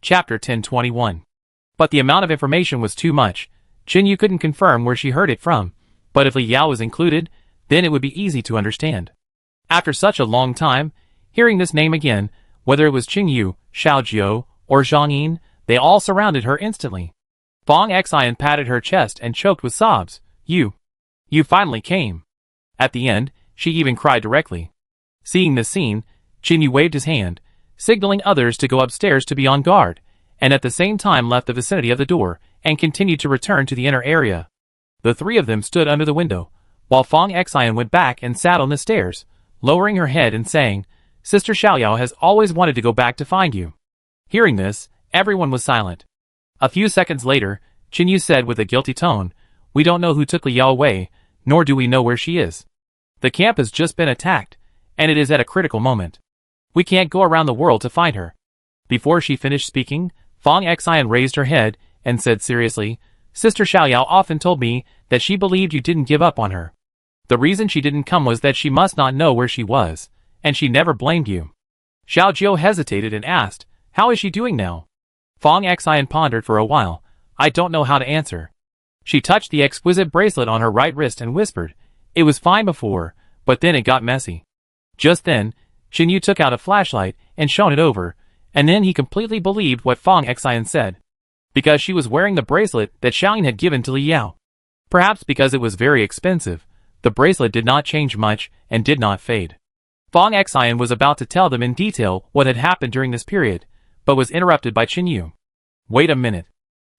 Chapter 1021. But the amount of information was too much. Qin Yu couldn't confirm where she heard it from, but if Li Yao was included, then it would be easy to understand. After such a long time, hearing this name again, whether it was Qing Yu, Xiao Jiu, or Zhang Yin, they all surrounded her instantly. Fong Xian patted her chest and choked with sobs. You finally came. At the end, she even cried directly. Seeing this scene, Qin Yu waved his hand, signaling others to go upstairs to be on guard, and at the same time left the vicinity of the door, and continued to return to the inner area. The three of them stood under the window, while Fong Xian went back and sat on the stairs, lowering her head and saying, Sister Xiaoyao has always wanted to go back to find you. Hearing this, everyone was silent. A few seconds later, Qin Yu said with a guilty tone, We don't know who took Li Yao away, nor do we know where she is. The camp has just been attacked, and it is at a critical moment. We can't go around the world to find her. Before she finished speaking, Fong Xian raised her head and said seriously, Sister Xiaoyao often told me that she believed you didn't give up on her. The reason she didn't come was that she must not know where she was, and she never blamed you. Xiao Jiu hesitated and asked, How is she doing now? Fong Xian pondered for a while. I don't know how to answer. She touched the exquisite bracelet on her right wrist and whispered, It was fine before, but then it got messy. Just then, Qin Yu took out a flashlight and shone it over, and then he completely believed what Fong Xian said. Because she was wearing the bracelet that Xiaoyin had given to Li Yao. Perhaps because it was very expensive, the bracelet did not change much and did not fade. Fong Xian was about to tell them in detail what had happened during this period, but was interrupted by Qin Yu. Wait a minute.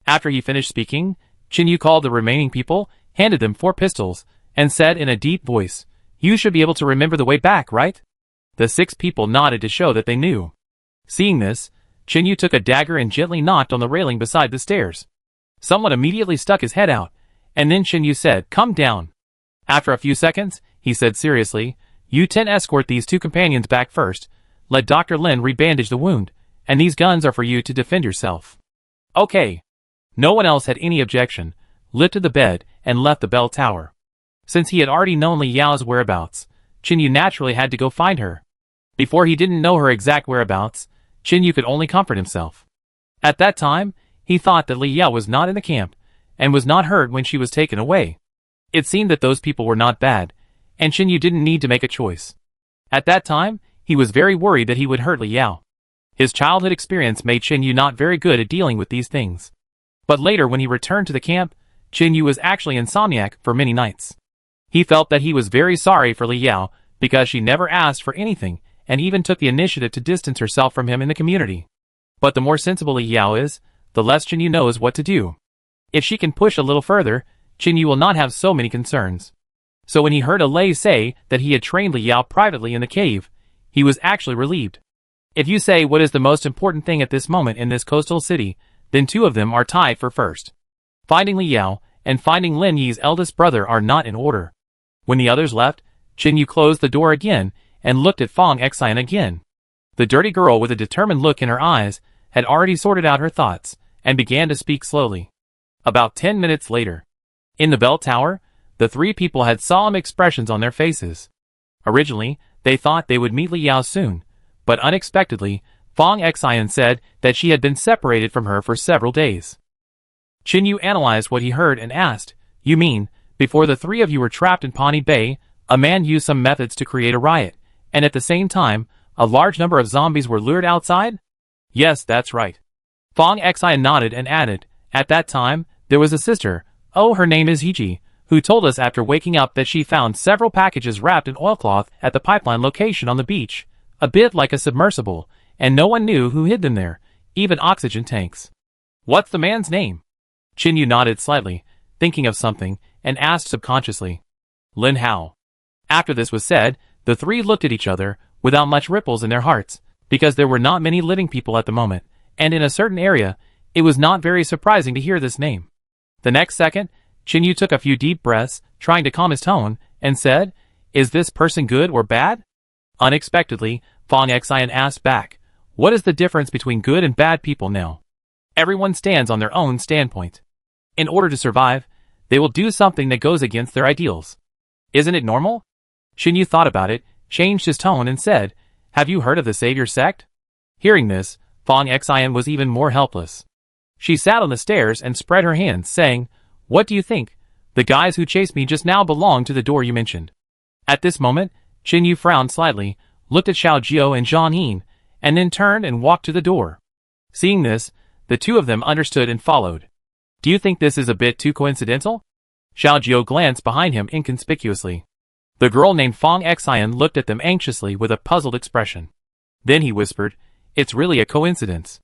After he finished speaking, Qin Yu called the remaining people, handed them 4 pistols, and said in a deep voice, You should be able to remember the way back, right? The 6 people nodded to show that they knew. Seeing this, Qin Yu took a dagger and gently knocked on the railing beside the stairs. Someone immediately stuck his head out, and then Qin Yu said, Come down. After a few seconds, he said seriously, You 10 escort these 2 companions back first, let Dr. Lin rebandage the wound, and these guns are for you to defend yourself. Okay. No one else had any objection, lifted the bed, and left the bell tower. Since he had already known Li Yao's whereabouts, Qin Yu naturally had to go find her. Before he didn't know her exact whereabouts, Qin Yu could only comfort himself. At that time, he thought that Li Yao was not in the camp, and was not hurt when she was taken away. It seemed that those people were not bad, and Qin Yu didn't need to make a choice. At that time, he was very worried that he would hurt Li Yao. His childhood experience made Qin Yu not very good at dealing with these things. But later when he returned to the camp, Qin Yu was actually insomniac for many nights. He felt that he was very sorry for Li Yao because she never asked for anything and even took the initiative to distance herself from him in the community. But the more sensible Li Yao is, the less Qin Yu knows what to do. If she can push a little further, Qin Yu will not have so many concerns. So when he heard Lei say that he had trained Li Yao privately in the cave, he was actually relieved. If you say what is the most important thing at this moment in this coastal city, then 2 of them are tied for first. Finding Li Yao and finding Lin Yi's eldest brother are not in order. When the others left, Qin Yu closed the door again and looked at Fong Xian again. The dirty girl with a determined look in her eyes had already sorted out her thoughts and began to speak slowly. About 10 minutes later, in the bell tower, the 3 people had solemn expressions on their faces. Originally, they thought they would meet Li Yao soon, but unexpectedly, Fong Xian said that she had been separated from her for several days. Qin Yu analyzed what he heard and asked, You mean, before the 3 of you were trapped in Pawnee Bay, a man used some methods to create a riot, and at the same time, a large number of zombies were lured outside? Yes, that's right. Fong Xian nodded and added, At that time, there was a sister, her name is Hiji, who told us after waking up that she found several packages wrapped in oilcloth at the pipeline location on the beach, a bit like a submersible, and no one knew who hid them there, even oxygen tanks. What's the man's name? Qin Yu nodded slightly, thinking of something, and asked subconsciously. Lin Hao. After this was said, the 3 looked at each other, without much ripples in their hearts, because there were not many living people at the moment, and in a certain area, it was not very surprising to hear this name. The next second, Qin Yu took a few deep breaths, trying to calm his tone, and said, Is this person good or bad? Unexpectedly, Fong Xian asked back, What is the difference between good and bad people now? Everyone stands on their own standpoint. In order to survive, they will do something that goes against their ideals. Isn't it normal? Qin Yu thought about it, changed his tone and said, Have you heard of the Savior sect? Hearing this, Fong Xian was even more helpless. She sat on the stairs and spread her hands, saying, "What do you think? The guys who chased me just now belong to the door you mentioned." At this moment, Qin Yu frowned slightly, looked at Xiao Jiao and Zhang Yin, and then turned and walked to the door. Seeing this, the two of them understood and followed. "Do you think this is a bit too coincidental?" Xiao Jiao glanced behind him inconspicuously. The girl named Fong Xian looked at them anxiously with a puzzled expression. Then he whispered, "It's really a coincidence.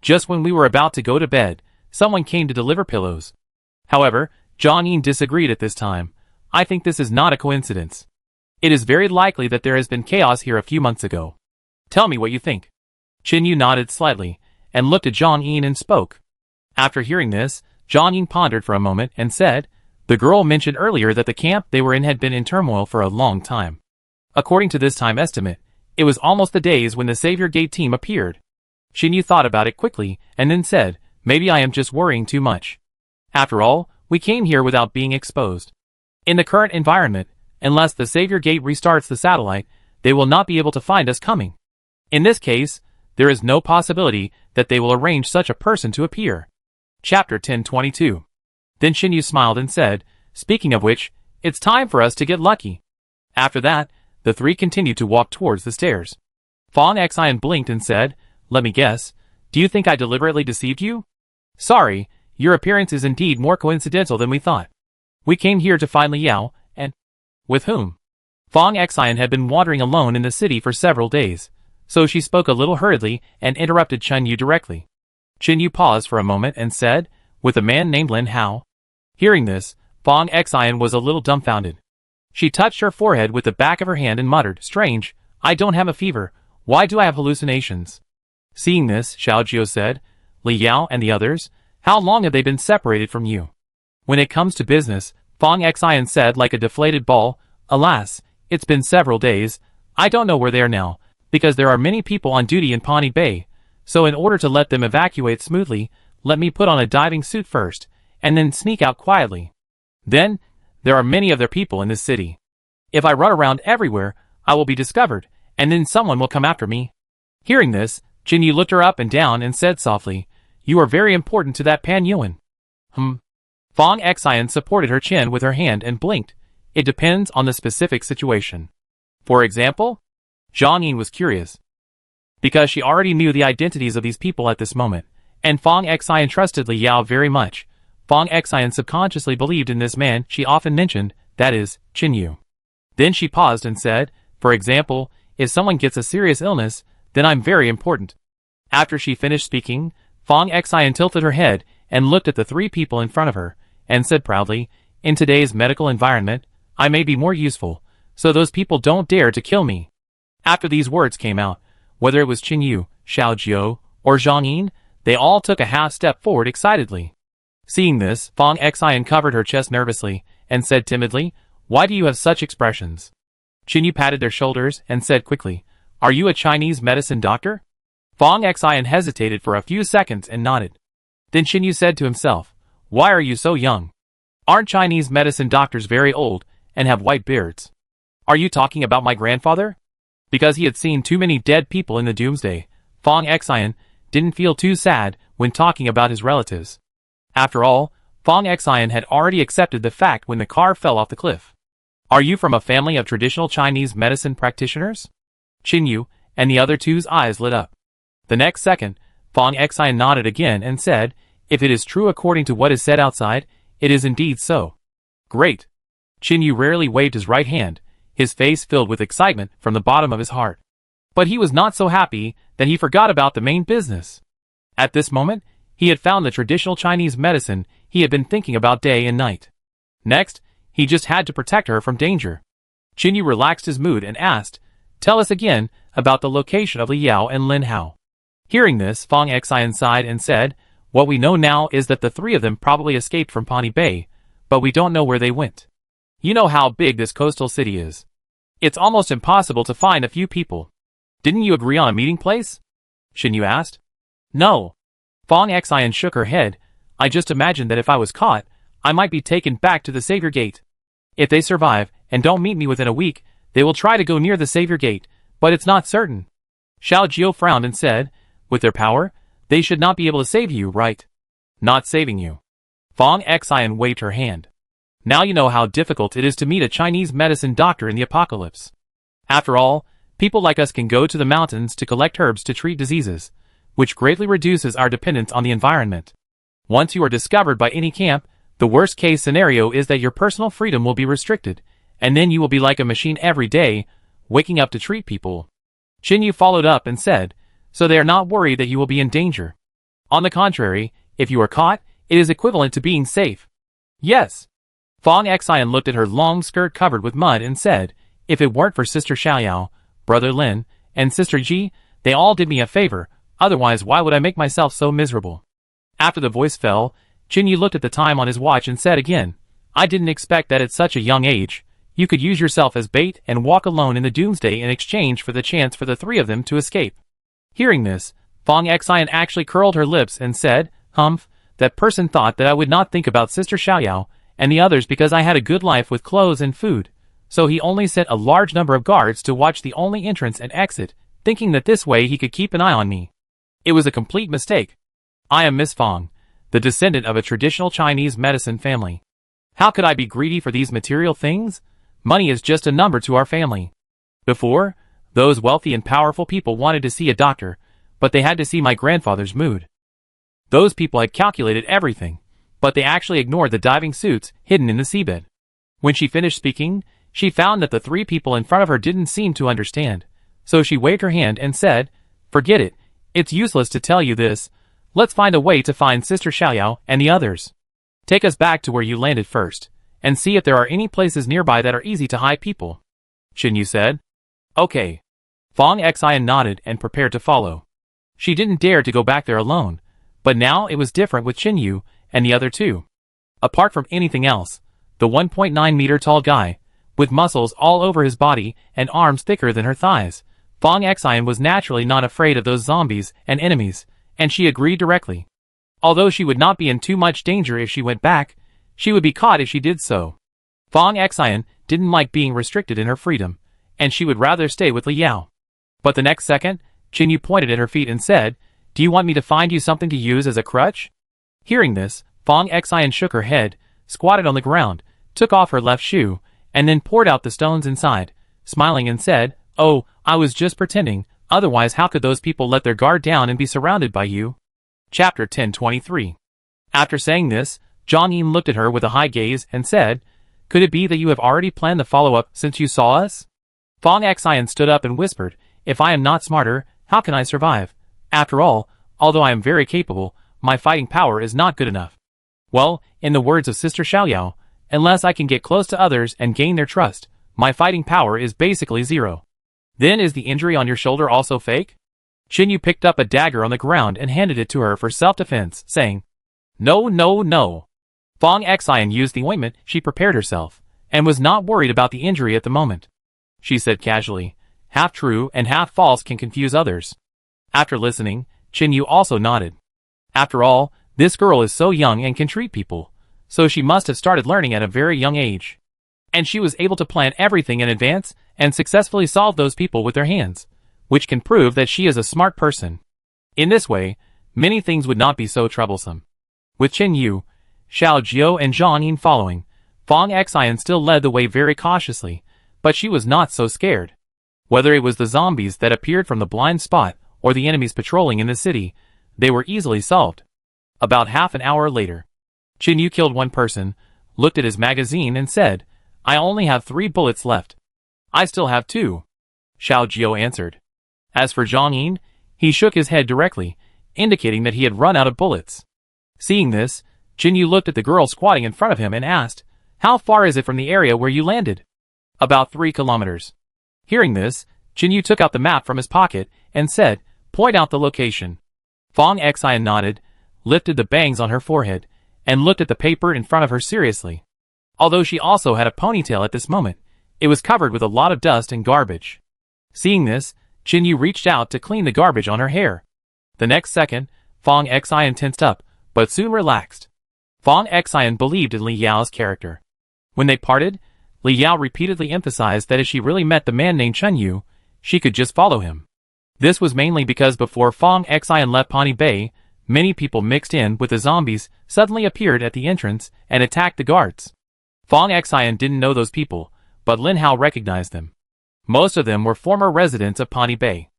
Just when we were about to go to bed, someone came to deliver pillows." However, Zhang Yin disagreed at this time. "I think this is not a coincidence. It is very likely that there has been chaos here a few months ago. Tell me what you think." Qin Yu nodded slightly, and looked at Zhang Yin and spoke. After hearing this, Zhang Yin pondered for a moment and said, "The girl mentioned earlier that the camp they were in had been in turmoil for a long time. According to this time estimate, it was almost the days when the Savior Gate team appeared." Qin Yu thought about it quickly, and then said, "Maybe I am just worrying too much. After all, we came here without being exposed. In the current environment, unless the Savior Gate restarts the satellite, they will not be able to find us coming. In this case, there is no possibility that they will arrange such a person to appear." Chapter 1022. Then Qin Yu smiled and said, "Speaking of which, it's time for us to get lucky." After that, the three continued to walk towards the stairs. Fong Xian blinked and said, "Let me guess, do you think I deliberately deceived you? Sorry, your appearance is indeed more coincidental than we thought. We came here to find Li Yao, and—" "With whom?" Fong Xian had been wandering alone in the city for several days, so she spoke a little hurriedly and interrupted Qin Yu directly. Qin Yu paused for a moment and said, "With a man named Lin Hao." Hearing this, Fong Xian was a little dumbfounded. She touched her forehead with the back of her hand and muttered, "Strange, I don't have a fever. Why do I have hallucinations?" Seeing this, Xiao Jiao said, "Li Yao and the others, how long have they been separated from you?" "When it comes to business," Fong Xian said like a deflated ball, "alas, it's been several days. I don't know where they are now, because there are many people on duty in Pawnee Bay, so in order to let them evacuate smoothly, let me put on a diving suit first, and then sneak out quietly. Then, there are many other people in this city. If I run around everywhere, I will be discovered, and then someone will come after me." Hearing this, Qin Yu looked her up and down and said softly, "You are very important to that Pan Yuan." Fong Xian supported her chin with her hand and blinked. "It depends on the specific situation." "For example?" Zhang Yin was curious. Because she already knew the identities of these people at this moment, and Fong Xian trusted Li Yao very much, Fong Xian subconsciously believed in this man she often mentioned, that is, Qin Yu. Then she paused and said, "For example, if someone gets a serious illness, then I'm very important." After she finished speaking, Fong Xian tilted her head and looked at the three people in front of her, and said proudly, "In today's medical environment, I may be more useful, so those people don't dare to kill me." After these words came out, whether it was Qin Yu, Xiao Jiao, or Zhang Yin, they all took a half step forward excitedly. Seeing this, Fong Xian covered her chest nervously, and said timidly, "Why do you have such expressions?" Qin Yu patted their shoulders and said quickly, "Are you a Chinese medicine doctor?" Fong Xian hesitated for a few seconds and nodded. Then Qin Yu said to himself, "Why are you so young? Aren't Chinese medicine doctors very old, and have white beards? Are you talking about my grandfather?" Because he had seen too many dead people in the doomsday, Fong Xian didn't feel too sad when talking about his relatives. After all, Fong Xian had already accepted the fact when the car fell off the cliff. "Are you from a family of traditional Chinese medicine practitioners?" Qin Yu and the other two's eyes lit up. The next second, Fong Xian nodded again and said, "If it is true according to what is said outside, it is indeed so." "Great." Qin Yu rarely waved his right hand, his face filled with excitement from the bottom of his heart. But he was not so happy that he forgot about the main business. At this moment, he had found the traditional Chinese medicine he had been thinking about day and night. Next, he just had to protect her from danger. Qin Yu relaxed his mood and asked, "Tell us again about the location of Li Yao and Lin Hao." Hearing this, Fong Xian sighed and said, "What we know now is that the three of them probably escaped from Pawnee Bay, but we don't know where they went. You know how big this coastal city is. It's almost impossible to find a few people. Didn't you agree on a meeting place?" Qin Yu asked. "No." Fong Xian shook her head. "I just imagined that if I was caught, I might be taken back to the Savior Gate. If they survive and don't meet me within a week, they will try to go near the Savior Gate, but it's not certain." Xiao Jiao frowned and said, "With their power, They should not be able to save you, right? Not saving you. Fong Xian waved her hand. Now you know how difficult it is to meet a Chinese medicine doctor in the apocalypse. After all, people like us can go to the mountains to collect herbs to treat diseases, which greatly reduces our dependence on the environment. Once you are discovered by any camp, the worst case scenario is that your personal freedom will be restricted, and then you will be like a machine every day, waking up to treat people. Qin followed up and said, so they are not worried that you will be in danger. On the contrary, if you are caught, it is equivalent to being safe. Yes. Fong Xian looked at her long skirt covered with mud and said, if it weren't for Sister Xiaoyao, Brother Lin, and Sister Ji, they all did me a favor, otherwise why would I make myself so miserable? After the voice fell, Qin looked at the time on his watch and said again, I didn't expect that at such a young age, you could use yourself as bait and walk alone in the doomsday in exchange for the chance for the three of them to escape. Hearing this, Fong Xian actually curled her lips and said, Humph, that person thought that I would not think about Sister Xiaoyao and the others because I had a good life with clothes and food, so he only sent a large number of guards to watch the only entrance and exit, thinking that this way he could keep an eye on me. It was a complete mistake. I am Miss Fong, the descendant of a traditional Chinese medicine family. How could I be greedy for these material things? Money is just a number to our family. Before, those wealthy and powerful people wanted to see a doctor, but they had to see my grandfather's mood. Those people had calculated everything, but they actually ignored the diving suits hidden in the seabed. When she finished speaking, she found that the three people in front of her didn't seem to understand, so she waved her hand and said, forget it, it's useless to tell you this, let's find a way to find Sister Xiaoyao and the others. Take us back to where you landed first, and see if there are any places nearby that are easy to hide people. Qin said. Okay. Fong Xian nodded and prepared to follow. She didn't dare to go back there alone, but now it was different with Qin and the other two. Apart from anything else, the 1.9-meter tall guy, with muscles all over his body and arms thicker than her thighs, Fong Xian was naturally not afraid of those zombies and enemies, and she agreed directly. Although she would not be in too much danger if she went back, she would be caught if she did so. Fong Xian didn't like being restricted in her freedom, and she would rather stay with Li Yao. But the next second, Qin pointed at her feet and said, do you want me to find you something to use as a crutch? Hearing this, Fong Xian shook her head, squatted on the ground, took off her left shoe, and then poured out the stones inside, smiling and said, oh, I was just pretending, otherwise how could those people let their guard down and be surrounded by you? Chapter 1023. After saying this, Zhang Yin looked at her with a high gaze and said, could it be that you have already planned the follow-up since you saw us? Fong Xian stood up and whispered, if I am not smarter, how can I survive? After all, although I am very capable, my fighting power is not good enough. Well, in the words of Sister Xiaoyao, unless I can get close to others and gain their trust, my fighting power is basically zero. Then is the injury on your shoulder also fake? Qin picked up a dagger on the ground and handed it to her for self-defense, saying, no, no, no. Fong Xian used the ointment she prepared herself, and was not worried about the injury at the moment. She said casually, half true and half false can confuse others. After listening, Qin also nodded. After all, this girl is so young and can treat people, so she must have started learning at a very young age. And she was able to plan everything in advance and successfully solve those people with their hands, which can prove that she is a smart person. In this way, many things would not be so troublesome. With Qin Xiao Jiao and Zhang Yin following, Fong Xian still led the way very cautiously, but she was not so scared. Whether it was the zombies that appeared from the blind spot or the enemies patrolling in the city, they were easily solved. About half an hour later, Qin killed one person, looked at his magazine and said, I only have 3 bullets left. I still have 2. Xiao Jiao answered. As for Zhang Yin, he shook his head directly, indicating that he had run out of bullets. Seeing this, Qin looked at the girl squatting in front of him and asked, how far is it from the area where you landed? About 3 kilometers. Hearing this, Qin took out the map from his pocket and said, point out the location. Fong Xian nodded, lifted the bangs on her forehead, and looked at the paper in front of her seriously. Although she also had a ponytail at this moment, it was covered with a lot of dust and garbage. Seeing this, Qin reached out to clean the garbage on her hair. The next second, Fong Xian tensed up, but soon relaxed. Fong Xian believed in Li Yao's character. When they parted, Li Yao repeatedly emphasized that if she really met the man named Chen Yu, she could just follow him. This was mainly because before Fong Xian left Pawnee Bay, many people mixed in with the zombies suddenly appeared at the entrance and attacked the guards. Fong Xian didn't know those people, but Lin Hao recognized them. Most of them were former residents of Pawnee Bay.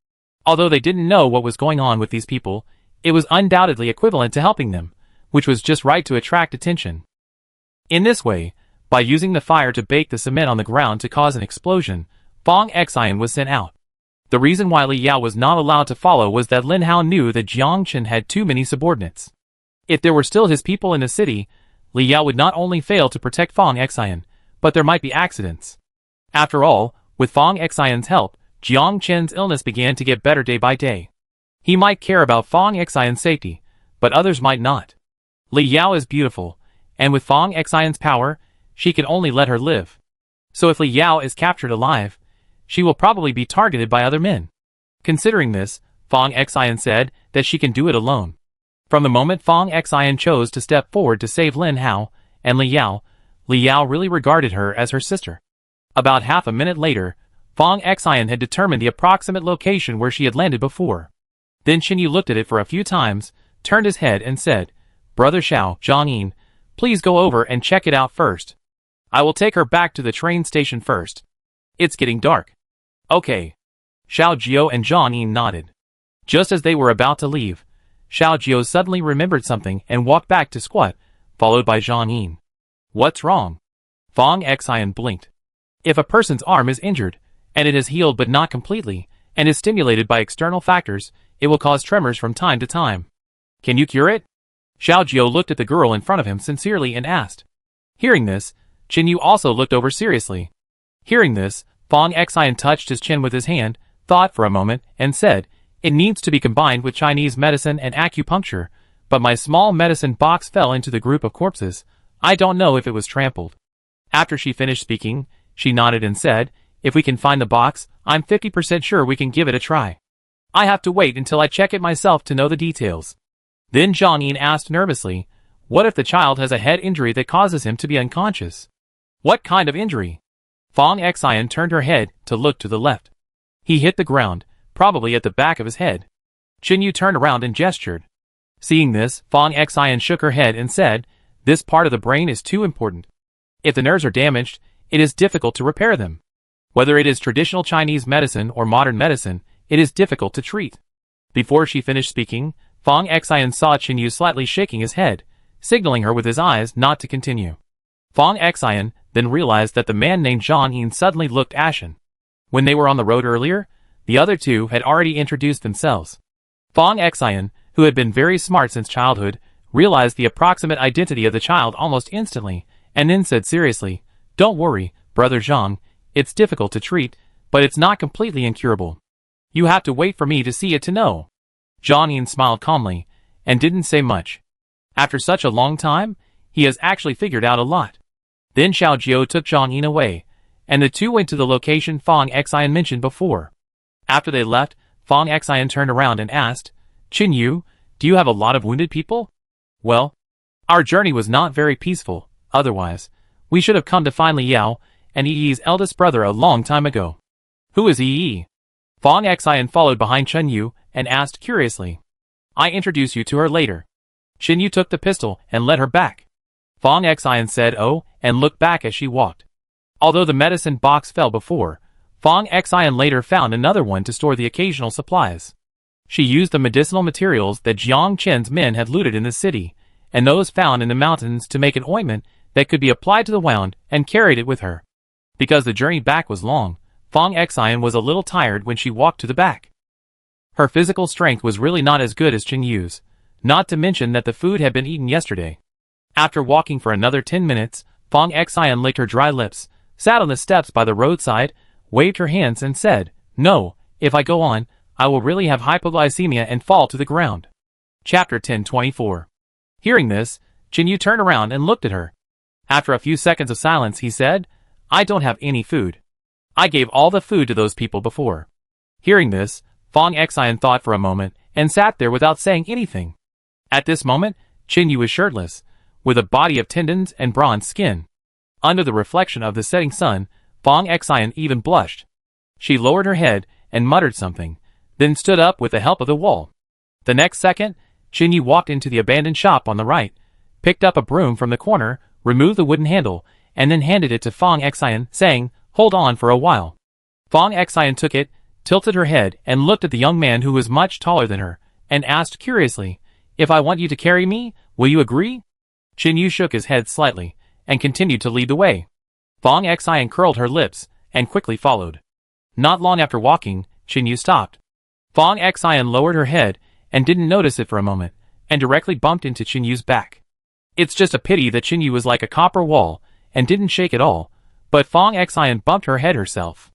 Although they didn't know what was going on with these people, it was undoubtedly equivalent to helping them, which was just right to attract attention. In this way, by using the fire to bake the cement on the ground to cause an explosion, Fong Xian was sent out. The reason why Li Yao was not allowed to follow was that Lin Hao knew that Jiang Chen had too many subordinates. If there were still his people in the city, Li Yao would not only fail to protect Fong Xian, but there might be accidents. After all, with Fong Xian's help, Jiang Chen's illness began to get better day by day. He might care about Fong Xian's safety, but others might not. Li Yao is beautiful, and with Fong Xian's power, she can only let her live. So if Li Yao is captured alive, she will probably be targeted by other men. Considering this, Fong Xian said that she can do it alone. From the moment Fong Xian chose to step forward to save Lin Hao and Li Yao really regarded her as her sister. About half a minute later, Fong Xian had determined the approximate location where she had landed before. Then Qin Yu looked at it for a few times, turned his head and said, "Brother Xiao, Zhang Yin, please go over and check it out first. I will take her back to the train station first. It's getting dark." "Okay." Xiao Jiao and Zhang Yin nodded. Just as they were about to leave, Xiao Jiao suddenly remembered something and walked back to squat, followed by Zhang Yin. "What's wrong?" Fong Xian blinked. If a person's arm is injured, and it has healed but not completely, and is stimulated by external factors, it will cause tremors from time to time. "Can you cure it?" Xiao Jiao looked at the girl in front of him sincerely and asked. Hearing this, Qin Yu also looked over seriously. Hearing this, Fong Xian touched his chin with his hand, thought for a moment, and said, "It needs to be combined with Chinese medicine and acupuncture, but my small medicine box fell into the group of corpses. I don't know if it was trampled." After she finished speaking, she nodded and said, "If we can find the box, I'm 50% sure we can give it a try. I have to wait until I check it myself to know the details." Then Zhang Yin asked nervously, "What if the child has a head injury that causes him to be unconscious?" "What kind of injury?" Fong Xian turned her head to look to the left. He hit the ground, probably at the back of his head. Qin Yu turned around and gestured. Seeing this, Fong Xian shook her head and said, "This part of the brain is too important. If the nerves are damaged, it is difficult to repair them. Whether it is traditional Chinese medicine or modern medicine, it is difficult to treat." Before she finished speaking, Fong Xian saw Qin Yu slightly shaking his head, signaling her with his eyes not to continue. Fong Xian then realized that the man named Zhang Yin suddenly looked ashen. When they were on the road earlier, the other two had already introduced themselves. Fong Xian, who had been very smart since childhood, realized the approximate identity of the child almost instantly, and then said seriously, "Don't worry, Brother Zhang, it's difficult to treat, but it's not completely incurable. You have to wait for me to see it to know." Zhang Yin smiled calmly, and didn't say much. After such a long time, he has actually figured out a lot. Then Xiao Jiao took Zhang Yin away, and the two went to the location Fong Xian mentioned before. After they left, Fong Xian turned around and asked, "Qin Yu, do you have a lot of wounded people?" "Well, our journey was not very peaceful, otherwise, we should have come to find Li Yao and Yi's eldest brother a long time ago." "Who is Yi?" Fong Xian followed behind Qin Yu and asked curiously. "I introduce you to her later." Qin Yu took the pistol and led her back. Fong Xian said "Oh," and looked back as she walked. Although the medicine box fell before, Fong Xian later found another one to store the occasional supplies. She used the medicinal materials that Jiang Chen's men had looted in the city, and those found in the mountains to make an ointment that could be applied to the wound, and carried it with her. Because the journey back was long, Fong Xian was a little tired when she walked to the back. Her physical strength was really not as good as Qin Yu's, not to mention that the food had been eaten yesterday. After walking for another 10 minutes, Fong Xian licked her dry lips, sat on the steps by the roadside, waved her hands and said, "No, if I go on, I will really have hypoglycemia and fall to the ground." Chapter 1024. Hearing this, Qin Yu turned around and looked at her. After a few seconds of silence, he said, "I don't have any food. I gave all the food to those people before." Hearing this, Fong Xian thought for a moment and sat there without saying anything. At this moment, Qin Yu was shirtless, with a body of tendons and bronze skin. Under the reflection of the setting sun, Fong Xian even blushed. She lowered her head and muttered something, then stood up with the help of the wall. The next second, Qin Yu walked into the abandoned shop on the right, picked up a broom from the corner, removed the wooden handle, and then handed it to Fang Xian, saying, "Hold on for a while." Fang Xian took it, tilted her head, and looked at the young man who was much taller than her, and asked curiously, "If I want you to carry me, will you agree?" Qin Yu shook his head slightly, and continued to lead the way. Fang Xian curled her lips, and quickly followed. Not long after walking, Qin Yu stopped. Fang Xian lowered her head, and didn't notice it for a moment, and directly bumped into Qin Yu's back. It's just a pity that Qin Yu was like a copper wall, and didn't shake at all, but Fang Xian bumped her head herself.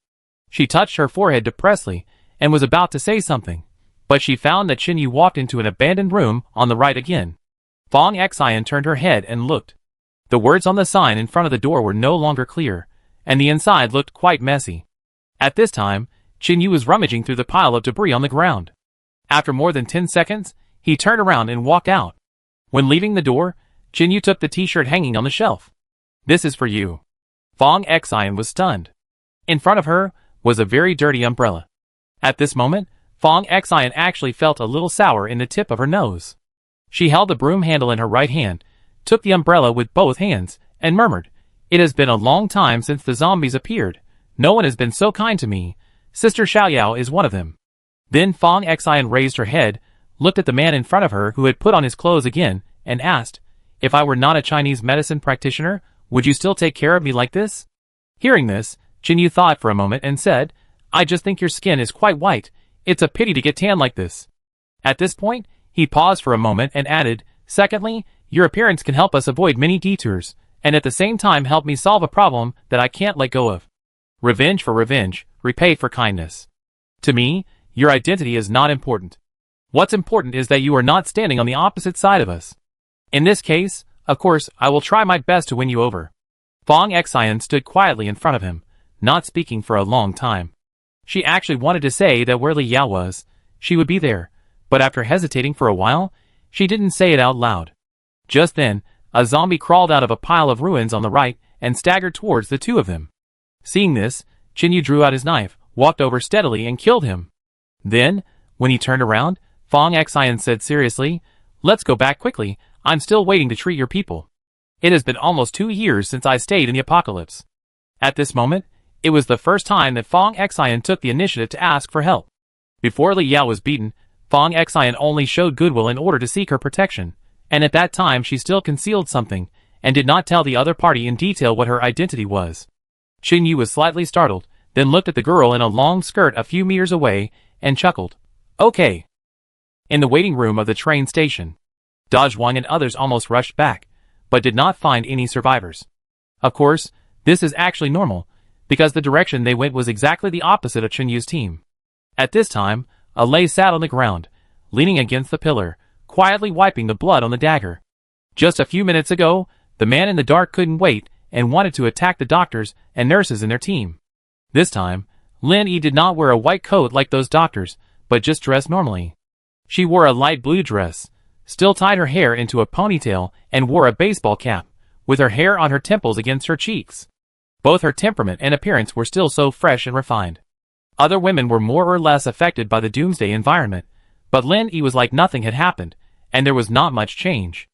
She touched her forehead depressedly, and was about to say something, but she found that Qin Yu walked into an abandoned room on the right again. Fang Xian turned her head and looked. The words on the sign in front of the door were no longer clear, and the inside looked quite messy. At this time, Qin Yu was rummaging through the pile of debris on the ground. After more than 10 seconds, he turned around and walked out. When leaving the door, Qin Yu took the t-shirt hanging on the shelf. "This is for you." Fang Xian was stunned. In front of her was a very dirty umbrella. At this moment, Fang Xian actually felt a little sour in the tip of her nose. She held the broom handle in her right hand, took the umbrella with both hands, and murmured, "It has been a long time since the zombies appeared. No one has been so kind to me. Sister Xiaoyao is one of them." Then Fang Xian raised her head, looked at the man in front of her who had put on his clothes again, and asked, "If I were not a Chinese medicine practitioner, would you still take care of me like this?" Hearing this, Qin Yu thought for a moment and said, "I just think your skin is quite white. It's a pity to get tan like this." At this point, he paused for a moment and added, "Secondly, your appearance can help us avoid many detours, and at the same time help me solve a problem that I can't let go of. Revenge for revenge, repay for kindness. To me, your identity is not important. What's important is that you are not standing on the opposite side of us. In this case, of course, I will try my best to win you over." Fang Xian stood quietly in front of him, not speaking for a long time. She actually wanted to say that where Li Yao was, she would be there, but after hesitating for a while, she didn't say it out loud. Just then, a zombie crawled out of a pile of ruins on the right and staggered towards the two of them. Seeing this, Qin Yu drew out his knife, walked over steadily and killed him. Then, when he turned around, Fang Xian said seriously, "Let's go back quickly, I'm still waiting to treat your people. It has been almost 2 years since I stayed in the apocalypse." At this moment, it was the first time that Fang Xian took the initiative to ask for help. Before Li Yao was beaten, Fang Xian only showed goodwill in order to seek her protection, and at that time she still concealed something, and did not tell the other party in detail what her identity was. Qin Yu was slightly startled, then looked at the girl in a long skirt a few meters away, and chuckled. "Okay." In the waiting room of the train station, Dazhuang and others almost rushed back, but did not find any survivors. Of course, this is actually normal, because the direction they went was exactly the opposite of Qin Yu's team. At this time, Lei sat on the ground, leaning against the pillar, quietly wiping the blood on the dagger. Just a few minutes ago, the man in the dark couldn't wait and wanted to attack the doctors and nurses in their team. This time, Lin Yi did not wear a white coat like those doctors, but just dressed normally. She wore a light blue dress, still tied her hair into a ponytail, and wore a baseball cap, with her hair on her temples against her cheeks. Both her temperament and appearance were still so fresh and refined. Other women were more or less affected by the doomsday environment, but Lin Yi was like nothing had happened, and there was not much change.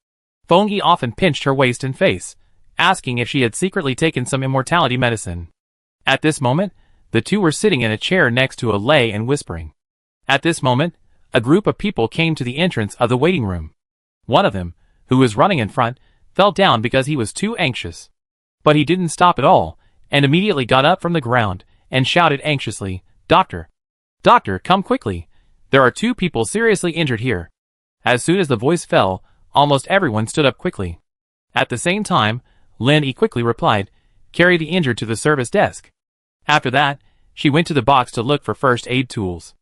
Feng Yi often pinched her waist and face, asking if she had secretly taken some immortality medicine. At this moment, the two were sitting in a chair next to a Lei and whispering. At this moment, a group of people came to the entrance of the waiting room. One of them, who was running in front, fell down because he was too anxious. But he didn't stop at all, and immediately got up from the ground, and shouted anxiously, "Doctor! Doctor, come quickly! There are 2 people seriously injured here." As soon as the voice fell, almost everyone stood up quickly. At the same time, Lin Yi quickly replied, "Carry the injured to the service desk." After that, she went to the box to look for first aid tools.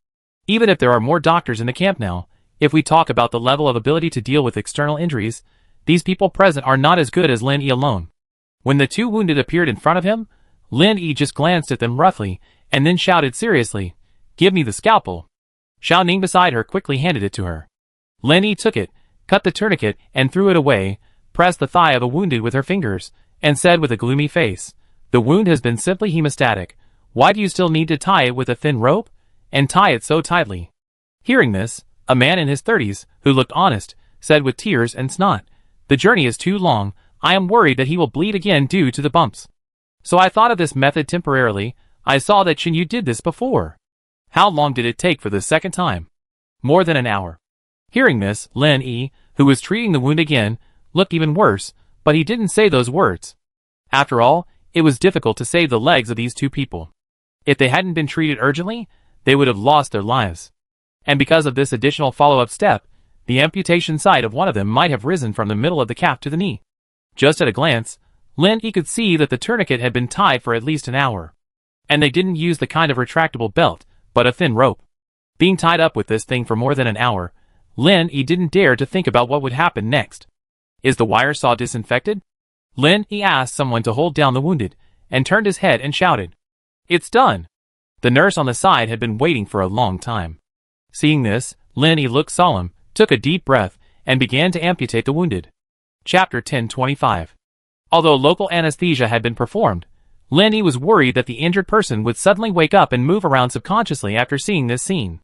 Even if there are more doctors in the camp now, if we talk about the level of ability to deal with external injuries, these people present are not as good as Lin Yi alone. When the 2 wounded appeared in front of him, Lin Yi just glanced at them roughly, and then shouted seriously, "Give me the scalpel." Xiao Ning beside her quickly handed it to her. Lin Yi took it, cut the tourniquet, and threw it away, pressed the thigh of the wounded with her fingers, and said with a gloomy face, "The wound has been simply hemostatic. Why do you still need to tie it with a thin rope? And tie it so tightly." Hearing this, a man in his 30s, who looked honest, said with tears and snot, "The journey is too long. I am worried that he will bleed again due to the bumps. So I thought of this method temporarily. I saw that Chinyu did this before." "How long did it take for the second time?" "More than an hour." Hearing this, Lin Yi, who was treating the wound again, looked even worse, but he didn't say those words. After all, it was difficult to save the legs of these two people. If they hadn't been treated urgently, they would have lost their lives. And because of this additional follow-up step, the amputation site of one of them might have risen from the middle of the calf to the knee. Just at a glance, Lin Yi could see that the tourniquet had been tied for at least an hour. And they didn't use the kind of retractable belt, but a thin rope. Being tied up with this thing for more than an hour, Lin Yi didn't dare to think about what would happen next. "Is the wire saw disinfected?" Lin Yi asked someone to hold down the wounded, and turned his head and shouted, "It's done!" The nurse on the side had been waiting for a long time. Seeing this, Lin Yi looked solemn, took a deep breath, and began to amputate the wounded. Chapter 1025. Although local anesthesia had been performed, Lin Yi was worried that the injured person would suddenly wake up and move around subconsciously after seeing this scene.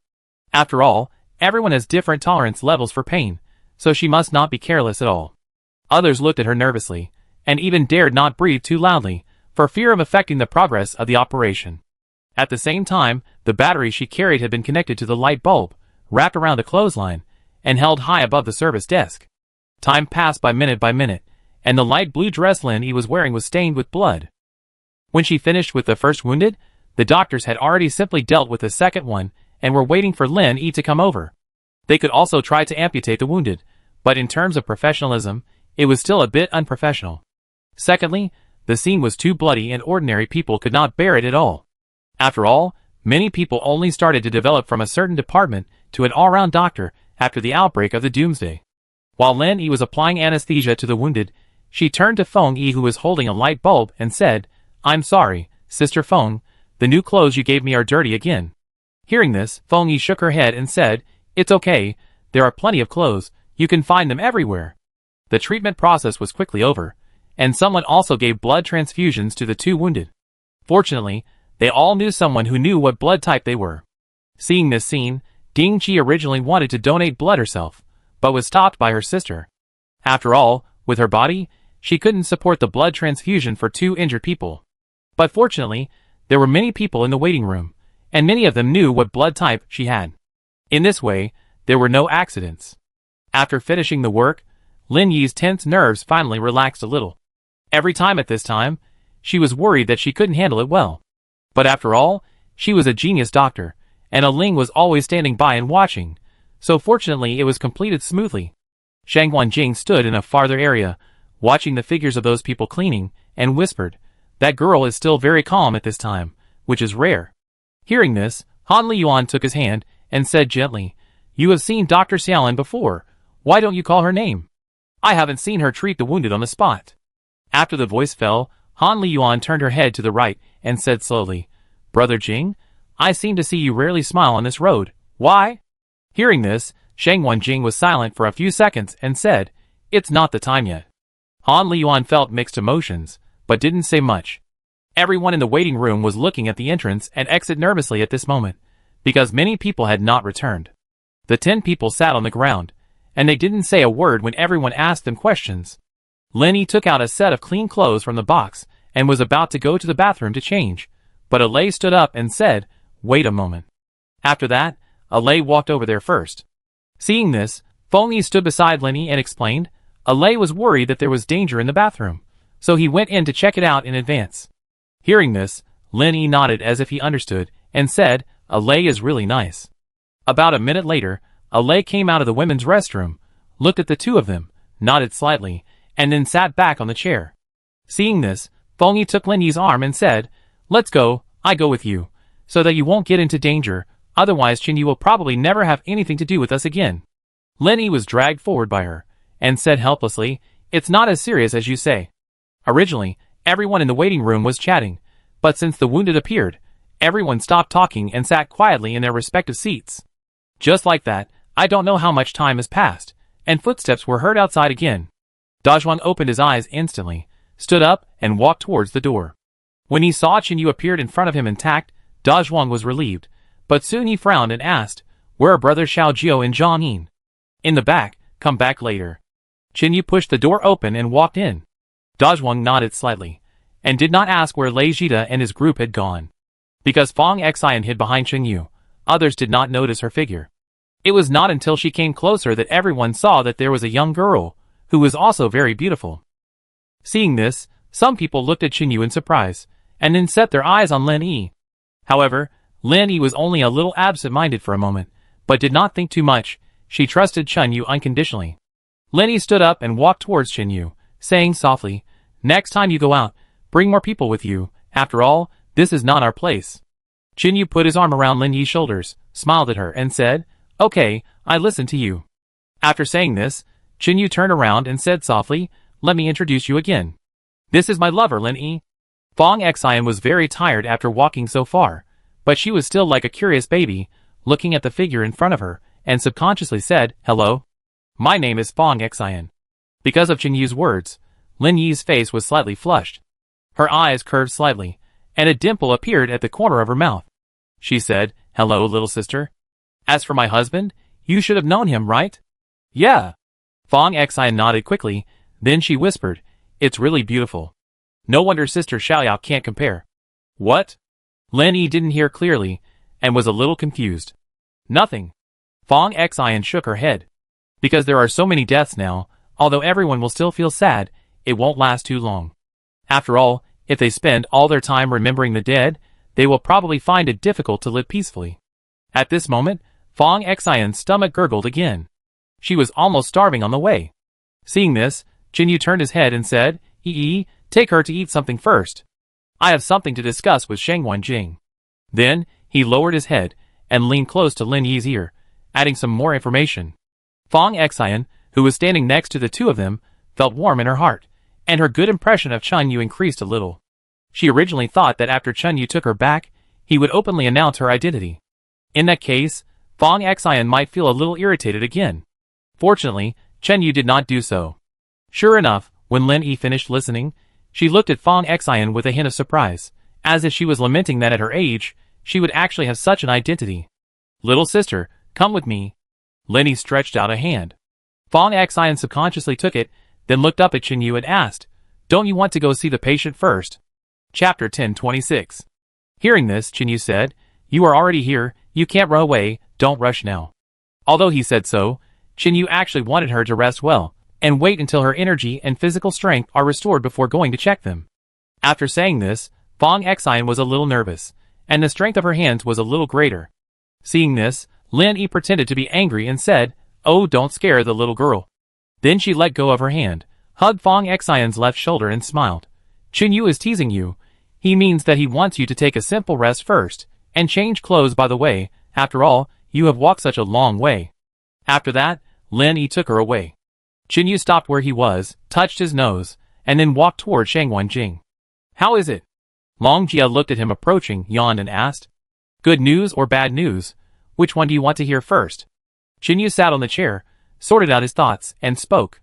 After all, everyone has different tolerance levels for pain, so she must not be careless at all. Others looked at her nervously, and even dared not breathe too loudly, for fear of affecting the progress of the operation. At the same time, the battery she carried had been connected to the light bulb, wrapped around a clothesline, and held high above the service desk. Time passed by minute, and the light blue dress Lin Yi was wearing was stained with blood. When she finished with the first wounded, the doctors had already simply dealt with the second one, and were waiting for Lin Yi to come over. They could also try to amputate the wounded, but in terms of professionalism, it was still a bit unprofessional. Secondly, the scene was too bloody and ordinary people could not bear it at all. After all, many people only started to develop from a certain department to an all-round doctor after the outbreak of the doomsday. While Lin Yi was applying anesthesia to the wounded, she turned to Feng Yi, who was holding a light bulb, and said, "I'm sorry, Sister Feng, the new clothes you gave me are dirty again." Hearing this, Feng Yi shook her head and said, "It's okay, there are plenty of clothes, you can find them everywhere." The treatment process was quickly over, and someone also gave blood transfusions to the two wounded. Fortunately, they all knew someone who knew what blood type they were. Seeing this scene, Ding Qi originally wanted to donate blood herself, but was stopped by her sister. After all, with her body, she couldn't support the blood transfusion for two injured people. But fortunately, there were many people in the waiting room, and many of them knew what blood type she had. In this way, there were no accidents. After finishing the work, Lin Yi's tense nerves finally relaxed a little. Every time at this time, she was worried that she couldn't handle it well. But after all, she was a genius doctor, and a Ling was always standing by and watching, so fortunately it was completed smoothly. Shang Wanjing stood in a farther area, watching the figures of those people cleaning, and whispered, "That girl is still very calm at this time, which is rare." Hearing this, Han Liyuan took his hand, and said gently, "You have seen Dr. Xiaolin before, why don't you call her name? I haven't seen her treat the wounded on the spot." After the voice fell, Han Liyuan turned her head to the right, and said slowly, "Brother Jing, I seem to see you rarely smile on this road, why?" Hearing this, Shang Wanjing was silent for a few seconds and said, "It's not the time yet." Han Liyuan felt mixed emotions, but didn't say much. Everyone in the waiting room was looking at the entrance and exit nervously at this moment, because many people had not returned. The 10 people sat on the ground, and they didn't say a word when everyone asked them questions. Lin Yi took out a set of clean clothes from the box, and was about to go to the bathroom to change, but Alei stood up and said, "Wait a moment." After that, Alei walked over there first. Seeing this, Feng Yi stood beside Lin Yi and explained, Alei was worried that there was danger in the bathroom, so he went in to check it out in advance. Hearing this, Lin Yi nodded as if he understood, and said, "Alei is really nice." About a minute later, Alei came out of the women's restroom, looked at the two of them, nodded slightly, and then sat back on the chair. Seeing this, Feng Yi took Lin Yi's arm and said, "Let's go, I go with you, so that you won't get into danger, otherwise Qinyu will probably never have anything to do with us again." Lin Yi was dragged forward by her, and said helplessly, "It's not as serious as you say." Originally, everyone in the waiting room was chatting, but since the wounded appeared, everyone stopped talking and sat quietly in their respective seats. Just like that, I don't know how much time has passed, and footsteps were heard outside again. Dazhuang opened his eyes instantly, stood up, and walked towards the door. When he saw Qinyu appeared in front of him intact, Dazhuang was relieved, but soon he frowned and asked, Where are brothers Xiaojiao and Zhang Yin? In the back, come back later. Qinyu pushed the door open and walked in. Dazhuang nodded slightly, and did not ask where Lei Jita and his group had gone. Because Fang Xian hid behind Qinyu, others did not notice her figure. It was not until she came closer that everyone saw that there was a young girl, who was also very beautiful. Seeing this, some people looked at Qinyu in surprise, and then set their eyes on Lin Yi. However, Lin Yi was only a little absent-minded for a moment, but did not think too much. She trusted Qinyu unconditionally. Lin Yi stood up and walked towards Qinyu, saying softly, "Next time you go out, bring more people with you. After all, this is not our place." Qinyu put his arm around Lin Yi's shoulders, smiled at her, and said, "Okay, I listen to you." After saying this, Qinyu turned around and said softly, "Let me introduce you again. This is my lover, Lin Yi." Fang Xian was very tired after walking so far, but she was still like a curious baby, looking at the figure in front of her, and subconsciously said, "Hello. My name is Fang Xian." Because of Qinyu's words, Lin Yi's face was slightly flushed. Her eyes curved slightly, and a dimple appeared at the corner of her mouth. She said, "Hello, little sister. As for my husband, you should have known him, right?" "Yeah." Fang Xian nodded quickly, then she whispered, "It's really beautiful. No wonder Sister Xiaoyao can't compare." "What?" Lin Yi didn't hear clearly, and was a little confused. "Nothing." Fang Xian shook her head. Because there are so many deaths now, although everyone will still feel sad, it won't last too long. After all, if they spend all their time remembering the dead, they will probably find it difficult to live peacefully. At this moment, Fang Xian's stomach gurgled again. She was almost starving on the way. Seeing this, Qinyu turned his head and said, "Yi, take her to eat something first. I have something to discuss with Shangwan Jing." Then, he lowered his head, and leaned close to Lin Yi's ear, adding some more information. Fang Xian, who was standing next to the two of them, felt warm in her heart, and her good impression of Qinyu increased a little. She originally thought that after Qinyu took her back, he would openly announce her identity. In that case, Fang Xian might feel a little irritated again. Fortunately, Qinyu did not do so. Sure enough, when Lin Yi finished listening, she looked at Fang Xian with a hint of surprise, as if she was lamenting that at her age, she would actually have such an identity. "Little sister, come with me." Lin Yi stretched out a hand. Fang Xian subconsciously took it, then looked up at Qinyu and asked, "Don't you want to go see the patient first?" Chapter 1026. Hearing this, Qinyu said, "You are already here, you can't run away, don't rush now." Although he said so, Qinyu actually wanted her to rest well, and wait until her energy and physical strength are restored before going to check them. After saying this, Fang Xian was a little nervous, and the strength of her hands was a little greater. Seeing this, Lin Yi pretended to be angry and said, "Oh, don't scare the little girl." Then she let go of her hand, hugged Fang Xian's left shoulder and smiled. "Qinyu is teasing you. He means that he wants you to take a simple rest first, and change clothes by the way. After all, you have walked such a long way." After that, Lin Yi took her away. Qinyu stopped where he was, touched his nose, and then walked toward Shangwan Jing. "How is it?" Long Jia looked at him approaching, yawned and asked, "Good news or bad news? Which one do you want to hear first?" Qinyu sat on the chair, sorted out his thoughts, and spoke.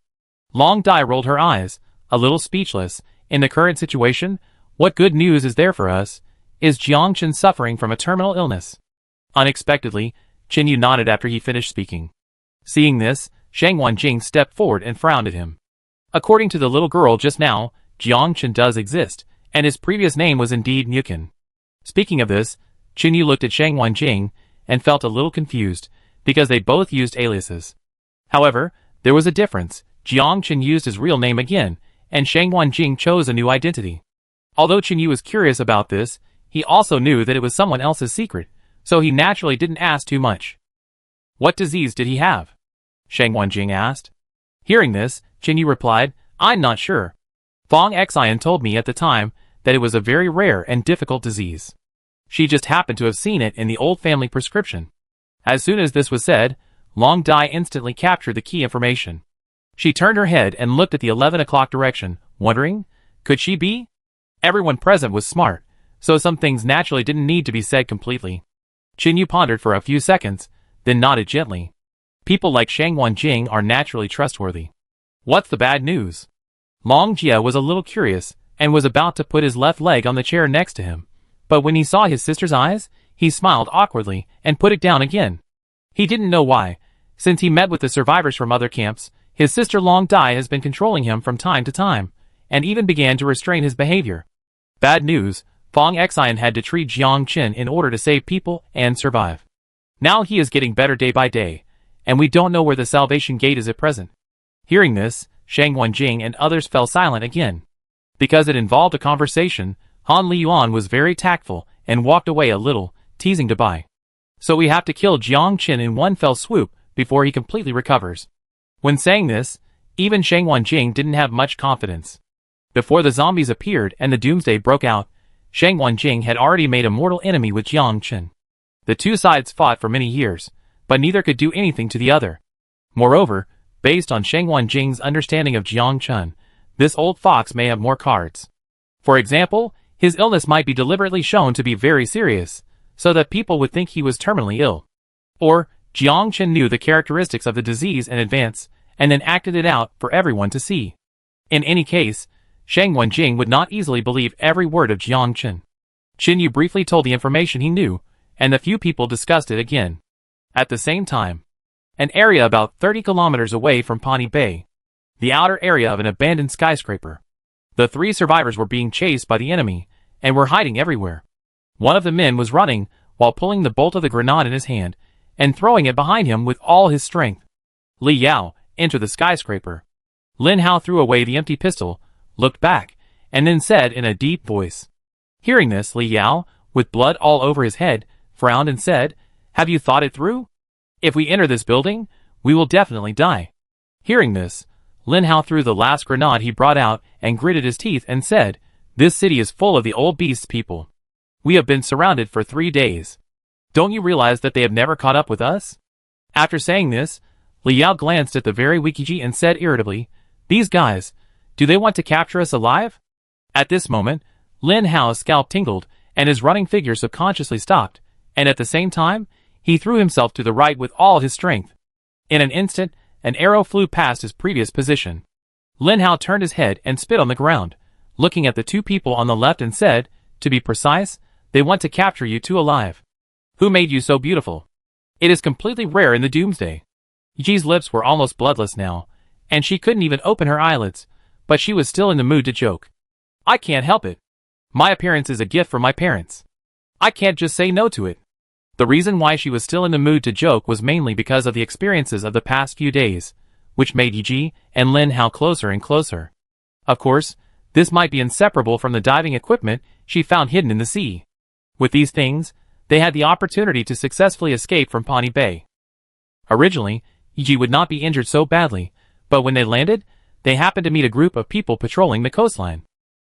Long Dai rolled her eyes, a little speechless. "In the current situation, what good news is there for us? Is Jiangchen suffering from a terminal illness?" Unexpectedly, Qinyu nodded after he finished speaking. Seeing this, Shangwan Jing stepped forward and frowned at him. According to the little girl just now, Jiangchen does exist, and his previous name was indeed Mukin. Speaking of this, Qinyu looked at Shangwan Jing, and felt a little confused, because they both used aliases. However, there was a difference. Jiangchen used his real name again, and Shangwan Jing chose a new identity. Although Qinyu was curious about this, he also knew that it was someone else's secret, so he naturally didn't ask too much. "What disease did he have?" Shangwan Jing asked. Hearing this, Qinyu replied, "I'm not sure. Fang Xian told me at the time that it was a very rare and difficult disease. She just happened to have seen it in the old family prescription." As soon as this was said, Long Dai instantly captured the key information. She turned her head and looked at the 11 o'clock direction, wondering, could she be? Everyone present was smart, so some things naturally didn't need to be said completely. Qinyu pondered for a few seconds, then nodded gently. People like Shangwan Jing are naturally trustworthy. "What's the bad news?" Long Jia was a little curious, and was about to put his left leg on the chair next to him. But when he saw his sister's eyes, he smiled awkwardly, and put it down again. He didn't know why. Since he met with the survivors from other camps, his sister Long Dai has been controlling him from time to time, and even began to restrain his behavior. Bad news, Fong Xian had to treat Jiang Qin in order to save people and survive. Now he is getting better day by day, and we don't know where the Salvation Gate is at present. Hearing this, Shang Wenjing and others fell silent again. Because it involved a conversation, Han Liyuan was very tactful and walked away a little, teasing to buy. So we have to kill Jiang Qin in one fell swoop before he completely recovers. When saying this, even Shang Wenjing didn't have much confidence. Before the zombies appeared and the doomsday broke out, Shang Wenjing had already made a mortal enemy with Jiang Qin. The two sides fought for many years, but neither could do anything to the other. Moreover, based on Shang Wenjing's understanding of Jiang Qin, this old fox may have more cards. For example, his illness might be deliberately shown to be very serious, so that people would think he was terminally ill. Or, Jiang Qin knew the characteristics of the disease in advance, and then acted it out for everyone to see. In any case, Shang Wenjing would not easily believe every word of Jiang Qin. Qin Yu briefly told the information he knew, and the few people discussed it again. At the same time, an area about 30 kilometers away from Pawnee Bay, the outer area of an abandoned skyscraper. The three survivors were being chased by the enemy, and were hiding everywhere. One of the men was running, while pulling the bolt of the grenade in his hand, and throwing it behind him with all his strength. Li Yao entered the skyscraper. Lin Hao threw away the empty pistol, looked back, and then said in a deep voice. Hearing this, Li Yao, with blood all over his head, frowned and said, "Have you thought it through? If we enter this building, we will definitely die." Hearing this, Lin Hao threw the last grenade he brought out and gritted his teeth and said, "This city is full of the old beasts people. We have been surrounded for 3 days. Don't you realize that they have never caught up with us?" After saying this, Li Yao glanced at the very weak Yi and said irritably, "These guys, do they want to capture us alive?" At this moment, Lin Hao's scalp tingled, and his running figure subconsciously stopped, and at the same time, he threw himself to the right with all his strength. In an instant, an arrow flew past his previous position. Lin Hao turned his head and spit on the ground, looking at the two people on the left and said, "To be precise, they want to capture you two alive. Who made you so beautiful? It is completely rare in the doomsday." Yi's lips were almost bloodless now, and she couldn't even open her eyelids, but she was still in the mood to joke. "I can't help it. My appearance is a gift from my parents. I can't just say no to it." The reason why she was still in the mood to joke was mainly because of the experiences of the past few days, which made Yi and Lin Hao closer and closer. Of course, this might be inseparable from the diving equipment she found hidden in the sea. With these things, they had the opportunity to successfully escape from Pawnee Bay. Originally, Yi would not be injured so badly, but when they landed, they happened to meet a group of people patrolling the coastline.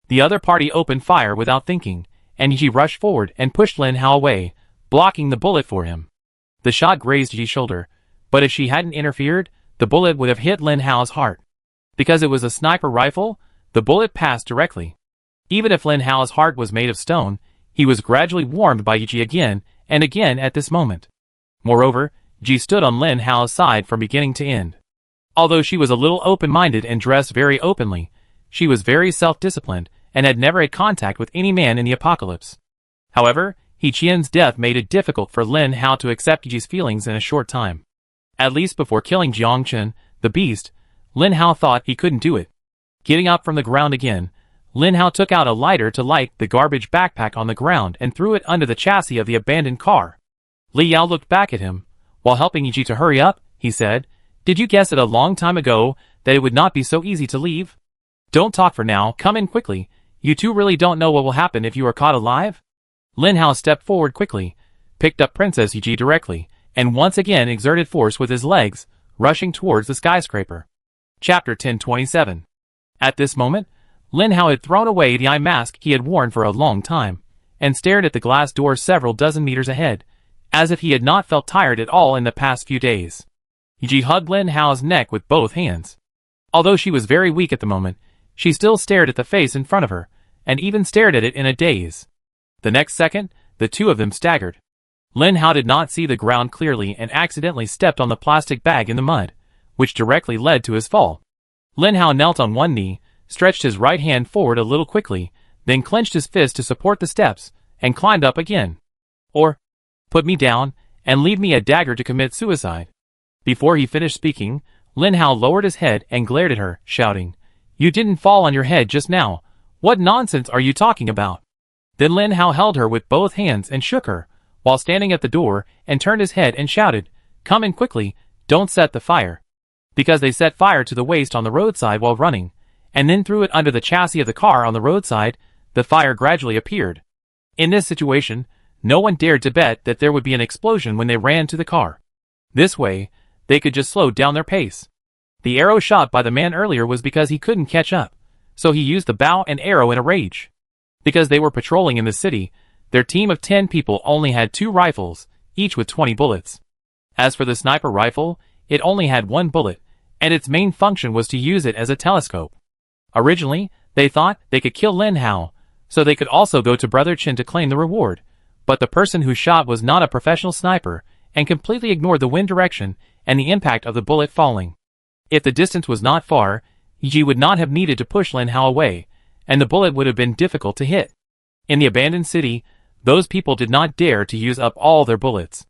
The other party opened fire without thinking, and Yi rushed forward and pushed Lin Hao away, blocking the bullet for him. The shot grazed Yi's shoulder, but if she hadn't interfered, the bullet would have hit Lin Hao's heart. Because it was a sniper rifle, the bullet passed directly. Even if Lin Hao's heart was made of stone, he was gradually warmed by Yi again and again at this moment. Moreover, Yi stood on Lin Hao's side from beginning to end. Although she was a little open-minded and dressed very openly, she was very self-disciplined and had never had contact with any man in the apocalypse. However, He Qian's death made it difficult for Lin Hao to accept Yi's feelings in a short time. At least before killing Jiang Qin, the beast, Lin Hao thought he couldn't do it. Getting up from the ground again, Lin Hao took out a lighter to light the garbage backpack on the ground and threw it under the chassis of the abandoned car. Li Yao looked back at him. While helping Yi to hurry up, he said, "Did you guess it a long time ago that it would not be so easy to leave? Don't talk for now, come in quickly. You two really don't know what will happen if you are caught alive?" Lin Hao stepped forward quickly, picked up Princess Yi directly, and once again exerted force with his legs, rushing towards the skyscraper. Chapter 1027. At this moment, Lin Hao had thrown away the eye mask he had worn for a long time, and stared at the glass door several dozen meters ahead, as if he had not felt tired at all in the past few days. Yi hugged Lin Hao's neck with both hands. Although she was very weak at the moment, she still stared at the face in front of her, and even stared at it in a daze. The next second, the two of them staggered. Lin Hao did not see the ground clearly and accidentally stepped on the plastic bag in the mud, which directly led to his fall. Lin Hao knelt on one knee, stretched his right hand forward a little quickly, then clenched his fist to support the steps, and climbed up again. "Or, put me down, and leave me a dagger to commit suicide." Before he finished speaking, Lin Hao lowered his head and glared at her, shouting, "You didn't fall on your head just now. What nonsense are you talking about?" Then Lin Hao held her with both hands and shook her, while standing at the door, and turned his head and shouted, "Come in quickly, don't set the fire." Because they set fire to the waste on the roadside while running, and then threw it under the chassis of the car on the roadside, the fire gradually appeared. In this situation, no one dared to bet that there would be an explosion when they ran to the car. This way, they could just slow down their pace. The arrow shot by the man earlier was because he couldn't catch up, so he used the bow and arrow in a rage. Because they were patrolling in the city, their team of 10 people only had 2 rifles, each with 20 bullets. As for the sniper rifle, it only had 1 bullet, and its main function was to use it as a telescope. Originally, they thought they could kill Lin Hao, so they could also go to Brother Chen to claim the reward, but the person who shot was not a professional sniper, and completely ignored the wind direction and the impact of the bullet falling. If the distance was not far, Yi would not have needed to push Lin Hao away, and the bullet would have been difficult to hit. In the abandoned city, those people did not dare to use up all their bullets.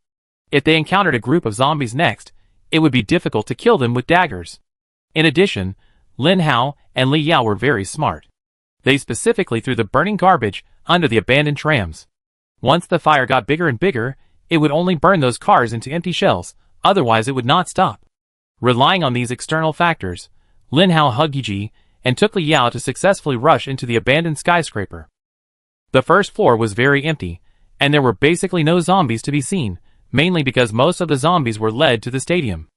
If they encountered a group of zombies next, it would be difficult to kill them with daggers. In addition, Lin Hao and Li Yao were very smart. They specifically threw the burning garbage under the abandoned trams. Once the fire got bigger and bigger, it would only burn those cars into empty shells, otherwise it would not stop. Relying on these external factors, Lin Hao hugged Yi and took Li Yao to successfully rush into the abandoned skyscraper. The first floor was very empty, and there were basically no zombies to be seen, mainly because most of the zombies were led to the stadium.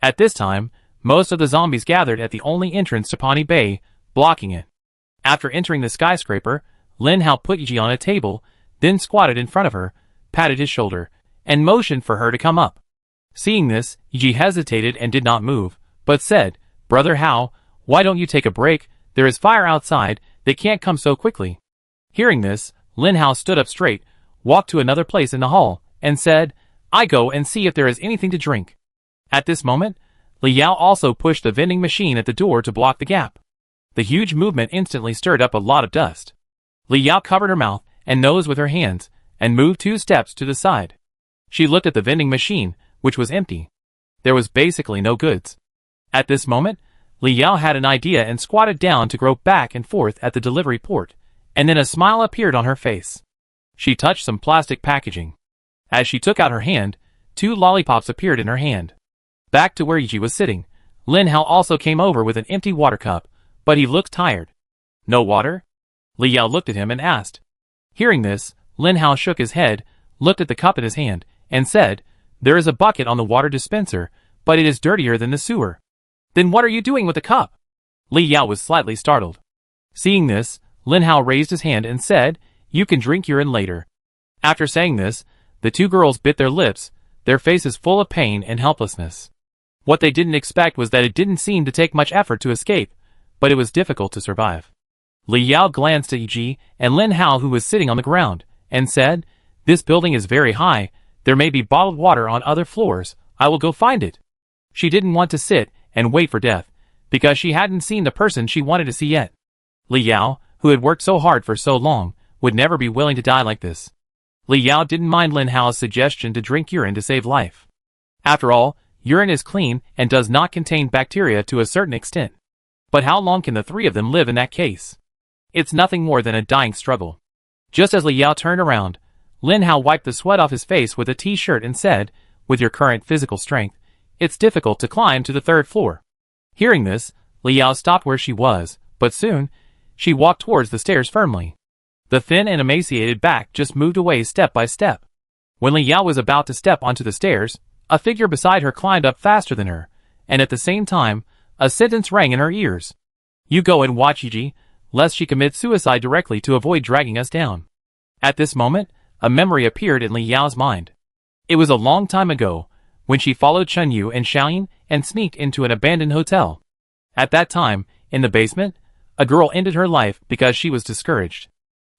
At this time, most of the zombies gathered at the only entrance to Pawnee Bay, blocking it. After entering the skyscraper, Lin Hao put Yi on a table, then squatted in front of her, patted his shoulder, and motioned for her to come up. Seeing this, Yi hesitated and did not move, but said, "Brother Hao, why don't you take a break? There is fire outside, they can't come so quickly." Hearing this, Lin Hao stood up straight, walked to another place in the hall, and said, "I go and see if there is anything to drink." At this moment, Li Yao also pushed the vending machine at the door to block the gap. The huge movement instantly stirred up a lot of dust. Li Yao covered her mouth and nose with her hands, and moved 2 steps to the side. She looked at the vending machine, which was empty. There was basically no goods. At this moment, Li Yao had an idea and squatted down to grope back and forth at the delivery port, and then a smile appeared on her face. She touched some plastic packaging. As she took out her hand, 2 lollipops appeared in her hand. Back to where Yi was sitting, Lin Hao also came over with an empty water cup, but he looked tired. "No water?" Li Yao looked at him and asked. Hearing this, Lin Hao shook his head, looked at the cup in his hand, and said, "There is a bucket on the water dispenser, but it is dirtier than the sewer." "Then what are you doing with the cup?" Li Yao was slightly startled. Seeing this, Lin Hao raised his hand and said, "You can drink urine later." After saying this, the 2 girls bit their lips, their faces full of pain and helplessness. What they didn't expect was that it didn't seem to take much effort to escape, but it was difficult to survive. Li Yao glanced at Yi and Lin Hao, who was sitting on the ground, and said, "This building is very high, there may be bottled water on other floors, I will go find it." She didn't want to sit and wait for death, because she hadn't seen the person she wanted to see yet. Li Yao, who had worked so hard for so long, would never be willing to die like this. Li Yao didn't mind Lin Hao's suggestion to drink urine to save life. After all, urine is clean and does not contain bacteria to a certain extent. But how long can the 3 of them live in that case? It's nothing more than a dying struggle. Just as Li Yao turned around, Lin Hao wiped the sweat off his face with a t-shirt and said, "With your current physical strength, it's difficult to climb to the 3rd floor." Hearing this, Li Yao stopped where she was, but soon, she walked towards the stairs firmly. The thin and emaciated back just moved away step by step. When Li Yao was about to step onto the stairs, a figure beside her climbed up faster than her, and at the same time, a sentence rang in her ears. "You go and watch Yi, lest she commit suicide directly to avoid dragging us down." At this moment, a memory appeared in Li Yao's mind. It was a long time ago, when she followed Chen Yu and Xiaoyin and sneaked into an abandoned hotel. At that time, in the basement, a girl ended her life because she was discouraged.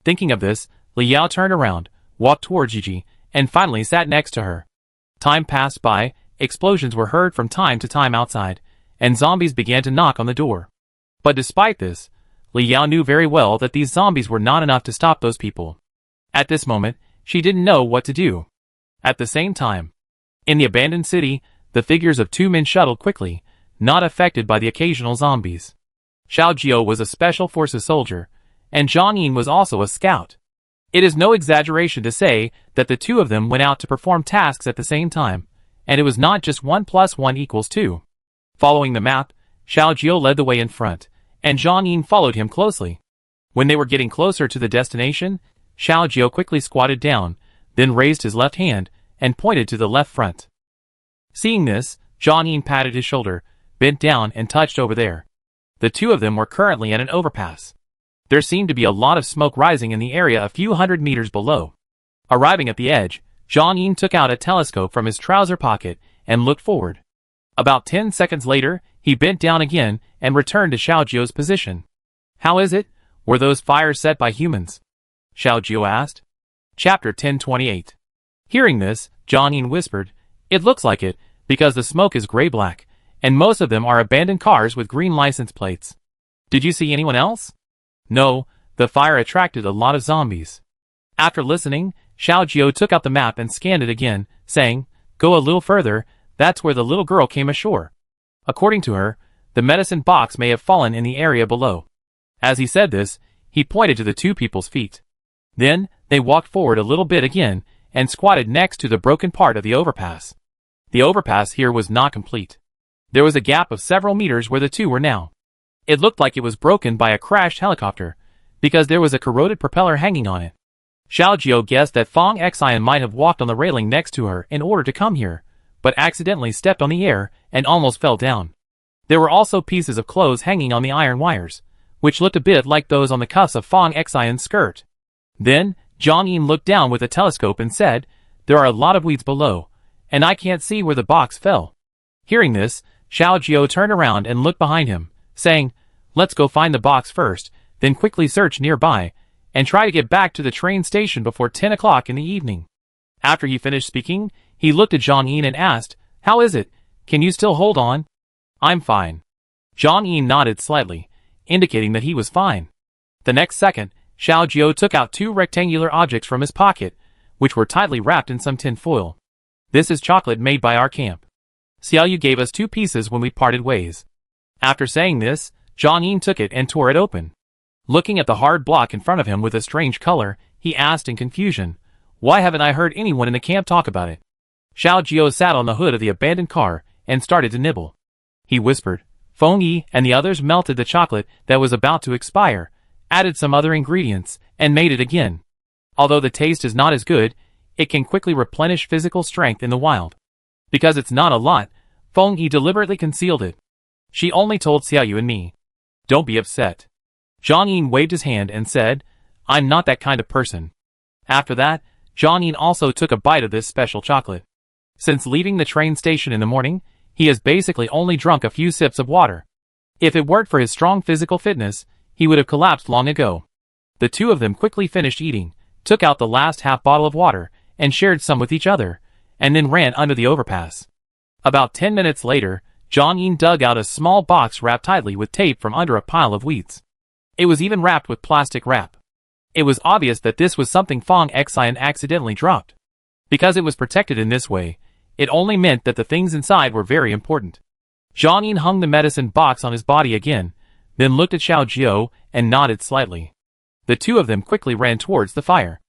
Thinking of this, Li Yao turned around, walked towards Yi, and finally sat next to her. Time passed by, explosions were heard from time to time outside, and zombies began to knock on the door. But despite this, Li Yao knew very well that these zombies were not enough to stop those people. At this moment, she didn't know what to do. At the same time, In the abandoned city, the figures of two men shuttled quickly, not affected by the occasional zombies. Xiao Jiao was a special forces soldier, and Zhang Yin was also a scout. It is no exaggeration to say that the two of them went out to perform tasks at the same time, and it was not just 1 + 1 = 2. Following the map, Xiao Jiao led the way in front, and Zhang Yin followed him closely. When they were getting closer to the destination, Xiao Jiao quickly squatted down, then raised his left hand and pointed to the left front. Seeing this, Zhang Yin patted his shoulder, bent down and touched over there. The two of them were currently at an overpass. There seemed to be a lot of smoke rising in the area a few hundred meters below. Arriving at the edge, Zhang Yin took out a telescope from his trouser pocket and looked forward. About 10 seconds later, he bent down again and returned to Xiao Jiao's position. "How is it? Were those fires set by humans?" Xiao Jiao asked. Chapter 1028. Hearing this, Zhang Yin whispered, "It looks like it, because the smoke is gray-black, and most of them are abandoned cars with green license plates. Did you see anyone else?" "No, the fire attracted a lot of zombies." After listening, Xiao Jiao took out the map and scanned it again, saying, "Go a little further, that's where the little girl came ashore." According to her, the medicine box may have fallen in the area below. As he said this, he pointed to the two people's feet. Then, they walked forward a little bit again, and squatted next to the broken part of the overpass. The overpass here was not complete. There was a gap of several meters where the two were now. It looked like it was broken by a crashed helicopter, because there was a corroded propeller hanging on it. Xiao Jiao guessed that Fang Xian might have walked on the railing next to her in order to come here, but accidentally stepped on the air and almost fell down. There were also pieces of clothes hanging on the iron wires, which looked a bit like those on the cuffs of Fang Xian's skirt. Then, Zhang Yin looked down with a telescope and said, "There are a lot of weeds below, and I can't see where the box fell." Hearing this, Xiao Jiao turned around and looked behind him, saying, "Let's go find the box first, then quickly search nearby, and try to get back to the train station before 10 o'clock in the evening." After he finished speaking, he looked at Zhang Yin and asked, "How is it? Can you still hold on?" "I'm fine." Zhang Yin nodded slightly, indicating that he was fine. The next second, Xiao Jiao took out two rectangular objects from his pocket, which were tightly wrapped in some tin foil. "This is chocolate made by our camp. Xiaoyu gave us 2 pieces when we parted ways." After saying this, Zhang Yin took it and tore it open. Looking at the hard block in front of him with a strange color, he asked in confusion, "Why haven't I heard anyone in the camp talk about it?" Xiao Jiao sat on the hood of the abandoned car and started to nibble. He whispered. Feng Yi and the others melted the chocolate that was about to expire, added some other ingredients, and made it again. Although the taste is not as good, it can quickly replenish physical strength in the wild. Because it's not a lot, Feng Yi deliberately concealed it. "She only told Xiaoyu and me. Don't be upset." Zhang Yin waved his hand and said, "I'm not that kind of person." After that, Zhang Yin also took a bite of this special chocolate. Since leaving the train station in the morning, he has basically only drunk a few sips of water. If it weren't for his strong physical fitness, he would have collapsed long ago. The two of them quickly finished eating, took out the last half bottle of water, and shared some with each other, and then ran under the overpass. About 10 minutes later, Zhang Yin dug out a small box wrapped tightly with tape from under a pile of weeds. It was even wrapped with plastic wrap. It was obvious that this was something Fang Xian accidentally dropped. Because it was protected in this way, it only meant that the things inside were very important. Zhang Yin hung the medicine box on his body again, then looked at Xiao Jiao and nodded slightly. The two of them quickly ran towards the fire.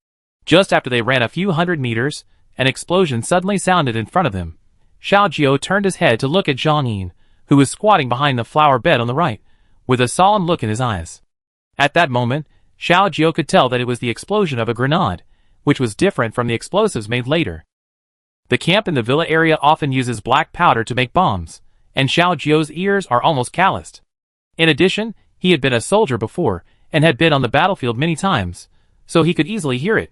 Just after they ran a few hundred meters, an explosion suddenly sounded in front of them. Xiao Jiao turned his head to look at Zhang Yin, who was squatting behind the flower bed on the right, with a solemn look in his eyes. At that moment, Xiao Jiao could tell that it was the explosion of a grenade, which was different from the explosives made later. The camp in the villa area often uses black powder to make bombs, and Xiao Jiao's ears are almost calloused. In addition, he had been a soldier before, and had been on the battlefield many times, so he could easily hear it.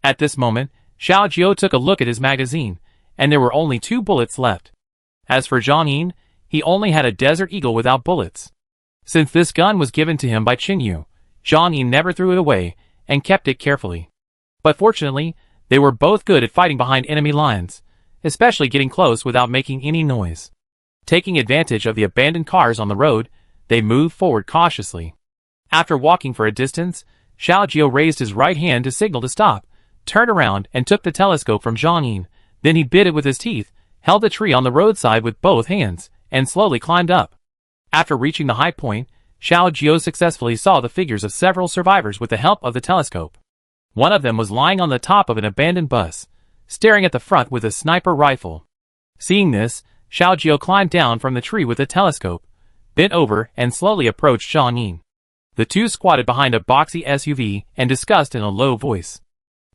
At this moment, Xiao Jiao took a look at his magazine, and there were only 2 bullets left. As for Zhang Yin, he only had a Desert Eagle without bullets. Since this gun was given to him by Qingyu, Zhang Yin never threw it away, and kept it carefully. But fortunately, they were both good at fighting behind enemy lines, especially getting close without making any noise. Taking advantage of the abandoned cars on the road, they moved forward cautiously. After walking for a distance, Xiao Jiao raised his right hand to signal to stop, turned around and took the telescope from Zhang Yin. Then he bit it with his teeth, held a tree on the roadside with both hands, and slowly climbed up. After reaching the high point, Xiao Jiao successfully saw the figures of several survivors with the help of the telescope. One of them was lying on the top of an abandoned bus, staring at the front with a sniper rifle. Seeing this, Xiao Jiao climbed down from the tree with the telescope, bent over and slowly approached Zhang Yin. The two squatted behind a boxy SUV and discussed in a low voice.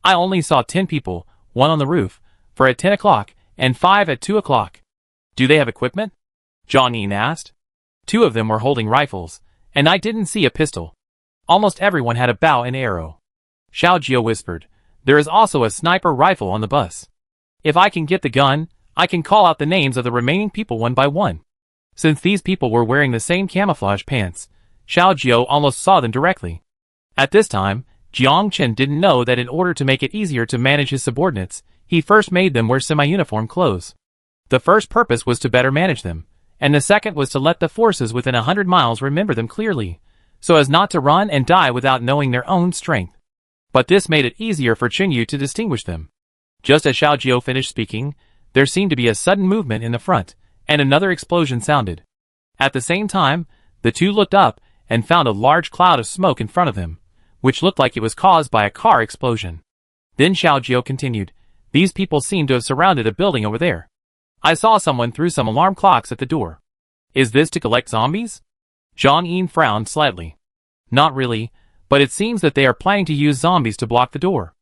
I only saw 10 people, 1 on the roof, 4 at 10 o'clock, and 5 at 2 o'clock. Do they have equipment? Zhang Yin asked. 2 of them were holding rifles, and I didn't see a pistol. Almost everyone had a bow and arrow. Xiao Jiao whispered, there is also a sniper rifle on the bus. If I can get the gun, I can call out the names of the remaining people one by one. Since these people were wearing the same camouflage pants, Xiao Jiao almost saw them directly. At this time, Jiang Chen didn't know that in order to make it easier to manage his subordinates, he first made them wear semi-uniform clothes. The first purpose was to better manage them, and the second was to let the forces within 100 miles remember them clearly, so as not to run and die without knowing their own strength. But this made it easier for Qingyu to distinguish them. Just as Xiao Jiao finished speaking, there seemed to be a sudden movement in the front, and another explosion sounded. At the same time, the two looked up and found a large cloud of smoke in front of them, which looked like it was caused by a car explosion. Then Xiao Jiao continued, these people seem to have surrounded a building over there. I saw someone threw some alarm clocks at the door. Is this to collect zombies? Zhang Yin frowned slightly. Not really, but it seems that they are planning to use zombies to block the door.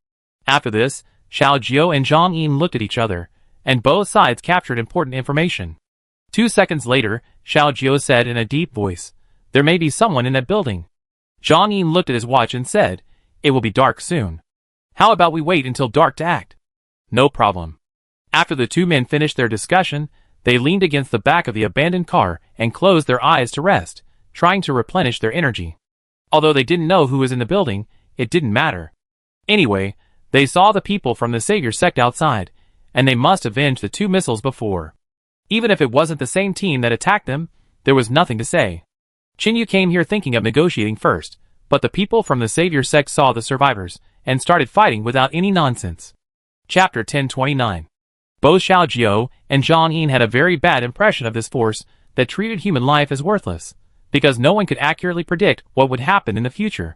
After this, Xiao Jiao and Zhang Yin looked at each other, and both sides captured important information. 2 seconds later, Xiao Jiao said in a deep voice, there may be someone in that building. Zhang Yin looked at his watch and said, it will be dark soon. How about we wait until dark to act? No problem. After the two men finished their discussion, they leaned against the back of the abandoned car and closed their eyes to rest, trying to replenish their energy. Although they didn't know who was in the building, it didn't matter. Anyway, they saw the people from the Savior sect outside, and they must avenge the 2 missiles before. Even if it wasn't the same team that attacked them, there was nothing to say. Qingyu came here thinking of negotiating first, but the people from the Savior sect saw the survivors, and started fighting without any nonsense. Chapter 1029. Both Xiao Jiao and Zhang Yin had a very bad impression of this force that treated human life as worthless, because no one could accurately predict what would happen in the future.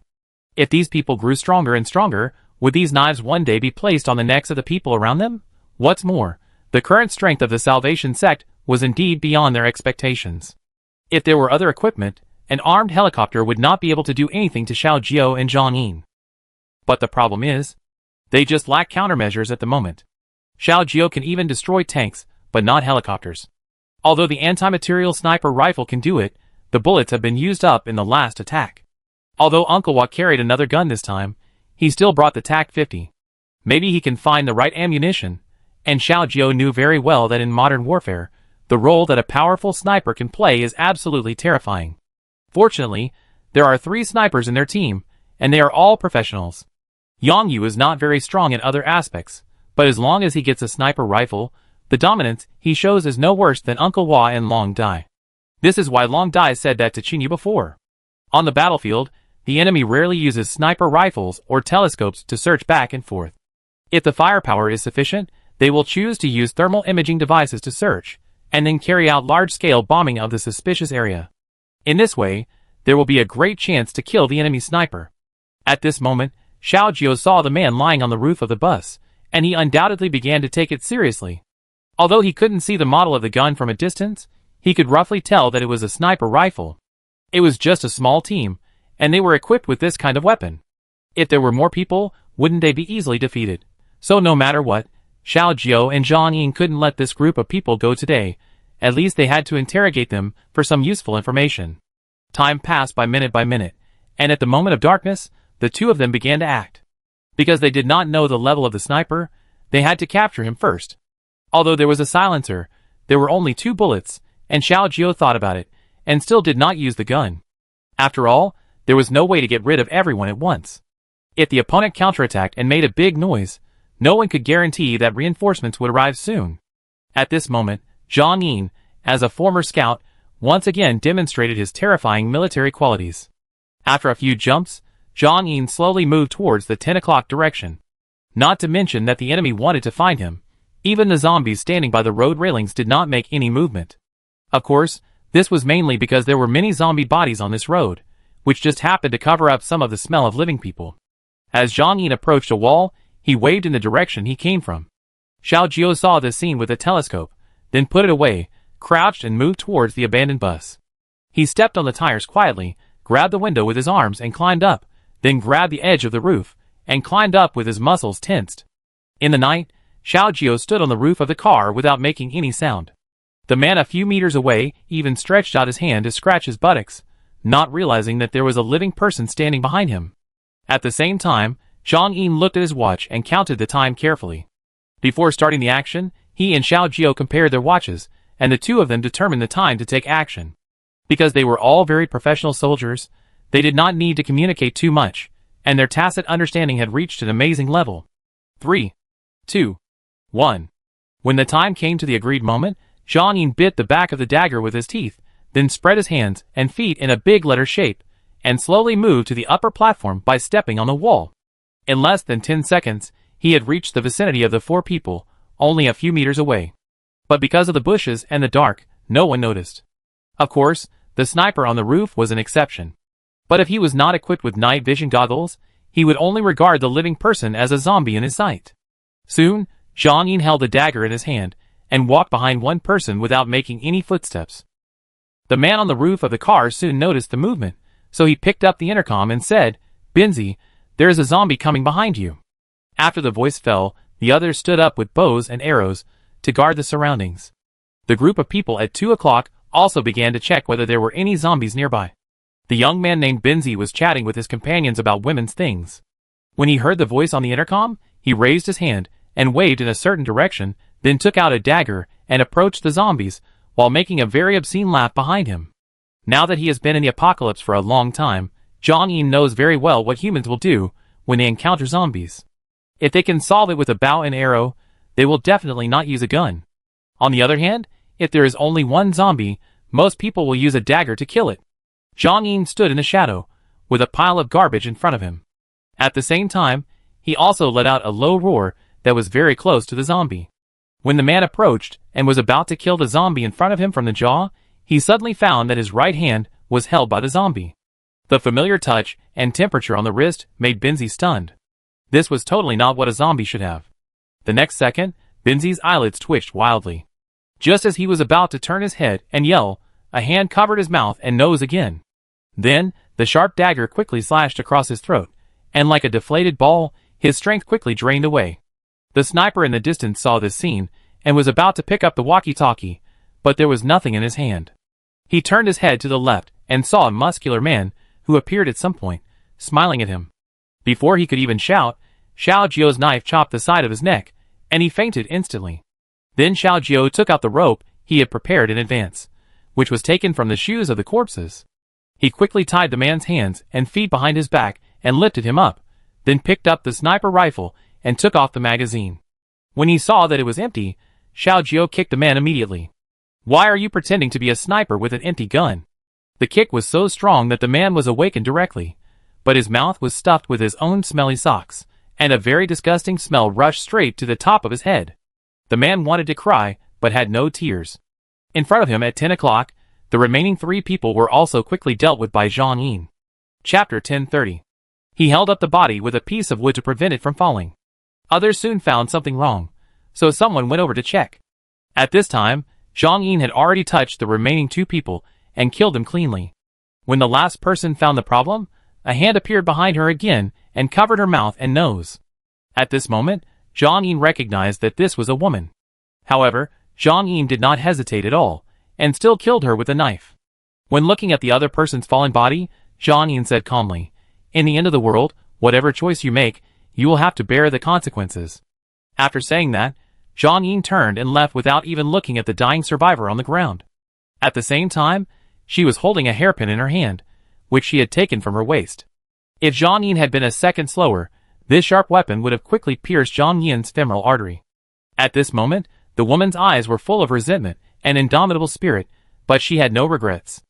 If these people grew stronger and stronger, would these knives one day be placed on the necks of the people around them? What's more, the current strength of the Salvation sect was indeed beyond their expectations. If there were other equipment, an armed helicopter would not be able to do anything to Xiao Jiao and Zhang Yin. But the problem is, they just lack countermeasures at the moment. Xiao Jiao can even destroy tanks, but not helicopters. Although the anti-material sniper rifle can do it, the bullets have been used up in the last attack. Although Uncle Wa carried another gun this time, he still brought the TAC-50. Maybe he can find the right ammunition, and Xiao Jiao knew very well that in modern warfare, the role that a powerful sniper can play is absolutely terrifying. Fortunately, there are 3 snipers in their team, and they are all professionals. Yang Yu is not very strong in other aspects, but as long as he gets a sniper rifle, the dominance he shows is no worse than Uncle Wa and Long Dai. This is why Long Dai said that to Qingyu before. On the battlefield, the enemy rarely uses sniper rifles or telescopes to search back and forth. If the firepower is sufficient, they will choose to use thermal imaging devices to search, and then carry out large-scale bombing of the suspicious area. In this way, there will be a great chance to kill the enemy sniper. At this moment, Xiao Jiao saw the man lying on the roof of the bus, and he undoubtedly began to take it seriously. Although he couldn't see the model of the gun from a distance, he could roughly tell that it was a sniper rifle. It was just a small team, and they were equipped with this kind of weapon. If there were more people, wouldn't they be easily defeated? So no matter what, Xiao Jiao and Zhang Yin couldn't let this group of people go today. At least they had to interrogate them for some useful information. Time passed by minute, and at the moment of darkness, the two of them began to act. Because they did not know the level of the sniper, they had to capture him first. Although there was a silencer, there were only 2 bullets, and Xiao Jiao thought about it, and still did not use the gun. After all, there was no way to get rid of everyone at once. If the opponent counterattacked and made a big noise, no one could guarantee that reinforcements would arrive soon. At this moment, Zhang Yin, as a former scout, once again demonstrated his terrifying military qualities. After a few jumps, Zhang Yin slowly moved towards the 10 o'clock direction. Not to mention that the enemy wanted to find him, Even the zombies standing by the road railings did not make any movement. Of course, this was mainly because there were many zombie bodies on this road, which just happened to cover up some of the smell of living people. As Zhang Yin approached a wall, he waved in the direction he came from. Xiao Jiao saw this scene with a telescope, then put it away, crouched and moved towards the abandoned bus. He stepped on the tires quietly, grabbed the window with his arms and climbed up, then grabbed the edge of the roof, and climbed up with his muscles tensed. In the night, Xiao Jiao stood on the roof of the car without making any sound. The man a few meters away even stretched out his hand to scratch his buttocks, not realizing that there was a living person standing behind him. At the same time, Zhang Yin looked at his watch and counted the time carefully. Before starting the action, he and Xiao Jiao compared their watches, and the two of them determined the time to take action. Because they were all very professional soldiers, they did not need to communicate too much, and their tacit understanding had reached an amazing level. 3, 2, 1. When the time came to the agreed moment, Zhang Yin bit the back of the dagger with his teeth, then spread his hands and feet in a big letter shape, and slowly moved to the upper platform by stepping on the wall. In less than 10 seconds, he had reached the vicinity of the 4 people, only a few meters away. But because of the bushes and the dark, no one noticed. Of course, the sniper on the roof was an exception. But if he was not equipped with night vision goggles, he would only regard the living person as a zombie in his sight. Soon, Zhang Yin held a dagger in his hand, and walked behind one person without making any footsteps. The man on the roof of the car soon noticed the movement, so he picked up the intercom and said, "Binzi, there is a zombie coming behind you." After the voice fell, the others stood up with bows and arrows to guard the surroundings. The group of people at 2 o'clock also began to check whether there were any zombies nearby. The young man named Binzi was chatting with his companions about women's things. When he heard the voice on the intercom, he raised his hand and waved in a certain direction, then took out a dagger and approached the zombies, while making a very obscene laugh behind him. Now that he has been in the apocalypse for a long time, Zhang Yin knows very well what humans will do when they encounter zombies. If they can solve it with a bow and arrow, they will definitely not use a gun. On the other hand, if there is only one zombie, most people will use a dagger to kill it. Zhang Yin stood in the shadow, with a pile of garbage in front of him. At the same time, he also let out a low roar that was very close to the zombie. When the man approached and was about to kill the zombie in front of him from the jaw, he suddenly found that his right hand was held by the zombie. The familiar touch and temperature on the wrist made Binzi stunned. This was totally not what a zombie should have. The next second, Binzi's eyelids twitched wildly. Just as he was about to turn his head and yell, a hand covered his mouth and nose again. Then, the sharp dagger quickly slashed across his throat, and like a deflated ball, his strength quickly drained away. The sniper in the distance saw this scene, and was about to pick up the walkie-talkie, but there was nothing in his hand. He turned his head to the left, and saw a muscular man, who appeared at some point, smiling at him. Before he could even shout, Xiao Jiao's knife chopped the side of his neck, and he fainted instantly. Then Xiao Jiao took out the rope he had prepared in advance, which was taken from the shoes of the corpses. He quickly tied the man's hands and feet behind his back and lifted him up, then picked up the sniper rifle and took off the magazine. When he saw that it was empty, Xiao Jiao kicked the man immediately. "Why are you pretending to be a sniper with an empty gun?" The kick was so strong that the man was awakened directly, but his mouth was stuffed with his own smelly socks, and a very disgusting smell rushed straight to the top of his head. The man wanted to cry, but had no tears. In front of him at 10 o'clock, the remaining 3 people were also quickly dealt with by Zhang Yin. Chapter 1030. He held up the body with a piece of wood to prevent it from falling. Others soon found something wrong, so someone went over to check. At this time, Zhang Yin had already touched the remaining 2 people and killed them cleanly. When the last person found the problem, a hand appeared behind her again and covered her mouth and nose. At this moment, Zhang Yin recognized that this was a woman. However, Zhang Yin did not hesitate at all, and still killed her with a knife. When looking at the other person's fallen body, Zhang Yin said calmly, "In the end of the world, whatever choice you make, you will have to bear the consequences." After saying that, Zhang Yin turned and left without even looking at the dying survivor on the ground. At the same time, she was holding a hairpin in her hand, which she had taken from her waist. If Zhang Yin had been a second slower, this sharp weapon would have quickly pierced Zhang Yin's femoral artery. At this moment, the woman's eyes were full of resentment and indomitable spirit, but she had no regrets.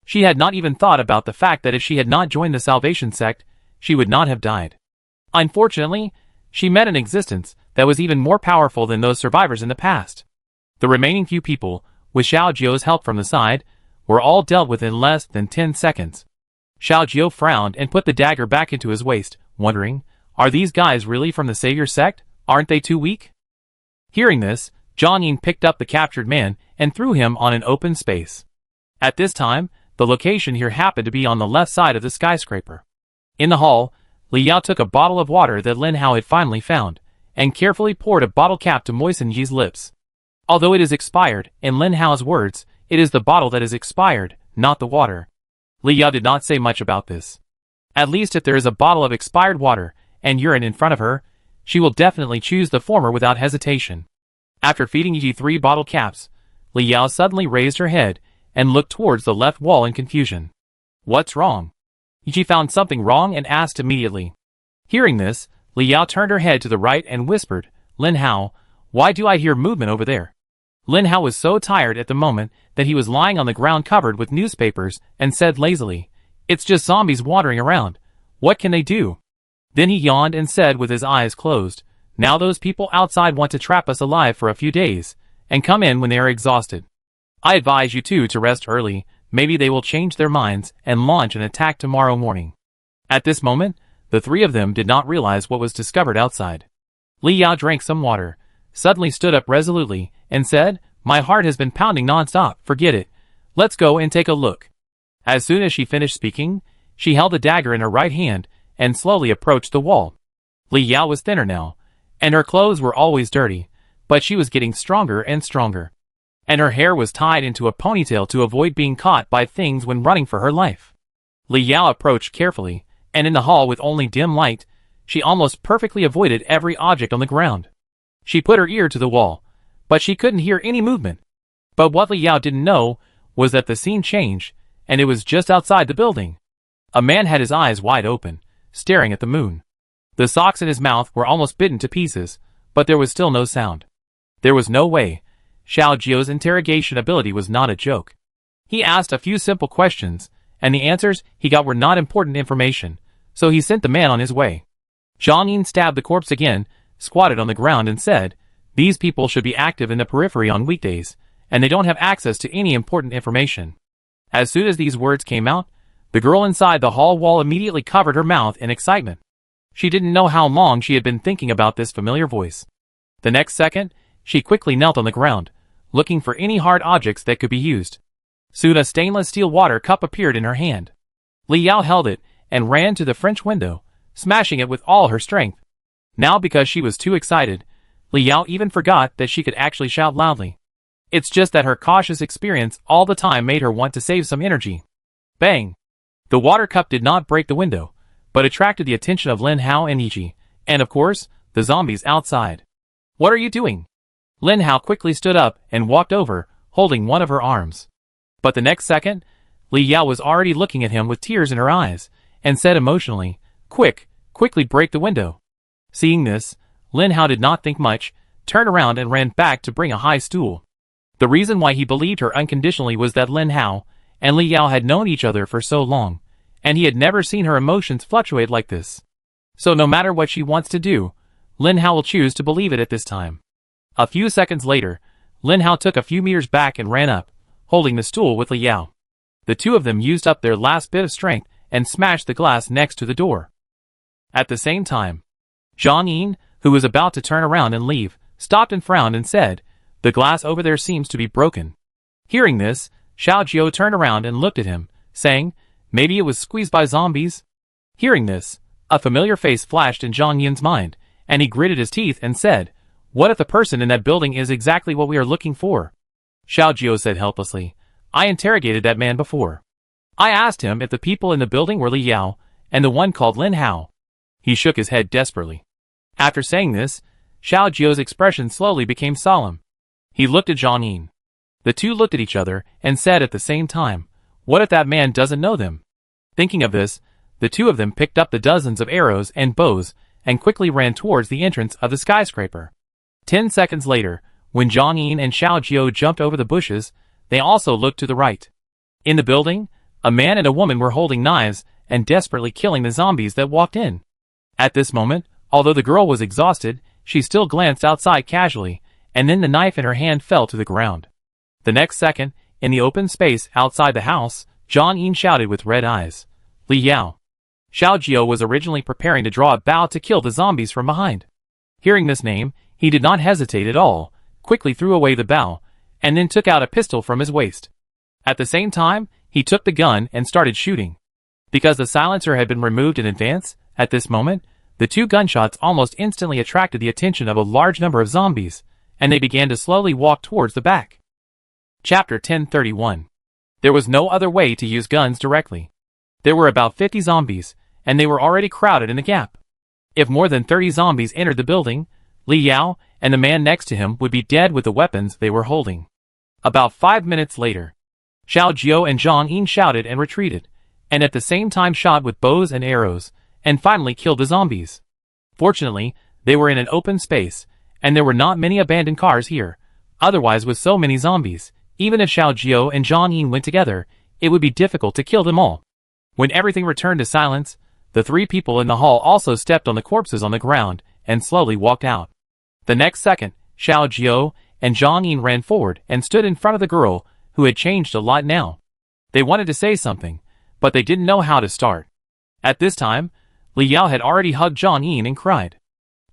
She had not even thought about the fact that if she had not joined the Salvation sect, she would not have died. Unfortunately, she met an existence that was even more powerful than those survivors in the past. The remaining few people, with Xiao Jiu's help from the side, were all dealt with in less than 10 seconds. Xiao Jiu frowned and put the dagger back into his waist, wondering, are these guys really from the Savior sect? Aren't they too weak? Hearing this, Zhang Yin picked up the captured man and threw him on an open space. At this time, the location here happened to be on the left side of the skyscraper. In the hall, Li Yao took a bottle of water that Lin Hao had finally found, and carefully poured a bottle cap to moisten Yi's lips. Although it is expired, in Lin Hao's words, it is the bottle that is expired, not the water. Li Yao did not say much about this. At least if there is a bottle of expired water and urine in front of her, she will definitely choose the former without hesitation. After feeding Yi 3 bottle caps, Li Yao suddenly raised her head and looked towards the left wall in confusion. What's wrong? Yi found something wrong and asked immediately. Hearing this, Li Yao turned her head to the right and whispered, Lin Hao, why do I hear movement over there? Lin Hao was so tired at the moment that he was lying on the ground covered with newspapers and said lazily, it's just zombies wandering around. What can they do? Then he yawned and said with his eyes closed, now those people outside want to trap us alive for a few days, and come in when they are exhausted. I advise you two to rest early, maybe they will change their minds and launch an attack tomorrow morning. At this moment, the three of them did not realize what was discovered outside. Li Yao drank some water, suddenly stood up resolutely, and said, my heart has been pounding non-stop, forget it. Let's go and take a look. As soon as she finished speaking, she held the dagger in her right hand and slowly approached the wall. Li Yao was thinner now, and her clothes were always dirty, but she was getting stronger and stronger. And her hair was tied into a ponytail to avoid being caught by things when running for her life. Li Yao approached carefully, and in the hall with only dim light, she almost perfectly avoided every object on the ground. She put her ear to the wall, but she couldn't hear any movement. But what Li Yao didn't know was that the scene changed, and it was just outside the building. A man had his eyes wide open, staring at the moon. The socks in his mouth were almost bitten to pieces, but there was still no sound. There was no way. Xiao Jiu's interrogation ability was not a joke. He asked a few simple questions, and the answers he got were not important information, so he sent the man on his way. Zhang Yin stabbed the corpse again, squatted on the ground and said, these people should be active in the periphery on weekdays, and they don't have access to any important information. As soon as these words came out, the girl inside the hall wall immediately covered her mouth in excitement. She didn't know how long she had been thinking about this familiar voice. The next second, she quickly knelt on the ground, looking for any hard objects that could be used. Soon a stainless steel water cup appeared in her hand. Li Yao held it and ran to the French window, smashing it with all her strength. Now because she was too excited, Li Yao even forgot that she could actually shout loudly. It's just that her cautious experience all the time made her want to save some energy. Bang! The water cup did not break the window, but attracted the attention of Lin Hao and Yi, and of course, the zombies outside. What are you doing? Lin Hao quickly stood up and walked over, holding one of her arms. But the next second, Li Yao was already looking at him with tears in her eyes, and said emotionally, quickly break the window. Seeing this, Lin Hao did not think much, turned around and ran back to bring a high stool. The reason why he believed her unconditionally was that Lin Hao and Li Yao had known each other for so long, and he had never seen her emotions fluctuate like this. So no matter what she wants to do, Lin Hao will choose to believe it at this time. A few seconds later, Lin Hao took a few meters back and ran up, holding the stool with Li Yao. The two of them used up their last bit of strength and smashed the glass next to the door. At the same time, Zhang Yin, who was about to turn around and leave, stopped and frowned and said, the glass over there seems to be broken. Hearing this, Xiao Jiu turned around and looked at him, saying, maybe it was squeezed by zombies? Hearing this, a familiar face flashed in Zhang Yin's mind, and he gritted his teeth and said, what if the person in that building is exactly what we are looking for? Xiao Jiu said helplessly, I interrogated that man before. I asked him if the people in the building were Li Yao and the one called Lin Hao. He shook his head desperately. After saying this, Xiao Jiu's expression slowly became solemn. He looked at Zhang Yin. The two looked at each other and said at the same time, what if that man doesn't know them? Thinking of this, the two of them picked up the dozens of arrows and bows and quickly ran towards the entrance of the skyscraper. 10 seconds later, when Zhang Yin and Xiao Jiu jumped over the bushes, they also looked to the right. In the building, a man and a woman were holding knives and desperately killing the zombies that walked in. At this moment, Although the girl was exhausted, she still glanced outside casually, and then the knife in her hand fell to the ground. The next second, in the open space outside the house, Zhang Yin shouted with red eyes, "Li Yao!" Xiao Jiao was originally preparing to draw a bow to kill the zombies from behind. Hearing this name, he did not hesitate at all, quickly threw away the bow, and then took out a pistol from his waist. At the same time, he took the gun and started shooting. Because the silencer had been removed in advance, at this moment, the two gunshots almost instantly attracted the attention of a large number of zombies, and they began to slowly walk towards the back. Chapter 1031. There was no other way to use guns directly. There were about 50 zombies, and they were already crowded in the gap. If more than 30 zombies entered the building, Li Yao and the man next to him would be dead with the weapons they were holding. About 5 minutes later, Xiao Jiao and Zhang Yin shouted and retreated, and at the same time shot with bows and arrows, and finally killed the zombies. Fortunately, they were in an open space, and there were not many abandoned cars here. Otherwise, with so many zombies, even if Xiao Jiao and Zhang Yin went together, it would be difficult to kill them all. When everything returned to silence, the three people in the hall also stepped on the corpses on the ground and slowly walked out. The next second, Xiao Jiao and Zhang Yin ran forward and stood in front of the girl, who had changed a lot now. They wanted to say something, but they didn't know how to start. At this time, Li Yao had already hugged Zhang Yin and cried.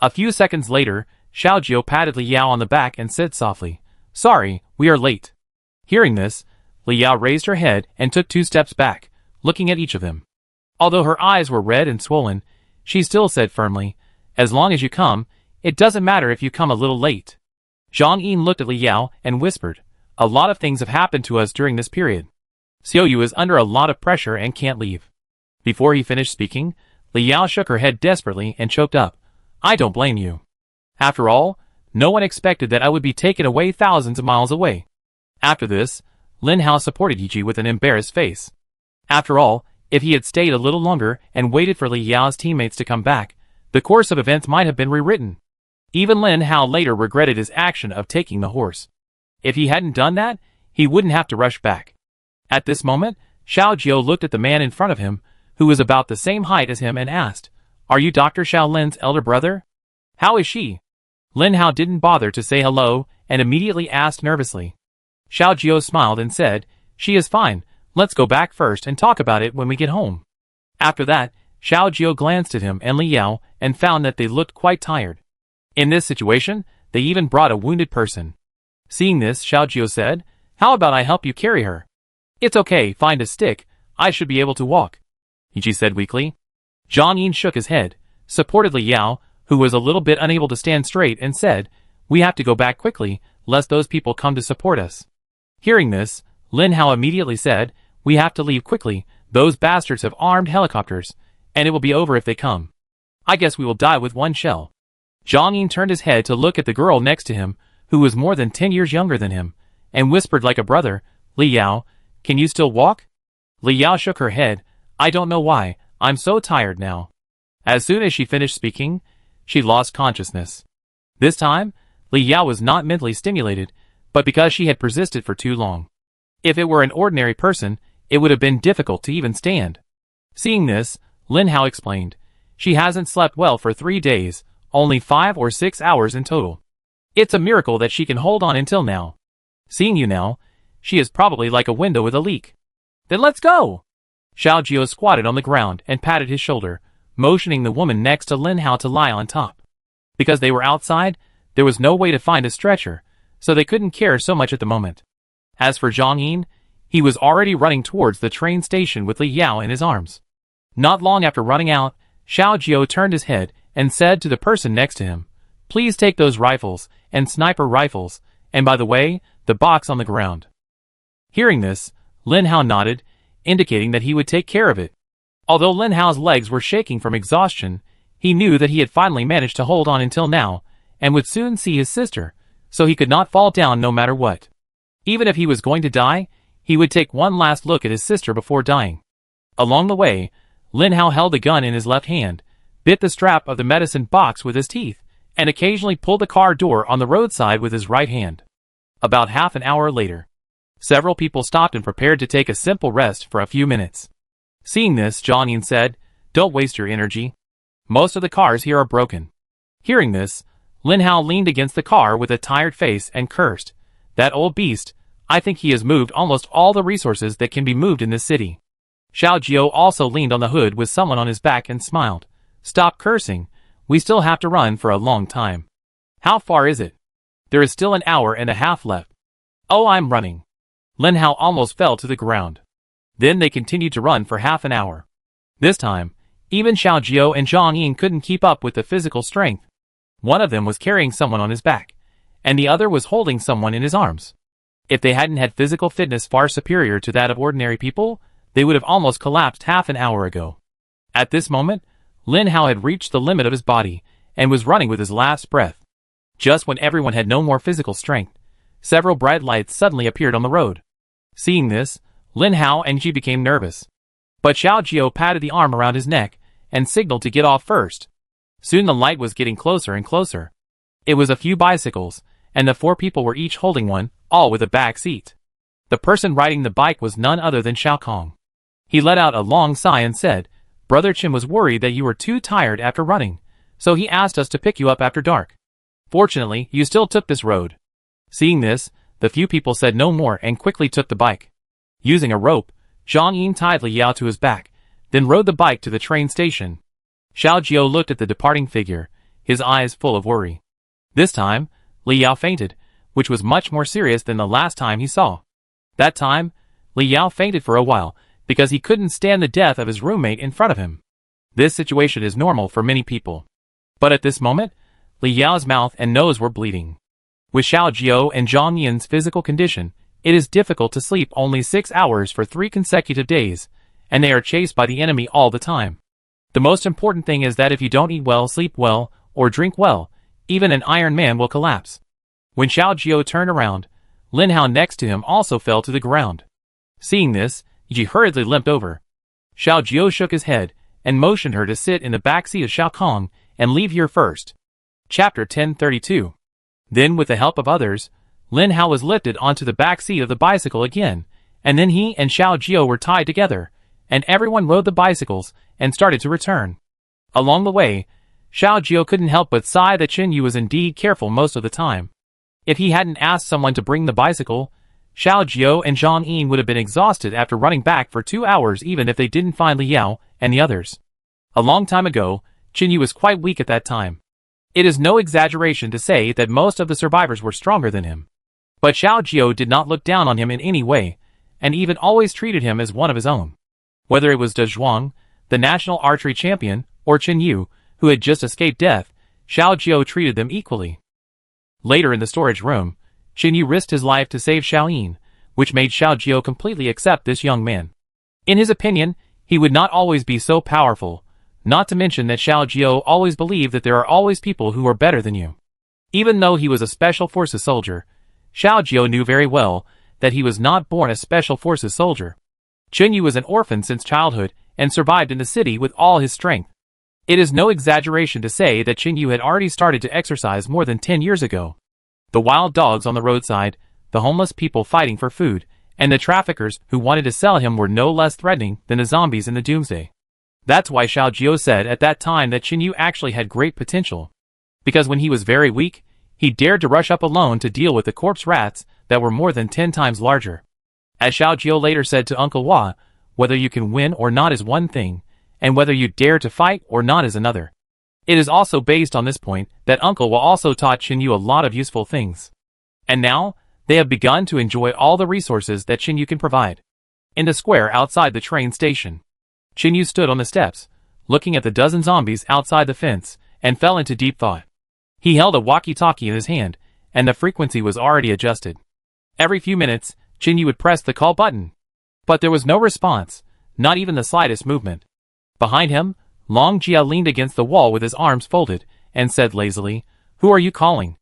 A few seconds later, Xiao Jiao patted Li Yao on the back and said softly, "Sorry, we are late." Hearing this, Li Yao raised her head and took 2 steps back, looking at each of them. Although her eyes were red and swollen, she still said firmly, "As long as you come, it doesn't matter if you come a little late." Zhang Yin looked at Li Yao and whispered, "A lot of things have happened to us during this period. Xiaoyu is under a lot of pressure and can't leave." Before he finished speaking, Li Yao shook her head desperately and choked up, "I don't blame you. After all, no one expected that I would be taken away thousands of miles away." After this, Lin Hao supported Yi with an embarrassed face. After all, if he had stayed a little longer and waited for Li Yao's teammates to come back, the course of events might have been rewritten. Even Lin Hao later regretted his action of taking the horse. If he hadn't done that, he wouldn't have to rush back. At this moment, Xiao Jiao looked at the man in front of him, who was about the same height as him, and asked, "Are you Dr. Xiao Lin's elder brother? How is she?" Lin Hao didn't bother to say hello and immediately asked nervously. Xiao Jiao smiled and said, "She is fine. Let's go back first and talk about it when we get home." After that, Xiao Jiao glanced at him and Li Yao and found that they looked quite tired. In this situation, they even brought a wounded person. Seeing this, Xiao Jiao said, "How about I help you carry her?" "It's okay, find a stick. I should be able to walk," Yi said weakly. Zhang Yin shook his head, supported Li Yao, who was a little bit unable to stand straight, and said, "We have to go back quickly, lest those people come to support us." Hearing this, Lin Hao immediately said, "We have to leave quickly. Those bastards have armed helicopters, and it will be over if they come. I guess we will die with one shell." Zhang Yin turned his head to look at the girl next to him, who was more than 10 years younger than him, and whispered like a brother, "Li Yao, can you still walk?" Li Yao shook her head, "I don't know why, I'm so tired now." As soon as she finished speaking, she lost consciousness. This time, Li Yao was not mentally stimulated, but because she had persisted for too long. If it were an ordinary person, it would have been difficult to even stand. Seeing this, Lin Hao explained, "She hasn't slept well for 3 days, only 5 or 6 hours in total. It's a miracle that she can hold on until now. Seeing you now, she is probably like a window with a leak." "Then let's go!" Xiao Jiao squatted on the ground and patted his shoulder, motioning the woman next to Lin Hao to lie on top. Because they were outside, there was no way to find a stretcher, so they couldn't care so much at the moment. As for Zhang Yin, he was already running towards the train station with Li Yao in his arms. Not long after running out, Xiao Jiao turned his head and said to the person next to him, "Please take those rifles and sniper rifles, and by the way, the box on the ground." Hearing this, Lin Hao nodded, indicating that he would take care of it. Although Lin Hao's legs were shaking from exhaustion, he knew that he had finally managed to hold on until now, and would soon see his sister, so he could not fall down no matter what. Even if he was going to die, he would take one last look at his sister before dying. Along the way, Lin Hao held the gun in his left hand, bit the strap of the medicine box with his teeth, and occasionally pulled the car door on the roadside with his right hand. About half an hour later, several people stopped and prepared to take a simple rest for a few minutes. Seeing this, Zhang Yin said, "Don't waste your energy. Most of the cars here are broken. Hearing this, Lin Hao leaned against the car with a tired face and cursed. That old beast, I think he has moved almost all the resources that can be moved in this city. Xiao Jiao also leaned on the hood with someone on his back and smiled. Stop cursing, we still have to run for a long time. How far is it? There is still an hour and a half left. Oh, I'm running. Lin Hao almost fell to the ground. Then they continued to run for half an hour. This time, even Xiao Jiao and Zhang Ying couldn't keep up with the physical strength. One of them was carrying someone on his back, and the other was holding someone in his arms. If they hadn't had physical fitness far superior to that of ordinary people, they would have almost collapsed half an hour ago. At this moment, Lin Hao had reached the limit of his body, and was running with his last breath. Just when everyone had no more physical strength, several bright lights suddenly appeared on the road. Seeing this, Lin Hao and Ji became nervous. But Xiao Jiao patted the arm around his neck, and signaled to get off first. Soon the light was getting closer and closer. It was a few bicycles, and the 4 people were each holding one, all with a back seat. The person riding the bike was none other than Xiao Kong. He let out a long sigh and said, Brother Chen was worried that you were too tired after running, so he asked us to pick you up after dark. Fortunately, you still took this road. Seeing this, the few people said no more and quickly took the bike. Using a rope, Zhang Ying tied Li Yao to his back, then rode the bike to the train station. Xiao Jiao looked at the departing figure, his eyes full of worry. This time, Li Yao fainted, which was much more serious than the last time he saw. That time, Li Yao fainted for a while, because he couldn't stand the death of his roommate in front of him. This situation is normal for many people. But at this moment, Li Yao's mouth and nose were bleeding. With Xiao Jiao and Zhang Yin's physical condition, it is difficult to sleep only 6 hours for 3 consecutive days, and they are chased by the enemy all the time. The most important thing is that if you don't eat well, sleep well, or drink well, even an Iron Man will collapse. When Xiao Jiao turned around, Lin Hao next to him also fell to the ground. Seeing this, Ji hurriedly limped over. Xiao Jiao shook his head, and motioned her to sit in the back seat of Xiao Kong, and leave here first. Chapter 1032. Then with the help of others, Lin Hao was lifted onto the back seat of the bicycle again, and then he and Xiao Jiao were tied together, and everyone rode the bicycles, and started to return. Along the way, Xiao Jiao couldn't help but sigh that Chen Yu was indeed careful most of the time. If he hadn't asked someone to bring the bicycle, Xiao Jiao and Zhang Ying would have been exhausted after running back for 2 hours even if they didn't find Li Yao and the others. A long time ago, Chen Yu was quite weak at that time. It is no exaggeration to say that most of the survivors were stronger than him. But Xiao Jiao did not look down on him in any way, and even always treated him as one of his own. Whether it was De Zhuang, the national archery champion, or Chen Yu, who had just escaped death, Xiao Jiao treated them equally. Later in the storage room, Chen Yu risked his life to save Xiao Yin, which made Xiao Jiao completely accept this young man. In his opinion, he would not always be so powerful, not to mention that Xiao Jiao always believed that there are always people who are better than you. Even though he was a Special Forces soldier, Xiao Jiao knew very well that he was not born a Special Forces soldier. Chen Yu was an orphan since childhood and survived in the city with all his strength. It is no exaggeration to say that Chen Yu had already started to exercise more than 10 years ago. The wild dogs on the roadside, the homeless people fighting for food, and the traffickers who wanted to sell him were no less threatening than the zombies in the Doomsday. That's why Xiao Jiao said at that time that Chen Yu actually had great potential. Because when he was very weak, he dared to rush up alone to deal with the corpse rats that were more than 10 times larger. As Xiao Jiao later said to Uncle Hua, whether you can win or not is one thing, and whether you dare to fight or not is another. It is also based on this point that Uncle Hua also taught Chen Yu a lot of useful things. And now, they have begun to enjoy all the resources that Chen Yu can provide. In the square outside the train station, Chen Yu stood on the steps, looking at the dozen zombies outside the fence, and fell into deep thought. He held a walkie-talkie in his hand, and the frequency was already adjusted. Every few minutes, Chen Yu would press the call button. But there was no response, not even the slightest movement. Behind him, Long Jia leaned against the wall with his arms folded, and said lazily, "Who are you calling?"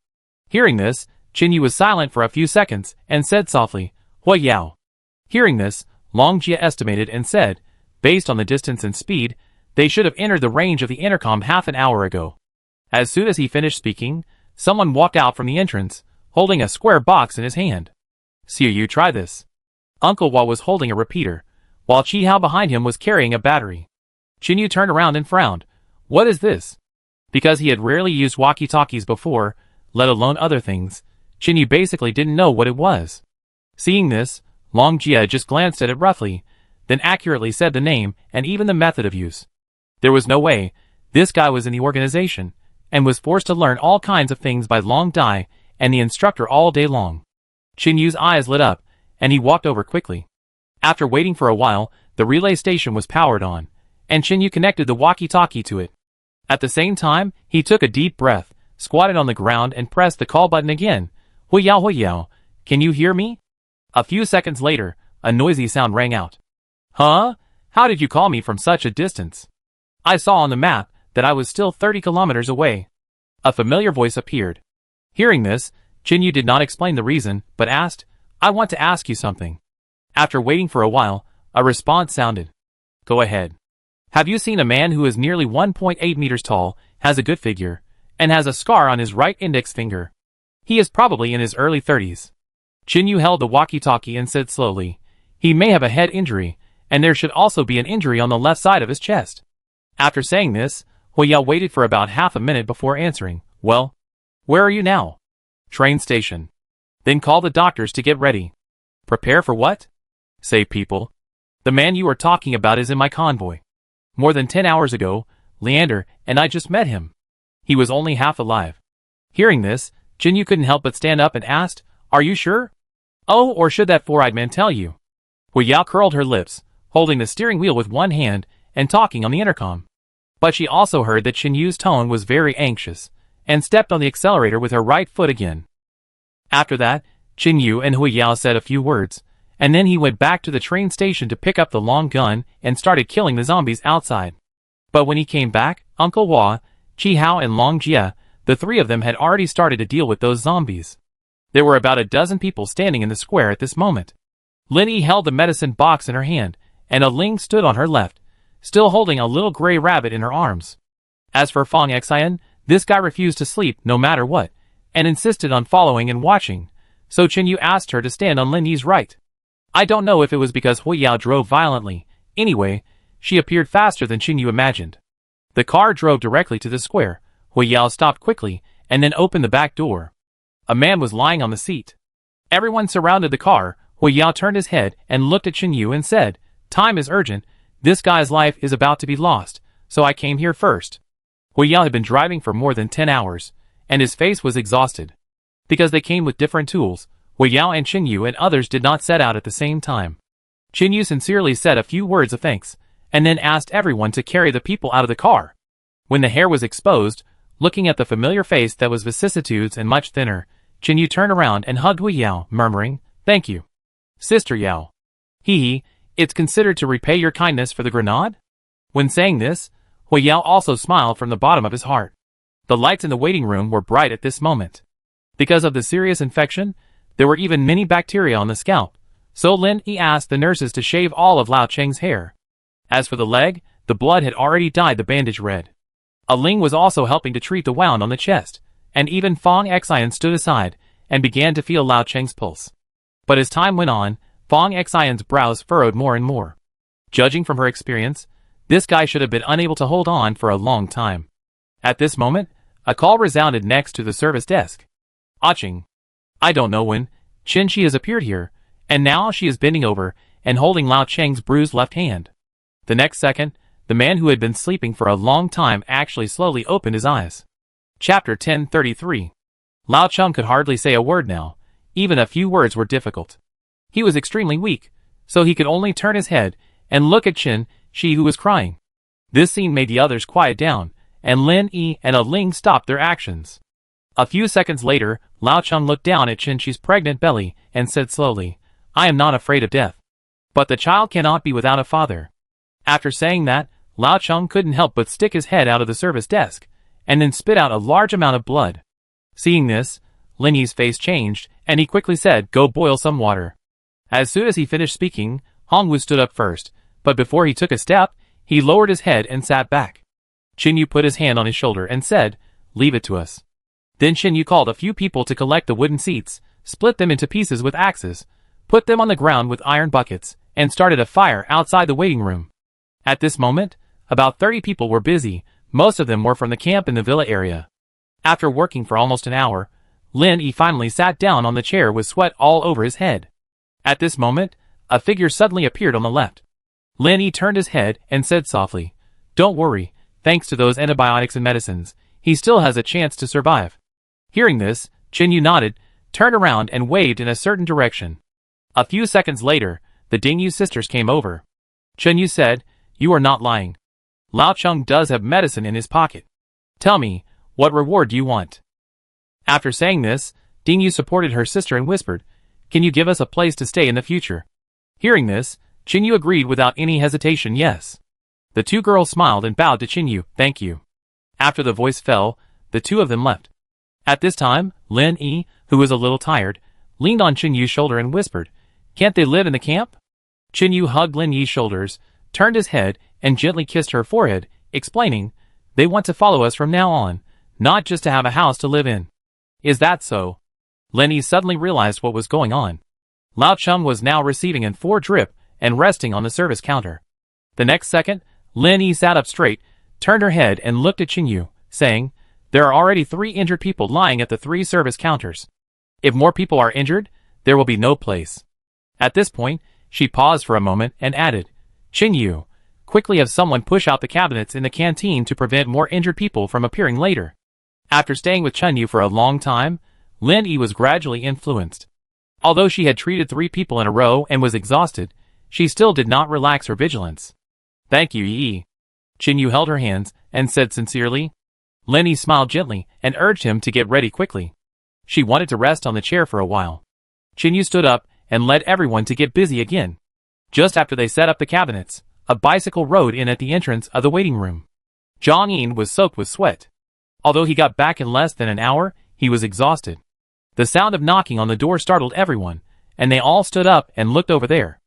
Hearing this, Chen Yu was silent for a few seconds, and said softly, "Hua Yao." Hearing this, Long Jia estimated and said, based on the distance and speed, they should have entered the range of the intercom half an hour ago. As soon as he finished speaking, someone walked out from the entrance, holding a square box in his hand. "See you try this." Uncle Hua was holding a repeater, while Chi Hao behind him was carrying a battery. Chen Yu turned around and frowned. "What is this?" Because he had rarely used walkie-talkies before, let alone other things, Chinyu basically didn't know what it was. Seeing this, Long Jia just glanced at it roughly, then accurately said the name and even the method of use. There was no way, this guy was in the organization, and was forced to learn all kinds of things by Long Dai and the instructor all day long. Chinyu's eyes lit up, and he walked over quickly. After waiting for a while, the relay station was powered on, and Chinyu connected the walkie-talkie to it. At the same time, he took a deep breath, squatted on the ground and pressed the call button again. Huiyao Huiyao, can you hear me? A few seconds later, a noisy sound rang out. Huh? How did you call me from such a distance? I saw on the map that I was still 30 kilometers away. A familiar voice appeared. Hearing this, Chinyu did not explain the reason, but asked, I want to ask you something. After waiting for a while, a response sounded. Go ahead. Have you seen a man who is nearly 1.8 meters tall, has a good figure, and has a scar on his right index finger? He is probably in his early 30s. Chinyu held the walkie-talkie and said slowly, he may have a head injury, and there should also be an injury on the left side of his chest. After saying this, Huiyao waited for about half a minute before answering, well, where are you now? Train station. Then call the doctors to get ready. Prepare for what? Save people. The man you are talking about is in my convoy. More than 10 hours ago, Leander and I just met him. He was only half alive. Hearing this, Chinyu couldn't help but stand up and asked, are you sure? Oh, or should that four-eyed man tell you? Huiyao curled her lips, holding the steering wheel with one hand and talking on the intercom. But she also heard that Chinyu's tone was very anxious, and stepped on the accelerator with her right foot again. After that, Chinyu and Huiyao said a few words, and then he went back to the train station to pick up the long gun and started killing the zombies outside. But when he came back, Uncle Hua, Chi Hao and Long Jia, the three of them had already started to deal with those zombies. There were about a dozen people standing in the square at this moment. Lin Yi held the medicine box in her hand, and a Ling stood on her left, still holding a little gray rabbit in her arms. As for Fang Xian, this guy refused to sleep no matter what, and insisted on following and watching, so Chinyu asked her to stand on Lin Yi's right. I don't know if it was because Huiyao drove violently, anyway, she appeared faster than Chinyu imagined. The car drove directly to the square. Huiyao stopped quickly, and then opened the back door. A man was lying on the seat. Everyone surrounded the car. Huiyao turned his head and looked at Chinyu and said, time is urgent, this guy's life is about to be lost, so I came here first. Huiyao had been driving for more than 10 hours, and his face was exhausted. Because they came with different tools, Huiyao and Chinyu and others did not set out at the same time. Chinyu sincerely said a few words of thanks, and then asked everyone to carry the people out of the car. When the hair was exposed, looking at the familiar face that was vicissitudes and much thinner, Chinyu turned around and hugged Huiyao, murmuring, thank you. Sister Yao. Hee, it's considered to repay your kindness for the grenade? When saying this, Huiyao also smiled from the bottom of his heart. The lights in the waiting room were bright at this moment. Because of the serious infection, there were even many bacteria on the scalp, so Lin Yi asked the nurses to shave all of Lao Cheng's hair. As for the leg, the blood had already dyed the bandage red. A Ling was also helping to treat the wound on the chest, and even Fang Xian stood aside and began to feel Lao Cheng's pulse. But as time went on, Fang Xian's brows furrowed more and more. Judging from her experience, this guy should have been unable to hold on for a long time. At this moment, a call resounded next to the service desk. Aching. I don't know when, Chen Shi has appeared here, and now she is bending over and holding Lao Cheng's bruised left hand. The next second, the man who had been sleeping for a long time actually slowly opened his eyes. Chapter 1033. Lao Cheng could hardly say a word now. Even a few words were difficult. He was extremely weak, so he could only turn his head and look at Chen Shi, who was crying. This scene made the others quiet down, and Lin Yi and a Ling stopped their actions. A few seconds later, Lao Cheng looked down at Chen Shi's pregnant belly and said slowly, I am not afraid of death. But the child cannot be without a father. After saying that, Lao Cheng couldn't help but stick his head out of the service desk, and then spit out a large amount of blood. Seeing this, Lin Yi's face changed, and he quickly said, go boil some water. As soon as he finished speaking, Hongwu stood up first, but before he took a step, he lowered his head and sat back. Chinyu put his hand on his shoulder and said, leave it to us. Then Chinyu called a few people to collect the wooden seats, split them into pieces with axes, put them on the ground with iron buckets, and started a fire outside the waiting room. At this moment, about 30 people were busy, Most of them were from the camp in the villa area. After working for almost an hour, Lin Yi finally sat down on the chair with sweat all over his head. At this moment, a figure suddenly appeared on the left. Lin Yi turned his head and said softly, "Don't worry, thanks to those antibiotics and medicines, he still has a chance to survive." Hearing this, Qin Yu nodded, turned around and waved in a certain direction. A few seconds later, the Ding Yu sisters came over. Qin Yu said, "You are not lying. Lao Cheng does have medicine in his pocket. Tell me, what reward do you want?" After saying this, Ding Yu supported her sister and whispered, "Can you give us a place to stay in the future?" Hearing this, Qin Yu agreed without any hesitation, yes. The two girls smiled and bowed to Qin Yu, "Thank you." After the voice fell, the two of them left. At this time, Lin Yi, who was a little tired, leaned on Qin Yu's shoulder and whispered, "Can't they live in the camp?" Qin Yu hugged Lin Yi's shoulders, turned his head, and gently kissed her forehead, explaining, "They want to follow us from now on, not just to have a house to live in." "Is that so?" Lin Yi suddenly realized what was going on. Lao Cheng was now receiving an 4 drip and resting on the service counter. The next second, Lin Yi sat up straight, turned her head and looked at Qin Yu, saying, "There are already 3 injured people lying at the 3 service counters. If more people are injured, there will be no place." At this point, she paused for a moment and added, "Qin Yu, quickly have someone push out the cabinets in the canteen to prevent more injured people from appearing later." After staying with Qin Yu for a long time, Lin Yi was gradually influenced. Although she had treated 3 people in a row and was exhausted, she still did not relax her vigilance. "Thank you, Yi." Qin Yu held her hands and said sincerely. Lin Yi smiled gently and urged him to get ready quickly. She wanted to rest on the chair for a while. Qin Yu stood up and led everyone to get busy again. Just after they set up the cabinets, a bicycle rode in at the entrance of the waiting room. Zhang Yin was soaked with sweat. Although he got back in less than an hour, he was exhausted. The sound of knocking on the door startled everyone, and they all stood up and looked over there.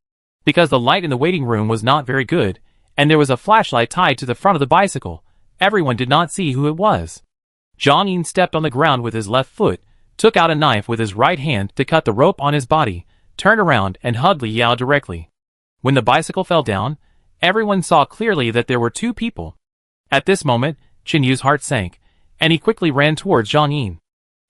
Because the light in the waiting room was not very good, and there was a flashlight tied to the front of the bicycle, everyone did not see who it was. Zhang Yin stepped on the ground with his left foot, took out a knife with his right hand to cut the rope on his body, turned around and hugged Li Yao directly. When the bicycle fell down, everyone saw clearly that there were 2 people. At this moment, Qin Yu's heart sank, and he quickly ran towards Zhang Yin.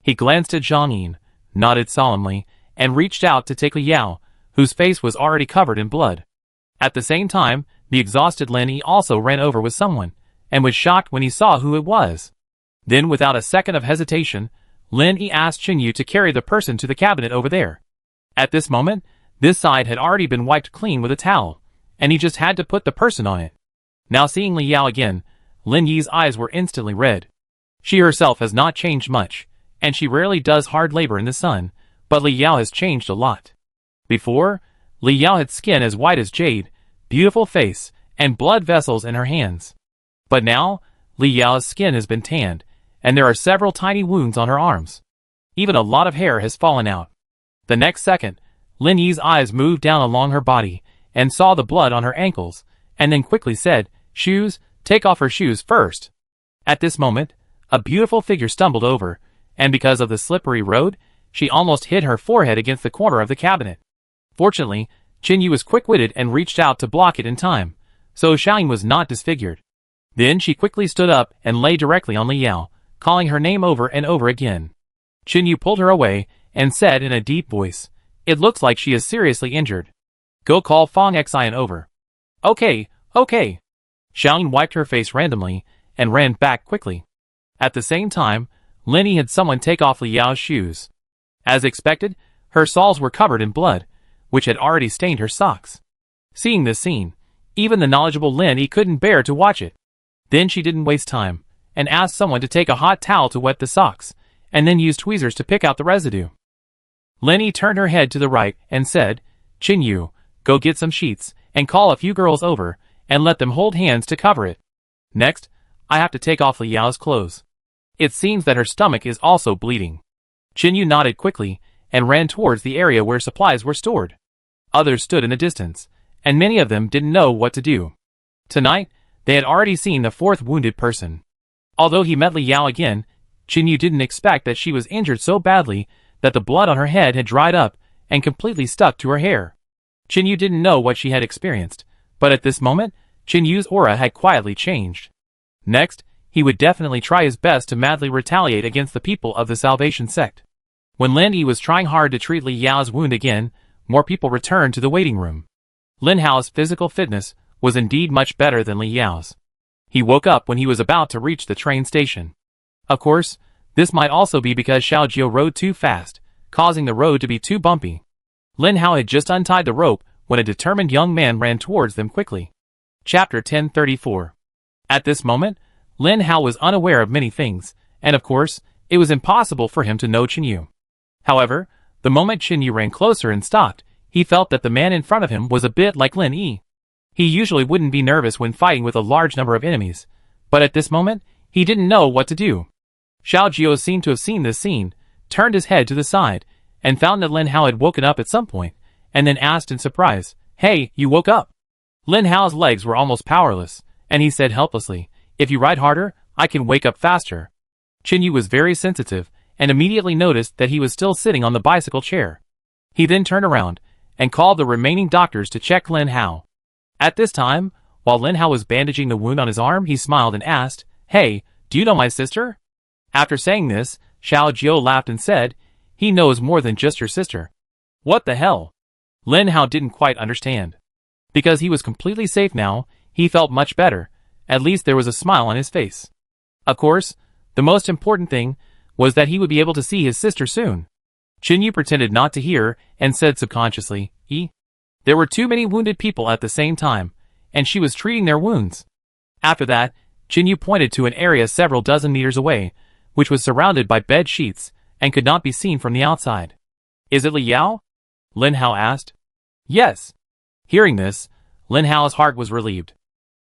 He glanced at Zhang Yin, nodded solemnly, and reached out to take Li Yao, whose face was already covered in blood. At the same time, the exhausted Lin Yi also ran over with someone, and was shocked when he saw who it was. Then, without a second of hesitation, Lin Yi asked Qin Yu to carry the person to the cabinet over there. At this moment, this side had already been wiped clean with a towel, and he just had to put the person on it. Now seeing Li Yao again, Lin Yi's eyes were instantly red. She herself has not changed much, and she rarely does hard labor in the sun, but Li Yao has changed a lot. Before, Li Yao had skin as white as jade, beautiful face, and blood vessels in her hands. But now, Li Yao's skin has been tanned, and there are several tiny wounds on her arms. Even a lot of hair has fallen out. The next second, Lin Yi's eyes moved down along her body, and saw the blood on her ankles, and then quickly said, "Shoes, take off her shoes first." At this moment, a beautiful figure stumbled over, and because of the slippery road, she almost hit her forehead against the corner of the cabinet. Fortunately, Qin Yu was quick-witted and reached out to block it in time, so Xiaoyin was not disfigured. Then she quickly stood up and lay directly on Li Yao, calling her name over and over again. Qin Yu pulled her away and said in a deep voice, "It looks like she is seriously injured. Go call Fang Xian over." "Okay, okay." Xiaoyin wiped her face randomly and ran back quickly. At the same time, Lin Yi had someone take off Li Yao's shoes. As expected, her soles were covered in blood, which had already stained her socks. Seeing this scene, even the knowledgeable Lin Yi couldn't bear to watch it. Then she didn't waste time, and asked someone to take a hot towel to wet the socks, and then use tweezers to pick out the residue. Lin Yi turned her head to the right and said, "Qin Yu, go get some sheets, and call a few girls over, and let them hold hands to cover it. Next, I have to take off Li Yao's clothes. It seems that her stomach is also bleeding." Qin Yu nodded quickly, and ran towards the area where supplies were stored. Others stood in the distance, and many of them didn't know what to do. Tonight, they had already seen the 4th wounded person. Although he met Li Yao again, Qin Yu didn't expect that she was injured so badly that the blood on her head had dried up and completely stuck to her hair. Qin Yu didn't know what she had experienced, but at this moment, Qin Yu's aura had quietly changed. Next, he would definitely try his best to madly retaliate against the people of the Salvation sect. When Lin Yi was trying hard to treat Li Yao's wound again, more people returned to the waiting room. Lin Hao's physical fitness was indeed much better than Li Yao's. He woke up when he was about to reach the train station. Of course, this might also be because Xiao Jiu rode too fast, causing the road to be too bumpy. Lin Hao had just untied the rope when a determined young man ran towards them quickly. Chapter 1034. At this moment, Lin Hao was unaware of many things, and of course, it was impossible for him to know Chen Yu. However, the moment Chen Yu ran closer and stopped, he felt that the man in front of him was a bit like Lin Yi. He usually wouldn't be nervous when fighting with a large number of enemies, but at this moment, he didn't know what to do. Xiao Jiu seemed to have seen this scene, turned his head to the side, and found that Lin Hao had woken up at some point, and then asked in surprise, "Hey, you woke up?" Lin Hao's legs were almost powerless, and he said helplessly, "If you ride harder, I can wake up faster." Chen Yu was very sensitive, and immediately noticed that he was still sitting on the bicycle chair. He then turned around, and called the remaining doctors to check Lin Hao. At this time, while Lin Hao was bandaging the wound on his arm, he smiled and asked, "Hey, do you know my sister?" After saying this, Xiao Jiu laughed and said, "He knows more than just your sister." What the hell? Lin Hao didn't quite understand. Because he was completely safe now, he felt much better. At least there was a smile on his face. Of course, the most important thing was that he would be able to see his sister soon. Chen Yu pretended not to hear and said subconsciously, There were too many wounded people at the same time, and she was treating their wounds. After that, Chen Yu pointed to an area several dozen meters away, which was surrounded by bed sheets and could not be seen from the outside. "Is it Li Yao?" Lin Hao asked. "Yes." Hearing this, Lin Hao's heart was relieved.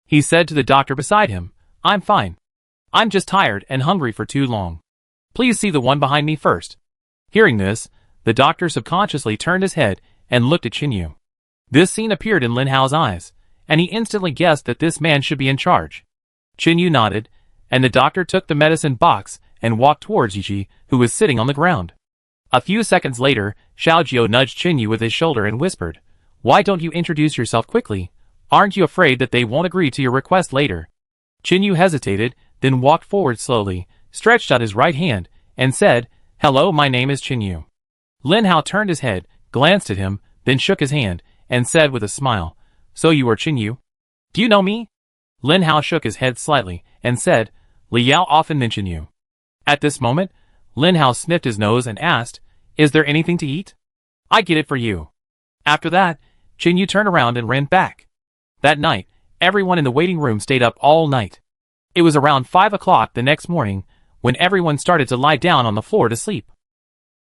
He said to the doctor beside him, "I'm fine. I'm just tired and hungry for too long. Please see the one behind me first." Hearing this, the doctor subconsciously turned his head and looked at Chen Yu. This scene appeared in Lin Hao's eyes, and he instantly guessed that this man should be in charge. Chen Yu nodded, and the doctor took the medicine box and walked towards Yi, who was sitting on the ground. A few seconds later, Xiao Jiu nudged Chen Yu with his shoulder and whispered, "Why don't you introduce yourself quickly? Aren't you afraid that they won't agree to your request later?" Chen Yu hesitated, then walked forward slowly, stretched out his right hand, and said, "Hello, my name is Chen Yu." Lin Hao turned his head, glanced at him, then shook his hand, and said with a smile, "So you are Chen Yu? Do you know me?" Lin Hao shook his head slightly, and said, "Li Yao often mentioned you." At this moment, Lin Hao sniffed his nose and asked, "Is there anything to eat? I get it for you." After that, Chen Yu turned around and ran back. That night, everyone in the waiting room stayed up all night. It was around 5 o'clock the next morning when everyone started to lie down on the floor to sleep.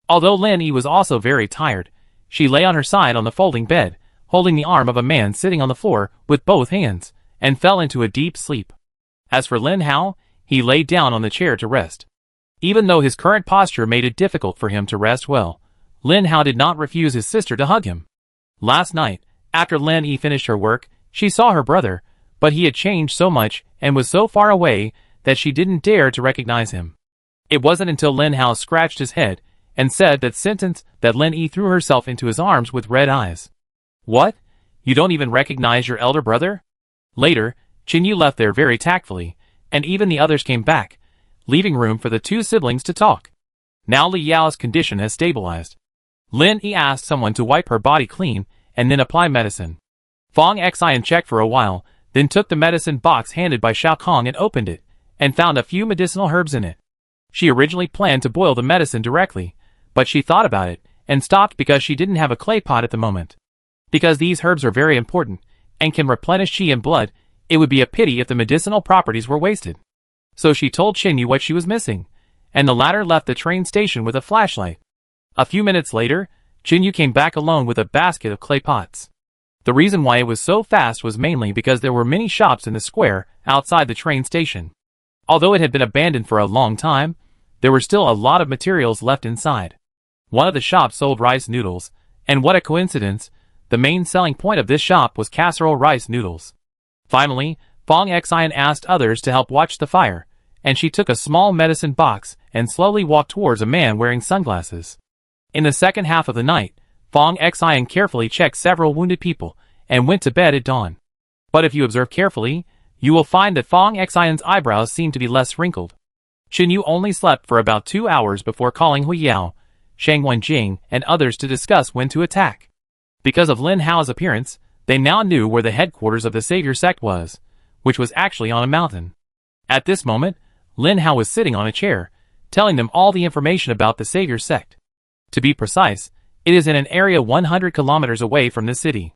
Although Lin Yi was also very tired, she lay on her side on the folding bed, holding the arm of a man sitting on the floor with both hands, and fell into a deep sleep. As for Lin Hao, he lay down on the chair to rest. Even though his current posture made it difficult for him to rest well, Lin Hao did not refuse his sister to hug him. Last night, after Lin Yi finished her work, she saw her brother, but he had changed so much and was so far away that she didn't dare to recognize him. It wasn't until Lin Hao scratched his head and said that sentence that Lin Yi threw herself into his arms with red eyes. "What? You don't even recognize your elder brother?" Later, Chen Yu left there very tactfully, and even the others came back, leaving room for the two siblings to talk. Now Li Yao's condition has stabilized. Lin Yi asked someone to wipe her body clean and then apply medicine. Fong Xian checked for a while, then took the medicine box handed by Xiao Kong and opened it, and found a few medicinal herbs in it. She originally planned to boil the medicine directly, but she thought about it and stopped because she didn't have a clay pot at the moment. Because these herbs are very important and can replenish qi and blood, it would be a pity if the medicinal properties were wasted. So she told Chen Yu what she was missing, and the latter left the train station with a flashlight. A few minutes later, Chen Yu came back alone with a basket of clay pots. The reason why it was so fast was mainly because there were many shops in the square outside the train station. Although it had been abandoned for a long time, there were still a lot of materials left inside. One of the shops sold rice noodles, and what a coincidence, the main selling point of this shop was casserole rice noodles. Finally, Fong Xian asked others to help watch the fire, and she took a small medicine box and slowly walked towards a man wearing sunglasses. In the second half of the night, Fong Xian carefully checked several wounded people and went to bed at dawn. But if you observe carefully, You will find that Fong Xion's eyebrows seem to be less wrinkled. Qin Yu only slept for about 2 hours before calling Hu Yao, Shang Wenjing, and others to discuss when to attack. Because of Lin Hao's appearance, they now knew where the headquarters of the Savior sect was, which was actually on a mountain. At this moment, Lin Hao was sitting on a chair, telling them all the information about the Savior sect. To be precise, it is in an area 100 kilometers away from the city.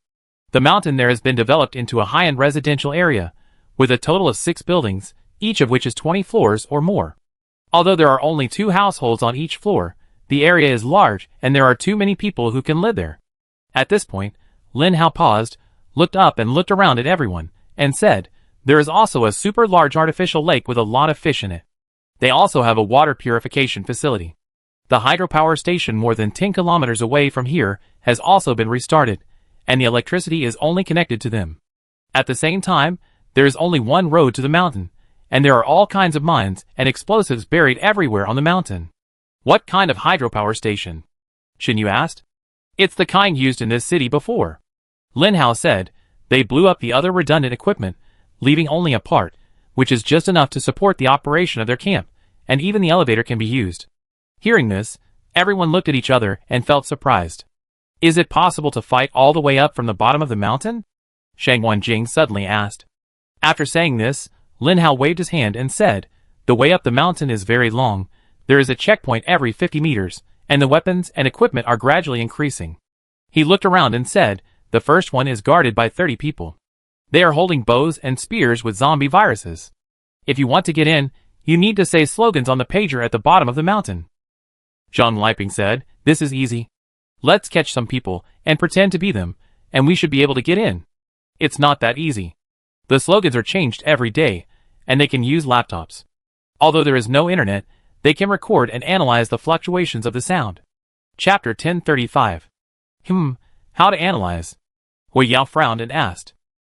The mountain there has been developed into a high-end residential area, with a total of 6 buildings, each of which is 20 floors or more. Although there are only 2 households on each floor, the area is large and there are too many people who can live there. At this point, Lin Hao paused, looked up and looked around at everyone, and said, "There is also a super large artificial lake with a lot of fish in it. They also have a water purification facility. The hydropower station more than 10 kilometers away from here has also been restarted, and the electricity is only connected to them. At the same time, there is only one road to the mountain, and there are all kinds of mines and explosives buried everywhere on the mountain." "What kind of hydropower station?" Qin Yu asked. "It's the kind used in this city before," Lin Hao said. "They blew up the other redundant equipment, leaving only a part, which is just enough to support the operation of their camp, and even the elevator can be used." Hearing this, everyone looked at each other and felt surprised. "Is it possible to fight all the way up from the bottom of the mountain?" Shang Wenjing suddenly asked. After saying this, Lin Hao waved his hand and said, "The way up the mountain is very long. There is a checkpoint every 50 meters, and the weapons and equipment are gradually increasing." He looked around and said, "The first one is guarded by 30 people. They are holding bows and spears with zombie viruses. If you want to get in, you need to say slogans on the pager at the bottom of the mountain." Zhang Liping said, "This is easy. Let's catch some people and pretend to be them, and we should be able to get in." "It's not that easy. The slogans are changed every day, and they can use laptops. Although there is no internet, they can record and analyze the fluctuations of the sound." Chapter 1035. How to analyze? Hu Yao frowned and asked.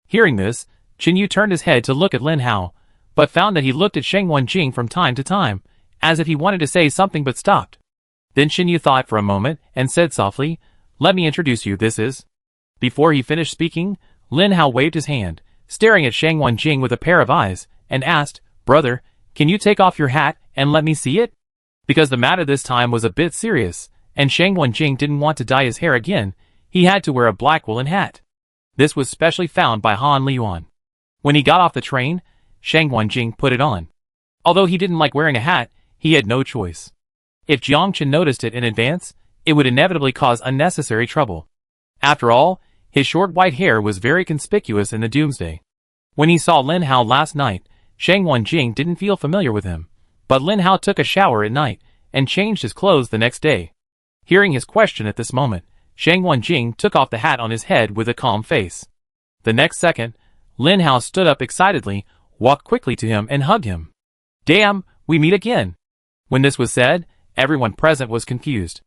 Hearing this, Qin Yu turned his head to look at Lin Hao, but found that he looked at Shang Wenjing from time to time, as if he wanted to say something but stopped. Then Qin Yu thought for a moment and said softly, "Let me introduce you, this is..." Before he finished speaking, Lin Hao waved his hand, staring at Shang Wenjing with a pair of eyes, and asked, "Brother, can you take off your hat and let me see it?" Because the matter this time was a bit serious, and Shang Wenjing didn't want to dye his hair again, he had to wear a black woolen hat. This was specially found by Han Liyuan. When he got off the train, Shang Wenjing put it on. Although he didn't like wearing a hat, he had no choice. If Jiang Chen noticed it in advance, it would inevitably cause unnecessary trouble. After all, his short white hair was very conspicuous in the doomsday. When he saw Lin Hao last night, Shang Wenjing didn't feel familiar with him, but Lin Hao took a shower at night and changed his clothes the next day. Hearing his question at this moment, Shang Wenjing took off the hat on his head with a calm face. The next second, Lin Hao stood up excitedly, walked quickly to him and hugged him. "Damn, we meet again." When this was said, everyone present was confused.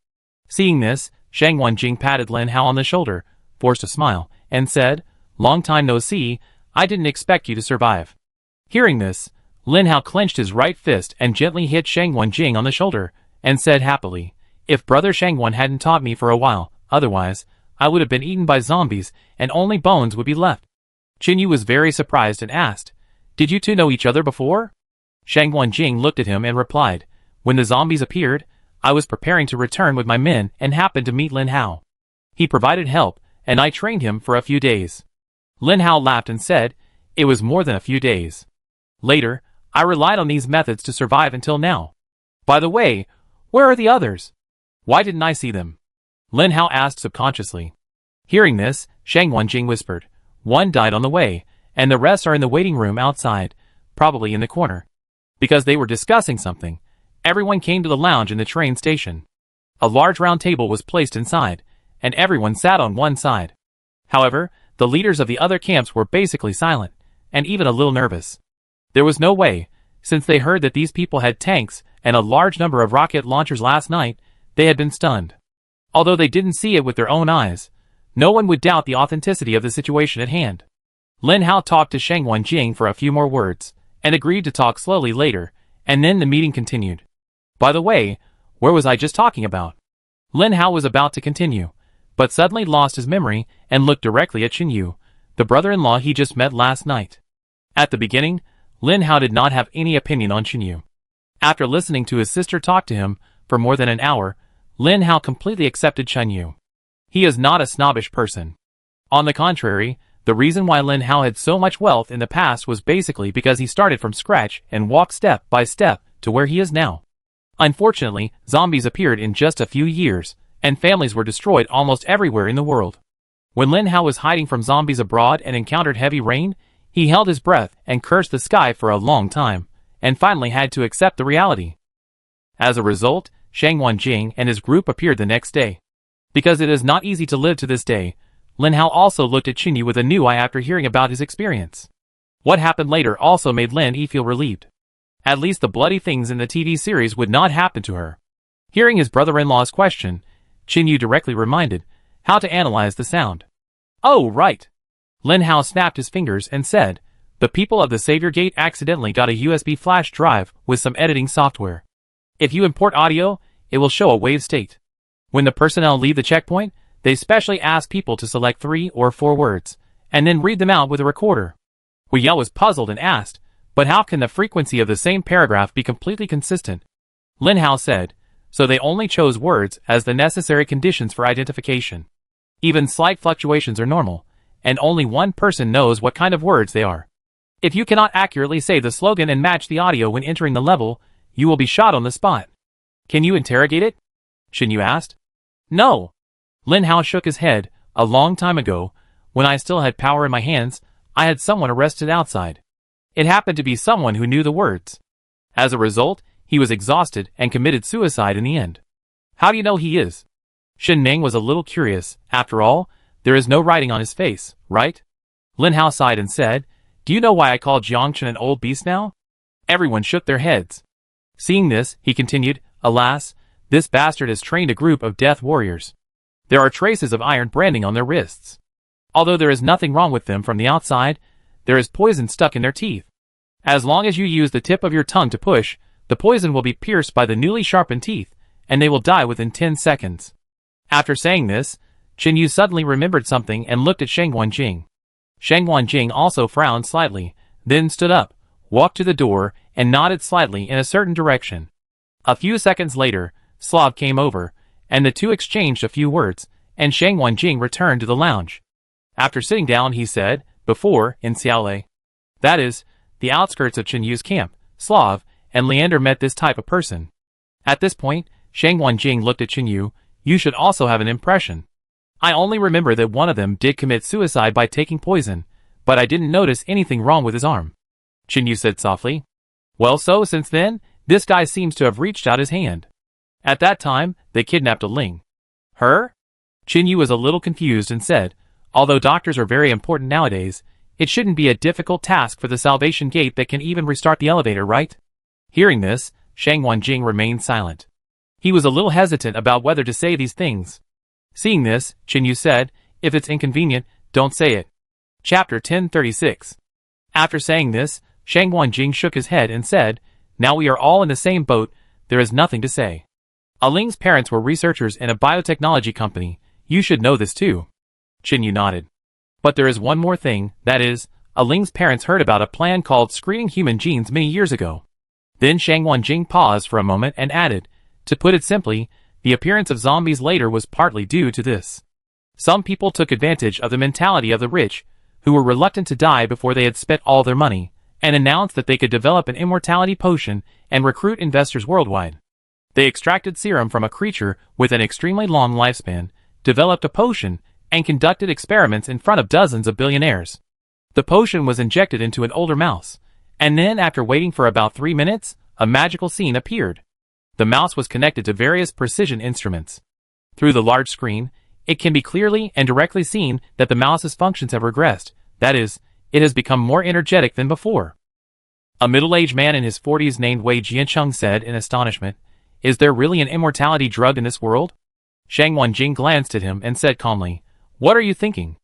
Seeing this, Shang Wenjing patted Lin Hao on the shoulder, forced a smile, and said, "Long time no see, I didn't expect you to survive." Hearing this, Lin Hao clenched his right fist and gently hit Shang Wenjing on the shoulder, and said happily, "If brother Shangwan hadn't taught me for a while, otherwise, I would have been eaten by zombies and only bones would be left." Qin Yu was very surprised and asked, "Did you two know each other before?" Shang Wenjing looked at him and replied, "When the zombies appeared, I was preparing to return with my men and happened to meet Lin Hao. He provided help, and I trained him for a few days." Lin Hao laughed and said, "It was more than a few days. Later, I relied on these methods to survive until now. By the way, where are the others? Why didn't I see them?" Lin Hao asked subconsciously. Hearing this, Shang Wenjing whispered, "One died on the way, and the rest are in the waiting room outside, probably in the corner." Because they were discussing something, everyone came to the lounge in the train station. A large round table was placed inside, and everyone sat on one side. However, the leaders of the other camps were basically silent, and even a little nervous. There was no way, since they heard that these people had tanks and a large number of rocket launchers last night, they had been stunned. Although they didn't see it with their own eyes, no one would doubt the authenticity of the situation at hand. Lin Hao talked to Shang Wenjing for a few more words, and agreed to talk slowly later, and then the meeting continued. "By the way, where was I just talking about?" Lin Hao was about to continue, but suddenly lost his memory and looked directly at Qin Yu, the brother-in-law he just met last night. At the beginning, Lin Hao did not have any opinion on Chinyu. After listening to his sister talk to him for more than an hour, Lin Hao completely accepted Chinyu. He is not a snobbish person. On the contrary, the reason why Lin Hao had so much wealth in the past was basically because he started from scratch and walked step by step to where he is now. Unfortunately, zombies appeared in just a few years, and families were destroyed almost everywhere in the world. When Lin Hao was hiding from zombies abroad and encountered heavy rain, he held his breath and cursed the sky for a long time, and finally had to accept the reality. As a result, Shang Wanjing and his group appeared the next day. Because it is not easy to live to this day, Lin Hao also looked at Chinyu with a new eye after hearing about his experience. What happened later also made Lin Yi feel relieved. At least the bloody things in the TV series would not happen to her. Hearing his brother-in-law's question, Chinyu directly reminded how to analyze the sound. Oh, right. Lin Hao snapped his fingers and said, the people of the Savior Gate accidentally got a USB flash drive with some editing software. If you import audio, it will show a wave state. When the personnel leave the checkpoint, they specially ask people to select 3 or 4 words, and then read them out with a recorder. Wu Yao was puzzled and asked, but how can the frequency of the same paragraph be completely consistent? Lin Hao said, so they only chose words as the necessary conditions for identification. Even slight fluctuations are normal, and only one person knows what kind of words they are. If you cannot accurately say the slogan and match the audio when entering the level, you will be shot on the spot. Can you interrogate it? Chinyu asked. No. Lin Hao shook his head. A long time ago, when I still had power in my hands, I had someone arrested outside. It happened to be someone who knew the words. As a result, he was exhausted and committed suicide in the end. How do you know he is? Shen Ming was a little curious. After all, there is no writing on his face, right? Lin Hao sighed and said, do you know why I call Jiangchen an old beast now? Everyone shook their heads. Seeing this, he continued, alas, this bastard has trained a group of death warriors. There are traces of iron branding on their wrists. Although there is nothing wrong with them from the outside, there is poison stuck in their teeth. As long as you use the tip of your tongue to push, the poison will be pierced by the newly sharpened teeth, and they will die within 10 seconds. After saying this, Chinyu suddenly remembered something and looked at Shang Wanjing. Shang Wanjing also frowned slightly, then stood up, walked to the door, and nodded slightly in a certain direction. A few seconds later, Slav came over, and the two exchanged a few words, and Shang Wanjing returned to the lounge. After sitting down, he said, before, in Xiaolei, that is, the outskirts of Chinyu's camp, Slav and Leander met this type of person. At this point, Shang Wanjing looked at Chinyu. You should also have an impression. I only remember that one of them did commit suicide by taking poison, but I didn't notice anything wrong with his arm. Chinyu said softly. Well, so since then, this guy seems to have reached out his hand. At that time, they kidnapped a Ling. Her? Chinyu was a little confused and said, although doctors are very important nowadays, it shouldn't be a difficult task for the Salvation Gate that can even restart the elevator, right? Hearing this, Shang Wanjing remained silent. He was a little hesitant about whether to say these things. Seeing this, Chinyu said, if it's inconvenient, don't say it. Chapter 1036. After saying this, Shang Wanjing shook his head and said, now we are all in the same boat, there is nothing to say. Aling's parents were researchers in a biotechnology company. You should know this too. Chinyu nodded. But there is one more thing, that is, Aling's parents heard about a plan called screening human genes many years ago. Then Shang Wanjing paused for a moment and added, to put it simply, the appearance of zombies later was partly due to this. Some people took advantage of the mentality of the rich, who were reluctant to die before they had spent all their money, and announced that they could develop an immortality potion and recruit investors worldwide. They extracted serum from a creature with an extremely long lifespan, developed a potion, and conducted experiments in front of dozens of billionaires. The potion was injected into an older mouse, and then after waiting for about 3 minutes, a magical scene appeared. The mouse was connected to various precision instruments. Through the large screen, it can be clearly and directly seen that the mouse's functions have regressed, that is, it has become more energetic than before. A middle-aged man in his 40s named Wei Jiancheng said in astonishment, is there really an immortality drug in this world? Shang Wanjing glanced at him and said calmly, what are you thinking?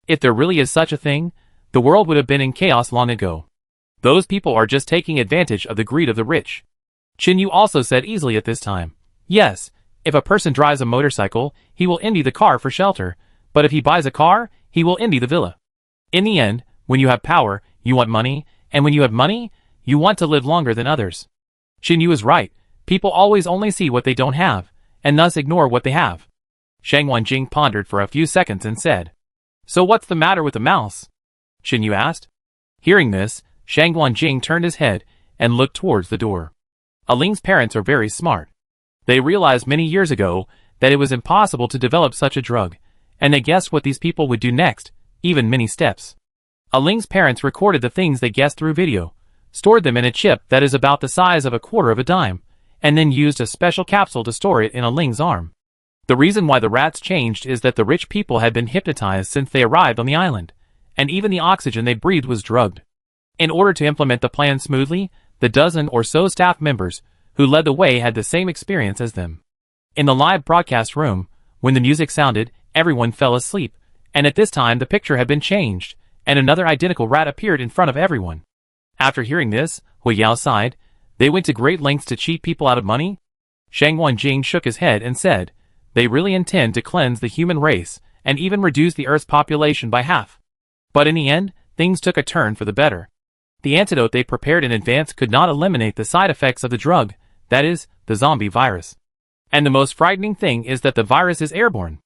If there really is such a thing, the world would have been in chaos long ago. Those people are just taking advantage of the greed of the rich. Chinyu also said easily at this time, yes, if a person drives a motorcycle, he will envy the car for shelter, but if he buys a car, he will envy the villa. In the end, when you have power, you want money, and when you have money, you want to live longer than others. Xinyu is right. People always only see what they don't have, and thus ignore what they have. Shang Wanjing pondered for a few seconds and said, "So what's the matter with the mouse?" Xinyu asked. Hearing this, Shang Wanjing turned his head and looked towards the door. Aling's parents are very smart. They realized many years ago that it was impossible to develop such a drug, and they guessed what these people would do next, even many steps. Aling's parents recorded the things they guessed through video, stored them in a chip that is about the size of a quarter of a dime, and then used a special capsule to store it in Aling's arm. The reason why the rats changed is that the rich people had been hypnotized since they arrived on the island, and even the oxygen they breathed was drugged. In order to implement the plan smoothly, the dozen or so staff members who led the way had the same experience as them. In the live broadcast room, when the music sounded, everyone fell asleep, and at this time the picture had been changed, and another identical rat appeared in front of everyone. After hearing this, Hui Yao sighed. They went to great lengths to cheat people out of money? Shang Wanjing shook his head and said, they really intend to cleanse the human race, and even reduce the Earth's population by half. But in the end, things took a turn for the better. The antidote they prepared in advance could not eliminate the side effects of the drug, that is, the zombie virus. And the most frightening thing is that the virus is airborne.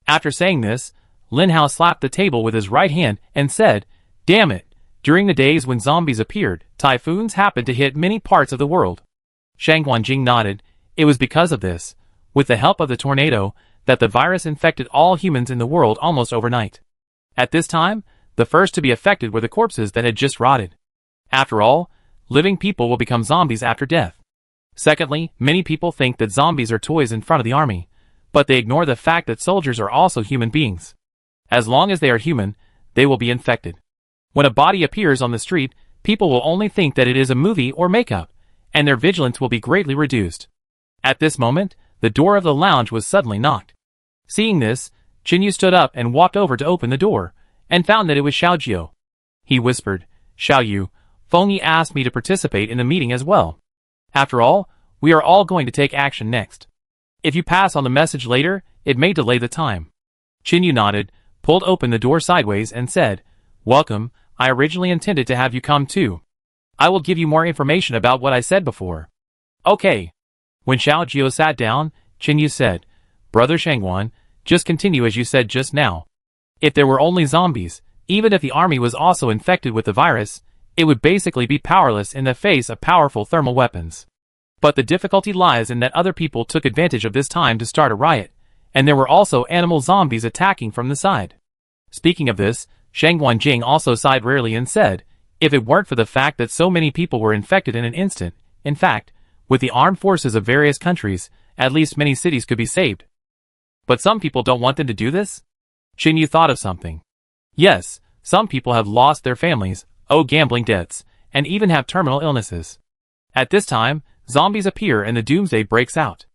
After saying this, Lin Hao slapped the table with his right hand and said, "Damn it! During the days when zombies appeared, typhoons happened to hit many parts of the world." Shang Wanjing nodded. It was because of this, with the help of the tornado, that the virus infected all humans in the world almost overnight. At this time, the first to be affected were the corpses that had just rotted. After all, living people will become zombies after death. Secondly, many people think that zombies are toys in front of the army, but they ignore the fact that soldiers are also human beings. As long as they are human, they will be infected. When a body appears on the street, people will only think that it is a movie or makeup, and their vigilance will be greatly reduced. At this moment, the door of the lounge was suddenly knocked. Seeing this, Qinyu stood up and walked over to open the door, and found that it was Xiaojiu. He whispered, "Xiaoyu, Fengyi asked me to participate in the meeting as well. After all, we are all going to take action next. If you pass on the message later, it may delay the time." Qinyu nodded, pulled open the door sideways and said, "Welcome, I originally intended to have you come too. I will give you more information about what I said before." "Okay." When Xiaojiu sat down, Qinyu said, "Brother Shangwan, just continue as you said just now. If there were only zombies, even if the army was also infected with the virus, it would basically be powerless in the face of powerful thermal weapons. But the difficulty lies in that other people took advantage of this time to start a riot, and there were also animal zombies attacking from the side." Speaking of this, Shang Wanjing also sighed rarely and said, "If it weren't for the fact that so many people were infected in an instant, in fact, with the armed forces of various countries, at least many cities could be saved." "But some people don't want them to do this?" Qinyu thought of something. "Yes, some people have lost their families, owe gambling debts, and even have terminal illnesses. At this time, zombies appear and the doomsday breaks out.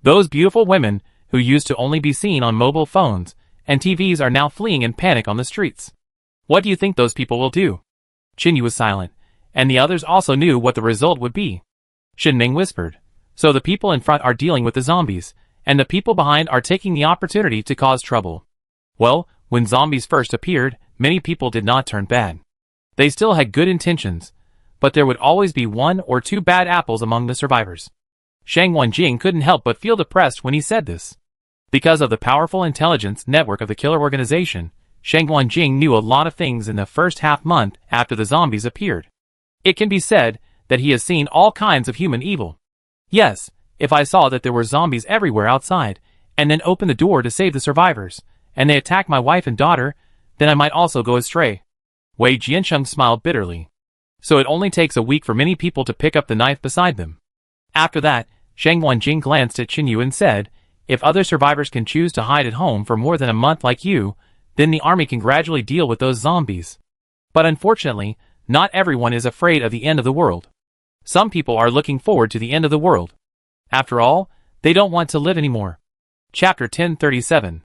Those beautiful women, who used to only be seen on mobile phones and TVs, are now fleeing in panic on the streets. What do you think those people will do?" Qinyu was silent, and the others also knew what the result would be. Shinming whispered, "So the people in front are dealing with the zombies, and the people behind are taking the opportunity to cause trouble. Well, when zombies first appeared, many people did not turn bad. They still had good intentions, but there would always be one or two bad apples among the survivors." Shang Wanjing couldn't help but feel depressed when he said this. Because of the powerful intelligence network of the killer organization, Shang Wanjing knew a lot of things in the first half-month after the zombies appeared. It can be said that he has seen all kinds of human evil. Yes, if I saw that there were zombies everywhere outside, and then opened the door to save the survivors, and they attack my wife and daughter, then I might also go astray." Wei Jiancheng smiled bitterly. "So it only takes a week for many people to pick up the knife beside them." After that, Shang Wanjing glanced at Qinyu and said, "If other survivors can choose to hide at home for more than a month like you, then the army can gradually deal with those zombies. But unfortunately, not everyone is afraid of the end of the world. Some people are looking forward to the end of the world. After all, they don't want to live anymore." Chapter 1037.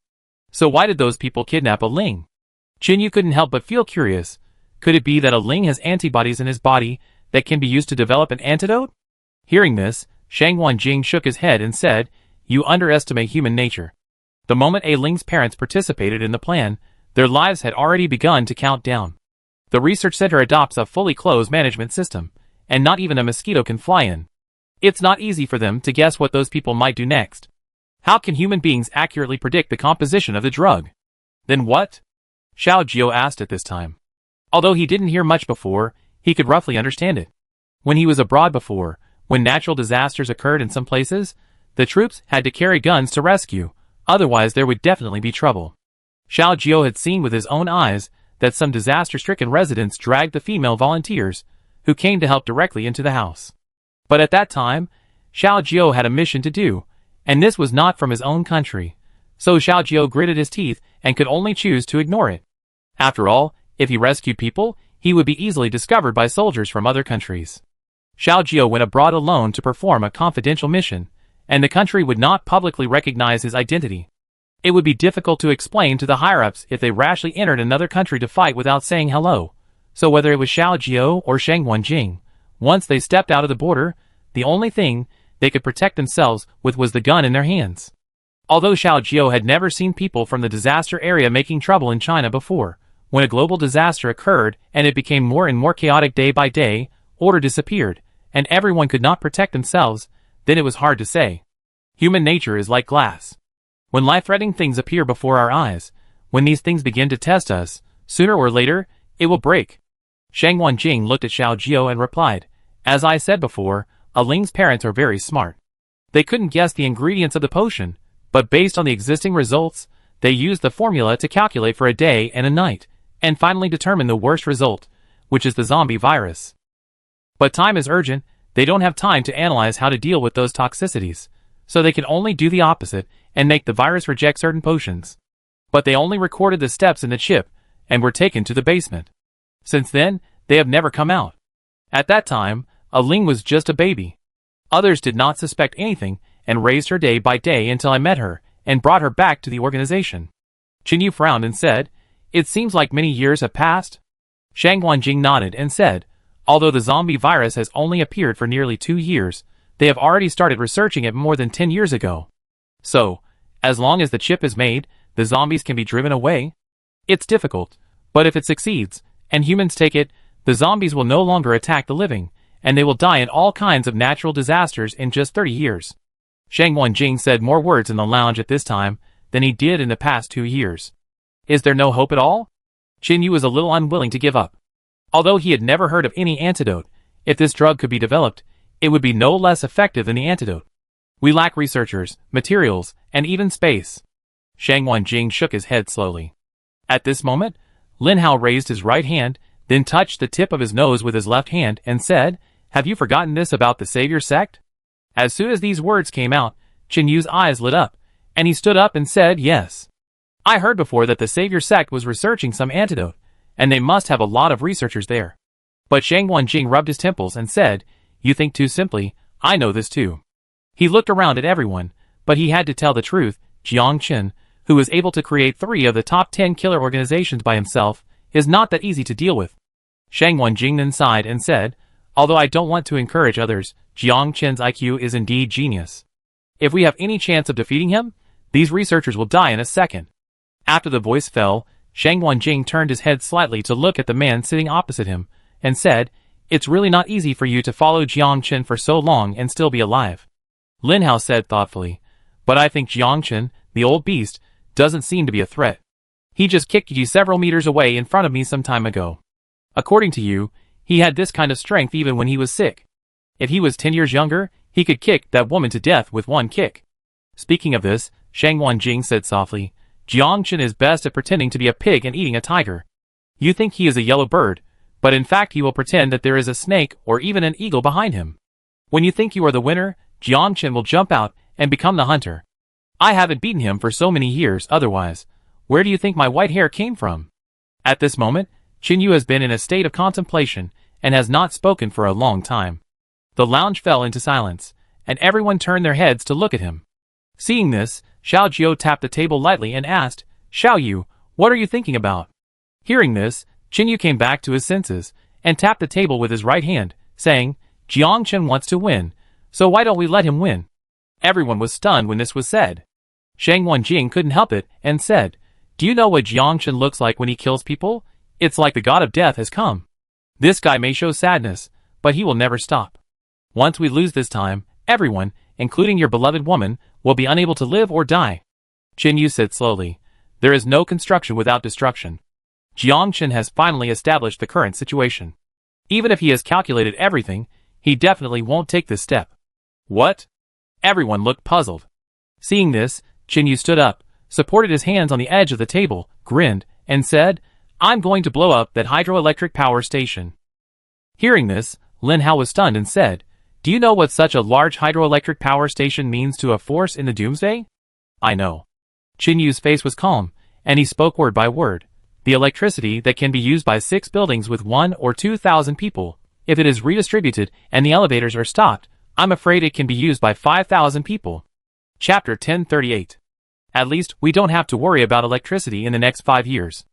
So why did those people kidnap a Ling? Qinyu couldn't help but feel curious. Could it be that a Ling has antibodies in his body that can be used to develop an antidote? Hearing this, Shang Wanjing shook his head and said, "You underestimate human nature. The moment a Ling's parents participated in the plan, their lives had already begun to count down. The research center adopts a fully closed management system, and not even a mosquito can fly in. It's not easy for them to guess what those people might do next. How can human beings accurately predict the composition of the drug? Then what? Xiao Jiao asked at this time. Although he didn't hear much before, he could roughly understand it. When he was abroad before, when natural disasters occurred in some places, the troops had to carry guns to rescue, otherwise there would definitely be trouble. Xiao Jiao had seen with his own eyes that some disaster-stricken residents dragged the female volunteers, who came to help directly into the house. But at that time, Xiao Jiao had a mission to do, and this was not from his own country. So Xiao Jiao gritted his teeth and could only choose to ignore it. After all, if he rescued people, he would be easily discovered by soldiers from other countries. Xiao Jiao went abroad alone to perform a confidential mission, and the country would not publicly recognize his identity. It would be difficult to explain to the higher-ups if they rashly entered another country to fight without saying hello. So whether it was Xiao Jiao or Shang Wanjing, once they stepped out of the border, the only thing they could protect themselves with was the gun in their hands. Although Xiao Jiao had never seen people from the disaster area making trouble in China before, when a global disaster occurred and it became more and more chaotic day by day, order disappeared, and everyone could not protect themselves, then it was hard to say. Human nature is like glass. When life-threatening things appear before our eyes, when these things begin to test us, sooner or later, it will break. Shang Wanjing looked at Xiao Jiao and replied, "As I said before, Ling's parents are very smart. They couldn't guess the ingredients of the potion, but based on the existing results, they used the formula to calculate for a day and a night, and finally determine the worst result, which is the zombie virus. But time is urgent, they don't have time to analyze how to deal with those toxicities, so they can only do the opposite and make the virus reject certain potions. But they only recorded the steps in the chip, and were taken to the basement. Since then, they have never come out. At that time, Ling was just a baby. Others did not suspect anything, and raised her day by day until I met her, and brought her back to the organization." Qin Yu frowned and said, "It seems like many years have passed?" Shang Wanjing nodded and said, "Although the zombie virus has only appeared for nearly 2 years, they have already started researching it more than 10 years ago. So, as long as the chip is made, the zombies can be driven away. It's difficult, but if it succeeds, and humans take it, the zombies will no longer attack the living, and they will die in all kinds of natural disasters in just 30 years. Shang Wanjing said more words in the lounge at this time than he did in the past 2 years. Is there no hope at all? Qin Yu was a little unwilling to give up. Although he had never heard of any antidote, if this drug could be developed, it would be no less effective than the antidote. We lack researchers, materials, and even space. Shang Wanjing shook his head slowly. At this moment, Lin Hao raised his right hand, then touched the tip of his nose with his left hand and said, "Have you forgotten this about the Savior sect?" As soon as these words came out, Qin Yu's eyes lit up, and he stood up and said, "Yes. I heard before that the Savior sect was researching some antidote, and they must have a lot of researchers there." But Shang Wanjing rubbed his temples and said, "You think too simply, I know this too." He looked around at everyone, but he had to tell the truth. Jiang Chen, who was able to create 3 of the top 10 killer organizations by himself, is not that easy to deal with. Shang Wanjing then sighed and said, "Although I don't want to encourage others, Jiang Chen's IQ is indeed genius. If we have any chance of defeating him, these researchers will die in a second." After the voice fell, Shang Wanjing turned his head slightly to look at the man sitting opposite him, and said, "It's really not easy for you to follow Jiang Chen for so long and still be alive." Lin Hao said thoughtfully, "But I think Jiang Chen, the old beast, doesn't seem to be a threat. He just kicked you several meters away in front of me some time ago. According to you, he had this kind of strength even when he was sick. If he was 10 years younger, he could kick that woman to death with one kick." Speaking of this, Shang Wanjing said softly, "Jiang Chen is best at pretending to be a pig and eating a tiger. You think he is a yellow bird, but in fact he will pretend that there is a snake or even an eagle behind him. When you think you are the winner, Jiang Chen will jump out and become the hunter. I haven't beaten him for so many years otherwise. Where do you think my white hair came from?" At this moment, Qin Yu has been in a state of contemplation and has not spoken for a long time. The lounge fell into silence, and everyone turned their heads to look at him. Seeing this, Xiao Jiao tapped the table lightly and asked, "Xiao Yu, what are you thinking about?" Hearing this, Qin Yu came back to his senses, and tapped the table with his right hand, saying, "Jiang Chen wants to win, so why don't we let him win?" Everyone was stunned when this was said. Shang Wanjing couldn't help it, and said, "Do you know what Jiang Chen looks like when he kills people? It's like the god of death has come. This guy may show sadness, but he will never stop. Once we lose this time, everyone, including your beloved woman, will be unable to live or die. Qin Yu said slowly. There is no construction without destruction. Jiang Chen has finally established the current situation. Even if he has calculated everything, he definitely won't take this step. What? Everyone looked puzzled. Seeing this, Qin Yu stood up, supported his hands on the edge of the table, grinned, and said, I'm going to blow up that hydroelectric power station. Hearing this, Lin Hao was stunned and said, Do you know what such a large hydroelectric power station means to a force in the doomsday? I know. Qin Yu's face was calm, and he spoke word by word. The electricity that can be used by 6 buildings with 1 or 2,000 people, if it is redistributed and the elevators are stopped, I'm afraid it can be used by 5,000 people. Chapter 1038. At least, we don't have to worry about electricity in the next 5 years.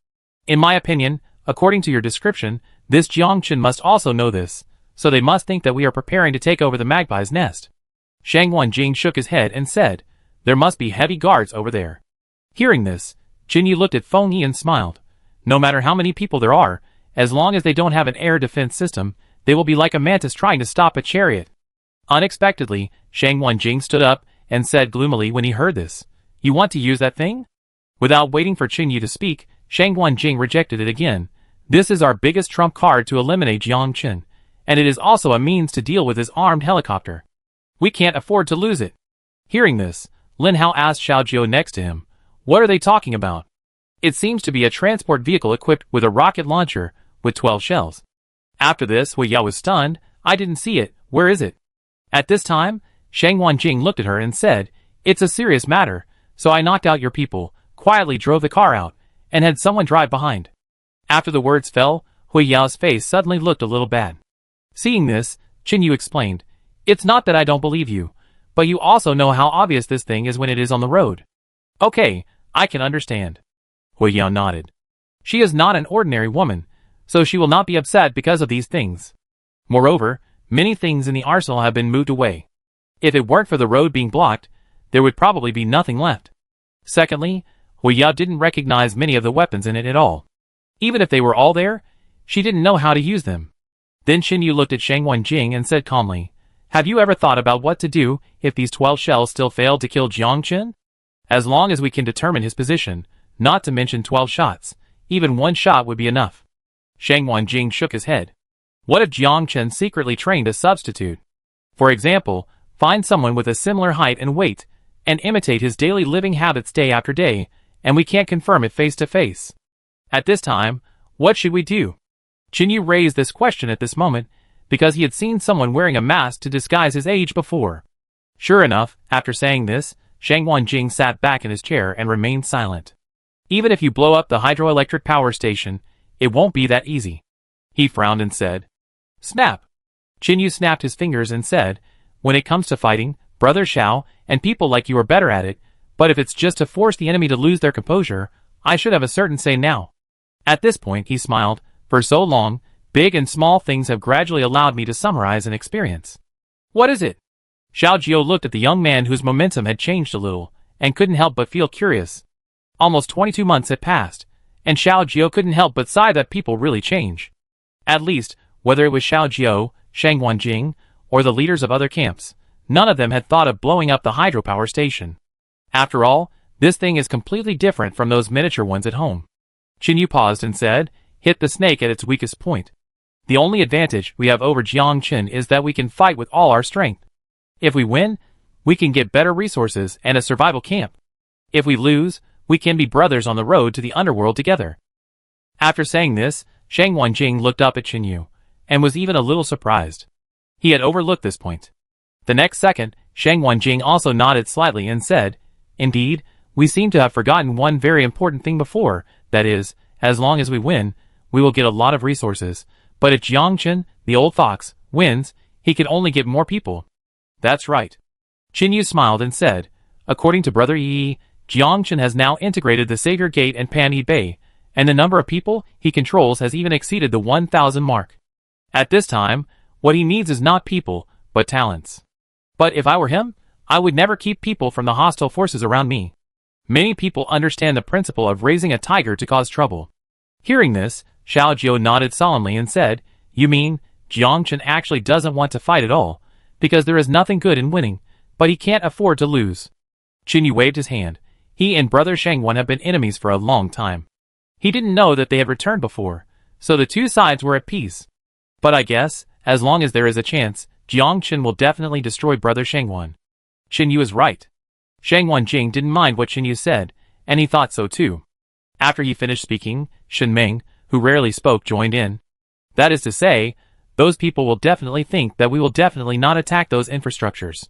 In my opinion, according to your description, this Jiang Chen must also know this, so they must think that we are preparing to take over the magpie's nest. Shang Wanjing shook his head and said, There must be heavy guards over there. Hearing this, Qin Yu looked at Feng Yi and smiled. No matter how many people there are, as long as they don't have an air defense system, they will be like a mantis trying to stop a chariot. Unexpectedly, Shang Wanjing stood up and said gloomily when he heard this, You want to use that thing? Without waiting for Qin Yu to speak, Shang Wanjing rejected it again. This is our biggest trump card to eliminate Jiang Chen, and it is also a means to deal with his armed helicopter. We can't afford to lose it. Hearing this, Lin Hao asked Xiao Jiao next to him, What are they talking about? It seems to be a transport vehicle equipped with a rocket launcher with 12 shells. After this, Hui Yao was stunned. I didn't see it. Where is it? At this time, Shang Wanjing looked at her and said, It's a serious matter, so I knocked out your people, quietly drove the car out, and had someone drive behind. After the words fell, Hui Yao's face suddenly looked a little bad. Seeing this, Qin Yu explained, It's not that I don't believe you, but you also know how obvious this thing is when it is on the road. Okay, I can understand. Hui Yao nodded. She is not an ordinary woman, so she will not be upset because of these things. Moreover, many things in the arsenal have been moved away. If it weren't for the road being blocked, there would probably be nothing left. Secondly, Hui Yao didn't recognize many of the weapons in it at all. Even if they were all there, she didn't know how to use them. Then Qin Yu looked at Shang Wanjing and said calmly, Have you ever thought about what to do if these 12 shells still fail to kill Jiang Chen? As long as we can determine his position, not to mention 12 shots, even 1 shot would be enough. Shang Wanjing shook his head. What if Jiang Chen secretly trained a substitute? For example, find someone with a similar height and weight, and imitate his daily living habits day after day, and we can't confirm it face to face. At this time, what should we do? Qin Yu raised this question at this moment, because he had seen someone wearing a mask to disguise his age before. Sure enough, after saying this, Shang Wanjing sat back in his chair and remained silent. Even if you blow up the hydroelectric power station, it won't be that easy. He frowned and said, Snap! Qin Yu snapped his fingers and said, When it comes to fighting, Brother Xiao, and people like you are better at it, but if it's just to force the enemy to lose their composure, I should have a certain say now. At this point, he smiled. For so long, big and small things have gradually allowed me to summarize an experience. What is it? Xiao Jiao looked at the young man whose momentum had changed a little, and couldn't help but feel curious. Almost 22 months had passed, and Xiao Jiao couldn't help but sigh that people really change. At least, whether it was Xiao Jiao, Shang Wanjing, or the leaders of other camps, none of them had thought of blowing up the hydropower station. After all, this thing is completely different from those miniature ones at home. Qin Yu paused and said, Hit the snake at its weakest point. The only advantage we have over Jiang Chen is that we can fight with all our strength. If we win, we can get better resources and a survival camp. If we lose, we can be brothers on the road to the underworld together. After saying this, Shang Wanjing looked up at Qin Yu, and was even a little surprised. He had overlooked this point. The next second, Shang Wanjing also nodded slightly and said, Indeed, we seem to have forgotten one very important thing before, that is, as long as we win, we will get a lot of resources, but if Jiang Chen, the old fox, wins, he can only get more people. That's right. Qin Yu smiled and said, According to Brother Yi, Jiang Chen has now integrated the Savior Gate and Panyi Bay, and the number of people he controls has even exceeded the 1,000 mark. At this time, what he needs is not people, but talents. But if I were him, I would never keep people from the hostile forces around me. Many people understand the principle of raising a tiger to cause trouble. Hearing this, Xiao Jiu nodded solemnly and said, "You mean, Jiang Chen actually doesn't want to fight at all, because there is nothing good in winning, but he can't afford to lose." Qin Yu waved his hand. He and brother Shangwan have been enemies for a long time. He didn't know that they had returned before, so the two sides were at peace. But I guess, as long as there is a chance, Jiang Chen will definitely destroy brother Shangwan. Qin Yu is right. Shangwan Jing didn't mind what Qin Yu said, and he thought so too. After he finished speaking, Shen Ming, who rarely spoke, joined in. That is to say, those people will definitely think that we will definitely not attack those infrastructures.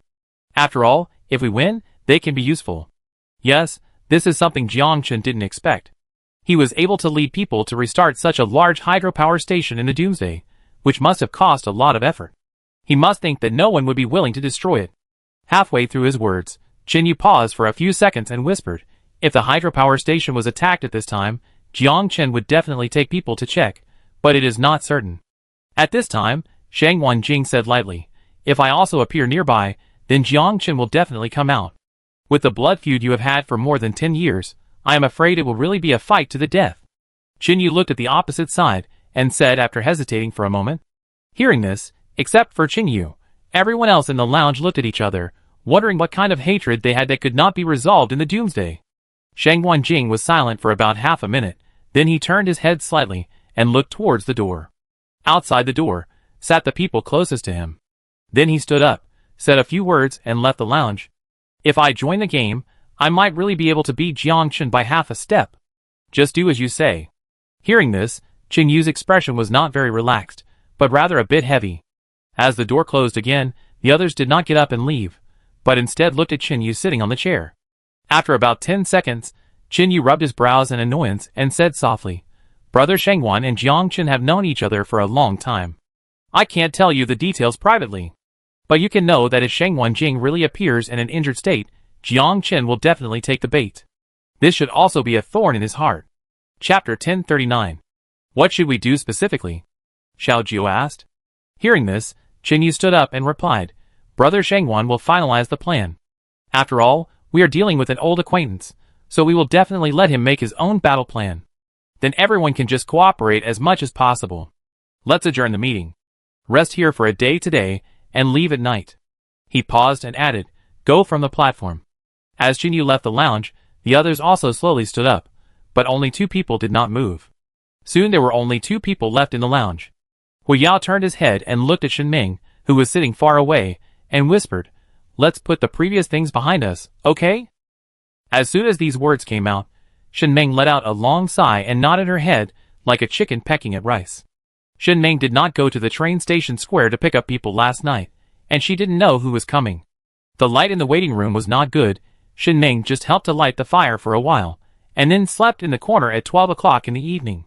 After all, if we win, they can be useful. Yes, this is something Jiang Chen didn't expect. He was able to lead people to restart such a large hydropower station in the Doomsday, which must have cost a lot of effort. He must think that no one would be willing to destroy it. Halfway through his words, Qin Yu paused for a few seconds and whispered, "If the hydropower station was attacked at this time, Jiang Chen would definitely take people to check, but it is not certain." At this time, Shangwan Jing said lightly, "If I also appear nearby, then Jiang Chen will definitely come out. With the blood feud you have had for more than 10 years, I am afraid it will really be a fight to the death." Qin Yu looked at the opposite side, and said after hesitating for a moment. Hearing this, except for Qin Yu, everyone else in the lounge looked at each other, wondering what kind of hatred they had that could not be resolved in the Doomsday. Shangwan Jing was silent for about half a minute, then he turned his head slightly, and looked towards the door. Outside the door, sat the people closest to him. Then he stood up, said a few words and left the lounge. "If I join the game, I might really be able to beat Jiang Chen by half a step. Just do as you say." Hearing this, Qin Yu's expression was not very relaxed, but rather a bit heavy. As the door closed again, the others did not get up and leave, but instead looked at Qin Yu sitting on the chair. After about 10 seconds, Qin Yu rubbed his brows in annoyance and said softly, "Brother Shangwan and Jiang Chen have known each other for a long time. I can't tell you the details privately, but you can know that if Shangwan Jing really appears in an injured state, Jiang Chen will definitely take the bait. This should also be a thorn in his heart." Chapter 1039. What should we do specifically? Xiao Jiu asked. Hearing this, Qin Yu stood up and replied, "Brother Shangwan will finalize the plan. After all, we are dealing with an old acquaintance, so we will definitely let him make his own battle plan. Then everyone can just cooperate as much as possible. Let's adjourn the meeting. Rest here for a day today, and leave at night." He paused and added, "Go from the platform." As Qin Yu left the lounge, the others also slowly stood up, but only 2 people did not move. Soon there were only 2 people left in the lounge. Hu Yao turned his head and looked at Shen Ming, who was sitting far away, and whispered, "Let's put the previous things behind us, okay?" As soon as these words came out, Shen Ming let out a long sigh and nodded her head, like a chicken pecking at rice. Shen Ming did not go to the train station square to pick up people last night, and she didn't know who was coming. The light in the waiting room was not good. Shen Ming just helped to light the fire for a while, and then slept in the corner at 12 o'clock in the evening.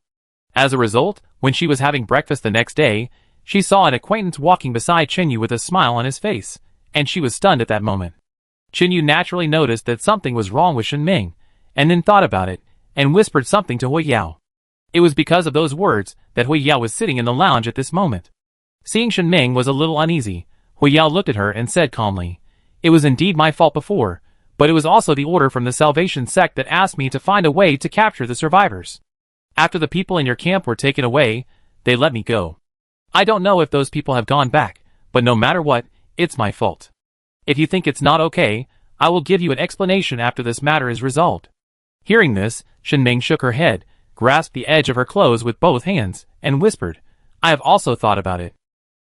As a result, when she was having breakfast the next day, she saw an acquaintance walking beside Qin Yu with a smile on his face, and she was stunned at that moment. Qin Yu naturally noticed that something was wrong with Shen Ming, and then thought about it, and whispered something to Hu Yao. It was because of those words that Hu Yao was sitting in the lounge at this moment. Seeing Shen Ming was a little uneasy, Hu Yao looked at her and said calmly, "It was indeed my fault before, but it was also the order from the Salvation sect that asked me to find a way to capture the survivors. After the people in your camp were taken away, they let me go. I don't know if those people have gone back, but no matter what, it's my fault. If you think it's not okay, I will give you an explanation after this matter is resolved." Hearing this, Shen Ming shook her head, grasped the edge of her clothes with both hands, and whispered, "I have also thought about it.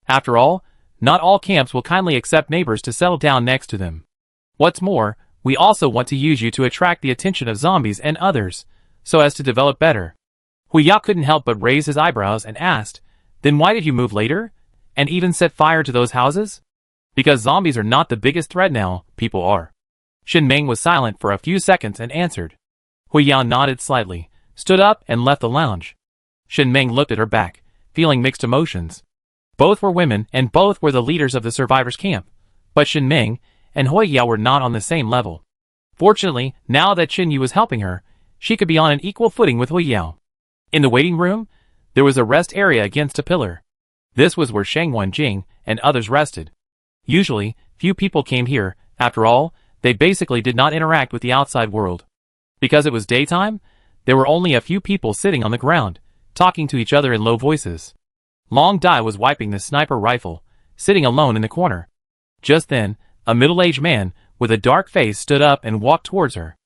After all, not all camps will kindly accept neighbors to settle down next to them. What's more, we also want to use you to attract the attention of zombies and others, so as to develop better." Hu Yao couldn't help but raise his eyebrows and asked, "Then why did you move later? And even set fire to those houses?" "Because zombies are not the biggest threat now, people are." Shen Ming was silent for a few seconds and answered. Hu Yao nodded slightly, stood up and left the lounge. Shen Ming looked at her back, feeling mixed emotions. Both were women and both were the leaders of the survivors' camp, but Shen Ming and Hu Yao were not on the same level. Fortunately, now that Qin Yu was helping her, she could be on an equal footing with Hu Yao. In the waiting room, there was a rest area against a pillar. This was where Shangwan Jing and others rested. Usually, few people came here. After all, they basically did not interact with the outside world. Because it was daytime, there were only a few people sitting on the ground, talking to each other in low voices. Long Dai was wiping the sniper rifle, sitting alone in the corner. Just then, a middle-aged man with a dark face stood up and walked towards her.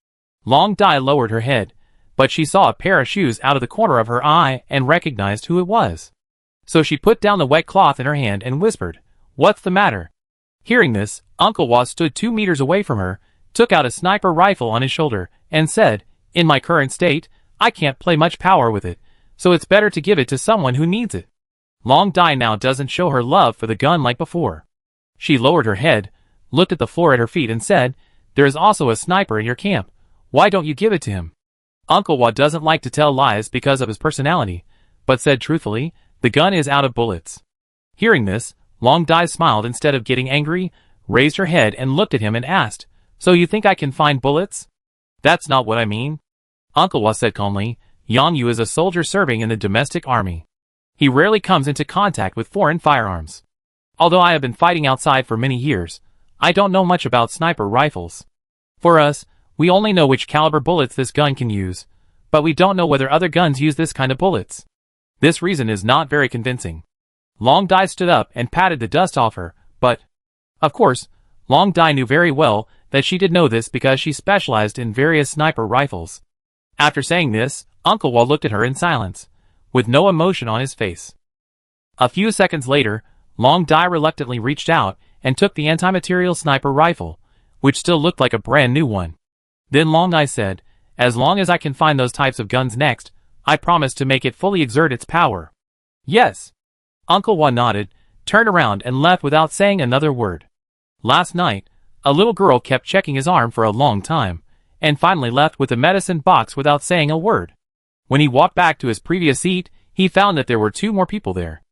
Long Dai lowered her head, but she saw a pair of shoes out of the corner of her eye and recognized who it was. So she put down the wet cloth in her hand and whispered, "What's the matter?" Hearing this, Uncle Wa stood 2 meters away from her, took out a sniper rifle on his shoulder, and said, "In my current state, I can't play much power with it, so it's better to give it to someone who needs it." Long Dai now doesn't show her love for the gun like before. She lowered her head, looked at the floor at her feet and said, "There is also a sniper in your camp. Why don't you give it to him?" Uncle Wa doesn't like to tell lies because of his personality, but said truthfully, "The gun is out of bullets." Hearing this, Long Dai smiled instead of getting angry, raised her head and looked at him and asked, "So you think I can find bullets?" "That's not what I mean." Uncle Wa said calmly, "Yang Yu is a soldier serving in the domestic army. He rarely comes into contact with foreign firearms. Although I have been fighting outside for many years, I don't know much about sniper rifles. For us, we only know which caliber bullets this gun can use, but we don't know whether other guns use this kind of bullets. This reason is not very convincing." Long Dai stood up and patted the dust off her, but, of course, Long Dai knew very well that she did know this because she specialized in various sniper rifles. After saying this, Uncle Wa looked at her in silence, with no emotion on his face. A few seconds later, Long Dai reluctantly reached out and took the anti-material sniper rifle, which still looked like a brand new one. Then Long Dai said, "As long as I can find those types of guns next, I promise to make it fully exert its power." "Yes." Uncle Wa nodded, turned around and left without saying another word. Last night, a little girl kept checking his arm for a long time, and finally left with the medicine box without saying a word. When he walked back to his previous seat, he found that there were 2 more people there.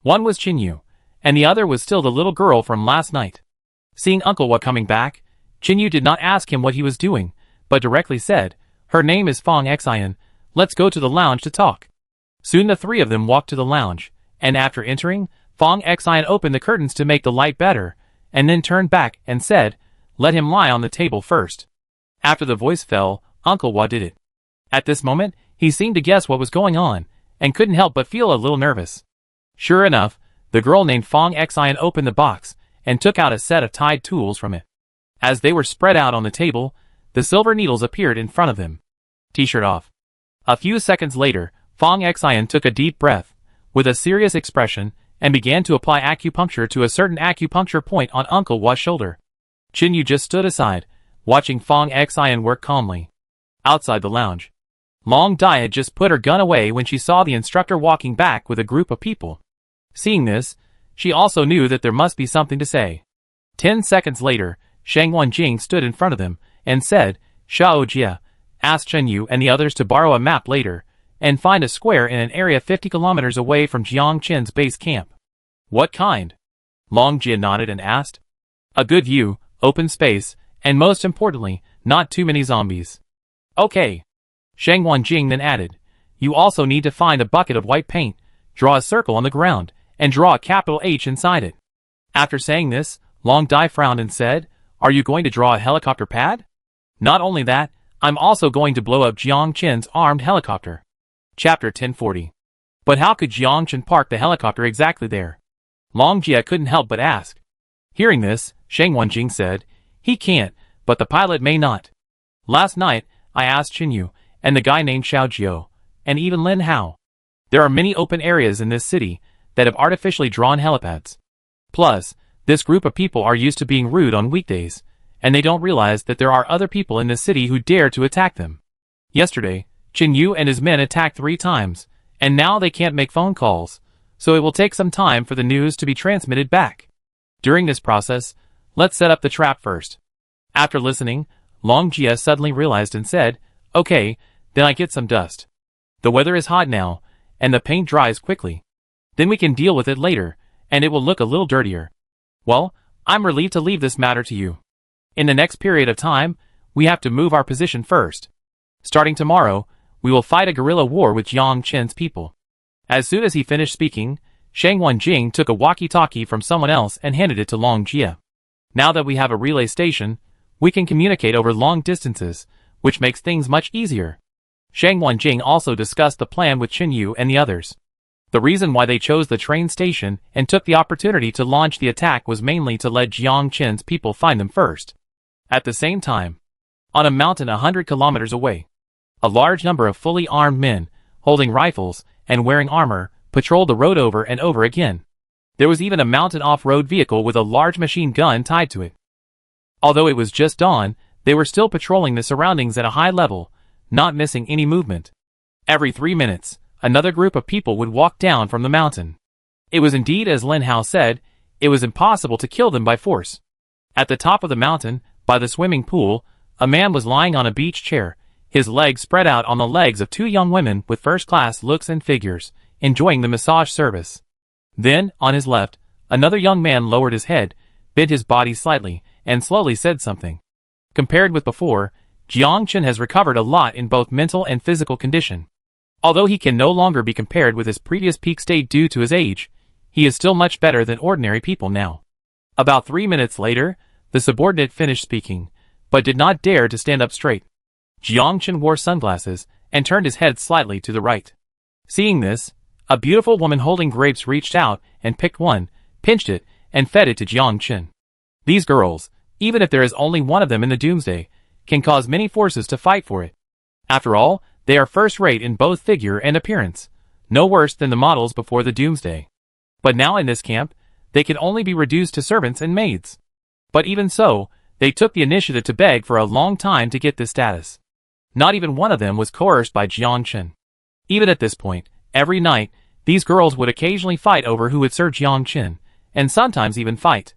One was Chinyu, and the other was still the little girl from last night. Seeing Uncle Wa coming back, Chinyu did not ask him what he was doing, but directly said, "Her name is Fong Xian, let's go to the lounge to talk." Soon the 3 of them walked to the lounge, and after entering, Fong Xian opened the curtains to make the light better, and then turned back and said, "Let him lie on the table first." After the voice fell, Uncle Wa did it. At this moment, he seemed to guess what was going on, and couldn't help but feel a little nervous. Sure enough, the girl named Fong Xian opened the box, and took out a set of tied tools from it. As they were spread out on the table, the silver needles appeared in front of them. T-shirt off. A few seconds later, Fong Xian took a deep breath, with a serious expression, and began to apply acupuncture to a certain acupuncture point on Uncle Wa's shoulder. Chinyu just stood aside, watching Fong Xian work calmly. Outside the lounge, Long Dai had just put her gun away when she saw the instructor walking back with a group of people. Seeing this, she also knew that there must be something to say. 10 seconds later, Shang Wenjing stood in front of them, and said, "Xiao Jia, ask Chinyu and the others to borrow a map later, and find a square in an area 50 kilometers away from Jiang Chen's base camp." "What kind?" Long Jia nodded and asked. "A good view, open space, and most importantly, not too many zombies." "Okay." Shang Wenjing then added, "You also need to find a bucket of white paint, draw a circle on the ground, and draw a capital H inside it." After saying this, Long Dai frowned and said, "Are you going to draw a helicopter pad?" "Not only that, I'm also going to blow up Jiang Chen's armed helicopter." Chapter 1040. But how could Jiang Chen park the helicopter exactly there? Long Jia couldn't help but ask. Hearing this, Shang Wenjing said, "He can't, but the pilot may not. Last night, I asked Chinyu, and the guy named Xiao Jiao, and even Lin Hao. There are many open areas in this city that have artificially drawn helipads. Plus, this group of people are used to being rude on weekdays, and they don't realize that there are other people in this city who dare to attack them. Yesterday, Chinyu and his men attacked 3 times, and now they can't make phone calls, so it will take some time for the news to be transmitted back. During this process, let's set up the trap first." After listening, Long Jia suddenly realized and said, "Okay, then I get some dust. The weather is hot now, and the paint dries quickly. Then we can deal with it later, and it will look a little dirtier. Well, I'm relieved to leave this matter to you. In the next period of time, we have to move our position first. Starting tomorrow, we will fight a guerrilla war with Jiang Chen's people." As soon as he finished speaking, Shang Wenjing took a walkie-talkie from someone else and handed it to Long Jia. "Now that we have a relay station, we can communicate over long distances, which makes things much easier. Shang Wanjing also discussed the plan with Qin Yu and the others. The reason why they chose the train station and took the opportunity to launch the attack was mainly to let Jiang Qin's people find them first. At the same time, on a mountain 100 kilometers away, a large number of fully armed men, holding rifles and wearing armor, patrolled the road over and over again. There was even a mounted off-road vehicle with a large machine gun tied to it. Although it was just dawn, they were still patrolling the surroundings at a high level, not missing any movement. Every 3 minutes, another group of people would walk down from the mountain. It was indeed as Lin Hao said, it was impossible to kill them by force. At the top of the mountain, by the swimming pool, a man was lying on a beach chair, his legs spread out on the legs of 2 young women with first-class looks and figures, enjoying the massage service. Then, on his left, another young man lowered his head, bent his body slightly, and slowly said something. Compared with before, Jiang Qin has recovered a lot in both mental and physical condition. Although he can no longer be compared with his previous peak state due to his age, he is still much better than ordinary people now. About 3 minutes later, the subordinate finished speaking, but did not dare to stand up straight. Jiang Qin wore sunglasses and turned his head slightly to the right. Seeing this, a beautiful woman holding grapes reached out and picked one, pinched it, and fed it to Jiang Qin. These girls, even if there is only one of them in the doomsday, can cause many forces to fight for it. After all, they are first-rate in both figure and appearance, no worse than the models before the doomsday. But now in this camp, they can only be reduced to servants and maids. But even so, they took the initiative to beg for a long time to get this status. Not even one of them was coerced by Jiang Qin. Even at this point, every night, these girls would occasionally fight over who would serve Jiang Qin, and sometimes even fight.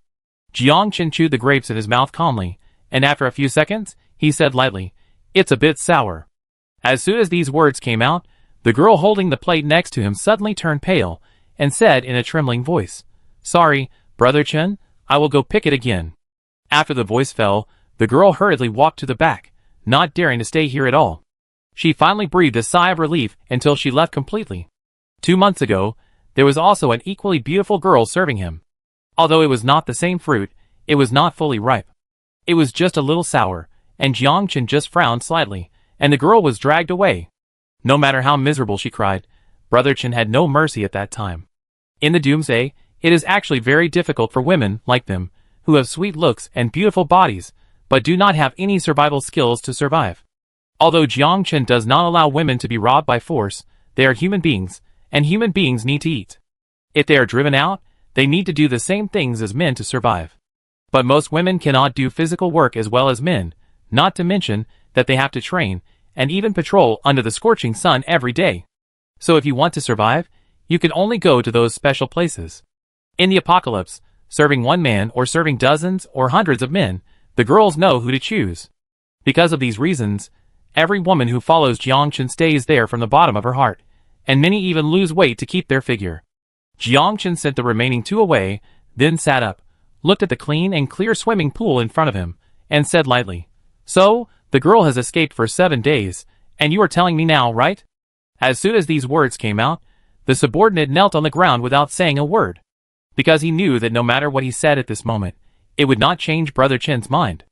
Jiang Qin chewed the grapes in his mouth calmly, and after a few seconds, he said lightly, "It's a bit sour." As soon as these words came out, the girl holding the plate next to him suddenly turned pale, and said in a trembling voice, "Sorry, Brother Chen, I will go pick it again." After the voice fell, the girl hurriedly walked to the back, not daring to stay here at all. She finally breathed a sigh of relief until she left completely. 2 months ago, there was also an equally beautiful girl serving him. Although it was not the same fruit, it was not fully ripe. It was just a little sour, and Jiang Qin just frowned slightly, and the girl was dragged away. No matter how miserable she cried, Brother Chen had no mercy at that time. In the doomsday, it is actually very difficult for women like them, who have sweet looks and beautiful bodies, but do not have any survival skills to survive. Although Jiang Qin does not allow women to be robbed by force, they are human beings, and human beings need to eat. If they are driven out, they need to do the same things as men to survive. But most women cannot do physical work as well as men, not to mention that they have to train, and even patrol under the scorching sun every day. So if you want to survive, you can only go to those special places. In the apocalypse, serving one man or serving dozens or hundreds of men, the girls know who to choose. Because of these reasons, every woman who follows Jiang Qin stays there from the bottom of her heart, and many even lose weight to keep their figure. Jiang Qin sent the remaining 2 away, then sat up, looked at the clean and clear swimming pool in front of him, and said lightly, "So, the girl has escaped for 7 days, and you are telling me now, right?" As soon as these words came out, the subordinate knelt on the ground without saying a word, because he knew that no matter what he said at this moment, it would not change Brother Chen's mind.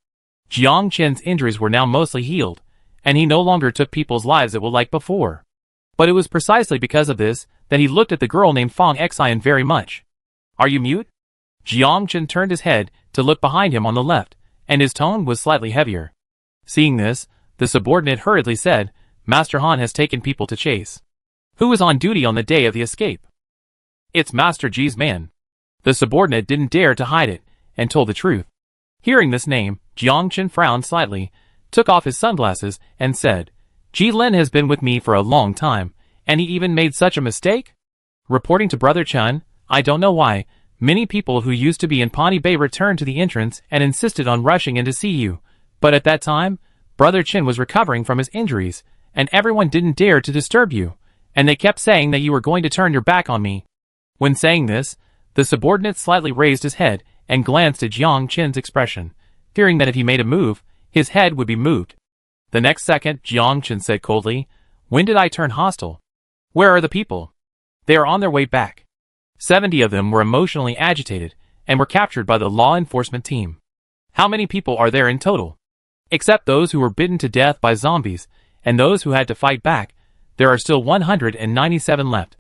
Jiang Qin's injuries were now mostly healed, and he no longer took people's lives at will like before. But it was precisely because of this that he looked at the girl named Fang Xian very much. "Are you mute?" Jiang Qin turned his head to look behind him on the left, and his tone was slightly heavier. Seeing this, the subordinate hurriedly said, "Master Han has taken people to chase. Who was on duty on the day of the escape?" "It's Master Ji's man." The subordinate didn't dare to hide it, and told the truth. Hearing this name, Jiang Qin frowned slightly, took off his sunglasses, and said, "Ji Lin has been with me for a long time, and he even made such a mistake?" Reporting to Brother Chen, "I don't know why, many people who used to be in Pawnee Bay returned to the entrance and insisted on rushing in to see you, but at that time, Brother Chen was recovering from his injuries, and everyone didn't dare to disturb you, and they kept saying that you were going to turn your back on me." When saying this, the subordinate slightly raised his head and glanced at Jiang Qin's expression, fearing that if he made a move, his head would be moved. The next second, Jiang Qin said coldly, "When did I turn hostile? Where are the people?" "They are on their way back." 70 of them were emotionally agitated and were captured by the law enforcement team. "How many people are there in total?" "Except those who were bitten to death by zombies, and those who had to fight back, there are still 197 left.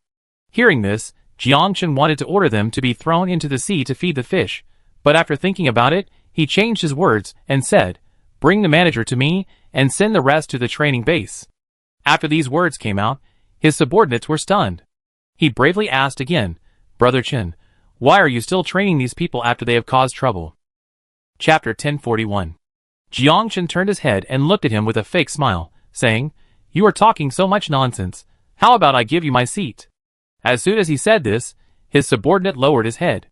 Hearing this, Jiangchen wanted to order them to be thrown into the sea to feed the fish, but after thinking about it, he changed his words and said, "Bring the manager to me and send the rest to the training base." After these words came out, his subordinates were stunned. He bravely asked again, "Brother Chen, why are you still training these people after they have caused trouble?" Chapter 1041. Jiangchen turned his head and looked at him with a fake smile, saying, "You are talking so much nonsense. How about I give you my seat?" As soon as he said this, his subordinate lowered his head.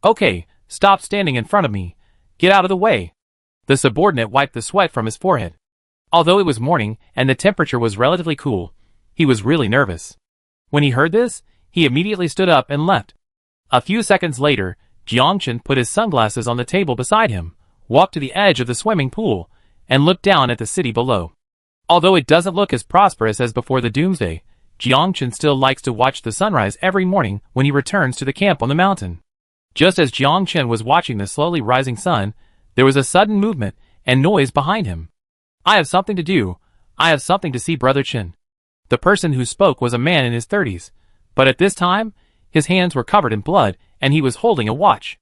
"Okay, stop standing in front of me. Get out of the way." The subordinate wiped the sweat from his forehead. Although it was morning and the temperature was relatively cool, he was really nervous. When he heard this, he immediately stood up and left. A few seconds later, Jiangchen put his sunglasses on the table beside him, walked to the edge of the swimming pool, and looked down at the city below. Although it doesn't look as prosperous as before the doomsday, Jiangchen still likes to watch the sunrise every morning when he returns to the camp on the mountain. Just as Jiangchen was watching the slowly rising sun, there was a sudden movement and noise behind him. "I have something to do. I have something to see, Brother Chen." The person who spoke was a man in his 30s, but at this time, his hands were covered in blood and he was holding a watch.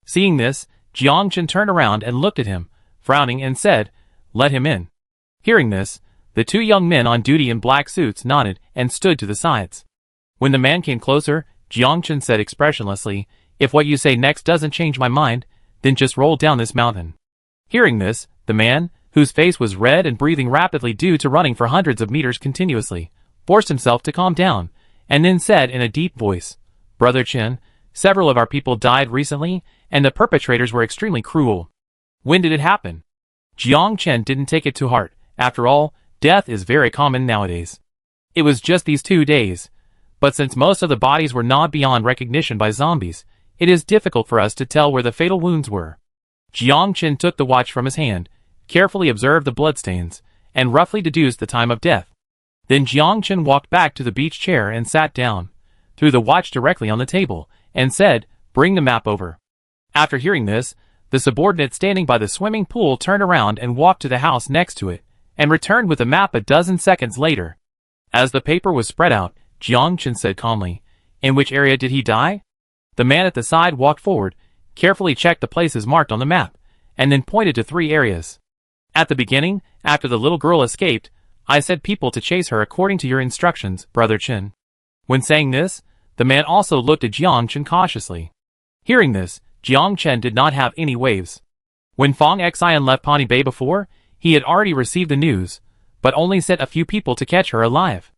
Seeing this, Jiangchen turned around and looked at him, frowning, and said, "Let him in." Hearing this, the two young men on duty in black suits nodded and stood to the sides. When the man came closer, Jiangchen said expressionlessly, "If what you say next doesn't change my mind, then just roll down this mountain." Hearing this, the man, whose face was red and breathing rapidly due to running for hundreds of meters continuously, forced himself to calm down, and then said in a deep voice, "Brother Chen, several of our people died recently, and the perpetrators were extremely cruel." "When did it happen?" Jiangchen didn't take it to heart. After all, death is very common nowadays. "It was just these 2 days. But since most of the bodies were gnawed beyond recognition by zombies, it is difficult for us to tell where the fatal wounds were." Jiangchen took the watch from his hand, carefully observed the bloodstains, and roughly deduced the time of death. Then Jiangchen walked back to the beach chair and sat down, threw the watch directly on the table, and said, "Bring the map over." After hearing this, the subordinate standing by the swimming pool turned around and walked to the house next to it, and returned with the map a dozen seconds later. As the paper was spread out, Jiangchen said calmly, "In which area did he die?" The man at the side walked forward, carefully checked the places marked on the map, and then pointed to 3 areas. "At the beginning, after the little girl escaped, I sent people to chase her according to your instructions, Brother Chen." When saying this, the man also looked at Jiangchen cautiously. Hearing this, Jiangchen did not have any waves. When Fong Xian left Pawnee Bay before, he had already received the news, but only sent a few people to catch her alive.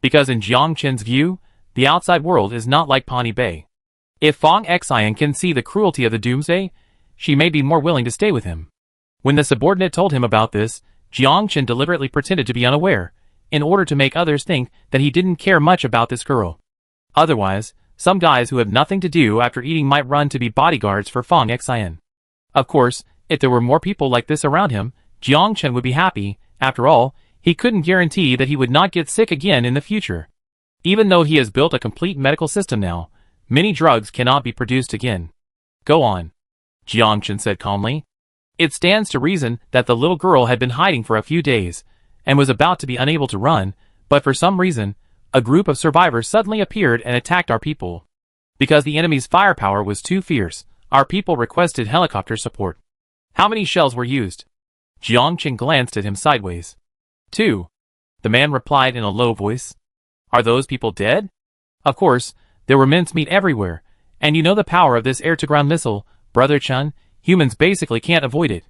Because in Jiangchen's view, the outside world is not like Pawnee Bay. If Fong Xian can see the cruelty of the doomsday, she may be more willing to stay with him. When the subordinate told him about this, Jiangchen deliberately pretended to be unaware, in order to make others think that he didn't care much about this girl. Otherwise, some guys who have nothing to do after eating might run to be bodyguards for Fong Xian. Of course, if there were more people like this around him, Jiangchen would be happy. After all, he couldn't guarantee that he would not get sick again in the future. Even though he has built a complete medical system now, many drugs cannot be produced again. "Go on," Jiangchen said calmly. It stands to reason that the little girl had been hiding for a few days, and was about to be unable to run, but for some reason, a group of survivors suddenly appeared and attacked our people. Because the enemy's firepower was too fierce, our people requested helicopter support. "How many shells were used?" Jiangchen glanced at him sideways. "2. The man replied in a low voice. "Are those people dead?" Of course, there were mincemeat everywhere, and you know the power of this air-to-ground missile, Brother Chen, humans basically can't avoid it.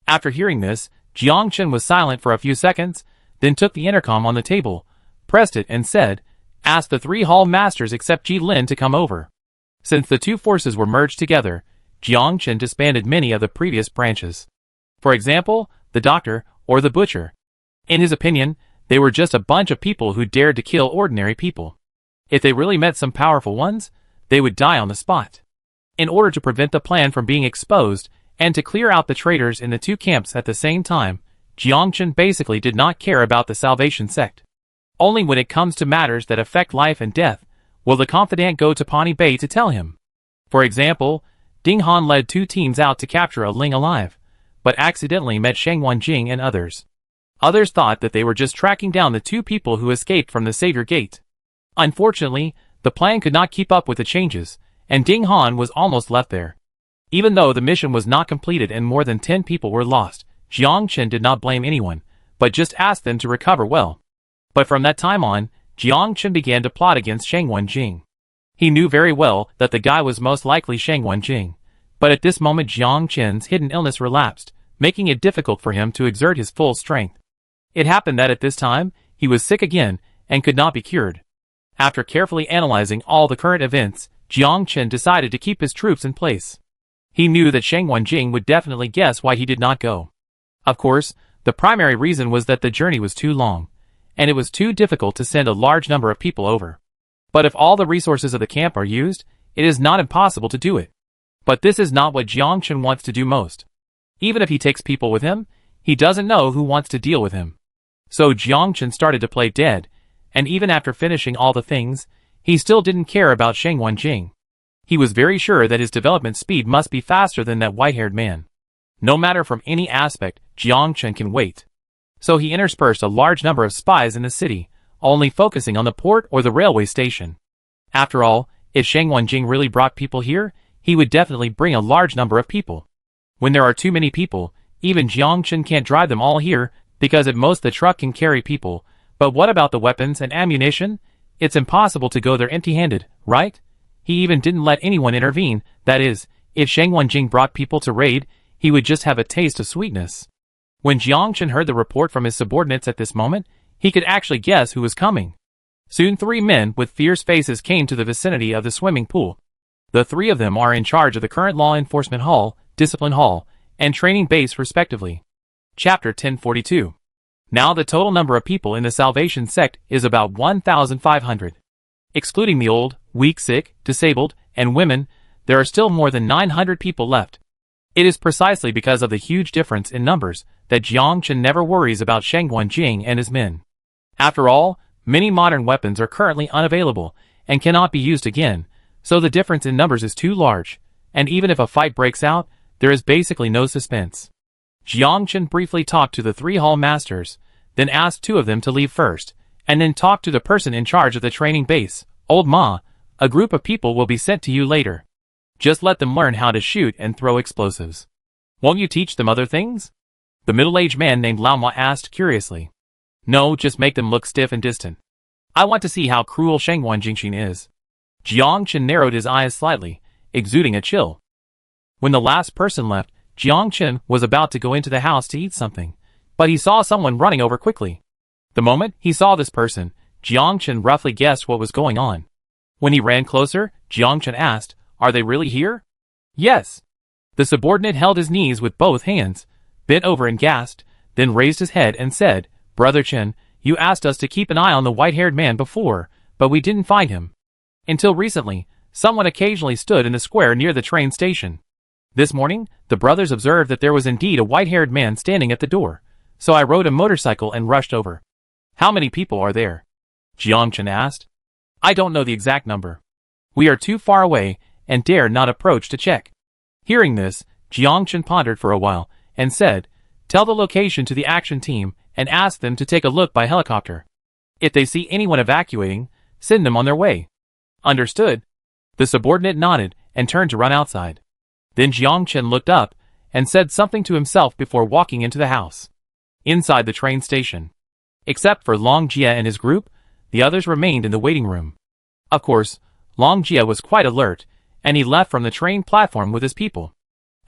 After hearing this, Jiangchen was silent for a few seconds, then took the intercom on the table, pressed it and said, "Ask the 3 hall masters except Ji Lin to come over." Since the two forces were merged together, Jiangchen disbanded many of the previous branches. For example, the doctor, or the butcher. In his opinion, they were just a bunch of people who dared to kill ordinary people. If they really met some powerful ones, they would die on the spot. In order to prevent the plan from being exposed, and to clear out the traitors in the 2 camps at the same time, Jiangchen basically did not care about the Salvation sect. Only when it comes to matters that affect life and death, will the confidant go to Pawnee Bay to tell him. For example, Ding Han led 2 teams out to capture a Ling alive, but accidentally met Shang Wanjing and others. Others thought that they were just tracking down the two people who escaped from the Savior Gate. Unfortunately, the plan could not keep up with the changes, and Ding Han was almost left there. Even though the mission was not completed and more than 10 people were lost, Jiang Chen did not blame anyone, but just asked them to recover well. But from that time on, Jiang Chen began to plot against Shang Wenjing. He knew very well that the guy was most likely Shang Wenjing, but at this moment Jiang Chen's hidden illness relapsed, making it difficult for him to exert his full strength. It happened that at this time, he was sick again, and could not be cured. After carefully analyzing all the current events, Jiang Chen decided to keep his troops in place. He knew that Shang Wenjing would definitely guess why he did not go. Of course, the primary reason was that the journey was too long, and it was too difficult to send a large number of people over. But if all the resources of the camp are used, it is not impossible to do it. But this is not what Jiang Chen wants to do most. Even if he takes people with him, he doesn't know who wants to deal with him. So Jiang Chen started to play dead, and even after finishing all the things, he still didn't care about Shang Wenjing. He was very sure that his development speed must be faster than that white-haired man. No matter from any aspect, Jiang Chen can wait. So he interspersed a large number of spies in the city, only focusing on the port or the railway station. After all, if Shang Wenjing really brought people here, he would definitely bring a large number of people. When there are too many people, even Jiang Chen can't drive them all here, because at most the truck can carry people. But what about the weapons and ammunition? It's impossible to go there empty-handed, right? He even didn't let anyone intervene. That is, if Shang Wenjing brought people to raid, he would just have a taste of sweetness. When Jiang Chen heard the report from his subordinates at this moment, he could actually guess who was coming. Soon 3 men with fierce faces came to the vicinity of the swimming pool. The 3 of them are in charge of the current Law Enforcement Hall, Discipline Hall, and Training Base respectively. Chapter 1042. Now the total number of people in the Salvation Sect is about 1,500. Excluding the old, weak, sick, disabled, and women, there are still more than 900 people left. It is precisely because of the huge difference in numbers that Jiang Chen never worries about Shang Wenjing and his men. After all, many modern weapons are currently unavailable and cannot be used again, so the difference in numbers is too large, and even if a fight breaks out, there is basically no suspense. Jiang Chen briefly talked to the 3 hall masters, then asked 2 of them to leave first, and then talked to the person in charge of the training base. Old Ma, a group of people will be sent to you later. Just let them learn how to shoot and throw explosives. Won't you teach them other things? The middle-aged man named Lao Ma asked curiously. No, just make them look stiff and distant. I want to see how cruel Shang Wenjing is. Jiang Chen narrowed his eyes slightly, exuding a chill. When the last person left, Jiang Chen was about to go into the house to eat something, but he saw someone running over quickly. The moment he saw this person, Jiang Chen roughly guessed what was going on. When he ran closer, Jiang Chen asked, "Are they really here?" "Yes." The subordinate held his knees with both hands, bent over and gasped, then raised his head and said, "Brother Chen, you asked us to keep an eye on the white-haired man before, but we didn't find him. Until recently, someone occasionally stood in the square near the train station. This morning, the brothers observed that there was indeed a white-haired man standing at the door, so I rode a motorcycle and rushed over." "How many people are there?" Jiang Chen asked. "I don't know the exact number. We are too far away and dare not approach to check." Hearing this, Jiang Chen pondered for a while and said, "Tell the location to the action team and ask them to take a look by helicopter. If they see anyone evacuating, send them on their way." "Understood." The subordinate nodded and turned to run outside. Then Jiang Chen looked up and said something to himself before walking into the house. Inside the train station, except for Long Jie and his group, the others remained in the waiting room. Of course, Long Jie was quite alert, and he left from the train platform with his people.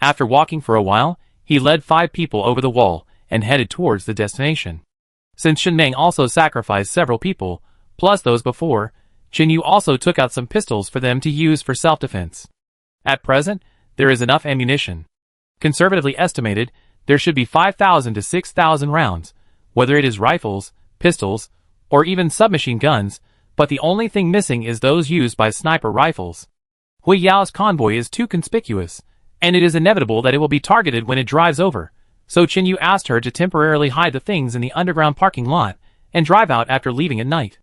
After walking for a while, he led 5 people over the wall and headed towards the destination. Since Shen Meng also sacrificed several people, plus those before, Chen Yu also took out some pistols for them to use for self-defense. At present, there is enough ammunition. Conservatively estimated, there should be 5,000 to 6,000 rounds, whether it is rifles, pistols, or even submachine guns, but the only thing missing is those used by sniper rifles. Hui Yao's convoy is too conspicuous, and it is inevitable that it will be targeted when it drives over, so Chen Yu asked her to temporarily hide the things in the underground parking lot and drive out after leaving at night.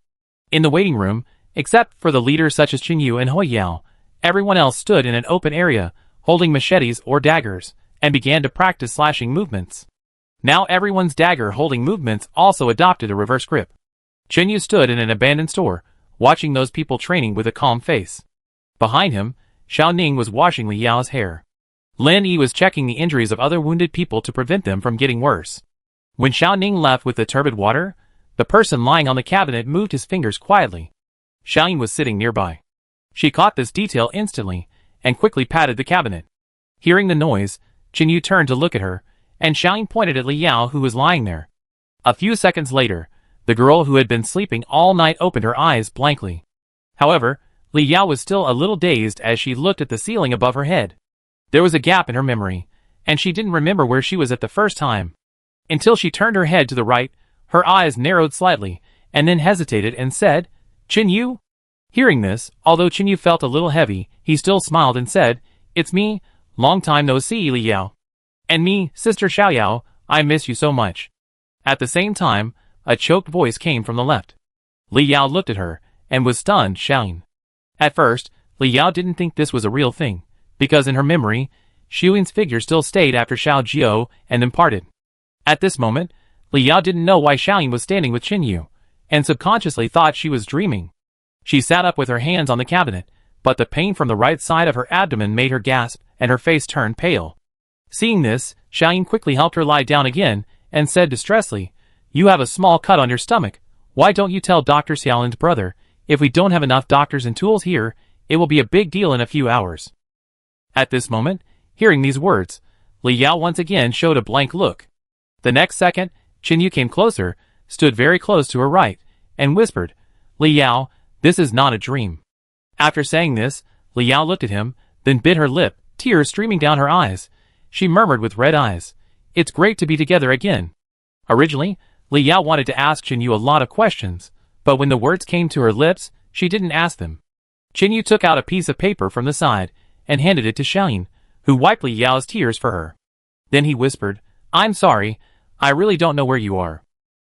In the waiting room, except for the leaders such as Chen Yu and Hui Yao, everyone else stood in an open area, holding machetes or daggers, and began to practice slashing movements. Now everyone's dagger-holding movements also adopted a reverse grip. Jinyu stood in an abandoned store, watching those people training with a calm face. Behind him, Xiao Ning was washing Li Yao's hair. Lin Yi was checking the injuries of other wounded people to prevent them from getting worse. When Xiao Ning left with the turbid water, the person lying on the cabinet moved his fingers quietly. Xiao Yin was sitting nearby. She caught this detail instantly, and quickly patted the cabinet. Hearing the noise, Jinyu turned to look at her, and Xiao Yin pointed at Li Yao who was lying there. A few seconds later, the girl who had been sleeping all night opened her eyes blankly. However, Li Yao was still a little dazed as she looked at the ceiling above her head. There was a gap in her memory, and she didn't remember where she was at the first time. Until she turned her head to the right, her eyes narrowed slightly, and then hesitated and said, "Jinyu?" Hearing this, although Jinyu felt a little heavy, he still smiled and said, "It's me, long time no see, Li Yao. And me, Sister Xiaoyao, I miss you so much." At the same time, a choked voice came from the left. Li Yao looked at her, and was stunned, Xiaoyin. At first, Li Yao didn't think this was a real thing, because in her memory, Xiaoyin's figure still stayed after Xiao Jiao and then parted. At this moment, Li Yao didn't know why Xiaoyin was standing with Jinyu, and subconsciously thought she was dreaming. She sat up with her hands on the cabinet, but the pain from the right side of her abdomen made her gasp, and her face turned pale. Seeing this, Xiaoyin quickly helped her lie down again, and said distressfully, "You have a small cut on your stomach. Why don't you tell Dr. Xiaolin's brother? If we don't have enough doctors and tools here, it will be a big deal in a few hours." At this moment, hearing these words, Li Yao once again showed a blank look. The next second, Jinyu came closer, stood very close to her right, and whispered, "Li Yao, this is not a dream." After saying this, Li Yao looked at him, then bit her lip, tears streaming down her eyes. She murmured with red eyes, "It's great to be together again." Originally, Li Yao wanted to ask Jinyu a lot of questions, but when the words came to her lips, she didn't ask them. Jinyu took out a piece of paper from the side, and handed it to Xiaoyin, who wiped Li Yao's tears for her. Then he whispered, "I'm sorry, I really don't know where you are.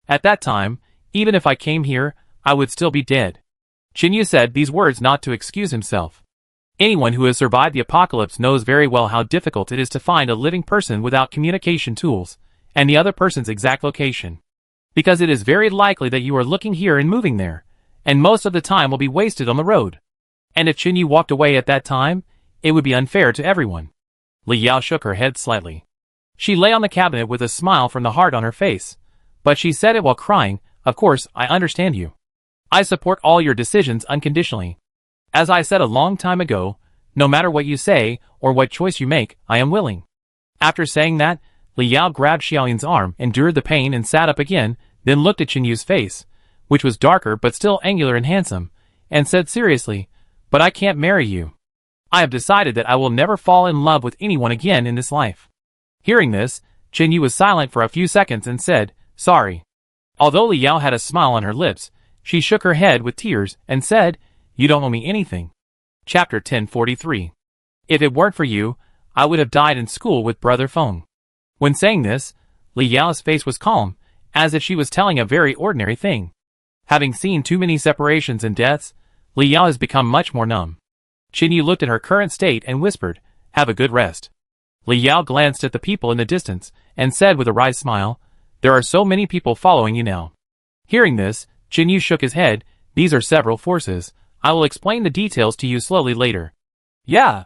At that time, even if I came here, I would still be dead." Jinyu said these words not to excuse himself. Anyone who has survived the apocalypse knows very well how difficult it is to find a living person without communication tools, and the other person's exact location. Because it is very likely that you are looking here and moving there, and most of the time will be wasted on the road. And if Jinyu walked away at that time, it would be unfair to everyone. Li Yao shook her head slightly. She lay on the cabinet with a smile from the heart on her face, but she said it while crying, "Of course, I understand you. I support all your decisions unconditionally. As I said a long time ago, no matter what you say or what choice you make, I am willing." After saying that, Li Yao grabbed Xiaoyin's arm, endured the pain and sat up again, then looked at Jinyu's face, which was darker but still angular and handsome, and said seriously, "But I can't marry you. I have decided that I will never fall in love with anyone again in this life." Hearing this, Jinyu was silent for a few seconds and said, "Sorry." Although Li Yao had a smile on her lips, she shook her head with tears and said, "You don't owe me anything." Chapter 1043. If it weren't for you, I would have died in school with Brother Feng. When saying this, Li Yao's face was calm, as if she was telling a very ordinary thing. Having seen too many separations and deaths, Li Yao has become much more numb. Jinyu looked at her current state and whispered, "Have a good rest." Li Yao glanced at the people in the distance, and said with a wry smile, "There are so many people following you now." Hearing this, Jinyu shook his head, "These are several forces. I will explain the details to you slowly later." "Yeah."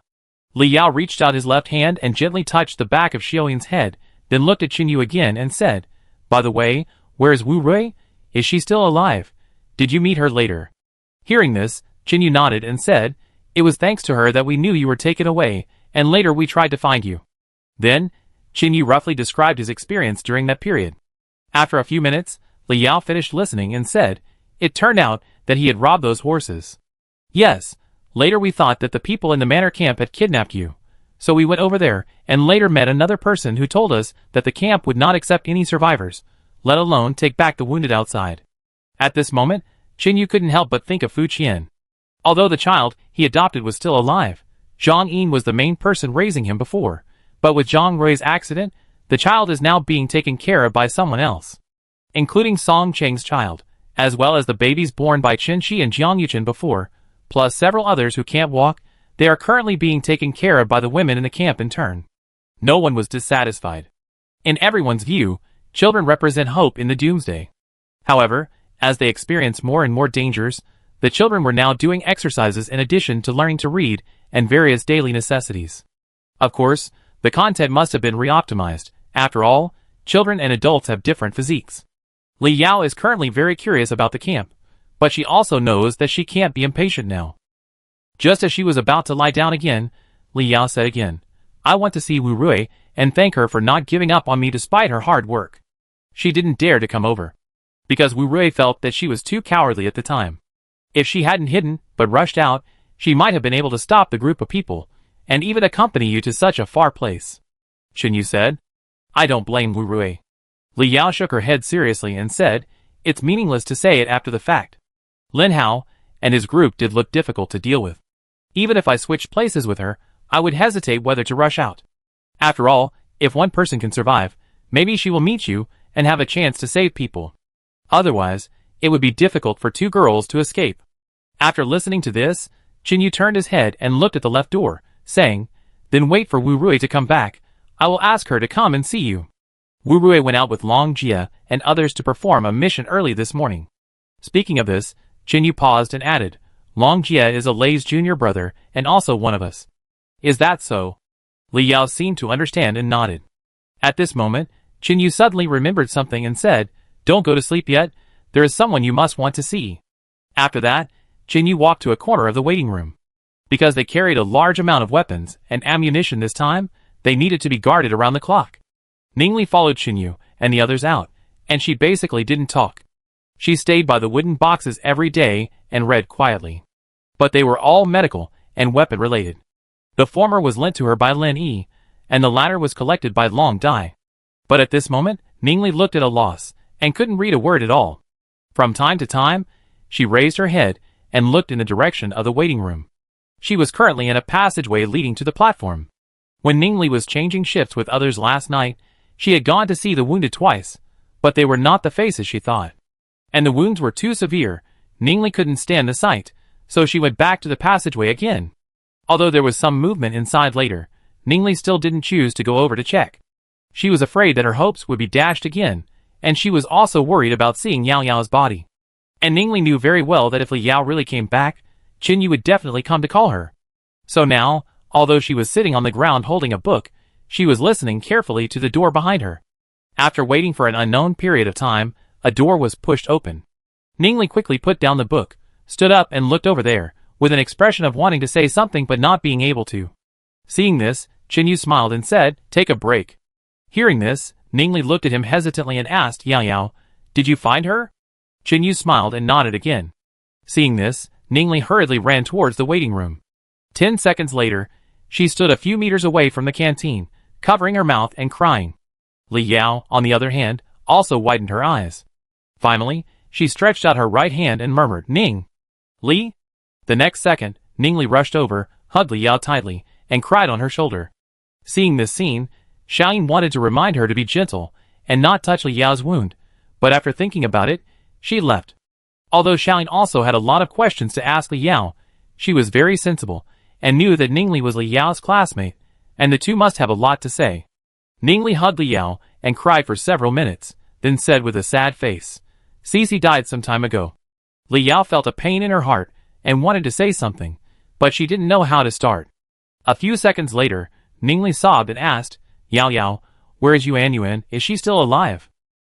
Li Yao reached out his left hand and gently touched the back of Xiaoyin's head, then looked at Jinyu again and said, "By the way, where is Wu Rui? Is she still alive? Did you meet her later?" Hearing this, Jinyu nodded and said, "It was thanks to her that we knew you were taken away, and later we tried to find you." Then, Jinyu roughly described his experience during that period. After a few minutes, Li Yao finished listening and said, "It turned out that he had robbed those horses. Yes, later we thought that the people in the manor camp had kidnapped you. So we went over there, and later met another person who told us that the camp would not accept any survivors, let alone take back the wounded outside." At this moment, Jinyu couldn't help but think of Fu Qian. Although the child he adopted was still alive, Zhang Yin was the main person raising him before, but with Zhang Rui's accident, the child is now being taken care of by someone else. Including Song Cheng's child, as well as the babies born by Chen Shi and Jiang Yuchen before, plus several others who can't walk, they are currently being taken care of by the women in the camp in turn. No one was dissatisfied. In everyone's view, children represent hope in the doomsday. However, as they experienced more and more dangers, the children were now doing exercises in addition to learning to read and various daily necessities. Of course, the content must have been re-optimized. After all, children and adults have different physiques. Li Yao is currently very curious about the camp, but she also knows that she can't be impatient now. Just as she was about to lie down again, Li Yao said again, "I want to see Wu Rui and thank her for not giving up on me despite her hard work." She didn't dare to come over, because Wu Rui felt that she was too cowardly at the time. If she hadn't hidden, but rushed out, she might have been able to stop the group of people, and even accompany you to such a far place. Chen Yu said, "I don't blame Wu Rui." Li Yao shook her head seriously and said, "It's meaningless to say it after the fact. Lin Hao and his group did look difficult to deal with. Even if I switched places with her, I would hesitate whether to rush out. After all, if one person can survive, maybe she will meet you and have a chance to save people. Otherwise, it would be difficult for two girls to escape." After listening to this, Chen Yu turned his head and looked at the left door, saying, "Then wait for Wu Rui to come back. I will ask her to come and see you." Wu Rui went out with Long Jia and others to perform a mission early this morning. Speaking of this, Chen Yu paused and added, "Long Jia is Lei's junior brother and also one of us." "Is that so?" Li Yao seemed to understand and nodded. At this moment, Chen Yu suddenly remembered something and said, "Don't go to sleep yet. There is someone you must want to see." After that, Chen Yu walked to a corner of the waiting room. Because they carried a large amount of weapons and ammunition this time, they needed to be guarded around the clock. Ningli followed Chen Yu and the others out, and she basically didn't talk. She stayed by the wooden boxes every day and read quietly. But they were all medical and weapon related. The former was lent to her by Lin Yi, and the latter was collected by Long Dai. But at this moment, Ningli looked at a loss and couldn't read a word at all. From time to time, she raised her head and looked in the direction of the waiting room. She was currently in a passageway leading to the platform. When Ningli was changing shifts with others last night, she had gone to see the wounded twice, but they were not the faces she thought. And the wounds were too severe. Ningli couldn't stand the sight, so she went back to the passageway again. Although there was some movement inside later, Ningli still didn't choose to go over to check. She was afraid that her hopes would be dashed again, and she was also worried about seeing Yao Yao's body. And Ningli knew very well that if Li Yao really came back, Chen Yu would definitely come to call her. So now, although she was sitting on the ground holding a book, she was listening carefully to the door behind her. After waiting for an unknown period of time, a door was pushed open. Ningli quickly put down the book, stood up and looked over there, with an expression of wanting to say something but not being able to. Seeing this, Chen Yu smiled and said, "Take a break." Hearing this, Ningli looked at him hesitantly and asked, "Yao Yao, did you find her?" Chen Yu smiled and nodded again. Seeing this, Ningli hurriedly ran towards the waiting room. 10 seconds later, she stood a few meters away from the canteen, covering her mouth and crying. Li Yao, on the other hand, also widened her eyes. Finally, she stretched out her right hand and murmured, "Ning! Li?" The next second, Ningli rushed over, hugged Li Yao tightly, and cried on her shoulder. Seeing this scene, Xiaoyin wanted to remind her to be gentle and not touch Li Yao's wound, but after thinking about it, she left. Although Xiaoyin also had a lot of questions to ask Li Yao, she was very sensible and knew that Ningli was Li Yao's classmate, and the two must have a lot to say. Ningli hugged Li Yao and cried for several minutes, then said with a sad face, "Cici died some time ago." Li Yao felt a pain in her heart and wanted to say something, but she didn't know how to start. A few seconds later, Ningli sobbed and asked, "Yao Yao, where is Yuan Yuan? Is she still alive?"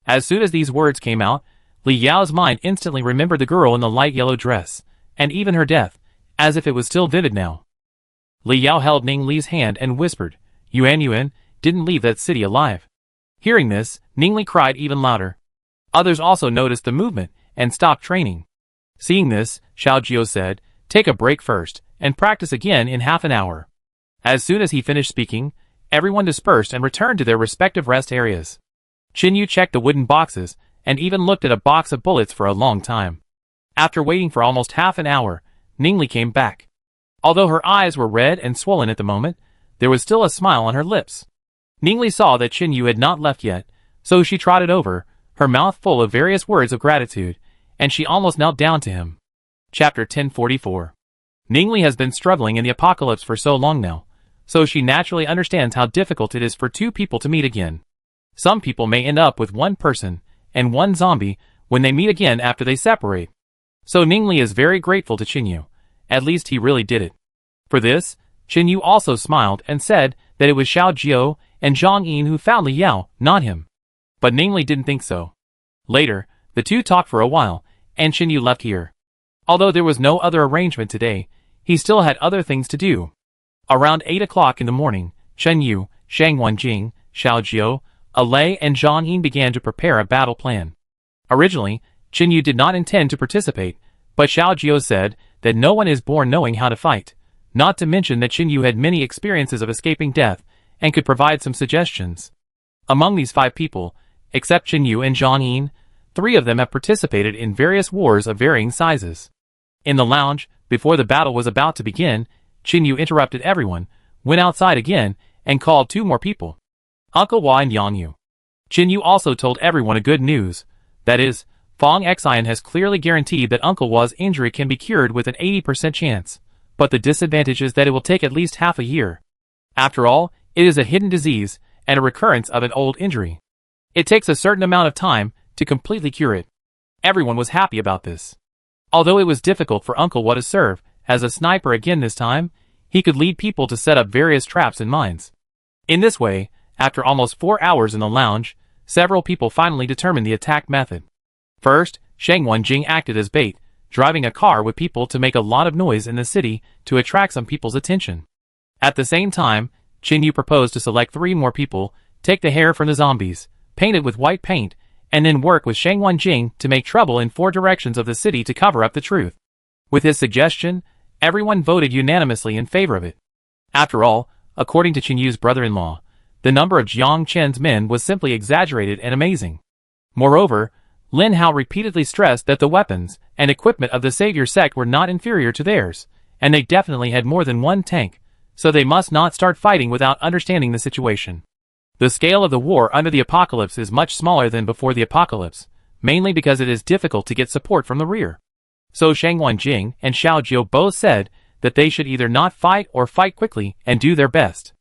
As soon as these words came out, Li Yao's mind instantly remembered the girl in the light yellow dress, and even her death, as if it was still vivid now. Li Yao held Ningli's hand and whispered, "Yuan Yuan didn't leave that city alive." Hearing this, Ningli cried even louder. Others also noticed the movement and stopped training. Seeing this, Xiao Jiu said, "Take a break first, and practice again in half an hour." As soon as he finished speaking, everyone dispersed and returned to their respective rest areas. Chen Yu checked the wooden boxes, and even looked at a box of bullets for a long time. After waiting for almost half an hour, Ningli came back. Although her eyes were red and swollen at the moment, there was still a smile on her lips. Ningli saw that Chen Yu had not left yet, so she trotted over, her mouth full of various words of gratitude, and she almost knelt down to him. Chapter 1044. Ningli has been struggling in the apocalypse for so long now, so she naturally understands how difficult it is for two people to meet again. Some people may end up with one person and one zombie when they meet again after they separate. So Ningli is very grateful to Qinyu. At least he really did it. For this, Qinyu also smiled and said that it was Xiao Jiao and Zhang Yin who found Li Yao, not him. But Ningli didn't think so. Later, the two talked for a while, and Qinyu left here. Although there was no other arrangement today, he still had other things to do. Around 8 o'clock in the morning, Chen Yu, Shang Wenjing, Xiao Jiao, Alei and Zhang Yin began to prepare a battle plan. Originally, Qinyu did not intend to participate, but Xiao Jiao said that no one is born knowing how to fight, not to mention that Qinyu had many experiences of escaping death and could provide some suggestions. Among these 5 people, except Qinyu and Zhang Yin, 3 of them have participated in various wars of varying sizes. In the lounge, before the battle was about to begin, Qinyu interrupted everyone, went outside again, and called 2 more people. Uncle Hua and Yang Yu. Qinyu also told everyone a good news. That is, Fong Xian has clearly guaranteed that Uncle Hua's injury can be cured with an 80% chance, but the disadvantage is that it will take at least half a year. After all, it is a hidden disease and a recurrence of an old injury. It takes a certain amount of time to completely cure it. Everyone was happy about this. Although it was difficult for Uncle Hua to serve as a sniper again this time, he could lead people to set up various traps and mines. In this way, after almost 4 hours in the lounge, several people finally determined the attack method. First, Shang Wenjing acted as bait, driving a car with people to make a lot of noise in the city to attract some people's attention. At the same time, Qinyu proposed to select 3 more people, take the hair from the zombies, paint it with white paint, and then work with Shang Wenjing to make trouble in 4 directions of the city to cover up the truth. With his suggestion, everyone voted unanimously in favor of it. After all, according to Qinyu's brother-in-law, the number of Jiang Chen's men was simply exaggerated and amazing. Moreover, Lin Hao repeatedly stressed that the weapons and equipment of the Savior sect were not inferior to theirs, and they definitely had more than 1 tank, so they must not start fighting without understanding the situation. The scale of the war under the apocalypse is much smaller than before the apocalypse, mainly because it is difficult to get support from the rear. So Shang Wenjing and Xiao Jiao both said that they should either not fight or fight quickly and do their best.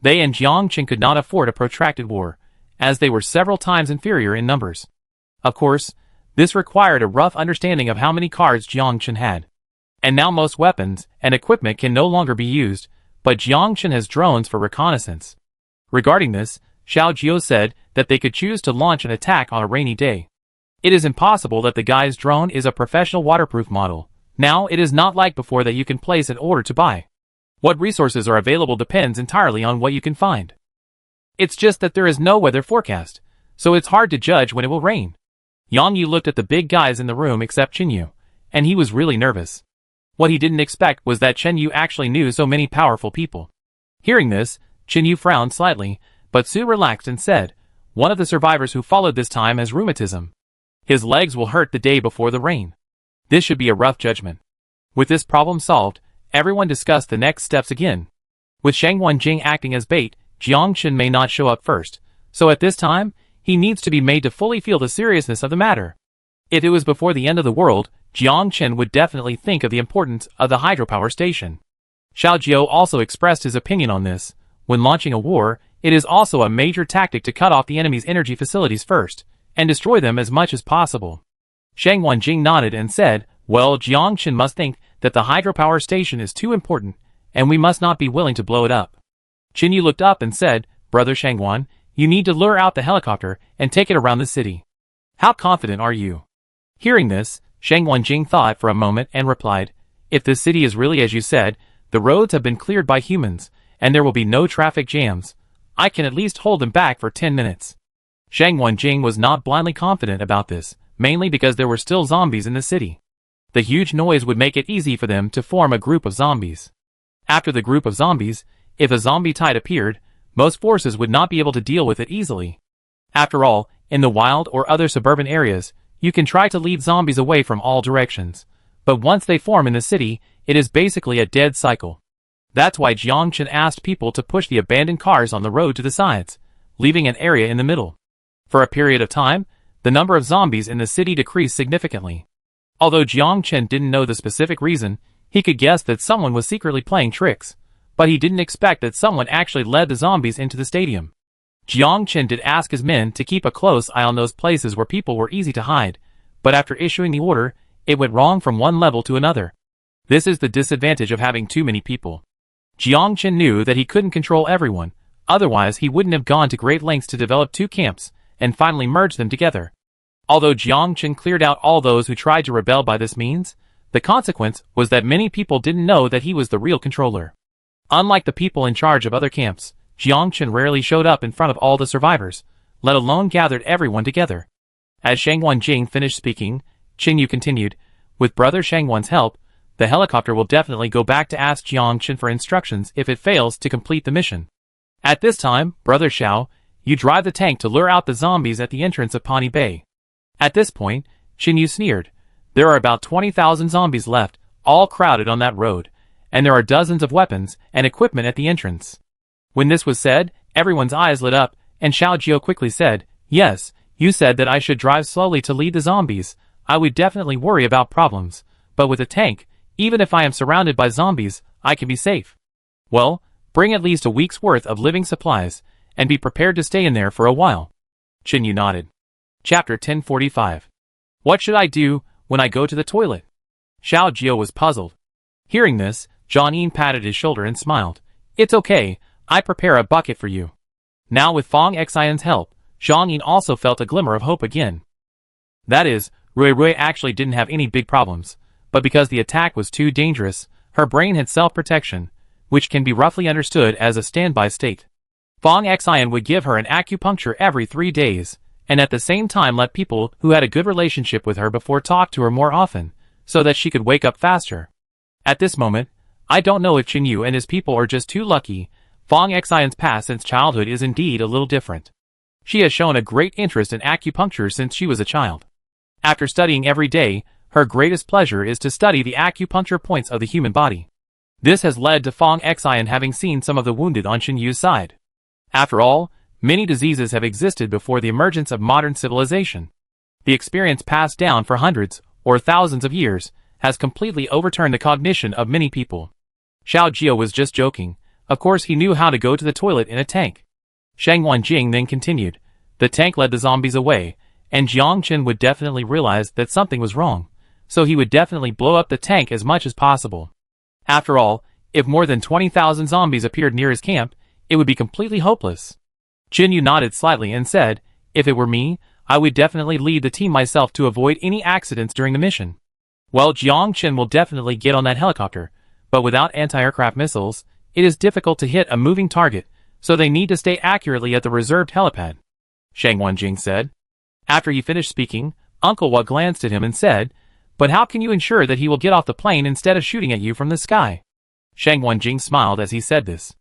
They and Jiang Chen could not afford a protracted war, as they were several times inferior in numbers. Of course, this required a rough understanding of how many cards Jiang Chen had. And now most weapons and equipment can no longer be used, but Jiang Chen has drones for reconnaissance. Regarding this, Xiao Jiao said that they could choose to launch an attack on a rainy day. It is impossible that the guy's drone is a professional waterproof model. Now it is not like before that you can place an order to buy. What resources are available depends entirely on what you can find. It's just that there is no weather forecast, so it's hard to judge when it will rain. Yang Yu looked at the big guys in the room except Qinyu, and he was really nervous. What he didn't expect was that Qinyu actually knew so many powerful people. Hearing this, Qinyu frowned slightly, but soon relaxed and said, "One of the survivors who followed this time has rheumatism. His legs will hurt the day before the rain. This should be a rough judgment." With this problem solved, everyone discussed the next steps again. With Shang Wenjing acting as bait, Jiang Chen may not show up first, so at this time, he needs to be made to fully feel the seriousness of the matter. If it was before the end of the world, Jiang Chen would definitely think of the importance of the hydropower station. Xiao Jiao also expressed his opinion on this. When launching a war, it is also a major tactic to cut off the enemy's energy facilities first, and destroy them as much as possible. Shang Wenjing nodded and said, "Well, Jiang Chen must think that the hydropower station is too important, and we must not be willing to blow it up." Qinyu looked up and said, "Brother Shangwan, you need to lure out the helicopter and take it around the city. How confident are you?" Hearing this, Shang Wenjing thought for a moment and replied, "If the city is really as you said, the roads have been cleared by humans, and there will be no traffic jams. I can at least hold them back for 10 minutes. Shang Wenjing was not blindly confident about this, mainly because there were still zombies in the city. The huge noise would make it easy for them to form a group of zombies. After the group of zombies, if a zombie tide appeared, most forces would not be able to deal with it easily. After all, in the wild or other suburban areas, you can try to lead zombies away from all directions, but once they form in the city, it is basically a dead cycle. That's why Jiang Chen asked people to push the abandoned cars on the road to the sides, leaving an area in the middle. For a period of time, the number of zombies in the city decreased significantly. Although Jiang Chen didn't know the specific reason, he could guess that someone was secretly playing tricks, but he didn't expect that someone actually led the zombies into the stadium. Jiang Qin did ask his men to keep a close eye on those places where people were easy to hide, but after issuing the order, it went wrong from one level to another. This is the disadvantage of having too many people. Jiang Qin knew that he couldn't control everyone, otherwise he wouldn't have gone to great lengths to develop two camps, and finally merge them together. Although Jiang Qin cleared out all those who tried to rebel by this means, the consequence was that many people didn't know that he was the real controller. Unlike the people in charge of other camps, Jiang Qin rarely showed up in front of all the survivors, let alone gathered everyone together. As Shang Wanjing finished speaking, Qin Yu continued, "With Brother Shang Wan's help, the helicopter will definitely go back to ask Jiang Qin for instructions if it fails to complete the mission. At this time, Brother Xiao, you drive the tank to lure out the zombies at the entrance of Pawnee Bay." At this point, Qin Yu sneered. There are about 20,000 zombies left, all crowded on that road, and there are dozens of weapons and equipment at the entrance. When this was said, everyone's eyes lit up, and Xiao Jiao quickly said, "Yes, you said that I should drive slowly to lead the zombies. I would definitely worry about problems, but with a tank, even if I am surrounded by zombies, I can be safe. Well, bring at least a week's worth of living supplies, and be prepared to stay in there for a while." Qin Yu nodded. Chapter 1045. What should I do when I go to the toilet? Xiao Jiao was puzzled. Hearing this, Zhang Yin patted his shoulder and smiled. "It's okay, I prepare a bucket for you." Now with Fong Xian's help, Zhang Yin also felt a glimmer of hope again. That is, Rui Rui actually didn't have any big problems, but because the attack was too dangerous, her brain had self-protection, which can be roughly understood as a standby state. Fong Xian would give her an acupuncture every 3 days, and at the same time let people who had a good relationship with her before talk to her more often, so that she could wake up faster. At this moment, I don't know if Qin Yu and his people are just too lucky. Fong Xian's past since childhood is indeed a little different. She has shown a great interest in acupuncture since she was a child. After studying every day, her greatest pleasure is to study the acupuncture points of the human body. This has led to Fong Xian having seen some of the wounded on Qin Yu's side. After all, many diseases have existed before the emergence of modern civilization. The experience passed down for hundreds or thousands of years has completely overturned the cognition of many people. Xiao Jiao was just joking. Of course he knew how to go to the toilet in a tank. Shang Wanjing then continued. The tank led the zombies away, and Jiang Qin would definitely realize that something was wrong, so he would definitely blow up the tank as much as possible. After all, if more than 20,000 zombies appeared near his camp, it would be completely hopeless. Qin Yu nodded slightly and said, "If it were me, I would definitely lead the team myself to avoid any accidents during the mission." Well, Jiang Qin will definitely get on that helicopter, but without anti-aircraft missiles, it is difficult to hit a moving target, so they need to stay accurately at the reserved helipad. Shang Wanjing said. After he finished speaking, Uncle Wa glanced at him and said, "But how can you ensure that he will get off the plane instead of shooting at you from the sky?" Shang Wanjing smiled as he said this.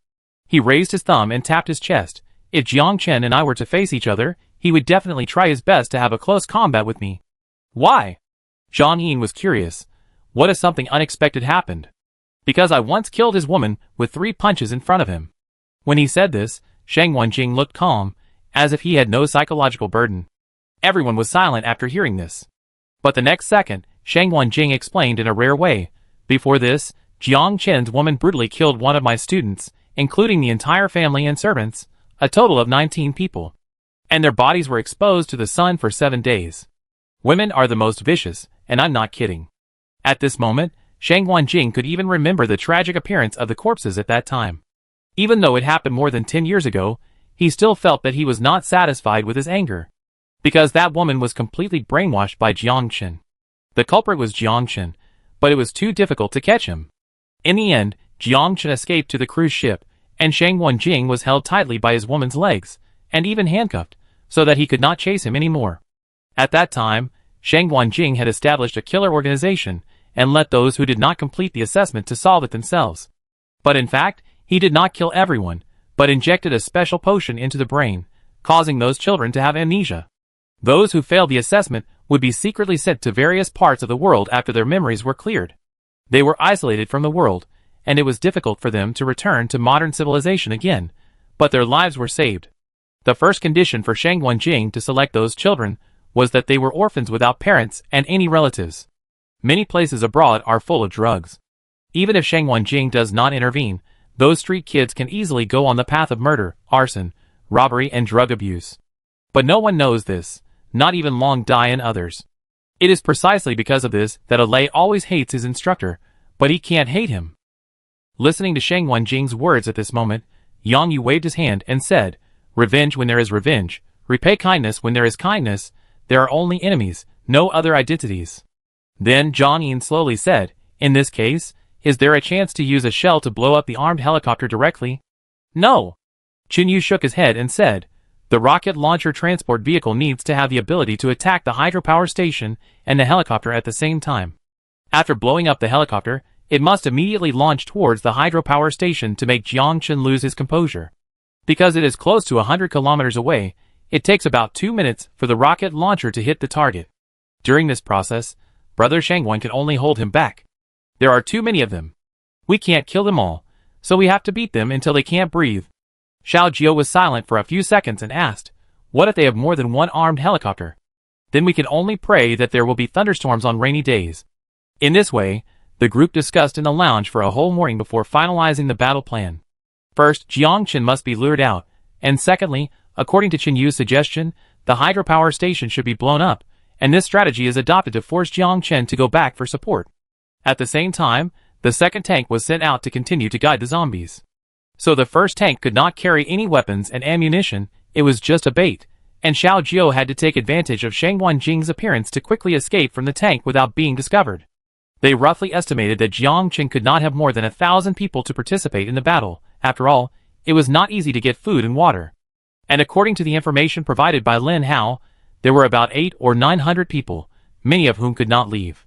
He raised his thumb and tapped his chest. If Jiang Qin and I were to face each other, he would definitely try his best to have a close combat with me. Why? Zhang Yin was curious. What if something unexpected happened? Because I once killed his woman with 3 punches in front of him. When he said this, Shang Wanjing looked calm, as if he had no psychological burden. Everyone was silent after hearing this. But the next second, Shang Wanjing explained in a rare way. Before this, Jiang Qin's woman brutally killed one of my students, including the entire family and servants, a total of 19 people. And their bodies were exposed to the sun for 7 days. Women are the most vicious, and I'm not kidding. At this moment, Shang Wanjing could even remember the tragic appearance of the corpses at that time. Even though it happened more than 10 years ago, he still felt that he was not satisfied with his anger. Because that woman was completely brainwashed by Jiang Qin. The culprit was Jiang Qin, but it was too difficult to catch him. In the end, Jiang Qin escaped to the cruise ship, and Shang Wanjing was held tightly by his woman's legs, and even handcuffed, so that he could not chase him anymore. At that time, Shang Wanjing had established a killer organization, and let those who did not complete the assessment to solve it themselves. But in fact, he did not kill everyone, but injected a special potion into the brain, causing those children to have amnesia. Those who failed the assessment would be secretly sent to various parts of the world after their memories were cleared. They were isolated from the world, and it was difficult for them to return to modern civilization again, but their lives were saved. The first condition for Shang Wanjing to select those children was that they were orphans without parents and any relatives. Many places abroad are full of drugs. Even if Shang Wanjing does not intervene, those street kids can easily go on the path of murder, arson, robbery and drug abuse. But no one knows this, not even Long Dai and others. It is precisely because of this that Lei always hates his instructor, but he can't hate him. Listening to Shang Wenjing's words at this moment, Yang Yu waved his hand and said, "Revenge when there is revenge, repay kindness when there is kindness, there are only enemies, no other identities." Then Zhang Yin slowly said, "In this case, is there a chance to use a shell to blow up the armed helicopter directly?" "No." Qin Yu shook his head and said, "The rocket launcher transport vehicle needs to have the ability to attack the hydropower station and the helicopter at the same time. After blowing up the helicopter, it must immediately launch towards the hydropower station to make Jiang Chen lose his composure. Because it is close to 100 kilometers away, it takes about 2 minutes for the rocket launcher to hit the target. During this process, Brother Shangwan can only hold him back. There are too many of them. We can't kill them all, so we have to beat them until they can't breathe." Xiao Jiao was silent for a few seconds and asked, "What if they have more than one armed helicopter? Then we can only pray that there will be thunderstorms on rainy days." In this way, the group discussed in the lounge for a whole morning before finalizing the battle plan. First, Jiang Chen must be lured out, and secondly, according to Qin Yu's suggestion, the hydropower station should be blown up, and this strategy is adopted to force Jiang Chen to go back for support. At the same time, the second tank was sent out to continue to guide the zombies. So the first tank could not carry any weapons and ammunition, it was just a bait, and Xiao Jiao had to take advantage of Shang Wenjing's appearance to quickly escape from the tank without being discovered. They roughly estimated that Jiang Chen could not have more than 1,000 people to participate in the battle. After all, it was not easy to get food and water. And according to the information provided by Lin Hao, there were about 800 or 900 people, many of whom could not leave.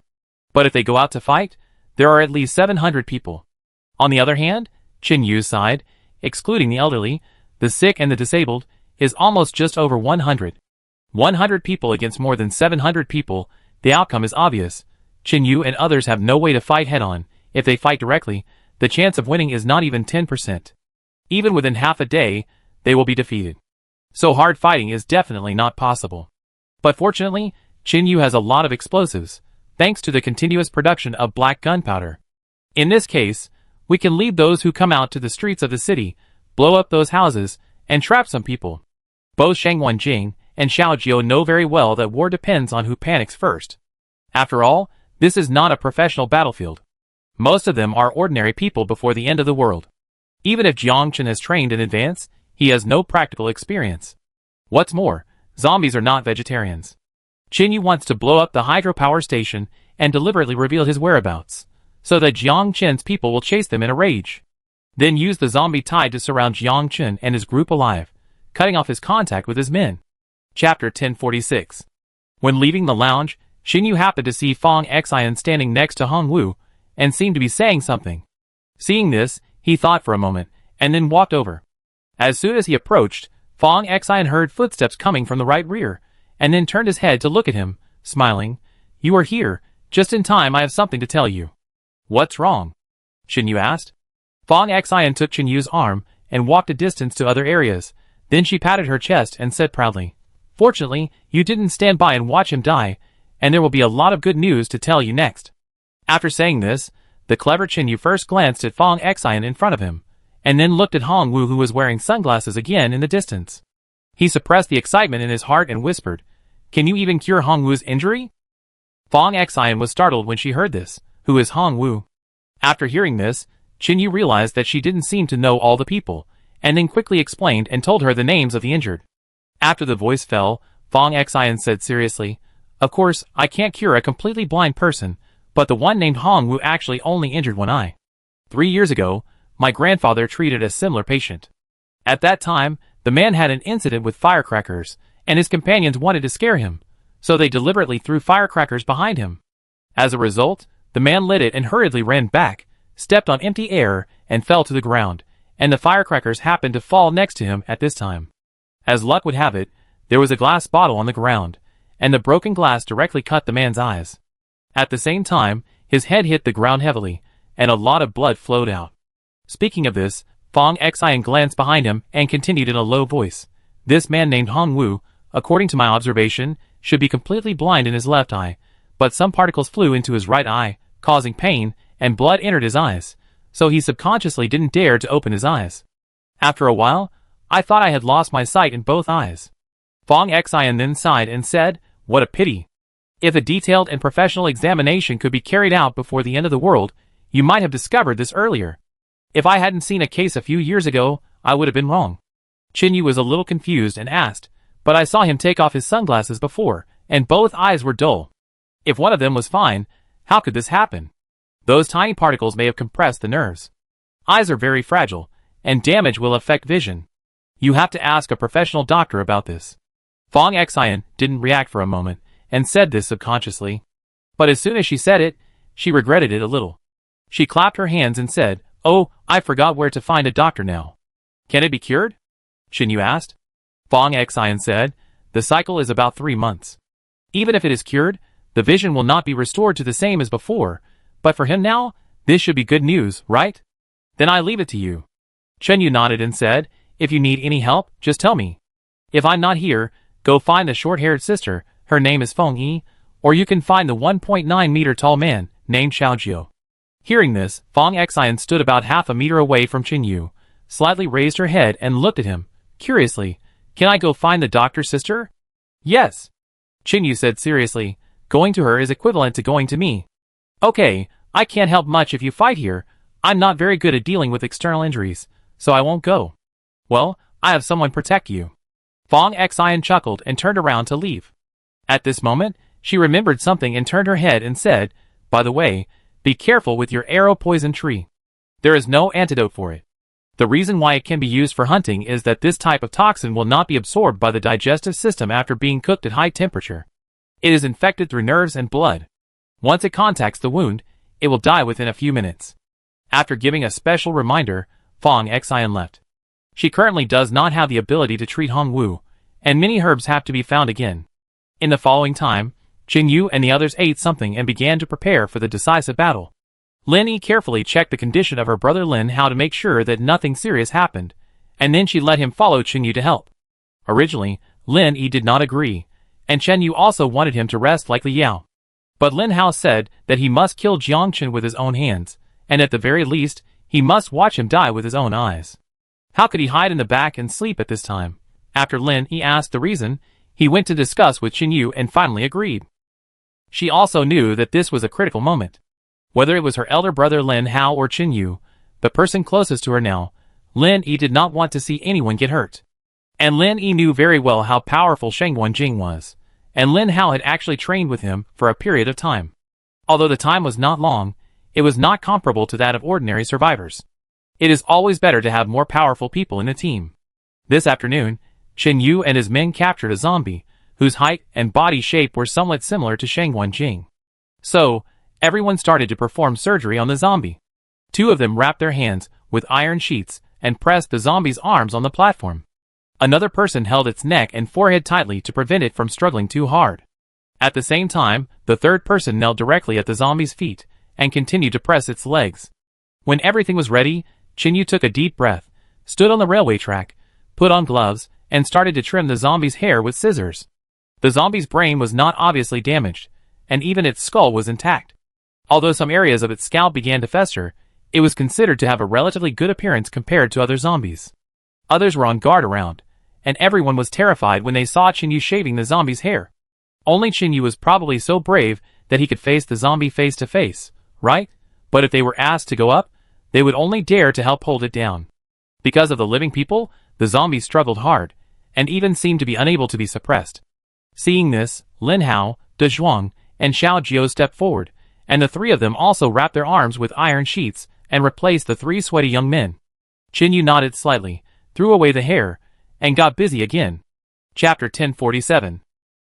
But if they go out to fight, there are at least 700 people. On the other hand, Qin Yu's side, excluding the elderly, the sick and the disabled, is almost just over 100. 100 people against more than 700 people, the outcome is obvious. Qin Yu and others have no way to fight head-on. If they fight directly, the chance of winning is not even 10%. Even within half a day, they will be defeated. So hard fighting is definitely not possible. But fortunately, Qin Yu has a lot of explosives, thanks to the continuous production of black gunpowder. In this case, we can lead those who come out to the streets of the city, blow up those houses, and trap some people. Both Shang Wenjing and Xiao Jiao know very well that war depends on who panics first. After all, this is not a professional battlefield. Most of them are ordinary people before the end of the world. Even if Jiang Chen has trained in advance, he has no practical experience. What's more, zombies are not vegetarians. Qin Yu wants to blow up the hydropower station and deliberately reveal his whereabouts, so that Jiang Chen's people will chase them in a rage. Then use the zombie tide to surround Jiang Chen and his group alive, cutting off his contact with his men. Chapter 1046. When leaving the lounge, Qin Yu happened to see Fang Xian standing next to Hong Wu, and seemed to be saying something. Seeing this, he thought for a moment, and then walked over. As soon as he approached, Fang Xian heard footsteps coming from the right rear, and then turned his head to look at him, smiling. "You are here, just in time. I have something to tell you." "What's wrong?" Qin Yu asked. Fang Xian took Qin Yu's arm and walked a distance to other areas. Then she patted her chest and said proudly, "Fortunately, you didn't stand by and watch him die, and there will be a lot of good news to tell you next." After saying this, the clever Qin Yu first glanced at Fang Xian in front of him, and then looked at Hong Wu, who was wearing sunglasses again in the distance. He suppressed the excitement in his heart and whispered, "Can you even cure Hong Wu's injury?" Fang Xian was startled when she heard this. "Who is Hong Wu?" After hearing this, Qin Yu realized that she didn't seem to know all the people, and then quickly explained and told her the names of the injured. After the voice fell, Fang Xian said seriously, "Of course, I can't cure a completely blind person, but the one named Hong Wu actually only injured one eye. 3 years ago, my grandfather treated a similar patient. At that time, the man had an incident with firecrackers, and his companions wanted to scare him, so they deliberately threw firecrackers behind him. As a result, the man lit it and hurriedly ran back, stepped on empty air, and fell to the ground, and the firecrackers happened to fall next to him at this time. As luck would have it, there was a glass bottle on the ground, and the broken glass directly cut the man's eyes. At the same time, his head hit the ground heavily, and a lot of blood flowed out. Speaking of this, Fang Xian glanced behind him and continued in a low voice. This man named Hong Wu, according to my observation, should be completely blind in his left eye, but some particles flew into his right eye, causing pain, and blood entered his eyes, so he subconsciously didn't dare to open his eyes. After a while, I thought I had lost my sight in both eyes. Fong Xian then sighed and said, "What a pity. If a detailed and professional examination could be carried out before the end of the world, you might have discovered this earlier. If I hadn't seen a case a few years ago, I would have been wrong." Qin Yu was a little confused and asked, "But I saw him take off his sunglasses before, and both eyes were dull. If one of them was fine, how could this happen? Those tiny particles may have compressed the nerves. Eyes are very fragile, and damage will affect vision. You have to ask a professional doctor about this." Fong Xian didn't react for a moment, and said this subconsciously. But as soon as she said it, she regretted it a little. She clapped her hands and said, "Oh, I forgot where to find a doctor now." "Can it be cured?" Qin Yu asked. Fong Xian said, "The cycle is about 3 months. Even if it is cured, the vision will not be restored to the same as before, but for him now, this should be good news, right? Then I leave it to you." Qin Yu nodded and said, "If you need any help, just tell me. If I'm not here, go find the short-haired sister, her name is Feng Yi, or you can find the 1.9-meter tall man, named Xiaojio." Hearing this, Fong Xian stood about half a meter away from Qin Yu, slightly raised her head and looked at him, curiously. "Can I go find the doctor's sister?" "Yes," Qin Yu said seriously. "Going to her is equivalent to going to me." "Okay, I can't help much if you fight here. I'm not very good at dealing with external injuries, so I won't go." "Well, I have someone protect you." Fong Xian chuckled and turned around to leave. At this moment, she remembered something and turned her head and said, "By the way, be careful with your arrow poison tree. There is no antidote for it. The reason why it can be used for hunting is that this type of toxin will not be absorbed by the digestive system after being cooked at high temperature. It is infected through nerves and blood. Once it contacts the wound, it will die within a few minutes." After giving a special reminder, Fong Xian left. She currently does not have the ability to treat Hong Wu, and many herbs have to be found again. In the following time, Qin Yu and the others ate something and began to prepare for the decisive battle. Lin Yi carefully checked the condition of her brother Lin Hao to make sure that nothing serious happened, and then she let him follow Qin Yu to help. Originally, Lin Yi did not agree, and Qin Yu also wanted him to rest like Li Yao. But Lin Hao said that he must kill Jiang Chen with his own hands, and at the very least, he must watch him die with his own eyes. How could he hide in the back and sleep at this time? After Lin Yi asked the reason, he went to discuss with Qin Yu and finally agreed. She also knew that this was a critical moment. Whether it was her elder brother Lin Hao or Qin Yu, the person closest to her now, Lin Yi did not want to see anyone get hurt. And Lin Yi knew very well how powerful Sheng Wenjing was, and Lin Hao had actually trained with him for a period of time. Although the time was not long, it was not comparable to that of ordinary survivors. It is always better to have more powerful people in a team. This afternoon, Qin Yu and his men captured a zombie, whose height and body shape were somewhat similar to Sheng Wenjing. So, everyone started to perform surgery on the zombie. 2 of them wrapped their hands with iron sheets and pressed the zombie's arms on the platform. Another person held its neck and forehead tightly to prevent it from struggling too hard. At the same time, the third person knelt directly at the zombie's feet and continued to press its legs. When everything was ready, Qin Yu took a deep breath, stood on the railway track, put on gloves, and started to trim the zombie's hair with scissors. The zombie's brain was not obviously damaged, and even its skull was intact. Although some areas of its scalp began to fester, it was considered to have a relatively good appearance compared to other zombies. Others were on guard around, and everyone was terrified when they saw Qin Yu shaving the zombie's hair. Only Qin Yu was probably so brave that he could face the zombie face to face, right? But if they were asked to go up, they would only dare to help hold it down. Because of the living people, the zombies struggled hard, and even seemed to be unable to be suppressed. Seeing this, Lin Hao, De Zhuang, and Xiao Jiao stepped forward, and the 3 of them also wrapped their arms with iron sheets and replaced the 3 sweaty young men. Qin Yu nodded slightly, threw away the hair, and got busy again. Chapter 1047.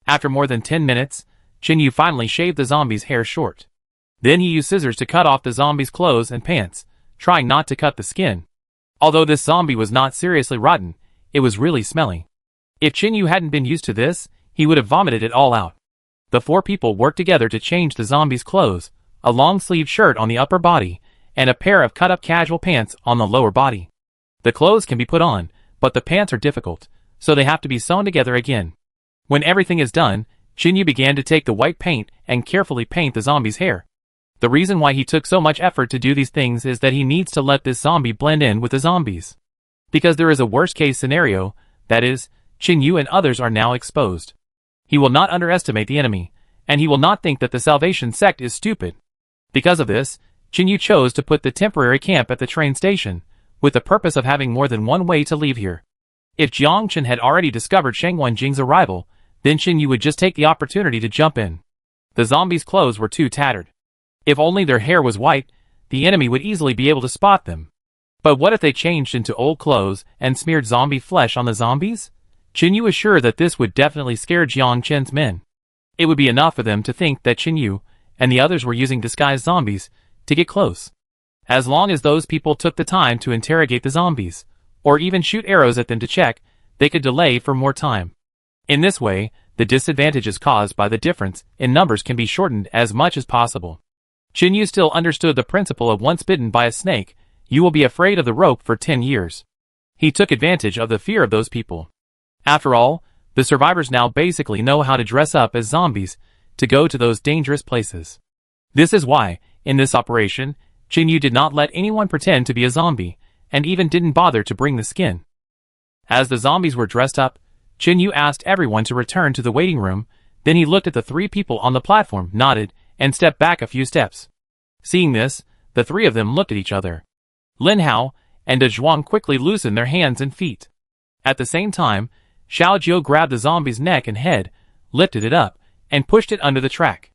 After more than 10 minutes, Qin Yu finally shaved the zombie's hair short. Then he used scissors to cut off the zombie's clothes and pants, trying not to cut the skin. Although this zombie was not seriously rotten, it was really smelly. If Qin Yu hadn't been used to this, he would have vomited it all out. The 4 people worked together to change the zombie's clothes, a long-sleeved shirt on the upper body, and a pair of cut-up casual pants on the lower body. The clothes can be put on, but the pants are difficult, so they have to be sewn together again. When everything is done, Qin Yu began to take the white paint and carefully paint the zombie's hair. The reason why he took so much effort to do these things is that he needs to let this zombie blend in with the zombies. Because there is a worst-case scenario, that is, Qin Yu and others are now exposed. He will not underestimate the enemy, and he will not think that the Salvation sect is stupid. Because of this, Qin Yu chose to put the temporary camp at the train station, with the purpose of having more than one way to leave here. If Jiang Chen had already discovered Sheng Wenjing's arrival, then Qin Yu would just take the opportunity to jump in. The zombies' clothes were too tattered. If only their hair was white, the enemy would easily be able to spot them. But what if they changed into old clothes and smeared zombie flesh on the zombies? Qin Yu was sure that this would definitely scare Jiang Chen's men. It would be enough for them to think that Qin Yu and the others were using disguised zombies to get close. As long as those people took the time to interrogate the zombies, or even shoot arrows at them to check, they could delay for more time. In this way, the disadvantages caused by the difference in numbers can be shortened as much as possible. Qin Yu still understood the principle of once bitten by a snake, you will be afraid of the rope for 10 years. He took advantage of the fear of those people. After all, the survivors now basically know how to dress up as zombies to go to those dangerous places. This is why, in this operation, Qin Yu did not let anyone pretend to be a zombie, and even didn't bother to bring the skin. As the zombies were dressed up, Qin Yu asked everyone to return to the waiting room, then he looked at the three people on the platform, nodded, and stepped back a few steps. Seeing this, the three of them looked at each other. Lin Hao and De Zhuang quickly loosened their hands and feet. At the same time, Xiao Jiu grabbed the zombie's neck and head, lifted it up, and pushed it under the track.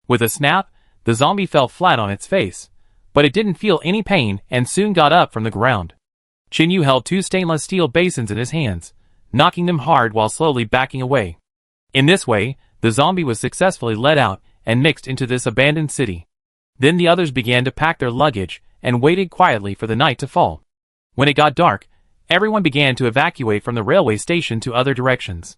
With a snap, the zombie fell flat on its face, but it didn't feel any pain and soon got up from the ground. Qin Yu held two stainless steel basins in his hands, knocking them hard while slowly backing away. In this way, the zombie was successfully let out and mixed into this abandoned city. Then the others began to pack their luggage and waited quietly for the night to fall. When it got dark, everyone began to evacuate from the railway station to other directions.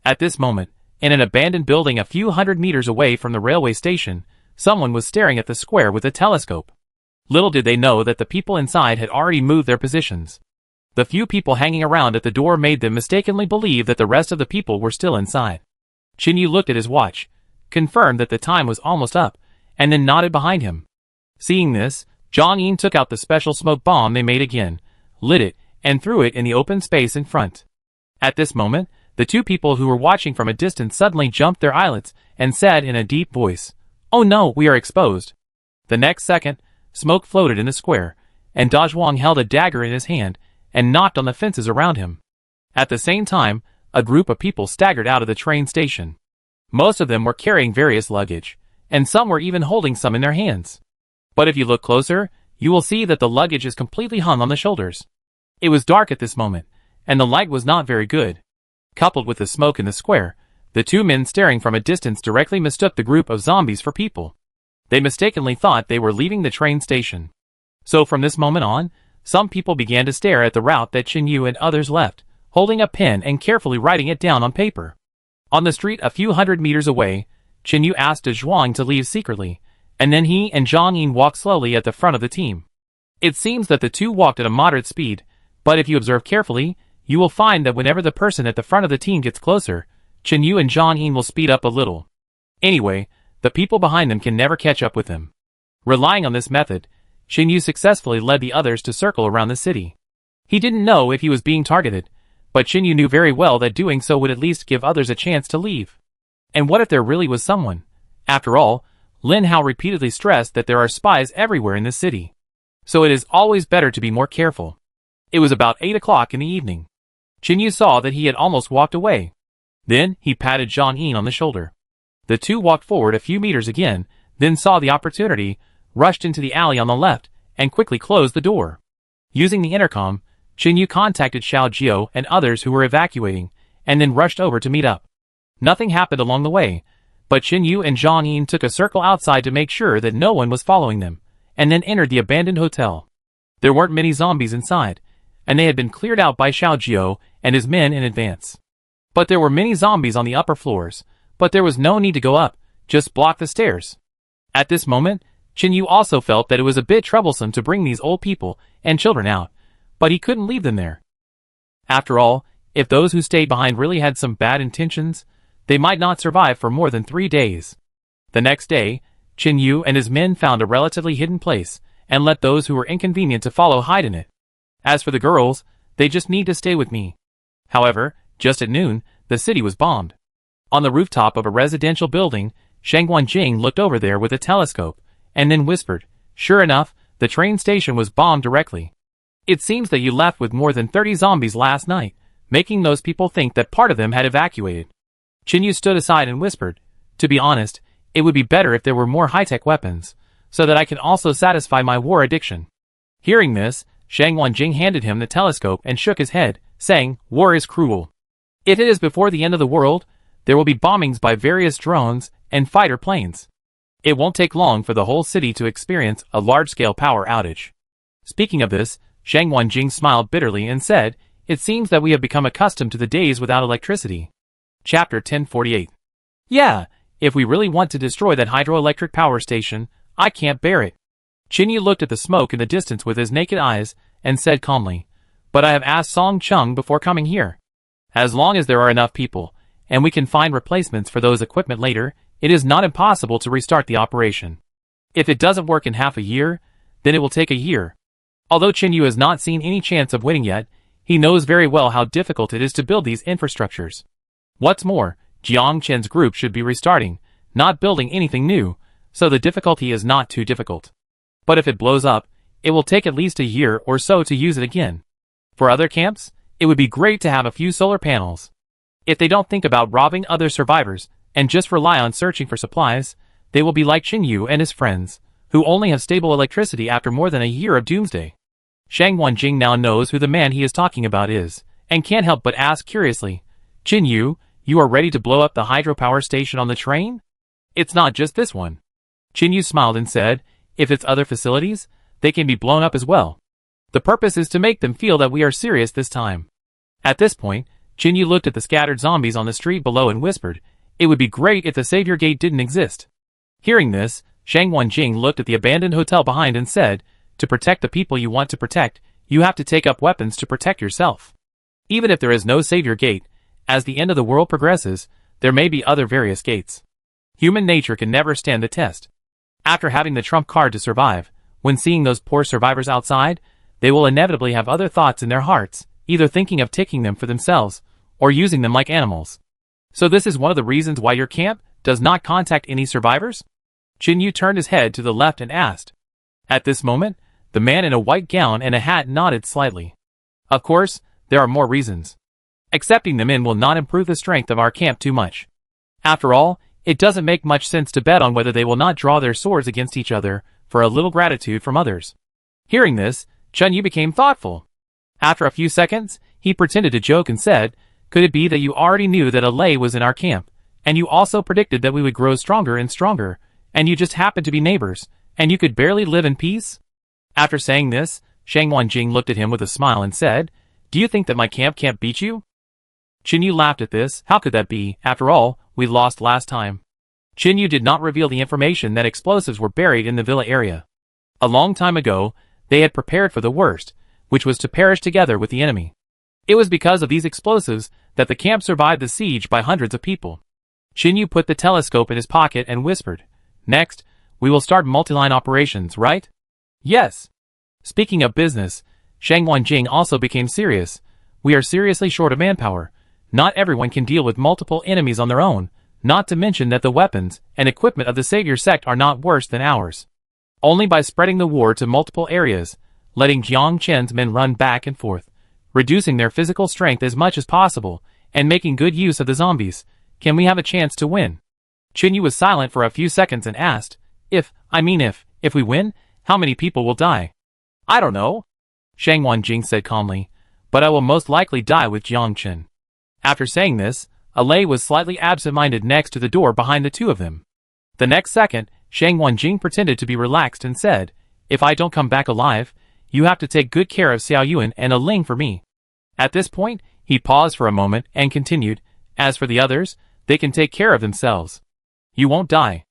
At this moment, in an abandoned building a few hundred meters away from the railway station, someone was staring at the square with a telescope. Little did they know that the people inside had already moved their positions. The few people hanging around at the door made them mistakenly believe that the rest of the people were still inside. Qin Yu looked at his watch, confirmed that the time was almost up, and then nodded behind him. Seeing this, Zhang Yin took out the special smoke bomb they made again, lit it, and threw it in the open space in front. At this moment, the two people who were watching from a distance suddenly jumped their eyelids and said in a deep voice, "Oh no, we are exposed." The next second, smoke floated in the square, and Da Zhuang held a dagger in his hand and knocked on the fences around him. At the same time, a group of people staggered out of the train station. Most of them were carrying various luggage, and some were even holding some in their hands. But if you look closer, you will see that the luggage is completely hung on the shoulders. It was dark at this moment, and the light was not very good. Coupled with the smoke in the square, the two men staring from a distance directly mistook the group of zombies for people. They mistakenly thought they were leaving the train station. So from this moment on, some people began to stare at the route that Qin Yu and others left, holding a pen and carefully writing it down on paper. On the street a few hundred meters away, Qin Yu asked De Zhuang to leave secretly, and then he and Zhang Yin walked slowly at the front of the team. It seems that the two walked at a moderate speed, but if you observe carefully, you will find that whenever the person at the front of the team gets closer, Qin Yu and Zhang Yin will speed up a little. Anyway, the people behind them can never catch up with them. Relying on this method, Qin Yu successfully led the others to circle around the city. He didn't know if he was being targeted, but Qin Yu knew very well that doing so would at least give others a chance to leave. And what if there really was someone? After all, Lin Hao repeatedly stressed that there are spies everywhere in this city. So it is always better to be more careful. It was about 8 o'clock in the evening. Qin Yu saw that he had almost walked away. Then he patted Zhang Yin on the shoulder. The two walked forward a few meters again, then saw the opportunity, rushed into the alley on the left, and quickly closed the door. Using the intercom, Qin Yu contacted Xiao Jiu and others who were evacuating, and then rushed over to meet up. Nothing happened along the way, but Qin Yu and Zhang Yin took a circle outside to make sure that no one was following them, and then entered the abandoned hotel. There weren't many zombies inside, and they had been cleared out by Xiao Jiu and his men in advance. But there were many zombies on the upper floors, but there was no need to go up, just block the stairs. At this moment, Qin Yu also felt that it was a bit troublesome to bring these old people and children out, but he couldn't leave them there. After all, if those who stayed behind really had some bad intentions, they might not survive for more than 3 days. The next day, Qin Yu and his men found a relatively hidden place, and let those who were inconvenient to follow hide in it. As for the girls, They just need to stay with me. However, just at noon, the city was bombed. On the rooftop of a residential building, Shang Wanjing looked over there with a telescope, and then whispered, "Sure enough, the train station was bombed directly. It seems that you left with more than 30 zombies last night, making those people think that part of them had evacuated." Chinyu stood aside and whispered, "To be honest, it would be better if there were more high-tech weapons, so that I can also satisfy my war addiction." Hearing this, Shang Wanjing handed him the telescope and shook his head, saying, "War is cruel. If it is before the end of the world, there will be bombings by various drones and fighter planes. It won't take long for the whole city to experience a large-scale power outage." Speaking of this, Shang Wanjing smiled bitterly and said, "It seems that we have become accustomed to the days without electricity." Chapter 1048. "Yeah, if we really want to destroy that hydroelectric power station, I can't bear it." Chinyu looked at the smoke in the distance with his naked eyes and said calmly, "But I have asked Song Chung before coming here. As long as there are enough people, and we can find replacements for those equipment later, it is not impossible to restart the operation. If it doesn't work in half a year, then it will take a year." Although Chinyu has not seen any chance of winning yet, he knows very well how difficult it is to build these infrastructures. What's more, Jiang Chen's group should be restarting, not building anything new, so the difficulty is not too difficult. But if it blows up, it will take at least a year or so to use it again. For other camps, it would be great to have a few solar panels. If they don't think about robbing other survivors, and just rely on searching for supplies, they will be like Chinyu and his friends, who only have stable electricity after more than a year of doomsday. Shang Wanjing now knows who the man he is talking about is, and can't help but ask curiously, "Chinyu, you are ready to blow up the hydropower station on the train? It's not just this one." Chinyu smiled and said, "If it's other facilities, they can be blown up as well. The purpose is to make them feel that we are serious this time." At this point, Chinyu looked at the scattered zombies on the street below and whispered, "It would be great if the Savior Gate didn't exist." Hearing this, Shang Wanjing looked at the abandoned hotel behind and said, "To protect the people you want to protect, you have to take up weapons to protect yourself. Even if there is no Savior Gate, as the end of the world progresses, there may be other various gates. Human nature can never stand the test. After having the trump card to survive, when seeing those poor survivors outside, they will inevitably have other thoughts in their hearts, either thinking of taking them for themselves, or using them like animals. So this is one of the reasons why your camp does not contact any survivors?" Chinyu turned his head to the left and asked. At this moment, the man in a white gown and a hat nodded slightly. "Of course, there are more reasons. Accepting them in will not improve the strength of our camp too much. After all, it doesn't make much sense to bet on whether they will not draw their swords against each other for a little gratitude from others." Hearing this, Chinyu became thoughtful. After a few seconds, he pretended to joke and said, "Could it be that you already knew that a lay was in our camp, and you also predicted that we would grow stronger and stronger, and you just happened to be neighbors, and you could barely live in peace?" After saying this, Shang Wanjing looked at him with a smile and said, "Do you think that my camp can't beat you?" Chinyu laughed at this. How could that be? After all, we lost last time. Chinyu did not reveal the information that explosives were buried in the villa area. A long time ago, they had prepared for the worst, which was to perish together with the enemy. It was because of these explosives that the camp survived the siege by hundreds of people. Chinyu put the telescope in his pocket and whispered, "Next, we will start multi-line operations, right?" "Yes." Speaking of business, Shang Wanjing also became serious. "We are seriously short of manpower. Not everyone can deal with multiple enemies on their own, not to mention that the weapons and equipment of the Savior sect are not worse than ours. Only by spreading the war to multiple areas, letting Jiang Chen's men run back and forth, reducing their physical strength as much as possible, and making good use of the zombies, can we have a chance to win." Chinyu was silent for a few seconds and asked, if we win, how many people will die?" "I don't know," Shang Wanjing said calmly, "but I will most likely die with Jiang Chen." After saying this, Alei was slightly absent-minded next to the door behind the two of them. The next second, Shang Wanjing pretended to be relaxed and said, "If I don't come back alive, you have to take good care of Xiao Yuan and A Ling for me." At this point, he paused for a moment and continued, "As for the others, they can take care of themselves. You won't die."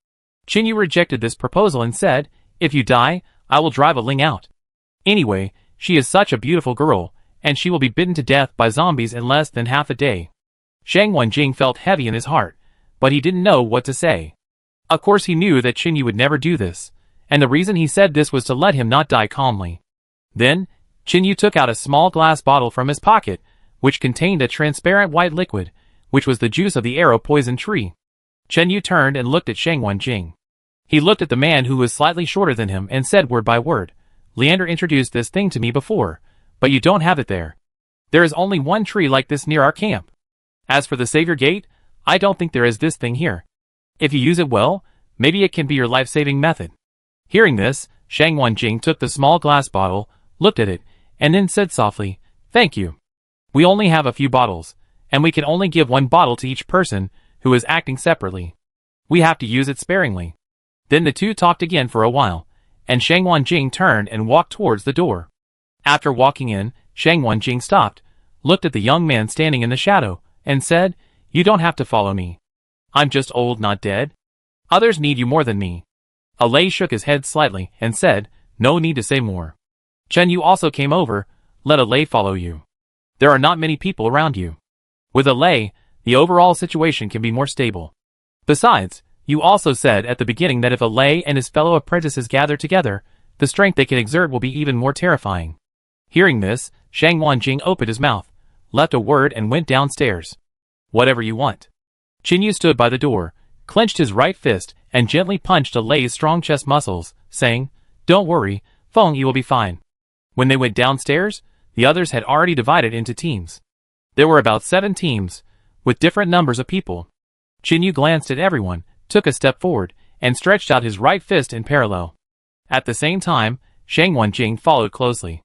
Chinyu rejected this proposal and said, "If you die, I will drive A Ling out. Anyway, she is such a beautiful girl, and she will be bitten to death by zombies in less than half a day." Shang Wanjing felt heavy in his heart, but he didn't know what to say. Of course he knew that Chinyu would never do this, and the reason he said this was to let him not die calmly. Then, Yu took out a small glass bottle from his pocket, which contained a transparent white liquid, which was the juice of the arrow poison tree. Yu turned and looked at Jing. He looked at the man who was slightly shorter than him and said word by word, "Leander introduced this thing to me before, but you don't have it there. There is only one tree like this near our camp. As for the Savior Gate, I don't think there is this thing here. If you use it well, maybe it can be your life-saving method." Hearing this, Jing took the small glass bottle, looked at it, and then said softly, "Thank you. We only have a few bottles, and we can only give one bottle to each person who is acting separately. We have to use it sparingly." Then the two talked again for a while, and Jing turned and walked towards the door. After walking in, Jing stopped, looked at the young man standing in the shadow, and said, "You don't have to follow me. I'm just old, not dead. Others need you more than me." Lei shook his head slightly and said, "No need to say more. Yu also came over, let Lei follow you. There are not many people around you. With Lei, the overall situation can be more stable. Besides, you also said at the beginning that if Lei and his fellow apprentices gather together, the strength they can exert will be even more terrifying." Hearing this, Jing opened his mouth, left a word and went downstairs. "Whatever you want." Yu stood by the door, clenched his right fist, and gently punched Lei's strong chest muscles, saying, "Don't worry, Feng Yi will be fine." When they went downstairs, the others had already divided into teams. There were about 7 teams, with different numbers of people. Yu glanced at everyone, took a step forward, and stretched out his right fist in parallel. At the same time, Jing followed closely.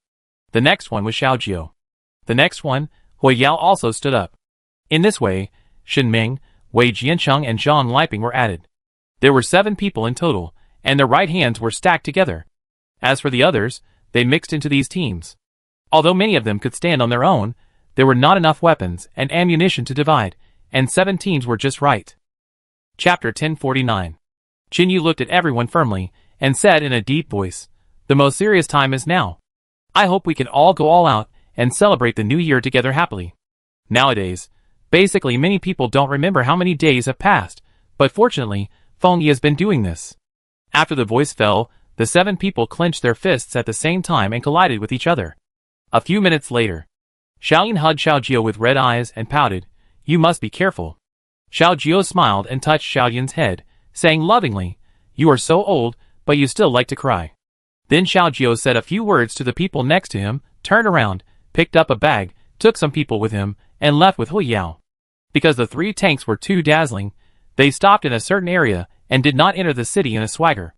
The next one was Xiaojio. The next one, Hui Yao also stood up. In this way, Shen Ming, Wei Jiancheng and Zhang Liping were added. There were 7 people in total, and their right hands were stacked together. As for the others, they mixed into these teams. Although many of them could stand on their own, there were not enough weapons and ammunition to divide, and 7 teams were just right. Chapter 1049. Yu looked at everyone firmly, and said in a deep voice, "The most serious time is now. I hope we can all go all out, and celebrate the new year together happily." Nowadays, basically many people don't remember how many days have passed, but fortunately, Feng Yi has been doing this. After the voice fell, the 7 people clenched their fists at the same time and collided with each other. A few minutes later, Xiaoyan hugged Xiaojio with red eyes and pouted, "You must be careful." Xiaojio smiled and touched Xiaoyan's head, saying lovingly, "You are so old, but you still like to cry." Then Xiaojio said a few words to the people next to him, turned around, picked up a bag, took some people with him, and left with Hui Yao. Because the 3 tanks were too dazzling, they stopped in a certain area and did not enter the city in a swagger.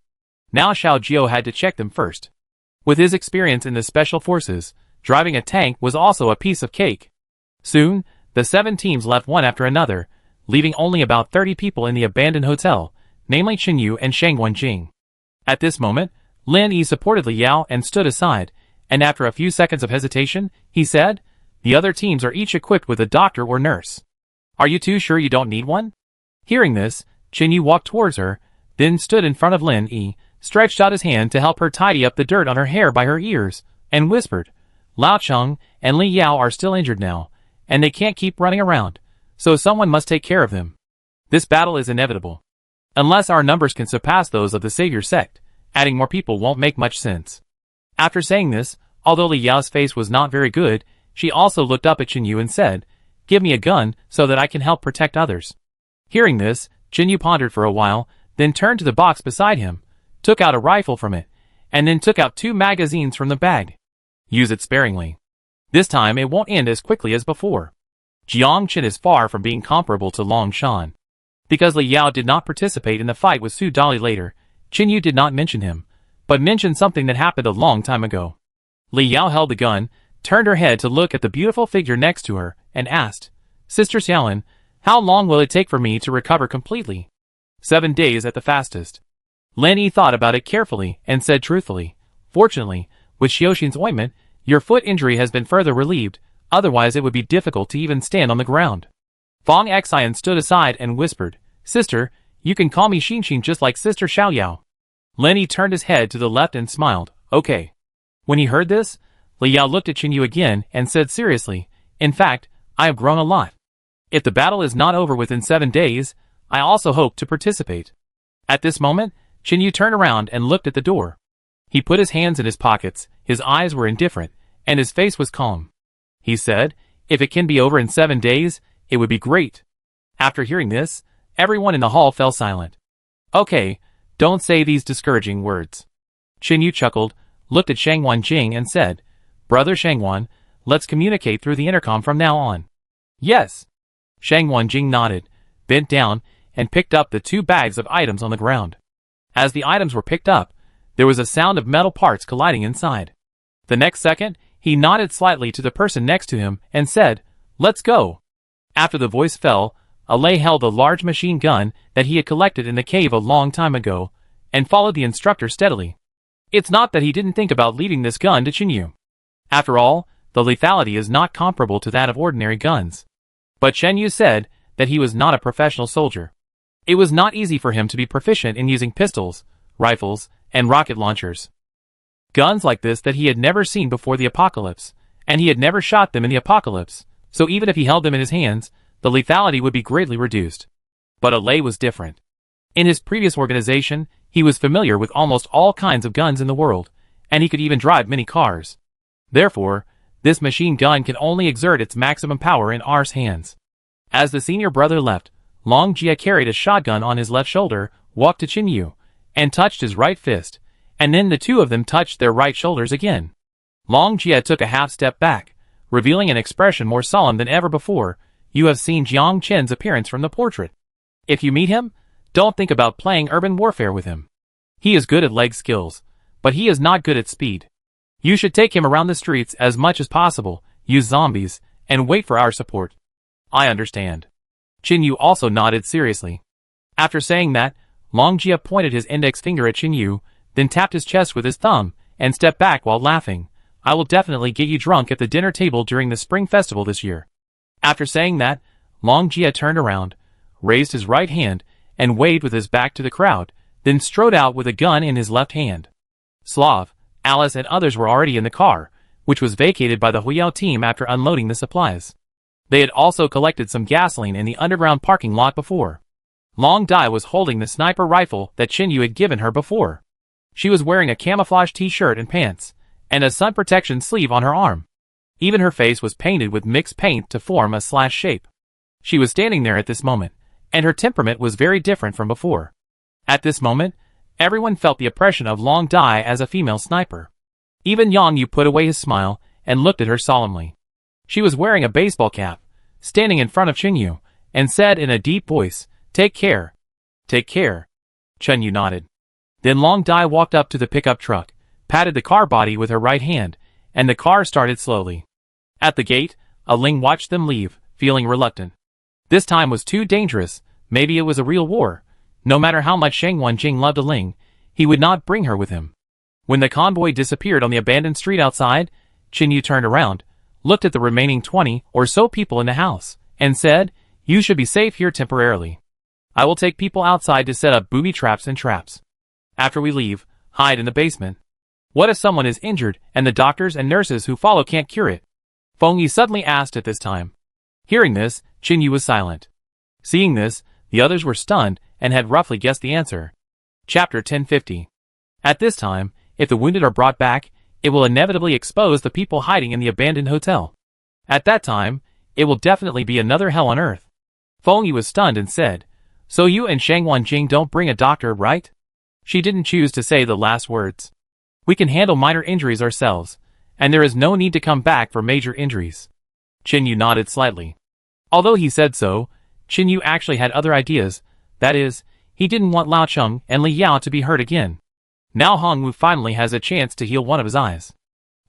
Now Xiaojio had to check them first. With his experience in the special forces, driving a tank was also a piece of cake. Soon, the 7 teams left one after another, leaving only about 30 people in the abandoned hotel, namely Yu and Jing. At this moment, Lin Yi supported Li Yao and stood aside, and after a few seconds of hesitation, he said, "The other teams are each equipped with a doctor or nurse. Are you too sure you don't need one?" Hearing this, Yu walked towards her, then stood in front of Lin Yi, stretched out his hand to help her tidy up the dirt on her hair by her ears, and whispered, "Lao Cheng and Li Yao are still injured now, and they can't keep running around, so someone must take care of them. This battle is inevitable. Unless our numbers can surpass those of the Savior sect, adding more people won't make much sense." After saying this, although Li Yao's face was not very good, she also looked up at Yu and said, "Give me a gun so that I can help protect others." Hearing this, Yu pondered for a while, then turned to the box beside him, took out a rifle from it, and then took out 2 magazines from the bag. "Use it sparingly. This time it won't end as quickly as before." Jiang Chen is far from being comparable to Long Shan. Because Li Yao did not participate in the fight with Su Dali later, Yu did not mention him, but mentioned something that happened a long time ago. Li Yao held the gun, turned her head to look at the beautiful figure next to her, and asked, "Sister Xiaolan, how long will it take for me to recover completely?" 7 days at the fastest." Lin Yi thought about it carefully and said truthfully, "Fortunately, with Xiaoxin's ointment, your foot injury has been further relieved, otherwise it would be difficult to even stand on the ground." Fang Xian stood aside and whispered, "Sister, you can call me Xinxin just like Sister Xiaoyao." Lin Yi turned his head to the left and smiled, "Okay." When he heard this, Li Yao looked at Yu again and said seriously, "In fact, I have grown a lot. If the battle is not over within 7 days, I also hope to participate." At this moment, Yu turned around and looked at the door. He put his hands in his pockets, his eyes were indifferent, and his face was calm. He said, "If it can be over in 7 days, it would be great." After hearing this, everyone in the hall fell silent. "Okay, don't say these discouraging words." Qin Yu chuckled, looked at Shangwan Jing and said, "Brother Shangwan, let's communicate through the intercom from now on." "Yes." Shangwan Jing nodded, bent down, and picked up the 2 bags of items on the ground. As the items were picked up, there was a sound of metal parts colliding inside. The next second, he nodded slightly to the person next to him and said, "Let's go." After the voice fell, Alay held a large machine gun that he had collected in the cave a long time ago, and followed the instructor steadily. It's not that he didn't think about leaving this gun to Qin Yu. After all, the lethality is not comparable to that of ordinary guns. But Qin Yu said that he was not a professional soldier. It was not easy for him to be proficient in using pistols, rifles, and rocket launchers. Guns like this that he had never seen before the apocalypse, and he had never shot them in the apocalypse, so even if he held them in his hands, the lethality would be greatly reduced. But Alay was different. In his previous organization, he was familiar with almost all kinds of guns in the world, and he could even drive many cars. Therefore, this machine gun can only exert its maximum power in R's hands. As the senior brother left, Long Jia carried a shotgun on his left shoulder, walked to Qin Yu, and touched his right fist, and then the 2 of them touched their right shoulders again. Long Jia took a half step back, revealing an expression more solemn than ever before. "You have seen Jiang Chen's appearance from the portrait. If you meet him, don't think about playing urban warfare with him. He is good at leg skills, but he is not good at speed. You should take him around the streets as much as possible, use zombies, and wait for our support." "I understand." Qin Yu also nodded seriously. After saying that, Long Jia pointed his index finger at Qin Yu, then tapped his chest with his thumb, and stepped back while laughing. "I will definitely get you drunk at the dinner table during the spring festival this year." After saying that, Long Jia turned around, raised his right hand, and waved with his back to the crowd, then strode out with a gun in his left hand. Slav, Alice and others were already in the car, which was vacated by the Huyao team after unloading the supplies. They had also collected some gasoline in the underground parking lot before. Long Dai was holding the sniper rifle that Qin Yu had given her before. She was wearing a camouflage t-shirt and pants, and a sun protection sleeve on her arm. Even her face was painted with mixed paint to form a slash shape. She was standing there at this moment, and her temperament was very different from before. At this moment, everyone felt the oppression of Long Dai as a female sniper. Even Yang Yu put away his smile and looked at her solemnly. She was wearing a baseball cap, standing in front of Qin Yu, and said in a deep voice, "Take care. Take care." Qin Yu nodded. Then Long Dai walked up to the pickup truck, patted the car body with her right hand, and the car started slowly. At the gate, Ling watched them leave, feeling reluctant. This time was too dangerous. Maybe it was a real war. No matter how much Shangwan Jing loved Ling, he would not bring her with him. When the convoy disappeared on the abandoned street outside, Qin Yu turned around, looked at the remaining 20 or so people in the house, and said, "You should be safe here temporarily. I will take people outside to set up booby traps and traps. After we leave, hide in the basement. What if someone is injured and the doctors and nurses who follow can't cure it?" Feng Yi suddenly asked at this time. Hearing this, Qin Yu was silent. Seeing this, the others were stunned and had roughly guessed the answer. Chapter 1050. At this time, if the wounded are brought back, it will inevitably expose the people hiding in the abandoned hotel. At that time, it will definitely be another hell on earth. Feng Yi was stunned and said, "So you and Shangwan Jing don't bring a doctor, right?" She didn't choose to say the last words. "We can handle minor injuries ourselves, and there is no need to come back for major injuries." Qin Yu nodded slightly. Although he said so, Qin Yu actually had other ideas. That is, he didn't want Lao Cheng and Li Yao to be hurt again. Now Hong Wu finally has a chance to heal one of his eyes.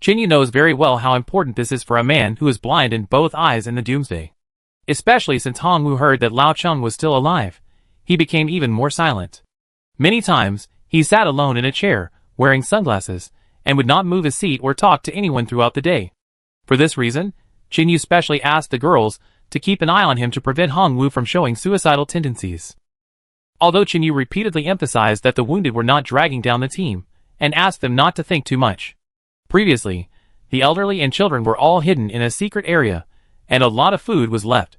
Qin Yu knows very well how important this is for a man who is blind in both eyes in the doomsday. Especially since Hong Wu heard that Lao Cheng was still alive, he became even more silent. Many times, he sat alone in a chair, wearing sunglasses, and would not move his seat or talk to anyone throughout the day. For this reason, Qin Yu specially asked the girls to keep an eye on him to prevent Hong Wu from showing suicidal tendencies. Although Qin Yu repeatedly emphasized that the wounded were not dragging down the team, and asked them not to think too much. Previously, the elderly and children were all hidden in a secret area, and a lot of food was left.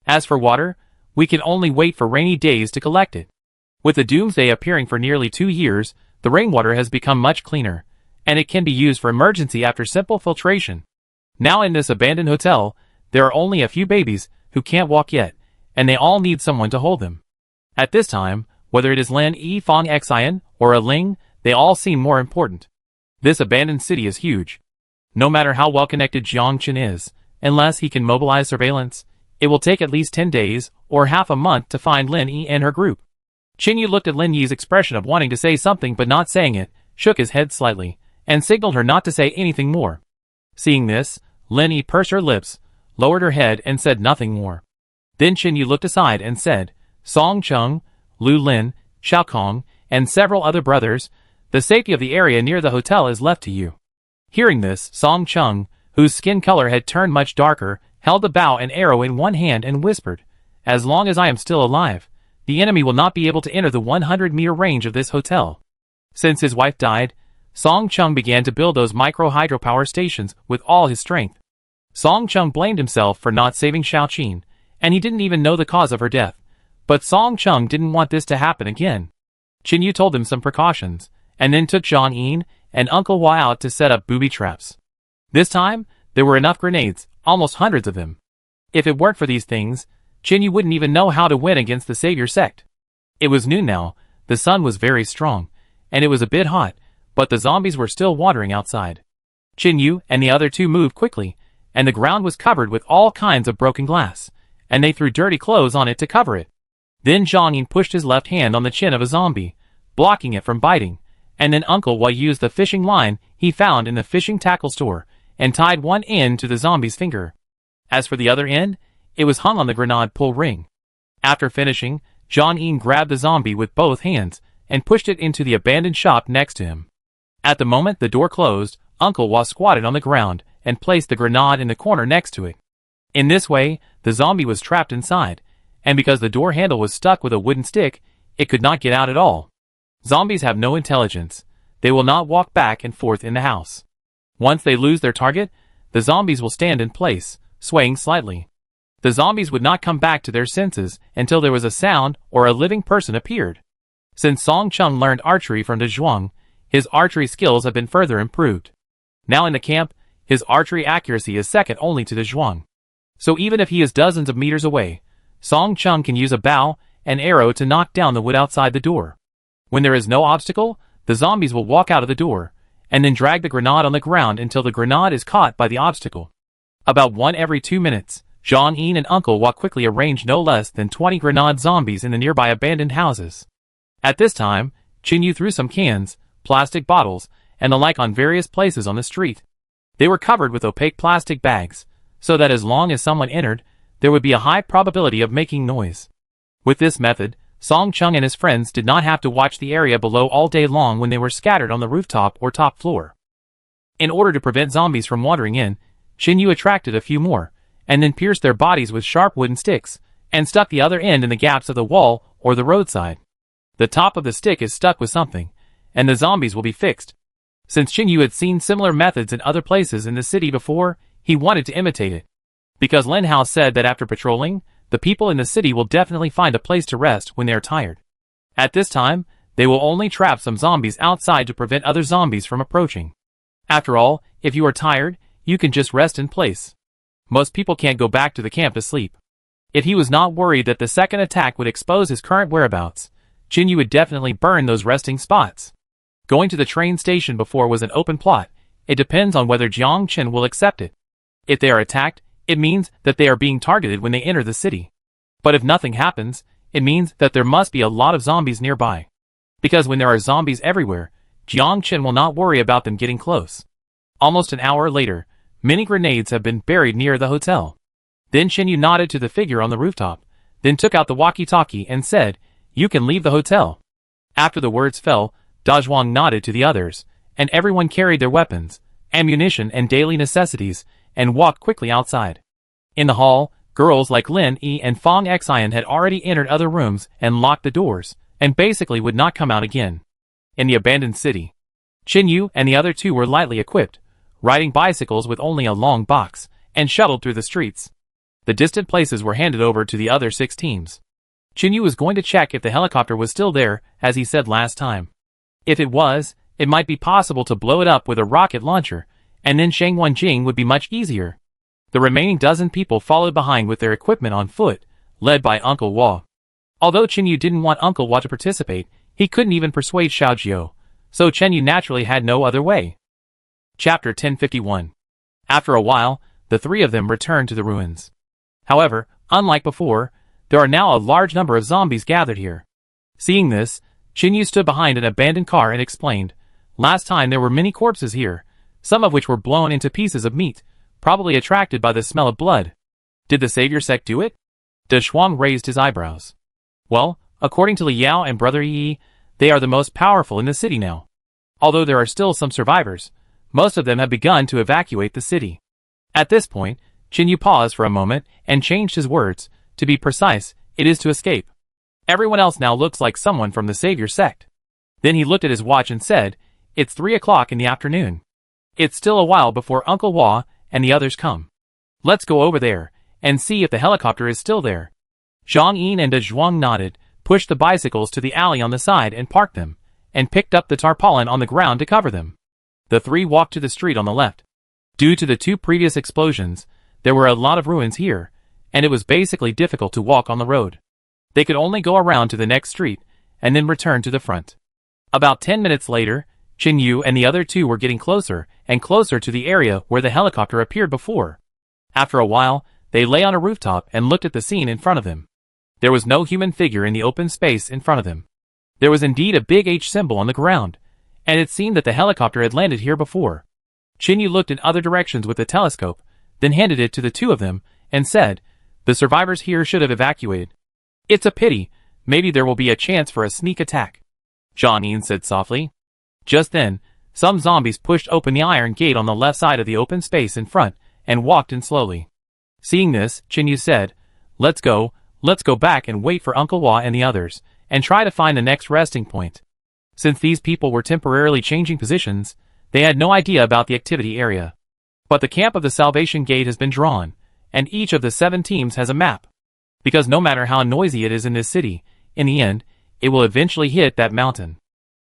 As for water, we can only wait for rainy days to collect it. With the doomsday appearing for nearly 2 years, the rainwater has become much cleaner, and it can be used for emergency after simple filtration. Now in this abandoned hotel, there are only a few babies who can't walk yet, and they all need someone to hold them. At this time, whether it is Lin E Fong Xian or a Ling, they all seem more important. This abandoned city is huge. No matter how well connected Jiang Chen is, unless he can mobilize surveillance, it will take at least 10 days or half a month to find Lin Yi and her group. Qin Yu looked at Lin Yi's expression of wanting to say something but not saying it, shook his head slightly, and signaled her not to say anything more. Seeing this, Lin Yi pursed her lips, lowered her head and said nothing more. Then Qin Yu looked aside and said, Song Chung, Lu Lin, Xiao Kong, and several other brothers, the safety of the area near the hotel is left to you. Hearing this, Song Chung, whose skin color had turned much darker, held the bow and arrow in one hand and whispered, As long as I am still alive, the enemy will not be able to enter the 100-meter range of this hotel. Since his wife died, Song Chung began to build those micro-hydropower stations with all his strength. Song Chung blamed himself for not saving Xiao Qin, and he didn't even know the cause of her death. But Song Chung didn't want this to happen again. Qin Yu told him some precautions, and then took Zhang Yin and Uncle Hua out to set up booby traps. This time, there were enough grenades, almost hundreds of them. If it weren't for these things, Qin Yu wouldn't even know how to win against the Savior sect. It was noon now, the sun was very strong, and it was a bit hot, but the zombies were still wandering outside. Qin Yu and the other two moved quickly, and the ground was covered with all kinds of broken glass, and they threw dirty clothes on it to cover it. Then Zhang Yin pushed his left hand on the chin of a zombie, blocking it from biting, and then Uncle Hua used the fishing line he found in the fishing tackle store, and tied one end to the zombie's finger. As for the other end, it was hung on the grenade pull ring. After finishing, Zhang Yin grabbed the zombie with both hands, and pushed it into the abandoned shop next to him. At the moment the door closed, Uncle Hua squatted on the ground, and placed the grenade in the corner next to it. In this way, the zombie was trapped inside, and because the door handle was stuck with a wooden stick, it could not get out at all. Zombies have no intelligence. They will not walk back and forth in the house. Once they lose their target, the zombies will stand in place, swaying slightly. The zombies would not come back to their senses until there was a sound or a living person appeared. Since Song Chung learned archery from De Zhuang, his archery skills have been further improved. Now in the camp, his archery accuracy is second only to De Zhuang. So even if he is dozens of meters away, Song Chung can use a bow and arrow to knock down the wood outside the door. When there is no obstacle, the zombies will walk out of the door, and then drag the grenade on the ground until the grenade is caught by the obstacle. About one every 2 minutes, Zhang Yin and Uncle Hua quickly arranged no less than 20 grenade zombies in the nearby abandoned houses. At this time, Qin Yu threw some cans, plastic bottles, and the like on various places on the street. They were covered with opaque plastic bags, so that as long as someone entered, there would be a high probability of making noise. With this method, Song Chung and his friends did not have to watch the area below all day long when they were scattered on the rooftop or top floor. In order to prevent zombies from wandering in, Qin Yu attracted a few more, and then pierced their bodies with sharp wooden sticks, and stuck the other end in the gaps of the wall or the roadside. The top of the stick is stuck with something, and the zombies will be fixed. Since Qin Yu had seen similar methods in other places in the city before, he wanted to imitate it. Because Lin Hao said that after patrolling, the people in the city will definitely find a place to rest when they are tired. At this time, they will only trap some zombies outside to prevent other zombies from approaching. After all, if you are tired, you can just rest in place. Most people can't go back to the camp to sleep. If he was not worried that the second attack would expose his current whereabouts, Qin Yu would definitely burn those resting spots. Going to the train station before was an open plot. It depends on whether Jiang Chen will accept it. If they are attacked, it means that they are being targeted when they enter the city. But if nothing happens, it means that there must be a lot of zombies nearby. Because when there are zombies everywhere, Jiang Chen will not worry about them getting close. Almost an hour later, many grenades have been buried near the hotel. Then Qin Yu nodded to the figure on the rooftop, then took out the walkie-talkie and said, "You can leave the hotel." After the words fell, Da Zhuang nodded to the others, and everyone carried their weapons, ammunition and daily necessities, and walked quickly outside. In the hall, girls like Lin Yi and Fong Xian had already entered other rooms and locked the doors, and basically would not come out again. In the abandoned city, Qin Yu and the other two were lightly equipped, riding bicycles with only a long box, and shuttled through the streets. The distant places were handed over to the other 6 teams. Qin Yu was going to check if the helicopter was still there, as he said last time. If it was, It might be possible to blow it up with a rocket launcher, and then Shang Wenjing would be much easier. The remaining dozen people followed behind with their equipment on foot, led by Uncle Hua. Although Chen Yu didn't want Uncle Hua to participate, he couldn't even persuade Xiao Jiao, so Chen Yu naturally had no other way. Chapter 1051. After a while, the three of them returned to the ruins. However, unlike before, there are now a large number of zombies gathered here. Seeing this, Chen Yu stood behind an abandoned car and explained, "Last time there were many corpses here, some of which were blown into pieces of meat, probably attracted by the smell of blood. Did the Savior sect do it?" De Shuang raised his eyebrows. "Well, according to Li Yao and Brother Yi, they are the most powerful in the city now. Although there are still some survivors, most of them have begun to evacuate the city." At this point, Chen Yu paused for a moment and changed his words. "To be precise, it is to escape. Everyone else now looks like someone from the Savior sect." Then he looked at his watch and said, "It's 3 o'clock in the afternoon. It's still a while before Uncle Hua and the others come. Let's go over there and see if the helicopter is still there." Zhang Yin and De Zhuang nodded, pushed the bicycles to the alley on the side and parked them, and picked up the tarpaulin on the ground to cover them. The three walked to the street on the left. Due to the 2 previous explosions, there were a lot of ruins here, and it was basically difficult to walk on the road. They could only go around to the next street, and then return to the front. About 10 minutes later, Chen Yu and the other 2 were getting closer and closer to the area where the helicopter appeared before. After a while, they lay on a rooftop and looked at the scene in front of them. There was no human figure in the open space in front of them. There was indeed a big H symbol on the ground, and it seemed that the helicopter had landed here before. Chen Yu looked in other directions with the telescope, then handed it to the 2 of them, and said, "The survivors here should have evacuated. It's a pity, maybe there will be a chance for a sneak attack," Zhang Yin said softly. Just then, some zombies pushed open the iron gate on the left side of the open space in front, and walked in slowly. Seeing this, Chen Yu said, Let's go back and wait for Uncle Hua and the others, and try to find the next resting point." Since these people were temporarily changing positions, they had no idea about the activity area. But the camp of the Salvation Gate has been drawn, and each of the 7 teams has a map. Because no matter how noisy it is in this city, in the end, it will eventually hit that mountain.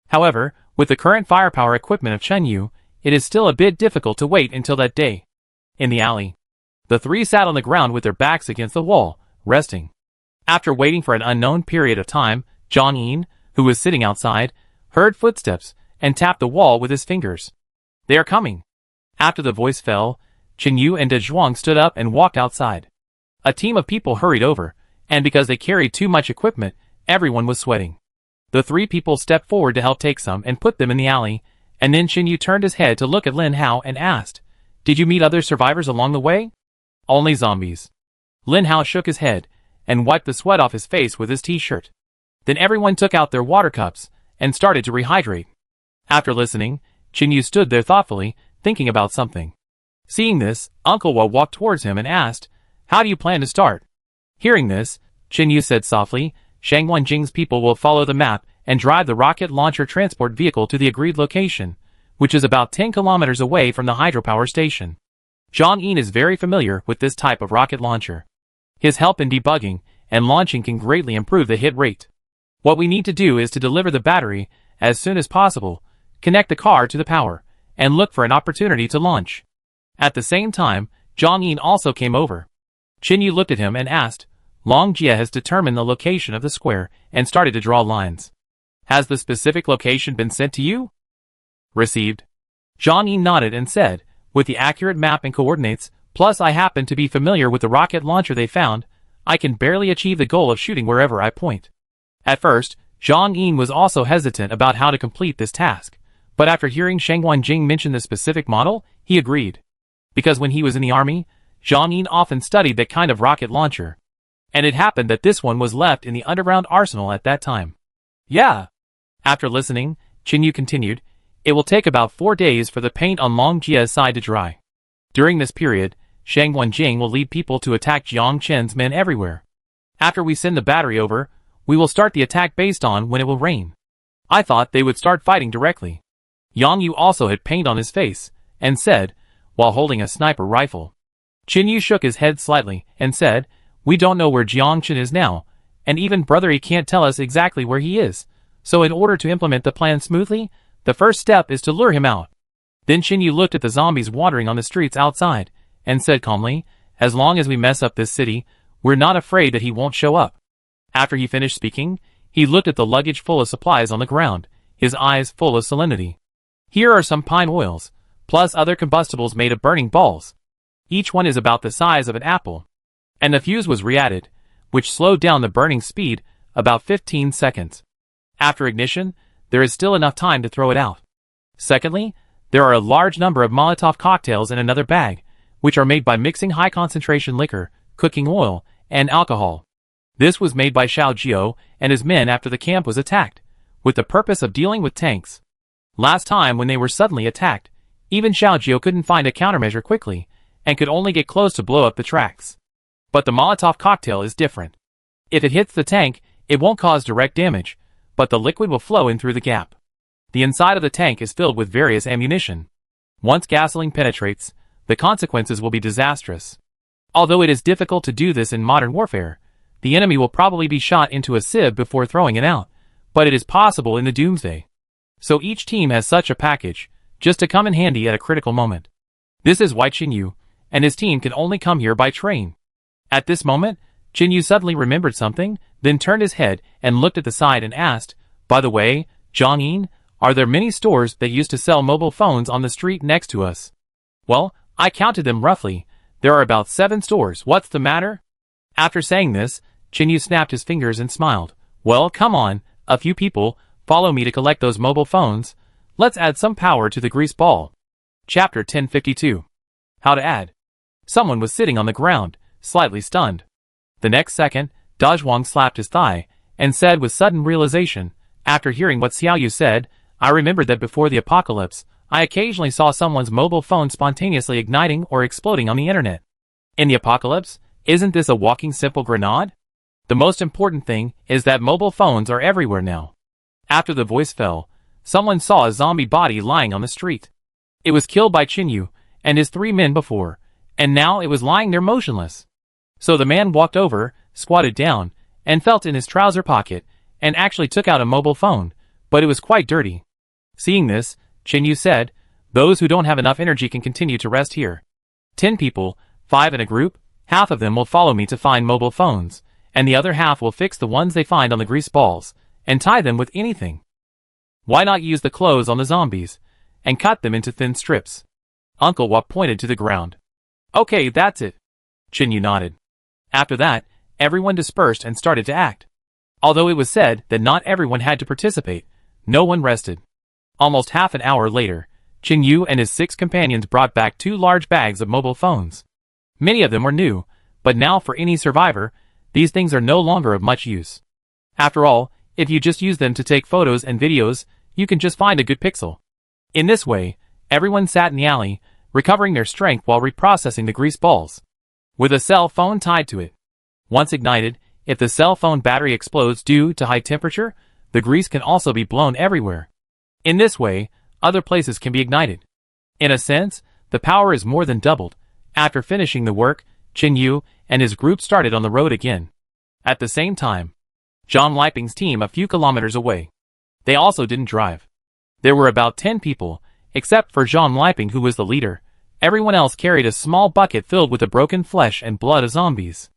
However, with the current firepower equipment of Chen Yu, it is still a bit difficult to wait until that day. In the alley, the 3 sat on the ground with their backs against the wall, resting. After waiting for an unknown period of time, Zhang Yin, who was sitting outside, heard footsteps and tapped the wall with his fingers. "They are coming." After the voice fell, Chen Yu and De Zhuang stood up and walked outside. A team of people hurried over, and because they carried too much equipment, everyone was sweating. The 3 people stepped forward to help take some and put them in the alley, and then Chen Yu turned his head to look at Lin Hao and asked, "Did you meet other survivors along the way?" "Only zombies." Lin Hao shook his head, and wiped the sweat off his face with his t-shirt. Then everyone took out their water cups, and started to rehydrate. After listening, Chen Yu stood there thoughtfully, thinking about something. Seeing this, Uncle Hua walked towards him and asked, "How do you plan to start?" Hearing this, Chen Yu said softly, "Shang Wenjing's people will follow the map and drive the rocket launcher transport vehicle to the agreed location, which is about 10 kilometers away from the hydropower station. Zhang Yin is very familiar with this type of rocket launcher. His help in debugging and launching can greatly improve the hit rate. What we need to do is to deliver the battery as soon as possible, connect the car to the power, and look for an opportunity to launch." At the same time, Zhang Yin also came over. Chen Yu looked at him and asked, "Long Jie has determined the location of the square and started to draw lines. Has the specific location been sent to you?" "Received." Zhang Yin nodded and said, "With the accurate map and coordinates, plus I happen to be familiar with the rocket launcher they found, I can barely achieve the goal of shooting wherever I point." At first, Zhang Yin was also hesitant about how to complete this task, but after hearing Shang Wenjing mention the specific model, he agreed. Because when he was in the army, Zhang Yin often studied that kind of rocket launcher. And it happened that this one was left in the underground arsenal at that time. "Yeah." After listening, Chen Yu continued, "It will take about 4 days for the paint on Long Jie's side to dry. During this period, Shang Wenjing will lead people to attack Jiang Chen's men everywhere. After we send the battery over, we will start the attack based on when it will rain." I thought they would start fighting directly. Yang Yu also had paint on his face, and said, while holding a sniper rifle. Chen Yu shook his head slightly, and said, "We don't know where Jiang Chen is now, and even Brother Yi can't tell us exactly where he is, so in order to implement the plan smoothly, The first step is to lure him out. Then Chinyu looked at the zombies wandering on the streets outside, and said calmly, as long as we mess up this city, we're not afraid that he won't show up. After he finished speaking, he looked at the luggage full of supplies on the ground, his eyes full of solemnity. Here are some pine oils, plus other combustibles made of burning balls. Each one is about the size of an apple. And the fuse was re-added, which slowed down the burning speed about 15 seconds. After ignition, there is still enough time to throw it out. Secondly, there are a large number of Molotov cocktails in another bag, which are made by mixing high-concentration liquor, cooking oil, and alcohol. This was made by Xiao Jiao and his men after the camp was attacked, with the purpose of dealing with tanks. Last time when they were suddenly attacked, even Xiao Jiao couldn't find a countermeasure quickly, and could only get close to blow up the tracks. But the Molotov cocktail is different. If it hits the tank, it won't cause direct damage, but the liquid will flow in through the gap. The inside of the tank is filled with various ammunition. Once gasoline penetrates, the consequences will be disastrous. Although it is difficult to do this in modern warfare, the enemy will probably be shot into a sieve before throwing it out, but it is possible in the doomsday. So each team has such a package, just to come in handy at a critical moment. This is why Chinyu and his team can only come here by train. At this moment, Chinyu suddenly remembered something, then turned his head and looked at the side and asked, by the way, Zhang, are there many stores that used to sell mobile phones on the street next to us? Well, I counted them roughly. There are about 7 stores. What's the matter? After saying this, Chinyu snapped his fingers and smiled. Well, come on, a few people, follow me to collect those mobile phones. Let's add some power to the grease ball. Chapter 1052. How to add. Someone was sitting on the ground, slightly stunned. The next second, Dazhuang slapped his thigh, and said with sudden realization, after hearing what Xiaoyu said, I remembered that before the apocalypse, I occasionally saw someone's mobile phone spontaneously igniting or exploding on the internet. In the apocalypse, isn't this a walking simple grenade? The most important thing is that mobile phones are everywhere now. After the voice fell, someone saw a zombie body lying on the street. It was killed by Chinyu and his 3 men before, and now it was lying there motionless. So the man walked over, squatted down, and felt in his trouser pocket, and actually took out a mobile phone, but it was quite dirty. Seeing this, Chinyu said, those who don't have enough energy can continue to rest here. 10 people, 5 in a group, half of them will follow me to find mobile phones, and the other half will fix the ones they find on the grease balls, and tie them with anything. Why not use the clothes on the zombies, and cut them into thin strips? Uncle Wap pointed to the ground. Okay, that's it. Chinyu nodded. After that, everyone dispersed and started to act. Although it was said that not everyone had to participate, no one rested. Almost half an hour later, Chinyu and his 6 companions brought back 2 large bags of mobile phones. Many of them were new, but now for any survivor, these things are no longer of much use. After all, if you just use them to take photos and videos, you can just find a good pixel. In this way, everyone sat in the alley, recovering their strength while reprocessing the grease balls, with a cell phone tied to it. Once ignited, if the cell phone battery explodes due to high temperature, the grease can also be blown everywhere. In this way, other places can be ignited. In a sense, the power is more than doubled. After finishing the work, Chinyu and his group started on the road again. At the same time, John Liping's team a few kilometers away. They also didn't drive. There were about 10 people, except for John Liping who was the leader. Everyone else carried a small bucket filled with the broken flesh and blood of zombies.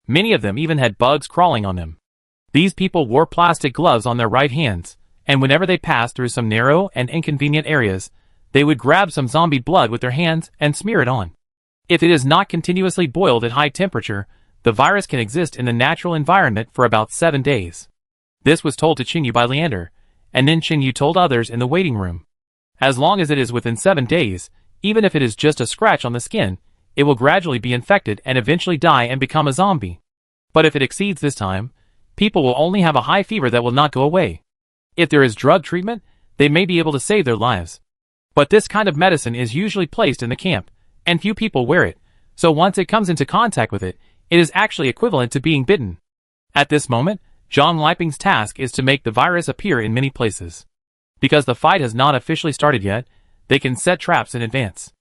Many of them even had bugs crawling on them. These people wore plastic gloves on their right hands, and whenever they passed through some narrow and inconvenient areas, they would grab some zombie blood with their hands and smear it on. If it is not continuously boiled at high temperature, the virus can exist in the natural environment for about 7 days. This was told to Chinyu by Leander, and then Chinyu told others in the waiting room. As long as it is within 7 days, even if it is just a scratch on the skin, it will gradually be infected and eventually die and become a zombie. But if it exceeds this time, people will only have a high fever that will not go away. If there is drug treatment, they may be able to save their lives. But this kind of medicine is usually placed in the camp, and few people wear it, so once it comes into contact with it, it is actually equivalent to being bitten. At this moment, John Liping's task is to make the virus appear in many places. Because the fight has not officially started yet, they can set traps in advance.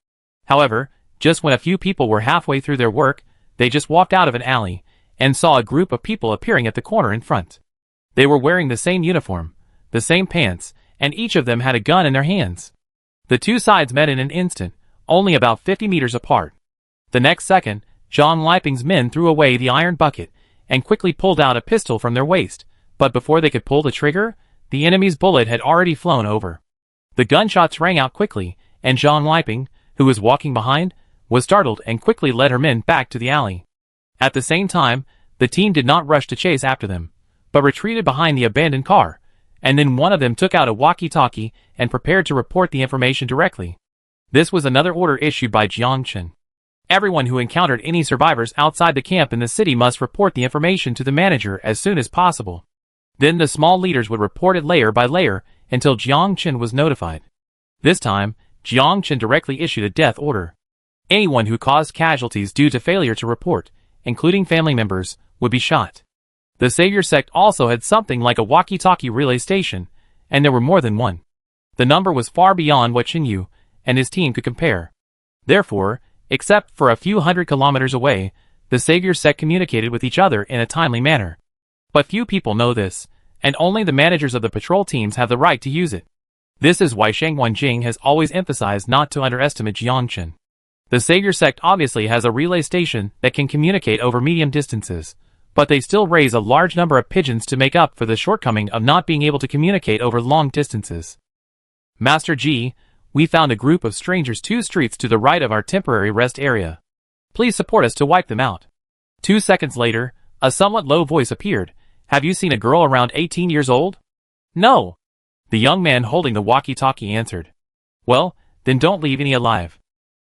However, just when a few people were halfway through their work, they just walked out of an alley, and saw a group of people appearing at the corner in front. They were wearing the same uniform, the same pants, and each of them had a gun in their hands. The two sides met in an instant, only about 50 meters apart. The next second, John Liping's men threw away the iron bucket and quickly pulled out a pistol from their waist, but before they could pull the trigger, the enemy's bullet had already flown over. The gunshots rang out quickly, and John Liping, who was walking behind, was startled and quickly led her men back to the alley. At the same time, the team did not rush to chase after them, but retreated behind the abandoned car, and then one of them took out a walkie-talkie and prepared to report the information directly. This was another order issued by Jiangchen. Everyone who encountered any survivors outside the camp in the city must report the information to the manager as soon as possible. Then the small leaders would report it layer by layer until Jiangchen was notified. This time, Jiangchen directly issued a death order. Anyone who caused casualties due to failure to report, including family members, would be shot. The Savior sect also had something like a walkie-talkie relay station, and there were more than one. The number was far beyond what Xinyu and his team could compare. Therefore, except for a few hundred kilometers away, the Savior sect communicated with each other in a timely manner. But few people know this, and only the managers of the patrol teams have the right to use it. This is why Shang Wanjing has always emphasized not to underestimate Jiangchen. The Savior sect obviously has a relay station that can communicate over medium distances, but they still raise a large number of pigeons to make up for the shortcoming of not being able to communicate over long distances. Master Ji, we found a group of strangers 2 streets to the right of our temporary rest area. Please support us to wipe them out. 2 seconds later, a somewhat low voice appeared. Have you seen a girl around 18 years old? No. The young man holding the walkie-talkie answered. Well, then don't leave any alive.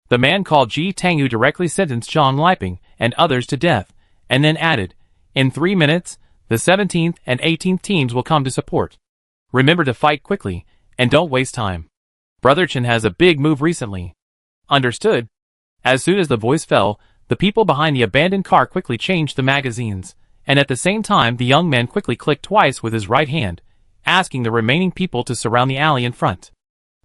The man called Ji Tangyu directly sentenced John Liping and others to death, and then added, in 3 minutes, the 17th and 18th teams will come to support. Remember to fight quickly, and don't waste time. Brother Chen has a big move recently. Understood. As soon as the voice fell, the people behind the abandoned car quickly changed the magazines, and at the same time the young man quickly clicked twice with his right hand, asking the remaining people to surround the alley in front.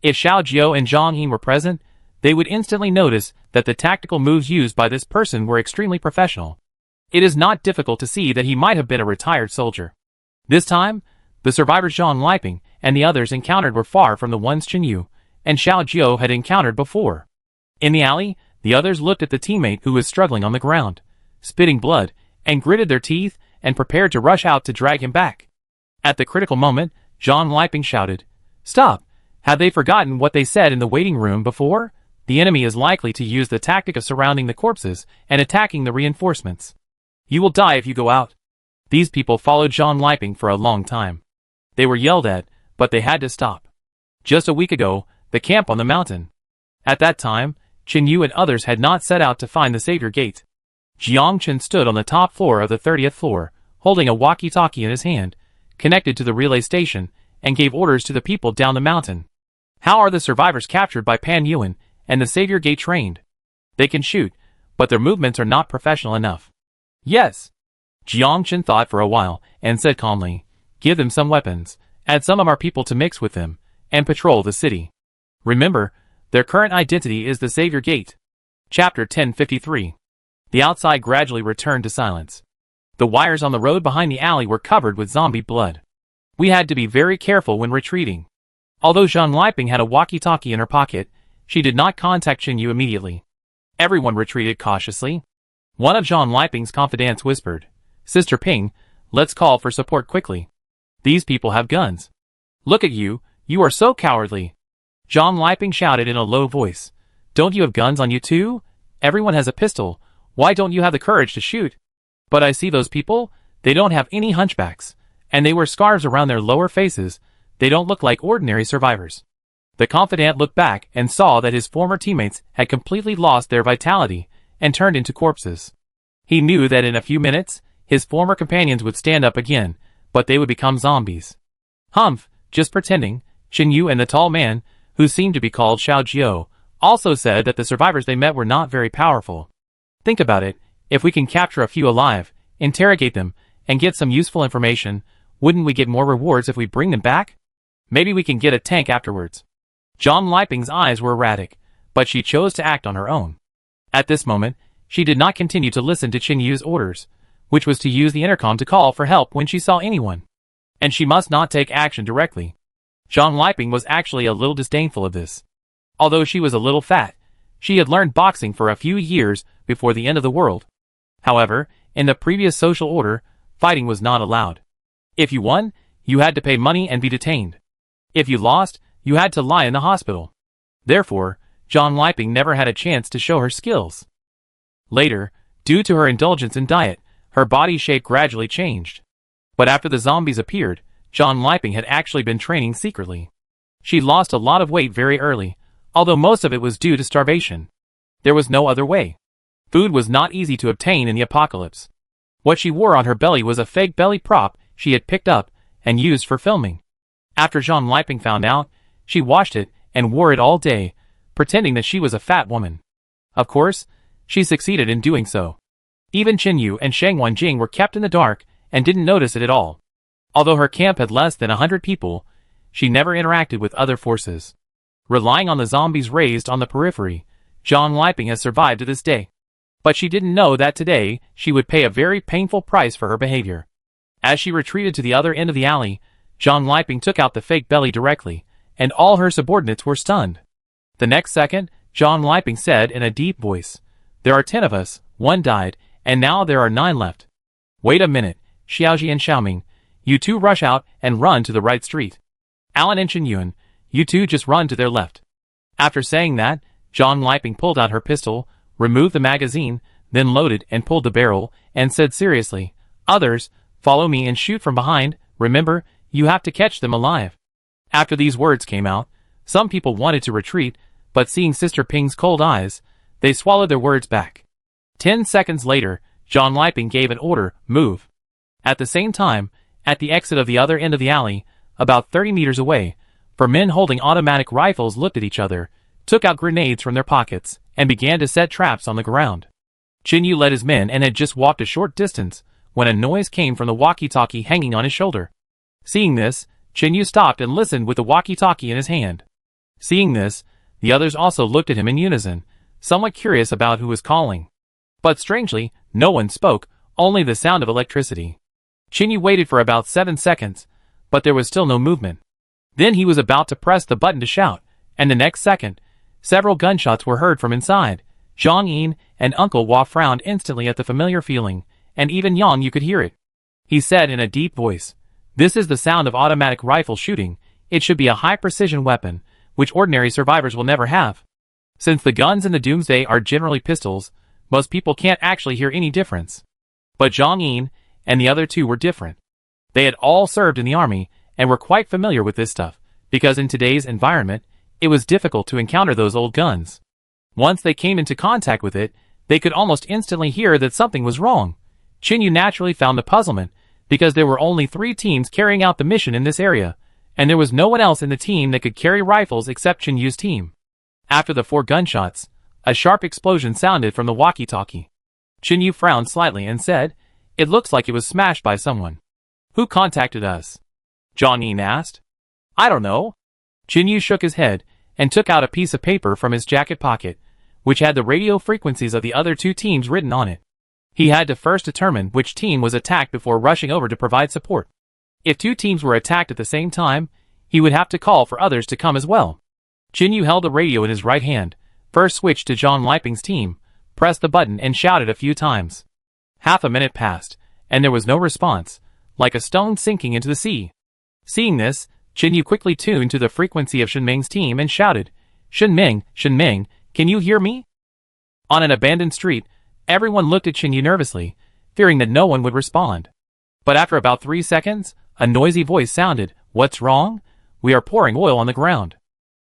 If Xiao Jiao and Zhang Yin were present, they would instantly notice that the tactical moves used by this person were extremely professional. It is not difficult to see that he might have been a retired soldier. This time, the survivors John Liping and the others encountered were far from the ones Chinyu and Xiao Jiao had encountered before. In the alley, the others looked at the teammate who was struggling on the ground, spitting blood, and gritted their teeth and prepared to rush out to drag him back. At the critical moment, John Liping shouted, "Stop! Have they forgotten what they said in the waiting room before? The enemy is likely to use the tactic of surrounding the corpses and attacking the reinforcements. You will die if you go out." These people followed John Liping for a long time. They were yelled at, but they had to stop. Just a week ago, the camp on the mountain. At that time, Chen Yu and others had not set out to find the Savior Gate. Jiangchen stood on the top floor of the 30th floor, holding a walkie-talkie in his hand, connected to the relay station, and gave orders to the people down the mountain. How are the survivors captured by Pan Yuan and the Savior Gate trained? They can shoot, but their movements are not professional enough. Yes. Jiangchen thought for a while, and said calmly, give them some weapons, add some of our people to mix with them, and patrol the city. Remember, their current identity is the Savior Gate. Chapter 1053. The outside gradually returned to silence. The wires on the road behind the alley were covered with zombie blood. We had to be very careful when retreating. Although Zhang Liping had a walkie-talkie in her pocket, she did not contact Chen Yu immediately. Everyone retreated cautiously. One of Zhang Liping's confidants whispered, Sister Ping, let's call for support quickly. These people have guns. Look at you, you are so cowardly. Zhang Liping shouted in a low voice. Don't you have guns on you too? Everyone has a pistol. Why don't you have the courage to shoot? But I see those people, they don't have any hunchbacks, and they wear scarves around their lower faces. They don't look like ordinary survivors. The confidant looked back and saw that his former teammates had completely lost their vitality and turned into corpses. He knew that in a few minutes, his former companions would stand up again, but they would become zombies. Humph, just pretending. Chen Yu and the tall man, who seemed to be called Xiao Jiao, also said that the survivors they met were not very powerful. Think about it, if we can capture a few alive, interrogate them, and get some useful information, wouldn't we get more rewards if we bring them back? Maybe we can get a tank afterwards. Zhang Liping's eyes were erratic, but she chose to act on her own. At this moment, she did not continue to listen to Chen Yu's orders, which was to use the intercom to call for help when she saw anyone. And she must not take action directly. Zhang Liping was actually a little disdainful of this. Although she was a little fat, she had learned boxing for a few years before the end of the world. However, in the previous social order, fighting was not allowed. If you won, you had to pay money and be detained. If you lost, you had to lie in the hospital. Therefore, Zhang Liping never had a chance to show her skills. Later, due to her indulgence in diet, her body shape gradually changed. But after the zombies appeared, Zhang Liping had actually been training secretly. She lost a lot of weight very early, although most of it was due to starvation. There was no other way. Food was not easy to obtain in the apocalypse. What she wore on her belly was a fake belly prop she had picked up and used for filming. After Zhang Liping found out, she washed it and wore it all day, pretending that she was a fat woman. Of course, she succeeded in doing so. Even Qin Yu and Shang Wanjing were kept in the dark and didn't notice it at all. Although her camp had less than 100 people, she never interacted with other forces. Relying on the zombies raised on the periphery, Zhang Liping has survived to this day. But she didn't know that today she would pay a very painful price for her behavior. As she retreated to the other end of the alley, Zhang Liping took out the fake belly directly, and all her subordinates were stunned. The next second, Zhang Liping said in a deep voice, "There are 10 of us, 1 died, and now there are 9 left. Wait a minute, Xiaoji and Xiaoming, you two rush out and run to the right street. Alan and Chen Yuan, you two just run to their left." After saying that, Zhang Liping pulled out her pistol, removed the magazine, then loaded and pulled the barrel, and said seriously, "Others, follow me and shoot from behind. Remember, you have to catch them alive." After these words came out, some people wanted to retreat, but seeing Sister Ping's cold eyes, they swallowed their words back. 10 seconds later, Zhang Liping gave an order, "Move." At the same time, at the exit of the other end of the alley, about 30 meters away, 4 men holding automatic rifles looked at each other, took out grenades from their pockets, and began to set traps on the ground. Qin Yu led his men and had just walked a short distance when a noise came from the walkie-talkie hanging on his shoulder. Seeing this, Qin Yu stopped and listened with the walkie-talkie in his hand. Seeing this, the others also looked at him in unison, somewhat curious about who was calling. But strangely, no one spoke, only the sound of electricity. Qin Yu waited for about 7 seconds, but there was still no movement. Then he was about to press the button to shout, and the next second, several gunshots were heard from inside. Zhang Yin and Uncle Hua frowned instantly at the familiar feeling, and even Yang Yu could hear it. He said in a deep voice, "This is the sound of automatic rifle shooting. It should be a high-precision weapon, which ordinary survivors will never have. Since the guns in the Doomsday are generally pistols, most people can't actually hear any difference." But Zhang Yin and the other two were different. They had all served in the army and were quite familiar with this stuff, because in today's environment, it was difficult to encounter those old guns. Once they came into contact with it, they could almost instantly hear that something was wrong. Qin Yu naturally found the puzzlement, because there were only 3 teams carrying out the mission in this area, and there was no one else in the team that could carry rifles except Qin Yu's team. After the 4 gunshots, a sharp explosion sounded from the walkie-talkie. Qin Yu frowned slightly and said, "It looks like it was smashed by someone." "Who contacted us?" Zhang Yin asked. "I don't know." Qin Yu shook his head and took out a piece of paper from his jacket pocket, which had the radio frequencies of the other 2 teams written on it. He had to first determine which team was attacked before rushing over to provide support. If 2 teams were attacked at the same time, he would have to call for others to come as well. Qin Yu held a radio in his right hand, first switched to Zhang Liping's team, pressed the button and shouted a few times. Half a minute passed, and there was no response, like a stone sinking into the sea. Seeing this, Qin Yu quickly tuned to the frequency of Shenming's team and shouted, "Shenming, Shenming, can you hear me?" On an abandoned street, everyone looked at Qin Yu nervously, fearing that no one would respond. But after about 3 seconds, a noisy voice sounded, "What's wrong? We are pouring oil on the ground."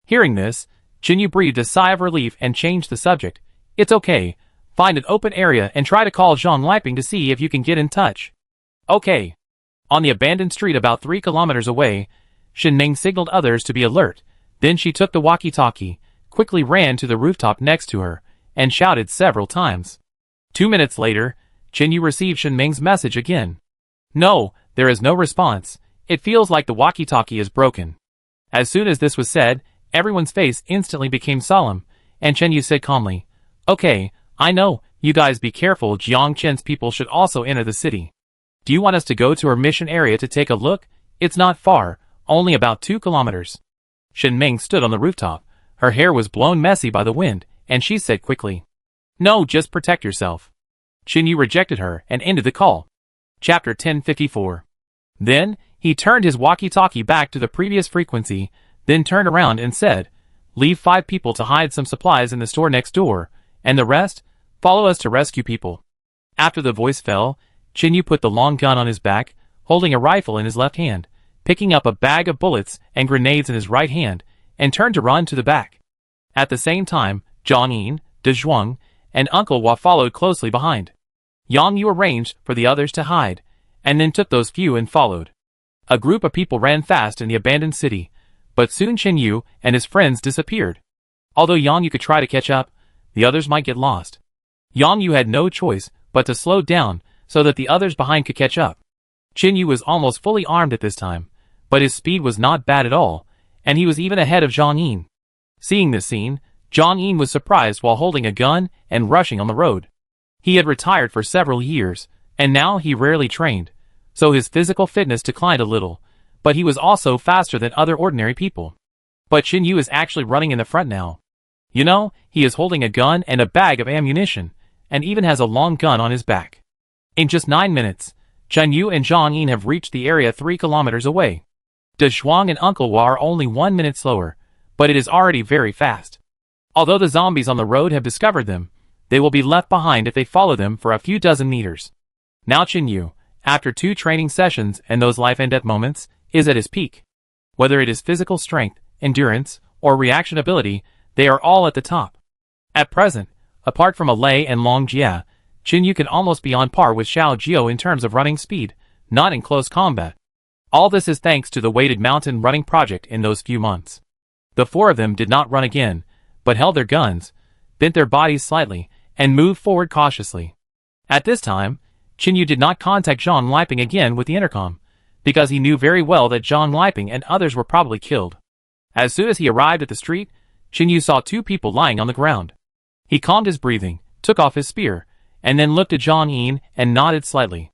Hearing this, Qin Yu breathed a sigh of relief and changed the subject. "It's okay. Find an open area and try to call Zhang Liping to see if you can get in touch." "Okay." On the abandoned street about 3 kilometers away, Shenming signaled others to be alert. Then she took the walkie-talkie, quickly ran to the rooftop next to her, and shouted several times. 2 minutes later, Qin Yu received Shenming's message again. "No, there is no response. It feels like the walkie-talkie is broken." As soon as this was said, everyone's face instantly became solemn, and Qin Yu said calmly, "Okay, I know, you guys be careful. Jiang Chen's people should also enter the city. Do you want us to go to her mission area to take a look? It's not far, only about 2 kilometers. Shen Ming stood on the rooftop. Her hair was blown messy by the wind, and she said quickly, "No, just protect yourself." Qin Yu rejected her and ended the call. Chapter 1054. Then, he turned his walkie-talkie back to the previous frequency, then turned around and said, "Leave 5 people to hide some supplies in the store next door, and the rest, follow us to rescue people." After the voice fell, Qin Yu put the long gun on his back, holding a rifle in his left hand, picking up a bag of bullets and grenades in his right hand, and turned to run to the back. At the same time, Zhang Yin, De Zhuang, and Uncle Hua followed closely behind. Yang Yu arranged for the others to hide, and then took those few and followed. A group of people ran fast in the abandoned city, but soon Qin Yu and his friends disappeared. Although Yang Yu could try to catch up, the others might get lost. Yang Yu had no choice but to slow down so that the others behind could catch up. Qin Yu was almost fully armed at this time, but his speed was not bad at all, and he was even ahead of Zhang Yin. Seeing this scene, Zhang Yin was surprised while holding a gun and rushing on the road. He had retired for several years, and now he rarely trained, so his physical fitness declined a little, but he was also faster than other ordinary people. But Qin Yu is actually running in the front now. You know, he is holding a gun and a bag of ammunition, and even has a long gun on his back. In just 9 minutes, Qin Yu and Zhang Yin have reached the area 3 kilometers away. De Zhuang and Uncle Hua are only 1 minute slower, but it is already very fast. Although the zombies on the road have discovered them, they will be left behind if they follow them for a few dozen meters. Now Qin Yu, after 2 training sessions and those life and death moments, is at his peak. Whether it is physical strength, endurance, or reaction ability, they are all at the top. At present, apart from Lei and Long Jia, Qin Yu can almost be on par with Xiao Jiao in terms of running speed, not in close combat. All this is thanks to the weighted mountain running project in those few months. The 4 of them did not run again, but held their guns, bent their bodies slightly, and moved forward cautiously. At this time, Qin Yu did not contact Zhang Liping again with the intercom, because he knew very well that Zhang Liping and others were probably killed. As soon as he arrived at the street, Qin Yu saw 2 people lying on the ground. He calmed his breathing, took off his spear, and then looked at Zhang Yin and nodded slightly.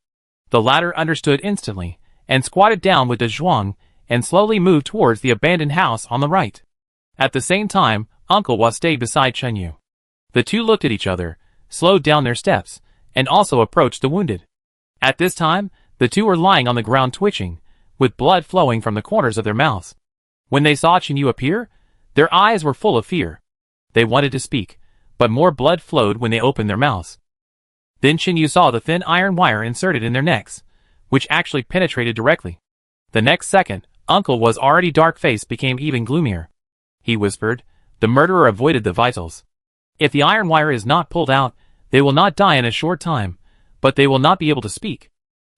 The latter understood instantly, and squatted down with De Zhuang, and slowly moved towards the abandoned house on the right. At the same time, Uncle Hua stayed beside Qin Yu. The 2 looked at each other, slowed down their steps, and also approached the wounded. At this time, the 2 were lying on the ground twitching, with blood flowing from the corners of their mouths. When they saw Qin Yu appear, their eyes were full of fear. They wanted to speak, but more blood flowed when they opened their mouths. Then Qin Yu saw the thin iron wire inserted in their necks, which actually penetrated directly. The next second, Uncle Hua's already dark face became even gloomier. He whispered, "The murderer avoided the vitals. If the iron wire is not pulled out, they will not die in a short time, but they will not be able to speak."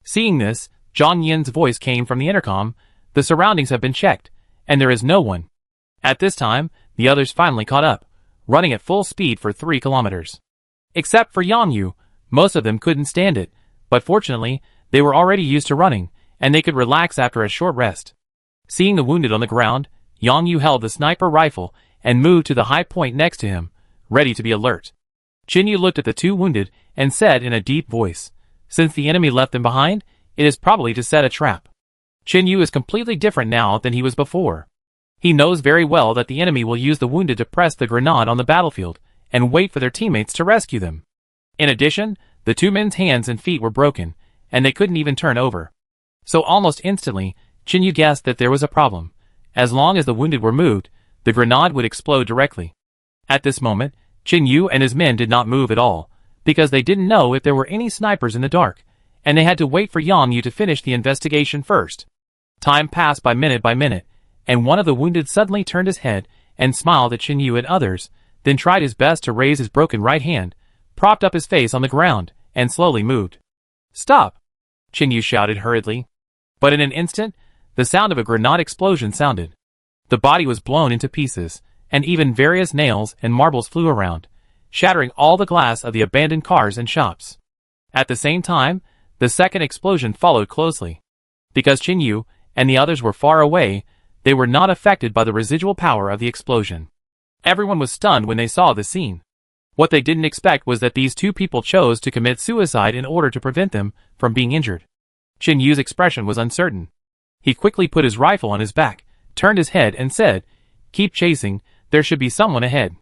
Seeing this, Zhang Yin's voice came from the intercom. "The surroundings have been checked, and there is no one." At this time, the others finally caught up, running at full speed for 3 kilometers. Except for Yang Yu, most of them couldn't stand it, but fortunately, they were already used to running, and they could relax after a short rest. Seeing the wounded on the ground, Yang Yu held the sniper rifle and moved to the high point next to him, ready to be alert. Qin Yu looked at the 2 wounded and said in a deep voice, "Since the enemy left them behind, it is probably to set a trap." Qin Yu is completely different now than he was before. He knows very well that the enemy will use the wounded to press the grenade on the battlefield and wait for their teammates to rescue them. In addition, the 2 men's hands and feet were broken, and they couldn't even turn over. So almost instantly, Qin Yu guessed that there was a problem. As long as the wounded were moved, the grenade would explode directly. At this moment, Qin Yu and his men did not move at all, because they didn't know if there were any snipers in the dark, and they had to wait for Yang Yu to finish the investigation first. Time passed by minute, and one of the wounded suddenly turned his head and smiled at Qin Yu and others, then tried his best to raise his broken right hand, propped up his face on the ground, and slowly moved. "Stop!" Qin Yu shouted hurriedly. But in an instant, the sound of a grenade explosion sounded. The body was blown into pieces, and even various nails and marbles flew around, shattering all the glass of the abandoned cars and shops. At the same time, the second explosion followed closely. Because Qin Yu and the others were far away, they were not affected by the residual power of the explosion. Everyone was stunned when they saw the scene. What they didn't expect was that these 2 people chose to commit suicide in order to prevent them from being injured. Qin Yu's expression was uncertain. He quickly put his rifle on his back, turned his head and said, "Keep chasing, there should be someone ahead."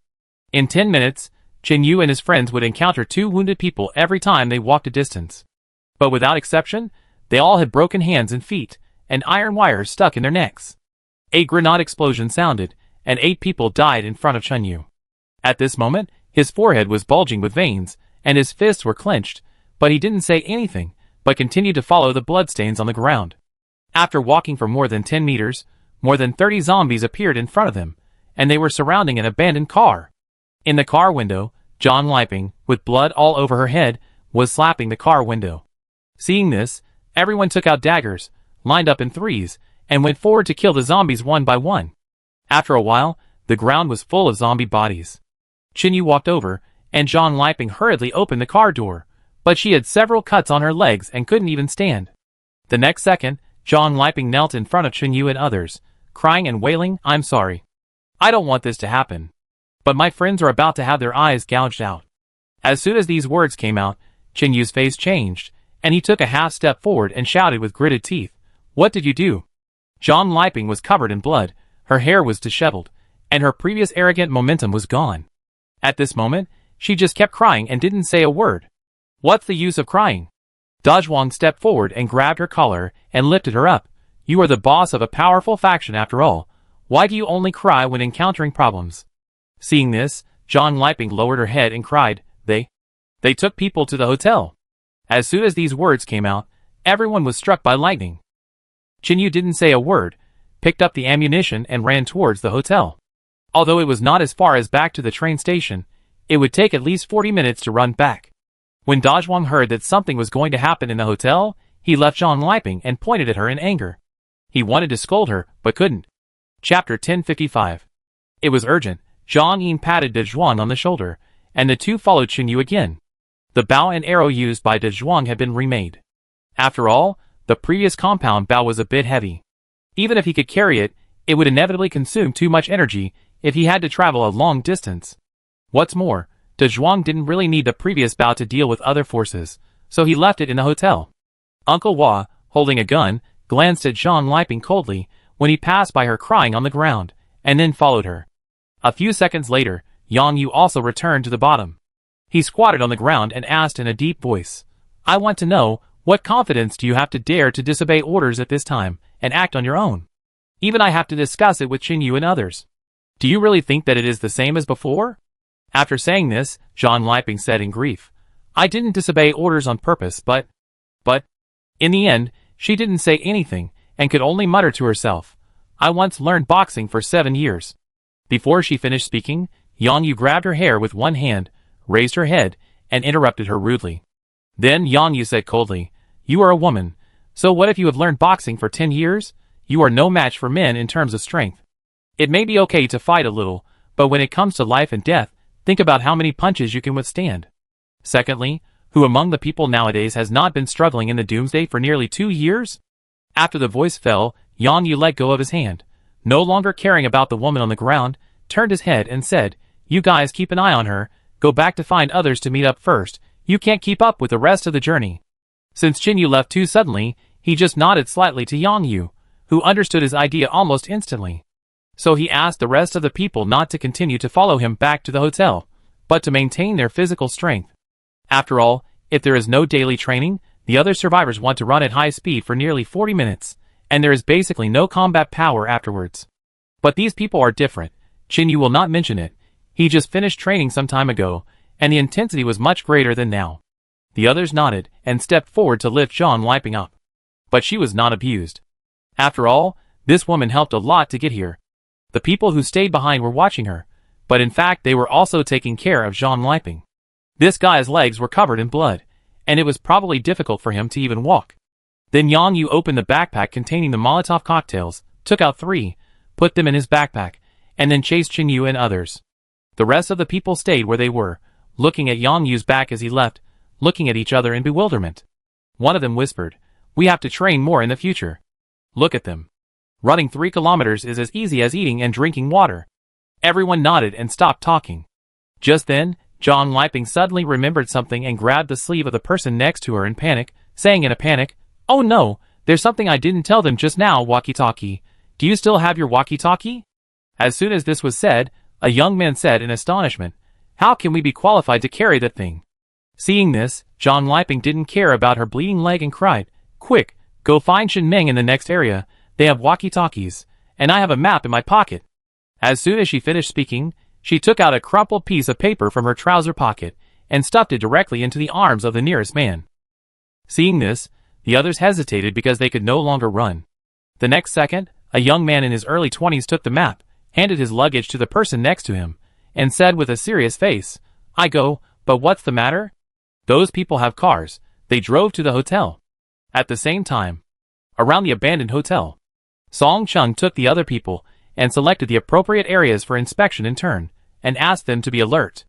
In 10 minutes, Chin Yu and his friends would encounter 2 wounded people every time they walked a distance. But without exception, they all had broken hands and feet, and iron wires stuck in their necks. A grenade explosion sounded, and 8 people died in front of Chin Yu. At this moment, his forehead was bulging with veins, and his fists were clenched, but he didn't say anything, but continued to follow the bloodstains on the ground. After walking for more than 10 meters, more than 30 zombies appeared in front of them, and they were surrounding an abandoned car. In the car window, John Liping, with blood all over her head, was slapping the car window. Seeing this, everyone took out daggers, lined up in threes, and went forward to kill the zombies one by one. After a while, the ground was full of zombie bodies. Chin Yu walked over, and John Liping hurriedly opened the car door, but she had several cuts on her legs and couldn't even stand. The next second, John Liping knelt in front of Chin Yu and others, crying and wailing, "I'm sorry. I don't want this to happen. But my friends are about to have their eyes gouged out." As soon as these words came out, Chin Yu's face changed, and he took a half step forward and shouted with gritted teeth, "What did you do?" John Liping was covered in blood, her hair was disheveled, and her previous arrogant momentum was gone. At this moment, she just kept crying and didn't say a word. "What's the use of crying?" Dajwang stepped forward and grabbed her collar and lifted her up. "You are the boss of a powerful faction after all. Why do you only cry when encountering problems?" Seeing this, John Liping lowered her head and cried, They took people to the hotel." As soon as these words came out, everyone was struck by lightning. Chin Yu didn't say a word, picked up the ammunition and ran towards the hotel. Although it was not as far as back to the train station, it would take at least 40 minutes to run back. When Dajwang heard that something was going to happen in the hotel, he left John Liping and pointed at her in anger. He wanted to scold her, but couldn't. Chapter 1055. It was urgent. Zhang Yin patted Dajwang on the shoulder, and the two followed Chin Yu again. The bow and arrow used by Dajwang had been remade. After all, the previous compound bow was a bit heavy. Even if he could carry it, it would inevitably consume too much energy if he had to travel a long distance. What's more, Dajwang didn't really need the previous bow to deal with other forces, so he left it in the hotel. Uncle Hua, holding a gun, glanced at Zhang Liping coldly when he passed by her crying on the ground, and then followed her. A few seconds later, Yang Yu also returned to the bottom. He squatted on the ground and asked in a deep voice, "I want to know, what confidence do you have to dare to disobey orders at this time, and act on your own? Even I have to discuss it with Chin Yu and others. Do you really think that it is the same as before?" After saying this, John Liping said in grief, "I didn't disobey orders on purpose, but... In the end, she didn't say anything, and could only mutter to herself, 'I once learned boxing for 7 years. Before she finished speaking, Yang Yu grabbed her hair with one hand, raised her head, and interrupted her rudely. Then Yang Yu said coldly, "You are a woman, so what if you have learned boxing for 10 years? You are no match for men in terms of strength. It may be okay to fight a little, but when it comes to life and death, think about how many punches you can withstand. Secondly, who among the people nowadays has not been struggling in the doomsday for nearly 2 years?" After the voice fell, Yang Yu let go of his hand, no longer caring about the woman on the ground, turned his head and said, "You guys keep an eye on her, go back to find others to meet up first, you can't keep up with the rest of the journey." Since Chin Yu left too suddenly, he just nodded slightly to Yang Yu, who understood his idea almost instantly. So he asked the rest of the people not to continue to follow him back to the hotel, but to maintain their physical strength. After all, if there is no daily training, the other survivors want to run at high speed for nearly 40 minutes, and there is basically no combat power afterwards. But these people are different. Chin Yu will not mention it. He just finished training some time ago, and the intensity was much greater than now. The others nodded and stepped forward to lift John Liping up. But she was not abused. After all, this woman helped a lot to get here. The people who stayed behind were watching her, but in fact they were also taking care of John Liping. This guy's legs were covered in blood, and it was probably difficult for him to even walk. Then Yang Yu opened the backpack containing the Molotov cocktails, took out 3, put them in his backpack, and then chased Chin Yu and others. The rest of the people stayed where they were, looking at Yang Yu's back as he left, looking at each other in bewilderment. One of them whispered, "We have to train more in the future. Look at them. Running 3 kilometers is as easy as eating and drinking water." Everyone nodded and stopped talking. Just then, John Liping suddenly remembered something and grabbed the sleeve of the person next to her in panic, saying in a panic, "Oh no, There's something I didn't tell them just now, walkie-talkie. Do you still have your walkie-talkie? As soon as this was said, a young man said in astonishment, how can we be qualified to carry that thing? Seeing this, Zhang Liping didn't care about her bleeding leg and cried, quick, go find Shen Meng in the next area. They have walkie-talkies, and I have a map in my pocket. As soon as she finished speaking, she took out a crumpled piece of paper from her trouser pocket and stuffed it directly into the arms of the nearest man. Seeing this, the others hesitated because they could no longer run. The next second, a young man in his early 20s took the map, handed his luggage to the person next to him, and said with a serious face, I go, but what's the matter? Those people have cars. They drove to the hotel. At the same time, around the abandoned hotel, Song Chung took the other people and selected the appropriate areas for inspection in turn, and asked them to be alert.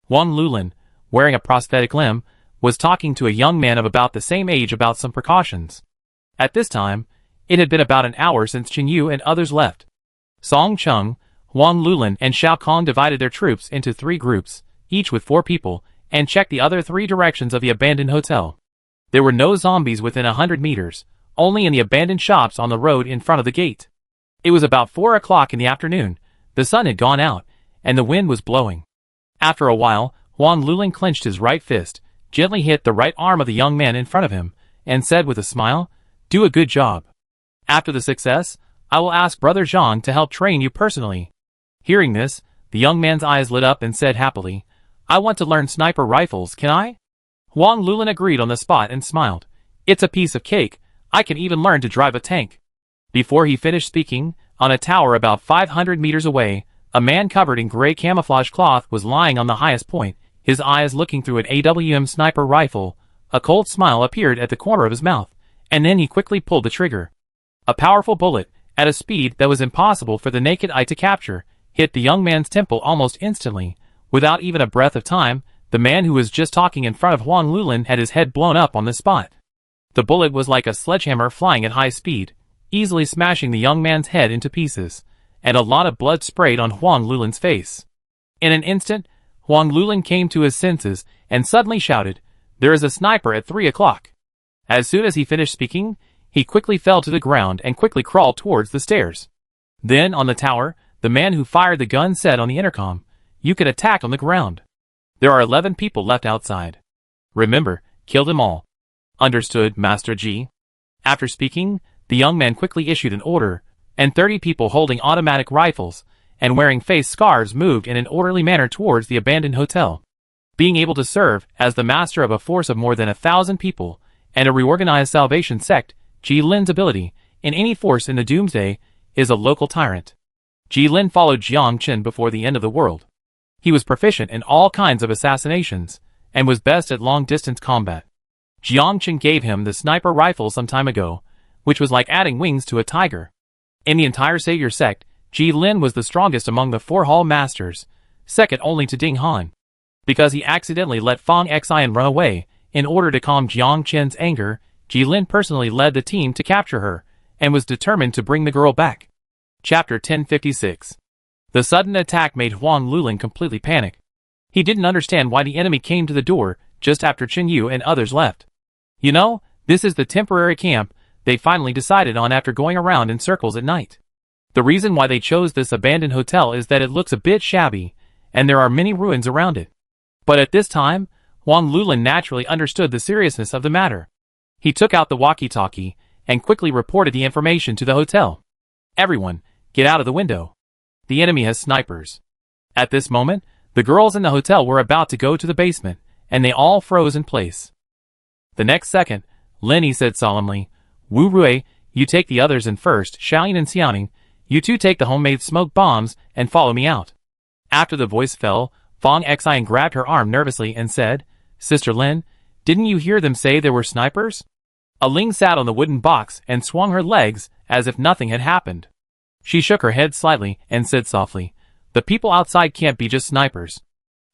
Wang Lulin, wearing a prosthetic limb, was talking to a young man of about the same age about some precautions. At this time, it had been about an hour since Chen Yu and others left. Song Chung, Wang Lulin and Xiao Kong divided their troops into 3 groups, each with 4 people, and checked the other 3 directions of the abandoned hotel. There were no zombies within 100 meters, only in the abandoned shops on the road in front of the gate. It was about 4 o'clock in the afternoon, the sun had gone out, and the wind was blowing. After a while, Wang Lulin clenched his right fist, gently hit the right arm of the young man in front of him, and said with a smile, do a good job. After the success, I will ask Brother Zhang to help train you personally. Hearing this, the young man's eyes lit up and said happily, I want to learn sniper rifles, can I? Wang Lulin agreed on the spot and smiled. It's a piece of cake. I can even learn to drive a tank. Before he finished speaking, on a tower about 500 meters away, a man covered in gray camouflage cloth was lying on the highest point, his eyes looking through an AWM sniper rifle. A cold smile appeared at the corner of his mouth, and then he quickly pulled the trigger. A powerful bullet, at a speed that was impossible for the naked eye to capture, hit the young man's temple almost instantly. Without even a breath of time, the man who was just talking in front of Wang Lulin had his head blown up on the spot. The bullet was like a sledgehammer flying at high speed, easily smashing the young man's head into pieces, and a lot of blood sprayed on Wang Lulin's face. In an instant, Wang Lulin came to his senses and suddenly shouted, there is a sniper at 3 o'clock. As soon as he finished speaking, he quickly fell to the ground and quickly crawled towards the stairs. Then, on the tower, the man who fired the gun said on the intercom, you can attack on the ground. There are 11 people left outside. Remember, kill them all. Understood, Master Ji. After speaking, the young man quickly issued an order, and 30 people holding automatic rifles and wearing face scarves moved in an orderly manner towards the abandoned hotel. Being able to serve as the master of a force of more than 1,000 people and a reorganized salvation sect, Ji Lin's ability, in any force in the Doomsday, is a local tyrant. Ji Lin followed Jiang Chen before the end of the world. He was proficient in all kinds of assassinations, and was best at long-distance combat. Jiang Chen gave him the sniper rifle some time ago, which was like adding wings to a tiger. In the entire Savior sect, Ji Lin was the strongest among the 4 Hall Masters, second only to Ding Han. Because he accidentally let Fang Xian run away, in order to calm Jiang Chen's anger, Ji Lin personally led the team to capture her, and was determined to bring the girl back. Chapter 1056. The sudden attack made Wang Lulin completely panic. He didn't understand why the enemy came to the door just after Chen Yu and others left. You know, this is the temporary camp they finally decided on after going around in circles at night. The reason why they chose this abandoned hotel is that it looks a bit shabby, and there are many ruins around it. But at this time, Wang Lulin naturally understood the seriousness of the matter. He took out the walkie-talkie and quickly reported the information to the hotel. Everyone, get out of the window. The enemy has snipers. At this moment, the girls in the hotel were about to go to the basement, and they all froze in place. The next second, Lenny said solemnly, Wu Rui, you take the others in first, Xiaoyin and Xiaoning, you two take the homemade smoke bombs and follow me out. After the voice fell, Fang Xian grabbed her arm nervously and said, Sister Lin, didn't you hear them say there were snipers? A Ling sat on the wooden box and swung her legs as if nothing had happened. She shook her head slightly and said softly, the people outside can't be just snipers.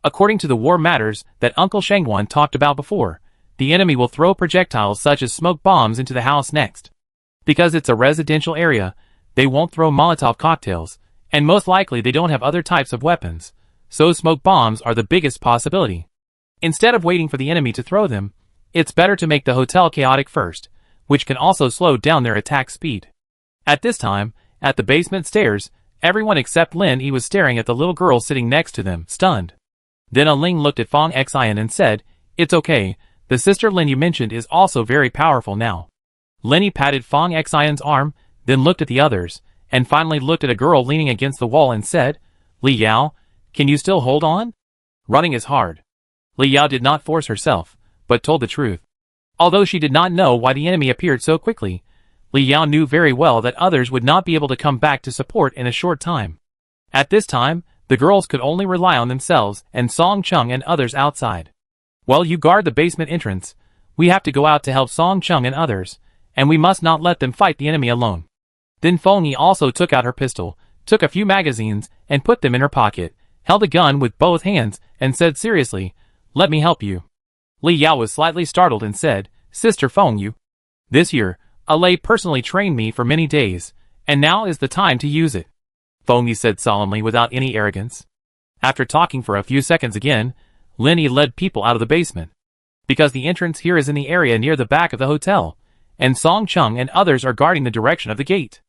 According to the war matters that Uncle Shangwan talked about before, the enemy will throw projectiles such as smoke bombs into the house next. Because it's a residential area, they won't throw Molotov cocktails, and most likely they don't have other types of weapons, so smoke bombs are the biggest possibility. Instead of waiting for the enemy to throw them, it's better to make the hotel chaotic first, which can also slow down their attack speed. At this time, at the basement stairs, everyone except Lin Yi was staring at the little girl sitting next to them, stunned. Then A Ling looked at Fong Xian and said, "It's okay, the sister Lin you mentioned is also very powerful now." Lin Yi patted Fong Xian's arm, then looked at the others, and finally looked at a girl leaning against the wall and said, "Li Yao, can you still hold on? Running is hard." Li Yao did not force herself, but told the truth. Although she did not know why the enemy appeared so quickly, Li Yao knew very well that others would not be able to come back to support in a short time. At this time, the girls could only rely on themselves and Song Chung and others outside. "Well, you guard the basement entrance. We have to go out to help Song Chung and others, and we must not let them fight the enemy alone." Then Feng Yi also took out her pistol, took a few magazines, and put them in her pocket, held a gun with both hands, and said seriously, "Let me help you." Li Yao was slightly startled and said, "Sister Feng Yu, this year, Alay personally trained me for many days, and now is the time to use it," Feng Yi said solemnly without any arrogance. After talking for a few seconds again, Lin Yi led people out of the basement. Because the entrance here is in the area near the back of the hotel, and Song Chung and others are guarding the direction of the gate.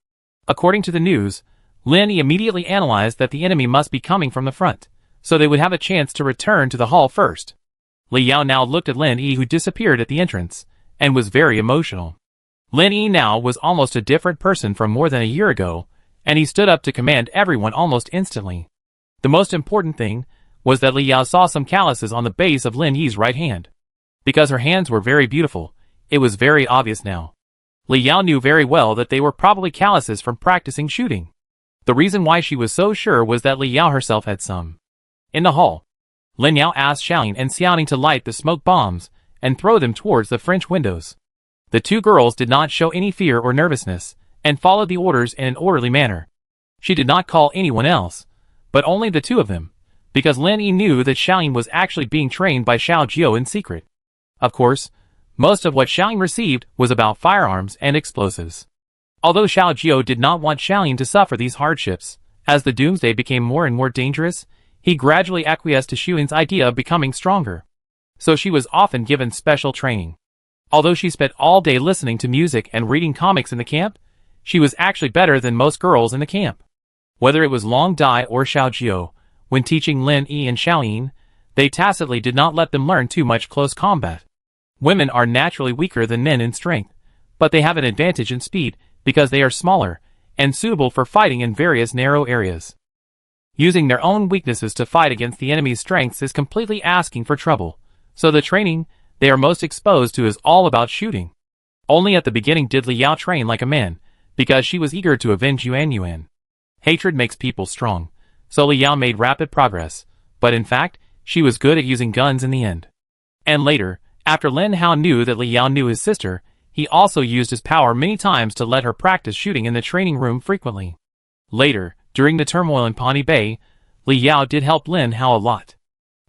According to the news, Lin Yi immediately analyzed that the enemy must be coming from the front, so they would have a chance to return to the hall first. Li Yao now looked at Lin Yi, who disappeared at the entrance, and was very emotional. Lin Yi now was almost a different person from more than a year ago, and he stood up to command everyone almost instantly. The most important thing was that Li Yao saw some calluses on the base of Lin Yi's right hand. Because her hands were very beautiful, it was very obvious now. Li Yao knew very well that they were probably calluses from practicing shooting. The reason why she was so sure was that Li Yao herself had some. In the hall, Lin Yao asked Xiaoling and Xiaoning to light the smoke bombs and throw them towards the French windows. The two girls did not show any fear or nervousness, and followed the orders in an orderly manner. She did not call anyone else, but only the two of them, because Lin Yi knew that Xiaoling was actually being trained by Xiao Jiao in secret. Of course, most of what Xiaoling received was about firearms and explosives. Although Xiao Jiao did not want Xiaoling to suffer these hardships, as the doomsday became more and more dangerous, he gradually acquiesced to Xiaoling's idea of becoming stronger. So she was often given special training. Although she spent all day listening to music and reading comics in the camp, she was actually better than most girls in the camp. Whether it was Long Dai or Xiao Jiao, when teaching Lin Yi and Xiaoling, they tacitly did not let them learn too much close combat. Women are naturally weaker than men in strength, but they have an advantage in speed because they are smaller and suitable for fighting in various narrow areas. Using their own weaknesses to fight against the enemy's strengths is completely asking for trouble, so the training they are most exposed to is all about shooting. Only at the beginning did Li Yao train like a man, because she was eager to avenge Yuan Yuan. Hatred makes people strong, so Li Yao made rapid progress, but in fact, she was good at using guns in the end. And later, after Lin Hao knew that Li Yao knew his sister, he also used his power many times to let her practice shooting in the training room frequently. Later, during the turmoil in Pawnee Bay, Li Yao did help Lin Hao a lot.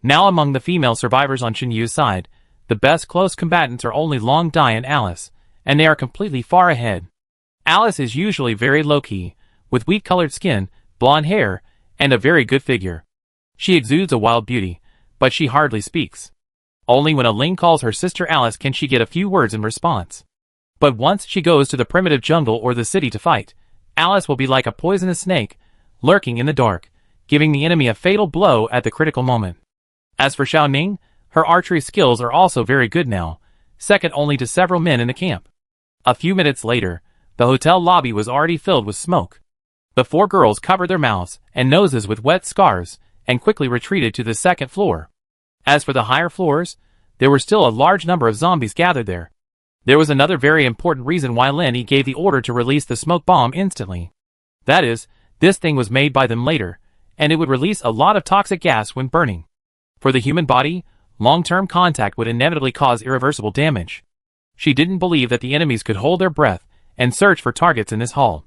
Now among the female survivors on Chen Yu's side, the best close combatants are only Long Dai and Alice, and they are completely far ahead. Alice is usually very low-key, with wheat-colored skin, blonde hair, and a very good figure. She exudes a wild beauty, but she hardly speaks. Only when A Ling calls her sister Alice can she get a few words in response. But once she goes to the primitive jungle or the city to fight, Alice will be like a poisonous snake, lurking in the dark, giving the enemy a fatal blow at the critical moment. As for Xiao Ning, her archery skills are also very good now, second only to several men in the camp. A few minutes later, the hotel lobby was already filled with smoke. The four girls covered their mouths and noses with wet scarves and quickly retreated to the second floor. As for the higher floors, there were still a large number of zombies gathered there. There was another very important reason why Lin Yi gave the order to release the smoke bomb instantly. That is, this thing was made by them later, and it would release a lot of toxic gas when burning. For the human body, long-term contact would inevitably cause irreversible damage. She didn't believe that the enemies could hold their breath and search for targets in this hall.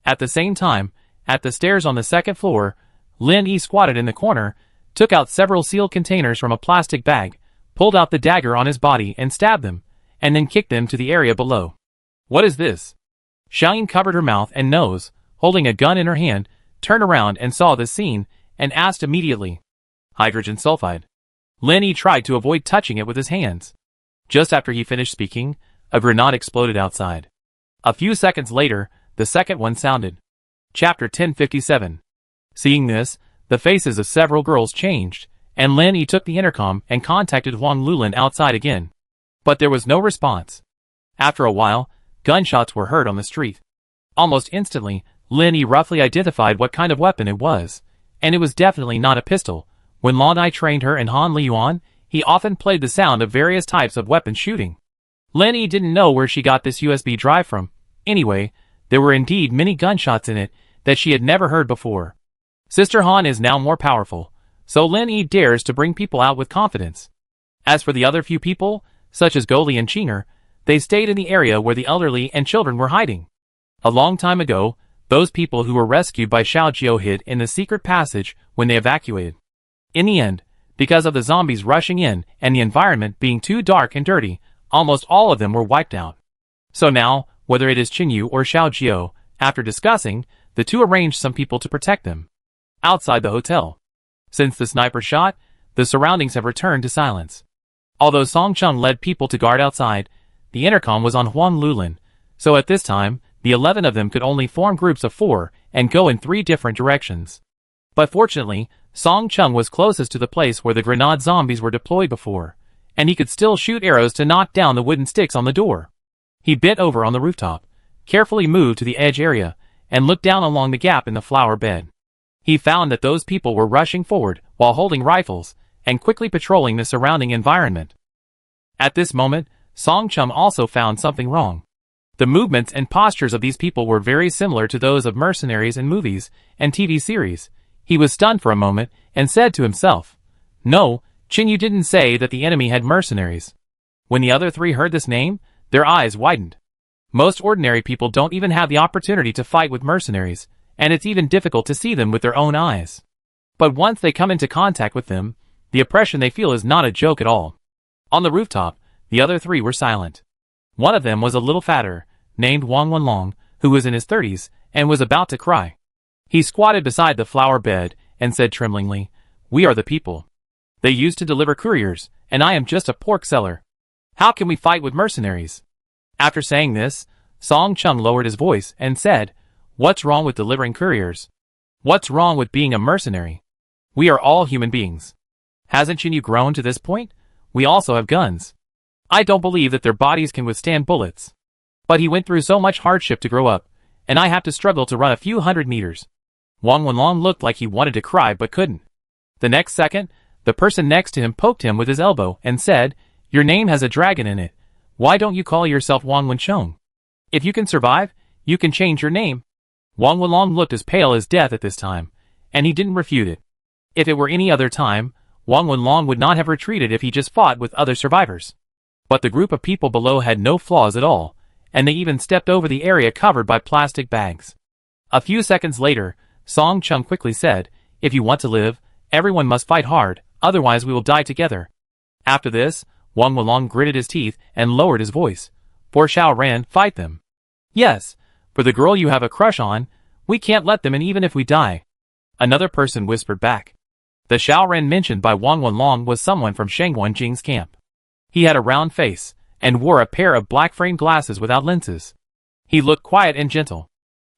At the same time, at the stairs on the second floor, Lin Yi squatted in the corner, took out several sealed containers from a plastic bag, pulled out the dagger on his body and stabbed them, and then kicked them to the area below. "What is this?" Xiaoyin covered her mouth and nose, holding a gun in her hand, turned around and saw this scene, and asked immediately. "Hydrogen sulfide." Lin Yi tried to avoid touching it with his hands. Just after he finished speaking, A grenade exploded outside. A few seconds later, the second one sounded. Chapter 1057. Seeing this, the faces of several girls changed, and Lin Yi took the intercom and contacted Huang Lulin outside again. But there was no response. After a while, gunshots were heard on the street. Almost instantly, Lin Yi roughly identified what kind of weapon it was, and it was definitely not a pistol. When Lan Ai trained her in Han Liyuan, he often played the sound of various types of weapon shooting. Lin Yi didn't know where she got this USB drive from. Anyway, there were indeed many gunshots in it that she had never heard before. Sister Han is now more powerful, so Lin Yi dares to bring people out with confidence. As for the other few people, such as Goli and Chinger, they stayed in the area where the elderly and children were hiding. A long time ago, those people who were rescued by Xiao Jiao hid in the secret passage when they evacuated. In the end, because of the zombies rushing in and the environment being too dark and dirty, almost all of them were wiped out. So now, whether it is Qinyu or Xiao Jiao, after discussing, the two arranged some people to protect them. Outside the hotel. Since the sniper shot, the surroundings have returned to silence. Although Song Chung led people to guard outside, the intercom was on Huang Lulin, so at this time, the 11 of them could only form groups of 4 and go in 3 different directions. But fortunately, Song Chung was closest to the place where the grenade zombies were deployed before, and he could still shoot arrows to knock down the wooden sticks on the door. He bent over on the rooftop, carefully moved to the edge area, and looked down along the gap in the flower bed. He found that those people were rushing forward while holding rifles and quickly patrolling the surrounding environment. At this moment, Song Chung also found something wrong. The movements and postures of these people were very similar to those of mercenaries in movies and TV series. He was stunned for a moment and said to himself, "No, Qinyu didn't say that the enemy had mercenaries." When the other 3 heard this name, their eyes widened. Most ordinary people don't even have the opportunity to fight with mercenaries, and it's even difficult to see them with their own eyes. But once they come into contact with them, the oppression they feel is not a joke at all. On the rooftop, the other 3 were silent. One of them was a little fatter, named Wang Wenlong, who was in his 30s, and was about to cry. He squatted beside the flower bed and said tremblingly, "We are the people. They used to deliver couriers, and I am just a pork seller. How can we fight with mercenaries?" After saying this, Song Chung lowered his voice and said, "What's wrong with delivering couriers? What's wrong with being a mercenary? We are all human beings. Hasn't Qinyu grown to this point? We also have guns. I don't believe that their bodies can withstand bullets. But he went through so much hardship to grow up, and I have to struggle to run a few hundred meters." Wang Wenlong looked like he wanted to cry but couldn't. The next second, the person next to him poked him with his elbow and said, "Your name has a dragon in it. Why don't you call yourself Wang Wenchong? If you can survive, you can change your name." Wang Wenlong looked as pale as death at this time, and he didn't refute it. If it were any other time, Wang Wenlong would not have retreated if he just fought with other survivors. But the group of people below had no flaws at all, and they even stepped over the area covered by plastic bags. A few seconds later, Song Chung quickly said, "If you want to live, everyone must fight hard, otherwise we will die together." After this, Wang Wenlong gritted his teeth and lowered his voice. "For Xiao Ran, fight them. Yes, for the girl you have a crush on, we can't let them in even if we die." Another person whispered back. The Xiao Ran mentioned by Wang Wenlong was someone from Sheng Wenjing's camp. He had a round face, and wore a pair of black-framed glasses without lenses. He looked quiet and gentle.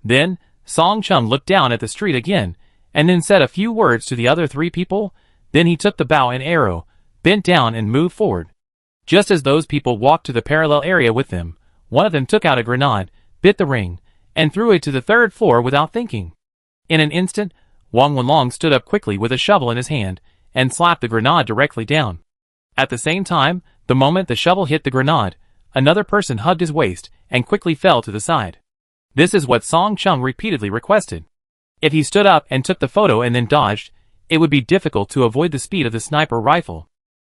Then, Song Chung looked down at the street again, and then said a few words to the other 3 people, then he took the bow and arrow, bent down and moved forward. Just as those people walked to the parallel area with them, one of them took out a grenade, bit the ring, and threw it to the 3rd floor without thinking. In an instant, Wang Wenlong stood up quickly with a shovel in his hand, and slapped the grenade directly down. At the same time, the moment the shovel hit the grenade, another person hugged his waist and quickly fell to the side. This is what Song Chung repeatedly requested. If he stood up and took the photo and then dodged, it would be difficult to avoid the speed of the sniper rifle.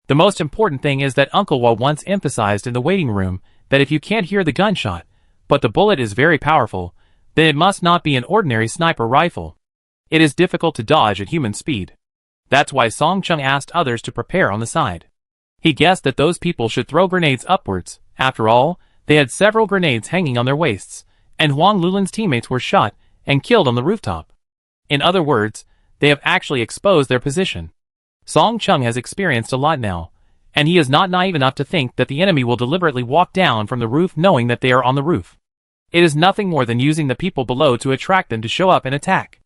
The most important thing is that Uncle Wa once emphasized in the waiting room that if you can't hear the gunshot, but the bullet is very powerful, then it must not be an ordinary sniper rifle. It is difficult to dodge at human speed. That's why Song Chung asked others to prepare on the side. He guessed that those people should throw grenades upwards. After all, they had several grenades hanging on their waists, and Huang Lulin's teammates were shot and killed on the rooftop. In other words, they have actually exposed their position. Song Chung has experienced a lot now, And he is not naive enough to think that the enemy will deliberately walk down from the roof knowing that they are on the roof. It is nothing more than using the people below to attract them to show up and attack.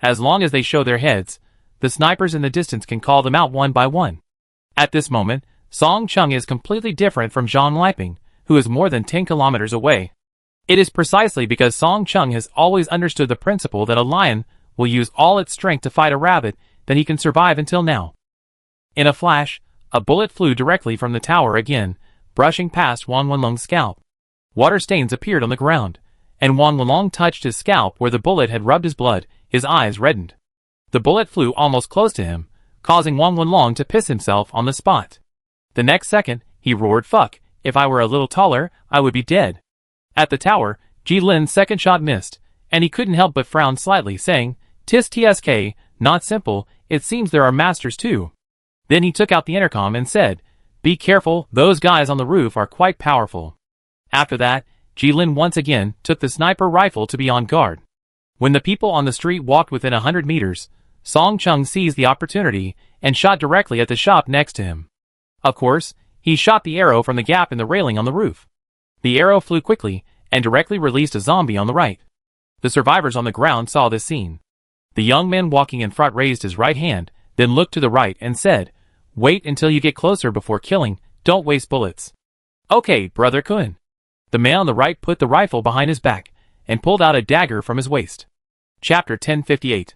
As long as they show their heads, the snipers in the distance can call them out one by one. At this moment, Song Chung is completely different from Zhang Liping, who is more than 10 kilometers away. It is precisely because Song Chung has always understood the principle that a lion will use all its strength to fight a rabbit that he can survive until now. In a flash, a bullet flew directly from the tower again, brushing past Wang Wenlong's scalp. Water stains appeared on the ground, and Wang Wenlong touched his scalp where the bullet had rubbed his blood. His eyes reddened. The bullet flew almost close to him, causing Wang Wenlong to piss himself on the spot. The next second, he roared, "Fuck, if I were a little taller, I would be dead." At the tower, Ji Lin's second shot missed, and he couldn't help but frown slightly, saying, "Tis TSK, not simple, it seems there are masters too." Then he took out the intercom and said, "Be careful, those guys on the roof are quite powerful." After that, Ji Lin once again took the sniper rifle to be on guard. When the people on the street walked within 100 meters, Song Chung seized the opportunity and shot directly at the shop next to him. Of course, he shot the arrow from the gap in the railing on the roof. The arrow flew quickly and directly released a zombie on the right. The survivors on the ground saw this scene. The young man walking in front raised his right hand, then looked to the right and said, "Wait until you get closer before killing, don't waste bullets." "Okay, Brother Kun." The man on the right put the rifle behind his back and pulled out a dagger from his waist. Chapter 1058.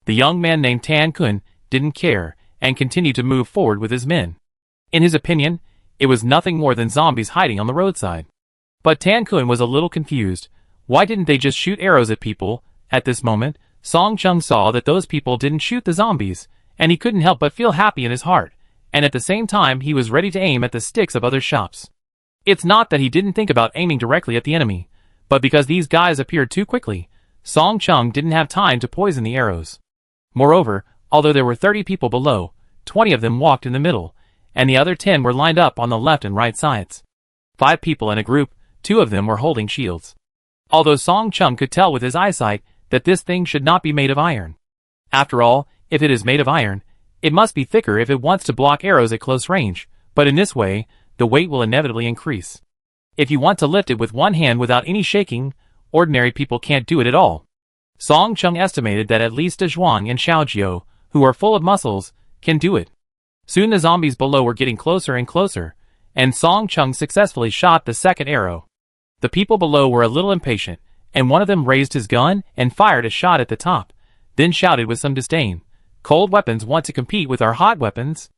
The young man named Tan Kun didn't care and continued to move forward with his men. In his opinion, it was nothing more than zombies hiding on the roadside. But Tan Kun was a little confused. Why didn't they just shoot arrows at people? At this moment, Song Chung saw that those people didn't shoot the zombies, and he couldn't help but feel happy in his heart, and at the same time he was ready to aim at the sticks of other shops. It's not that he didn't think about aiming directly at the enemy, but because these guys appeared too quickly, Song Chung didn't have time to poison the arrows. Moreover, although there were 30 people below, 20 of them walked in the middle, and the other 10 were lined up on the left and right sides. 5 people in a group, 2 of them were holding shields. Although Song Chung could tell with his eyesight that this thing should not be made of iron. After all, if it is made of iron, it must be thicker if it wants to block arrows at close range, but in this way, the weight will inevitably increase. If you want to lift it with one hand without any shaking, ordinary people can't do it at all. Song Chung estimated that at least De Zhuang and Xiaojiu, who are full of muscles, can do it. Soon the zombies below were getting closer and closer, and Song Chung successfully shot the second arrow. The people below were a little impatient, and one of them raised his gun and fired a shot at the top, then shouted with some disdain, "Cold weapons want to compete with our hot weapons?"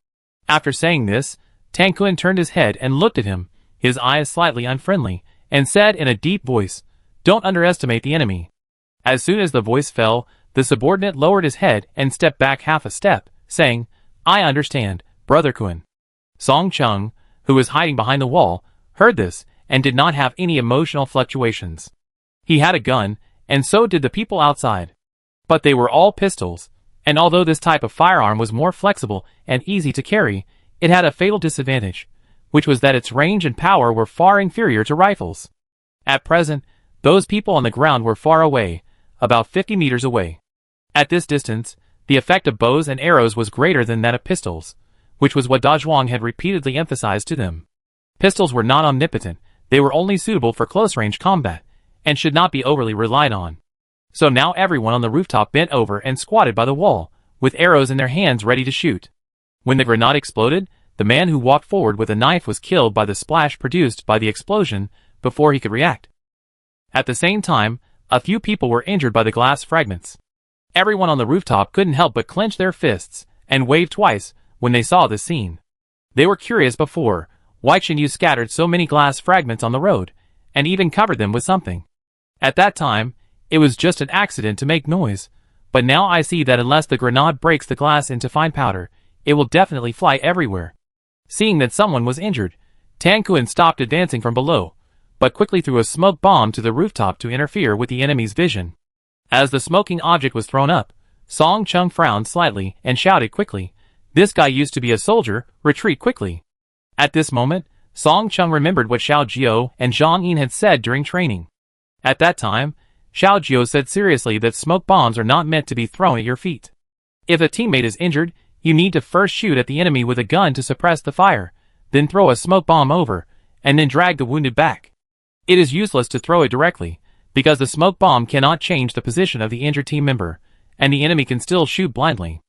After saying this, Tan Kun turned his head and looked at him, his eyes slightly unfriendly, and said in a deep voice, "Don't underestimate the enemy." As soon as the voice fell, the subordinate lowered his head and stepped back half a step, saying, "I understand, Brother Kun." Song Chung, who was hiding behind the wall, heard this and did not have any emotional fluctuations. He had a gun, and so did the people outside. But they were all pistols, and although this type of firearm was more flexible and easy to carry, it had a fatal disadvantage, which was that its range and power were far inferior to rifles. At present, those people on the ground were far away, about 50 meters away. At this distance, the effect of bows and arrows was greater than that of pistols, which was what Da Zhuang had repeatedly emphasized to them. Pistols were not omnipotent, they were only suitable for close-range combat, and should not be overly relied on. So now everyone on the rooftop bent over and squatted by the wall, with arrows in their hands ready to shoot. When the grenade exploded, the man who walked forward with a knife was killed by the splash produced by the explosion before he could react. At the same time, a few people were injured by the glass fragments. Everyone on the rooftop couldn't help but clench their fists and wave twice when they saw this scene. They were curious before why Chinyu scattered so many glass fragments on the road, and even covered them with something. At that time, it was just an accident to make noise, but now I see that unless the grenade breaks the glass into fine powder, it will definitely fly everywhere. Seeing that someone was injured, Tan Kun stopped advancing from below, but quickly threw a smoke bomb to the rooftop to interfere with the enemy's vision. As the smoking object was thrown up, Song Chung frowned slightly and shouted quickly, "This guy used to be a soldier, retreat quickly." At this moment, Song Chung remembered what Xiaojiu and Zhang Yin had said during training. At that time, Xiaojiu said seriously that smoke bombs are not meant to be thrown at your feet. If a teammate is injured, you need to first shoot at the enemy with a gun to suppress the fire, then throw a smoke bomb over, and then drag the wounded back. It is useless to throw it directly, because the smoke bomb cannot change the position of the injured team member, and the enemy can still shoot blindly.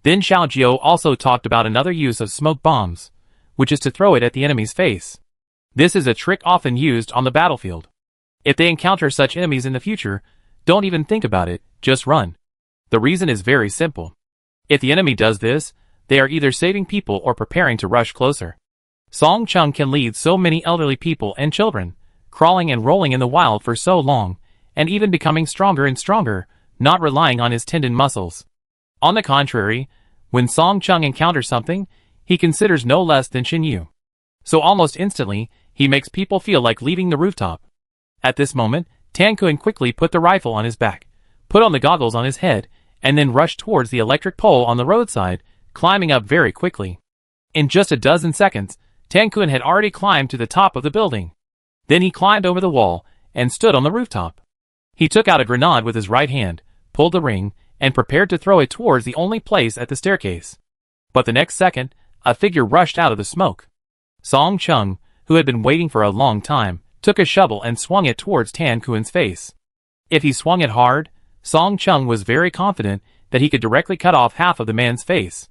Then Xiao Jiao also talked about another use of smoke bombs, which is to throw it at the enemy's face. This is a trick often used on the battlefield. If they encounter such enemies in the future, don't even think about it, just run. The reason is very simple. If the enemy does this, they are either saving people or preparing to rush closer. Song Chung can lead so many elderly people and children, crawling and rolling in the wild for so long, and even becoming stronger and stronger, not relying on his tendon muscles. On the contrary, when Song Chung encounters something, he considers no less than Xin Yu. So almost instantly, he makes people feel like leaving the rooftop. At this moment, Tan Kun quickly put the rifle on his back, put on the goggles on his head, and then rushed towards the electric pole on the roadside, climbing up very quickly. In just a dozen seconds, Tan Kun had already climbed to the top of the building. Then he climbed over the wall and stood on the rooftop. He took out a grenade with his right hand, pulled the ring, and prepared to throw it towards the only place at the staircase. But the next second, a figure rushed out of the smoke. Song Chung, who had been waiting for a long time, took a shovel and swung it towards Tan Kun's face. If he swung it hard, Song Chung was very confident that he could directly cut off half of the man's face.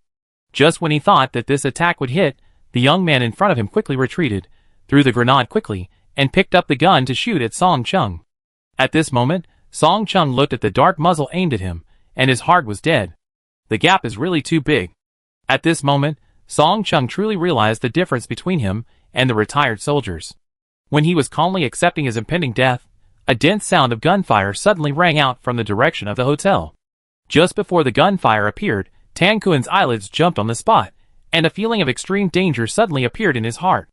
Just when he thought that this attack would hit, the young man in front of him quickly retreated, threw the grenade quickly, and picked up the gun to shoot at Song Chung. At this moment, Song Chung looked at the dark muzzle aimed at him, and his heart was dead. The gap is really too big. At this moment, Song Chung truly realized the difference between him and the retired soldiers. When he was calmly accepting his impending death, a dense sound of gunfire suddenly rang out from the direction of the hotel. Just before the gunfire appeared, Tan Kun's eyelids jumped on the spot, and a feeling of extreme danger suddenly appeared in his heart.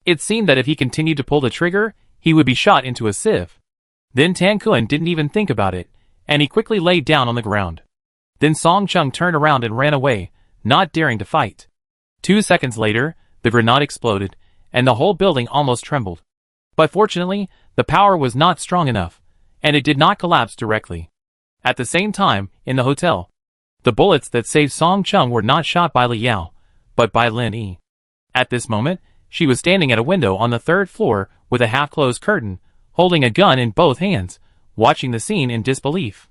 It seemed that if he continued to pull the trigger, he would be shot into a sieve. Then Tan Kun didn't even think about it, and he quickly laid down on the ground. Then Song Chung turned around and ran away, not daring to fight. 2 seconds later, the grenade exploded, and the whole building almost trembled. But fortunately, the power was not strong enough, and it did not collapse directly. At the same time, in the hotel, the bullets that saved Song Chung were not shot by Li Yao, but by Lin Yi. At this moment, she was standing at a window on the 3rd floor with a half-closed curtain, holding a gun in both hands, watching the scene in disbelief.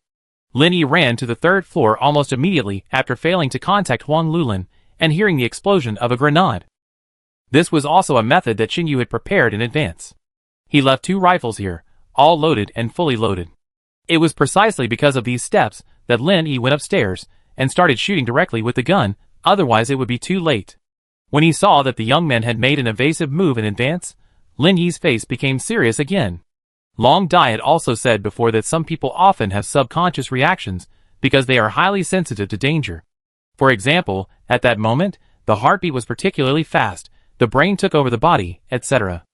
Lin Yi ran to the 3rd floor almost immediately after failing to contact Huang Lulin and hearing the explosion of a grenade. This was also a method that Xin Yu had prepared in advance. He left 2 rifles here, all loaded and fully loaded. It was precisely because of these steps that Lin Yi went upstairs and started shooting directly with the gun, otherwise it would be too late. When he saw that the young man had made an evasive move in advance, Lin Yi's face became serious again. Long Dai had also said before that some people often have subconscious reactions because they are highly sensitive to danger. For example, at that moment, the heartbeat was particularly fast, the brain took over the body, etc.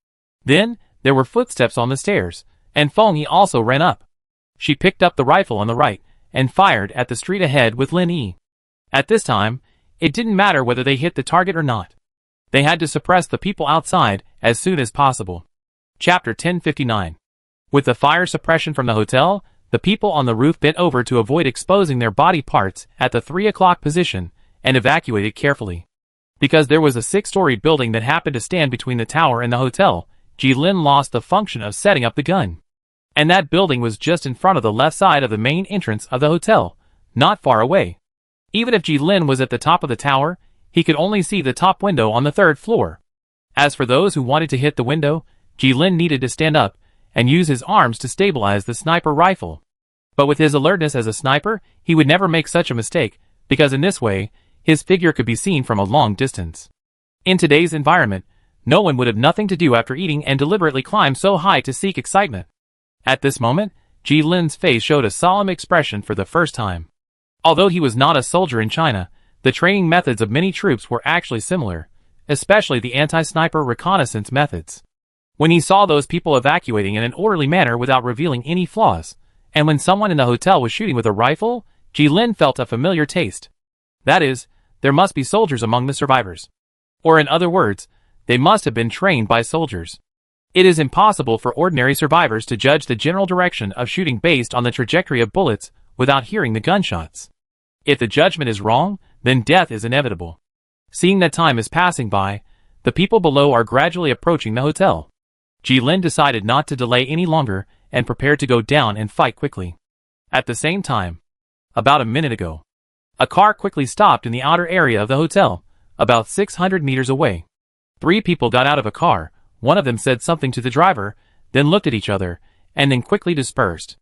Then, there were footsteps on the stairs, and Feng Yi also ran up. She picked up the rifle on the right, and fired at the street ahead with Lin Yi. At this time, it didn't matter whether they hit the target or not. They had to suppress the people outside as soon as possible. Chapter 1059. With the fire suppression from the hotel, the people on the roof bent over to avoid exposing their body parts at the 3 o'clock position, and evacuated carefully. Because there was a 6-story building that happened to stand between the tower and the hotel, Jilin lost the function of setting up the gun. And that building was just in front of the left side of the main entrance of the hotel, not far away. Even if Jilin was at the top of the tower, he could only see the top window on the 3rd floor. As for those who wanted to hit the window, Jilin needed to stand up and use his arms to stabilize the sniper rifle. But with his alertness as a sniper, he would never make such a mistake, because in this way, his figure could be seen from a long distance. In today's environment, no one would have nothing to do after eating and deliberately climb so high to seek excitement. At this moment, Jilin's face showed a solemn expression for the first time. Although he was not a soldier in China, the training methods of many troops were actually similar, especially the anti-sniper reconnaissance methods. When he saw those people evacuating in an orderly manner without revealing any flaws, and when someone in the hotel was shooting with a rifle, Jilin felt a familiar taste. That is, there must be soldiers among the survivors. Or in other words, they must have been trained by soldiers. It is impossible for ordinary survivors to judge the general direction of shooting based on the trajectory of bullets without hearing the gunshots. If the judgment is wrong, then death is inevitable. Seeing that time is passing by, The people below are gradually approaching the hotel. Jilin decided not to delay any longer and prepared to go down and fight quickly. At the same time, about a minute ago, a car quickly stopped in the outer area of the hotel, about 600 meters away. 3 people got out of a car. One of them said something to the driver, then looked at each other, and then quickly dispersed.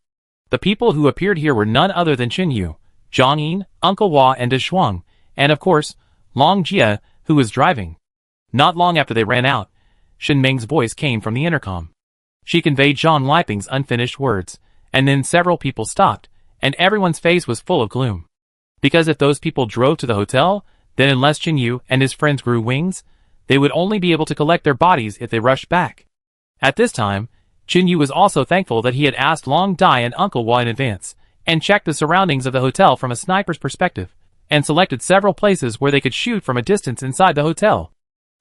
The people who appeared here were none other than Qin Yu, Zhang Yin, Uncle Hua and De Shuang, and of course, Long Jie, who was driving. Not long after they ran out, Shen Ming's voice came from the intercom. She conveyed Zhang Liping's unfinished words, and then several people stopped, and everyone's face was full of gloom. Because if those people drove to the hotel, then unless Qin Yu and his friends grew wings, they would only be able to collect their bodies if they rushed back. At this time, Qin Yu was also thankful that he had asked Long Dai and Uncle Hua in advance, and checked the surroundings of the hotel from a sniper's perspective, and selected several places where they could shoot from a distance inside the hotel.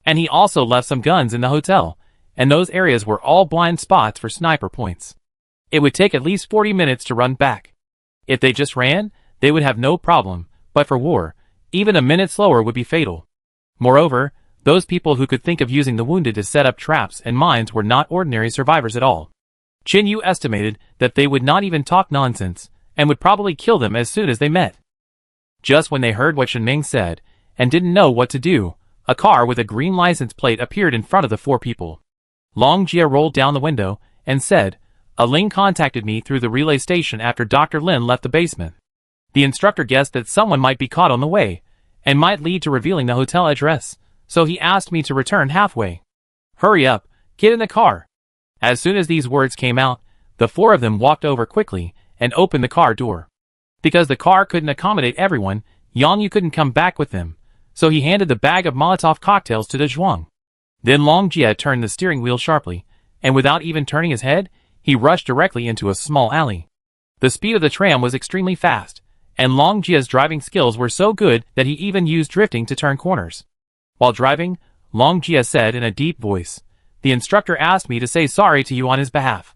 And he also left some guns in the hotel, and those areas were all blind spots for sniper points. It would take at least 40 minutes to run back. If they just ran, they would have no problem, but for war, even a minute slower would be fatal. Moreover, those people who could think of using the wounded to set up traps and mines were not ordinary survivors at all. Qin Yu estimated that they would not even talk nonsense, and would probably kill them as soon as they met. Just when they heard what Shen Ming said, and didn't know what to do, a car with a green license plate appeared in front of the 4 people. Long Jie rolled down the window, and said, "A Ling contacted me through the relay station after Dr. Lin left the basement. The instructor guessed that someone might be caught on the way, and might lead to revealing the hotel address, so he asked me to return halfway. Hurry up, get in the car." As soon as these words came out, the 4 of them walked over quickly, and opened the car door. Because the car couldn't accommodate everyone, Yang Yu couldn't come back with them, so he handed the bag of Molotov cocktails to De Zhuang. Then Long Jie turned the steering wheel sharply, and without even turning his head, he rushed directly into a small alley. The speed of the tram was extremely fast, and Long Jie's driving skills were so good that he even used drifting to turn corners. While driving, Long Jie said in a deep voice, "The instructor asked me to say sorry to you on his behalf.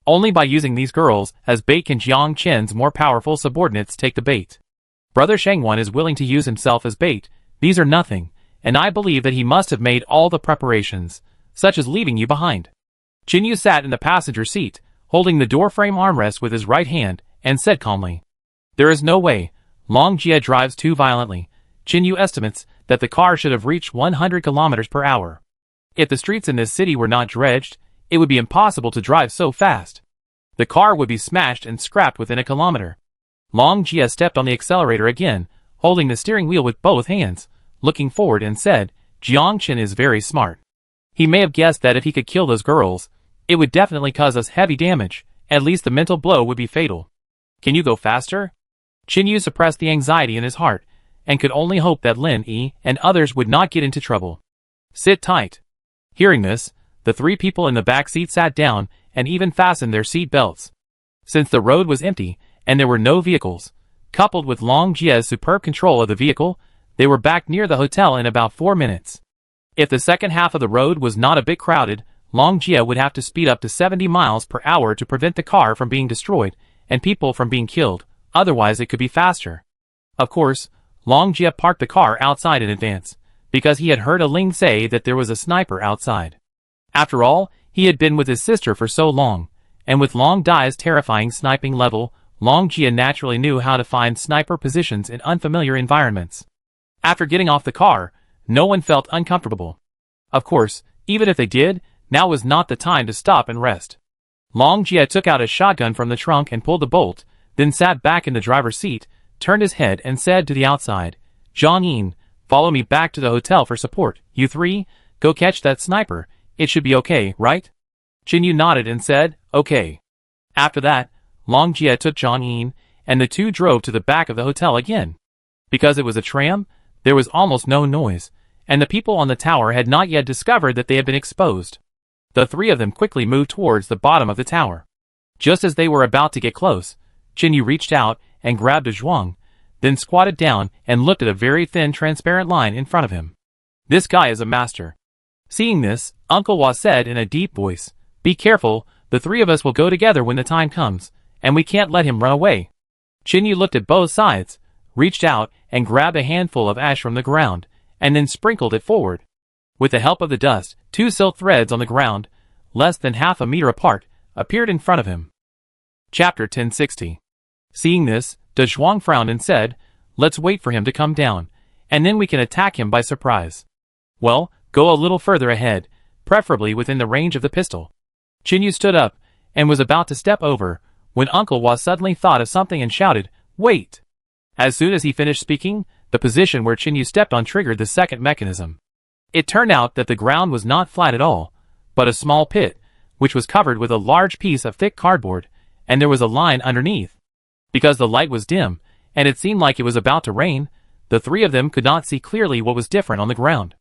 Only by using these girls as bait can Jiang Chen's more powerful subordinates take the bait. Brother Shangwan is willing to use himself as bait. These are nothing, and I believe that he must have made all the preparations, such as leaving you behind." Qin Yu sat in the passenger seat, holding the doorframe armrest with his right hand, and said calmly, "There is no way. Long Jie drives too violently. Qin Yu estimates that the car should have reached 100 kilometers per hour. If the streets in this city were not dredged, it would be impossible to drive so fast. The car would be smashed and scrapped within a kilometer." Long Jie stepped on the accelerator again, holding the steering wheel with both hands, looking forward, and said, "Jiang Chen is very smart. He may have guessed that if he could kill those girls, it would definitely cause us heavy damage. At least the mental blow would be fatal. Can you go faster?" Qin Yu suppressed the anxiety in his heart, and could only hope that Lin Yi and others would not get into trouble. "Sit tight." Hearing this, the 3 people in the back seat sat down and even fastened their seat belts. Since the road was empty and there were no vehicles, coupled with Long Jie's superb control of the vehicle, they were back near the hotel in about 4 minutes. If the second half of the road was not a bit crowded, Long Jie would have to speed up to 70 miles per hour to prevent the car from being destroyed and people from being killed, otherwise it could be faster. Of course, Long Jie parked the car outside in advance, because he had heard a Ling say that there was a sniper outside. After all, he had been with his sister for so long, and with Long Dai's terrifying sniping level, Long Jie naturally knew how to find sniper positions in unfamiliar environments. After getting off the car, no one felt uncomfortable. Of course, even if they did, now was not the time to stop and rest. Long Jie took out a shotgun from the trunk and pulled the bolt, then sat back in the driver's seat, turned his head and said to the outside, "Zhang Yin, follow me back to the hotel for support. You 3, go catch that sniper. It should be okay, right?" Qin Yu nodded and said, "Okay." After that, Long Jie took Zhang Yin, and the 2 drove to the back of the hotel again. Because it was a tram, there was almost no noise, and the people on the tower had not yet discovered that they had been exposed. The 3 of them quickly moved towards the bottom of the tower. Just as they were about to get close, Qin Yu reached out and grabbed a Zhuang, then squatted down and looked at a very thin transparent line in front of him. "This guy is a master." Seeing this, Uncle Hua said in a deep voice, "Be careful, the 3 of us will go together when the time comes, and we can't let him run away." Qin Yu looked at both sides, reached out and grabbed a handful of ash from the ground, and then sprinkled it forward. With the help of the dust, two silk threads on the ground, less than half a meter apart, appeared in front of him. Chapter 1060. Seeing this, De Zhuang frowned and said, "Let's wait for him to come down, and then we can attack him by surprise." "Well, go a little further ahead, preferably within the range of the pistol." Qin stood up, and was about to step over, when Uncle Hua suddenly thought of something and shouted, "Wait!" As soon as he finished speaking, the position where Qin stepped on triggered the second mechanism. It turned out that the ground was not flat at all, but a small pit, which was covered with a large piece of thick cardboard, and there was a line underneath. Because the light was dim, and it seemed like it was about to rain, the three of them could not see clearly what was different on the ground.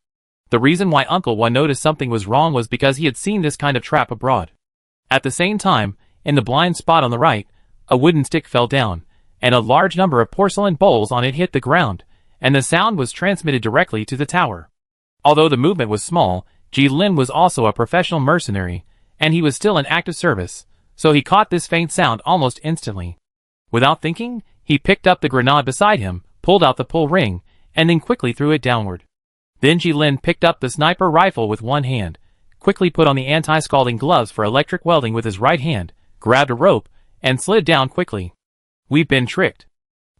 The reason why Uncle Hua noticed something was wrong was because he had seen this kind of trap abroad. At the same time, in the blind spot on the right, a wooden stick fell down, and a large number of porcelain bowls on it hit the ground, and the sound was transmitted directly to the tower. Although the movement was small, Jilin was also a professional mercenary, and he was still in active service, so he caught this faint sound almost instantly. Without thinking, he picked up the grenade beside him, pulled out the pull ring, and then quickly threw it downward. Then Jilin picked up the sniper rifle with one hand, quickly put on the anti-scalding gloves for electric welding with his right hand, grabbed a rope, and slid down quickly. "We've been tricked,"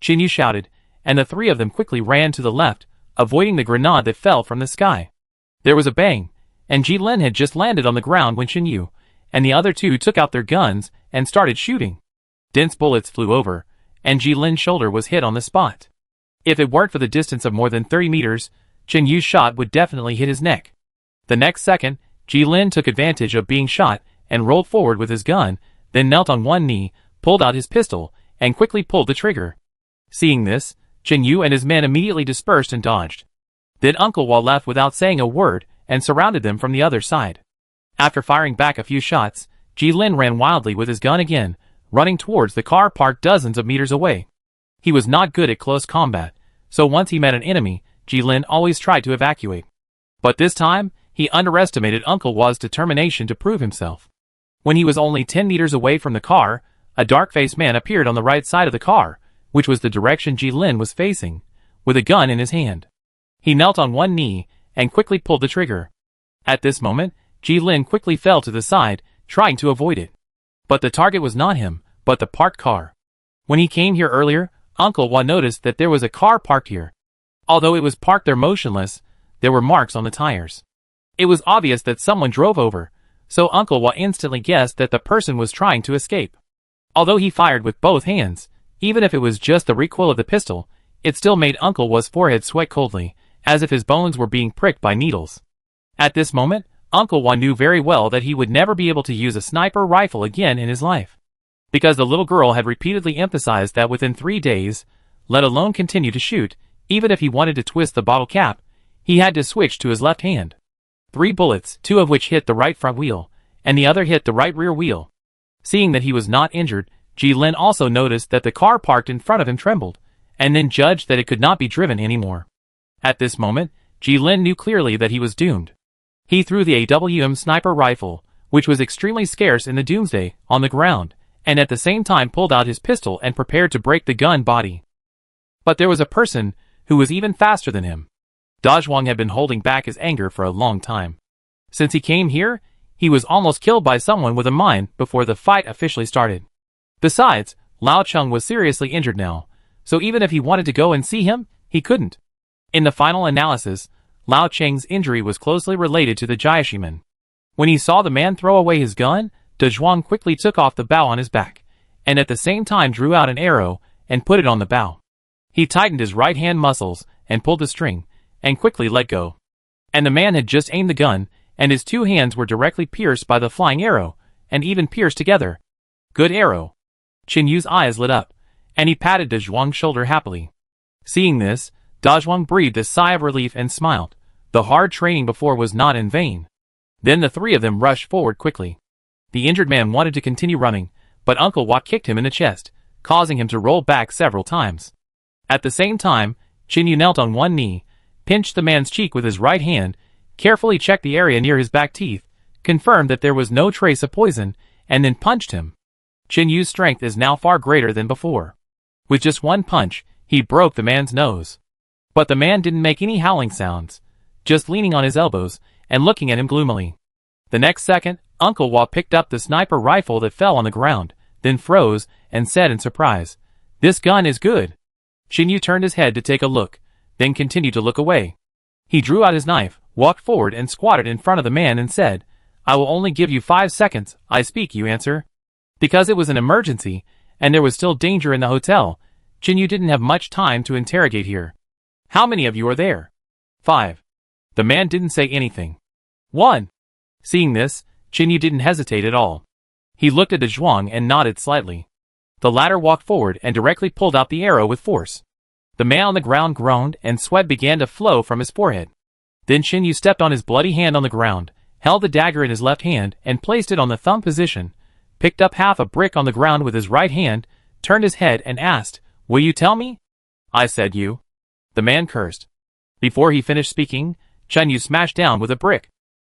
Qin shouted, and the three of them quickly ran to the left, avoiding the grenade that fell from the sky. There was a bang, and Jilin had just landed on the ground when Qin and the other two took out their guns and started shooting. Dense bullets flew over, and Jilin's shoulder was hit on the spot. If it weren't for the distance of more than 30 meters, Qin shot would definitely hit his neck. The next second, Jilin took advantage of being shot and rolled forward with his gun, then knelt on one knee, pulled out his pistol, and quickly pulled the trigger. Seeing this, Qin and his men immediately dispersed and dodged. Then Uncle Hua left without saying a word and surrounded them from the other side. After firing back a few shots, Jilin ran wildly with his gun again, running towards the car parked dozens of meters away. He was not good at close combat, so once he met an enemy, Jilin always tried to evacuate. But this time, he underestimated Uncle Hua's determination to prove himself. When he was only 10 meters away from the car, a dark-faced man appeared on the right side of the car, which was the direction Jilin was facing, with a gun in his hand. He knelt on one knee and quickly pulled the trigger. At this moment, Jilin quickly fell to the side, trying to avoid it. But the target was not him, but the parked car. When he came here earlier, Uncle Hua noticed that there was a car parked here. Although it was parked there motionless, there were marks on the tires. It was obvious that someone drove over, so Uncle Hua instantly guessed that the person was trying to escape. Although he fired with both hands, even if it was just the recoil of the pistol, it still made Uncle Hua's forehead sweat coldly, as if his bones were being pricked by needles. At this moment, Uncle Hua knew very well that he would never be able to use a sniper rifle again in his life. Because the little girl had repeatedly emphasized that within 3 days, let alone continue to shoot, even if he wanted to twist the bottle cap, he had to switch to his left hand. 3 bullets, 2 of which hit the right front wheel, and the other hit the right rear wheel. Seeing that he was not injured, Jilin also noticed that the car parked in front of him trembled, and then judged that it could not be driven anymore. At this moment, Jilin knew clearly that he was doomed. He threw the AWM sniper rifle, which was extremely scarce in the Doomsday, on the ground, and at the same time pulled out his pistol and prepared to break the gun body. But there was a person who was even faster than him. De Zhuang had been holding back his anger for a long time. Since he came here, he was almost killed by someone with a mine before the fight officially started. Besides, Lao Cheng was seriously injured now, so even if he wanted to go and see him, he couldn't. In the final analysis, Lao Cheng's injury was closely related to the Jiashiman. When he saw the man throw away his gun, De Zhuang quickly took off the bow on his back, and at the same time drew out an arrow and put it on the bow. He tightened his right hand muscles and pulled the string, and quickly let go. And the man had just aimed the gun, and his 2 hands were directly pierced by the flying arrow, and even pierced together. Good arrow. Qin Yu's eyes lit up, and he patted De Zhuang's shoulder happily. Seeing this, De Zhuang breathed a sigh of relief and smiled. The hard training before was not in vain. Then the 3 of them rushed forward quickly. The injured man wanted to continue running, but Uncle Hua kicked him in the chest, causing him to roll back several times. At the same time, Qin Yu knelt on one knee, pinched the man's cheek with his right hand, carefully checked the area near his back teeth, confirmed that there was no trace of poison, and then punched him. Qin Yu's strength is now far greater than before. With just one punch, he broke the man's nose. But the man didn't make any howling sounds. just leaning on his elbows and looking at him gloomily. The next second, Uncle Wa picked up the sniper rifle that fell on the ground, then froze and said in surprise, "This gun is good." Chin Yu turned his head to take a look, then continued to look away. He drew out his knife, walked forward and squatted in front of the man and said, "I will only give you 5 seconds, I speak you answer." Because it was an emergency, and there was still danger in the hotel, Chin Yu didn't have much time to interrogate here. "How many of you are there?" 5. The man didn't say anything. 1. Seeing this, Chin Yu didn't hesitate at all. He looked at De Zhuang and nodded slightly. The latter walked forward and directly pulled out the arrow with force. The man on the ground groaned and sweat began to flow from his forehead. Then Chin Yu stepped on his bloody hand on the ground, held the dagger in his left hand and placed it on the thumb position, picked up half a brick on the ground with his right hand, turned his head and asked, "Will you tell me?" "I said you." The man cursed. Before he finished speaking, Chin Yu smashed down with a brick.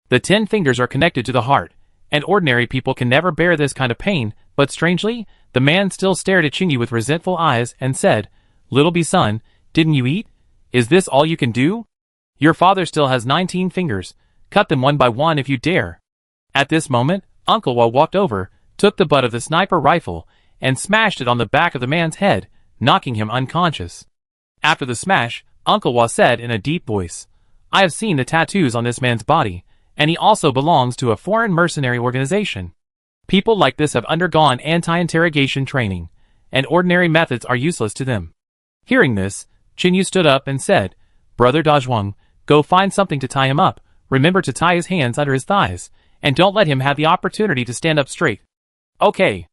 The 10 fingers are connected to the heart, and ordinary people can never bear this kind of pain, but strangely, the man still stared at Chin Yu with resentful eyes and said, "Little B son, didn't you eat? Is this all you can do? Your father still has 19 fingers, cut them one by one if you dare." At this moment, Uncle Wa walked over, took the butt of the sniper rifle, and smashed it on the back of the man's head, knocking him unconscious. After the smash, Uncle Wa said in a deep voice, "I have seen the tattoos on this man's body, and he also belongs to a foreign mercenary organization. People like this have undergone anti-interrogation training, and ordinary methods are useless to them." Hearing this, Chin Yu stood up and said, "Brother Da Zhuang, go find something to tie him up, remember to tie his hands under his thighs, and don't let him have the opportunity to stand up straight." "Okay."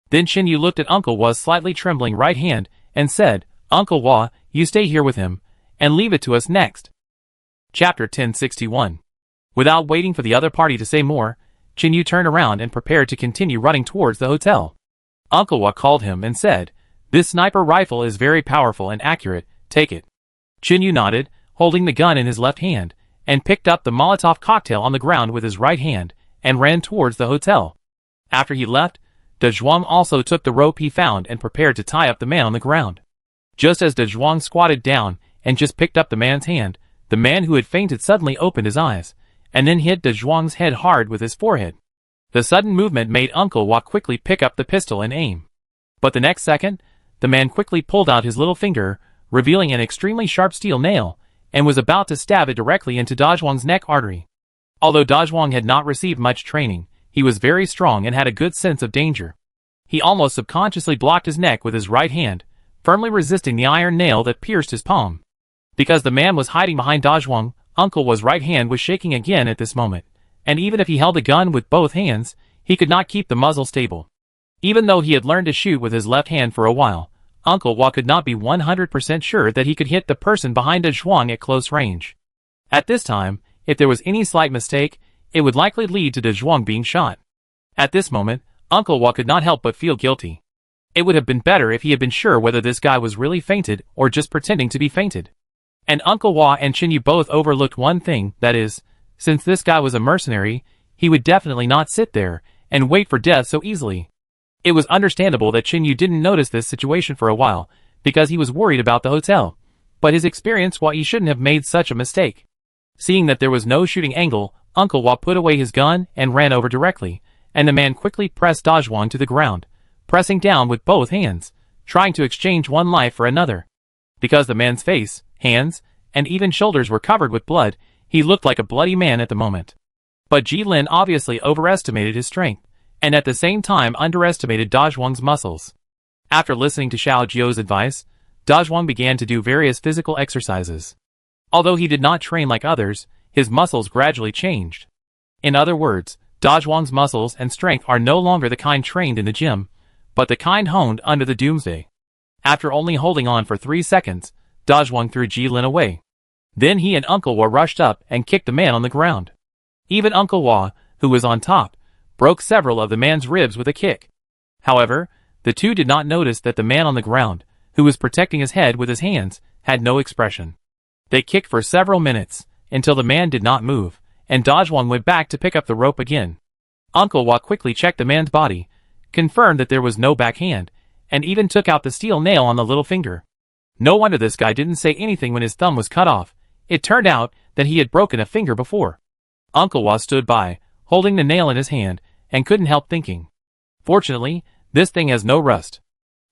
Then Chin Yu looked at Uncle Wa's slightly trembling right hand and said, "Uncle Wa, you stay here with him, and leave it to us next." Chapter 1061. Without waiting for the other party to say more, Chin Yu turned around and prepared to continue running towards the hotel. Uncle Wa called him and said, "This sniper rifle is very powerful and accurate, take it." Chin Yu nodded, holding the gun in his left hand, and picked up the Molotov cocktail on the ground with his right hand, and ran towards the hotel. After he left, De Zhuang also took the rope he found and prepared to tie up the man on the ground. Just as De Zhuang squatted down and just picked up the man's hand, the man who had fainted suddenly opened his eyes, and then hit De Zhuang's head hard with his forehead. The sudden movement made Uncle Wa quickly pick up the pistol and aim. But the next second, the man quickly pulled out his little finger, revealing an extremely sharp steel nail, and was about to stab it directly into Da Zhuang's neck artery. Although Da Zhuang had not received much training, he was very strong and had a good sense of danger. He almost subconsciously blocked his neck with his right hand, firmly resisting the iron nail that pierced his palm. Because the man was hiding behind Da Zhuang, Uncle Wa's right hand was shaking again at this moment, and even if he held the gun with both hands, he could not keep the muzzle stable. Even though he had learned to shoot with his left hand for a while, Uncle Wa could not be 100% sure that he could hit the person behind Da Zhuang at close range. At this time, if there was any slight mistake, it would likely lead to Da Zhuang being shot. At this moment, Uncle Wa could not help but feel guilty. It would have been better if he had been sure whether this guy was really fainted or just pretending to be fainted. And Uncle Wa and Chin Yu both overlooked one thing, that is, since this guy was a mercenary, he would definitely not sit there and wait for death so easily. It was understandable that Chin Yu didn't notice this situation for a while, because he was worried about the hotel, but his experience why he shouldn't have made such a mistake. Seeing that there was no shooting angle, Uncle Wa put away his gun and ran over directly, and the man quickly pressed Da Zhuang to the ground, pressing down with both hands, trying to exchange one life for another. Because the man's face, hands, and even shoulders were covered with blood, he looked like a bloody man at the moment. But Jilin obviously overestimated his strength, and at the same time underestimated Da Zhuang's muscles. After listening to Xiao Jiu's advice, Da Zhuang began to do various physical exercises. Although he did not train like others, his muscles gradually changed. In other words, Da Zhuang's muscles and strength are no longer the kind trained in the gym, but the kind honed under the doomsday. After only holding on for 3 seconds, Da Zhuang threw Jilin away. Then he and Uncle Wa rushed up and kicked the man on the ground. Even Uncle Wa, who was on top, broke several of the man's ribs with a kick. However, the two did not notice that the man on the ground, who was protecting his head with his hands, had no expression. They kicked for several minutes, until the man did not move, and Da Zhuang went back to pick up the rope again. Uncle Wa quickly checked the man's body, confirmed that there was no backhand, and even took out the steel nail on the little finger. No wonder this guy didn't say anything when his thumb was cut off. It turned out that he had broken a finger before. Uncle Wa stood by, holding the nail in his hand, and couldn't help thinking. Fortunately, this thing has no rust.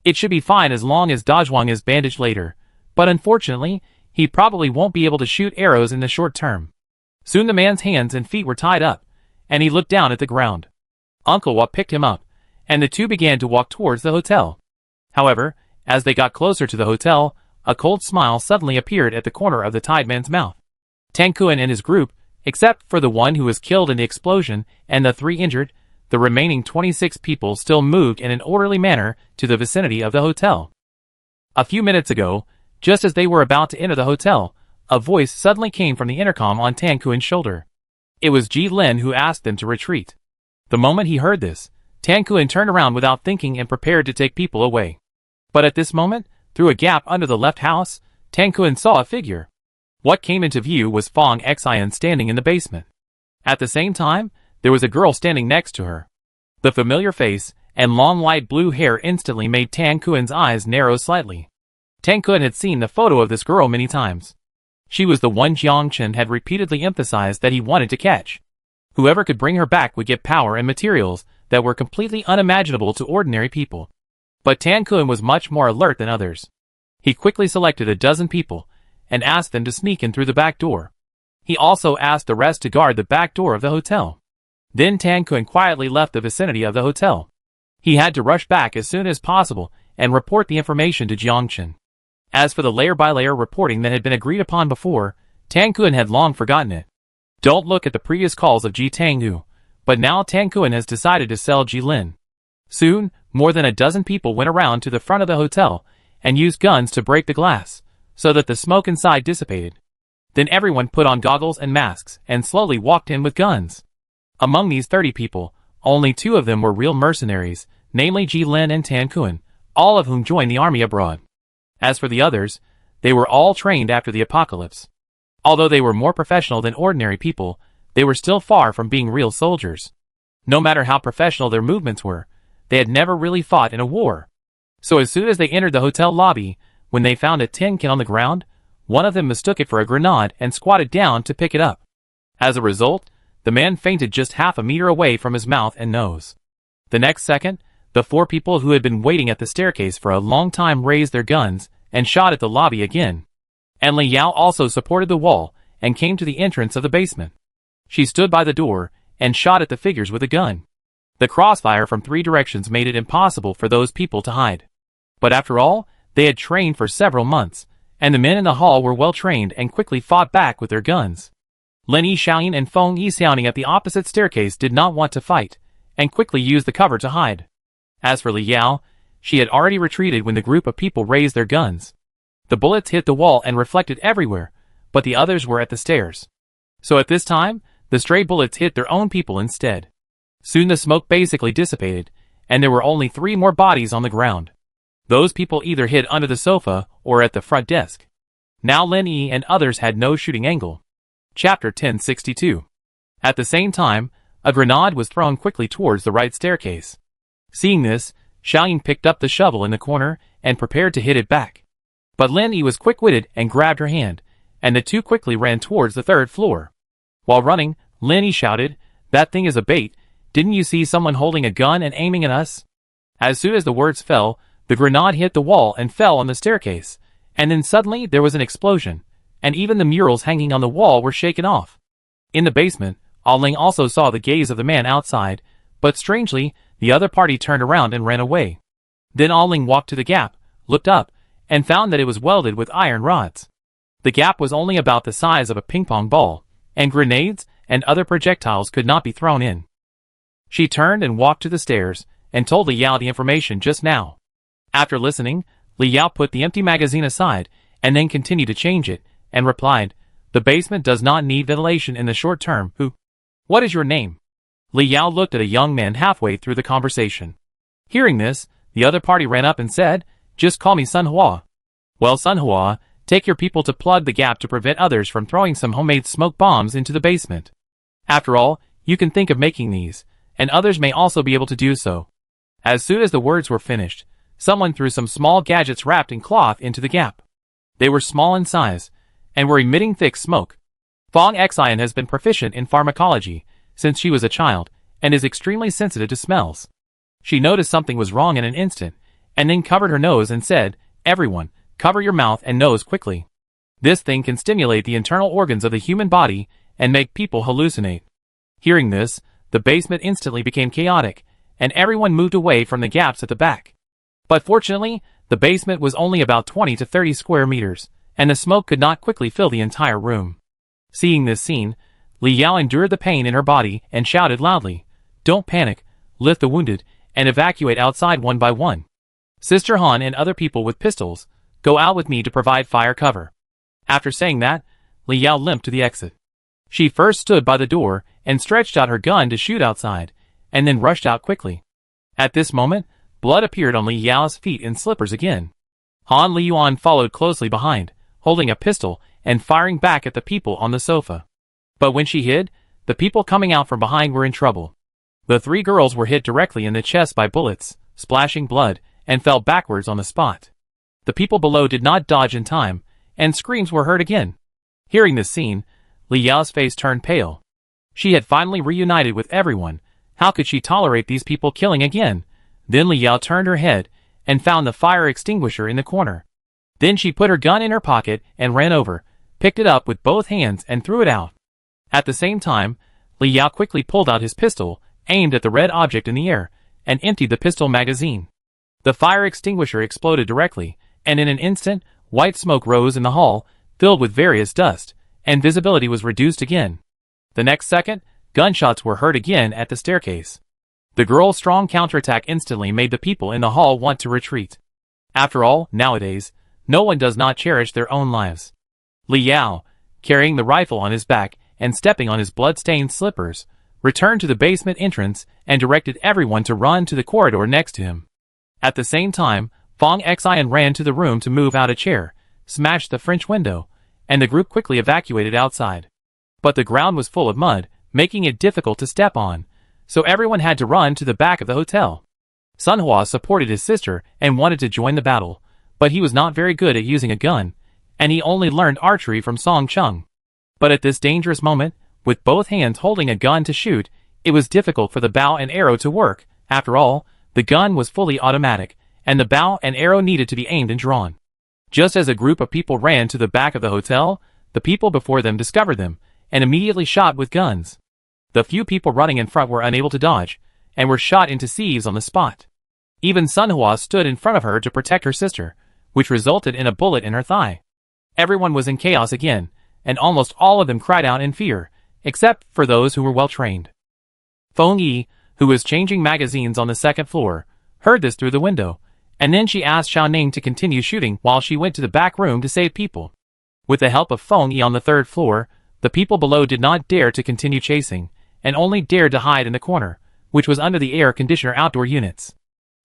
It should be fine as long as Dajwang is bandaged later, but unfortunately, he probably won't be able to shoot arrows in the short term. Soon the man's hands and feet were tied up, and he looked down at the ground. Uncle Wa picked him up, and the two began to walk towards the hotel. However, as they got closer to the hotel, a cold smile suddenly appeared at the corner of the tied man's mouth. Tang Kun and his group, except for the one who was killed in the explosion and the 3 injured, the remaining 26 people still moved in an orderly manner to the vicinity of the hotel. A few minutes ago, just as they were about to enter the hotel, a voice suddenly came from the intercom on Tang Kun's shoulder. It was Ji Lin who asked them to retreat. The moment he heard this, Tang Kun turned around without thinking and prepared to take people away. But at this moment, through a gap under the left house, Tang Kun saw a figure. What came into view was Fong Xian standing in the basement. At the same time, there was a girl standing next to her. The familiar face and long light blue hair instantly made Tang Kun's eyes narrow slightly. Tang Kun had seen the photo of this girl many times. She was the one Jiang Chen had repeatedly emphasized that he wanted to catch. Whoever could bring her back would get power and materials that were completely unimaginable to ordinary people. But Tang Kun was much more alert than others. He quickly selected a dozen people and asked them to sneak in through the back door. He also asked the rest to guard the back door of the hotel. Then Tang Kun quietly left the vicinity of the hotel. He had to rush back as soon as possible and report the information to Jiang Chen. As for the layer-by-layer reporting that had been agreed upon before, Tang Kun had long forgotten it. Don't look at the previous calls of Ji Tanggu, but now Tang Kun has decided to sell Ji Lin. Soon, more than a dozen people went around to the front of the hotel and used guns to break the glass, so that the smoke inside dissipated. Then everyone put on goggles and masks and slowly walked in with guns. Among these 30 people, only 2 of them were real mercenaries, namely Ji Lin and Tang Kun, all of whom joined the army abroad. As for the others, they were all trained after the apocalypse. Although they were more professional than ordinary people, they were still far from being real soldiers. No matter how professional their movements were, they had never really fought in a war. So as soon as they entered the hotel lobby, when they found a tin can on the ground, one of them mistook it for a grenade and squatted down to pick it up. As a result, the man fainted just half a meter away from his mouth and nose. The next second, the 4 people who had been waiting at the staircase for a long time raised their guns and shot at the lobby again. And Li Yao also supported the wall and came to the entrance of the basement. She stood by the door and shot at the figures with a gun. The crossfire from 3 directions made it impossible for those people to hide. But after all, they had trained for several months, and the men in the hall were well trained and quickly fought back with their guns. Lin Yixiaoyan and Feng Yixiaoning at the opposite staircase did not want to fight, and quickly used the cover to hide. As for Li Yao, she had already retreated when the group of people raised their guns. The bullets hit the wall and reflected everywhere, but the others were at the stairs. So at this time, the stray bullets hit their own people instead. Soon the smoke basically dissipated, and there were only 3 more bodies on the ground. Those people either hid under the sofa or at the front desk. Now Lin Yi and others had no shooting angle. Chapter 1062. At the same time, a grenade was thrown quickly towards the right staircase. Seeing this, Xiaoyin picked up the shovel in the corner and prepared to hit it back. But Lin Yi was quick-witted and grabbed her hand, and the 2 quickly ran towards the 3rd floor. While running, Lin Yi shouted, "That thing is a bait. Didn't you see someone holding a gun and aiming at us?" As soon as the words fell, the grenade hit the wall and fell on the staircase, and then suddenly there was an explosion, and even the murals hanging on the wall were shaken off. In the basement, Ling also saw the gaze of the man outside, but strangely, the other party turned around and ran away. Then Ling walked to the gap, looked up, and found that it was welded with iron rods. The gap was only about the size of a ping-pong ball, and grenades and other projectiles could not be thrown in. She turned and walked to the stairs, and told Li Yao the information just now. After listening, Li Yao put the empty magazine aside, and then continued to change it, and replied, "The basement does not need ventilation in the short term. What is your name?" Li Yao looked at a young man halfway through the conversation. Hearing this, the other party ran up and said, "Just call me Sun Hua." "Well, Sun Hua, take your people to plug the gap to prevent others from throwing some homemade smoke bombs into the basement. After all, you can think of making these, and others may also be able to do so." As soon as the words were finished, someone threw some small gadgets wrapped in cloth into the gap. They were small in size, and were emitting thick smoke. Fong Xian has been proficient in pharmacology since she was a child and is extremely sensitive to smells. She noticed something was wrong in an instant, and then covered her nose and said, "Everyone, cover your mouth and nose quickly. This thing can stimulate the internal organs of the human body and make people hallucinate." Hearing this, the basement instantly became chaotic, and everyone moved away from the gaps at the back. But fortunately, the basement was only about 20 to 30 square meters, and the smoke could not quickly fill the entire room. Seeing this scene, Li Yao endured the pain in her body and shouted loudly, "Don't panic, lift the wounded, and evacuate outside one by one. Sister Han and other people with pistols, go out with me to provide fire cover." After saying that, Li Yao limped to the exit. She first stood by the door and stretched out her gun to shoot outside, and then rushed out quickly. At this moment, blood appeared on Li Yao's feet in slippers again. Han Liyuan followed closely behind, holding a pistol and firing back at the people on the sofa. But when she hid, the people coming out from behind were in trouble. The three girls were hit directly in the chest by bullets, splashing blood, and fell backwards on the spot. The people below did not dodge in time, and screams were heard again. Hearing this scene, Li Yao's face turned pale. She had finally reunited with everyone. How could she tolerate these people killing again? Then Li Yao turned her head and found the fire extinguisher in the corner. Then she put her gun in her pocket and ran over, picked it up with both hands and threw it out. At the same time, Li Yao quickly pulled out his pistol, aimed at the red object in the air, and emptied the pistol magazine. The fire extinguisher exploded directly, and in an instant, white smoke rose in the hall, filled with various dust, and visibility was reduced again. The next second, gunshots were heard again at the staircase. The girl's strong counterattack instantly made the people in the hall want to retreat. After all, nowadays, no one does not cherish their own lives. Li Yao, carrying the rifle on his back and stepping on his blood-stained slippers, returned to the basement entrance and directed everyone to run to the corridor next to him. At the same time, Fong Xian ran to the room to move out a chair, smashed the French window, and the group quickly evacuated outside. But the ground was full of mud, making it difficult to step on, so everyone had to run to the back of the hotel. Sun Hua supported his sister and wanted to join the battle, but he was not very good at using a gun, and he only learned archery from Song Chung. But at this dangerous moment, with both hands holding a gun to shoot, it was difficult for the bow and arrow to work. After all, the gun was fully automatic, and the bow and arrow needed to be aimed and drawn. Just as a group of people ran to the back of the hotel, the people before them discovered them, and immediately shot with guns. The few people running in front were unable to dodge, and were shot into sieves on the spot. Even Sun Hua stood in front of her to protect her sister, which resulted in a bullet in her thigh. Everyone was in chaos again, and almost all of them cried out in fear, except for those who were well trained. Feng Yi, who was changing magazines on the second floor, heard this through the window, and then she asked Xiao Ning to continue shooting while she went to the back room to save people. With the help of Feng Yi on the third floor, the people below did not dare to continue chasing, and only dared to hide in the corner, which was under the air conditioner outdoor units.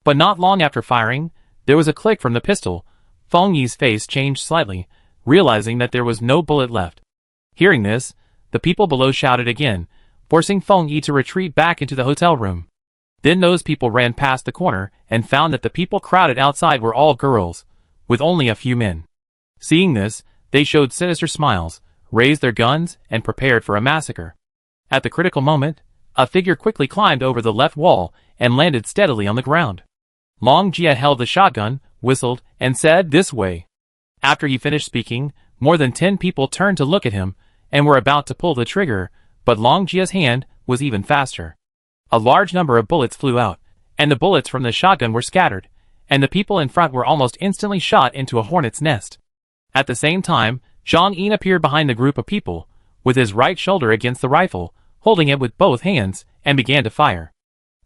But not long after firing, there was a click from the pistol. Feng Yi's face changed slightly, realizing that there was no bullet left. Hearing this, the people below shouted again, forcing Feng Yi to retreat back into the hotel room. Then those people ran past the corner and found that the people crowded outside were all girls, with only a few men. Seeing this, they showed sinister smiles, raised their guns, and prepared for a massacre. At the critical moment, a figure quickly climbed over the left wall and landed steadily on the ground. Long Jia held the shotgun, whistled, and said, "This way." After he finished speaking, more than 10 people turned to look at him and were about to pull the trigger, but Long Jia's hand was even faster. A large number of bullets flew out, and the bullets from the shotgun were scattered, and the people in front were almost instantly shot into a hornet's nest. At the same time, Zhang Yin appeared behind the group of people, with his right shoulder against the rifle, holding it with both hands, and began to fire.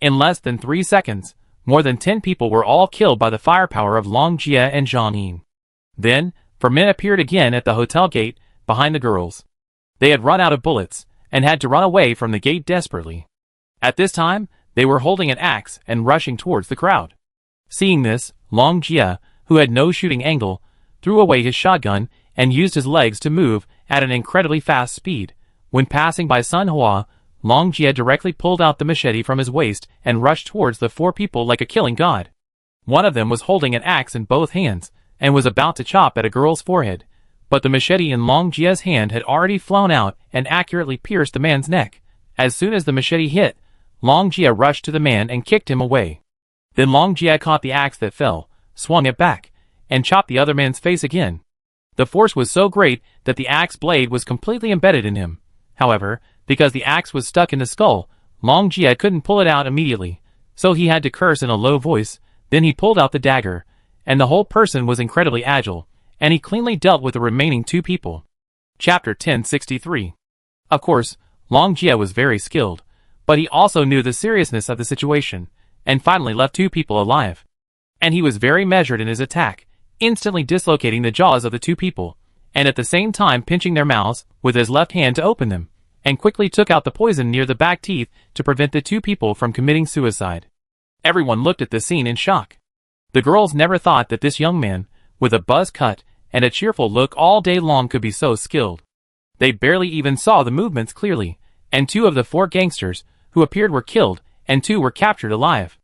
In less than 3 seconds, more than 10 people were all killed by the firepower of Long Jia and Zhang Yin. Then, 4 men appeared again at the hotel gate, behind the girls. They had run out of bullets, and had to run away from the gate desperately. At this time, they were holding an axe and rushing towards the crowd. Seeing this, Long Jia, who had no shooting angle, threw away his shotgun and used his legs to move at an incredibly fast speed. When passing by Sun Hua, Long Jia directly pulled out the machete from his waist and rushed towards the 4 people like a killing god. One of them was holding an axe in both hands and was about to chop at a girl's forehead, but the machete in Long Jia's hand had already flown out and accurately pierced the man's neck. As soon as the machete hit, Long Jia rushed to the man and kicked him away. Then Long Jia caught the axe that fell, swung it back, and chopped the other man's face again. The force was so great that the axe blade was completely embedded in him. However, because the axe was stuck in the skull, Long Jia couldn't pull it out immediately, so he had to curse in a low voice. Then he pulled out the dagger, and the whole person was incredibly agile, and he cleanly dealt with the remaining two people. Chapter 1063. Of course, Long Jia was very skilled, but he also knew the seriousness of the situation, and finally left two people alive. And he was very measured in his attack, instantly dislocating the jaws of the two people, and at the same time pinching their mouths with his left hand to open them, and quickly took out the poison near the back teeth to prevent the two people from committing suicide. Everyone looked at the scene in shock. The girls never thought that this young man, with a buzz cut and a cheerful look all day long, could be so skilled. They barely even saw the movements clearly, and 2 of the 4 gangsters who appeared were killed, and 2 were captured alive.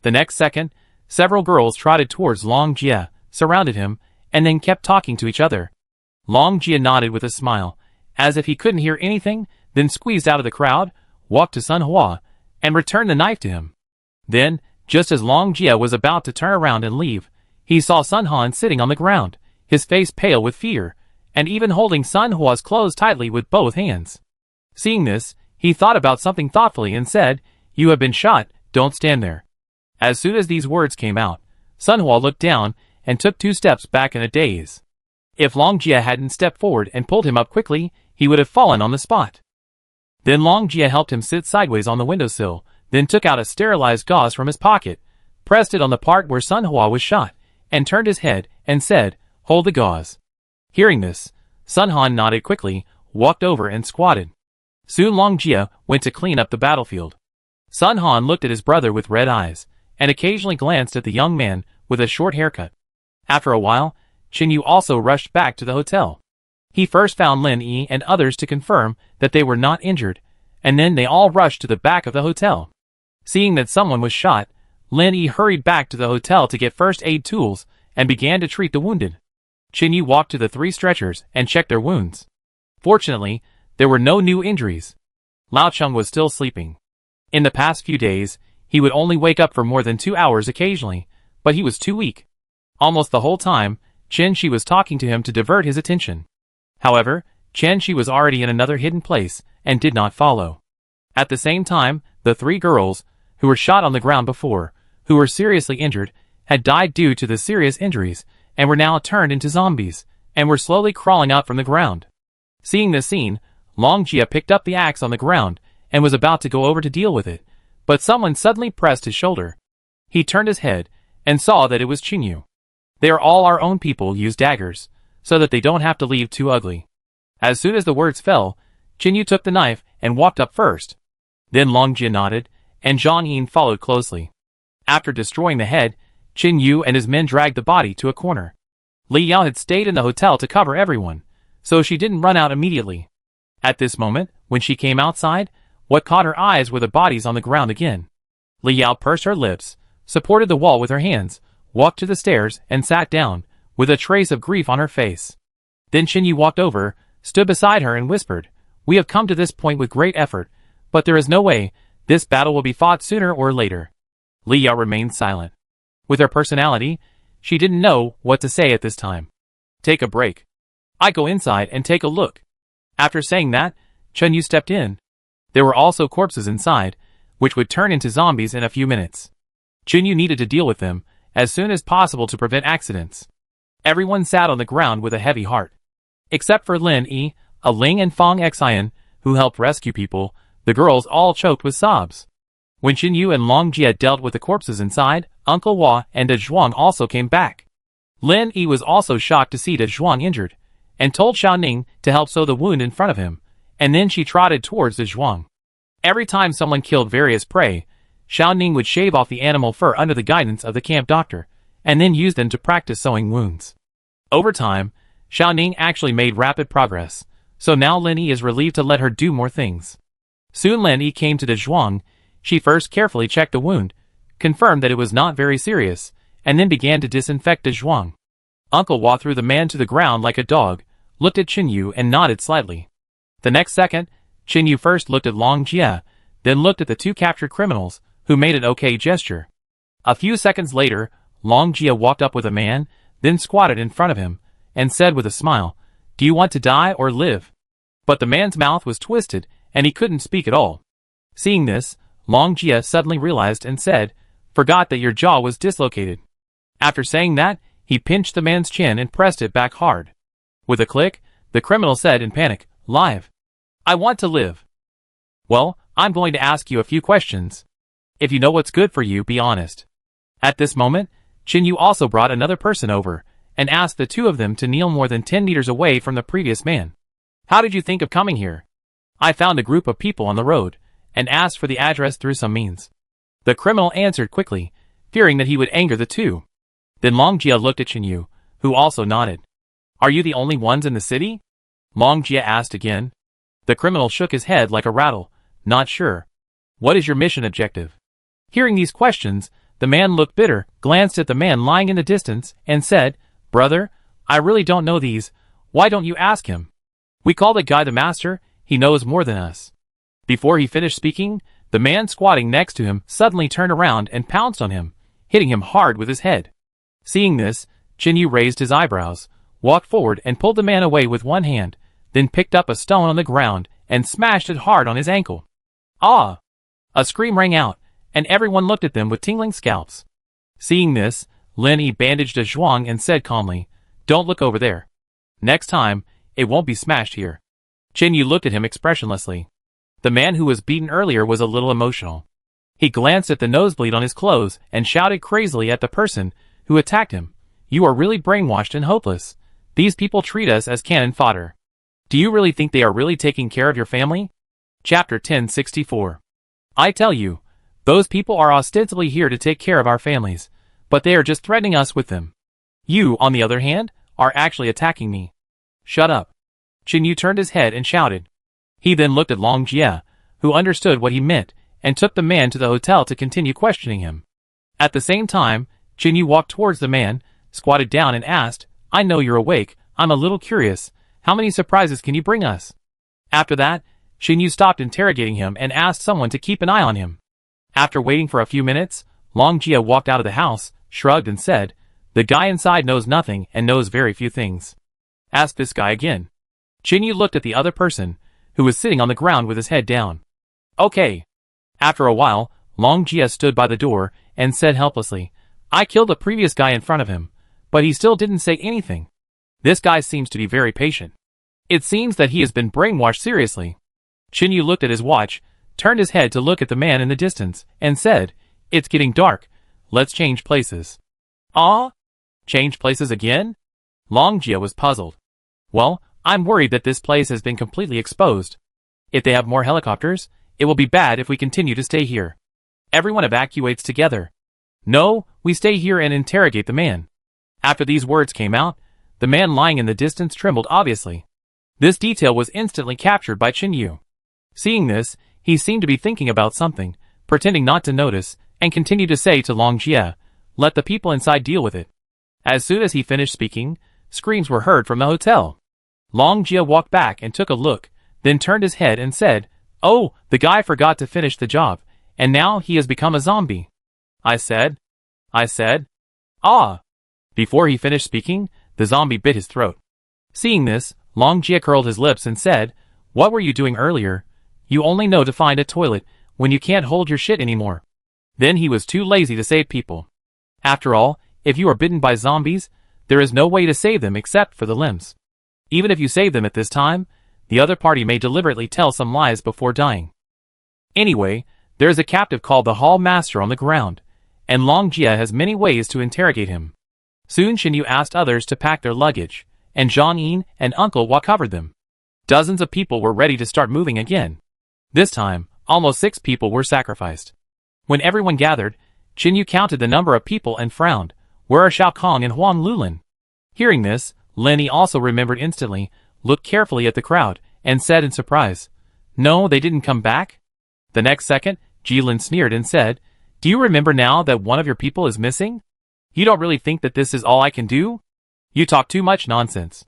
The next second, several girls trotted towards Long Jia, surrounded him, and then kept talking to each other. Long Jia nodded with a smile, as if he couldn't hear anything, then squeezed out of the crowd, walked to Sun Hua, and returned the knife to him. Then, just as Long Jia was about to turn around and leave, he saw Sun Han sitting on the ground, his face pale with fear, and even holding Sun Hua's clothes tightly with both hands. Seeing this, he thought about something thoughtfully and said, "You have been shot, don't stand there." As soon as these words came out, Sun Hua looked down and took 2 steps back in a daze. If Long Jia hadn't stepped forward and pulled him up quickly, he would have fallen on the spot. Then Long Jia helped him sit sideways on the windowsill, then took out a sterilized gauze from his pocket, pressed it on the part where Sun Hua was shot, and turned his head and said, "Hold the gauze." Hearing this, Sun Han nodded quickly, walked over and squatted. Soon Long Jia went to clean up the battlefield. Sun Han looked at his brother with red eyes, and occasionally glanced at the young man with a short haircut. After a while, Qin Yu also rushed back to the hotel. He first found Lin Yi and others to confirm that they were not injured, and then they all rushed to the back of the hotel. Seeing that someone was shot, Lin Yi hurried back to the hotel to get first aid tools and began to treat the wounded. Qin Yu walked to the 3 stretchers and checked their wounds. Fortunately, there were no new injuries. Lao Cheng was still sleeping. In the past few days, he would only wake up for more than 2 hours occasionally, but he was too weak. Almost the whole time, Chen Shi was talking to him to divert his attention. However, Chen Shi was already in another hidden place and did not follow. At the same time, the 3 girls, who were shot on the ground before, who were seriously injured, had died due to the serious injuries, and were now turned into zombies, and were slowly crawling out from the ground. Seeing this scene, Long Jia picked up the axe on the ground, and was about to go over to deal with it, but someone suddenly pressed his shoulder. He turned his head, and saw that it was Qin Yu. "They are all our own people, use daggers, so that they don't have to leave too ugly." As soon as the words fell, Qin Yu took the knife and walked up first. Then Long Jia nodded, and Zhang Yin followed closely. After destroying the head, Qin Yu and his men dragged the body to a corner. Li Yao had stayed in the hotel to cover everyone, so she didn't run out immediately. At this moment, when she came outside, what caught her eyes were the bodies on the ground again. Li Yao pursed her lips, supported the wall with her hands, walked to the stairs, and sat down, with a trace of grief on her face. Then Qin Yu walked over, stood beside her and whispered, "We have come to this point with great effort, but there is no way, this battle will be fought sooner or later." Li Yao remained silent. With her personality, she didn't know what to say at this time. "Take a break. I go inside and take a look." After saying that, Chen Yu stepped in. There were also corpses inside, which would turn into zombies in a few minutes. Qin Yu needed to deal with them as soon as possible to prevent accidents. Everyone sat on the ground with a heavy heart. Except for Lin Yi, a Ling and Fong Xian, who helped rescue people, the girls all choked with sobs. When Qin Yu and Long Jia dealt with the corpses inside, Uncle Hua and De Zhuang also came back. Lin Yi was also shocked to see De Zhuang injured, and told Xiao Ning to help sew the wound in front of him, and then she trotted towards De Zhuang. Every time someone killed various prey, Xiao Ning would shave off the animal fur under the guidance of the camp doctor, and then use them to practice sewing wounds. Over time, Xiao Ning actually made rapid progress, so now Lin Yi is relieved to let her do more things. Soon Lin Yi came to De Zhuang. She first carefully checked the wound, confirmed that it was not very serious, and then began to disinfect De Zhuang. Uncle Hua threw the man to the ground like a dog, looked at Qin Yu and nodded slightly. The next second, Qin Yu first looked at Long Jie, then looked at the two captured criminals, who made an okay gesture. A few seconds later, Long Jie walked up with a man, then squatted in front of him, and said with a smile, "Do you want to die or live?" But the man's mouth was twisted, and he couldn't speak at all. Seeing this, Long Jie suddenly realized and said, "Forgot that your jaw was dislocated." After saying that, he pinched the man's chin and pressed it back hard. With a click, the criminal said in panic, "Live. I want to live." "Well, I'm going to ask you a few questions. If you know what's good for you, be honest." At this moment, Qin Yu also brought another person over, and asked the two of them to kneel more than 10 meters away from the previous man. "How did you think of coming here?" "I found a group of people on the road, and asked for the address through some means." The criminal answered quickly, fearing that he would anger the two. Then Long Jie looked at Qin Yu, who also nodded. "Are you the only ones in the city?" Long Jie asked again. The criminal shook his head like a rattle, not sure. "What is your mission objective?" Hearing these questions, the man looked bitter, glanced at the man lying in the distance, and said, "Brother, I really don't know these. Why don't you ask him? We call the guy the master, he knows more than us." Before he finished speaking, the man squatting next to him suddenly turned around and pounced on him, hitting him hard with his head. Seeing this, Qin Yu raised his eyebrows, walked forward and pulled the man away with one hand, then picked up a stone on the ground and smashed it hard on his ankle. "Ah!" A scream rang out, and everyone looked at them with tingling scalps. Seeing this, Lin Yi bandaged a zhuang and said calmly, "Don't look over there. Next time, it won't be smashed here." Qin Yu looked at him expressionlessly. The man who was beaten earlier was a little emotional. He glanced at the nosebleed on his clothes and shouted crazily at the person who attacked him, "You are really brainwashed and hopeless. These people treat us as cannon fodder. Do you really think they are really taking care of your family?" Chapter 1064. I tell you, those people are ostensibly here to take care of our families, but they are just threatening us with them. You, on the other hand, are actually attacking me. Shut up. Qin Yu turned his head and shouted. He then looked at Long Jie, who understood what he meant, and took the man to the hotel to continue questioning him. At the same time, Qin Yu walked towards the man, squatted down and asked, "I know you're awake, I'm a little curious, how many surprises can you bring us?" After that, Qin Yu stopped interrogating him and asked someone to keep an eye on him. After waiting for a few minutes, Long Jie walked out of the house, shrugged and said, "The guy inside knows nothing and knows very few things. Ask this guy again." Qin Yu looked at the other person, who was sitting on the ground with his head down. "Okay." After a while, Long Jie stood by the door and said helplessly, "I killed the previous guy in front of him, but he still didn't say anything. This guy seems to be very patient. It seems that he has been brainwashed seriously." Qin Yu looked at his watch, turned his head to look at the man in the distance, and said, "It's getting dark. Let's change places." "Ah? Change places again?" Long Jie was puzzled. "Well, I'm worried that this place has been completely exposed. If they have more helicopters, it will be bad if we continue to stay here. Everyone evacuates together. No, we stay here and interrogate the man." After these words came out, the man lying in the distance trembled obviously. This detail was instantly captured by Qin Yu. Seeing this, he seemed to be thinking about something, pretending not to notice, and continued to say to Long Jie, "Let the people inside deal with it." As soon as he finished speaking, screams were heard from the hotel. Long Jie walked back and took a look, then turned his head and said, "Oh, the guy forgot to finish the job, and now he has become a zombie." I said, "Ah." Before he finished speaking, the zombie bit his throat. Seeing this, Long Jie curled his lips and said, "What were you doing earlier? You only know to find a toilet when you can't hold your shit anymore." Then he was too lazy to save people. After all, if you are bitten by zombies, there is no way to save them except for the limbs. Even if you save them at this time, the other party may deliberately tell some lies before dying. Anyway, there is a captive called the Hall Master on the ground, and Long Jie has many ways to interrogate him. Soon Qin Yu asked others to pack their luggage, and Zhang Yin and Uncle Hua covered them. Dozens of people were ready to start moving again. This time, almost 6 people were sacrificed. When everyone gathered, Qin Yu counted the number of people and frowned. "Where are Xiao Kong and Huang Lulin?" Hearing this, Lin Yi also remembered instantly, looked carefully at the crowd, and said in surprise, "No, they didn't come back?" The next second, Jilin sneered and said, "Do you remember now that one of your people is missing? You don't really think that this is all I can do? You talk too much nonsense."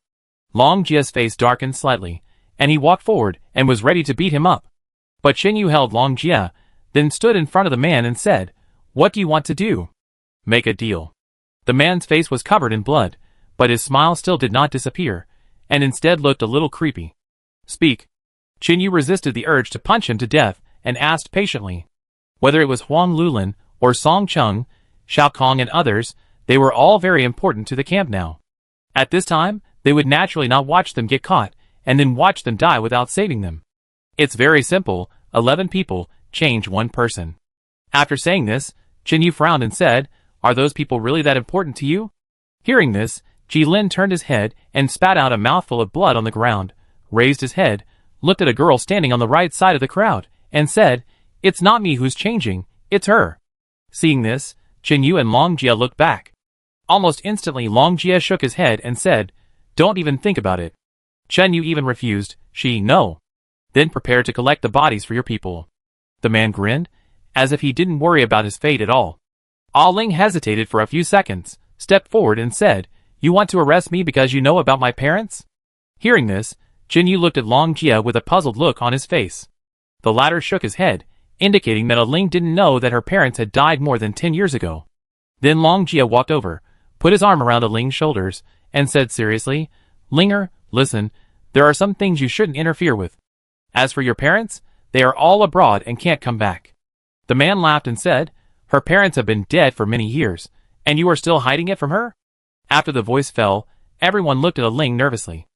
Long Jia's face darkened slightly, and he walked forward and was ready to beat him up. But Xingyu held Long Jia, then stood in front of the man and said, "What do you want to do?" "Make a deal." The man's face was covered in blood, but his smile still did not disappear, and instead looked a little creepy. "Speak." Xingyu resisted the urge to punch him to death and asked patiently. Whether it was Huang Lulin or Song Chung, Xiao Kong and others, they were all very important to the camp now. At this time, they would naturally not watch them get caught, and then watch them die without saving them. It's very simple, 11 people, change one person. After saying this, Xingyu frowned and said, "Are those people really that important to you?" Hearing this, Jilin turned his head and spat out a mouthful of blood on the ground, raised his head, looked at a girl standing on the right side of the crowd, and said, "It's not me who's changing, it's her." Seeing this, Xingyu and Long Jia looked back. Almost instantly Long Jia shook his head and said, "Don't even think about it." Xingyu even refused, "No." "Then prepare to collect the bodies for your people." The man grinned, as if he didn't worry about his fate at all. Ah Ling hesitated for a few seconds, stepped forward and said, "You want to arrest me because you know about my parents?" Hearing this, Xingyu looked at Long Jia with a puzzled look on his face. The latter shook his head, indicating that Ah Ling didn't know that her parents had died more than 10 years ago. Then Long Jia walked over, put his arm around Ah Ling's shoulders, and said seriously, "Linger, listen, there are some things you shouldn't interfere with. As for your parents, they are all abroad and can't come back." The man laughed and said, "Her parents have been dead for many years, and you are still hiding it from her?" After the voice fell, everyone looked at Ah Ling nervously.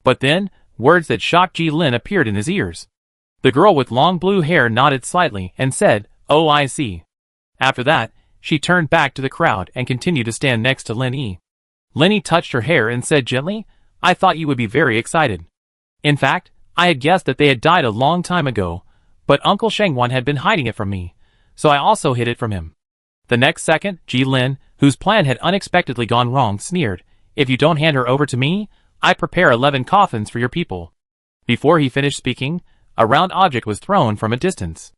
But then, words that shocked Jilin appeared in his ears. The girl with long blue hair nodded slightly and said, "Oh, I see." After that, she turned back to the crowd and continued to stand next to Lin Yi. Lin Yi touched her hair and said gently, "I thought you would be very excited. In fact, I had guessed that they had died a long time ago, but Uncle Shengwan had been hiding it from me, so I also hid it from him." The next second, Jilin, whose plan had unexpectedly gone wrong, sneered, "If you don't hand her over to me, I prepare 11 coffins for your people." Before he finished speaking, a round object was thrown from a distance.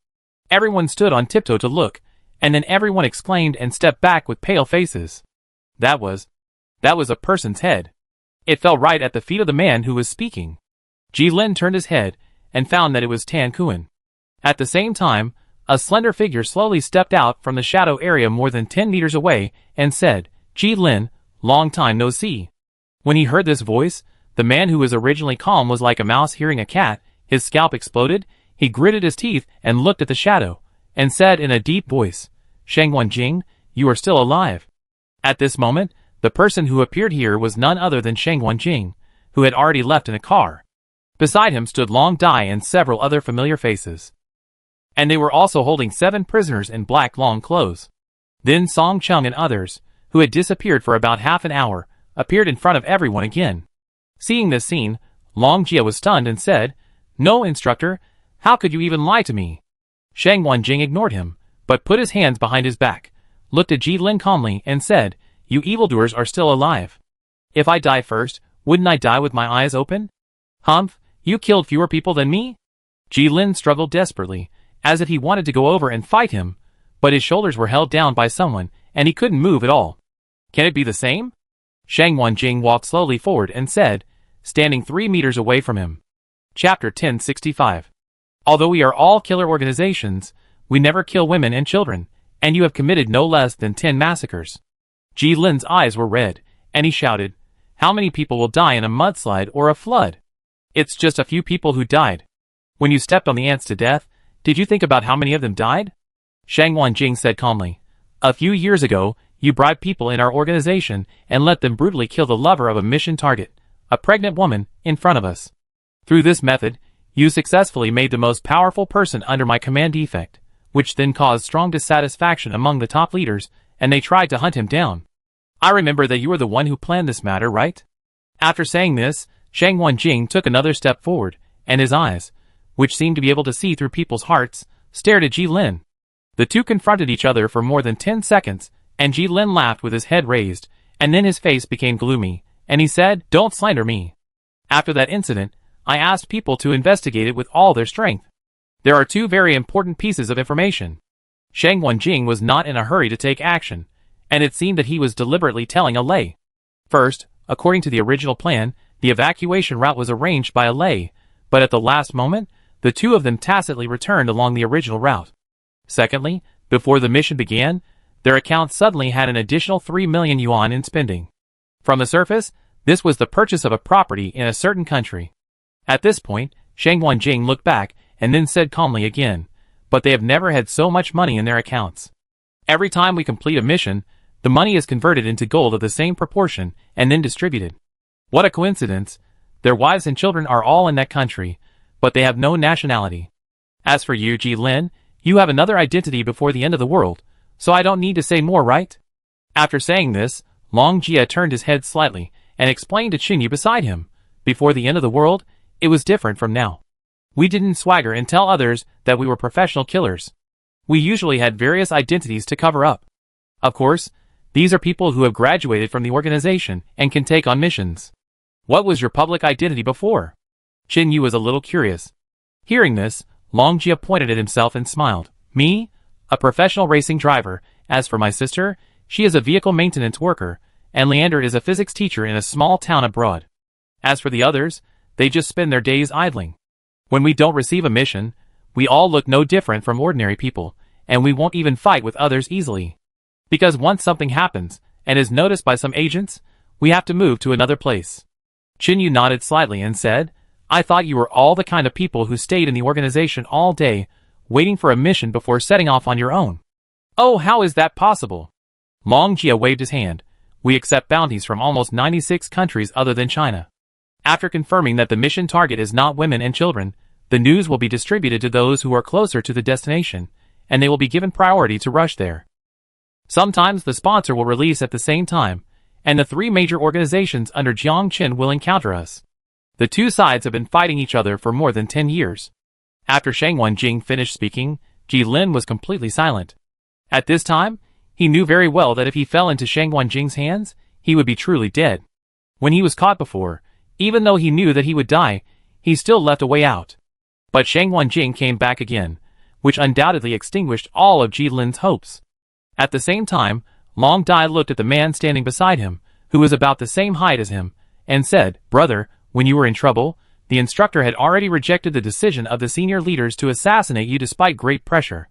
Everyone stood on tiptoe to look, and then everyone exclaimed and stepped back with pale faces. That was a person's head. It fell right at the feet of the man who was speaking. Jilin turned his head and found that it was Tan Kuan. At the same time, a slender figure slowly stepped out from the shadow area more than 10 meters away and said, "Jilin, long time no see." When he heard this voice, the man who was originally calm was like a mouse hearing a cat. His scalp exploded, he gritted his teeth and looked at the shadow, and said in a deep voice, "Shengwan Jing, you are still alive." At this moment, the person who appeared here was none other than Shengwan Jing, who had already left in a car. Beside him stood Long Dai and several other familiar faces. And they were also holding 7 prisoners in black long clothes. Then Song Chung and others, who had disappeared for about half an hour, appeared in front of everyone again. Seeing this scene, Long Jia was stunned and said, "No, instructor, how could you even lie to me?" Shengwan Jing ignored him, but put his hands behind his back, looked at Jilin calmly and said, "You evildoers are still alive. If I die first, wouldn't I die with my eyes open? Humph, you killed fewer people than me?" Jilin struggled desperately, as if he wanted to go over and fight him, but his shoulders were held down by someone, and he couldn't move at all. "Can it be the same?" Shengwan Jing walked slowly forward and said, standing 3 meters away from him. Chapter 1065. Although we are all killer organizations, we never kill women and children, and you have committed no less than 10 massacres. Jilin's eyes were red, and he shouted, "How many people will die in a mudslide or a flood? It's just a few people who died. When you stepped on the ants to death, did you think about how many of them died?" Shengwan Jing said calmly, "A few years ago, you bribed people in our organization and let them brutally kill the lover of a mission target, a pregnant woman, in front of us. Through this method, you successfully made the most powerful person under my command defect, which then caused strong dissatisfaction among the top leaders, and they tried to hunt him down. I remember that you were the one who planned this matter, right?" After saying this, Shengwan Jing took another step forward, and his eyes, which seemed to be able to see through people's hearts, stared at Jilin. The two confronted each other for more than 10 seconds, and Jilin laughed with his head raised, and then his face became gloomy, and he said, "Don't slander me. After that incident, I asked people to investigate it with all their strength. There are 2 very important pieces of information." Shengwan Jing was not in a hurry to take action, and it seemed that he was deliberately telling a lie. First, according to the original plan, the evacuation route was arranged by a lay, but at the last moment, the two of them tacitly returned along the original route. Secondly, before the mission began, their account suddenly had an additional 3 million yuan in spending. From the surface, this was the purchase of a property in a certain country. At this point, Shang Wanjing looked back and then said calmly again, but they have never had so much money in their accounts. Every time we complete a mission, the money is converted into gold of the same proportion and then distributed. What a coincidence! Their wives and children are all in that country, but they have no nationality. As for you, Ji Lin, you have another identity before the end of the world, so I don't need to say more, right? After saying this, Long Jia turned his head slightly and explained to Qin Yu beside him, before the end of the world, it was different from now. We didn't swagger and tell others that we were professional killers. We usually had various identities to cover up. Of course, these are people who have graduated from the organization and can take on missions. What was your public identity before? Qin Yu was a little curious. Hearing this, Long Jia pointed at himself and smiled. Me? A professional racing driver. As for my sister, she is a vehicle maintenance worker, and Leander is a physics teacher in a small town abroad. As for the others, they just spend their days idling. When we don't receive a mission, we all look no different from ordinary people, and we won't even fight with others easily. Because once something happens, and is noticed by some agents, we have to move to another place. Qin Yu nodded slightly and said, I thought you were all the kind of people who stayed in the organization all day, waiting for a mission before setting off on your own. Oh, how is that possible? Long Jia waved his hand. We accept bounties from almost 96 countries other than China. After confirming that the mission target is not women and children, the news will be distributed to those who are closer to the destination, and they will be given priority to rush there. Sometimes the sponsor will release at the same time, and the three major organizations under Jiang Qin will encounter us. The two sides have been fighting each other for more than 10 years. After Shang Wanjing finished speaking, Ji Lin was completely silent. At this time, he knew very well that if he fell into Shang Wanjing's hands, he would be truly dead. When he was caught before, even though he knew that he would die, he still left a way out. But Shang Wanjing came back again, which undoubtedly extinguished all of Ji Lin's hopes. At the same time, Long Dai looked at the man standing beside him, who was about the same height as him, and said, Brother, when you were in trouble, the instructor had already rejected the decision of the senior leaders to assassinate you despite great pressure.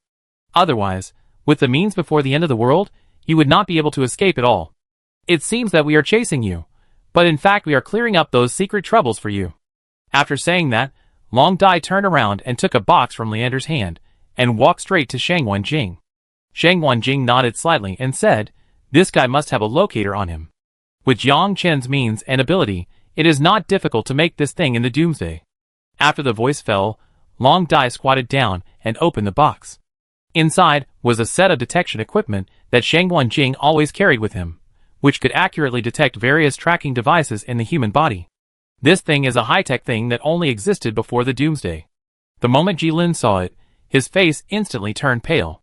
Otherwise, with the means before the end of the world, you would not be able to escape at all. It seems that we are chasing you, but in fact we are clearing up those secret troubles for you. After saying that, Long Dai turned around and took a box from Leander's hand, and walked straight to Shang Wanjing. Shang Wanjing nodded slightly and said, This guy must have a locator on him. With Jiang Qin's means and ability, it is not difficult to make this thing in the doomsday. After the voice fell, Long Dai squatted down and opened the box. Inside was a set of detection equipment that Shang Wanjing always carried with him, which could accurately detect various tracking devices in the human body. This thing is a high-tech thing that only existed before the doomsday. The moment Ji Lin saw it, his face instantly turned pale.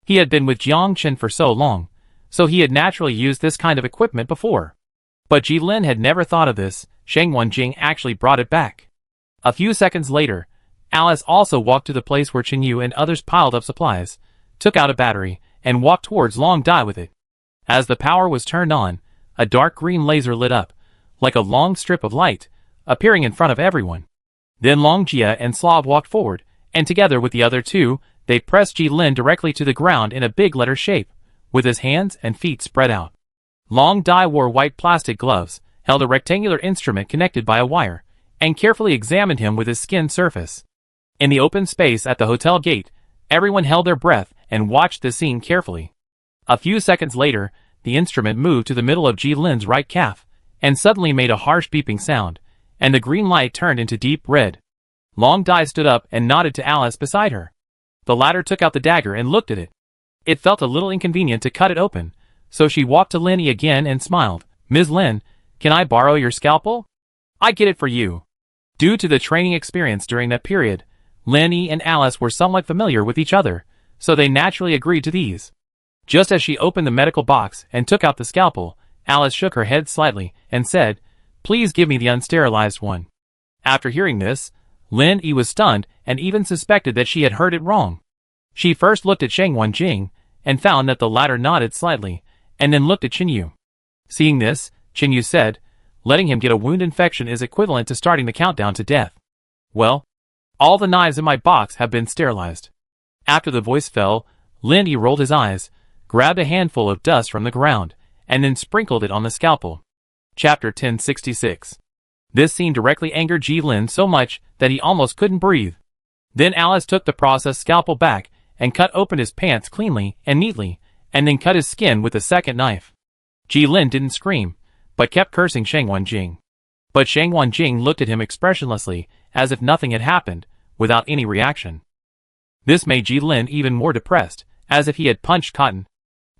He had been with Jiang Qin for so long, so he had naturally used this kind of equipment before. But Ji Lin had never thought of this. Shang Wanjing actually brought it back. A few seconds later, Alice also walked to the place where Qin Yu and others piled up supplies, took out a battery, and walked towards Long Dai with it. As the power was turned on, a dark green laser lit up, like a long strip of light, appearing in front of everyone. Then Long Jia and Slav walked forward, and together with the other two, they pressed Ji Lin directly to the ground in a big letter shape, with his hands and feet spread out. Long Dai wore white plastic gloves, held a rectangular instrument connected by a wire, and carefully examined him with his skin surface. In the open space at the hotel gate, everyone held their breath and watched the scene carefully. A few seconds later, the instrument moved to the middle of Ji Lin's right calf, and suddenly made a harsh beeping sound, and the green light turned into deep red. Long Dai stood up and nodded to Alice beside her. The latter took out the dagger and looked at it. It felt a little inconvenient to cut it open, so she walked to Linny again and smiled. Ms. Lin, can I borrow your scalpel? I get it for you. Due to the training experience during that period, Linny and Alice were somewhat familiar with each other, so they naturally agreed to these. Just as she opened the medical box and took out the scalpel, Alice shook her head slightly and said, Please give me the unsterilized one. After hearing this, Lin Yi was stunned and even suspected that she had heard it wrong. She first looked at Shang Wanjing and found that the latter nodded slightly, and then looked at Qin Yu. Seeing this, Qin Yu said, Letting him get a wound infection is equivalent to starting the countdown to death. Well, all the knives in my box have been sterilized. After the voice fell, Lindy rolled his eyes, grabbed a handful of dust from the ground, and then sprinkled it on the scalpel. Chapter 1066. This scene directly angered Ji Lin so much that he almost couldn't breathe. Then Alice took the processed scalpel back and cut open his pants cleanly and neatly, and then cut his skin with a second knife. Ji Lin didn't scream, but kept cursing Shang Wanjing. But Shang Wanjing looked at him expressionlessly, as if nothing had happened, without any reaction. This made Ji Lin even more depressed, as if he had punched cotton.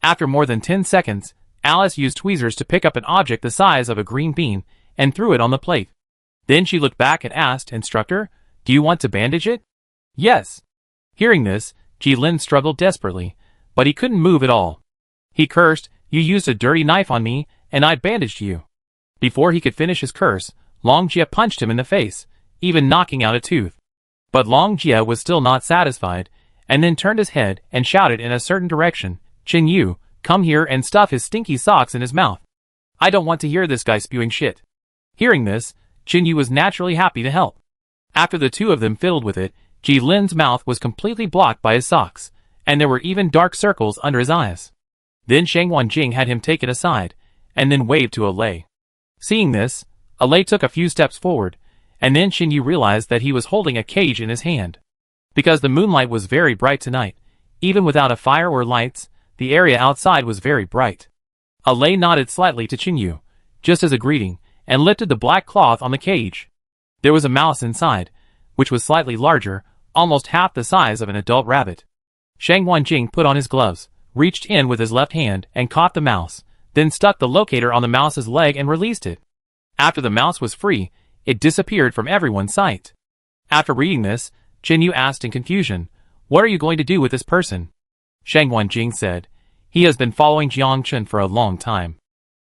After more than 10 seconds, Alice used tweezers to pick up an object the size of a green bean and threw it on the plate. Then she looked back and asked, "Instructor, do you want to bandage it?" "Yes." Hearing this, Ji Lin struggled desperately, but he couldn't move at all. He cursed, "You used a dirty knife on me, and I bandaged you." Before he could finish his curse, Long Jie punched him in the face, even knocking out a tooth. But Long Jie was still not satisfied, and then turned his head and shouted in a certain direction, "Qin Yu, come here and stuff his stinky socks in his mouth. I don't want to hear this guy spewing shit." Hearing this, Qin Yu was naturally happy to help. After the two of them fiddled with it, Ji Lin's mouth was completely blocked by his socks, and there were even dark circles under his eyes. Then Shang Wanjing had him taken aside, and then waved to Alei. Seeing this, Alei took a few steps forward, and then Qin Yu realized that he was holding a cage in his hand. Because the moonlight was very bright tonight, even without a fire or lights, the area outside was very bright. Alei nodded slightly to Qin Yu, just as a greeting, and lifted the black cloth on the cage. There was a mouse inside, which was slightly larger, almost half the size of an adult rabbit. Shang Wanjing put on his gloves, reached in with his left hand and caught the mouse, then stuck the locator on the mouse's leg and released it. After the mouse was free, it disappeared from everyone's sight. After reading this, Qin Yu asked in confusion, "What are you going to do with this person?" Shang Wanjing said, "He has been following Jiang Chen for a long time.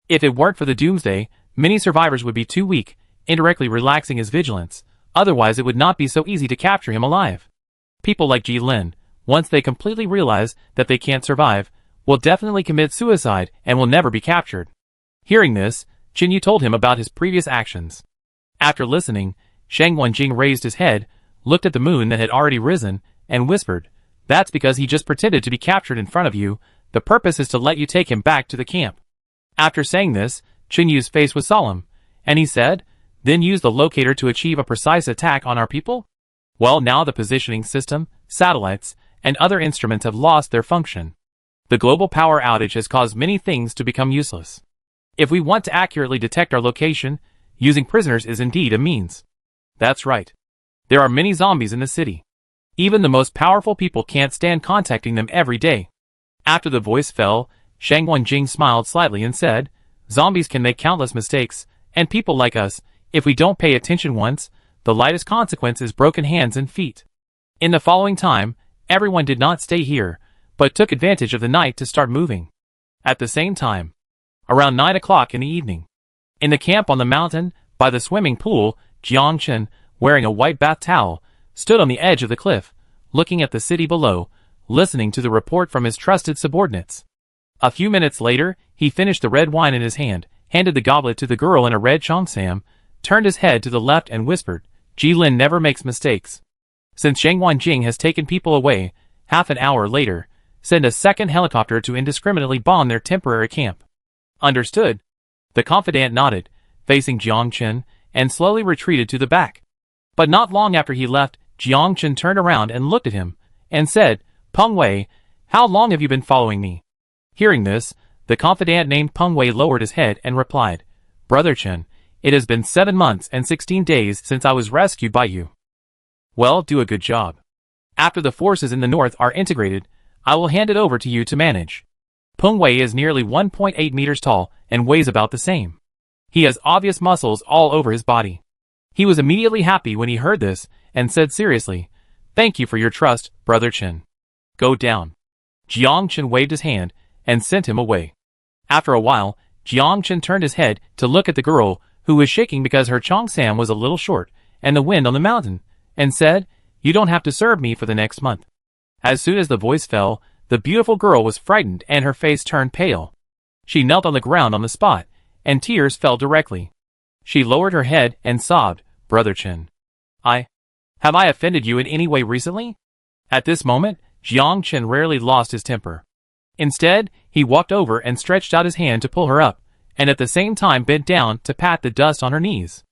If it weren't for the doomsday, many survivors would be too weak, indirectly relaxing his vigilance. Otherwise it would not be so easy to capture him alive. People like Ji Lin, once they completely realize that they can't survive, will definitely commit suicide and will never be captured." Hearing this, Qin Yu told him about his previous actions. After listening, Shang Wanjing raised his head, looked at the moon that had already risen, and whispered, "That's because he just pretended to be captured in front of you. The purpose is to let you take him back to the camp." After saying this, Qin Yu's face was solemn, and he said, "Then use the locator to achieve a precise attack on our people?" Well, now the positioning system, satellites, and other instruments have lost their function. The global power outage has caused many things to become useless. If we want to accurately detect our location, using prisoners is indeed a means. That's right. There are many zombies in the city. Even the most powerful people can't stand contacting them every day. After the voice fell, Shang Wanjing smiled slightly and said, "Zombies can make countless mistakes, and people like us, if we don't pay attention once, the lightest consequence is broken hands and feet." In the following time, everyone did not stay here, but took advantage of the night to start moving. At the same time, around 9 o'clock in the evening, in the camp on the mountain, by the swimming pool, Jiang Chen, wearing a white bath towel, stood on the edge of the cliff, looking at the city below, listening to the report from his trusted subordinates. A few minutes later, he finished the red wine in his hand, handed the goblet to the girl in a red cheongsam, turned his head to the left and whispered, "Ji Lin never makes mistakes. Since Shang Wanjing has taken people away, half an hour later, send a second helicopter to indiscriminately bomb their temporary camp." "Understood." The confidant nodded, facing Jiang Chen, and slowly retreated to the back. But not long after he left, Jiang Chen turned around and looked at him, and said, "Peng Wei, how long have you been following me?" Hearing this, the confidant named Peng Wei lowered his head and replied, "Brother Chen, it has been 7 months and 16 days since I was rescued by you." "Well, do a good job. After the forces in the north are integrated, I will hand it over to you to manage." Peng Wei is nearly 1.8 meters tall and weighs about the same. He has obvious muscles all over his body. He was immediately happy when he heard this, and said seriously, "Thank you for your trust, Brother Chen. Go down." Jiang Chen waved his hand, and sent him away. After a while, Jiang Chen turned his head to look at the girl, who was shaking because her cheongsam was a little short, and the wind on the mountain, and said, "You don't have to serve me for the next month." As soon as the voice fell, the beautiful girl was frightened and her face turned pale. She knelt on the ground on the spot, and tears fell directly. She lowered her head and sobbed, "Brother Chen. Have I offended you in any way recently?" At this moment, Jiang Chen rarely lost his temper. Instead, he walked over and stretched out his hand to pull her up, and at the same time bent down to pat the dust on her knees.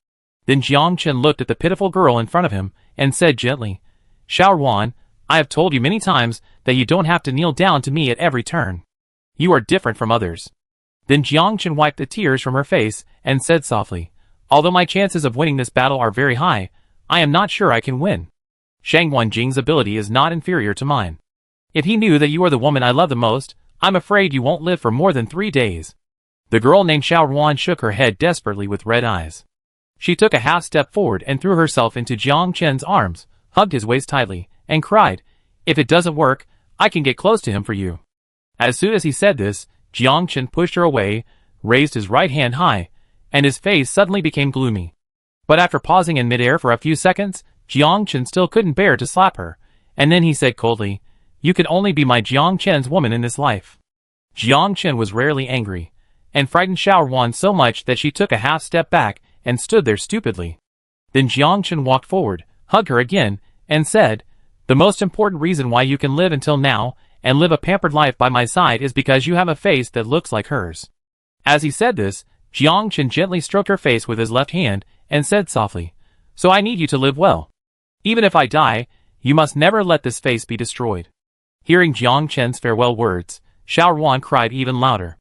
Then Jiang Chen looked at the pitiful girl in front of him and said gently, "Xiaoruan, I have told you many times that you don't have to kneel down to me at every turn. You are different from others." Then Jiang Chen wiped the tears from her face and said softly, "Although my chances of winning this battle are very high, I am not sure I can win. Shang Wanjing's ability is not inferior to mine. If he knew that you are the woman I love the most, I'm afraid you won't live for more than 3 days." The girl named Xiaoruan shook her head desperately with red eyes. She took a half step forward and threw herself into Jiang Chen's arms, hugged his waist tightly, and cried, "If it doesn't work, I can get close to him for you." As soon as he said this, Jiang Chen pushed her away, raised his right hand high, and his face suddenly became gloomy. But after pausing in midair for a few seconds, Jiang Chen still couldn't bear to slap her, and then he said coldly, "You can only be my Jiang Chen's woman in this life." Jiang Chen was rarely angry, and frightened Xiaoruan so much that she took a half step back and stood there stupidly. Then Jiang Chen walked forward, hugged her again, and said, "The most important reason why you can live until now and live a pampered life by my side is because you have a face that looks like hers." As he said this, Jiang Chen gently stroked her face with his left hand and said softly, "So I need you to live well. Even if I die, you must never let this face be destroyed." Hearing Jiang Chen's farewell words, Xiaoruan cried even louder.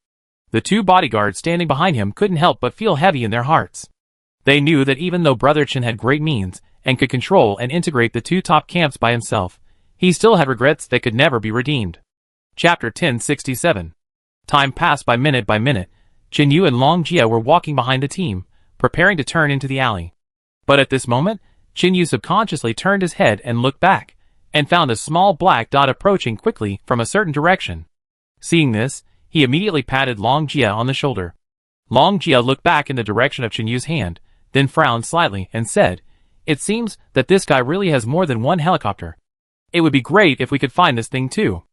The 2 bodyguards standing behind him couldn't help but feel heavy in their hearts. They knew that even though Brother Chen had great means and could control and integrate the 2 top camps by himself, he still had regrets that could never be redeemed. Chapter 1067. Time passed by minute. Chen Yu and Long Jia were walking behind the team, preparing to turn into the alley. But at this moment, Chen Yu subconsciously turned his head and looked back, and found a small black dot approaching quickly from a certain direction. Seeing this, he immediately patted Long Jia on the shoulder. Long Jia looked back in the direction of Chen Yu's hand, then frowned slightly and said, "It seems that this guy really has more than one helicopter. It would be great if we could find this thing too."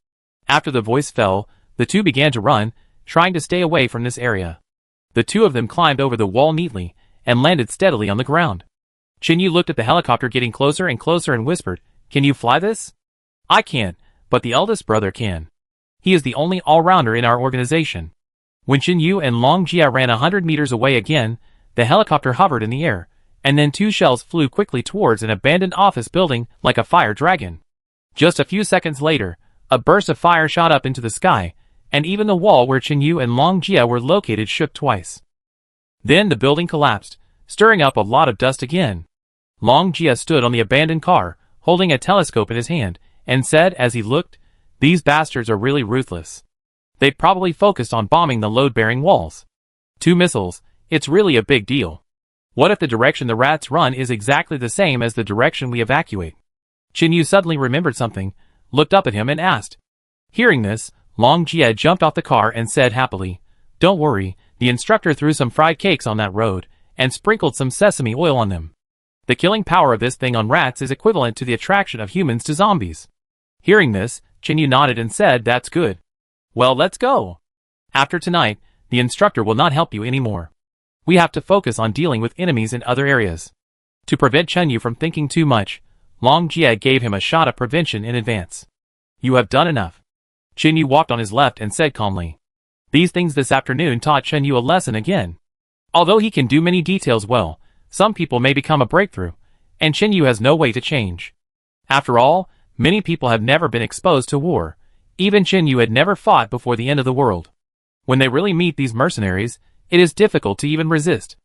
After the voice fell, the 2 began to run, trying to stay away from this area. The 2 of them climbed over the wall neatly and landed steadily on the ground. Chen Yu looked at the helicopter getting closer and closer and whispered, "Can you fly this?" "I can't, but the eldest brother can. He is the only all-rounder in our organization." When Chen Yu and Long Jia ran 100 meters away again, the helicopter hovered in the air, and then 2 shells flew quickly towards an abandoned office building like a fire dragon. Just a few seconds later, a burst of fire shot up into the sky, and even the wall where Chen Yu and Long Jia were located shook twice. Then the building collapsed, stirring up a lot of dust again. Long Jia stood on the abandoned car, holding a telescope in his hand, and said as he looked, "These bastards are really ruthless. They'd probably focused on bombing the load-bearing walls. 2 missiles, it's really a big deal. What if the direction the rats run is exactly the same as the direction we evacuate?" Chen Yu suddenly remembered something, looked up at him and asked. Hearing this, Long Jia jumped off the car and said happily, "Don't worry, the instructor threw some fried cakes on that road, and sprinkled some sesame oil on them. The killing power of this thing on rats is equivalent to the attraction of humans to zombies." Hearing this, Chen Yu nodded and said, "That's good. Well, let's go. After tonight, the instructor will not help you anymore. We have to focus on dealing with enemies in other areas." To prevent Chen Yu from thinking too much, Long Jia gave him a shot of prevention in advance. "You have done enough." Chen Yu walked on his left and said calmly. These things this afternoon taught Chen Yu a lesson again. Although he can do many details well, some people may become a breakthrough, and Chen Yu has no way to change. After all, many people have never been exposed to war. Even Chen Yu had never fought before the end of the world. When they really meet these mercenaries, it is difficult to even resist.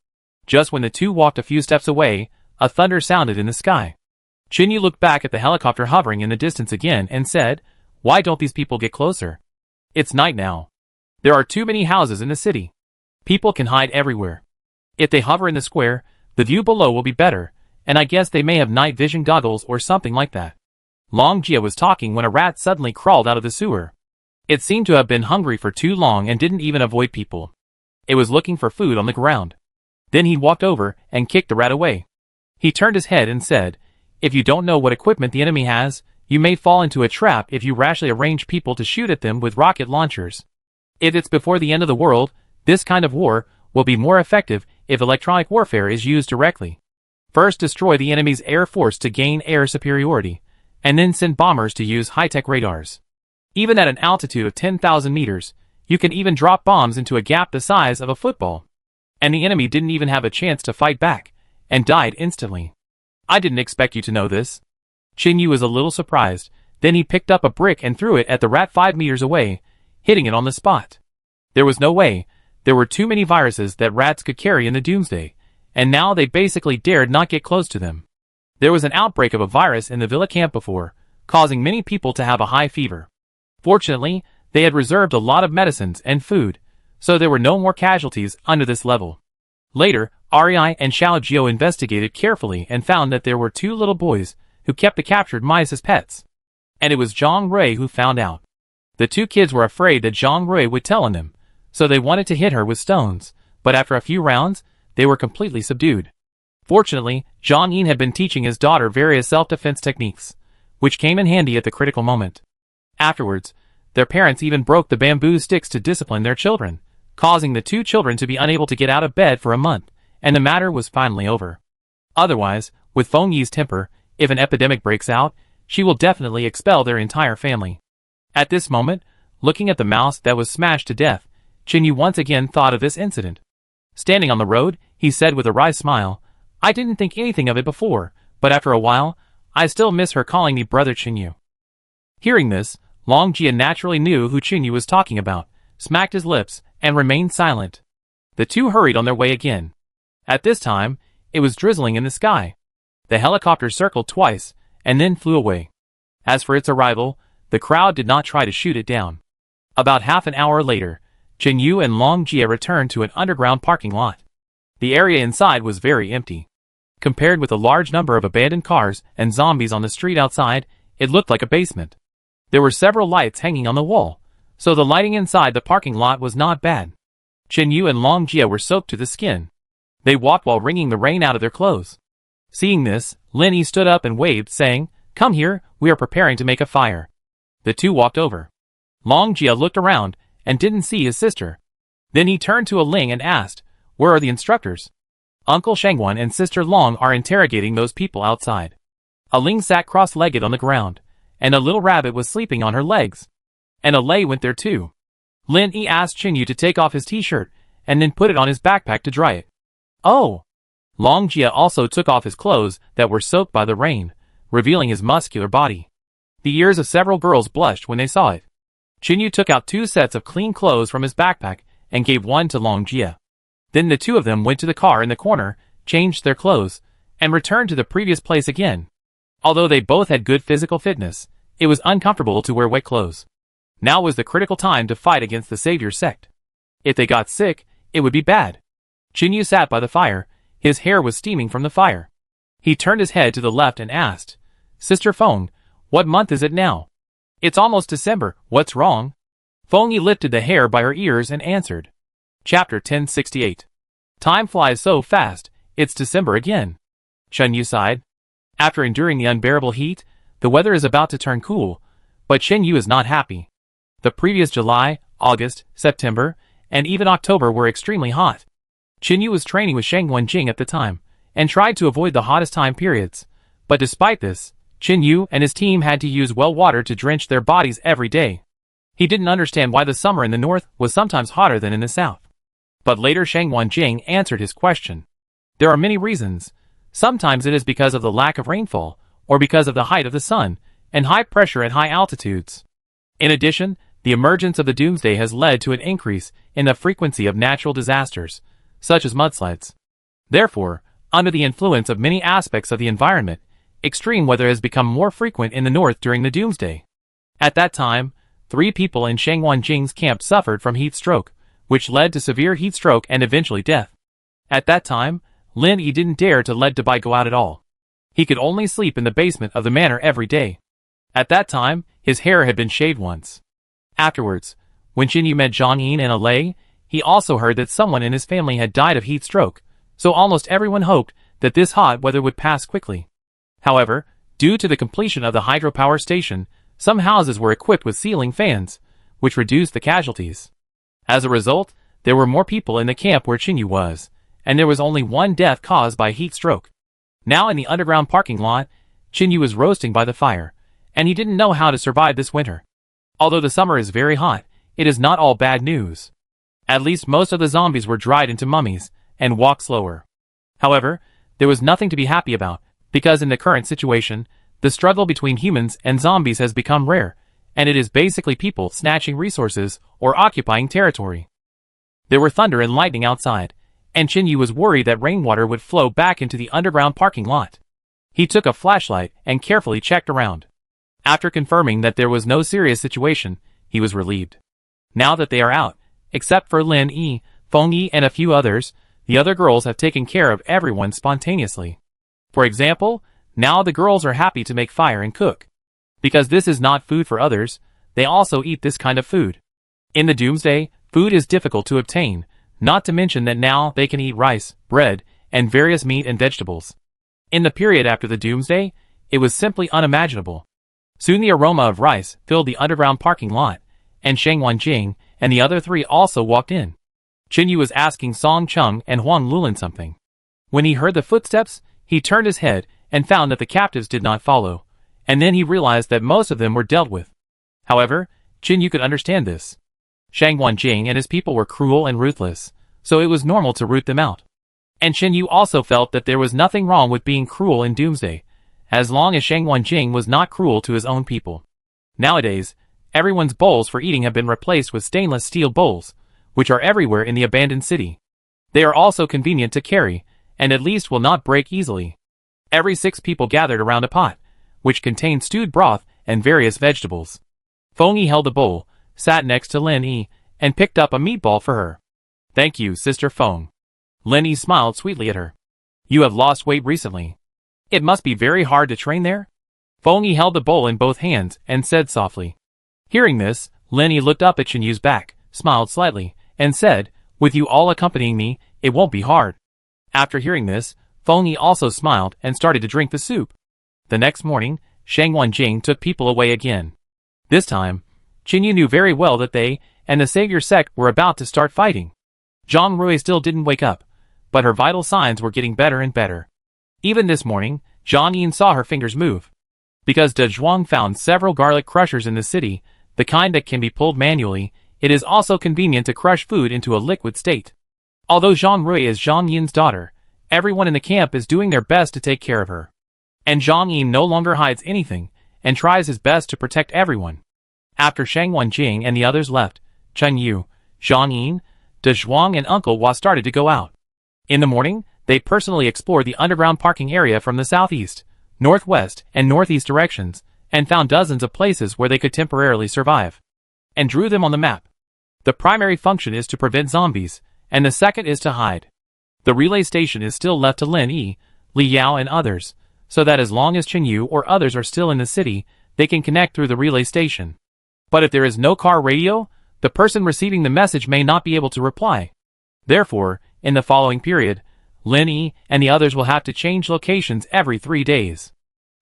Just when the 2 walked a few steps away, a thunder sounded in the sky. Chen Yu looked back at the helicopter hovering in the distance again and said, "Why don't these people get closer? It's night now. There are too many houses in the city. People can hide everywhere. If they hover in the square, the view below will be better, and I guess they may have night vision goggles or something like that." Long Jia was talking when a rat suddenly crawled out of the sewer. It seemed to have been hungry for too long and didn't even avoid people. It was looking for food on the ground. Then he walked over and kicked the rat away. He turned his head and said, "If you don't know what equipment the enemy has, you may fall into a trap if you rashly arrange people to shoot at them with rocket launchers. If it's before the end of the world, this kind of war will be more effective if electronic warfare is used directly. First, destroy the enemy's air force to gain air superiority, and then send bombers to use high-tech radars. Even at an altitude of 10,000 meters, you can even drop bombs into a gap the size of a football. And the enemy didn't even have a chance to fight back, and died instantly. I didn't expect you to know this. Qin Yu was a little surprised. Then he picked up a brick and threw it at the rat 5 meters away, hitting it on the spot. There was no way. There were too many viruses that rats could carry in the Doomsday, and now they basically dared not get close to them. There was an outbreak of a virus in the villa camp before, causing many people to have a high fever. Fortunately, they had reserved a lot of medicines and food, so there were no more casualties under this level. Later, REI and Xiao Jiao investigated carefully and found that there were 2 little boys who kept the captured mice as pets. And it was Zhang Rui who found out. The 2 kids were afraid that Zhang Rui would tell on them, so they wanted to hit her with stones, but after a few rounds, they were completely subdued. Fortunately, Zhang Yin had been teaching his daughter various self-defense techniques, which came in handy at the critical moment. Afterwards, their parents even broke the bamboo sticks to discipline their children, causing the 2 children to be unable to get out of bed for a month, and the matter was finally over. Otherwise, with Feng Yi's temper, if an epidemic breaks out, she will definitely expel their entire family. At this moment, looking at the mouse that was smashed to death, Qin Yu once again thought of this incident. Standing on the road, he said with a wry smile, "I didn't think anything of it before, but after a while, I still miss her calling me brother Qin Yu." Hearing this, Long Jia naturally knew who Qin Yu was talking about, smacked his lips, and remained silent. The 2 hurried on their way again. At this time, it was drizzling in the sky. The helicopter circled twice, and then flew away. As for its arrival, the crowd did not try to shoot it down. About half an hour later, Qin Yu and Long Jia returned to an underground parking lot. The area inside was very empty. Compared with a large number of abandoned cars and zombies on the street outside, it looked like a basement. There were several lights hanging on the wall, so the lighting inside the parking lot was not bad. Qin Yu and Long Jia were soaked to the skin. They walked while wringing the rain out of their clothes. Seeing this, Lin Yi stood up and waved, saying, "Come here, we are preparing to make a fire." The 2 walked over. Long Jia looked around and didn't see his sister. Then he turned to a Ling and asked, "Where are the instructors?" "Uncle Shangwan and Sister Long are interrogating those people outside." A Ling sat cross-legged on the ground, and a little rabbit was sleeping on her legs. And a Lei went there too. Lin Yi asked Qin Yu to take off his t-shirt, and then put it on his backpack to dry it. "Oh!" Long Jia also took off his clothes that were soaked by the rain, revealing his muscular body. The ears of several girls blushed when they saw it. Qin Yu took out 2 sets of clean clothes from his backpack and gave one to Long Jia. Then the 2 of them went to the car in the corner, changed their clothes, and returned to the previous place again. Although they both had good physical fitness, it was uncomfortable to wear wet clothes. Now was the critical time to fight against the Savior sect. If they got sick, it would be bad. Qin Yu sat by the fire. His hair was steaming from the fire. He turned his head to the left and asked, "Sister Feng, what month is it now?" "It's almost December, what's wrong?" Feng Yi lifted the hair by her ears and answered. Chapter 1068. Time flies so fast, it's December again. Qin Yu sighed. After enduring the unbearable heat, the weather is about to turn cool, but Qin Yu is not happy. The previous July, August, September, and even October were extremely hot. Qin Yu was training with Shang Wenjing at the time, and tried to avoid the hottest time periods. But despite this, Qin Yu and his team had to use well water to drench their bodies every day. He didn't understand why the summer in the north was sometimes hotter than in the south. But later Shang Wenjing answered his question. There are many reasons. Sometimes it is because of the lack of rainfall, or because of the height of the sun, and high pressure at high altitudes. In addition, the emergence of the Doomsday has led to an increase in the frequency of natural disasters, such as mudslides. Therefore, under the influence of many aspects of the environment, extreme weather has become more frequent in the north during the Doomsday. At that time, 3 people in Shang Wenjing's camp suffered from heat stroke, which led to severe heat stroke and eventually death. At that time, Lin Yi didn't dare to let Dabai go out at all. He could only sleep in the basement of the manor every day. At that time, his hair had been shaved once. Afterwards, when Qin Yu met Zhang Yin and Alei, he also heard that someone in his family had died of heat stroke, so almost everyone hoped that this hot weather would pass quickly. However, due to the completion of the hydropower station, some houses were equipped with ceiling fans, which reduced the casualties. As a result, there were more people in the camp where Qin Yu was, and there was only one death caused by heat stroke. Now in the underground parking lot, Chin Yu was roasting by the fire, and he didn't know how to survive this winter. Although the summer is very hot, it is not all bad news. At least most of the zombies were dried into mummies, and walked slower. However, there was nothing to be happy about, because in the current situation, the struggle between humans and zombies has become rare, and it is basically people snatching resources or occupying territory. There were thunder and lightning outside, and Chin Yu was worried that rainwater would flow back into the underground parking lot. He took a flashlight and carefully checked around. After confirming that there was no serious situation, he was relieved. Now that they are out, except for Lin Yi, Feng Yi and a few others, the other girls have taken care of everyone spontaneously. For example, now the girls are happy to make fire and cook. Because this is not food for others, they also eat this kind of food. In the doomsday, food is difficult to obtain, not to mention that now they can eat rice, bread, and various meat and vegetables. In the period after the doomsday, it was simply unimaginable. Soon the aroma of rice filled the underground parking lot, and Shang Wanjing and the other three also walked in. Chin Yu was asking Song Chung and Huang Lulin something. When he heard the footsteps, he turned his head and found that the captives did not follow, and then he realized that most of them were dealt with. However, Chin Yu could understand this. Shang Wanjing and his people were cruel and ruthless, so it was normal to root them out. And Chin Yu also felt that there was nothing wrong with being cruel in Doomsday, as long as Shang Wanjing was not cruel to his own people. Nowadays, everyone's bowls for eating have been replaced with stainless steel bowls, which are everywhere in the abandoned city. They are also convenient to carry, and at least will not break easily. Every 6 people gathered around a pot, which contained stewed broth and various vegetables. Feng Yi held the bowl, sat next to Lin Yi, and picked up a meatball for her. "Thank you, Sister Feng." Lin Yi smiled sweetly at her. "You have lost weight recently. It must be very hard to train there?" Feng Yi held the bowl in both hands and said softly. Hearing this, Lin Yi looked up at Chin Yu's back, smiled slightly, and said, "With you all accompanying me, it won't be hard." After hearing this, Feng Yi also smiled and started to drink the soup. The next morning, Shang Wanjing took people away again. This time, Chin Yu knew very well that they and the Savior sect were about to start fighting. Zhang Rui still didn't wake up, but her vital signs were getting better and better. Even this morning, Zhang Yin saw her fingers move. Because De Zhuang found several garlic crushers in the city, the kind that can be pulled manually, it is also convenient to crush food into a liquid state. Although Zhang Rui is Zhang Yin's daughter, everyone in the camp is doing their best to take care of her. And Zhang Yin no longer hides anything, and tries his best to protect everyone. After Shang Wanjing and the others left, Chen Yu, Zhang Yin, De Zhuang and Uncle Hua started to go out. In the morning, they personally explored the underground parking area from the southeast, northwest, and northeast directions, and found dozens of places where they could temporarily survive, and drew them on the map. The primary function is to prevent zombies, and the second is to hide. The relay station is still left to Lin Yi, Li Yao and others, so that as long as Chen Yu or others are still in the city, they can connect through the relay station. But if there is no car radio, the person receiving the message may not be able to reply. Therefore, in the following period, Lin Yi and the others will have to change locations every 3 days.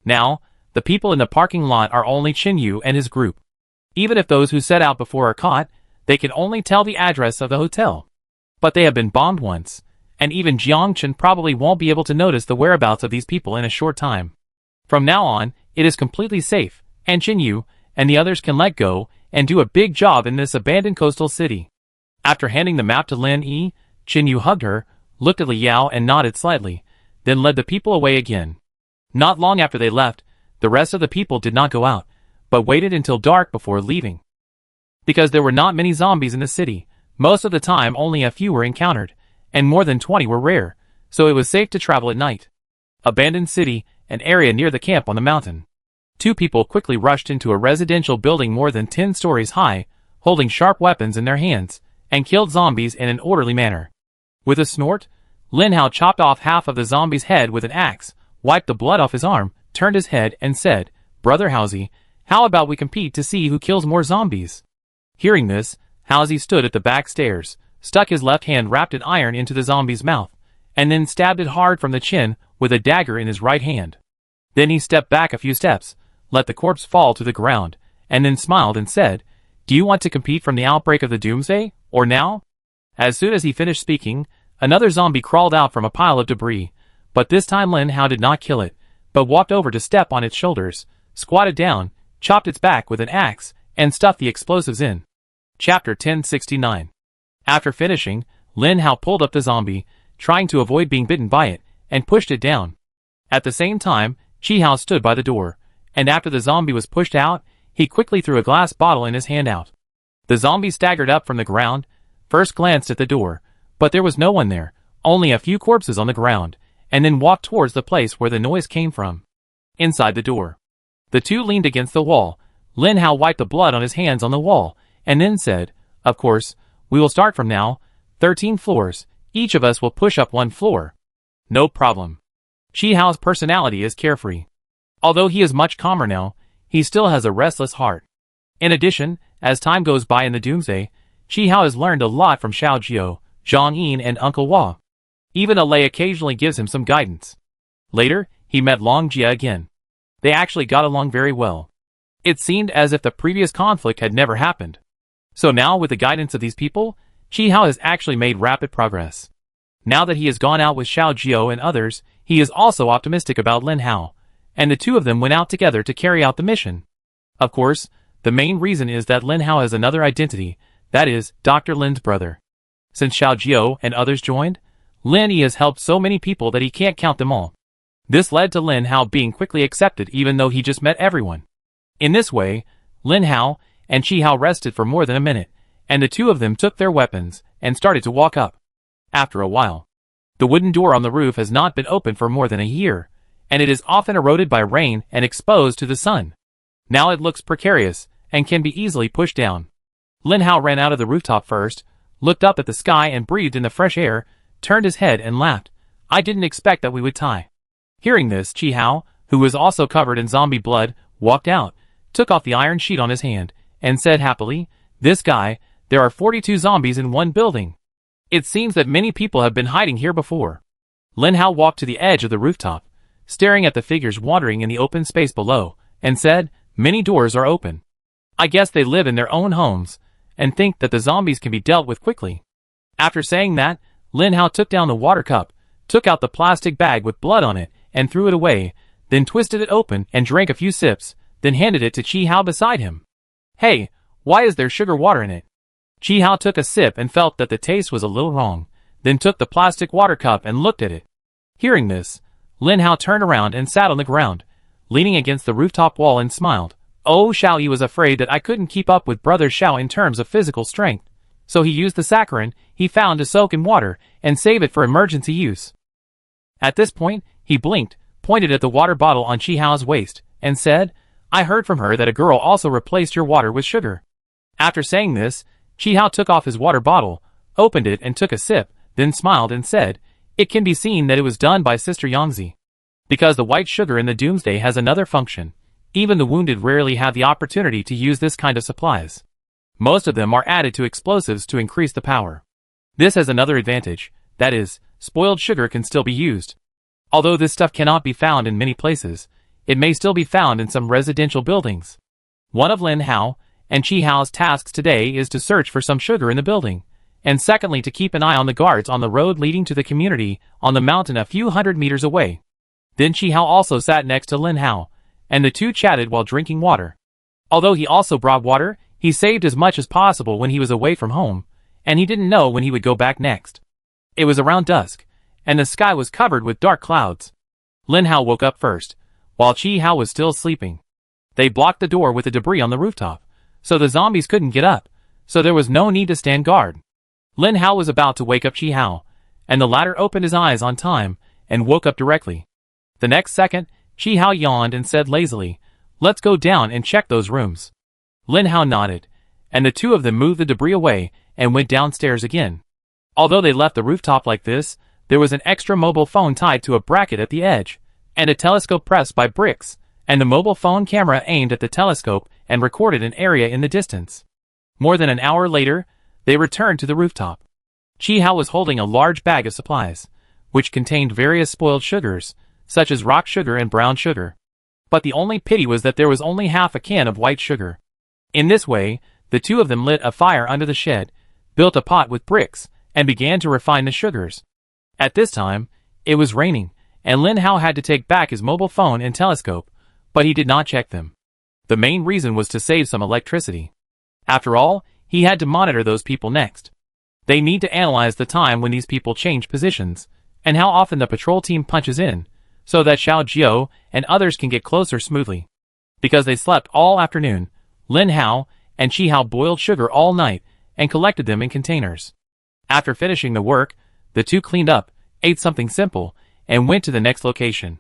Now, the people in the parking lot are only Chen Yu and his group. Even if those who set out before are caught, they can only tell the address of the hotel. But they have been bombed once, and even Jiang Chen probably won't be able to notice the whereabouts of these people in a short time. From now on, it is completely safe, and Chen Yu and the others can let go and do a big job in this abandoned coastal city. After handing the map to Lin Yi, Chen Yu hugged her, looked at Li Yao and nodded slightly, then led the people away again. Not long after they left, the rest of the people did not go out, but waited until dark before leaving. Because there were not many zombies in the city, most of the time only a few were encountered, and more than 20 were rare, so it was safe to travel at night. Abandoned city, an area near the camp on the mountain. 2 people quickly rushed into a residential building more than 10 stories high, holding sharp weapons in their hands, and killed zombies in an orderly manner. With a snort, Lin Hao chopped off half of the zombie's head with an axe, wiped the blood off his arm, turned his head and said, "Brother Haozi, how about we compete to see who kills more zombies?" Hearing this, Haozi stood at the back stairs, stuck his left hand wrapped in iron into the zombie's mouth, and then stabbed it hard from the chin with a dagger in his right hand. Then he stepped back a few steps, let the corpse fall to the ground, and then smiled and said, "Do you want to compete from the outbreak of the doomsday, or now?" As soon as he finished speaking, Another zombie crawled out from a pile of debris, but this time Lin Hao did not kill it, but walked over to step on its shoulders, squatted down, chopped its back with an axe, and stuffed the explosives in. Chapter 1069. After finishing, Lin Hao pulled up the zombie, trying to avoid being bitten by it, and pushed it down. At the same time, Chi Hao stood by the door, and after the zombie was pushed out, he quickly threw a glass bottle in his hand out. The zombie staggered up from the ground, first glanced at the door, but there was no one there, only a few corpses on the ground, and then walked towards the place where the noise came from. Inside the door, the two leaned against the wall. Lin Hao wiped the blood on his hands on the wall, and then said, "Of course, we will start from now. 13 floors, each of us will push up 1 floor. No problem." Chi Hao's personality is carefree. Although he is much calmer now, he still has a restless heart. In addition, as time goes by in the Doomsday, Chi Hao has learned a lot from Xiao Jiao, Zhang Yin and Uncle Hua. Even Alei occasionally gives him some guidance. Later, he met Long Jia again. They actually got along very well. It seemed as if the previous conflict had never happened. So now with the guidance of these people, Chi Hao has actually made rapid progress. Now that he has gone out with Xiao Jiao and others, he is also optimistic about Lin Hao, and the two of them went out together to carry out the mission. Of course, the main reason is that Lin Hao has another identity, that is, Dr. Lin's brother. Since Xiao Jiao and others joined, Lin Yi has helped so many people that he can't count them all. This led to Lin Hao being quickly accepted even though he just met everyone. In this way, Lin Hao and Chi Hao rested for more than a minute, and the two of them took their weapons and started to walk up. After a while, the wooden door on the roof has not been opened for more than a year, and it is often eroded by rain and exposed to the sun. Now it looks precarious and can be easily pushed down. Lin Hao ran out of the rooftop first, looked up at the sky and breathed in the fresh air, turned his head and laughed. "I didn't expect that we would tie." Hearing this, Chi Hao, who was also covered in zombie blood, walked out, took off the iron sheet on his hand, and said happily, "This guy, there are 42 zombies in one building. It seems that many people have been hiding here before." Lin Hao walked to the edge of the rooftop, staring at the figures wandering in the open space below, and said, "Many doors are open. I guess they live in their own homes, and think that the zombies can be dealt with quickly." After saying that, Lin Hao took down the water cup, took out the plastic bag with blood on it, and threw it away, then twisted it open and drank a few sips, then handed it to Chi Hao beside him. "Hey, why is there sugar water in it?" Chi Hao took a sip and felt that the taste was a little wrong, then took the plastic water cup and looked at it. Hearing this, Lin Hao turned around and sat on the ground, leaning against the rooftop wall and smiled. "Oh, Xiao Yi was afraid that I couldn't keep up with Brother Xiao in terms of physical strength, so he used the saccharin he found to soak in water and save it for emergency use." At this point, he blinked, pointed at the water bottle on Chi Hao's waist, and said, "I heard from her that a girl also replaced your water with sugar." After saying this, Chi Hao took off his water bottle, opened it and took a sip, then smiled and said, "It can be seen that it was done by Sister Yangzi. Because the white sugar in the Doomsday has another function, even the wounded rarely have the opportunity to use this kind of supplies. Most of them are added to explosives to increase the power. This has another advantage, that is, spoiled sugar can still be used. Although this stuff cannot be found in many places, it may still be found in some residential buildings." One of Lin Hao and Chi Hao's tasks today is to search for some sugar in the building, and secondly to keep an eye on the guards on the road leading to the community on the mountain a few hundred meters away. Then Chi Hao also sat next to Lin Hao, and the two chatted while drinking water. Although he also brought water, he saved as much as possible when he was away from home, and he didn't know when he would go back next. It was around dusk, and the sky was covered with dark clouds. Lin Hao woke up first, while Chi Hao was still sleeping. They blocked the door with the debris on the rooftop, so the zombies couldn't get up, so there was no need to stand guard. Lin Hao was about to wake up Chi Hao, and the latter opened his eyes on time, and woke up directly. The next second, Chi Hao yawned and said lazily, "Let's go down and check those rooms." Lin Hao nodded, and the two of them moved the debris away and went downstairs again. Although they left the rooftop like this, there was an extra mobile phone tied to a bracket at the edge, and a telescope pressed by bricks, and the mobile phone camera aimed at the telescope and recorded an area in the distance. More than an hour later, they returned to the rooftop. Chi Hao was holding a large bag of supplies, which contained various spoiled sugars, such as rock sugar and brown sugar. But the only pity was that there was only half a can of white sugar. In this way, the two of them lit a fire under the shed, built a pot with bricks, and began to refine the sugars. At this time, it was raining, and Lin Hao had to take back his mobile phone and telescope, but he did not check them. The main reason was to save some electricity. After all, he had to monitor those people next. They need to analyze the time when these people change positions, and how often the patrol team punches in, so that Xiao Jiao and others can get closer smoothly. Because they slept all afternoon, Lin Hao and Qi Hao boiled sugar all night and collected them in containers. After finishing the work, the two cleaned up, ate something simple, and went to the next location.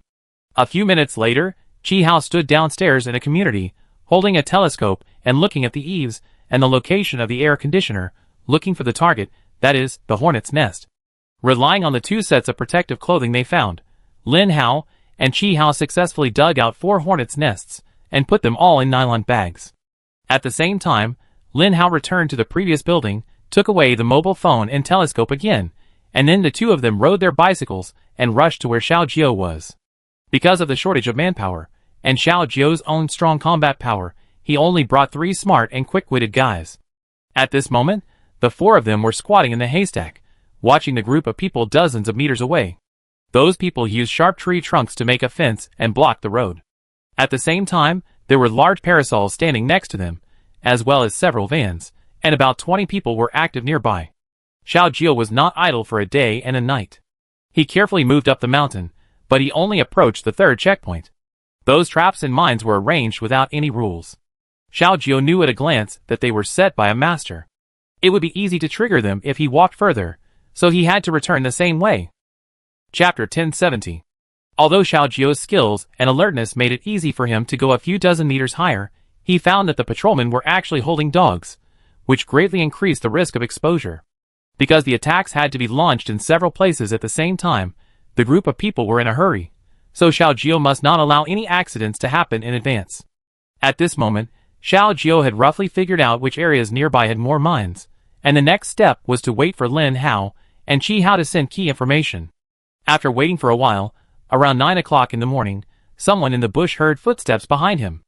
A few minutes later, Qi Hao stood downstairs in a community, holding a telescope and looking at the eaves and the location of the air conditioner, looking for the target, that is, the hornet's nest. Relying on the 2 sets of protective clothing they found, Lin Hao and Qi Hao successfully dug out 4 hornet's nests and put them all in nylon bags. At the same time, Lin Hao returned to the previous building, took away the mobile phone and telescope again, and then the two of them rode their bicycles and rushed to where Xiao Jiao was. Because of the shortage of manpower, and Xiao Jiao's own strong combat power, he only brought 3 smart and quick-witted guys. At this moment, the 4 of them were squatting in the haystack, watching the group of people dozens of meters away. Those people used sharp tree trunks to make a fence and block the road. At the same time, there were large parasols standing next to them, as well as several vans, and about 20 people were active nearby. Xiao Jiao was not idle for a day and a night. He carefully moved up the mountain, but he only approached the 3rd checkpoint. Those traps and mines were arranged without any rules. Xiao Jiao knew at a glance that they were set by a master. It would be easy to trigger them if he walked further, so he had to return the same way. Chapter 1070. Although Xiao Jiao's skills and alertness made it easy for him to go a few dozen meters higher, he found that the patrolmen were actually holding dogs, which greatly increased the risk of exposure. Because the attacks had to be launched in several places at the same time, the group of people were in a hurry, so Xiao Jiao must not allow any accidents to happen in advance. At this moment, Xiao Jiao had roughly figured out which areas nearby had more mines, and the next step was to wait for Lin Hao and Qi Hao to send key information. After waiting for a while, around 9 o'clock in the morning, someone in the bush heard footsteps behind him.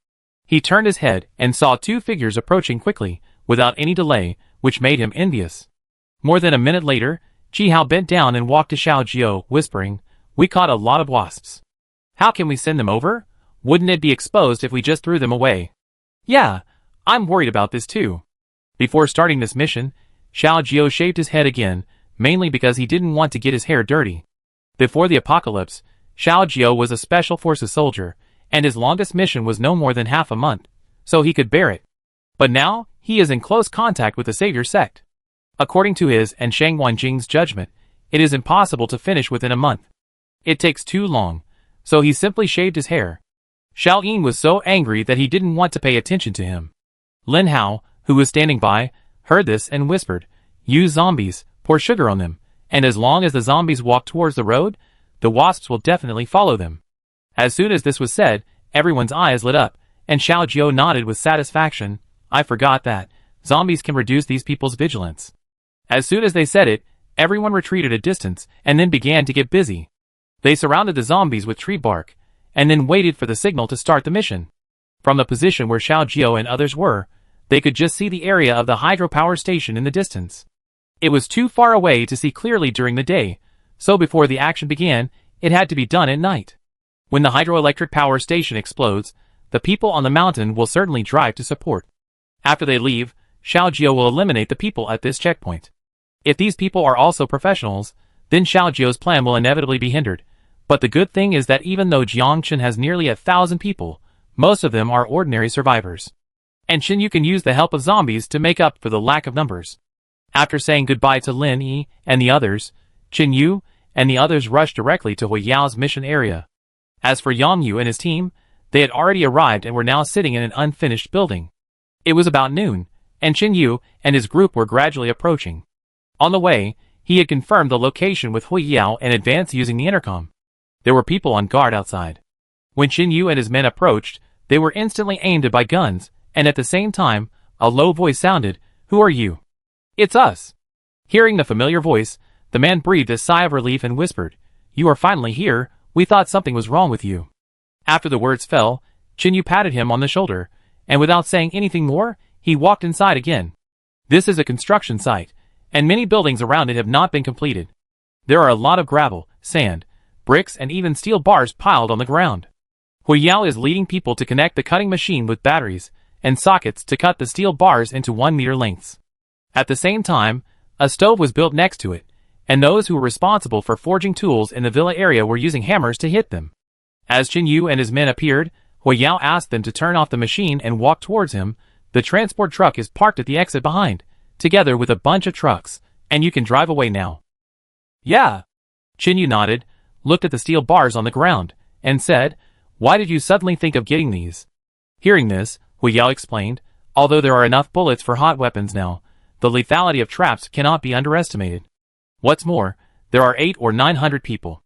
He turned his head and saw 2 figures approaching quickly, without any delay, which made him envious. More than a minute later, Qi Hao bent down and walked to Xiao Jiao, whispering, "We caught a lot of wasps. How can we send them over? Wouldn't it be exposed if we just threw them away?" "Yeah, I'm worried about this too." Before starting this mission, Xiao Jiao shaved his head again, mainly because he didn't want to get his hair dirty. Before the apocalypse, Xiao Jiao was a special forces soldier, and his longest mission was no more than half a month, so he could bear it. But now, he is in close contact with the Savior sect. According to his and Shang Wanjing's judgment, it is impossible to finish within a month. It takes too long, so he simply shaved his hair. Xiao Yin was so angry that he didn't want to pay attention to him. Lin Hao, who was standing by, heard this and whispered, "Use zombies, pour sugar on them, and as long as the zombies walk towards the road, the wasps will definitely follow them." As soon as this was said, everyone's eyes lit up, and Xiao Jiao nodded with satisfaction. "I forgot that. Zombies can reduce these people's vigilance." As soon as they said it, everyone retreated a distance and then began to get busy. They surrounded the zombies with tree bark, and then waited for the signal to start the mission. From the position where Xiao Jiao and others were, they could just see the area of the hydropower station in the distance. It was too far away to see clearly during the day, so before the action began, it had to be done at night. When the hydroelectric power station explodes, the people on the mountain will certainly drive to support. After they leave, Xiao Jiao will eliminate the people at this checkpoint. If these people are also professionals, then Xiao Jiao's plan will inevitably be hindered. But the good thing is that even though Jiangchen has nearly 1,000 people, most of them are ordinary survivors. And Xinyu can use the help of zombies to make up for the lack of numbers. After saying goodbye to Lin Yi and the others, Xinyu and the others rushed directly to Huiyao's mission area. As for Yang Yu and his team, they had already arrived and were now sitting in an unfinished building. It was about noon, and Xinyu and his group were gradually approaching. On the way, he had confirmed the location with Huiyao and advanced using the intercom. There were people on guard outside. When Xinyu and his men approached, they were instantly aimed at by guns, and at the same time, a low voice sounded, "Who are you?" "It's us." Hearing the familiar voice, the man breathed a sigh of relief and whispered, "You are finally here. We thought something was wrong with you." After the words fell, Xinyu patted him on the shoulder, and without saying anything more, he walked inside again. This is a construction site, and many buildings around it have not been completed. There are a lot of gravel, sand, bricks and even steel bars piled on the ground. Hu Yao is leading people to connect the cutting machine with batteries and sockets to cut the steel bars into 1 meter lengths. At the same time, a stove was built next to it, and those who were responsible for forging tools in the villa area were using hammers to hit them. As Qin Yu and his men appeared, Hu Yao asked them to turn off the machine and walk towards him. The transport truck is parked at the exit behind, together with a bunch of trucks, and you can drive away now. Yeah. Qin Yu nodded, looked at the steel bars on the ground, and said, "Why did you suddenly think of getting these?" Hearing this, Hu Yao explained, "Although there are enough bullets for hot weapons now, the lethality of traps cannot be underestimated. What's more, there are 800 or 900 people.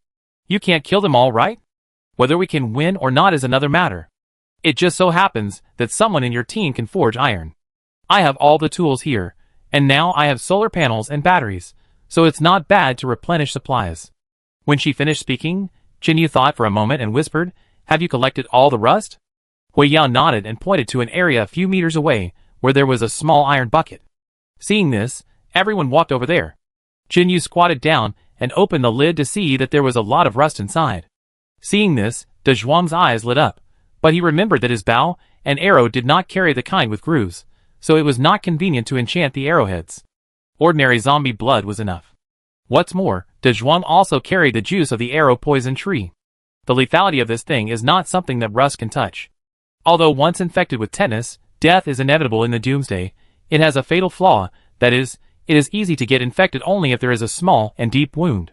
You can't kill them all, right? Whether we can win or not is another matter. It just so happens that someone in your team can forge iron. I have all the tools here, and now I have solar panels and batteries, so it's not bad to replenish supplies." When she finished speaking, Qin Yu thought for a moment and whispered, "Have you collected all the rust?" Hu Yao nodded and pointed to an area a few meters away, where there was a small iron bucket. Seeing this, everyone walked over there. Qin Yu squatted down and opened the lid to see that there was a lot of rust inside. Seeing this, De Zhuang's eyes lit up, but he remembered that his bow and arrow did not carry the kind with grooves, so it was not convenient to enchant the arrowheads. Ordinary zombie blood was enough. What's more, De Zhuang also carried the juice of the arrow poison tree. The lethality of this thing is not something that rust can touch. Although once infected with tetanus, death is inevitable in the doomsday, it has a fatal flaw, that is, it is easy to get infected only if there is a small and deep wound.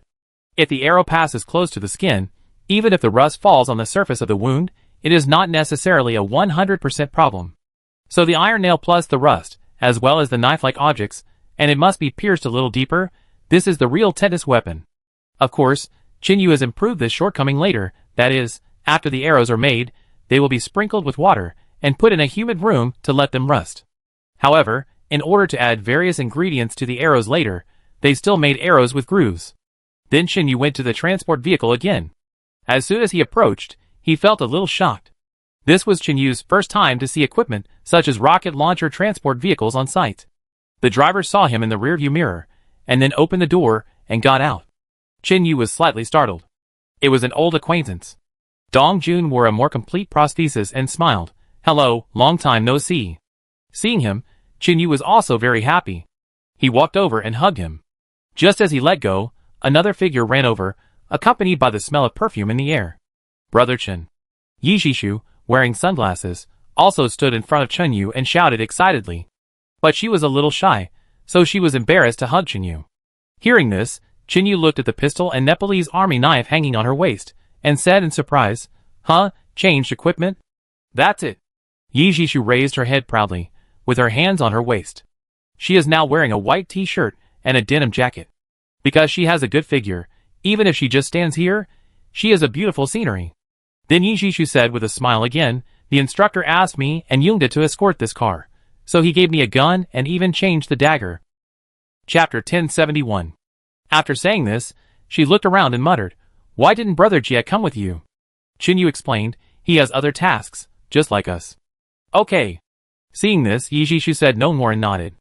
If the arrow passes close to the skin, even if the rust falls on the surface of the wound, it is not necessarily a 100% problem. So the iron nail plus the rust, as well as the knife-like objects, and it must be pierced a little deeper, this is the real tetanus weapon. Of course, Qin Yu has improved this shortcoming later, that is, after the arrows are made, they will be sprinkled with water and put in a humid room to let them rust. However, in order to add various ingredients to the arrows later, they still made arrows with grooves. Then Qin Yu went to the transport vehicle again. As soon as he approached, he felt a little shocked. This was Qin Yu's first time to see equipment such as rocket launcher transport vehicles on site. The driver saw him in the rearview mirror, and then opened the door and got out. Qin Yu was slightly startled. It was an old acquaintance. Dong Jun wore a more complete prosthesis and smiled. "Hello, long time no see." Seeing him, Qin Yu was also very happy. He walked over and hugged him. Just as he let go, another figure ran over, accompanied by the smell of perfume in the air. Brother Chen. Yi Jishu, wearing sunglasses, also stood in front of Qin Yu and shouted excitedly. But she was a little shy, so she was embarrassed to hug Qin Yu. Hearing this, Qin Yu looked at the pistol and Nepalese army knife hanging on her waist, and said in surprise, "Huh, changed equipment? That's it." Yi Jishu raised her head proudly, with her hands on her waist. She is now wearing a white t-shirt and a denim jacket. Because she has a good figure, even if she just stands here, she is a beautiful scenery. Then Yi Jishu said with a smile again, "The instructor asked me and Yungda to escort this car, so he gave me a gun and even changed the dagger." Chapter 1071. After saying this, she looked around and muttered, "Why didn't Brother Jia come with you?" Qin Yu explained, "He has other tasks, just like us." "Okay." Seeing this, Yi Jishu said no more and nodded.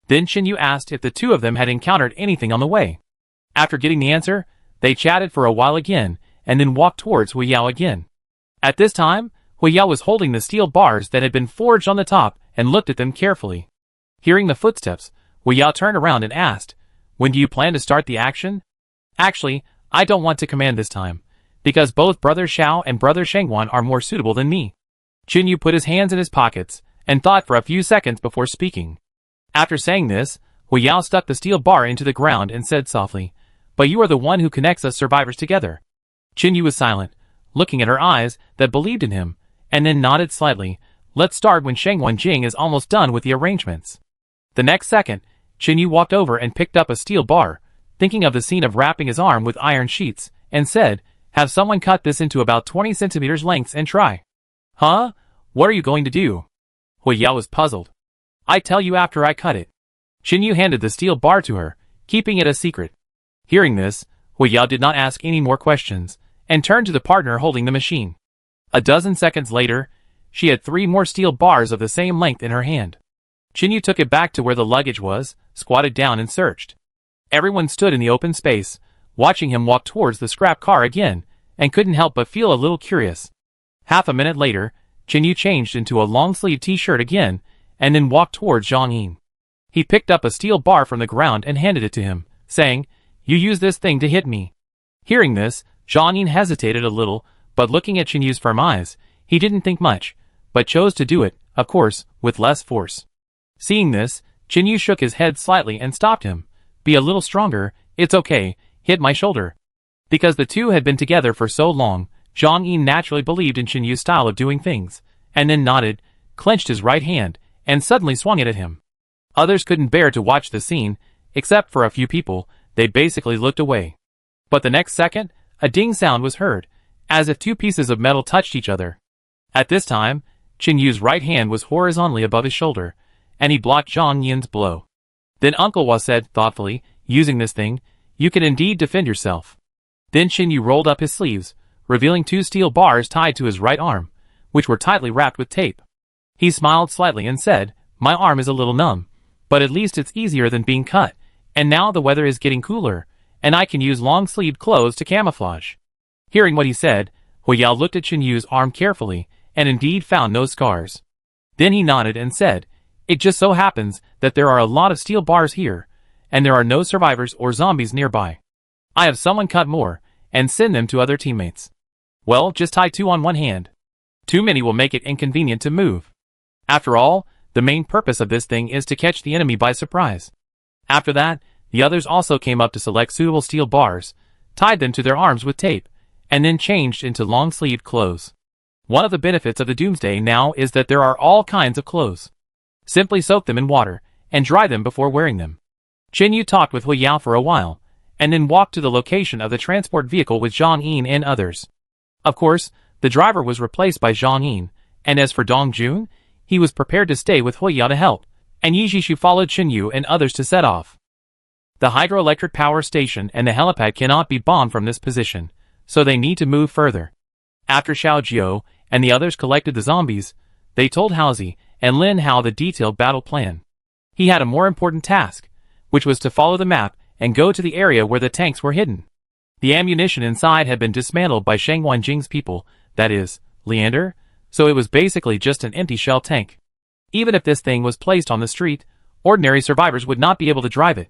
Then Qin Yu asked if the two of them had encountered anything on the way. After getting the answer, they chatted for a while again, and then walked towards Hu Yao again. At this time, Hu Yao was holding the steel bars that had been forged on the top and looked at them carefully. Hearing the footsteps, Hu Yao turned around and asked, "When do you plan to start the action?" "Actually, I don't want to command this time, because both Brother Xiao and Brother Shengwan are more suitable than me." Qin Yu put his hands in his pockets and thought for a few seconds before speaking. After saying this, Hu Yao stuck the steel bar into the ground and said softly, "But you are the one who connects us survivors together." Qin Yu was silent, looking at her eyes that believed in him, and then nodded slightly. "Let's start when Shengwan Jing is almost done with the arrangements." The next second, Qin Yu walked over and picked up a steel bar, thinking of the scene of wrapping his arm with iron sheets, and said, "Have someone cut this into about 20 centimeters lengths and try." "Huh? What are you going to do?" Hu Yao was puzzled. "I tell you after I cut it." Qin Yu handed the steel bar to her, keeping it a secret. Hearing this, Hu Yao did not ask any more questions, and turned to the partner holding the machine. A dozen seconds later, she had 3 more steel bars of the same length in her hand. Qin Yu took it back to where the luggage was, squatted down and searched. Everyone stood in the open space, watching him walk towards the scrap car again, and couldn't help but feel a little curious. Half a minute later, Chin Yu changed into a long-sleeved t-shirt again, and then walked towards Zhang Yin. He picked up a steel bar from the ground and handed it to him, saying, "You use this thing to hit me." Hearing this, Zhang Yin hesitated a little, but looking at Chin Yu's firm eyes, he didn't think much, but chose to do it, of course, with less force. Seeing this, Chin Yu shook his head slightly and stopped him. "Be a little stronger, it's okay, hit my shoulder." Because the two had been together for so long, Zhang Yin naturally believed in Chin Yu's style of doing things, and then nodded, clenched his right hand, and suddenly swung it at him. Others couldn't bear to watch the scene, except for a few people. They basically looked away. But the next second, a ding sound was heard, as if two pieces of metal touched each other. At this time, Chin Yu's right hand was horizontally above his shoulder, and he blocked Zhang Yin's blow. Then Uncle Hua said, thoughtfully, "Using this thing, you can indeed defend yourself." Then Chin Yu rolled up his sleeves, revealing two steel bars tied to his right arm, which were tightly wrapped with tape. He smiled slightly and said, "My arm is a little numb, but at least it's easier than being cut, and now the weather is getting cooler, and I can use long-sleeved clothes to camouflage." Hearing what he said, Hu Yao looked at Chin Yu's arm carefully, and indeed found no scars. Then he nodded and said, "It just so happens that there are a lot of steel bars here, and there are no survivors or zombies nearby. I have someone cut more, and send them to other teammates. Well, just tie two on one hand. Too many will make it inconvenient to move. After all, the main purpose of this thing is to catch the enemy by surprise." After that, the others also came up to select suitable steel bars, tied them to their arms with tape, and then changed into long-sleeved clothes. One of the benefits of the Doomsday now is that there are all kinds of clothes. Simply soak them in water, and dry them before wearing them. Chin Yu talked with Hu Yao for a while, and then walked to the location of the transport vehicle with Zhang Yin and others. Of course, the driver was replaced by Zhang Yin, and as for Dong Jun, he was prepared to stay with Hu Yao to help, and Yi Jishu followed Chin Yu and others to set off. The hydroelectric power station and the helipad cannot be bombed from this position, so they need to move further. After Xiao Jiao and the others collected the zombies, they told Haozi and Lin Hao the detailed battle plan. He had a more important task, which was to follow the map and go to the area where the tanks were hidden. The ammunition inside had been dismantled by Shang Wanjing's people, that is, Leander, so it was basically just an empty shell tank. Even if this thing was placed on the street, ordinary survivors would not be able to drive it.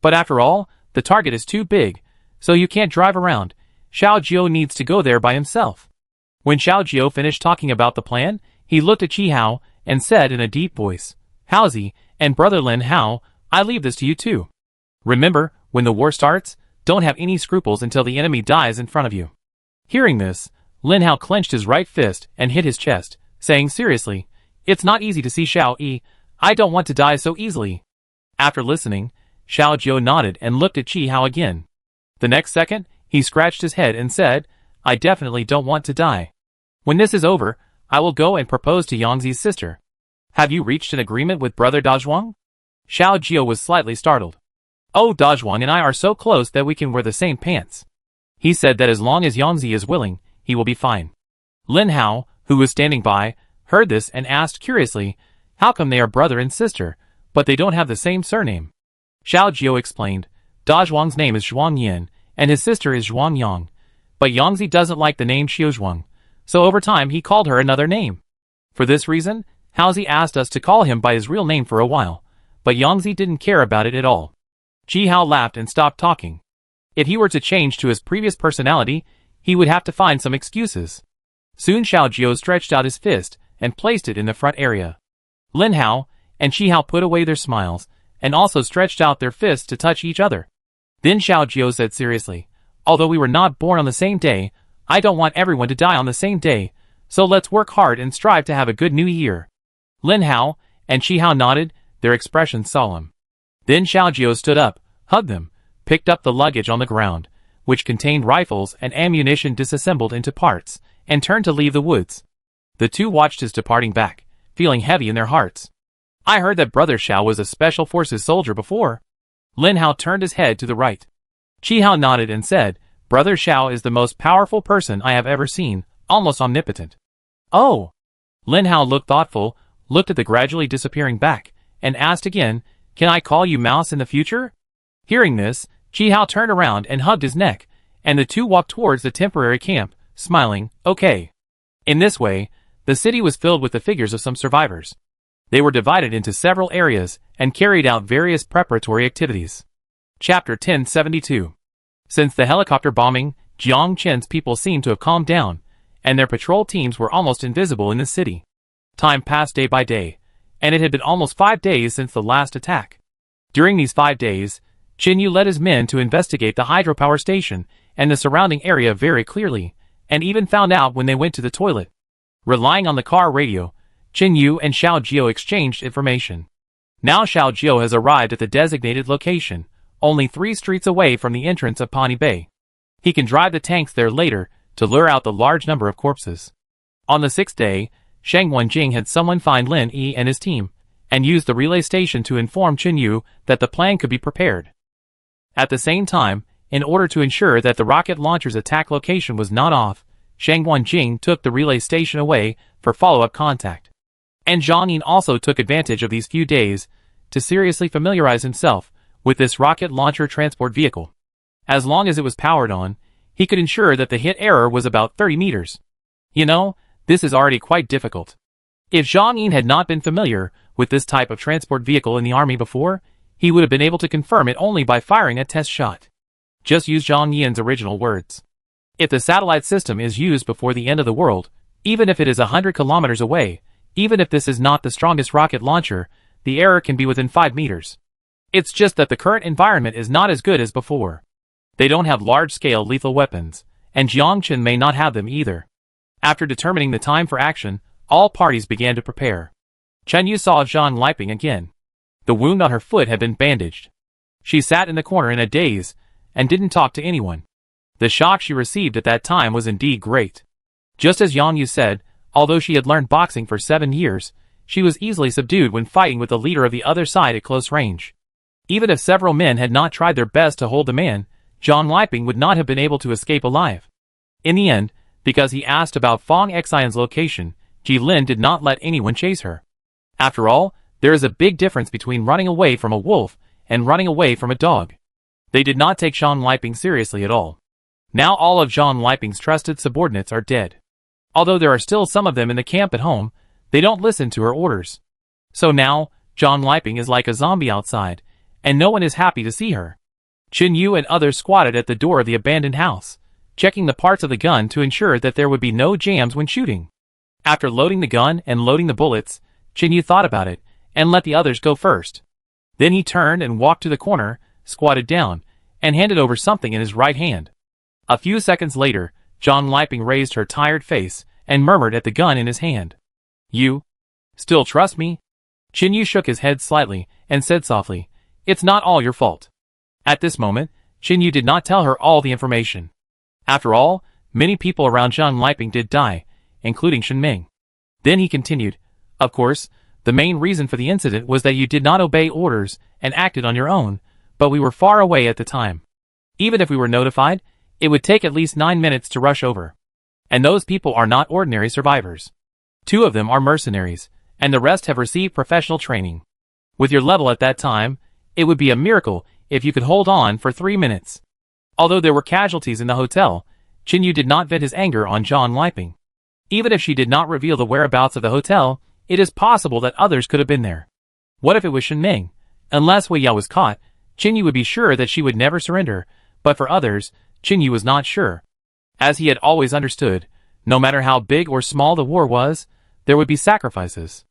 But after all, the target is too big, so you can't drive around. Xiao Jiao needs to go there by himself. When Xiao Jiao finished talking about the plan, he looked at Qi Hao and said in a deep voice, "Haozi and brother Lin Hao, I leave this to you too. Remember, when the war starts, don't have any scruples until the enemy dies in front of you." Hearing this, Lin Hao clenched his right fist and hit his chest, saying seriously, "It's not easy to see Xiao Yi. I don't want to die so easily." After listening, Xiao Jiao nodded and looked at Qi Hao again. The next second, he scratched his head and said, "I definitely don't want to die. When this is over, I will go and propose to Yangzi's sister. Have you reached an agreement with brother Dazhuang?" Xiao Jiao was slightly startled. "Oh, Dazhuang and I are so close that we can wear the same pants. He said that as long as Yangzi is willing, he will be fine." Lin Hao, who was standing by, heard this and asked curiously, "How come they are brother and sister, but they don't have the same surname?" Xiao Jiao explained, "Dazhuang's name is Zhuang Yin, and his sister is Zhuang Yang, but Yangzi doesn't like the name Xiuzhuang, so over time he called her another name. For this reason, Haozi asked us to call him by his real name for a while, but Yangzi didn't care about it at all." Qi Hao laughed and stopped talking. If he were to change to his previous personality, he would have to find some excuses. Soon Xiao Jiao stretched out his fist and placed it in the front area. Lin Hao and Qi Hao put away their smiles and also stretched out their fists to touch each other. Then Xiao Jiao said seriously, "Although we were not born on the same day, I don't want everyone to die on the same day, so let's work hard and strive to have a good new year." Lin Hao and Qi Hao nodded, their expressions solemn. Then Xiao Jiao stood up, hugged them, picked up the luggage on the ground, which contained rifles and ammunition disassembled into parts, and turned to leave the woods. The two watched his departing back, feeling heavy in their hearts. "I heard that brother Xiao was a special forces soldier before." Lin Hao turned his head to the right. Qi Hao nodded and said, "Brother Xiao is the most powerful person I have ever seen, almost omnipotent." "Oh!" Lin Hao looked thoughtful, looked at the gradually disappearing back, and asked again, "Can I call you Mouse in the future?" Hearing this, Ji Hao turned around and hugged his neck, and the two walked towards the temporary camp, smiling, okay. In this way, the city was filled with the figures of some survivors. They were divided into several areas and carried out various preparatory activities. Chapter 1072. Since the helicopter bombing, Jiangchen's people seemed to have calmed down, and their patrol teams were almost invisible in the city. Time passed day by day, and it had been almost 5 days since the last attack. During these 5 days, Qin Yu led his men to investigate the hydropower station and the surrounding area very clearly, and even found out when they went to the toilet. Relying on the car radio, Qin Yu and Xiao Jiao exchanged information. Now Xiao Jiao has arrived at the designated location, only 3 streets away from the entrance of Pani Bay. He can drive the tanks there later to lure out the large number of corpses. On the 6th day, Shang Wenjing had someone find Lin Yi and his team, and used the relay station to inform Qin Yu that the plan could be prepared. At the same time, in order to ensure that the rocket launcher's attack location was not off, Shang Wenjing took the relay station away for follow-up contact. And Zhang Yin also took advantage of these few days to seriously familiarize himself with this rocket launcher transport vehicle. As long as it was powered on, he could ensure that the hit error was about 30 meters. You know, this is already quite difficult. If Zhang Yin had not been familiar with this type of transport vehicle in the army before, he would have been able to confirm it only by firing a test shot. Just use Zhang Yin's original words. If the satellite system is used before the end of the world, even if it is 100 kilometers away, even if this is not the strongest rocket launcher, the error can be within 5 meters. It's just that the current environment is not as good as before. They don't have large-scale lethal weapons, and Jiangchen may not have them either. After determining the time for action, all parties began to prepare. Chen Yu saw Zhang Liping again. The wound on her foot had been bandaged. She sat in the corner in a daze, and didn't talk to anyone. The shock she received at that time was indeed great. Just as Yang Yu said, although she had learned boxing for 7 years, she was easily subdued when fighting with the leader of the other side at close range. Even if several men had not tried their best to hold the man, Zhang Liping would not have been able to escape alive. In the end, because he asked about Fang Xian's location, Ji Lin did not let anyone chase her. After all, there is a big difference between running away from a wolf and running away from a dog. They did not take Zhang Liping seriously at all. Now all of Zhang Liping's trusted subordinates are dead. Although there are still some of them in the camp at home, they don't listen to her orders. So now, Zhang Liping is like a zombie outside, and no one is happy to see her. Qin Yu and others squatted at the door of the abandoned house, checking the parts of the gun to ensure that there would be no jams when shooting. After loading the gun and loading the bullets, Qin Yu thought about it, and let the others go first. Then he turned and walked to the corner, squatted down, and handed over something in his right hand. A few seconds later, Zhang Liping raised her tired face and murmured at the gun in his hand. You still trust me? Qin Yu shook his head slightly and said softly, It's not all your fault. At this moment, Qin Yu did not tell her all the information. After all, many people around Zhang Liping did die, including Shen Ming. Then he continued, Of course, the main reason for the incident was that you did not obey orders and acted on your own, but we were far away at the time. Even if we were notified, it would take at least 9 minutes to rush over. And those people are not ordinary survivors. 2 of them are mercenaries, and the rest have received professional training. With your level at that time, it would be a miracle if you could hold on for 3 minutes. Although there were casualties in the hotel, Qin Yu did not vent his anger on Zhang Liping. Even if she did not reveal the whereabouts of the hotel, it is possible that others could have been there. What if it was Shen Ming? Unless Wei Yao was caught, Qin Yu would be sure that she would never surrender, but for others, Qin Yu was not sure. As he had always understood, no matter how big or small the war was, there would be sacrifices.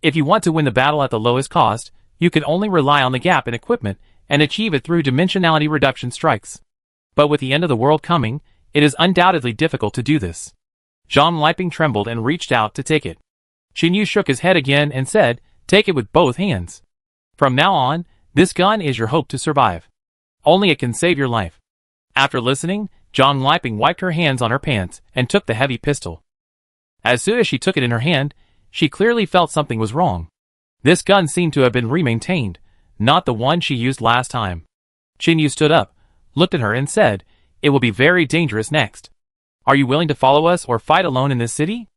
If you want to win the battle at the lowest cost, you can only rely on the gap in equipment and achieve it through dimensionality reduction strikes. But with the end of the world coming, it is undoubtedly difficult to do this. Zhang Liping trembled and reached out to take it. Qin Yu shook his head again and said, Take it with both hands. From now on, this gun is your hope to survive. Only it can save your life. After listening, Zhang Liping wiped her hands on her pants and took the heavy pistol. As soon as she took it in her hand, she clearly felt something was wrong. This gun seemed to have been re-maintained, not the one she used last time. Qin Yu stood up, looked at her and said, It will be very dangerous next. Are you willing to follow us or fight alone in this city?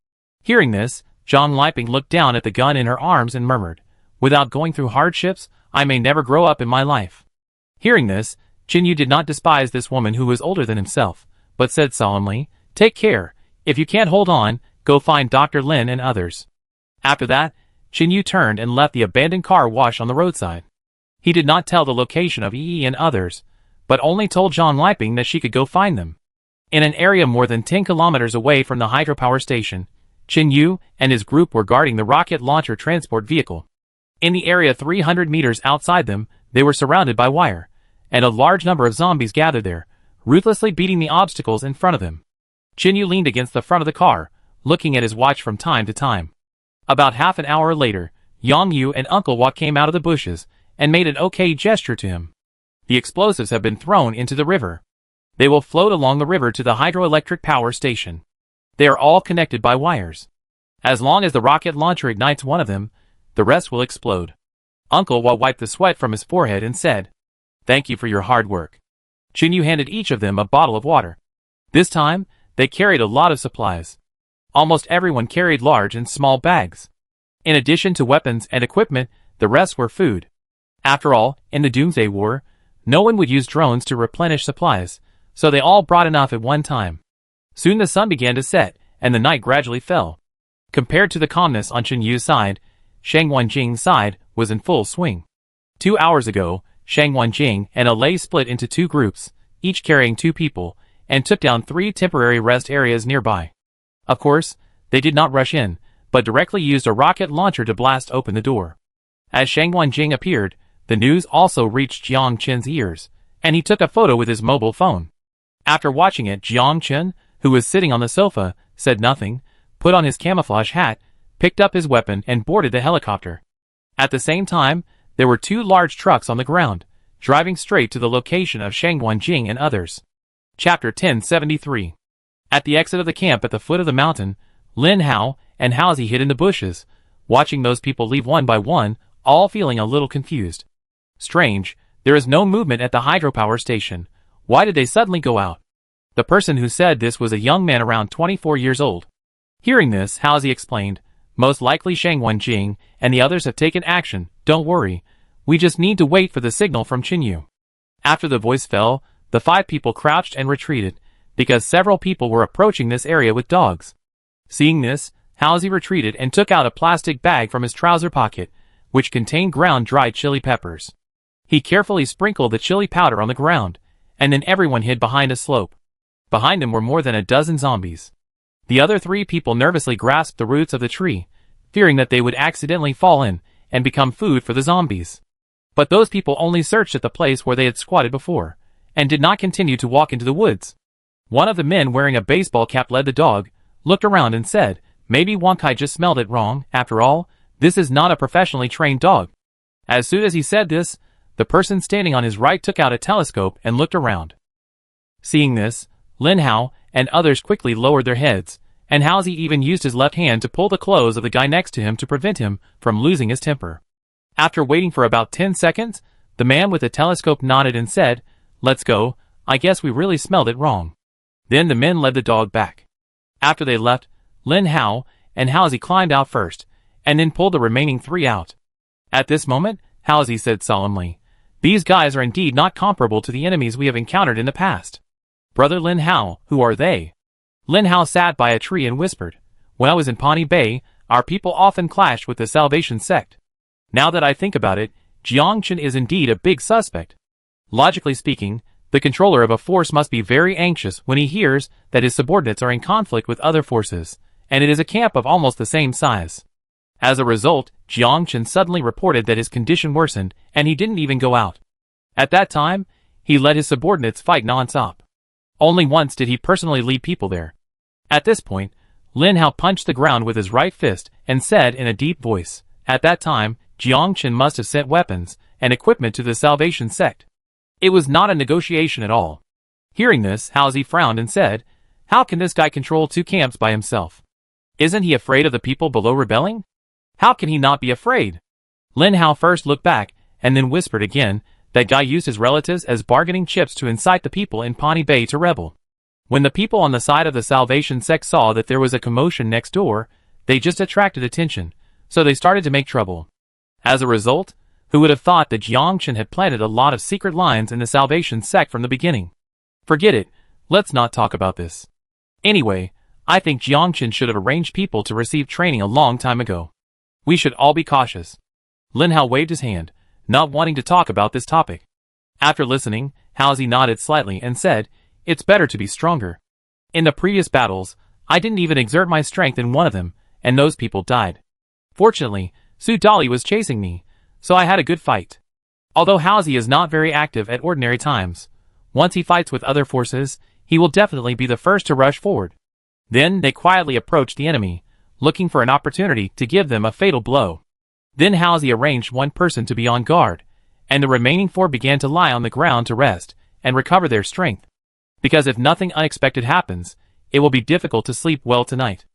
Hearing this, Zhang Liping looked down at the gun in her arms and murmured, Without going through hardships, I may never grow up in my life. Hearing this, Qin Yu did not despise this woman who was older than himself, but said solemnly, "Take care. If you can't hold on, go find Dr. Lin and others." After that, Qin Yu turned and left the abandoned car wash on the roadside. He did not tell the location of Yi and others, but only told Zhang Liping that she could go find them. In an area more than 10 kilometers away from the hydropower station, Qin Yu and his group were guarding the rocket launcher transport vehicle. In the area 300 meters outside them, they were surrounded by wire, and a large number of zombies gathered there, ruthlessly beating the obstacles in front of them. Qin Yu leaned against the front of the car, looking at his watch from time to time. About half an hour later, Yang Yu and Uncle Wak came out of the bushes and made an okay gesture to him. The explosives have been thrown into the river. They will float along the river to the hydroelectric power station. They are all connected by wires. As long as the rocket launcher ignites one of them, the rest will explode. Uncle Wak wiped the sweat from his forehead and said, "Thank you for your hard work." Qin Yu handed each of them a bottle of water. This time, they carried a lot of supplies. Almost everyone carried large and small bags. In addition to weapons and equipment, the rest were food. After all, in the Doomsday War, no one would use drones to replenish supplies, so they all brought enough at one time. Soon the sun began to set, and the night gradually fell. Compared to the calmness on Qin Yu's side, Shang Wanjing's side was in full swing. 2 hours ago, Shang Wanjing and Alei split into 2 groups, each carrying 2 people, and took down 3 temporary rest areas nearby. Of course, they did not rush in, but directly used a rocket launcher to blast open the door. As Shang Wanjing appeared, the news also reached Jiang Qin's ears, and he took a photo with his mobile phone. After watching it, Jiang Qin, who was sitting on the sofa, said nothing, put on his camouflage hat, picked up his weapon and boarded the helicopter. At the same time, there were 2 large trucks on the ground, driving straight to the location of Shang Wanjing and others. Chapter 1073. At the exit of the camp at the foot of the mountain, Lin Hao and Haozi hid in the bushes, watching those people leave one by one, all feeling a little confused. Strange, there is no movement at the hydropower station. Why did they suddenly go out? The person who said this was a young man around 24 years old. Hearing this, Haozi explained, "Most likely Shang Wanjing and the others have taken action, don't worry. We just need to wait for the signal from Qin Yu." After the voice fell, the 5 people crouched and retreated, because several people were approaching this area with dogs. Seeing this, Haozi retreated and took out a plastic bag from his trouser pocket, which contained ground dried chili peppers. He carefully sprinkled the chili powder on the ground, and then everyone hid behind a slope. Behind him were more than a dozen zombies. The other 3 people nervously grasped the roots of the tree, fearing that they would accidentally fall in and become food for the zombies. But those people only searched at the place where they had squatted before, and did not continue to walk into the woods. One of the men wearing a baseball cap led the dog, looked around and said, "Maybe Wankai just smelled it wrong. After all, this is not a professionally trained dog." As soon as he said this, the person standing on his right took out a telescope and looked around. Seeing this, Lin Hao and others quickly lowered their heads, and Haozi even used his left hand to pull the clothes of the guy next to him to prevent him from losing his temper. After waiting for about 10 seconds, the man with the telescope nodded and said, "Let's go, I guess we really smelled it wrong." Then the men led the dog back. After they left, Lin Hao and Haozi climbed out first, and then pulled the remaining 3 out. At this moment, Haozi said solemnly, "These guys are indeed not comparable to the enemies we have encountered in the past. Brother Lin Hao, who are they?" Lin Hao sat by a tree and whispered, "When I was in Pawnee Bay, our people often clashed with the Salvation sect. Now that I think about it, Jiang Qin is indeed a big suspect. Logically speaking, the controller of a force must be very anxious when he hears that his subordinates are in conflict with other forces, and it is a camp of almost the same size." As a result, Jiang Qin suddenly reported that his condition worsened, and he didn't even go out. At that time, he let his subordinates fight non-stop. Only once did he personally lead people there. At this point, Lin Hao punched the ground with his right fist and said in a deep voice, "At that time, Jiang Qin must have sent weapons and equipment to the Salvation sect. It was not a negotiation at all." Hearing this, Haozi frowned and said, "How can this guy control 2 camps by himself? Isn't he afraid of the people below rebelling? How can he not be afraid?" Lin Hao first looked back, and then whispered again, "That guy used his relatives as bargaining chips to incite the people in Pawnee Bay to rebel. When the people on the side of the Salvation sect saw that there was a commotion next door, they just attracted attention, so they started to make trouble. As a result, Who would have thought that Jiangchen had planted a lot of secret lines in the Salvation sect from the beginning? Forget it, let's not talk about this. Anyway, I think Jiangchen should have arranged people to receive training a long time ago. We should all be cautious. Lin Hao waved his hand, not wanting to talk about this topic. After listening, Haozi nodded slightly and said, "It's better to be stronger. In the previous battles, I didn't even exert my strength in one of them, and those people died. Fortunately, Su Dali was chasing me, so I had a good fight." Although Haozi is not very active at ordinary times, once he fights with other forces, he will definitely be the first to rush forward. Then they quietly approach the enemy, looking for an opportunity to give them a fatal blow. Then Haozi arranged one person to be on guard, and the remaining 4 began to lie on the ground to rest and recover their strength. Because if nothing unexpected happens, it will be difficult to sleep well tonight.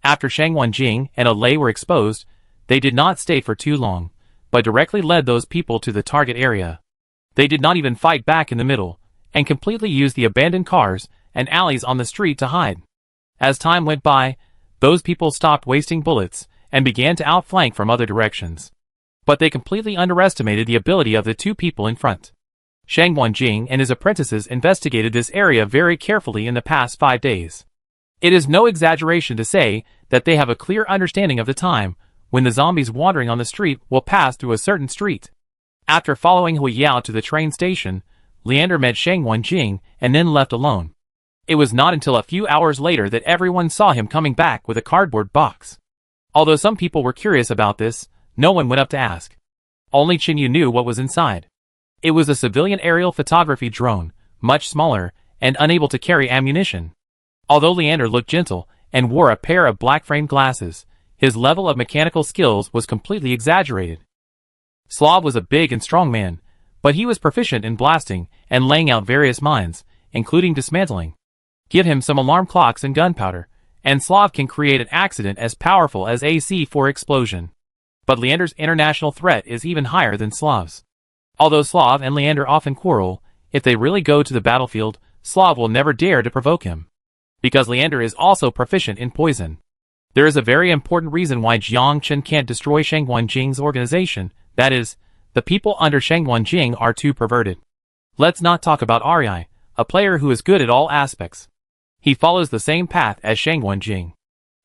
After Shang Wenjing and Lei were exposed, they did not stay for too long, but directly led those people to the target area. They did not even fight back in the middle, and completely used the abandoned cars and alleys on the street to hide. As time went by, those people stopped wasting bullets and began to outflank from other directions. But they completely underestimated the ability of the 2 people in front. Shang Wenjing and his apprentices investigated this area very carefully in the past 5 days. It is no exaggeration to say that they have a clear understanding of the time when the zombies wandering on the street will pass through a certain street. After following Hui Yao to the train station, Leander met Shang Wenjing and then left alone. It was not until a few hours later that everyone saw him coming back with a cardboard box. Although some people were curious about this, no one went up to ask. Only Qin Yu knew what was inside. It was a civilian aerial photography drone, much smaller, and unable to carry ammunition. Although Leander looked gentle and wore a pair of black-framed glasses, his level of mechanical skills was completely exaggerated. Slav was a big and strong man, but he was proficient in blasting and laying out various mines, including dismantling. Give him some alarm clocks and gunpowder, and Slav can create an accident as powerful as a C4 explosion. But Leander's international threat is even higher than Slav's. Although Slav and Leander often quarrel, if they really go to the battlefield, Slav will never dare to provoke him. Because Leander is also proficient in poison. There is a very important reason why Jiangchen can't destroy Shang Wenjing's organization, that is, the people under Shang Wenjing are too perverted. Let's not talk about Ari, a player who is good at all aspects. He follows the same path as Shang Wenjing.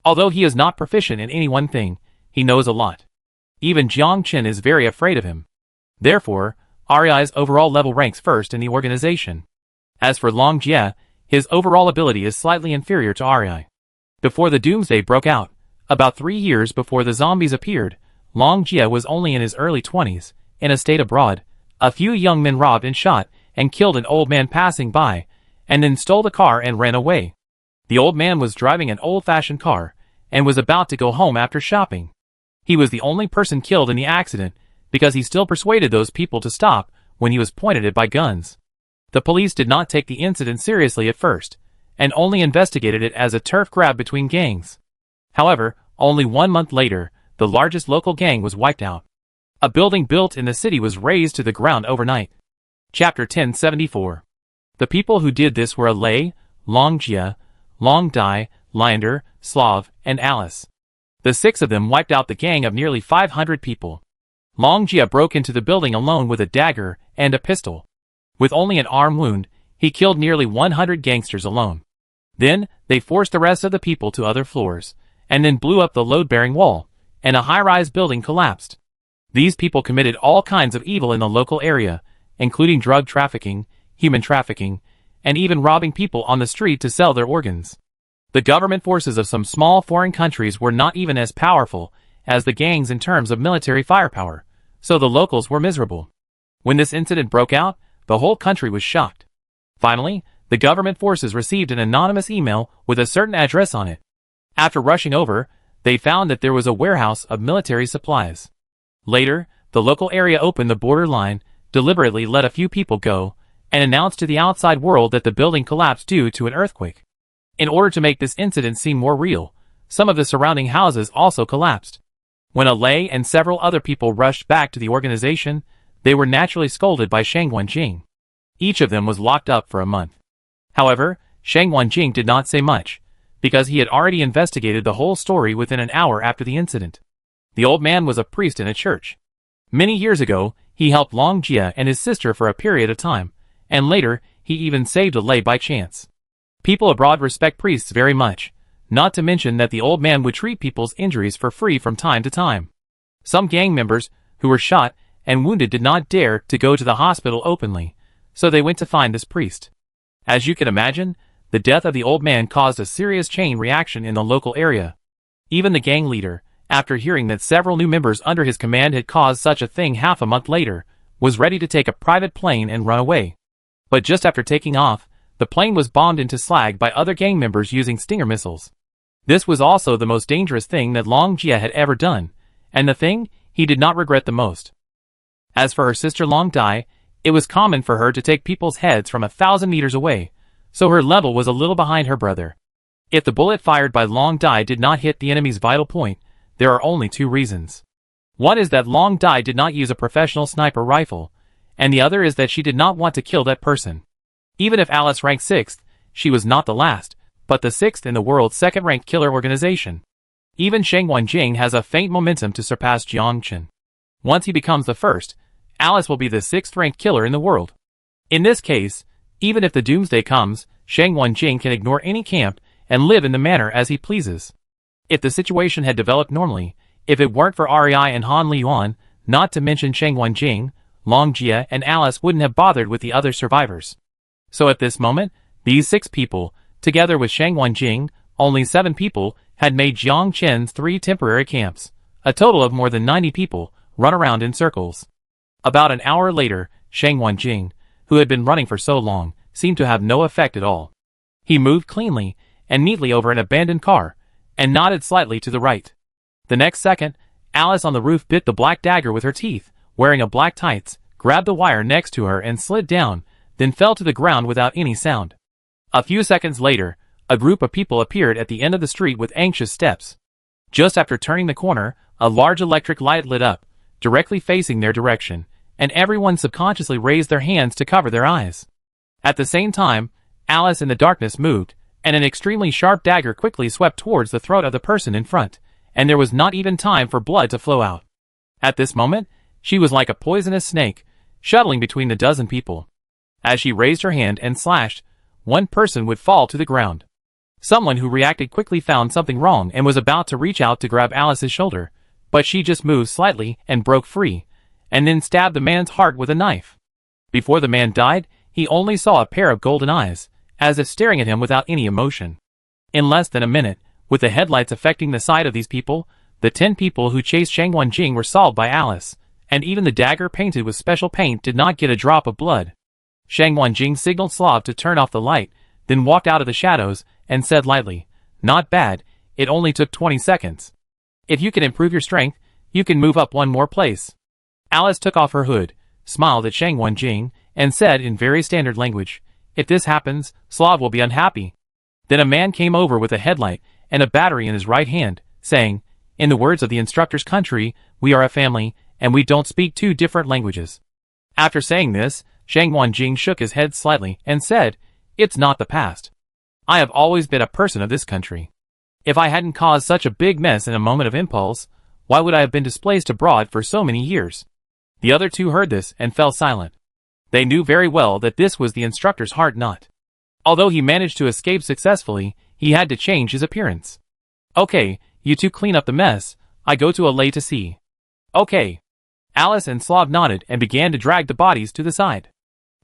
Although he is not proficient in any one thing, he knows a lot. Even Jiangchen is very afraid of him. Therefore, Ari's overall level ranks first in the organization. As for Long Jie, his overall ability is slightly inferior to Ari. Before the Doomsday broke out, about 3 years before the zombies appeared, Long Jie was only in his early 20s, in a state abroad. A few young men robbed and shot, and killed an old man passing by, and then stole the car and ran away. The old man was driving an old-fashioned car, and was about to go home after shopping. He was the only person killed in the accident, because he still persuaded those people to stop when he was pointed at by guns. The police did not take the incident seriously at first, and only investigated it as a turf grab between gangs. However, only 1 month later, the largest local gang was wiped out. A building built in the city was razed to the ground overnight. Chapter 1074. The people who did this were Lei, Long Jie, Long Dai, Leander, Slav, and Alice. The 6 of them wiped out the gang of nearly 500 people. Long Jie broke into the building alone with a dagger and a pistol. With only an arm wound, he killed nearly 100 gangsters alone. Then, they forced the rest of the people to other floors, and then blew up the load-bearing wall, and a high-rise building collapsed. These people committed all kinds of evil in the local area, including drug trafficking, human trafficking, and even robbing people on the street to sell their organs. The government forces of some small foreign countries were not even as powerful as the gangs in terms of military firepower, so the locals were miserable. When this incident broke out, the whole country was shocked. Finally, the government forces received an anonymous email with a certain address on it. After rushing over, they found that there was a warehouse of military supplies. Later, the local area opened the border line, deliberately let a few people go, and announced to the outside world that the building collapsed due to an earthquake. In order to make this incident seem more real, some of the surrounding houses also collapsed. When Lei and several other people rushed back to the organization, they were naturally scolded by Shang Wenjing. Each of them was locked up for a month. However, Shang Wenjing did not say much, because he had already investigated the whole story within an hour after the incident. The old man was a priest in a church. Many years ago, he helped Long Jia and his sister for a period of time, and later, he even saved a lay by chance. People abroad respect priests very much, not to mention that the old man would treat people's injuries for free from time to time. Some gang members, who were shot and wounded, did not dare to go to the hospital openly, so they went to find this priest. As you can imagine, the death of the old man caused a serious chain reaction in the local area. Even the gang leader, after hearing that several new members under his command had caused such a thing half a month later, was ready to take a private plane and run away. But just after taking off, the plane was bombed into slag by other gang members using Stinger missiles. This was also the most dangerous thing that Long Jia had ever done, and the thing he did not regret the most. As for her sister Long Dai, it was common for her to take people's heads from 1,000 meters away, so her level was a little behind her brother. If the bullet fired by Long Dai did not hit the enemy's vital point, there are only two reasons. One is that Long Dai did not use a professional sniper rifle, and the other is that she did not want to kill that person. Even if Alice ranked 6th, she was not the last, but the 6th in the world's second-ranked killer organization. Even Sheng Wanjing has a faint momentum to surpass Jiang Chen. Once he becomes the first, Alice will be the 6th-ranked killer in the world. In this case, even if the doomsday comes, Sheng Wanjing can ignore any camp and live in the manner as he pleases. If the situation had developed normally, if it weren't for REI and Han Liyuan, not to mention Sheng Wanjing, Long Jia and Alice wouldn't have bothered with the other survivors. So at this moment, these 6 people, together with Sheng Wanjing, only 7 people, had made Jiang Chen's 3 temporary camps. A total of more than 90 people run around in circles. About an hour later, Sheng Wanjing, who had been running for so long, seemed to have no effect at all. He moved cleanly and neatly over an abandoned car, and nodded slightly to the right. The next second, Alice on the roof bit the black dagger with her teeth, wearing a black tights, grabbed the wire next to her and slid down, then fell to the ground without any sound. A few seconds later, a group of people appeared at the end of the street with anxious steps. Just after turning the corner, a large electric light lit up, directly facing their direction, and everyone subconsciously raised their hands to cover their eyes. At the same time, Alice in the darkness moved, and an extremely sharp dagger quickly swept towards the throat of the person in front, and there was not even time for blood to flow out. At this moment, she was like a poisonous snake, shuttling between the dozen people. As she raised her hand and slashed, one person would fall to the ground. Someone who reacted quickly found something wrong and was about to reach out to grab Alice's shoulder, but she just moved slightly and broke free, and then stabbed the man's heart with a knife. Before the man died, he only saw a pair of golden eyes, as if staring at him without any emotion. In less than a minute, with the headlights affecting the sight of these people, the 10 people who chased Sheng Wanjing were solved by Alice, and even the dagger painted with special paint did not get a drop of blood. Sheng Wanjing signaled Slav to turn off the light, then walked out of the shadows, and said lightly, "Not bad, it only took 20 seconds. If you can improve your strength, you can move up one more place." Alice took off her hood, smiled at Sheng Wanjing, and said in very standard language, "If this happens, Slav will be unhappy." Then a man came over with a headlight and a battery in his right hand, saying, "In the words of the instructor's country, we are a family, and we don't speak 2 different languages." After saying this, Sheng Wanjing shook his head slightly and said, "It's not the past. I have always been a person of this country. If I hadn't caused such a big mess in a moment of impulse, why would I have been displaced abroad for so many years?" The other 2 heard this and fell silent. They knew very well that this was the instructor's heart knot. Although he managed to escape successfully, he had to change his appearance. "Okay, you 2 clean up the mess, I go to a lay to see." "Okay." Alice and Slav nodded and began to drag the bodies to the side.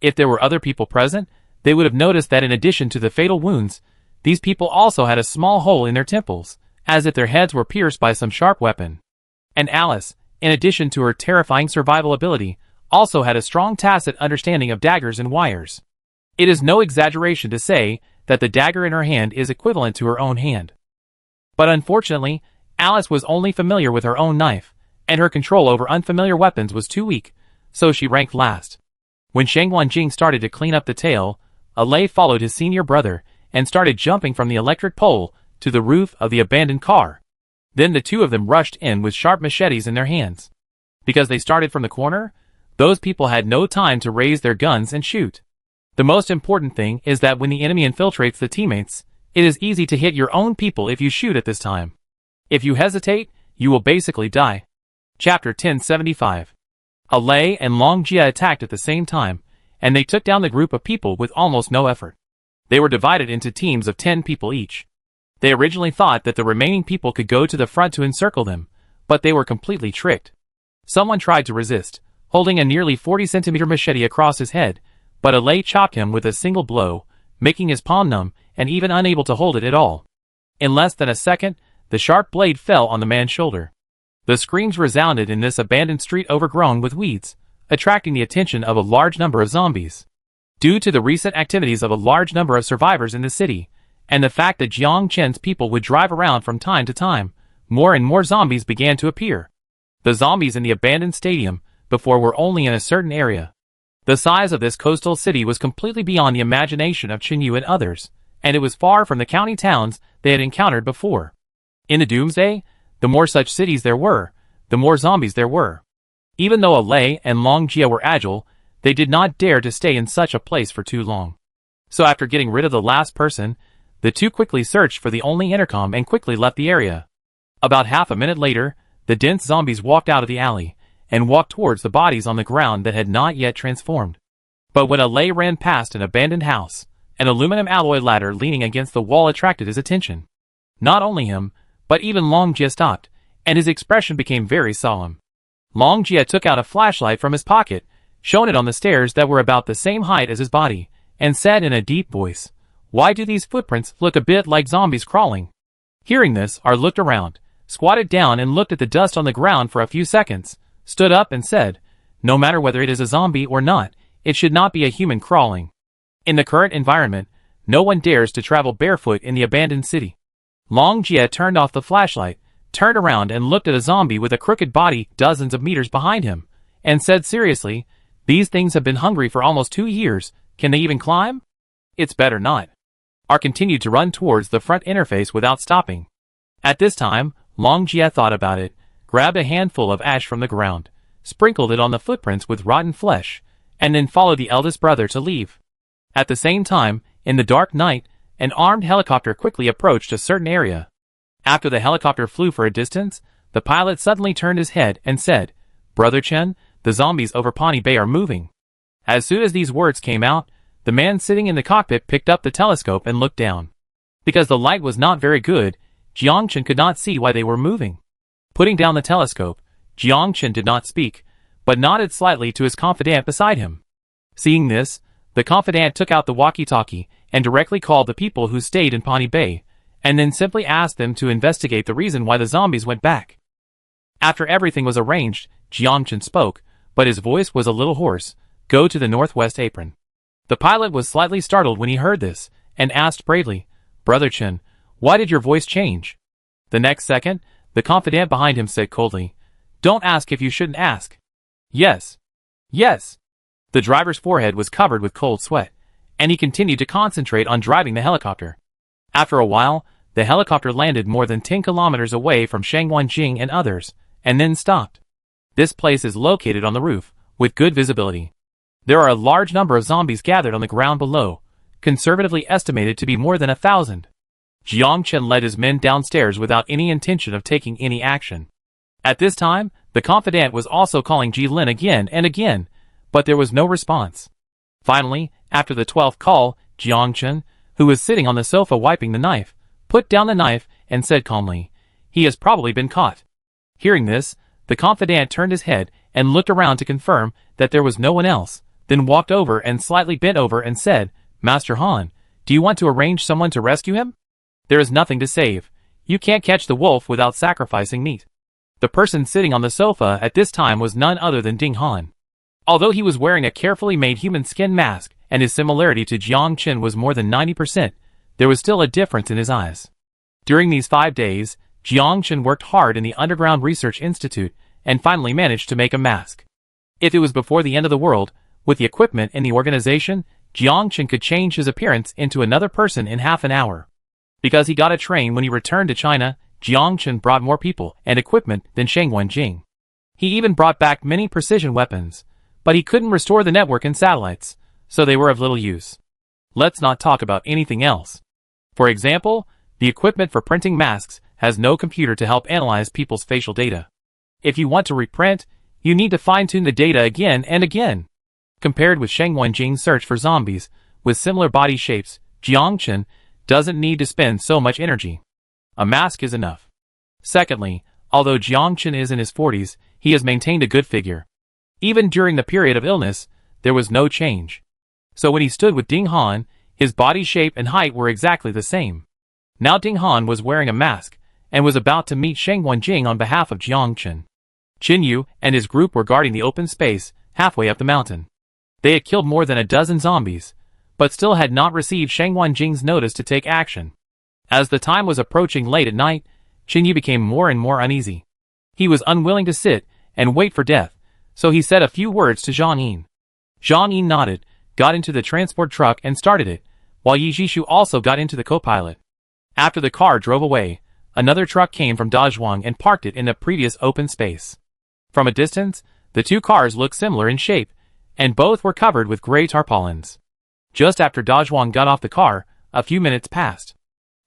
If there were other people present, they would have noticed that in addition to the fatal wounds, these people also had a small hole in their temples, as if their heads were pierced by some sharp weapon. And Alice, in addition to her terrifying survival ability, also had a strong tacit understanding of daggers and wires. It is no exaggeration to say that the dagger in her hand is equivalent to her own hand. But unfortunately, Alice was only familiar with her own knife, and her control over unfamiliar weapons was too weak, so she ranked last. When Sheng Wanjing started to clean up the tail, Alay followed his senior brother and started jumping from the electric pole to the roof of the abandoned car. Then the 2 of them rushed in with sharp machetes in their hands. Because they started from the corner, those people had no time to raise their guns and shoot. The most important thing is that when the enemy infiltrates the teammates, it is easy to hit your own people if you shoot at this time. If you hesitate, you will basically die. Chapter 1075. Lei and Long Jia attacked at the same time, and they took down the group of people with almost no effort. They were divided into teams of 10 people each. They originally thought that the remaining people could go to the front to encircle them, but they were completely tricked. Someone tried to resist, holding a nearly 40-centimeter machete across his head, but Lei chopped him with a single blow, making his palm numb and even unable to hold it at all. In less than a second, the sharp blade fell on the man's shoulder. The screams resounded in this abandoned street overgrown with weeds, attracting the attention of a large number of zombies. Due to the recent activities of a large number of survivors in the city, and the fact that Jiang Chen's people would drive around from time to time, more and more zombies began to appear. The zombies in the abandoned stadium before were only in a certain area. The size of this coastal city was completely beyond the imagination of Chenyu and others, and it was far from the county towns they had encountered before. In the Doomsday, the more such cities there were, the more zombies there were. Even though Lei and Long Jia were agile, they did not dare to stay in such a place for too long. So after getting rid of the last person, the two quickly searched for the only intercom and quickly left the area. About half a minute later, the dense zombies walked out of the alley, and walked towards the bodies on the ground that had not yet transformed. But when Lei ran past an abandoned house, an aluminum alloy ladder leaning against the wall attracted his attention. Not only him, but even Long Jia stopped, and his expression became very solemn. Long Jia took out a flashlight from his pocket, shone it on the stairs that were about the same height as his body, and said in a deep voice, "Why do these footprints look a bit like zombies crawling?" Hearing this, R looked around, squatted down and looked at the dust on the ground for a few seconds, stood up and said, "No matter whether it is a zombie or not, it should not be a human crawling. In the current environment, no one dares to travel barefoot in the abandoned city." Long Jia turned off the flashlight, turned around and looked at a zombie with a crooked body dozens of meters behind him, and said seriously, "These things have been hungry for almost 2 years, can they even climb? It's better not." R continued to run towards the front interface without stopping. At this time, Long Jia thought about it, grabbed a handful of ash from the ground, sprinkled it on the footprints with rotten flesh, and then followed the eldest brother to leave. At the same time, in the dark night, an armed helicopter quickly approached a certain area. After the helicopter flew for a distance, the pilot suddenly turned his head and said, "Brother Chen, the zombies over Pawnee Bay are moving." As soon as these words came out, the man sitting in the cockpit picked up the telescope and looked down. Because the light was not very good, Jiang Chen could not see why they were moving. Putting down the telescope, Jiang Chen did not speak, but nodded slightly to his confidant beside him. Seeing this, the confidant took out the walkie-talkie and directly called the people who stayed in Pawnee Bay, and then simply asked them to investigate the reason why the zombies went back. After everything was arranged, Jiang Chen spoke, but his voice was a little hoarse. "Go to the northwest apron." The pilot was slightly startled when he heard this, and asked bravely, "Brother Chen, why did your voice change?" The next second, the confidant behind him said coldly, "Don't ask if you shouldn't ask." "Yes. Yes." The driver's forehead was covered with cold sweat, and he continued to concentrate on driving the helicopter. After a while, the helicopter landed more than 10 kilometers away from Shangwanjing and others, and then stopped. This place is located on the roof, with good visibility. There are a large number of zombies gathered on the ground below, conservatively estimated to be more than 1,000. Jiang Chen led his men downstairs without any intention of taking any action. At this time, the confidant was also calling Ji Lin again and again, but there was no response. Finally, after the 12th call, Jiang Chen, who was sitting on the sofa wiping the knife, put down the knife and said calmly, "He has probably been caught." Hearing this, the confidant turned his head and looked around to confirm that there was no one else, then walked over and slightly bent over and said, "Master Han, do you want to arrange someone to rescue him? There is nothing to save. You can't catch the wolf without sacrificing meat." The person sitting on the sofa at this time was none other than Ding Han. Although he was wearing a carefully made human skin mask, and his similarity to Jiang Chen was more than 90%, there was still a difference in his eyes. During these 5 days, Jiang Chen worked hard in the Underground Research Institute, and finally managed to make a mask. If it was before the end of the world, with the equipment and the organization, Jiang Chen could change his appearance into another person in half an hour. Because he got a train when he returned to China, Jiang Chen brought more people and equipment than Sheng Wenjing. He even brought back many precision weapons, but he couldn't restore the network and satellites, so they were of little use. Let's not talk about anything else. For example, the equipment for printing masks has no computer to help analyze people's facial data. If you want to reprint, You need to fine-tune the data again and again. Compared with Shang Wenjing's search for zombies with similar body shapes, Jiang Chen doesn't need to spend so much energy. A mask is enough. Secondly, although Jiang Chen is in his 40s, he has maintained a good figure. Even during the period of illness, there was no change. So when he stood with Ding Han, his body shape and height were exactly the same. Now Ding Han was wearing a mask, and was about to meet Shang Wenjing on behalf of Jiang Chen. Qin Yu and his group were guarding the open space, halfway up the mountain. They had killed more than a dozen zombies, but still had not received Shang Wenjing's notice to take action. As the time was approaching late at night, Qin Yu became more and more uneasy. He was unwilling to sit and wait for death, so he said a few words to Zhang Yin. Zhang Yin nodded, got into the transport truck and started it, while Yi Jishu also got into the co-pilot. After the car drove away, another truck came from Dazhuang and parked it in the previous open space. From a distance, the two cars looked similar in shape, and both were covered with gray tarpaulins. Just after Dazhuang got off the car, a few minutes passed.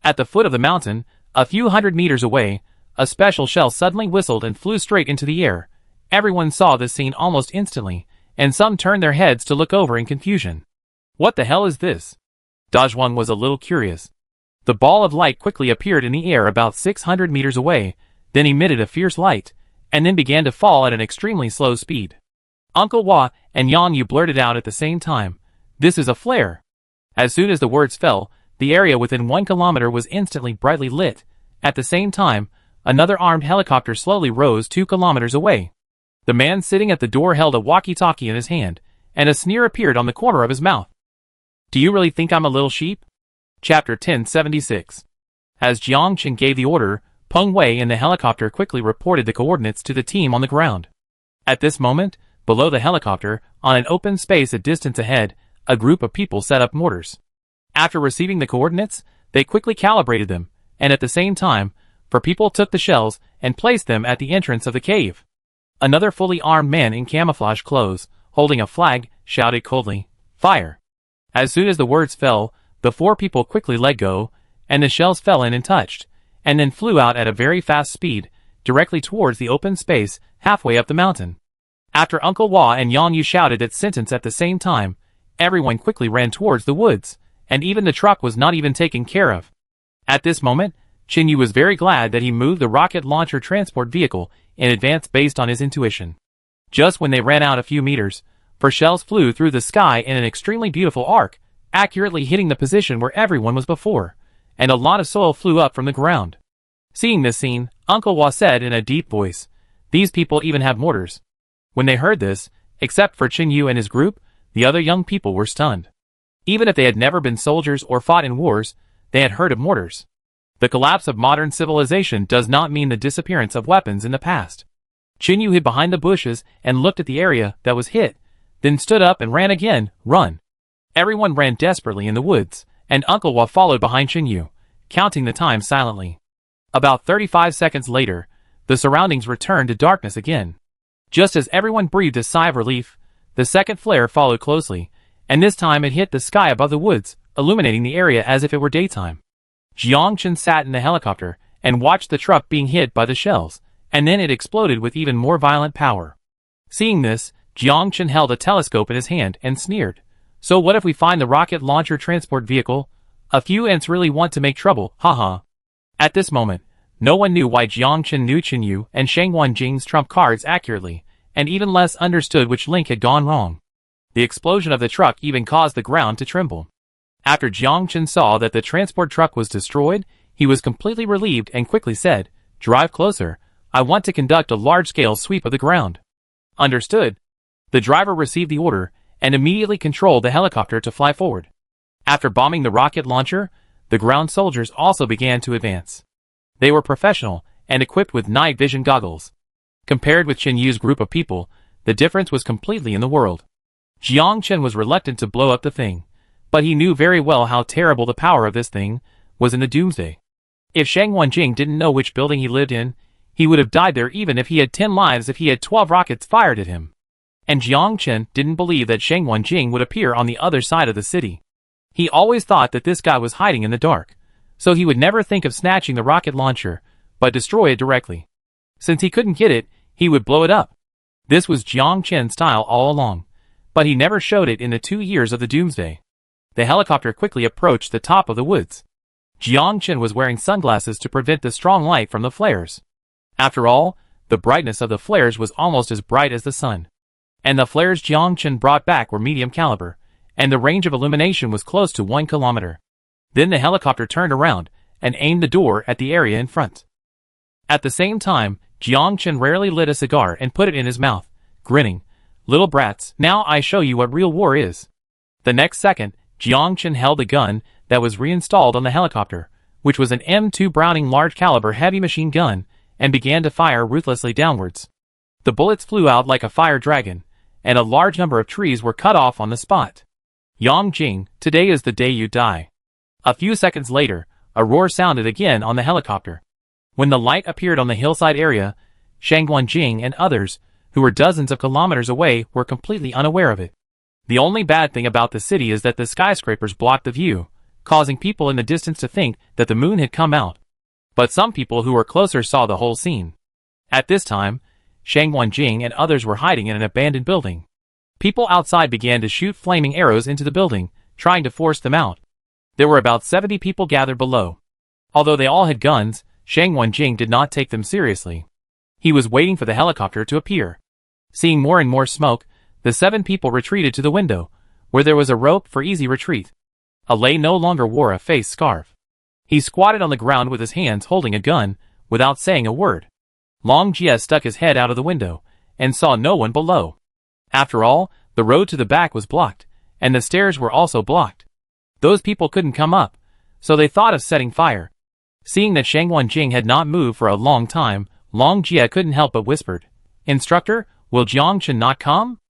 At the foot of the mountain, a few hundred meters away, a special shell suddenly whistled and flew straight into the air. Everyone saw this scene almost instantly, and some turned their heads to look over in confusion. What the hell is this? Dazhuang was a little curious. The ball of light quickly appeared in the air about 600 meters away, then emitted a fierce light, and then began to fall at an extremely slow speed. Uncle Hua and Yang Yu blurted out at the same time, "This is a flare." As soon as the words fell, the area within 1 kilometer was instantly brightly lit. At the same time, another armed helicopter slowly rose 2 kilometers away. The man sitting at the door held a walkie-talkie in his hand, and a sneer appeared on the corner of his mouth. "Do you really think I'm a little sheep?" Chapter 1076. As Jiang Chen gave the order, Peng Wei in the helicopter quickly reported the coordinates to the team on the ground. At this moment, below the helicopter, on an open space a distance ahead, a group of people set up mortars. After receiving the coordinates, they quickly calibrated them, and at the same time, people took the shells and placed them at the entrance of the cave. Another fully armed man in camouflage clothes, holding a flag, shouted coldly, "Fire!" As soon as the words fell, the 4 people quickly let go, and the shells fell in and touched, and then flew out at a very fast speed, directly towards the open space, halfway up the mountain. After Uncle Hua and Yang Yu shouted that sentence at the same time, everyone quickly ran towards the woods, and even the truck was not even taken care of. At this moment, Qin Yu was very glad that he moved the rocket launcher transport vehicle in advance based on his intuition. Just when they ran out a few meters, 4 shells flew through the sky in an extremely beautiful arc, accurately hitting the position where everyone was before, and a lot of soil flew up from the ground. Seeing this scene, Uncle Hua said in a deep voice, "These people even have mortars." When they heard this, except for Qin Yu and his group, the other young people were stunned. Even if they had never been soldiers or fought in wars, they had heard of mortars. The collapse of modern civilization does not mean the disappearance of weapons in the past. Qin Yu hid behind the bushes and looked at the area that was hit, then stood up and ran again, run. Everyone ran desperately in the woods, and Uncle Hua followed behind Qin Yu, counting the time silently. About 35 seconds later, the surroundings returned to darkness again. Just as everyone breathed a sigh of relief, the second flare followed closely, and this time it hit the sky above the woods, illuminating the area as if it were daytime. Jiang Chen sat in the helicopter and watched the truck being hit by the shells, and then it exploded with even more violent power. Seeing this, Jiang Chen held a telescope in his hand and sneered, "So what if we find the rocket launcher transport vehicle? A few ants really want to make trouble, haha." At this moment, no one knew why Jiang Chen knew Qin Yu and Shang Wenjing's trump cards accurately, and even less understood which link had gone wrong. The explosion of the truck even caused the ground to tremble. After Jiang Chen saw that the transport truck was destroyed, he was completely relieved and quickly said, "Drive closer. I want to conduct a large-scale sweep of the ground." Understood. The driver received the order and immediately controlled the helicopter to fly forward. After bombing the rocket launcher, the ground soldiers also began to advance. They were professional and equipped with night vision goggles. Compared with Qin Yu's group of people, the difference was completely in the world. Jiang Chen was reluctant to blow up the thing, but he knew very well how terrible the power of this thing was in the doomsday. If Shang Wenjing didn't know which building he lived in, he would have died there even if he had 10 lives if he had 12 rockets fired at him. And Jiang Chen didn't believe that Shang Wenjing would appear on the other side of the city. He always thought that this guy was hiding in the dark, so he would never think of snatching the rocket launcher, but destroy it directly. Since he couldn't get it, he would blow it up. This was Jiang Chen's style all along, but he never showed it in the 2 years of the doomsday. The helicopter quickly approached the top of the woods. Jiang Chen was wearing sunglasses to prevent the strong light from the flares. After all, the brightness of the flares was almost as bright as the sun. And the flares Jiang Chen brought back were medium caliber, and the range of illumination was close to 1 kilometer. Then the helicopter turned around and aimed the door at the area in front. At the same time, Jiang Chen rarely lit a cigar and put it in his mouth, grinning. "Little brats, now I show you what real war is." The next second, Jiang Chen held the gun that was reinstalled on the helicopter, which was an M2 Browning large caliber heavy machine gun, and began to fire ruthlessly downwards. The bullets flew out like a fire dragon, and a large number of trees were cut off on the spot. "Yang Jing, today is the day you die." A few seconds later, a roar sounded again on the helicopter. When the light appeared on the hillside area, Shangguan Jing and others, who were dozens of kilometers away, were completely unaware of it. The only bad thing about the city is that the skyscrapers blocked the view, causing people in the distance to think that the moon had come out. But some people who were closer saw the whole scene. At this time, Shangguan Jing and others were hiding in an abandoned building. People outside began to shoot flaming arrows into the building, trying to force them out. There were about 70 people gathered below. Although they all had guns, Shangguan Jing did not take them seriously. He was waiting for the helicopter to appear. Seeing more and more smoke, the 7 people retreated to the window, where there was a rope for easy retreat. Alay no longer wore a face scarf. He squatted on the ground with his hands holding a gun, without saying a word. Long Jie stuck his head out of the window, and saw no one below. After all, the road to the back was blocked, and the stairs were also blocked. Those people couldn't come up, so they thought of setting fire. Seeing that Shangguan Jing had not moved for a long time, Long Jie couldn't help but whispered, "Instructor, will Jiang Chen not come?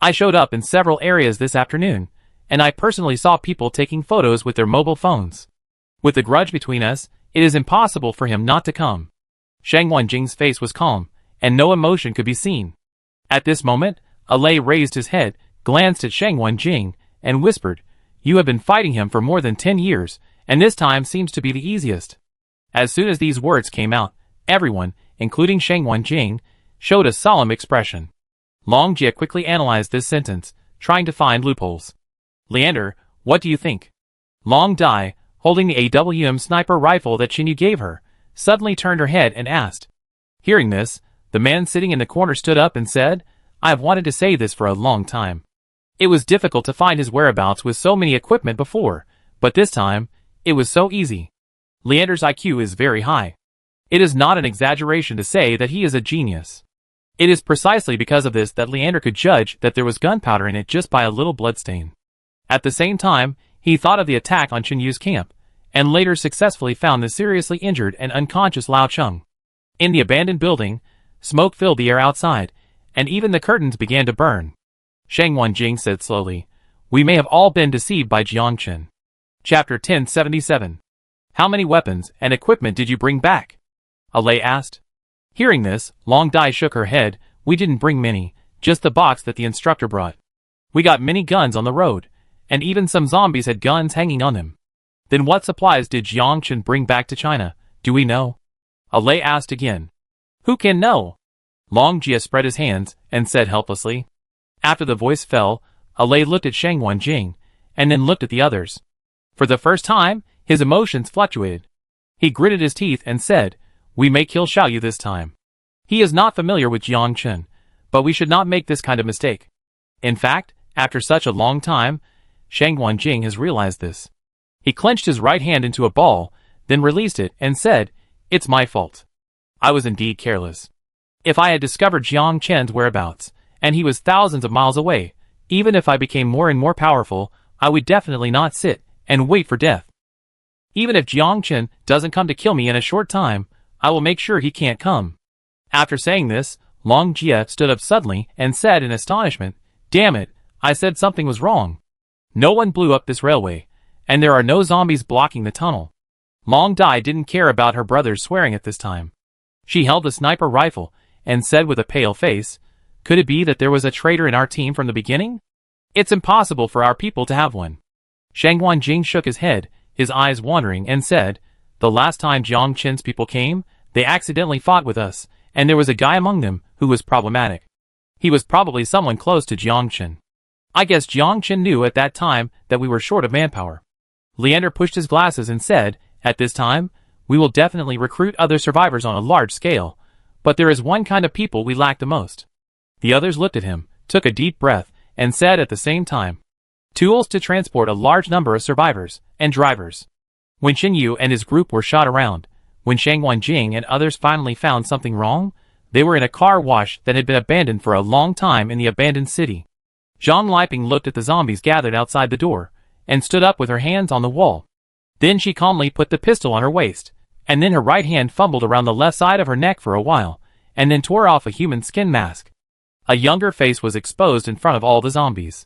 I showed up in several areas this afternoon, and I personally saw people taking photos with their mobile phones. With the grudge between us, it is impossible for him not to come." Shangguan Jing's face was calm, and no emotion could be seen. At this moment, Alay raised his head, glanced at Shangguan Jing, and whispered, "You have been fighting him for more than 10 years, and this time seems to be the easiest." As soon as these words came out, everyone, including Shangguan Jing, showed a solemn expression. Long Jie quickly analyzed this sentence, trying to find loopholes. "Leander, what do you think?" Long Dai, holding the AWM sniper rifle that Xinyu gave her, suddenly turned her head and asked. Hearing this, the man sitting in the corner stood up and said, "I have wanted to say this for a long time. It was difficult to find his whereabouts with so many equipment before, but this time, it was so easy. Leander's IQ is very high. It is not an exaggeration to say that he is a genius. It is precisely because of this that Leander could judge that there was gunpowder in it just by a little bloodstain." At the same time, he thought of the attack on Qinyu's camp, and later successfully found the seriously injured and unconscious Lao Cheng. In the abandoned building, smoke filled the air outside, and even the curtains began to burn. Shangguan Jing said slowly, "We may have all been deceived by Jiang Chen." Chapter 1077. "How many weapons and equipment did you bring back?" Alay asked. Hearing this, Long Dai shook her head. "We didn't bring many, just the box that the instructor brought. We got many guns on the road, and even some zombies had guns hanging on them." "Then what supplies did Jiang Chen bring back to China, do we know?" Alay asked again. "Who can know?" Long Jie spread his hands and said helplessly. After the voice fell, Alay looked at Shangguan Jing, and then looked at the others. For the first time, his emotions fluctuated. He gritted his teeth and said, "We may kill Xiaoyu this time. He is not familiar with Jiang Chen, but we should not make this kind of mistake." In fact, after such a long time, Shangguan Jing has realized this. He clenched his right hand into a ball, then released it and said, "It's my fault. I was indeed careless. If I had discovered Jiang Chen's whereabouts, and he was thousands of miles away, even if I became more and more powerful, I would definitely not sit and wait for death. Even if Jiang Chen doesn't come to kill me in a short time, I will make sure he can't come." After saying this, Long Jie stood up suddenly and said in astonishment, "Damn it, I said something was wrong. No one blew up this railway, and there are no zombies blocking the tunnel." Long Dai didn't care about her brother's swearing at this time. She held the sniper rifle and said with a pale face, "Could it be that there was a traitor in our team from the beginning? It's impossible for our people to have one." Shangguan Jing shook his head, his eyes wandering, and said, "The last time Jiang Chen's people came, they accidentally fought with us, and there was a guy among them who was problematic. He was probably someone close to Jiangchen. I guess Jiangchen knew at that time that we were short of manpower. Leander pushed his glasses and said, "At this time, we will definitely recruit other survivors on a large scale, but there is one kind of people we lack the most." The others looked at him, took a deep breath, and said at the same time, "Tools to transport a large number of survivors, and drivers." When Xin Yu and his group were shot around, when Shang Wanjing and others finally found something wrong, they were in a car wash that had been abandoned for a long time in the abandoned city. Zhang Liping looked at the zombies gathered outside the door, and stood up with her hands on the wall. Then she calmly put the pistol on her waist, and then her right hand fumbled around the left side of her neck for a while, and then tore off a human skin mask. A younger face was exposed in front of all the zombies.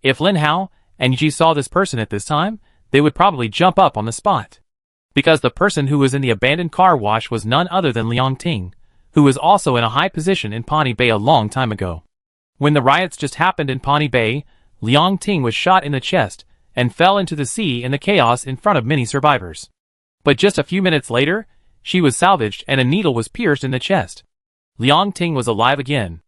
If Lin Hao and Ji saw this person at this time, they would probably jump up on the spot. Because the person who was in the abandoned car wash was none other than Liang Ting, who was also in a high position in Pawnee Bay a long time ago. When the riots just happened in Pawnee Bay, Liang Ting was shot in the chest and fell into the sea in the chaos in front of many survivors. But just a few minutes later, she was salvaged and a needle was pierced in the chest. Liang Ting was alive again.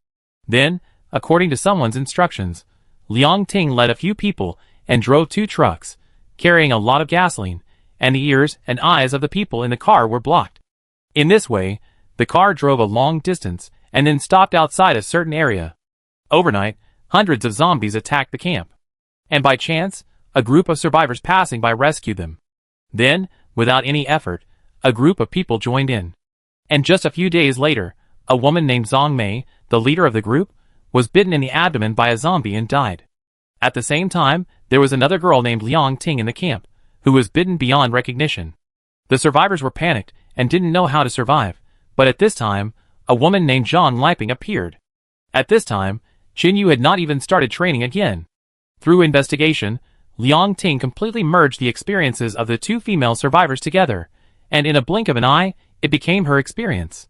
Then, according to someone's instructions, Liang Ting led a few people and drove 2 trucks, carrying a lot of gasoline, and the ears and eyes of the people in the car were blocked. In this way, the car drove a long distance and then stopped outside a certain area. Overnight, hundreds of zombies attacked the camp. And by chance, a group of survivors passing by rescued them. Then, without any effort, a group of people joined in. And just a few days later, a woman named Zhang Mei, the leader of the group, was bitten in the abdomen by a zombie and died. At the same time, there was another girl named Liang Ting in the camp, who was bitten beyond recognition. The survivors were panicked and didn't know how to survive, but at this time, a woman named Zhang Liping appeared. At this time, Qin Yu had not even started training again. Through investigation, Liang Ting completely merged the experiences of the 2 female survivors together, and in a blink of an eye, it became her experience.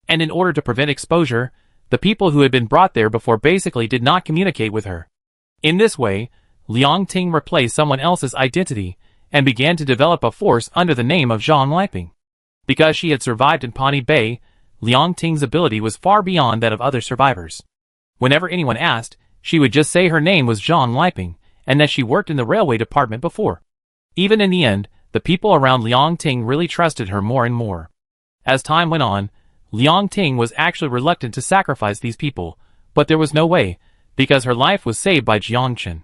And in order to prevent exposure, the people who had been brought there before basically did not communicate with her. In this way, Liang Ting replaced someone else's identity and began to develop a force under the name of Zhang Liping. Because she had survived in Pawnee Bay, Liang Ting's ability was far beyond that of other survivors. Whenever anyone asked, she would just say her name was Zhang Liping, and that she worked in the railway department before. Even in the end, the people around Liang Ting really trusted her more and more. As time went on, Liang Ting was actually reluctant to sacrifice these people, but there was no way, because her life was saved by Jiangchen.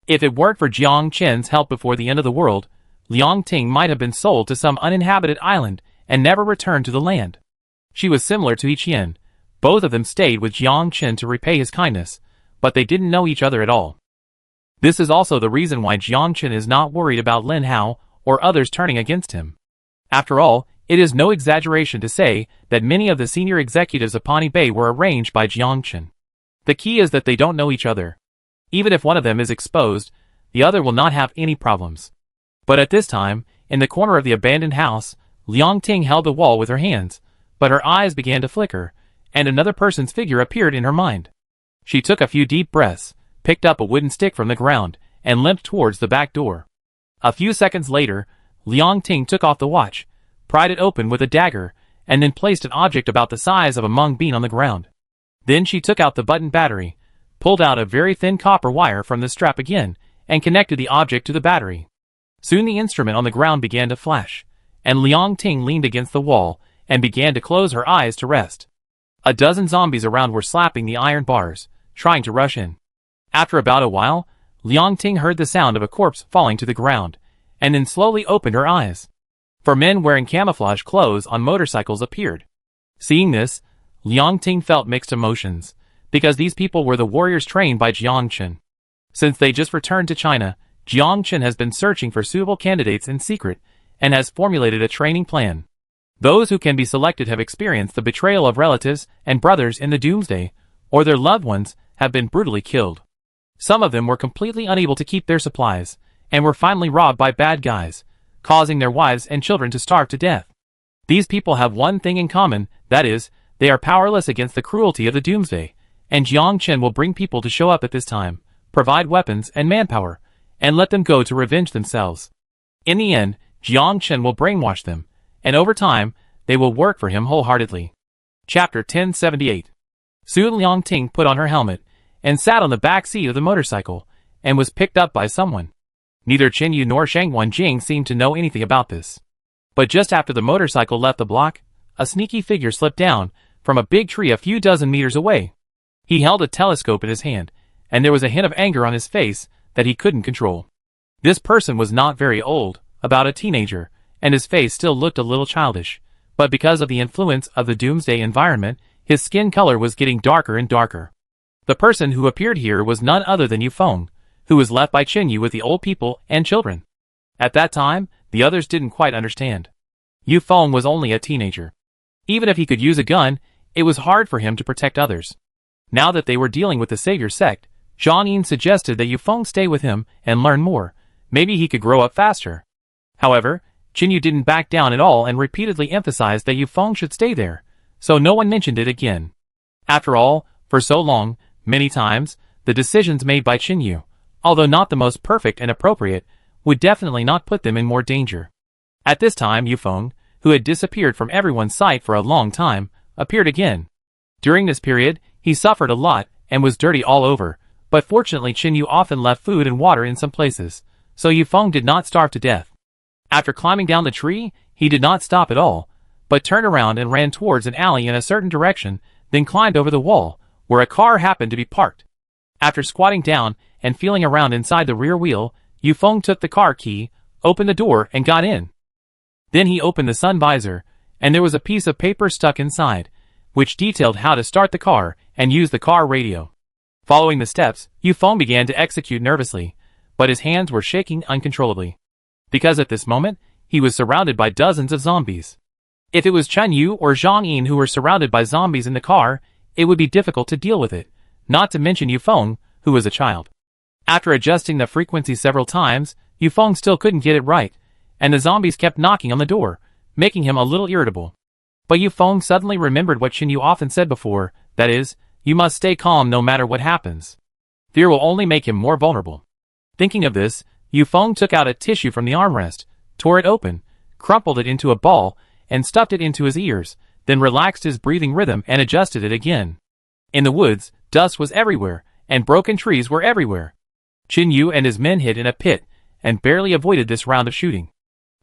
If it weren't for Jiangchen's help before the end of the world, Liang Ting might have been sold to some uninhabited island and never returned to the land. She was similar to Yiqian. Both of them stayed with Jiangchen to repay his kindness, but they didn't know each other at all. This is also the reason why Jiangchen is not worried about Lin Hao or others turning against him. After all, it is no exaggeration to say that many of the senior executives of Pawnee Bay were arranged by Jiangchen. The key is that they don't know each other. Even if one of them is exposed, the other will not have any problems. But at this time, in the corner of the abandoned house, Liang Ting held the wall with her hands, but her eyes began to flicker, and another person's figure appeared in her mind. She took a few deep breaths, picked up a wooden stick from the ground, and limped towards the back door. A few seconds later, Liang Ting took off the watch, pried it open with a dagger, and then placed an object about the size of a mung bean on the ground. Then she took out the button battery, pulled out a very thin copper wire from the strap again, and connected the object to the battery. Soon the instrument on the ground began to flash, and Liang Ting leaned against the wall and began to close her eyes to rest. A dozen zombies around were slapping the iron bars, trying to rush in. After about a while, Liang Ting heard the sound of a corpse falling to the ground, and then slowly opened her eyes. 4 men wearing camouflage clothes on motorcycles appeared. Seeing this, Liang Ting felt mixed emotions, because these people were the warriors trained by Jiangchen. Since they just returned to China, Jiangchen has been searching for suitable candidates in secret, and has formulated a training plan. Those who can be selected have experienced the betrayal of relatives and brothers in the doomsday, or their loved ones have been brutally killed. Some of them were completely unable to keep their supplies, and were finally robbed by bad guys, causing their wives and children to starve to death. These people have one thing in common, that is, they are powerless against the cruelty of the doomsday, and Jiangchen will bring people to show up at this time, provide weapons and manpower, and let them go to revenge themselves. In the end, Jiangchen will brainwash them, and over time, they will work for him wholeheartedly. Chapter 1078. Su Liangting put on her helmet and sat on the back seat of the motorcycle and was picked up by someone. Neither Qin Yu nor Shang Wenjing seemed to know anything about this. But just after the motorcycle left the block, a sneaky figure slipped down from a big tree a few dozen meters away. He held a telescope in his hand, and there was a hint of anger on his face that he couldn't control. This person was not very old, about a teenager, and his face still looked a little childish, but because of the influence of the doomsday environment, his skin color was getting darker and darker. The person who appeared here was none other than Yu Feng, who was left by Qin Yu with the old people and children. At that time, the others didn't quite understand. Yu Feng was only a teenager. Even if he could use a gun, it was hard for him to protect others. Now that they were dealing with the Savior sect, Zhang Yin suggested that Yu Feng stay with him and learn more. Maybe he could grow up faster. However, Qin Yu didn't back down at all and repeatedly emphasized that Yu Feng should stay there, so no one mentioned it again. After all, for so long, many times, the decisions made by Qin Yu, although not the most perfect and appropriate, would definitely not put them in more danger. At this time Yu Feng, who had disappeared from everyone's sight for a long time, appeared again. During this period, he suffered a lot and was dirty all over, but fortunately Qin Yu often left food and water in some places, so Yu Feng did not starve to death. After climbing down the tree, he did not stop at all, but turned around and ran towards an alley in a certain direction, then climbed over the wall, where a car happened to be parked. After squatting down and feeling around inside the rear wheel, Yu Feng took the car key, opened the door and got in. Then he opened the sun visor, and there was a piece of paper stuck inside, which detailed how to start the car and use the car radio. Following the steps, Yu Feng began to execute nervously, but his hands were shaking uncontrollably. Because at this moment, he was surrounded by dozens of zombies. If it was Chen Yu or Zhang Yin who were surrounded by zombies in the car, it would be difficult to deal with it, not to mention Yu Feng, who was a child. After adjusting the frequency several times, Yu Feng still couldn't get it right, and the zombies kept knocking on the door, making him a little irritable. But Yu Feng suddenly remembered what Qin Yu often said before, that is, you must stay calm no matter what happens. Fear will only make him more vulnerable. Thinking of this, Yu Feng took out a tissue from the armrest, tore it open, crumpled it into a ball, and stuffed it into his ears, then relaxed his breathing rhythm and adjusted it again. In the woods, dust was everywhere, and broken trees were everywhere. Qin Yu and his men hid in a pit, and barely avoided this round of shooting.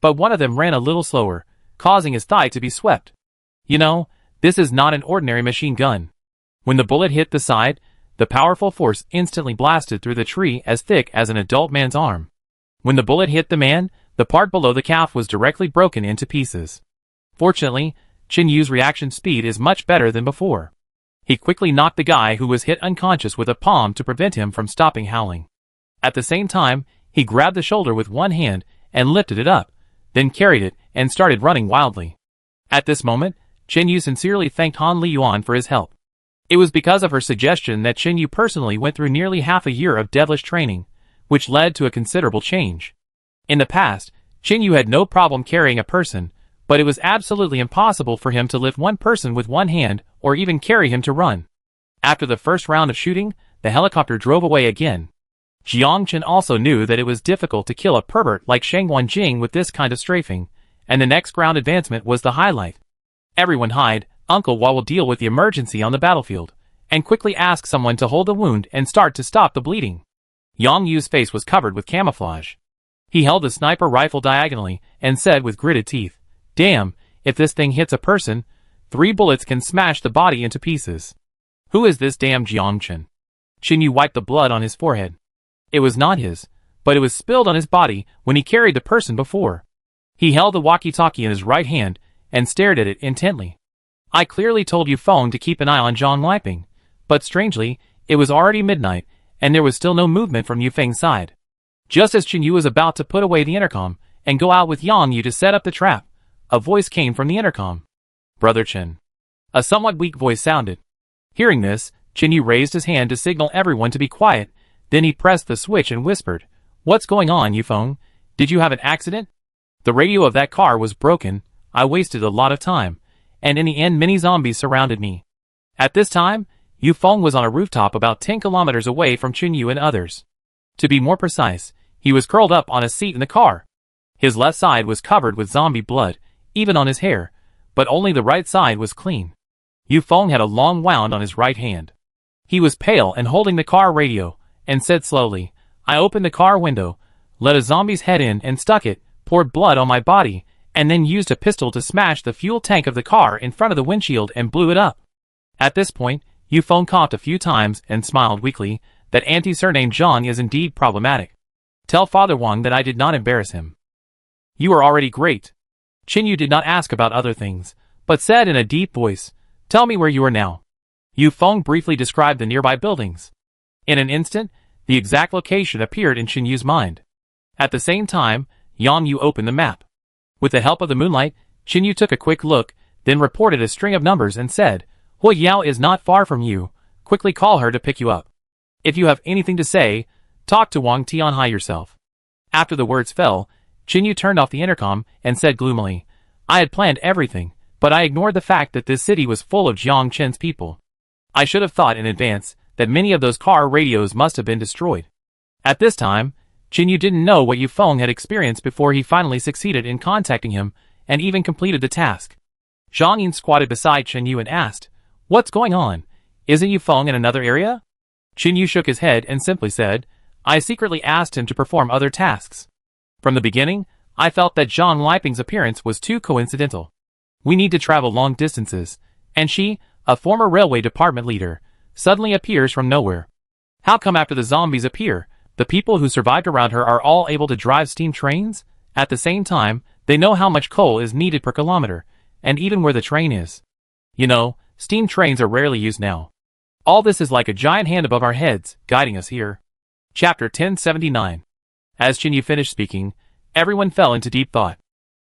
But one of them ran a little slower, causing his thigh to be swept. You know, this is not an ordinary machine gun. When the bullet hit the side, the powerful force instantly blasted through the tree as thick as an adult man's arm. When the bullet hit the man, the part below the calf was directly broken into pieces. Fortunately, Qin Yu's reaction speed is much better than before. He quickly knocked the guy who was hit unconscious with a palm to prevent him from stopping howling. At the same time, he grabbed the shoulder with one hand and lifted it up, then carried it and started running wildly. At this moment, Qin Yu sincerely thanked Han Liyuan for his help. It was because of her suggestion that Qin Yu personally went through nearly half a year of devilish training, which led to a considerable change. In the past, Qin Yu had no problem carrying a person, but it was absolutely impossible for him to lift one person with one hand or even carry him to run. After the first round of shooting, the helicopter drove away again. Jiang Chen also knew that it was difficult to kill a pervert like Shang Wenjing with this kind of strafing, and the next ground advancement was the highlight. Everyone hide, Uncle Hua will deal with the emergency on the battlefield, and quickly ask someone to hold the wound and start to stop the bleeding. Yang Yu's face was covered with camouflage. He held the sniper rifle diagonally and said with gritted teeth, "Damn, if this thing hits a person, 3 bullets can smash the body into pieces." Who is this damn Jiang Chen? Qin Yu wiped the blood on his forehead. It was not his, but it was spilled on his body when he carried the person before. He held the walkie-talkie in his right hand and stared at it intently. I clearly told Yu Feng to keep an eye on Zhang Liping, but strangely, it was already midnight, and there was still no movement from Yu Feng's side. Just as Qin Yu was about to put away the intercom and go out with Yang Yu to set up the trap, a voice came from the intercom. "Brother Chen." A somewhat weak voice sounded. Hearing this, Qin Yu raised his hand to signal everyone to be quiet, then he pressed the switch and whispered, "What's going on, Yu Feng? Did you have an accident? The radio of that car was broken, I wasted a lot of time, and in the end many zombies surrounded me." At this time, Yu Feng was on a rooftop about 10 kilometers away from Qin Yu and others. To be more precise, he was curled up on a seat in the car. His left side was covered with zombie blood, even on his hair, but only the right side was clean. Yu Feng had a long wound on his right hand. He was pale and holding the car radio, and said slowly, I opened the car window, let a zombie's head in and stuck it, poured blood on my body, and then used a pistol to smash the fuel tank of the car in front of the windshield and blew it up. At this point, Yu Feng coughed a few times and smiled weakly. That anti-surname Zhang is indeed problematic. Tell Father Wang that I did not embarrass him. You are already great. Qin Yu did not ask about other things, but said in a deep voice, Tell me where you are now. Yu Feng briefly described the nearby buildings. In an instant, the exact location appeared in Qin Yu's mind. At the same time, Yang Yu opened the map. With the help of the moonlight, Qin Yu took a quick look, then reported a string of numbers and said, Hu Yao is not far from you. Quickly call her to pick you up. If you have anything to say, talk to Wang Tianhai yourself. After the words fell, Qin Yu turned off the intercom and said gloomily, I had planned everything, but I ignored the fact that this city was full of Jiang Chen's people. I should have thought in advance that many of those car radios must have been destroyed. At this time, Qin Yu didn't know what Yu Feng had experienced before he finally succeeded in contacting him and even completed the task. Zhang Yin squatted beside Qin Yu and asked, What's going on? Isn't Yu Feng in another area? Qin Yu shook his head and simply said, I secretly asked him to perform other tasks. From the beginning, I felt that Zhang Liping's appearance was too coincidental. We need to travel long distances, and she, a former railway department leader, suddenly appears from nowhere. How come after the zombies appear, the people who survived around her are all able to drive steam trains? At the same time, they know how much coal is needed per kilometer, and even where the train is. You know, steam trains are rarely used now. All this is like a giant hand above our heads, guiding us here. Chapter 1079. As Qin Yu finished speaking, everyone fell into deep thought.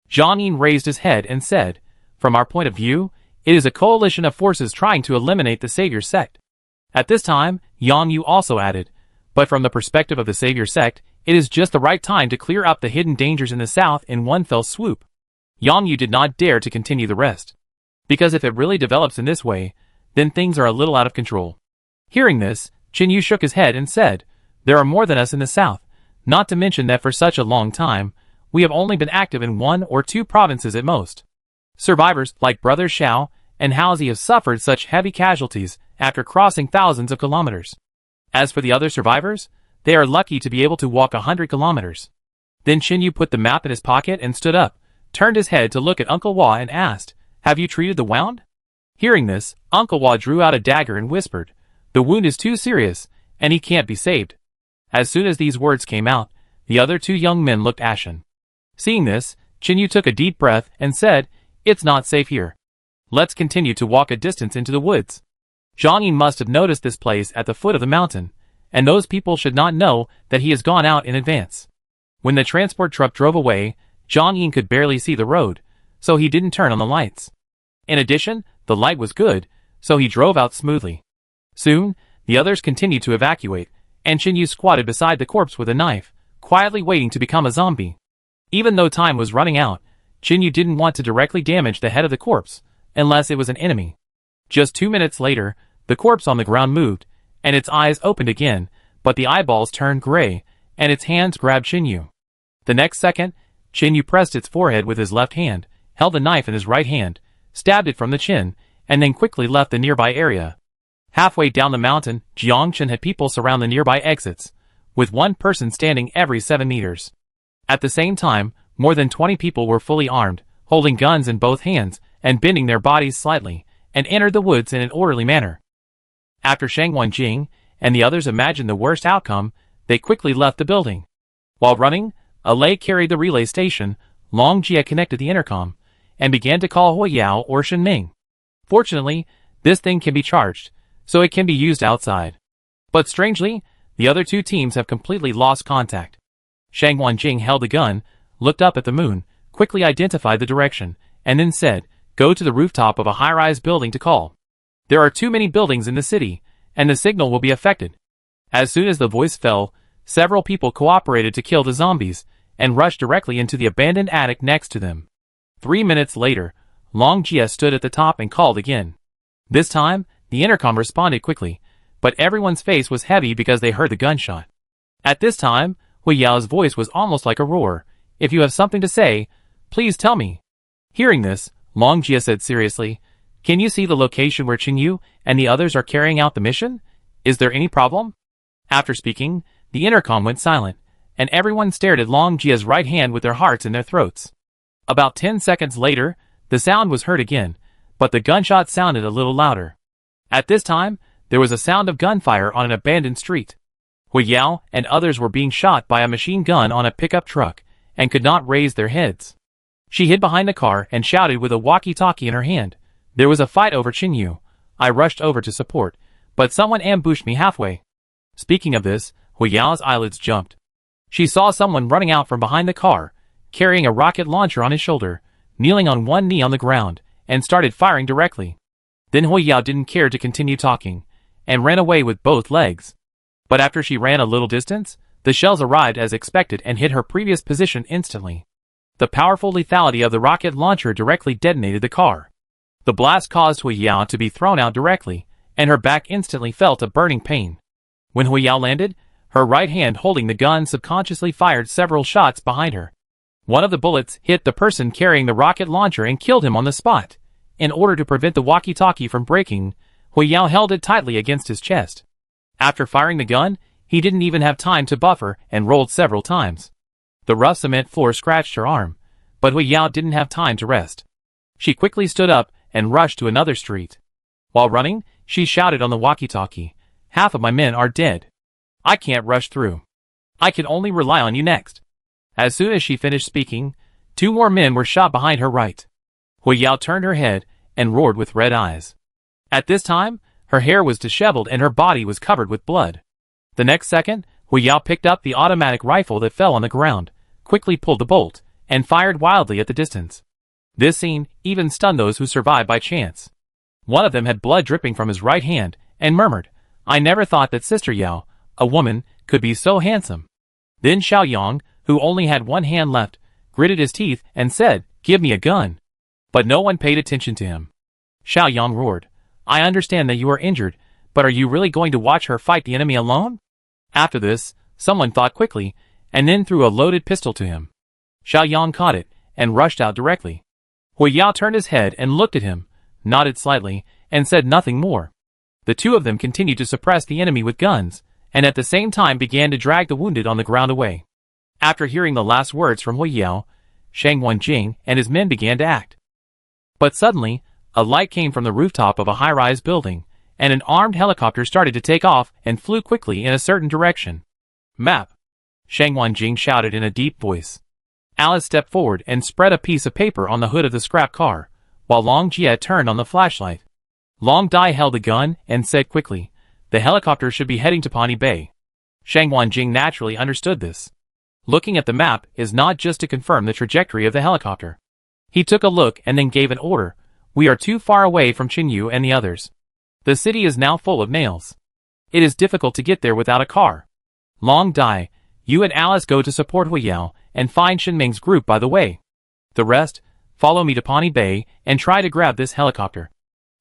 Zhang Yin raised his head and said, From our point of view, it is a coalition of forces trying to eliminate the Savior sect. At this time, Yang Yu also added, But from the perspective of the Savior sect, it is just the right time to clear up the hidden dangers in the south in one fell swoop. Yang Yu did not dare to continue the rest. Because if it really develops in this way, then things are a little out of control. Hearing this, Qin Yu shook his head and said, There are more than us in the south, not to mention that for such a long time, we have only been active in 1 or 2 provinces at most. Survivors like Brothers Xiao and Haozi have suffered such heavy casualties after crossing thousands of kilometers. As for the other survivors, they are lucky to be able to walk 100 kilometers. Then Qin Yu put the map in his pocket and stood up, turned his head to look at Uncle Hua and asked, Have you treated the wound? Hearing this, Uncle Hua drew out a dagger and whispered, The wound is too serious, and he can't be saved. As soon as these words came out, the other 2 young men looked ashen. Seeing this, Qin Yu took a deep breath and said, It's not safe here. Let's continue to walk a distance into the woods. Zhang Yin must have noticed this place at the foot of the mountain, and those people should not know that he has gone out in advance. When the transport truck drove away, Zhang Yin could barely see the road, so he didn't turn on the lights. In addition, the light was good, so he drove out smoothly. Soon, the others continued to evacuate, and Qin Yu squatted beside the corpse with a knife, quietly waiting to become a zombie. Even though time was running out, Qin Yu didn't want to directly damage the head of the corpse, unless it was an enemy. Just 2 minutes later, the corpse on the ground moved, and its eyes opened again, but the eyeballs turned gray, and its hands grabbed Qin Yu. The next second, Qin Yu pressed its forehead with his left hand, held the knife in his right hand, stabbed it from the chin, and then quickly left the nearby area. Halfway down the mountain, Jiangchen had people surround the nearby exits, with one person standing every 7 meters. At the same time, more than 20 people were fully armed, holding guns in both hands, and bending their bodies slightly, and entered the woods in an orderly manner. After Shang Wanjing and the others imagined the worst outcome, they quickly left the building. While running, Alei carried the relay station, Long Jia connected the intercom, and began to call Hu Yao or Shen Ming. Fortunately, this thing can be charged, so it can be used outside. But strangely, the other 2 teams have completely lost contact. Shang Wanjing held the gun, looked up at the moon, quickly identified the direction, and then said, Go to the rooftop of a high-rise building to call. There are too many buildings in the city, and the signal will be affected. As soon as the voice fell, several people cooperated to kill the zombies, and rushed directly into the abandoned attic next to them. 3 minutes later, Long Jia stood at the top and called again. This time, the intercom responded quickly, but everyone's face was heavy because they heard the gunshot. At this time, Hu Yao's voice was almost like a roar. If you have something to say, please tell me. Hearing this, Long Jia said seriously, Can you see the location where Qingyu and the others are carrying out the mission? Is there any problem? After speaking, the intercom went silent, and everyone stared at Long Jia's right hand with their hearts in their throats. About 10 seconds later, the sound was heard again, but the gunshot sounded a little louder. At this time, there was a sound of gunfire on an abandoned street. Hui Yao and others were being shot by a machine gun on a pickup truck, and could not raise their heads. She hid behind the car and shouted with a walkie-talkie in her hand. There was a fight over Qingyu. I rushed over to support, but someone ambushed me halfway. Speaking of this, Hui Yao's eyelids jumped. She saw someone running out from behind the car, carrying a rocket launcher on his shoulder, kneeling on one knee on the ground, and started firing directly. Then Hui Yao didn't care to continue talking, and ran away with both legs. But after she ran a little distance, the shells arrived as expected and hit her previous position instantly. The powerful lethality of the rocket launcher directly detonated the car. The blast caused Hui Yao to be thrown out directly, and her back instantly felt a burning pain. When Hui Yao landed, her right hand holding the gun subconsciously fired several shots behind her. One of the bullets hit the person carrying the rocket launcher and killed him on the spot. In order to prevent the walkie-talkie from breaking, Hui Yao held it tightly against his chest. After firing the gun, he didn't even have time to buffer and rolled several times. The rough cement floor scratched her arm, but Hui Yao didn't have time to rest. She quickly stood up and rushed to another street. While running, she shouted on the walkie-talkie, "Half of my men are dead. I can't rush through. I can only rely on you next." As soon as she finished speaking, 2 more men were shot behind her right. Hui Yao turned her head and roared with red eyes. At this time, her hair was disheveled and her body was covered with blood. The next second, Hui Yao picked up the automatic rifle that fell on the ground, quickly pulled the bolt, and fired wildly at the distance. This scene even stunned those who survived by chance. One of them had blood dripping from his right hand, and murmured, "I never thought that Sister Yao, a woman, could be so handsome." Then Xiao Yang, who only had one hand left, gritted his teeth and said, "Give me a gun." But no one paid attention to him. Xiao Yang roared, "I understand that you are injured, but are you really going to watch her fight the enemy alone?" After this, someone thought quickly, and then threw a loaded pistol to him. Xiao Yang caught it, and rushed out directly. Hui Yao turned his head and looked at him, nodded slightly, and said nothing more. The two of them continued to suppress the enemy with guns, and at the same time began to drag the wounded on the ground away. After hearing the last words from Hui Yao, Shang Wenjing and his men began to act. But suddenly, a light came from the rooftop of a high-rise building, and an armed helicopter started to take off and flew quickly in a certain direction. "Map!" Shang Wenjing shouted in a deep voice. Alice stepped forward and spread a piece of paper on the hood of the scrap car, while Long Jia turned on the flashlight. Long Dai held the gun and said quickly, "The helicopter should be heading to Pawnee Bay." Shang Wenjing naturally understood this. Looking at the map is not just to confirm the trajectory of the helicopter. He took a look and then gave an order, "We are too far away from Qingyu and the others. The city is now full of nails. It is difficult to get there without a car. Long Dai, you and Alice go to support Hui Yao and find Shinming's group by the way. The rest, follow me to Pawnee Bay and try to grab this helicopter."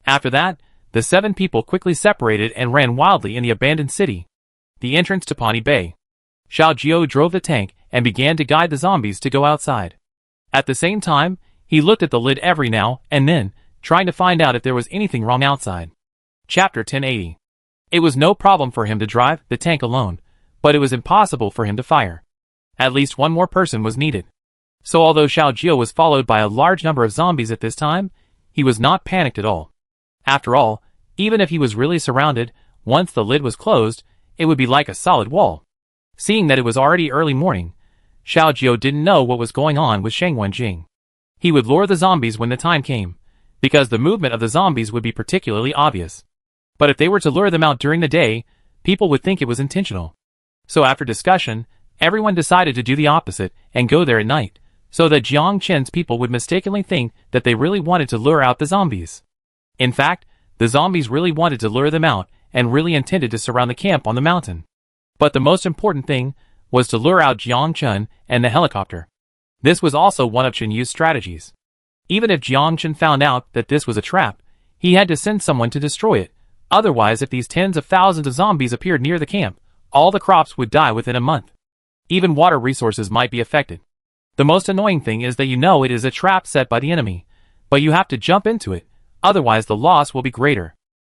After that, the 7 people quickly separated and ran wildly in the abandoned city. The entrance to Pawnee Bay. Xiao Jiao drove the tank and began to guide the zombies to go outside. At the same time, he looked at the lid every now and then, trying to find out if there was anything wrong outside. Chapter 1080. It was no problem for him to drive the tank alone, but it was impossible for him to fire. At least one more person was needed. So although Xiao Jiao was followed by a large number of zombies at this time, he was not panicked at all. After all, even if he was really surrounded, once the lid was closed, it would be like a solid wall. Seeing that it was already early morning, Xiao Jiao didn't know what was going on with Shang Wenjing. He would lure the zombies when the time came, because the movement of the zombies would be particularly obvious. But if they were to lure them out during the day, people would think it was intentional. So after discussion, everyone decided to do the opposite and go there at night, so that Jiang Chen's people would mistakenly think that they really wanted to lure out the zombies. In fact, the zombies really wanted to lure them out and really intended to surround the camp on the mountain. But the most important thing was to lure out Jiang Chen and the helicopter. This was also one of Chen Yu's strategies. Even if Jiang Chen found out that this was a trap, he had to send someone to destroy it. Otherwise, if these tens of thousands of zombies appeared near the camp, all the crops would die within a month. Even water resources might be affected. The most annoying thing is that you know it is a trap set by the enemy, but you have to jump into it, Otherwise the loss will be greater.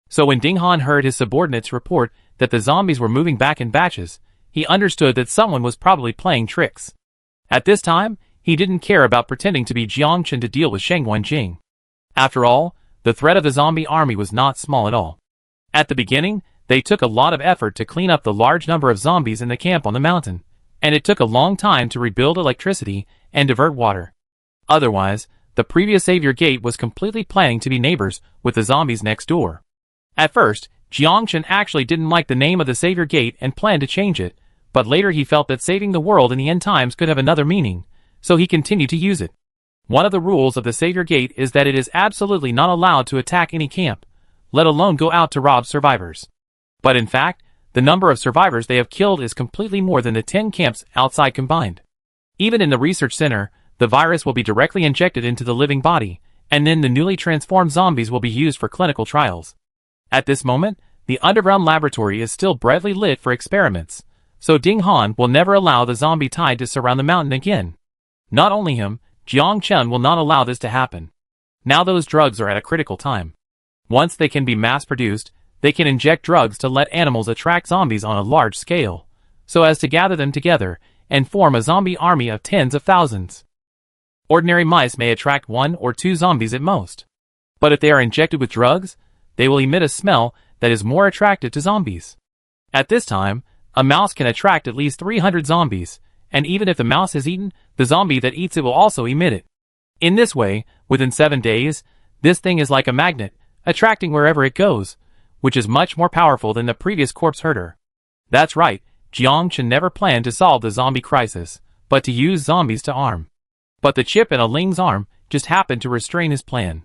So when Ding Han heard his subordinates report that the zombies were moving back in batches, he understood that someone was probably playing tricks. At this time, he didn't care about pretending to be Jiang Chen to deal with Sheng Wenjing. After all, the threat of the zombie army was not small at all. At the beginning, they took a lot of effort to clean up the large number of zombies in the camp on the mountain, and it took a long time to rebuild electricity and divert water. Otherwise, the previous Savior Gate was completely planning to be neighbors with the zombies next door. At first, Jiang Chen actually didn't like the name of the Savior Gate and planned to change it, but later he felt that saving the world in the end times could have another meaning, so he continued to use it. One of the rules of the Savior Gate is that it is absolutely not allowed to attack any camp, let alone go out to rob survivors. But in fact, the number of survivors they have killed is completely more than the 10 camps outside combined. Even in the research center, the virus will be directly injected into the living body, and then the newly transformed zombies will be used for clinical trials. At this moment, the underground laboratory is still brightly lit for experiments, so Ding Han will never allow the zombie tide to surround the mountain again. Not only him, Jiang Chen will not allow this to happen. Now those drugs are at a critical time. Once they can be mass-produced, they can inject drugs to let animals attract zombies on a large scale, so as to gather them together and form a zombie army of tens of thousands. Ordinary mice may attract 1 or 2 zombies at most. But if they are injected with drugs, they will emit a smell that is more attractive to zombies. At this time, a mouse can attract at least 300 zombies, and even if the mouse is eaten, the zombie that eats it will also emit it. In this way, within 7 days, this thing is like a magnet, attracting wherever it goes, which is much more powerful than the previous corpse herder. That's right, Jiang Chen never planned to solve the zombie crisis, but to use zombies to arm. But the chip in a Ling's arm just happened to restrain his plan.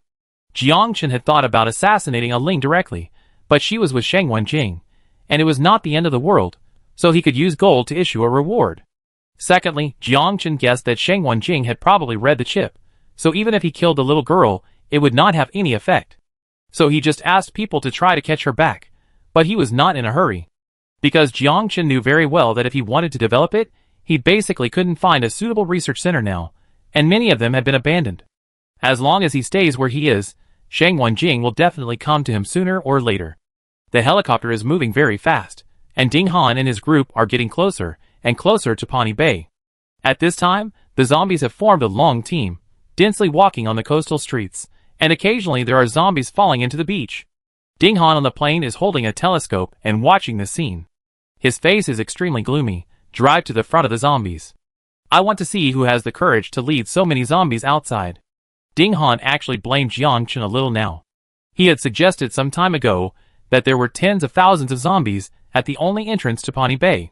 Jiang Chen had thought about assassinating a Ling directly, but she was with Sheng Wenjing, and it was not the end of the world, so he could use gold to issue a reward. Secondly, Jiang Chen guessed that Sheng Wenjing had probably read the chip, so even if he killed the little girl, it would not have any effect. So he just asked people to try to catch her back, but he was not in a hurry. Because Jiang Chen knew very well that if he wanted to develop it, he basically couldn't find a suitable research center now, and many of them had been abandoned. As long as he stays where he is, Sheng Wenjing will definitely come to him sooner or later. The helicopter is moving very fast, and Ding Han and his group are getting closer and closer to Pawnee Bay. At this time, the zombies have formed a long team, densely walking on the coastal streets, and occasionally there are zombies falling into the beach. Ding Han on the plane is holding a telescope and watching the scene. His face is extremely gloomy. Drive to the front of the zombies. I want to see who has the courage to lead so many zombies outside. Ding Han actually blamed Jiang Chen a little now. He had suggested some time ago that there were tens of thousands of zombies at the only entrance to Pawnee Bay.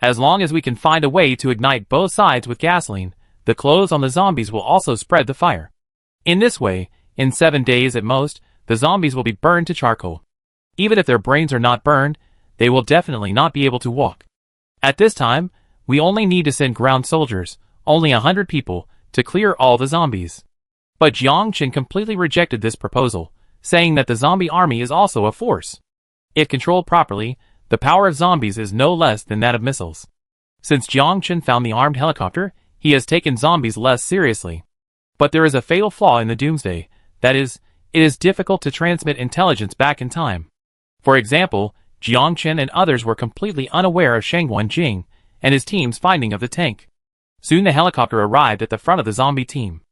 As long as we can find a way to ignite both sides with gasoline, the clothes on the zombies will also spread the fire. In this way, in 7 days at most, the zombies will be burned to charcoal. Even if their brains are not burned, they will definitely not be able to walk. At this time, we only need to send ground soldiers, only 100 people, to clear all the zombies. But Jiang Chen completely rejected this proposal, saying that the zombie army is also a force. If controlled properly, the power of zombies is no less than that of missiles. Since Jiang Chen found the armed helicopter, he has taken zombies less seriously. But there is a fatal flaw in the Doomsday, that is, it is difficult to transmit intelligence back in time. For example, Jiang Chen and others were completely unaware of Sheng Wenjing and his team's finding of the tank. Soon the helicopter arrived at the front of the zombie team.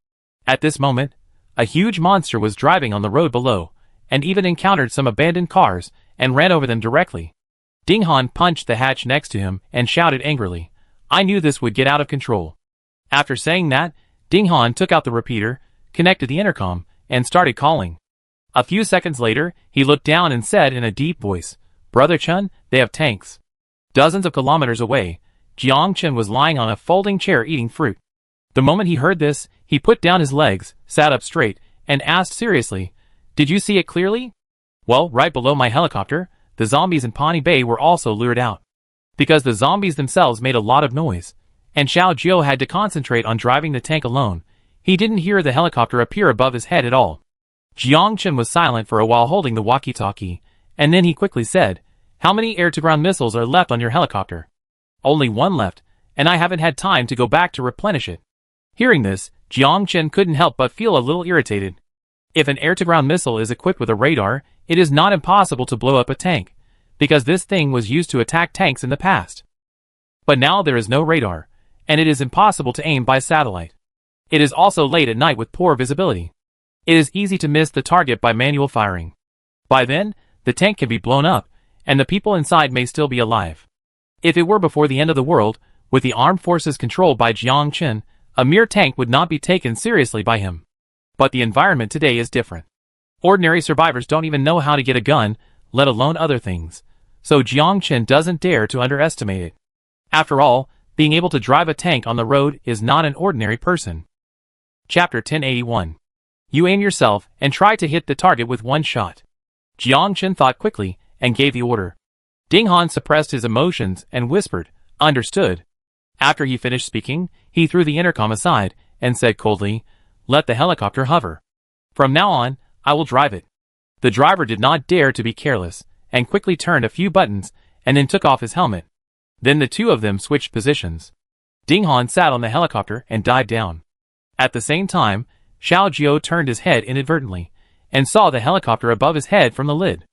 At this moment, a huge monster was driving on the road below, and even encountered some abandoned cars, and ran over them directly. Ding Han punched the hatch next to him and shouted angrily, "I knew this would get out of control." After saying that, Ding Han took out the repeater, connected the intercom, and started calling. A few seconds later, he looked down and said in a deep voice, "Brother Chen, they have tanks." Dozens of kilometers away, Jiang Chen was lying on a folding chair eating fruit. The moment he heard this, he put down his legs, sat up straight, and asked seriously, "Did you see it clearly?" Well, right below my helicopter, the zombies in Pawnee Bay were also lured out. Because the zombies themselves made a lot of noise, and Xiao Jiu had to concentrate on driving the tank alone, he didn't hear the helicopter appear above his head at all. Jiang Chen was silent for a while holding the walkie-talkie, and then he quickly said, "How many air-to-ground missiles are left on your helicopter?" "Only 1 left, and I haven't had time to go back to replenish it." Hearing this, Jiang Chen couldn't help but feel a little irritated. If an air-to-ground missile is equipped with a radar, it is not impossible to blow up a tank, because this thing was used to attack tanks in the past. But now there is no radar, and it is impossible to aim by satellite. It is also late at night with poor visibility. It is easy to miss the target by manual firing. By then, the tank can be blown up, and the people inside may still be alive. If it were before the end of the world, with the armed forces controlled by Jiang Chen, a mere tank would not be taken seriously by him. But the environment today is different. Ordinary survivors don't even know how to get a gun, let alone other things, so Jiang Chen doesn't dare to underestimate it. After all, being able to drive a tank on the road is not an ordinary person. Chapter 1081. You aim yourself and try to hit the target with one shot. Jiang Chen thought quickly and gave the order. Ding Han suppressed his emotions and whispered, "Understood." After he finished speaking, he threw the intercom aside and said coldly, "Let the helicopter hover. From now on, I will drive it." The driver did not dare to be careless, and quickly turned a few buttons, and then took off his helmet. Then the two of them switched positions. Ding Han sat on the helicopter and dived down. At the same time, Xiao Jiao turned his head inadvertently, and saw the helicopter above his head from the lid.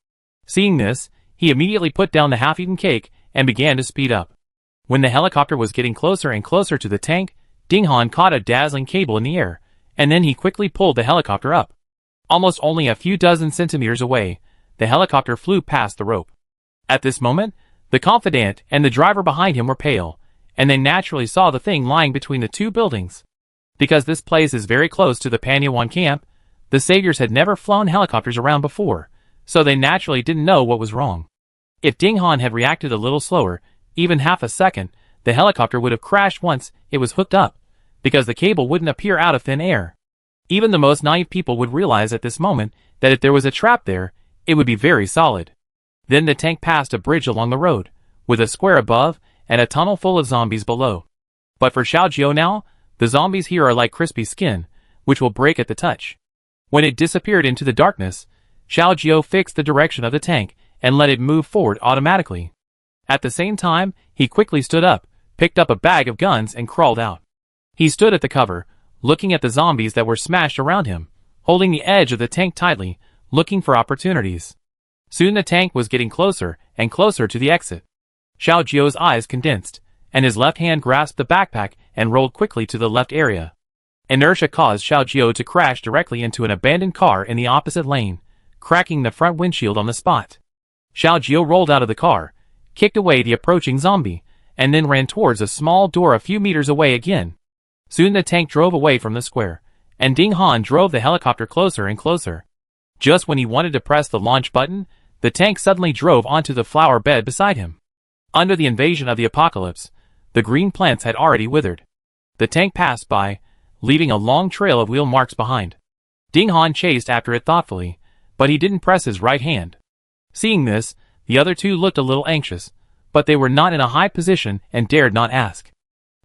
Seeing this, he immediately put down the half-eaten cake and began to speed up. When the helicopter was getting closer and closer to the tank, Ding Han caught a dazzling cable in the air, and then he quickly pulled the helicopter up. Almost only a few dozen centimeters away, the helicopter flew past the rope. At this moment, the confidant and the driver behind him were pale, and they naturally saw the thing lying between the two buildings. Because this place is very close to the Panyawan camp, the saviors had never flown helicopters around before, so they naturally didn't know what was wrong. If Ding Han had reacted a little slower, even half a second, the helicopter would have crashed once it was hooked up, because the cable wouldn't appear out of thin air. Even the most naive people would realize at this moment that if there was a trap there, it would be very solid. Then the tank passed a bridge along the road, with a square above and a tunnel full of zombies below. But for Xiao Jiao now, the zombies here are like crispy skin, which will break at the touch. When it disappeared into the darkness, Xiao Jiao fixed the direction of the tank and let it move forward automatically. At the same time, he quickly stood up, picked up a bag of guns and crawled out. He stood at the cover, looking at the zombies that were smashed around him, holding the edge of the tank tightly, looking for opportunities. Soon the tank was getting closer and closer to the exit. Xiao Jiao's eyes condensed, and his left hand grasped the backpack and rolled quickly to the left area. Inertia caused Xiao Jiao to crash directly into an abandoned car in the opposite lane, cracking the front windshield on the spot. Xiao Jiao rolled out of the car, kicked away the approaching zombie, and then ran towards a small door a few meters away again. Soon the tank drove away from the square, and Ding Han drove the helicopter closer and closer. Just when he wanted to press the launch button, the tank suddenly drove onto the flower bed beside him. Under the invasion of the apocalypse, the green plants had already withered. The tank passed by, leaving a long trail of wheel marks behind. Ding Han chased after it thoughtfully, but he didn't press his right hand. Seeing this, the other two looked a little anxious, but they were not in a high position and dared not ask.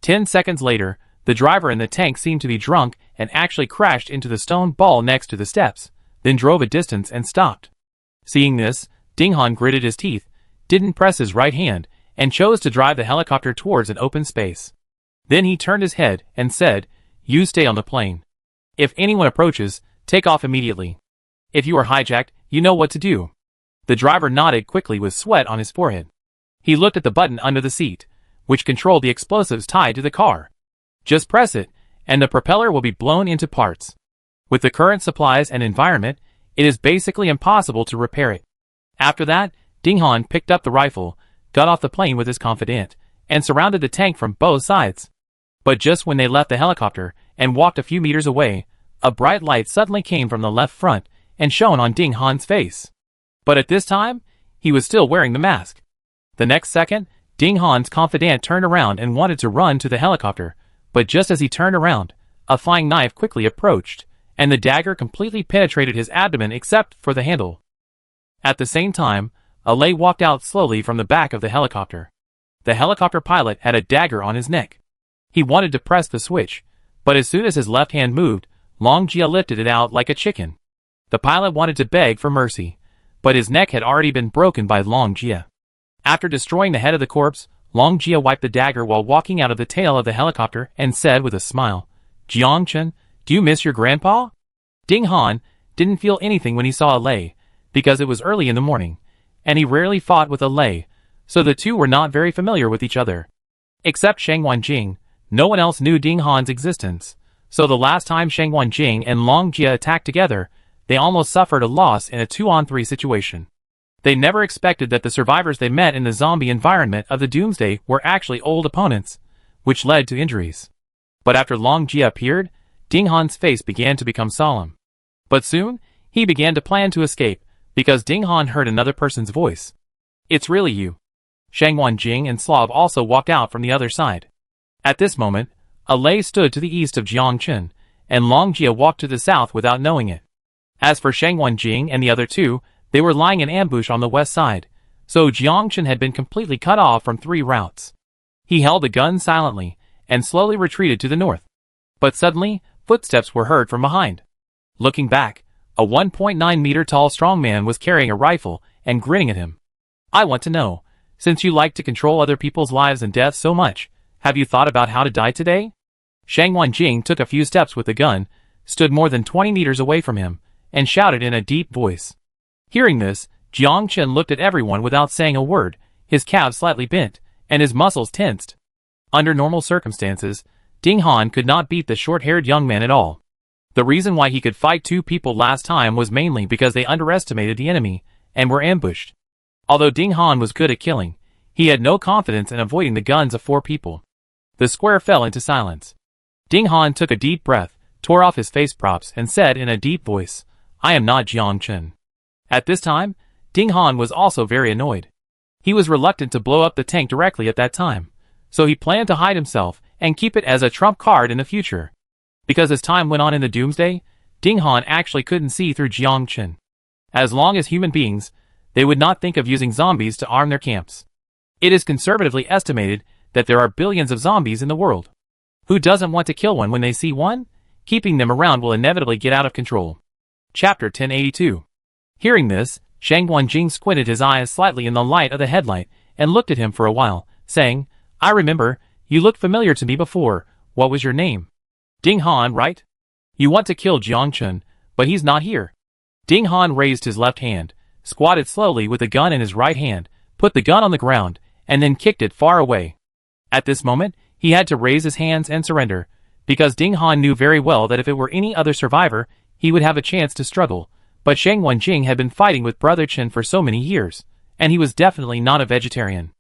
10 seconds later, the driver in the tank seemed to be drunk and actually crashed into the stone ball next to the steps, then drove a distance and stopped. Seeing this, Ding Han gritted his teeth, didn't press his right hand, and chose to drive the helicopter towards an open space. Then he turned his head and said, "You stay on the plane. If anyone approaches, take off immediately. If you are hijacked, you know what to do." The driver nodded quickly with sweat on his forehead. He looked at the button under the seat, which controlled the explosives tied to the car. Just press it, and the propeller will be blown into parts. With the current supplies and environment, it is basically impossible to repair it. After that, Ding Han picked up the rifle, got off the plane with his confidant, and surrounded the tank from both sides. But just when they left the helicopter and walked a few meters away, a bright light suddenly came from the left front and shone on Ding Han's face. But at this time, he was still wearing the mask. The next second, Ding Han's confidant turned around and wanted to run to the helicopter, but just as he turned around, a flying knife quickly approached, and the dagger completely penetrated his abdomen except for the handle. At the same time, Alay walked out slowly from the back of the helicopter. The helicopter pilot had a dagger on his neck. He wanted to press the switch, but as soon as his left hand moved, Long Jia lifted it out like a chicken. The pilot wanted to beg for mercy, but his neck had already been broken by Long Jia. After destroying the head of the corpse, Long Jia wiped the dagger while walking out of the tail of the helicopter and said with a smile, "Jiang Chen, do you miss your grandpa?" Ding Han, didn't feel anything when he saw Lei, because it was early in the morning, and he rarely fought with Lei, so the two were not very familiar with each other. Except Shang Wanjing, no one else knew Ding Han's existence, so the last time Shang Wanjing and Long Jia attacked together, they almost suffered a loss in a 2-on-3 situation. They never expected that the survivors they met in the zombie environment of the Doomsday were actually old opponents, which led to injuries. But after Long Jia appeared, Ding Han's face began to become solemn. But soon, he began to plan to escape, because Ding Han heard another person's voice. "It's really you." Shang Wanjing and Slav also walked out from the other side. At this moment, Lei stood to the east of Jiangchen, and Long Jia walked to the south without knowing it. As for Shang Wanjing and the other two, they were lying in ambush on the west side, so Jiangchen had been completely cut off from 3 routes. He held the gun silently, and slowly retreated to the north. But suddenly, footsteps were heard from behind. Looking back, a 1.9-meter tall strong man was carrying a rifle and grinning at him. "I want to know, since you like to control other people's lives and death so much, have you thought about how to die today?" Shang Wanjing took a few steps with the gun, stood more than 20 meters away from him, and shouted in a deep voice. Hearing this, Jiangchen looked at everyone without saying a word, his calves slightly bent, and his muscles tensed. Under normal circumstances, Ding Han could not beat the short-haired young man at all. The reason why he could fight 2 people last time was mainly because they underestimated the enemy, and were ambushed. Although Ding Han was good at killing, he had no confidence in avoiding the guns of 4 people. The square fell into silence. Ding Han took a deep breath, tore off his face props, and said in a deep voice, "I am not Jiangchen." At this time, Ding Han was also very annoyed. He was reluctant to blow up the tank directly at that time, so he planned to hide himself and keep it as a trump card in the future. Because as time went on in the Doomsday, Ding Han actually couldn't see through Jiangchen. As long as human beings, they would not think of using zombies to arm their camps. It is conservatively estimated that there are billions of zombies in the world. Who doesn't want to kill one when they see one? Keeping them around will inevitably get out of control. Chapter 1082. Hearing this, Shang Wanjing squinted his eyes slightly in the light of the headlight and looked at him for a while, saying, "I remember, you looked familiar to me before. What was your name?" "Ding Han, right? You want to kill Jiangchen, but he's not here." Ding Han raised his left hand, squatted slowly with the gun in his right hand, put the gun on the ground, and then kicked it far away. At this moment, he had to raise his hands and surrender, because Ding Han knew very well that if it were any other survivor, he would have a chance to struggle. But Shang Wanjing had been fighting with Brother Chen for so many years, and he was definitely not a vegetarian.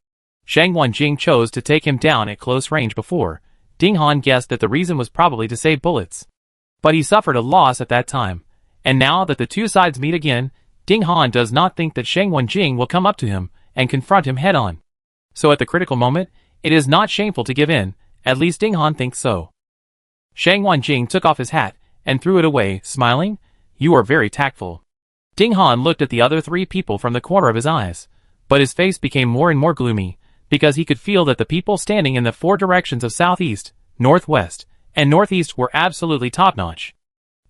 Shang Wanjing chose to take him down at close range before. Ding Han guessed that the reason was probably to save bullets. But he suffered a loss at that time, and now that the two sides meet again, Ding Han does not think that Shang Wanjing will come up to him and confront him head-on. So at the critical moment, it is not shameful to give in, at least Ding Han thinks so. Shang Wanjing took off his hat and threw it away, smiling. "You are very tactful." Ding Han looked at the other 3 people from the corner of his eyes, but his face became more and more gloomy, because he could feel that the people standing in the 4 directions of southeast, northwest, and northeast were absolutely top-notch.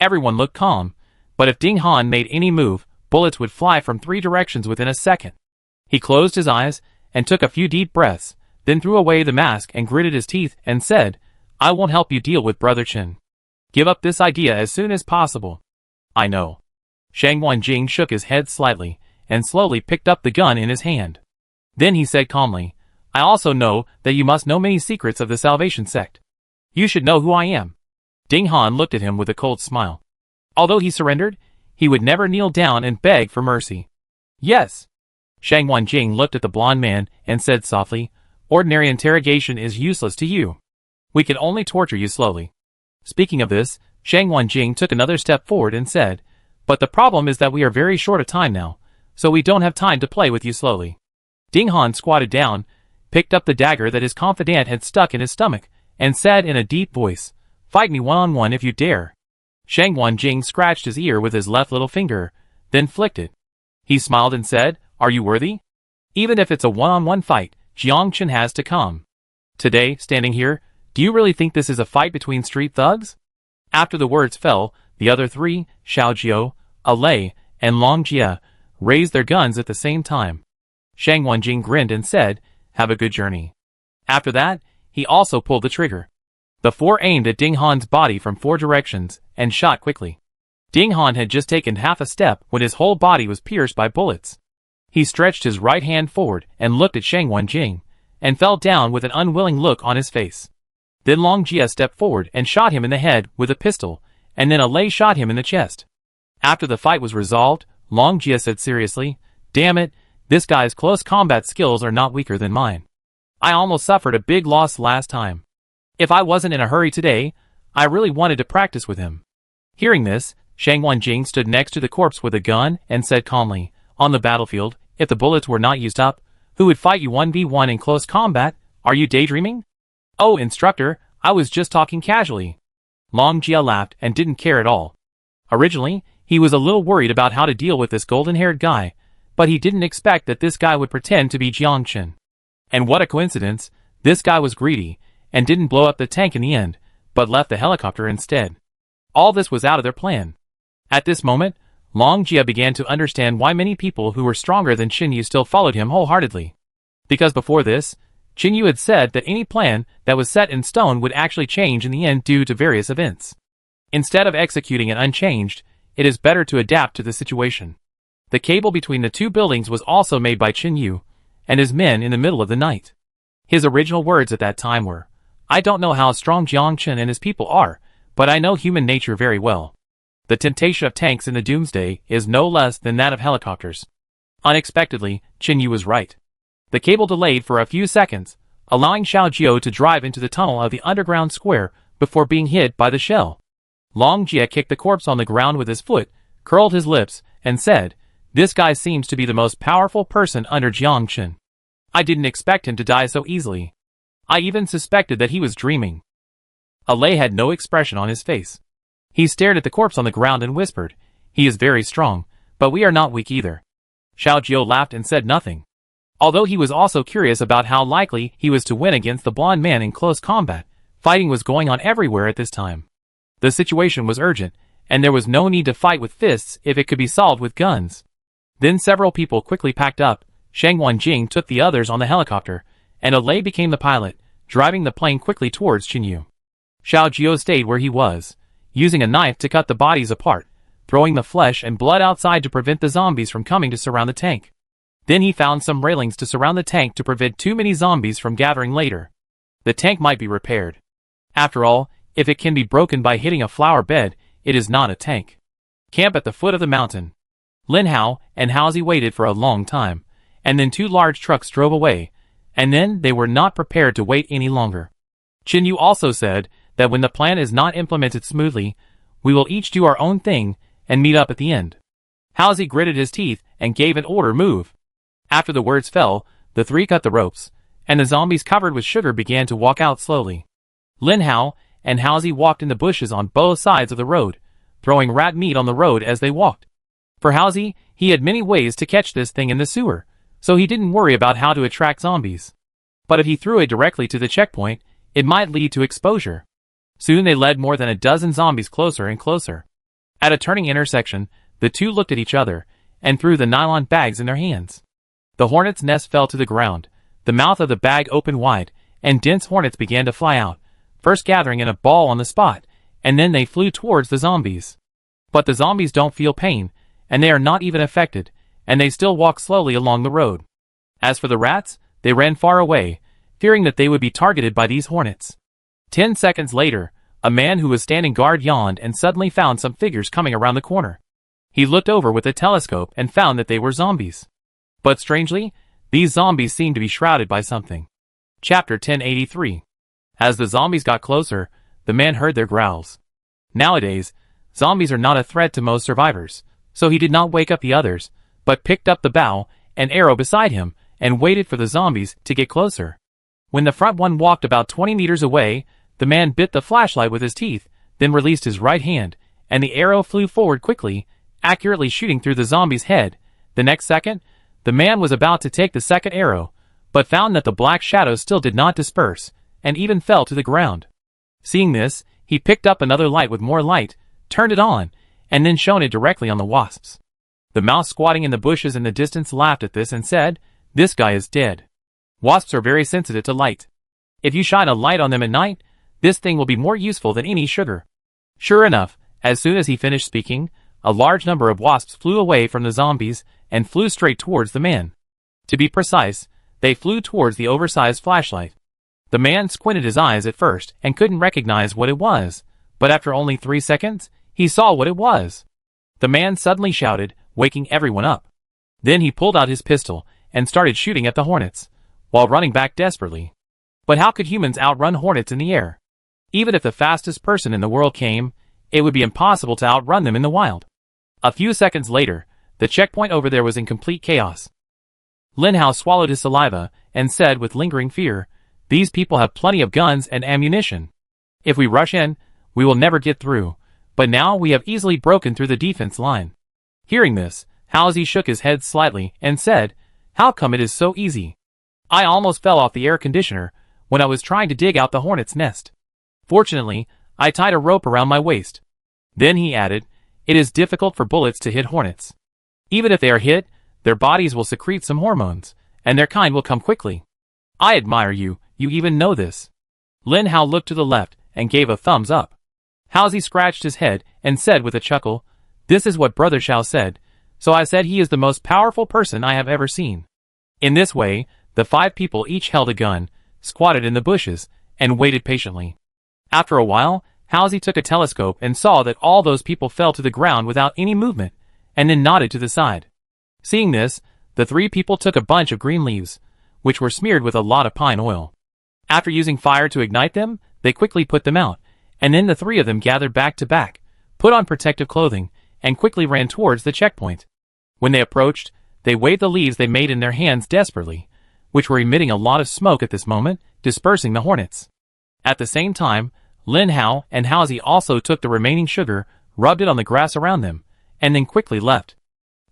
Everyone looked calm, but if Ding Han made any move, bullets would fly from 3 directions within a second. He closed his eyes and took a few deep breaths, then threw away the mask and gritted his teeth and said, "I won't help you deal with Brother Chen. Give up this idea as soon as possible." "I know." Shang Wanjing shook his head slightly and slowly picked up the gun in his hand. Then he said calmly, "I also know that you must know many secrets of the Salvation Sect. You should know who I am." Ding Han looked at him with a cold smile. Although he surrendered, he would never kneel down and beg for mercy. "Yes." Shang Wanjing looked at the blond man and said softly, "Ordinary interrogation is useless to you. We can only torture you slowly." Speaking of this, Shang Wanjing took another step forward and said, "But the problem is that we are very short of time now, so we don't have time to play with you slowly." Ding Han squatted down, picked up the dagger that his confidant had stuck in his stomach, and said in a deep voice, "Fight me one-on-one if you dare." Shang Wanjing scratched his ear with his left little finger, then flicked it. He smiled and said, "Are you worthy? Even if it's a one-on-one fight, Jiangchen has to come." Today, standing here, do you really think this is a fight between street thugs? After the words fell, the other 3, Xiaojiu, Lei, and Long Jia, raised their guns at the same time. Shang Wanjing grinned and said, "Have a good journey." After that, he also pulled the trigger. The 4 aimed at Ding Han's body from 4 directions and shot quickly. Ding Han had just taken half a step when his whole body was pierced by bullets. He stretched his right hand forward and looked at Shang Wenjing, and fell down with an unwilling look on his face. Then Long Jia stepped forward and shot him in the head with a pistol, and then Lei shot him in the chest. After the fight was resolved, Long Jia said seriously, "Damn it, this guy's close combat skills are not weaker than mine. I almost suffered a big loss last time. If I wasn't in a hurry today, I really wanted to practice with him." Hearing this, Shang Wenjing stood next to the corpse with a gun and said calmly, "On the battlefield, if the bullets were not used up, who would fight you 1v1 in close combat? Are you daydreaming?" "Oh, instructor, I was just talking casually." Long Jia laughed and didn't care at all. Originally, he was a little worried about how to deal with this golden-haired guy, but he didn't expect that this guy would pretend to be Jiangchen. And what a coincidence, this guy was greedy, and didn't blow up the tank in the end, but left the helicopter instead. All this was out of their plan. At this moment, Long Jia began to understand why many people who were stronger than Qin Yu still followed him wholeheartedly. Because before this, Qin Yu had said that any plan that was set in stone would actually change in the end due to various events. Instead of executing it unchanged, it is better to adapt to the situation. The cable between the two buildings was also made by Qin Yu and his men in the middle of the night. His original words at that time were, "I don't know how strong Jiangchen and his people are, but I know human nature very well. The temptation of tanks in the doomsday is no less than that of helicopters." Unexpectedly, Qin Yu was right. The cable delayed for a few seconds, allowing Xiao Jiao to drive into the tunnel of the underground square before being hit by the shell. Long Jia kicked the corpse on the ground with his foot, curled his lips, and said, "This guy seems to be the most powerful person under Jiangchen. I didn't expect him to die so easily. I even suspected that he was dreaming." Lei had no expression on his face. He stared at the corpse on the ground and whispered, "He is very strong, but we are not weak either." Xiao Jiao laughed and said nothing. Although he was also curious about how likely he was to win against the blonde man in close combat, fighting was going on everywhere at this time. The situation was urgent, and there was no need to fight with fists if it could be solved with guns. Then several people quickly packed up, Shang Wenjing took the others on the helicopter, and Lei became the pilot, driving the plane quickly towards Qin Yu. Xiao Jiao stayed where he was, using a knife to cut the bodies apart, throwing the flesh and blood outside to prevent the zombies from coming to surround the tank. Then he found some railings to surround the tank to prevent too many zombies from gathering later. The tank might be repaired. After all, if it can be broken by hitting a flower bed, it is not a tank. Camp at the foot of the mountain. Lin Hao and Haozi waited for a long time, and then two large trucks drove away, and then they were not prepared to wait any longer. Qin Yu also said that when the plan is not implemented smoothly, we will each do our own thing and meet up at the end. Haozi gritted his teeth and gave an order, "Move." After the words fell, the three cut the ropes, and the zombies covered with sugar began to walk out slowly. Lin Hao and Haozi walked in the bushes on both sides of the road, throwing rat meat on the road as they walked. For Haozi, he had many ways to catch this thing in the sewer, so he didn't worry about how to attract zombies. But if he threw it directly to the checkpoint, it might lead to exposure. Soon they led more than a dozen zombies closer and closer. At a turning intersection, the two looked at each other, and threw the nylon bags in their hands. The hornet's nest fell to the ground, the mouth of the bag opened wide, and dense hornets began to fly out, first gathering in a ball on the spot, and then they flew towards the zombies. But the zombies don't feel pain, and they are not even affected, and they still walk slowly along the road. As for the rats, they ran far away, fearing that they would be targeted by these hornets. 10 seconds later, a man who was standing guard yawned and suddenly found some figures coming around the corner. He looked over with a telescope and found that they were zombies. But strangely, these zombies seemed to be shrouded by something. Chapter 1083. As the zombies got closer, the man heard their growls. Nowadays, zombies are not a threat to most survivors, so he did not wake up the others, but picked up the bow and arrow beside him and waited for the zombies to get closer. When the front one walked about 20 meters away, the man bit the flashlight with his teeth, then released his right hand, and the arrow flew forward quickly, accurately shooting through the zombie's head. The next second, the man was about to take the second arrow, but found that the black shadows still did not disperse, and even fell to the ground. Seeing this, he picked up another light with more light, turned it on, and then shone it directly on the wasps. The mouse squatting in the bushes in the distance laughed at this and said, "This guy is dead." Wasps are very sensitive to light. If you shine a light on them at night, this thing will be more useful than any sugar. Sure enough, as soon as he finished speaking, a large number of wasps flew away from the zombies and flew straight towards the man. To be precise, they flew towards the oversized flashlight. The man squinted his eyes at first and couldn't recognize what it was, but after only 3 seconds, he saw what it was. The man suddenly shouted, waking everyone up. Then he pulled out his pistol and started shooting at the hornets, while running back desperately. But how could humans outrun hornets in the air? Even if the fastest person in the world came, it would be impossible to outrun them in the wild. A few seconds later, the checkpoint over there was in complete chaos. Lin Hao swallowed his saliva and said with lingering fear, "These people have plenty of guns and ammunition. If we rush in, we will never get through, but now we have easily broken through the defense line." Hearing this, Halsey shook his head slightly and said, "How come it is so easy? I almost fell off the air conditioner when I was trying to dig out the hornet's nest. Fortunately, I tied a rope around my waist." Then he added, "It is difficult for bullets to hit hornets. Even if they are hit, their bodies will secrete some hormones, and their kind will come quickly. I admire you, you even know this." Lin Hao looked to the left and gave a thumbs up. Halsey scratched his head and said with a chuckle, "This is what Brother Xiao said, so I said he is the most powerful person I have ever seen." In this way, the 5 people each held a gun, squatted in the bushes, and waited patiently. After a while, Halsey took a telescope and saw that all those people fell to the ground without any movement, and then nodded to the side. Seeing this, the 3 people took a bunch of green leaves, which were smeared with a lot of pine oil. After using fire to ignite them, they quickly put them out, and then the 3 of them gathered back to back, put on protective clothing, and quickly ran towards the checkpoint. When they approached, they waved the leaves they made in their hands desperately, which were emitting a lot of smoke at this moment, dispersing the hornets. At the same time, Lin Hao and Halsey also took the remaining sugar, rubbed it on the grass around them, and then quickly left.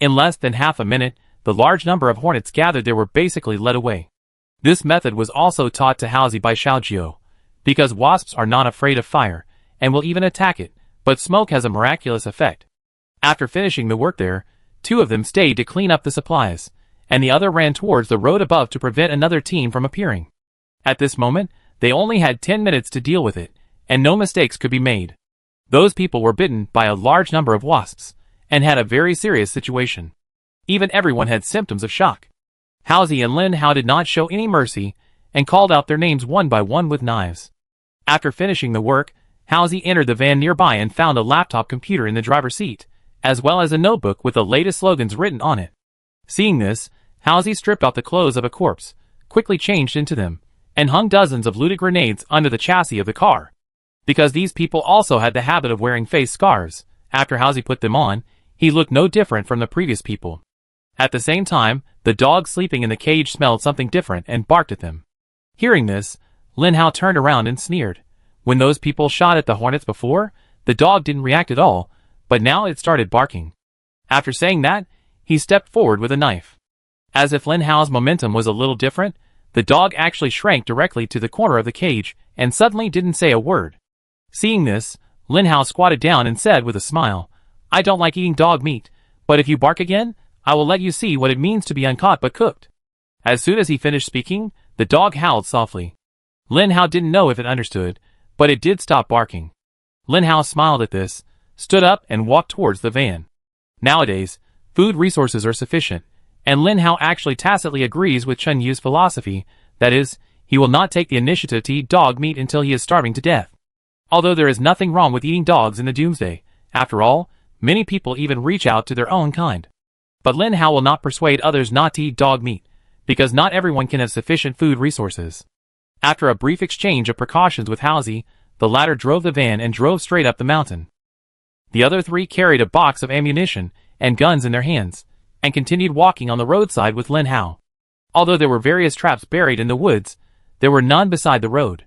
In less than half a minute, the large number of hornets gathered there were basically led away. This method was also taught to Halsey by Xiaojiu, because wasps are not afraid of fire, and will even attack it, but smoke has a miraculous effect. After finishing the work there, 2 of them stayed to clean up the supplies, and the other ran towards the road above to prevent another team from appearing. At this moment, they only had 10 minutes to deal with it, and no mistakes could be made. Those people were bitten by a large number of wasps, and had a very serious situation. Even everyone had symptoms of shock. Halsey and Lin Hao did not show any mercy, and called out their names one by one with knives. After finishing the work, Halsey entered the van nearby and found a laptop computer in the driver's seat, as well as a notebook with the latest slogans written on it. Seeing this, Halsey stripped off the clothes of a corpse, quickly changed into them, and hung dozens of looted grenades under the chassis of the car. Because these people also had the habit of wearing face scarves, after Halsey put them on, he looked no different from the previous people. At the same time, the dog sleeping in the cage smelled something different and barked at them. Hearing this, Lin Hao turned around and sneered. When those people shot at the hornets before, the dog didn't react at all, but now it started barking. After saying that, he stepped forward with a knife. As if Lin Hao's momentum was a little different, the dog actually shrank directly to the corner of the cage and suddenly didn't say a word. Seeing this, Lin Hao squatted down and said with a smile, "I don't like eating dog meat, but if you bark again, I will let you see what it means to be uncaught but cooked." As soon as he finished speaking, the dog howled softly. Lin Hao didn't know if it understood, but it did stop barking. Lin Hao smiled at this, stood up and walked towards the van. Nowadays, food resources are sufficient, and Lin Hao actually tacitly agrees with Chen Yu's philosophy, that is, he will not take the initiative to eat dog meat until he is starving to death. Although there is nothing wrong with eating dogs in the doomsday, after all, many people even reach out to their own kind. But Lin Hao will not persuade others not to eat dog meat, because not everyone can have sufficient food resources. After a brief exchange of precautions with Halsey, the latter drove the van and drove straight up the mountain. The other 3 carried a box of ammunition and guns in their hands, and continued walking on the roadside with Lin Hao. Although there were various traps buried in the woods, there were none beside the road.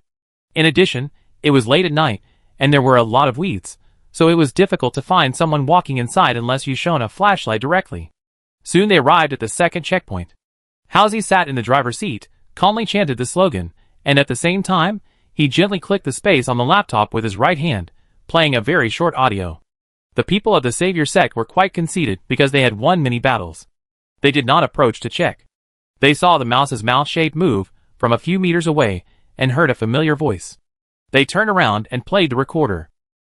In addition, it was late at night, and there were a lot of weeds, so it was difficult to find someone walking inside unless you shone a flashlight directly. Soon they arrived at the second checkpoint. Halsey sat in the driver's seat, calmly chanted the slogan, and at the same time, he gently clicked the space on the laptop with his right hand, playing a very short audio. The people of the Savior sect were quite conceited because they had won many battles. They did not approach to check. They saw the mouse's mouth shape move from a few meters away and heard a familiar voice. They turned around and played the recorder.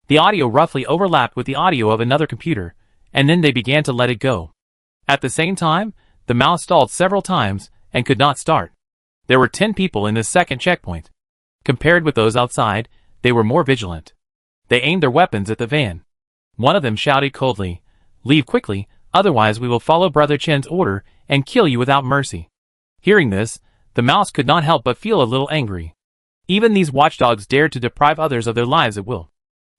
The audio roughly overlapped with the audio of another computer, and then they began to let it go. At the same time, the mouse stalled several times and could not start. There were 10 people in this second checkpoint. Compared with those outside, they were more vigilant. They aimed their weapons at the van. One of them shouted coldly, "Leave quickly, otherwise we will follow Brother Chen's order and kill you without mercy." Hearing this, the mouse could not help but feel a little angry. Even these watchdogs dared to deprive others of their lives at will.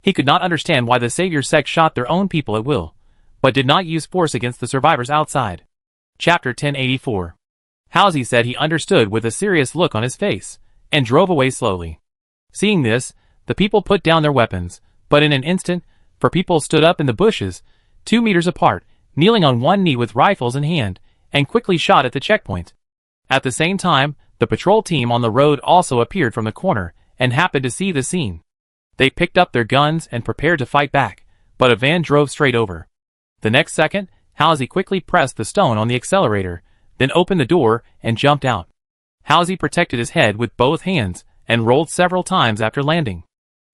He could not understand why the Savior sect shot their own people at will, but did not use force against the survivors outside. Chapter 1084. Halsey said he understood with a serious look on his face, and drove away slowly. Seeing this, the people put down their weapons, but in an instant, 4 people stood up in the bushes, 2 meters apart, kneeling on one knee with rifles in hand, and quickly shot at the checkpoint. At the same time, the patrol team on the road also appeared from the corner, and happened to see the scene. They picked up their guns and prepared to fight back, but a van drove straight over. The next second, Halsey quickly pressed the stone on the accelerator, then opened the door and jumped out. Halsey protected his head with both hands and rolled several times after landing.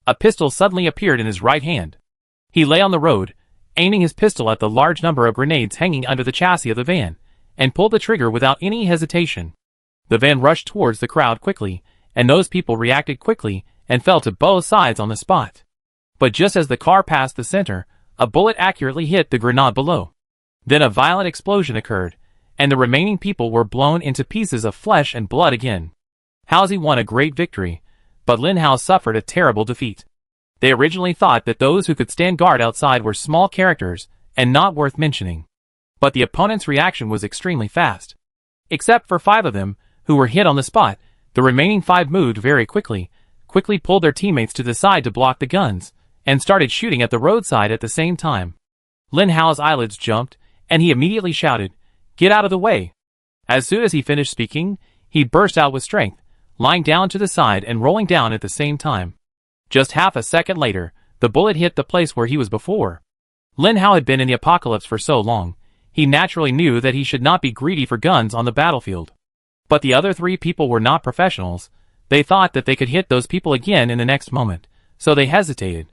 A pistol suddenly appeared in his right hand. He lay on the road, aiming his pistol at the large number of grenades hanging under the chassis of the van, and pulled the trigger without any hesitation. The van rushed towards the crowd quickly, and those people reacted quickly and fell to both sides on the spot. But just as the car passed the center, a bullet accurately hit the grenade below. Then a violent explosion occurred, and the remaining people were blown into pieces of flesh and blood again. Halsey won a great victory, but Lin Hao suffered a terrible defeat. They originally thought that those who could stand guard outside were small characters and not worth mentioning. But the opponent's reaction was extremely fast. Except for 5 of them, who were hit on the spot, the remaining 5 moved very quickly pulled their teammates to the side to block the guns, and started shooting at the roadside at the same time. Lin Hao's eyelids jumped, and he immediately shouted, "Get out of the way!" As soon as he finished speaking, he burst out with strength, lying down to the side and rolling down at the same time. Just half a second later, the bullet hit the place where he was before. Lin Hao had been in the apocalypse for so long, he naturally knew that he should not be greedy for guns on the battlefield. But the other 3 people were not professionals. They thought that they could hit those people again in the next moment, so they hesitated.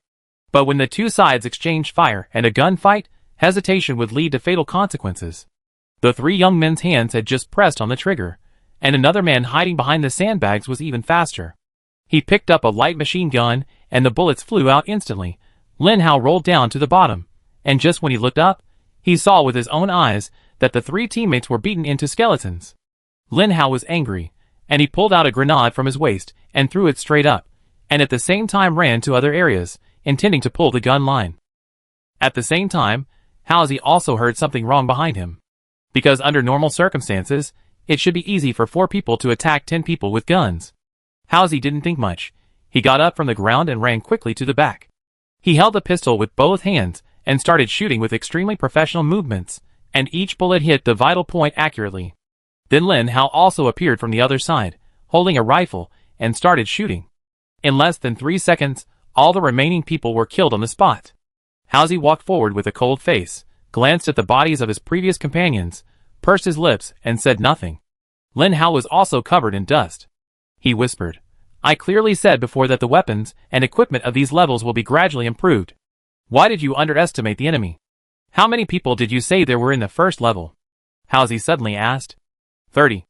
But when the 2 sides exchanged fire and a gunfight, hesitation would lead to fatal consequences. The 3 young men's hands had just pressed on the trigger, and another man hiding behind the sandbags was even faster. He picked up a light machine gun, and the bullets flew out instantly. Lin Hao rolled down to the bottom, and just when he looked up, he saw with his own eyes that the 3 teammates were beaten into skeletons. Lin Hao was angry, and he pulled out a grenade from his waist and threw it straight up, and at the same time ran to other areas, intending to pull the gun line. At the same time, Halsey also heard something wrong behind him. Because under normal circumstances, it should be easy for 4 people to attack 10 people with guns. Halsey didn't think much. He got up from the ground and ran quickly to the back. He held the pistol with both hands and started shooting with extremely professional movements, and each bullet hit the vital point accurately. Then Lin Hao also appeared from the other side, holding a rifle, and started shooting. In less than 3 seconds, all the remaining people were killed on the spot. Halsey walked forward with a cold face, glanced at the bodies of his previous companions, pursed his lips, and said nothing. Lin Hao was also covered in dust. He whispered, "I clearly said before that the weapons and equipment of these levels will be gradually improved. Why did you underestimate the enemy? How many people did you say there were in the first level?" Halsey suddenly asked. 30.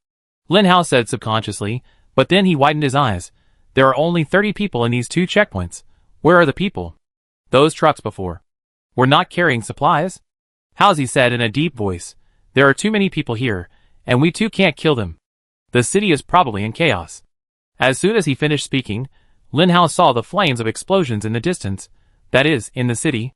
Lin Hao said subconsciously, but then he widened his eyes. There are only 30 people in these 2 checkpoints. Where are the people? Those trucks before were not carrying supplies? Halsey said in a deep voice, "There are too many people here, and we too can't kill them. The city is probably in chaos." As soon as he finished speaking, Lin Hao saw the flames of explosions in the distance, that is, in the city.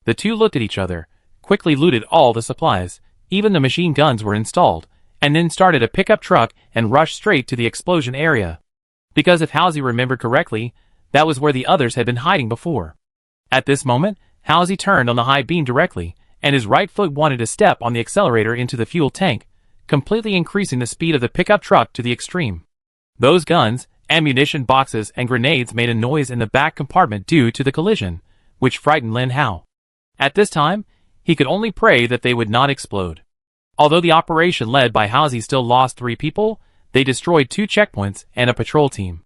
The 2 looked at each other, quickly looted all the supplies, even the machine guns were installed, and then started a pickup truck and rushed straight to the explosion area. Because if Halsey remembered correctly, that was where the others had been hiding before. At this moment, Halsey turned on the high beam directly, and his right foot wanted to step on the accelerator into the fuel tank, completely increasing the speed of the pickup truck to the extreme. Those guns, ammunition boxes, and grenades made a noise in the back compartment due to the collision, which frightened Lin Hao. At this time, he could only pray that they would not explode. Although the operation led by Halsey still lost 3 people, they destroyed 2 checkpoints and a patrol team.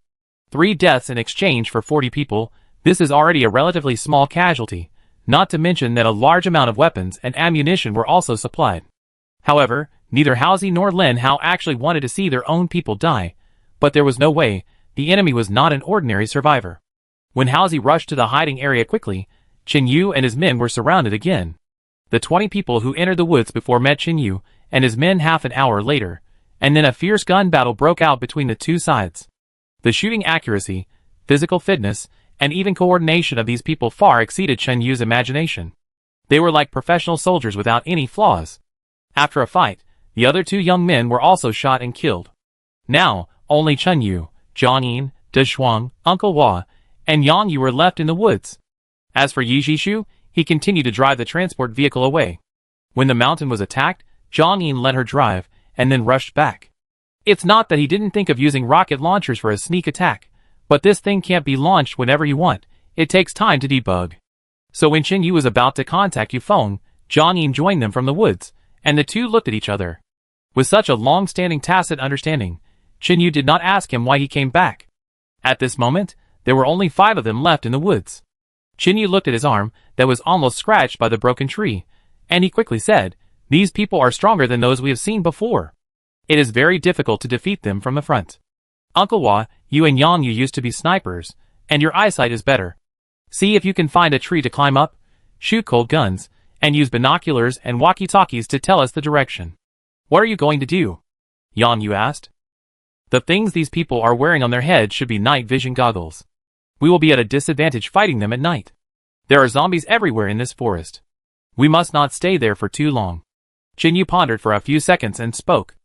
3 deaths in exchange for 40 people, this is already a relatively small casualty, not to mention that a large amount of weapons and ammunition were also supplied. However, neither Halsey nor Lin Hao actually wanted to see their own people die, but there was no way. The enemy was not an ordinary survivor. When Halsey rushed to the hiding area quickly, Chen Yu and his men were surrounded again. The 20 people who entered the woods before met Chen Yu and his men half an hour later, and then a fierce gun battle broke out between the two sides. The shooting accuracy, physical fitness, and even coordination of these people far exceeded Chen Yu's imagination. They were like professional soldiers without any flaws. After a fight, the other two young men were also shot and killed. Now, only Chen Yu, Zhang Yin, De Shuang, Uncle Hua, and Yang Yu were left in the woods. As for Yi Jishu, he continued to drive the transport vehicle away. When the mountain was attacked, Zhang Yin let her drive, and then rushed back. It's not that he didn't think of using rocket launchers for a sneak attack, but this thing can't be launched whenever you want. It takes time to debug. So when Chen Yu was about to contact Yufeng, Zhang Yin joined them from the woods, and the two looked at each other. With such a long-standing tacit understanding, Chen Yu did not ask him why he came back. At this moment, there were only 5 of them left in the woods. Chen Yu looked at his arm that was almost scratched by the broken tree, and he quickly said, "These people are stronger than those we have seen before. It is very difficult to defeat them from the front. Uncle Hua, you and Yang Yu used to be snipers, and your eyesight is better. See if you can find a tree to climb up, shoot cold guns, and use binoculars and walkie-talkies to tell us the direction." "What are you going to do?" Yang Yu asked. "The things these people are wearing on their heads should be night vision goggles. We will be at a disadvantage fighting them at night. There are zombies everywhere in this forest. We must not stay there for too long." Chen Yu pondered for a few seconds and spoke.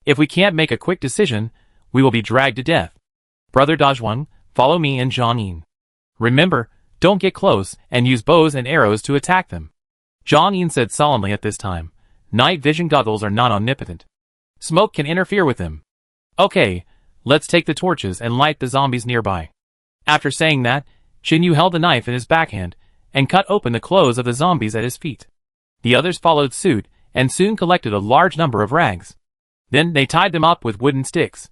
"If we can't make a quick decision, we will be dragged to death. Brother Dazhuang, follow me and Zhang Yin. Remember, don't get close and use bows and arrows to attack them." Zhang Yin said solemnly at this time, "Night vision goggles are not omnipotent. Smoke can interfere with them. Okay, let's take the torches and light the zombies nearby." After saying that, Chen Yu held a knife in his backhand and cut open the clothes of the zombies at his feet. The others followed suit and soon collected a large number of rags. Then they tied them up with wooden sticks.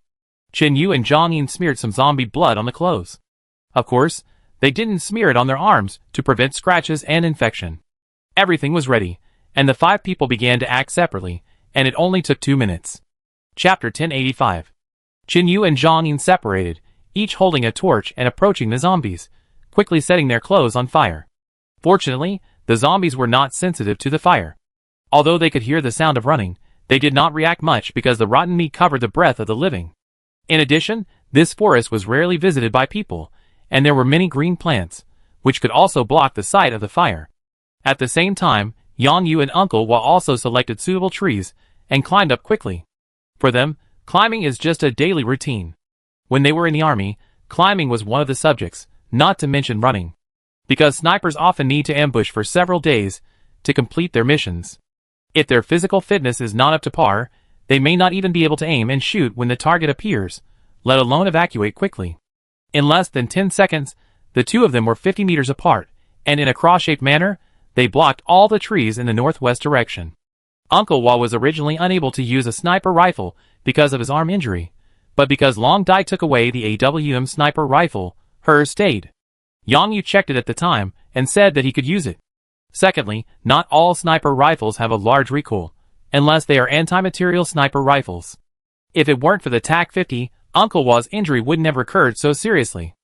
Chen Yu and Zhang Yin smeared some zombie blood on the clothes. Of course, they didn't smear it on their arms to prevent scratches and infection. Everything was ready, and the 5 people began to act separately, and it only took 2 minutes. Chapter 1085. Chen Yu and Zhang Yin separated, each holding a torch and approaching the zombies, quickly setting their clothes on fire. Fortunately, the zombies were not sensitive to the fire. Although they could hear the sound of running, they did not react much because the rotten meat covered the breath of the living. In addition, this forest was rarely visited by people, and there were many green plants, which could also block the sight of the fire. At the same time, Yang Yu and Uncle Hua also selected suitable trees and climbed up quickly. For them, climbing is just a daily routine. When they were in the army, climbing was one of the subjects, not to mention running. Because snipers often need to ambush for several days to complete their missions. If their physical fitness is not up to par, they may not even be able to aim and shoot when the target appears, let alone evacuate quickly. In less than 10 seconds, the 2 of them were 50 meters apart, and in a cross-shaped manner, they blocked all the trees in the northwest direction. Uncle Hua was originally unable to use a sniper rifle because of his arm injury, but because Long Dai took away the AWM sniper rifle, hers stayed. Yang Yu checked it at the time and said that he could use it. Secondly, not all sniper rifles have a large recoil, unless they are anti-material sniper rifles. If it weren't for the TAC-50, Uncle Hua's injury wouldn't have recurred so seriously.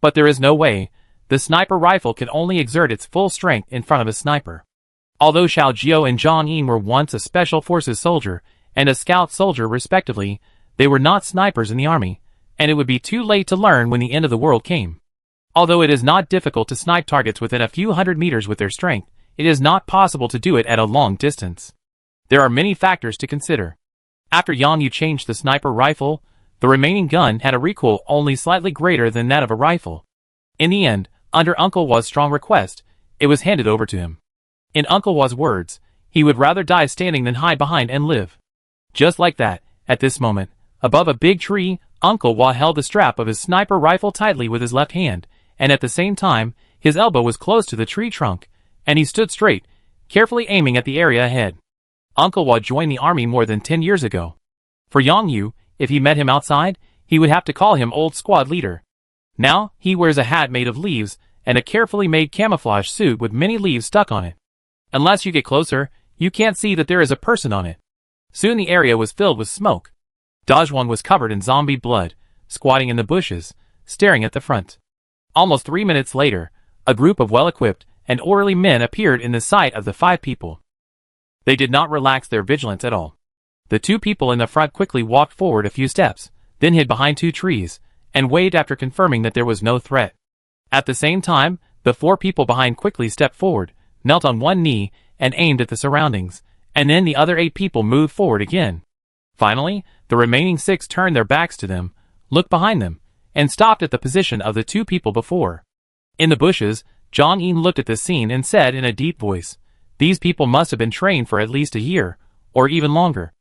But there is no way. The sniper rifle can only exert its full strength in front of a sniper. Although Xiao Jiao and Zhang Yin were once a special forces soldier and a scout soldier respectively, they were not snipers in the army, and it would be too late to learn when the end of the world came. Although it is not difficult to snipe targets within a few hundred meters with their strength, it is not possible to do it at a long distance. There are many factors to consider. After Yang Yu changed the sniper rifle, the remaining gun had a recoil only slightly greater than that of a rifle. In the end, under Uncle Hua's strong request, it was handed over to him. In Uncle Hua's words, he would rather die standing than hide behind and live. Just like that, at this moment, above a big tree, Uncle Hua held the strap of his sniper rifle tightly with his left hand, and at the same time, his elbow was close to the tree trunk, and he stood straight, carefully aiming at the area ahead. Uncle Hua joined the army more than 10 years ago. For Yang Yu, if he met him outside, he would have to call him old squad leader. Now, he wears a hat made of leaves and a carefully made camouflage suit with many leaves stuck on it. Unless you get closer, you can't see that there is a person on it. Soon the area was filled with smoke. Dajwan was covered in zombie blood, squatting in the bushes, staring at the front. Almost 3 minutes later, a group of well-equipped and orderly men appeared in the sight of the 5 people. They did not relax their vigilance at all. The 2 people in the front quickly walked forward a few steps, then hid behind 2 trees, and waved after confirming that there was no threat. At the same time, the 4 people behind quickly stepped forward, knelt on one knee, and aimed at the surroundings, and then the other 8 people moved forward again. Finally, the remaining 6 turned their backs to them, looked behind them, and stopped at the position of the 2 people before. In the bushes, Jong-in looked at the scene and said in a deep voice, "These people must have been trained for at least a year, or even longer.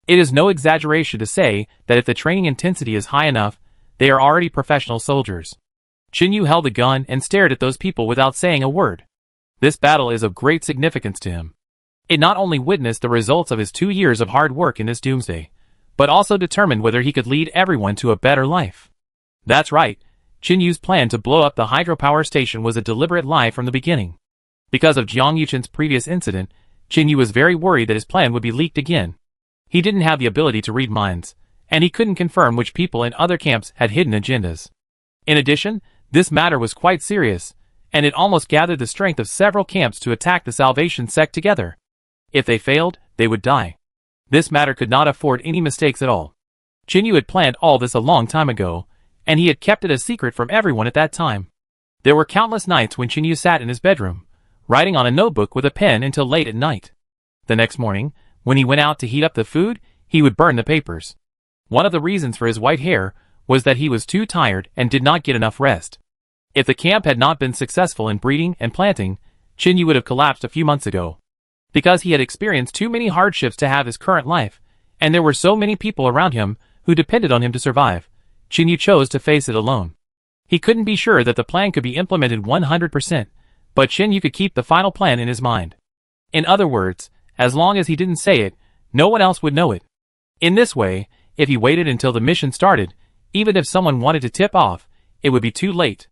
It is no exaggeration to say that if the training intensity is high enough, they are already professional soldiers." Chinyu held the gun and stared at those people without saying a word. This battle is of great significance to him. It not only witnessed the results of his 2 years of hard work in this doomsday, but also determined whether he could lead everyone to a better life. That's right, Chinyu's plan to blow up the hydropower station was a deliberate lie from the beginning. Because of Jiang Yuchen's previous incident, Chinyu was very worried that his plan would be leaked again. He didn't have the ability to read minds, and he couldn't confirm which people in other camps had hidden agendas. In addition, this matter was quite serious, and it almost gathered the strength of several camps to attack the Salvation sect together. If they failed, they would die. This matter could not afford any mistakes at all. Chinyu had planned all this a long time ago, and he had kept it a secret from everyone at that time. There were countless nights when Chinyu sat in his bedroom, writing on a notebook with a pen until late at night. The next morning, when he went out to heat up the food, he would burn the papers. One of the reasons for his white hair was that he was too tired and did not get enough rest. If the camp had not been successful in breeding and planting, Chinyu would have collapsed a few months ago. Because he had experienced too many hardships to have his current life, and there were so many people around him who depended on him to survive, Chinyu chose to face it alone. He couldn't be sure that the plan could be implemented 100%, but Chinyu could keep the final plan in his mind. In other words, as long as he didn't say it, no one else would know it. In this way, if he waited until the mission started, even if someone wanted to tip off, it would be too late.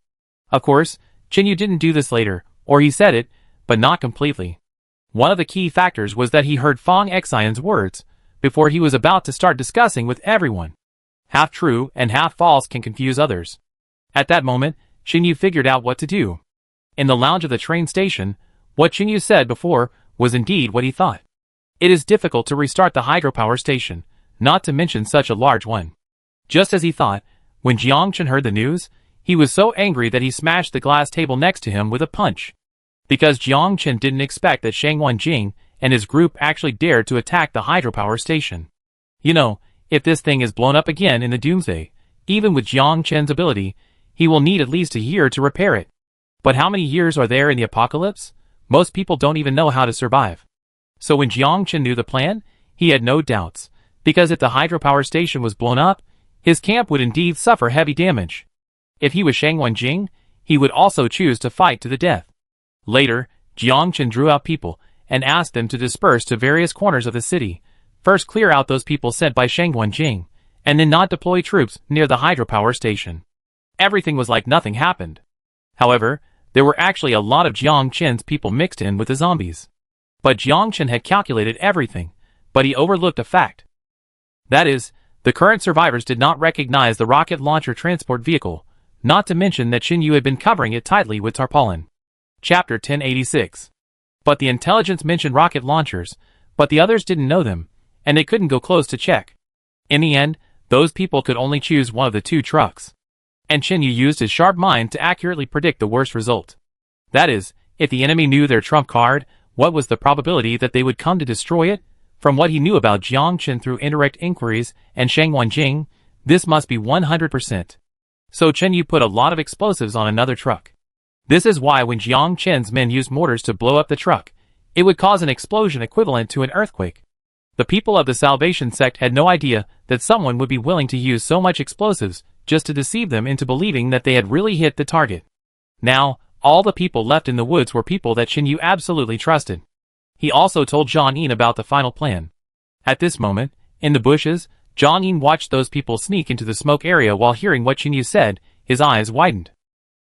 Of course, Chinyu didn't do this later, or he said it, but not completely. One of the key factors was that he heard Fong Xian's words before he was about to start discussing with everyone. Half true and half false can confuse others. At that moment, Chinyu figured out what to do. In the lounge of the train station, what Chinyu said before was indeed what he thought. It is difficult to restart the hydropower station, not to mention such a large one. Just as he thought, when Jiang Chen heard the news, he was so angry that he smashed the glass table next to him with a punch. Because Jiang Chen didn't expect that Shang Wenjing and his group actually dared to attack the hydropower station. You know, if this thing is blown up again in the doomsday, even with Jiang Chen's ability, he will need at least a year to repair it. But how many years are there in the apocalypse? Most people don't even know how to survive. So when Jiang Chen knew the plan, he had no doubts, because if the hydropower station was blown up, his camp would indeed suffer heavy damage. If he was Shang Wenjing, he would also choose to fight to the death. Later, Jiang Chen drew out people and asked them to disperse to various corners of the city. First clear out those people sent by Shang Wenjing, and then not deploy troops near the hydropower station. Everything was like nothing happened. However, there were actually a lot of Jiang Chen's people mixed in with the zombies. But Jiang Chen had calculated everything, but he overlooked a fact. That is, the current survivors did not recognize the rocket launcher transport vehicle, not to mention that Chinyu had been covering it tightly with tarpaulin. Chapter 1086. But the intelligence mentioned rocket launchers, but the others didn't know them, and they couldn't go close to check. In the end, those people could only choose one of the 2 trucks. And Chinyu used his sharp mind to accurately predict the worst result. That is, if the enemy knew their trump card, what was the probability that they would come to destroy it? From what he knew about Jiang Chen through indirect inquiries and Shang Wenjing, this must be 100%. So Chinyu put a lot of explosives on another truck. This is why when Jiang Chen's men used mortars to blow up the truck, it would cause an explosion equivalent to an earthquake. The people of the Salvation sect had no idea that someone would be willing to use so much explosives just to deceive them into believing that they had really hit the target. Now, all the people left in the woods were people that Chinyu absolutely trusted. He also told Zhang-in about the final plan. At this moment, in the bushes, Zhang-in watched those people sneak into the smoke area while hearing what Chinyu said. His eyes widened.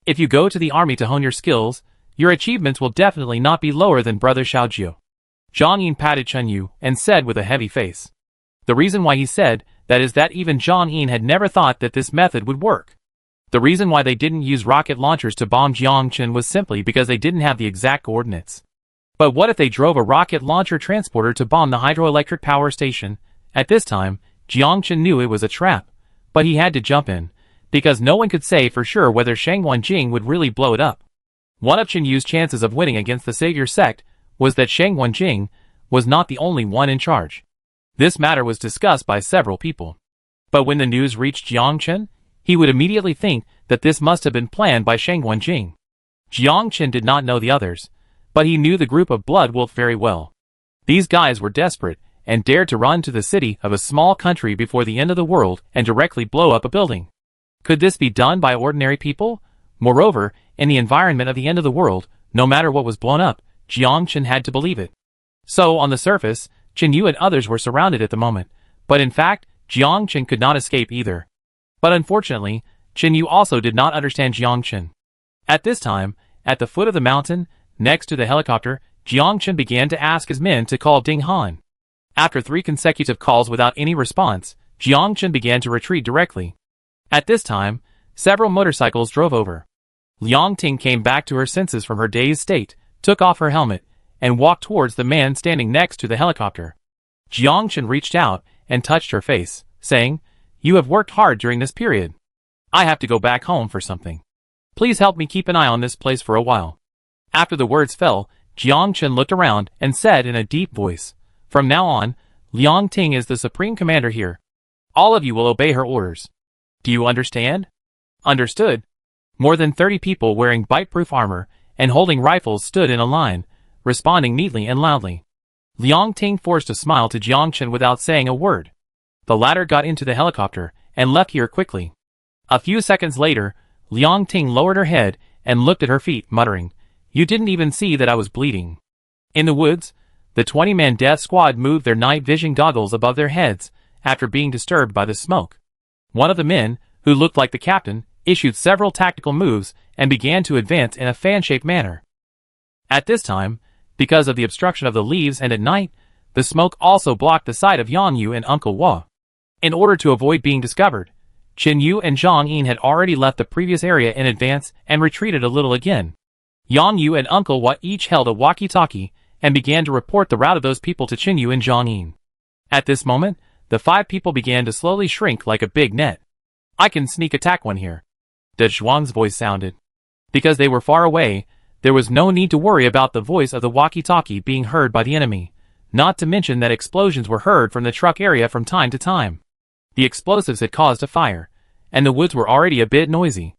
If you go to the army to hone your skills, your achievements will definitely not be lower than brother Xiaojiu. Zhang Yin patted Chen Yu and said with a heavy face. The reason why he said that is that even Zhang Yin had never thought that this method would work. The reason why they didn't use rocket launchers to bomb Jiangchen was simply because they didn't have the exact coordinates. But what if they drove a rocket launcher transporter to bomb the hydroelectric power station? At this time, Jiangchen knew it was a trap, but he had to jump in, because no one could say for sure whether Shang Wenjing would really blow it up. One of Chen Yu's chances of winning against the Savior sect was that Shang Wenjing was not the only one in charge. This matter was discussed by several people. But when the news reached Jiangchen, he would immediately think that this must have been planned by Shang Wenjing. Jiangchen did not know the others, but he knew the group of Blood Wolf very well. These guys were desperate and dared to run to the city of a small country before the end of the world and directly blow up a building. Could this be done by ordinary people? Moreover, in the environment of the end of the world, no matter what was blown up, Jiangchen had to believe it. So, on the surface, Chen Yu and others were surrounded at the moment, but in fact, Jiangchen could not escape either. But unfortunately, Chen Yu also did not understand Jiangchen. At this time, at the foot of the mountain, next to the helicopter, Jiangchen began to ask his men to call Ding Han. After 3 consecutive calls without any response, Jiangchen began to retreat directly. At this time, several motorcycles drove over. Liang Ting came back to her senses from her dazed state, took off her helmet, and walked towards the man standing next to the helicopter. Jiangchen reached out and touched her face, saying, "You have worked hard during this period. I have to go back home for something. Please help me keep an eye on this place for a while." After the words fell, Jiangchen looked around and said in a deep voice, "From now on, Liang Ting is the supreme commander here. All of you will obey her orders. Do you understand?" Understood. More than 30 people wearing bite-proof armor and holding rifles stood in a line, responding neatly and loudly. Liang Ting forced a smile to Jiangchen without saying a word. The latter got into the helicopter and left here quickly. A few seconds later, Liang Ting lowered her head and looked at her feet, muttering, "You didn't even see that I was bleeding." In the woods, the 20-man death squad moved their night vision goggles above their heads after being disturbed by the smoke. One of the men, who looked like the captain, issued several tactical moves and began to advance in a fan-shaped manner. At this time, because of the obstruction of the leaves and at night, the smoke also blocked the sight of Yang Yu and Uncle Hua. In order to avoid being discovered, Chen Yu and Zhang Yin had already left the previous area in advance and retreated a little again. Yang Yu and Uncle Hua each held a walkie-talkie and began to report the route of those people to Chen Yu and Zhang Yin. At this moment, the 5 people began to slowly shrink like a big net. "I can sneak attack one here," De Zhuang's voice sounded. Because they were far away, there was no need to worry about the voice of the walkie-talkie being heard by the enemy, not to mention that explosions were heard from the truck area from time to time. The explosives had caused a fire, and the woods were already a bit noisy.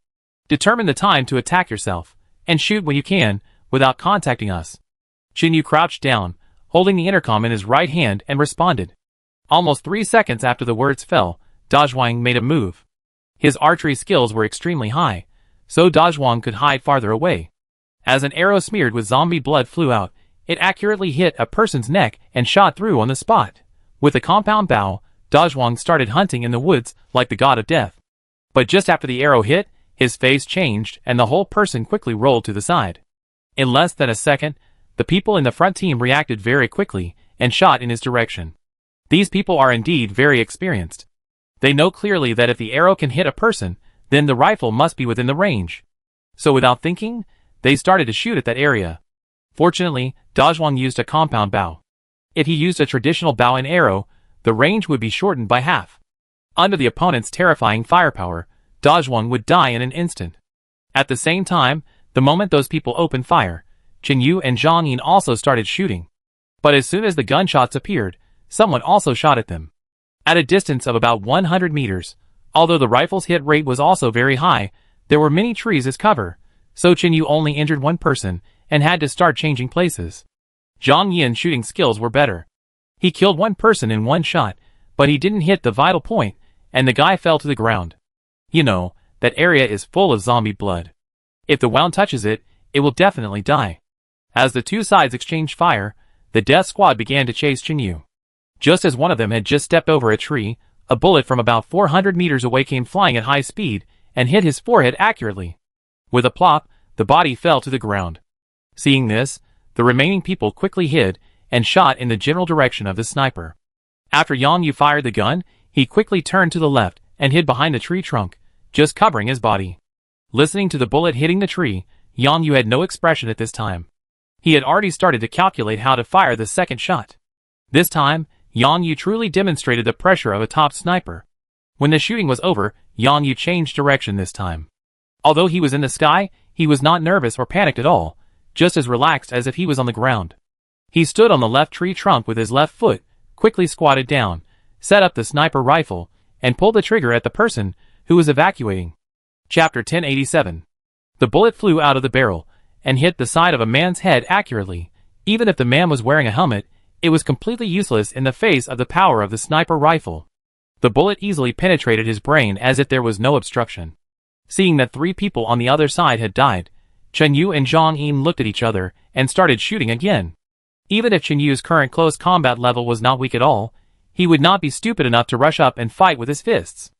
"Determine the time to attack yourself, and shoot when you can, without contacting us." Chen Yu crouched down, holding the intercom in his right hand, and responded. Almost 3 seconds after the words fell, Dazhuang made a move. His archery skills were extremely high, so Dazhuang could hide farther away. As an arrow smeared with zombie blood flew out, it accurately hit a person's neck and shot through on the spot. With a compound bow, Dazhuang started hunting in the woods like the god of death. But just after the arrow hit, his face changed and the whole person quickly rolled to the side. In less than a second, the people in the front team reacted very quickly and shot in his direction. These people are indeed very experienced. They know clearly that if the arrow can hit a person, then the rifle must be within the range. So without thinking, they started to shoot at that area. Fortunately, Dazhuang used a compound bow. If he used a traditional bow and arrow, the range would be shortened by half. Under the opponent's terrifying firepower, Dazhuang would die in an instant. At the same time, the moment those people opened fire, Chen Yu and Zhang Yin also started shooting. But as soon as the gunshots appeared, someone also shot at them. At a distance of about 100 meters, although the rifle's hit rate was also very high, there were many trees as cover, so Chen Yu only injured one person and had to start changing places. Zhang Yin's shooting skills were better. He killed one person in one shot, but he didn't hit the vital point, and the guy fell to the ground. You know, that area is full of zombie blood. If the wound touches it, it will definitely die. As the two sides exchanged fire, the death squad began to chase Chen Yu. Just as one of them had just stepped over a tree, a bullet from about 400 meters away came flying at high speed and hit his forehead accurately. With a plop, the body fell to the ground. Seeing this, the remaining people quickly hid and shot in the general direction of the sniper. After Yang Yu fired the gun, he quickly turned to the left and hid behind the tree trunk, just covering his body. Listening to the bullet hitting the tree, Yang Yu had no expression at this time. He had already started to calculate how to fire the second shot. This time, Yang Yu truly demonstrated the pressure of a top sniper. When the shooting was over, Yang Yu changed direction this time. Although he was in the sky, he was not nervous or panicked at all, just as relaxed as if he was on the ground. He stood on the left tree trunk with his left foot, quickly squatted down, set up the sniper rifle, and pulled the trigger at the person who was evacuating. Chapter 1087. The bullet flew out of the barrel and hit the side of a man's head accurately. Even if the man was wearing a helmet, it was completely useless in the face of the power of the sniper rifle. The bullet easily penetrated his brain as if there was no obstruction. Seeing that 3 people on the other side had died, Chen Yu and Zhang Yin looked at each other and started shooting again. Even if Chen Yu's current close combat level was not weak at all, he would not be stupid enough to rush up and fight with his fists.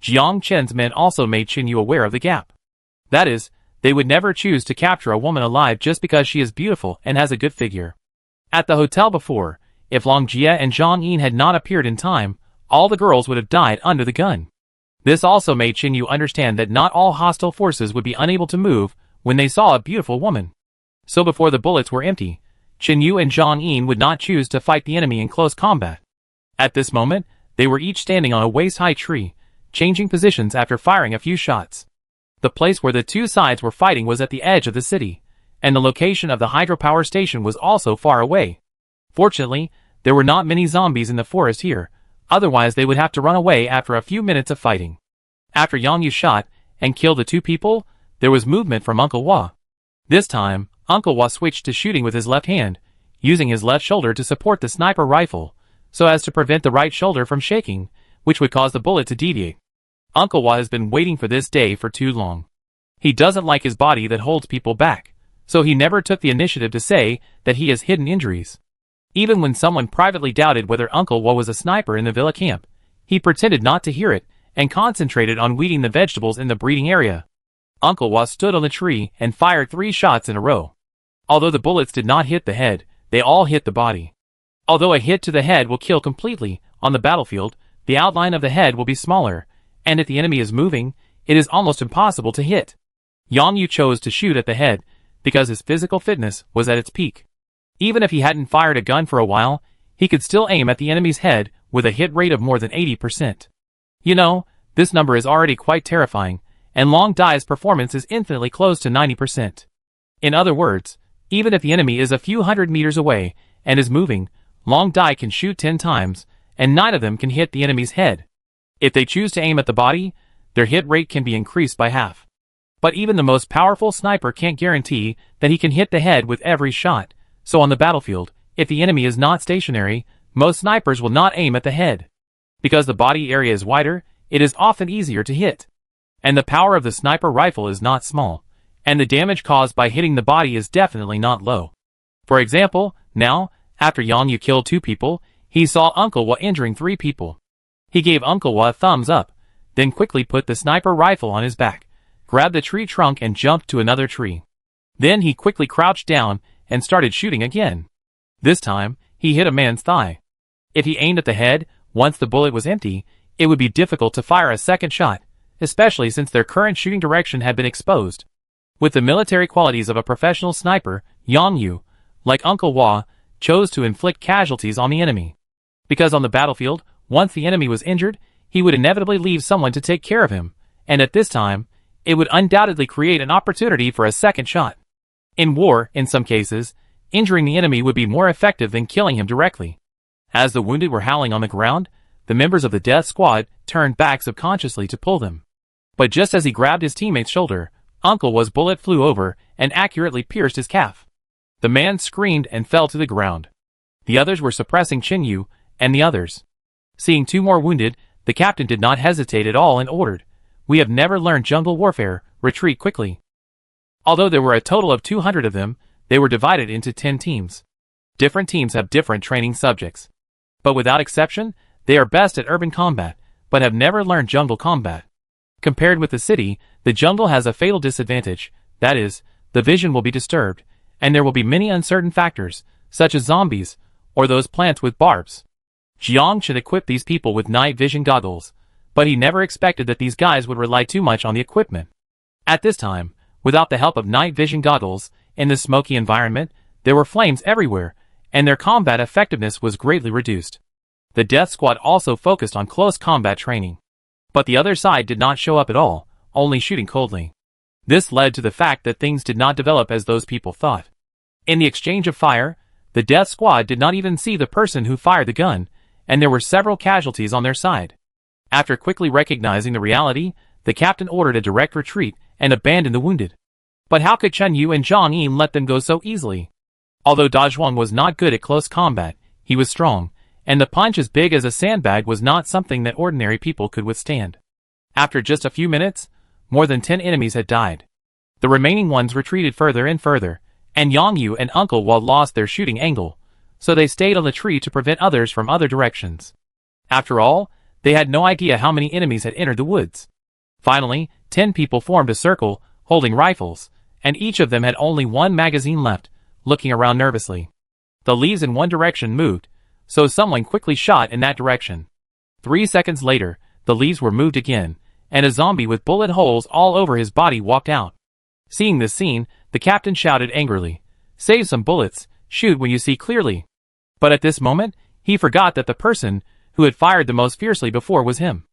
Jiang Chen's men also made Chen Yu aware of the gap. That is, they would never choose to capture a woman alive just because she is beautiful and has a good figure. At the hotel before, if Long Jie and Zhang Yin had not appeared in time, all the girls would have died under the gun. This also made Chen Yu understand that not all hostile forces would be unable to move when they saw a beautiful woman. So before the bullets were empty, Chen Yu and Zhang Yin would not choose to fight the enemy in close combat. At this moment, they were each standing on a waist-high tree, changing positions after firing a few shots. The place where the two sides were fighting was at the edge of the city, and the location of the hydropower station was also far away. Fortunately, there were not many zombies in the forest here, otherwise they would have to run away after a few minutes of fighting. After Yang Yu shot and killed the 2 people, there was movement from Uncle Hua. This time, Uncle Hua switched to shooting with his left hand, using his left shoulder to support the sniper rifle, so as to prevent the right shoulder from shaking, which would cause the bullet to deviate. Uncle Hua has been waiting for this day for too long. He doesn't like his body that holds people back, so he never took the initiative to say that he has hidden injuries. Even when someone privately doubted whether Uncle Hua was a sniper in the villa camp, he pretended not to hear it and concentrated on weeding the vegetables in the breeding area. Uncle Hua stood on the tree and fired 3 shots in a row. Although the bullets did not hit the head, they all hit the body. Although a hit to the head will kill completely, on the battlefield, the outline of the head will be smaller, and if the enemy is moving, it is almost impossible to hit. Yang Yu chose to shoot at the head, because his physical fitness was at its peak. Even if he hadn't fired a gun for a while, he could still aim at the enemy's head with a hit rate of more than 80%. You know, this number is already quite terrifying, and Long Dai's performance is infinitely close to 90%. In other words, even if the enemy is a few hundred meters away and is moving, Long Dai can shoot 10 times, and 9 of them can hit the enemy's head. If they choose to aim at the body, their hit rate can be increased by half. But even the most powerful sniper can't guarantee that he can hit the head with every shot, so on the battlefield, if the enemy is not stationary, most snipers will not aim at the head. Because the body area is wider, it is often easier to hit. And the power of the sniper rifle is not small, and the damage caused by hitting the body is definitely not low. For example, now, after Yang Yu killed 2 people, he saw Uncle Hua injuring 3 people. He gave Uncle Hua a thumbs up, then quickly put the sniper rifle on his back, grabbed the tree trunk and jumped to another tree. Then he quickly crouched down and started shooting again. This time, he hit a man's thigh. If he aimed at the head, once the bullet was empty, it would be difficult to fire a second shot, especially since their current shooting direction had been exposed. With the military qualities of a professional sniper, Yang Yu, like Uncle Hua, chose to inflict casualties on the enemy. Because on the battlefield, once the enemy was injured, he would inevitably leave someone to take care of him, and at this time, it would undoubtedly create an opportunity for a second shot. In war, in some cases, injuring the enemy would be more effective than killing him directly. As the wounded were howling on the ground, the members of the death squad turned back subconsciously to pull them. But just as he grabbed his teammate's shoulder, Uncle Hua's bullet flew over and accurately pierced his calf. The man screamed and fell to the ground. The others were suppressing Chen Yu and the others. Seeing 2 more wounded, the captain did not hesitate at all and ordered, "We have never learned jungle warfare, retreat quickly." Although there were a total of 200 of them, they were divided into 10 teams. Different teams have different training subjects. But without exception, they are best at urban combat, but have never learned jungle combat. Compared with the city, the jungle has a fatal disadvantage, that is, the vision will be disturbed, and there will be many uncertain factors, such as zombies, or those plants with barbs. Jiang should equip these people with night vision goggles, but he never expected that these guys would rely too much on the equipment. At this time, without the help of night vision goggles, in this smoky environment, there were flames everywhere, and their combat effectiveness was greatly reduced. The Death Squad also focused on close combat training. But the other side did not show up at all, only shooting coldly. This led to the fact that things did not develop as those people thought. In the exchange of fire, the Death Squad did not even see the person who fired the gun, and there were several casualties on their side. After quickly recognizing the reality, the captain ordered a direct retreat and abandoned the wounded. But how could Chen Yu and Zhang Yin let them go so easily? Although Da Zhuang was not good at close combat, he was strong, and the punch as big as a sandbag was not something that ordinary people could withstand. After just a few minutes, more than 10 enemies had died. The remaining ones retreated further and further, and Yang Yu and Uncle Wall lost their shooting angle, so they stayed on the tree to prevent others from other directions. After all, they had no idea how many enemies had entered the woods. Finally, 10 people formed a circle, holding rifles, and each of them had only one magazine left, looking around nervously. The leaves in one direction moved, so someone quickly shot in that direction. 3 seconds later, the leaves were moved again, and a zombie with bullet holes all over his body walked out. Seeing this scene, the captain shouted angrily, "Save some bullets, shoot when you see clearly." But at this moment, he forgot that the person who had fired the most fiercely before was him.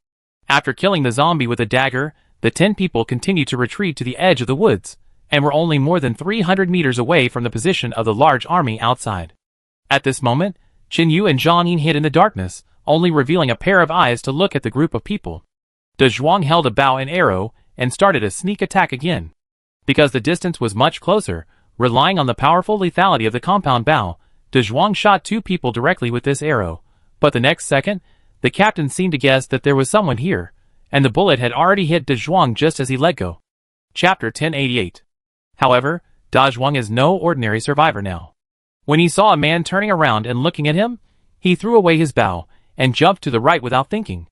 After killing the zombie with a dagger, the 10 people continued to retreat to the edge of the woods, and were only more than 300 meters away from the position of the large army outside. At this moment, Chen Yu and Zhang Yin hid in the darkness, only revealing a pair of eyes to look at the group of people. Da Zhuang held a bow and arrow, and started a sneak attack again. Because the distance was much closer, relying on the powerful lethality of the compound bow, Da Zhuang shot 2 people directly with this arrow, but the next second, the captain seemed to guess that there was someone here, and the bullet had already hit Da Zhuang just as he let go. Chapter 1088. However, Da Zhuang is no ordinary survivor now. When he saw a man turning around and looking at him, he threw away his bow, and jumped to the right without thinking.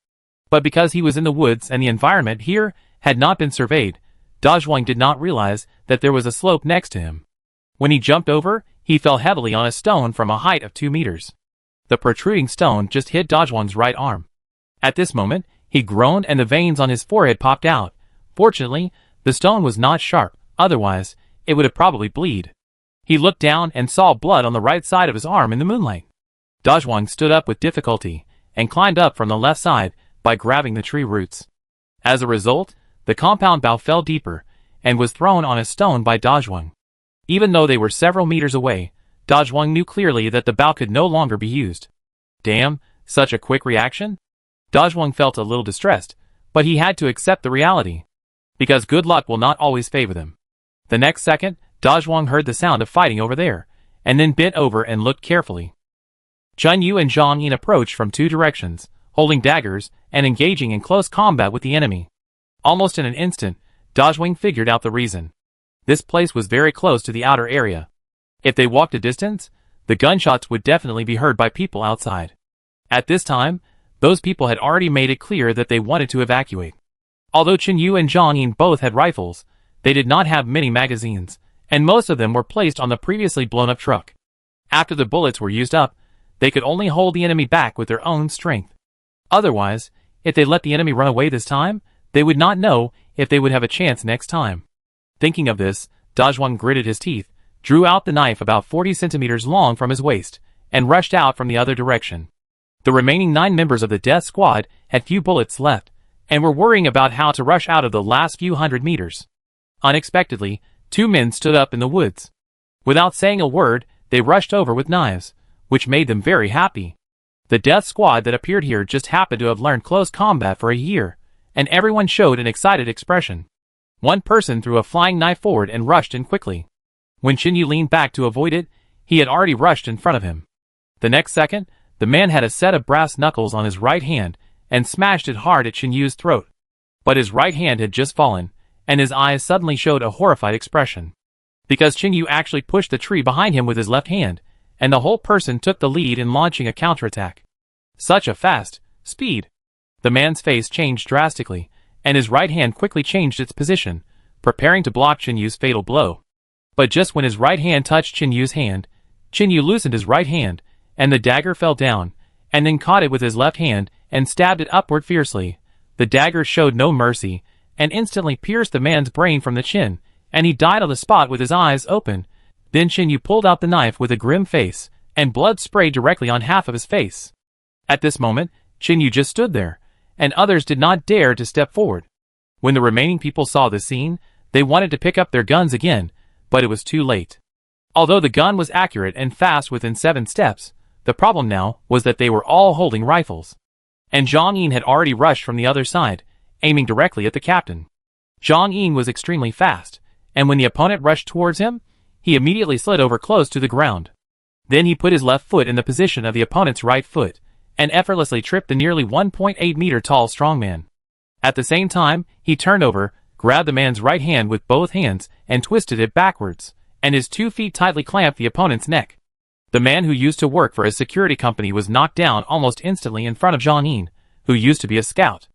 But because he was in the woods and the environment here had not been surveyed, Da Zhuang did not realize that there was a slope next to him. When he jumped over, he fell heavily on a stone from a height of 2 meters. The protruding stone just hit Da Zhuang's right arm. At this moment, he groaned and the veins on his forehead popped out. Fortunately, the stone was not sharp, otherwise, it would have probably bled. He looked down and saw blood on the right side of his arm in the moonlight. Da Zhuang stood up with difficulty, and climbed up from the left side by grabbing the tree roots. As a result, the compound bough fell deeper, and was thrown on a stone by Da Zhuang. Even though they were several meters away, Da Zhuang knew clearly that the bough could no longer be used. Damn, such a quick reaction? Da Zhuang felt a little distressed, but he had to accept the reality. Because good luck will not always favor them. The next second, Da Zhuang heard the sound of fighting over there, and then bent over and looked carefully. Chen Yu and Zhang Yin approached from 2 directions, holding daggers, and engaging in close combat with the enemy. Almost in an instant, Da Zhuang figured out the reason. This place was very close to the outer area. If they walked a distance, the gunshots would definitely be heard by people outside. At this time, those people had already made it clear that they wanted to evacuate. Although Chen Yu and Zhang Yin both had rifles, they did not have many magazines, and most of them were placed on the previously blown-up truck. After the bullets were used up, they could only hold the enemy back with their own strength. Otherwise, if they let the enemy run away this time, they would not know if they would have a chance next time. Thinking of this, Da Zhuang gritted his teeth, drew out the knife about 40 centimeters long from his waist, and rushed out from the other direction. The remaining 9 members of the Death Squad had few bullets left, and were worrying about how to rush out of the last few hundred meters. Unexpectedly, 2 men stood up in the woods. Without saying a word, they rushed over with knives, which made them very happy. The Death Squad that appeared here just happened to have learned close combat for a year, and everyone showed an excited expression. One person threw a flying knife forward and rushed in quickly. When Chen Yu leaned back to avoid it, he had already rushed in front of him. The next second, the man had a set of brass knuckles on his right hand, and smashed it hard at Chen Yu's throat. But his right hand had just fallen, and his eyes suddenly showed a horrified expression. Because Chen Yu actually pushed the tree behind him with his left hand, and the whole person took the lead in launching a counterattack. Such a fast speed! The man's face changed drastically, and his right hand quickly changed its position, preparing to block Qin Yu's fatal blow. But just when his right hand touched Qin Yu's hand, Qin Yu loosened his right hand, and the dagger fell down, and then caught it with his left hand and stabbed it upward fiercely. The dagger showed no mercy, and instantly pierced the man's brain from the chin, and he died on the spot with his eyes open. Then Qin Yu pulled out the knife with a grim face, and blood sprayed directly on half of his face. At this moment, Qin Yu just stood there, and others did not dare to step forward. When the remaining people saw the scene, they wanted to pick up their guns again, but it was too late. Although the gun was accurate and fast within 7 steps, the problem now was that they were all holding rifles. And Zhang Yin had already rushed from the other side, aiming directly at the captain. Zhang Yin was extremely fast, and when the opponent rushed towards him, he immediately slid over close to the ground. Then he put his left foot in the position of the opponent's right foot, and effortlessly tripped the nearly 1.8-meter tall strongman. At the same time, he turned over, grabbed the man's right hand with both hands, and twisted it backwards, and his 2 feet tightly clamped the opponent's neck. The man who used to work for a security company was knocked down almost instantly in front of Zhang Yin, who used to be a scout.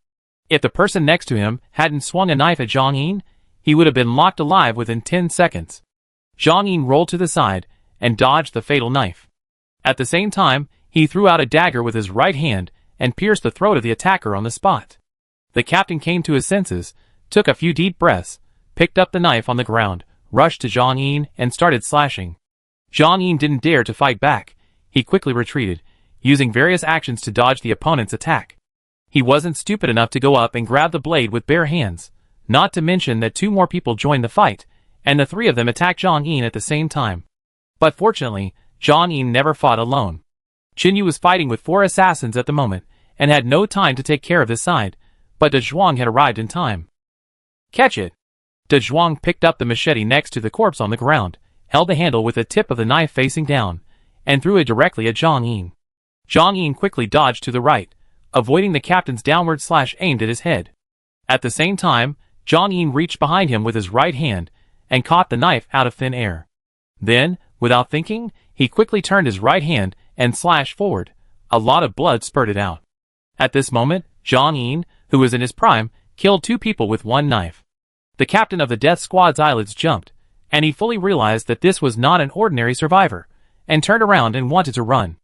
If the person next to him hadn't swung a knife at Zhang Yin, he would have been locked alive within 10 seconds. Zhang Yin rolled to the side and dodged the fatal knife. At the same time, he threw out a dagger with his right hand and pierced the throat of the attacker on the spot. The captain came to his senses, took a few deep breaths, picked up the knife on the ground, rushed to Zhang Yin, and started slashing. Zhang Yin didn't dare to fight back. He quickly retreated, using various actions to dodge the opponent's attack. He wasn't stupid enough to go up and grab the blade with bare hands, not to mention that 2 more people joined the fight, and the 3 of them attacked Zhang Yin at the same time. But fortunately, Zhang Yin never fought alone. Qin Yu was fighting with 4 assassins at the moment, and had no time to take care of his side, but De Zhuang had arrived in time. Catch it! De Zhuang picked up the machete next to the corpse on the ground, held the handle with the tip of the knife facing down, and threw it directly at Zhang Yin. Zhang Yin quickly dodged to the right, avoiding the captain's downward slash aimed at his head. At the same time, Zhang Yin reached behind him with his right hand, and caught the knife out of thin air. Then, without thinking, he quickly turned his right hand and slashed forward. A lot of blood spurted out. At this moment, Zhang Yin, who was in his prime, killed 2 people with 1 knife. The captain of the death squad's eyelids jumped, and he fully realized that this was not an ordinary survivor, and turned around and wanted to run.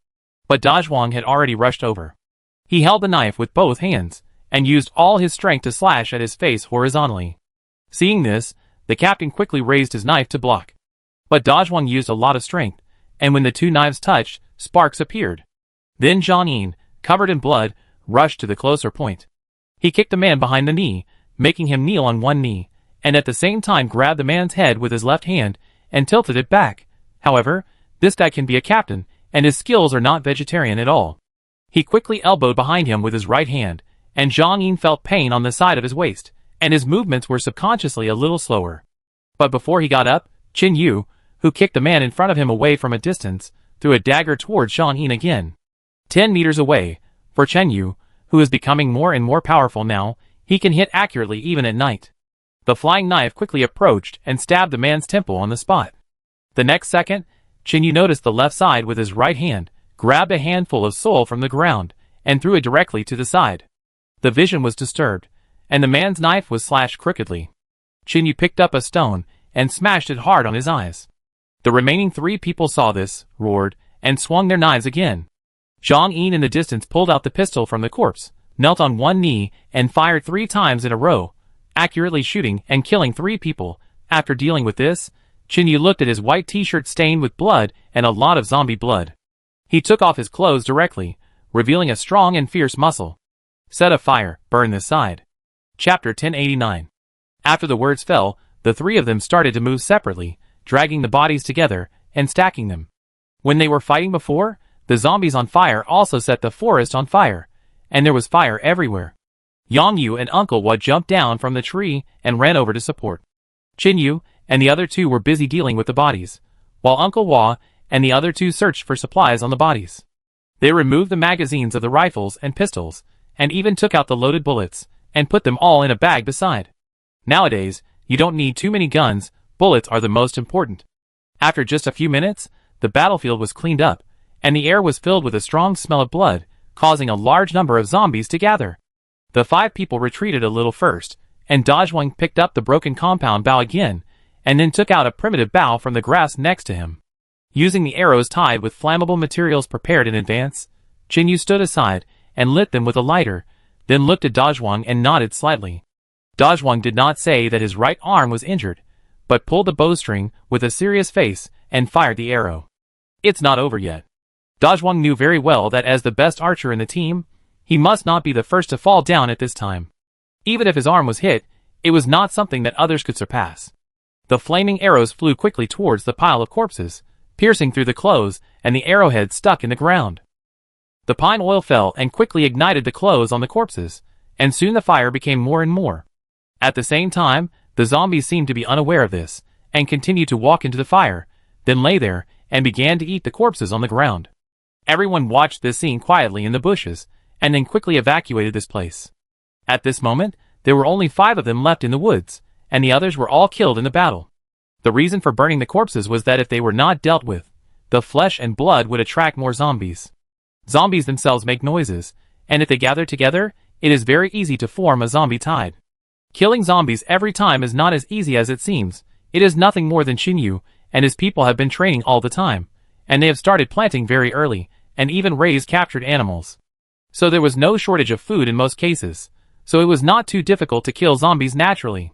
But Da Zhuang had already rushed over. He held the knife with both hands, and used all his strength to slash at his face horizontally. Seeing this, the captain quickly raised his knife to block. But Da Zhuang used a lot of strength, and when the 2 knives touched, sparks appeared. Then Zhang Yin, covered in blood, rushed to the closer point. He kicked the man behind the knee, making him kneel on 1 knee, and at the same time grabbed the man's head with his left hand, and tilted it back. However, this guy can be a captain, and his skills are not vegetarian at all. He quickly elbowed behind him with his right hand, and Zhang Yin felt pain on the side of his waist, and his movements were subconsciously a little slower. But before he got up, Qin Yu, who kicked the man in front of him away from a distance, threw a dagger towards Zhang Yin again. 10 meters away, for Qin Yu, who is becoming more and more powerful now, he can hit accurately even at night. The flying knife quickly approached and stabbed the man's temple on the spot. The next second, Qin Yu noticed the left side with his right hand, grabbed a handful of soil from the ground, and threw it directly to the side. The vision was disturbed, and the man's knife was slashed crookedly. Qin Yu picked up a stone and smashed it hard on his eyes. The remaining 3 people saw this, roared, and swung their knives again. Zhang Yin in the distance pulled out the pistol from the corpse, knelt on 1 knee, and fired 3 times in a row, accurately shooting and killing 3 people. After dealing with this, Qin Yu looked at his white t-shirt stained with blood and a lot of zombie blood. He took off his clothes directly, revealing a strong and fierce muscle. Set a fire, burn this side. Chapter 1089. After the words fell, the 3 of them started to move separately, dragging the bodies together and stacking them. When they were fighting before, the zombies on fire also set the forest on fire, and there was fire everywhere. Yang Yu and Uncle Wa jumped down from the tree and ran over to support. Qin Yu and the other 2 were busy dealing with the bodies, while Uncle Wa and the other 2 searched for supplies on the bodies. They removed the magazines of the rifles and pistols, and even took out the loaded bullets, and put them all in a bag beside. Nowadays, you don't need too many guns, bullets are the most important. After just a few minutes, the battlefield was cleaned up, and the air was filled with a strong smell of blood, causing a large number of zombies to gather. The 5 people retreated a little first, and Dajwang picked up the broken compound bow again, and then took out a primitive bow from the grass next to him. Using the arrows tied with flammable materials prepared in advance, Jinyu stood aside and lit them with a lighter, then looked at Dajwang and nodded slightly. Dajwang did not say that his right arm was injured, but pulled the bowstring with a serious face and fired the arrow. It's not over yet. Dajwang knew very well that as the best archer in the team, he must not be the first to fall down at this time. Even if his arm was hit, it was not something that others could surpass. The flaming arrows flew quickly towards the pile of corpses, piercing through the clothes, and the arrowhead stuck in the ground. The pine oil fell and quickly ignited the clothes on the corpses, and soon the fire became more and more. At the same time, the zombies seemed to be unaware of this, and continued to walk into the fire, then lay there, and began to eat the corpses on the ground. Everyone watched this scene quietly in the bushes, and then quickly evacuated this place. At this moment, there were only 5 of them left in the woods, and the others were all killed in the battle. The reason for burning the corpses was that if they were not dealt with, the flesh and blood would attract more zombies. Zombies themselves make noises, and if they gather together, it is very easy to form a zombie tide. Killing zombies every time is not as easy as it seems. It is nothing more than Jinyu and his people have been training all the time, and they have started planting very early, and even raised captured animals. So there was no shortage of food in most cases, so it was not too difficult to kill zombies naturally.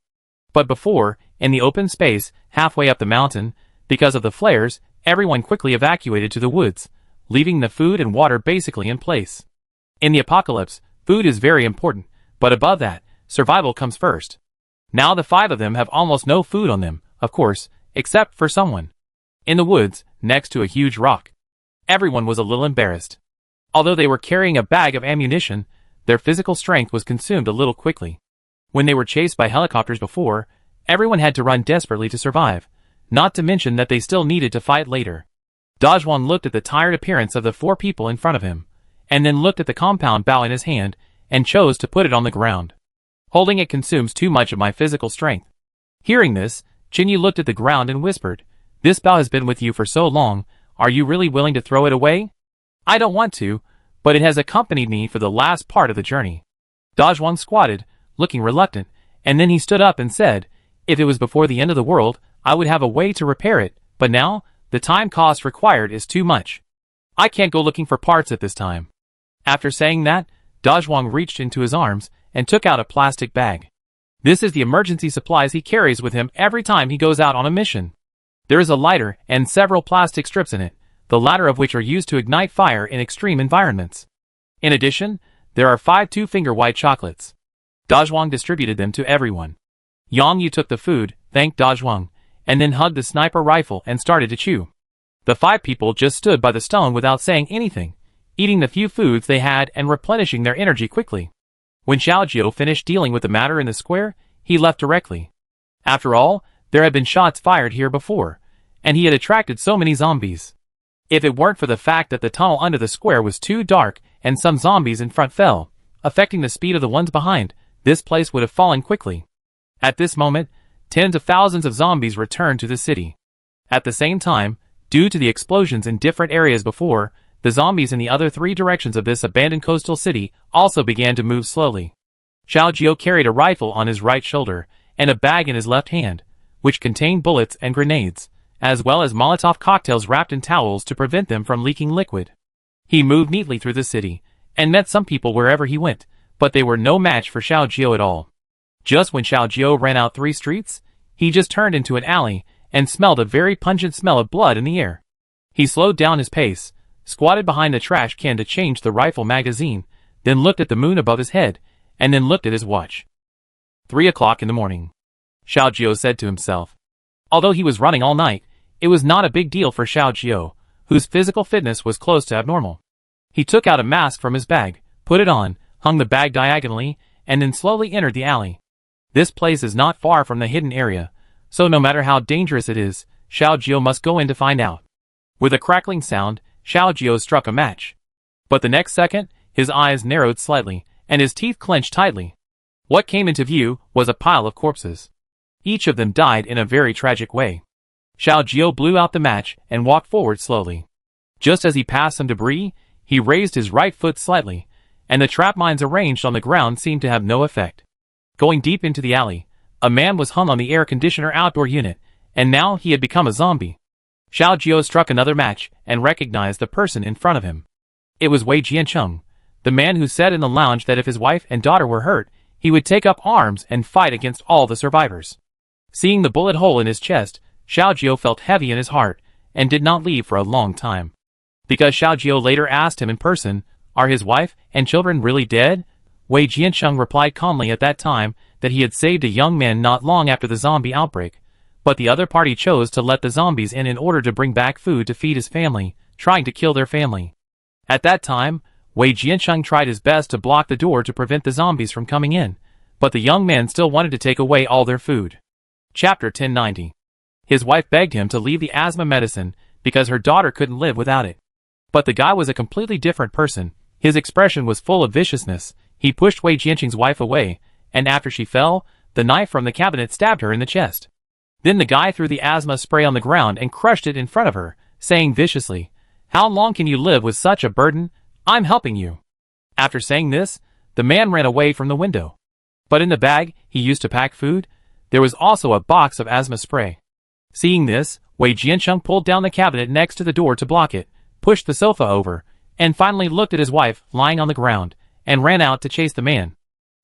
But before, in the open space, halfway up the mountain, because of the flares, everyone quickly evacuated to the woods, leaving the food and water basically in place. In the apocalypse, food is very important, but above that, survival comes first. Now the 5 of them have almost no food on them, of course, except for someone. In the woods, next to a huge rock. Everyone was a little embarrassed. Although they were carrying a bag of ammunition, their physical strength was consumed a little quickly. When they were chased by helicopters before, everyone had to run desperately to survive, not to mention that they still needed to fight later. Dajwang looked at the tired appearance of the 4 people in front of him, and then looked at the compound bow in his hand, and chose to put it on the ground. Holding it consumes too much of my physical strength. Hearing this, Jinyu looked at the ground and whispered, "This bow has been with you for so long, are you really willing to throw it away?" "I don't want to, but it has accompanied me for the last part of the journey." Dajwang squatted, looking reluctant, and then he stood up and said, "If it was before the end of the world, I would have a way to repair it, but now, the time cost required is too much. I can't go looking for parts at this time." After saying that, Dajwang reached into his arms and took out a plastic bag. This is the emergency supplies he carries with him every time he goes out on a mission. There is a lighter and several plastic strips in it, the latter of which are used to ignite fire in extreme environments. In addition, there are 5 two-finger white chocolates. Dajwang distributed them to everyone. Yang Yu took the food, thanked Dajwang, and then hugged the sniper rifle and started to chew. The 5 people just stood by the stone without saying anything, eating the few foods they had and replenishing their energy quickly. When Xiaojio finished dealing with the matter in the square, he left directly. After all, there had been shots fired here before, and he had attracted so many zombies. If it weren't for the fact that the tunnel under the square was too dark and some zombies in front fell, affecting the speed of the ones behind, this place would have fallen quickly. At this moment, tens of thousands of zombies returned to the city. At the same time, due to the explosions in different areas before, the zombies in the other 3 directions of this abandoned coastal city also began to move slowly. Xiaojio carried a rifle on his right shoulder and a bag in his left hand, which contained bullets and grenades, as well as Molotov cocktails wrapped in towels to prevent them from leaking liquid. He moved neatly through the city, and met some people wherever he went, but they were no match for Xiaojio at all. Just when Xiaojio ran out 3 streets, he just turned into an alley, and smelled a very pungent smell of blood in the air. He slowed down his pace, squatted behind the trash can to change the rifle magazine, then looked at the moon above his head, and then looked at his watch. 3 o'clock in the morning. Xiaojio said to himself. Although he was running all night, it was not a big deal for Xiaojio, whose physical fitness was close to abnormal. He took out a mask from his bag, put it on, hung the bag diagonally, and then slowly entered the alley. This place is not far from the hidden area, so no matter how dangerous it is, Xiaojio must go in to find out. With a crackling sound, Xiaojio struck a match. But the next second, his eyes narrowed slightly, and his teeth clenched tightly. What came into view was a pile of corpses. Each of them died in a very tragic way. Xiaojio blew out the match and walked forward slowly. Just as he passed some debris, he raised his right foot slightly, and the trap mines arranged on the ground seemed to have no effect. Going deep into the alley, a man was hung on the air conditioner outdoor unit, and now he had become a zombie. Xiao Jiao struck another match and recognized the person in front of him. It was Wei Jiancheng, the man who said in the lounge that if his wife and daughter were hurt, he would take up arms and fight against all the survivors. Seeing the bullet hole in his chest, Xiao Jiao felt heavy in his heart and did not leave for a long time. Because Xiao Jiao later asked him in person, "Are his wife and children really dead?" Wei Jiancheng replied calmly at that time that he had saved a young man not long after the zombie outbreak, but the other party chose to let the zombies in order to bring back food to feed his family, trying to kill their family. At that time, Wei Jiancheng tried his best to block the door to prevent the zombies from coming in, but the young man still wanted to take away all their food. Chapter 1090. His wife begged him to leave the asthma medicine because her daughter couldn't live without it. But the guy was a completely different person. His expression was full of viciousness. He pushed Wei Jiancheng's wife away, and after she fell, the knife from the cabinet stabbed her in the chest. Then the guy threw the asthma spray on the ground and crushed it in front of her, saying viciously, "How long can you live with such a burden? I'm helping you." After saying this, the man ran away from the window. But in the bag he used to pack food, there was also a box of asthma spray. Seeing this, Wei Jiancheng pulled down the cabinet next to the door to block it, pushed the sofa over, and finally looked at his wife lying on the ground, and ran out to chase the man.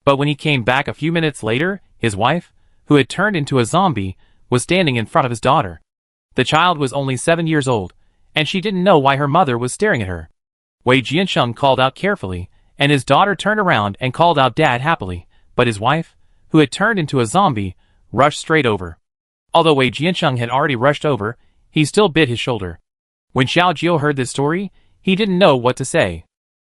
But when he came back a few minutes later, his wife, who had turned into a zombie, was standing in front of his daughter. The child was only 7 years old, and she didn't know why her mother was staring at her. Wei Jiancheng called out carefully, and his daughter turned around and called out "Dad" happily, but his wife, who had turned into a zombie, rushed straight over. Although Wei Jiancheng had already rushed over, he still bit his shoulder. When Xiao Jiao heard this story, he didn't know what to say.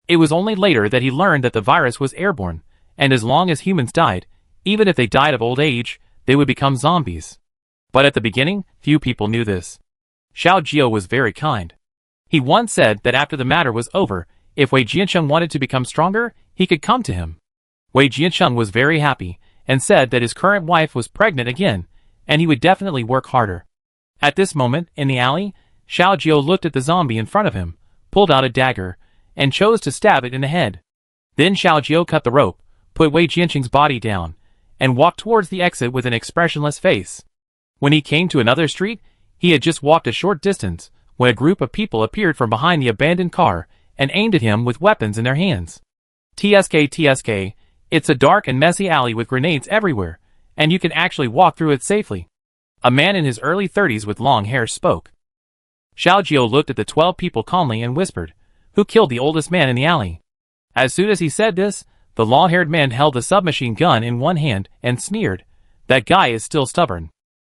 It was only later that he learned that the virus was airborne, and as long as humans died, even if they died of old age, they would become zombies. But at the beginning, few people knew this. Xiao Jiao was very kind. He once said that after the matter was over, if Wei Jiancheng wanted to become stronger, he could come to him. Wei Jiancheng was very happy, and said that his current wife was pregnant again, and he would definitely work harder. At this moment, in the alley, Xiao Jiao looked at the zombie in front of him, pulled out a dagger, and chose to stab it in the head. Then Xiao Jiao cut the rope, put Wei Jiancheng's body down, and walked towards the exit with an expressionless face. When he came to another street, he had just walked a short distance, when a group of people appeared from behind the abandoned car, and aimed at him with weapons in their hands. TSK, it's a dark and messy alley with grenades everywhere, and you can actually walk through it safely. A man in his early 30s with long hair spoke. Xiao Jiao looked at the 12 people calmly and whispered, "Who killed the oldest man in the alley?" As soon as he said this, the long-haired man held a submachine gun in one hand and sneered, "That guy is still stubborn.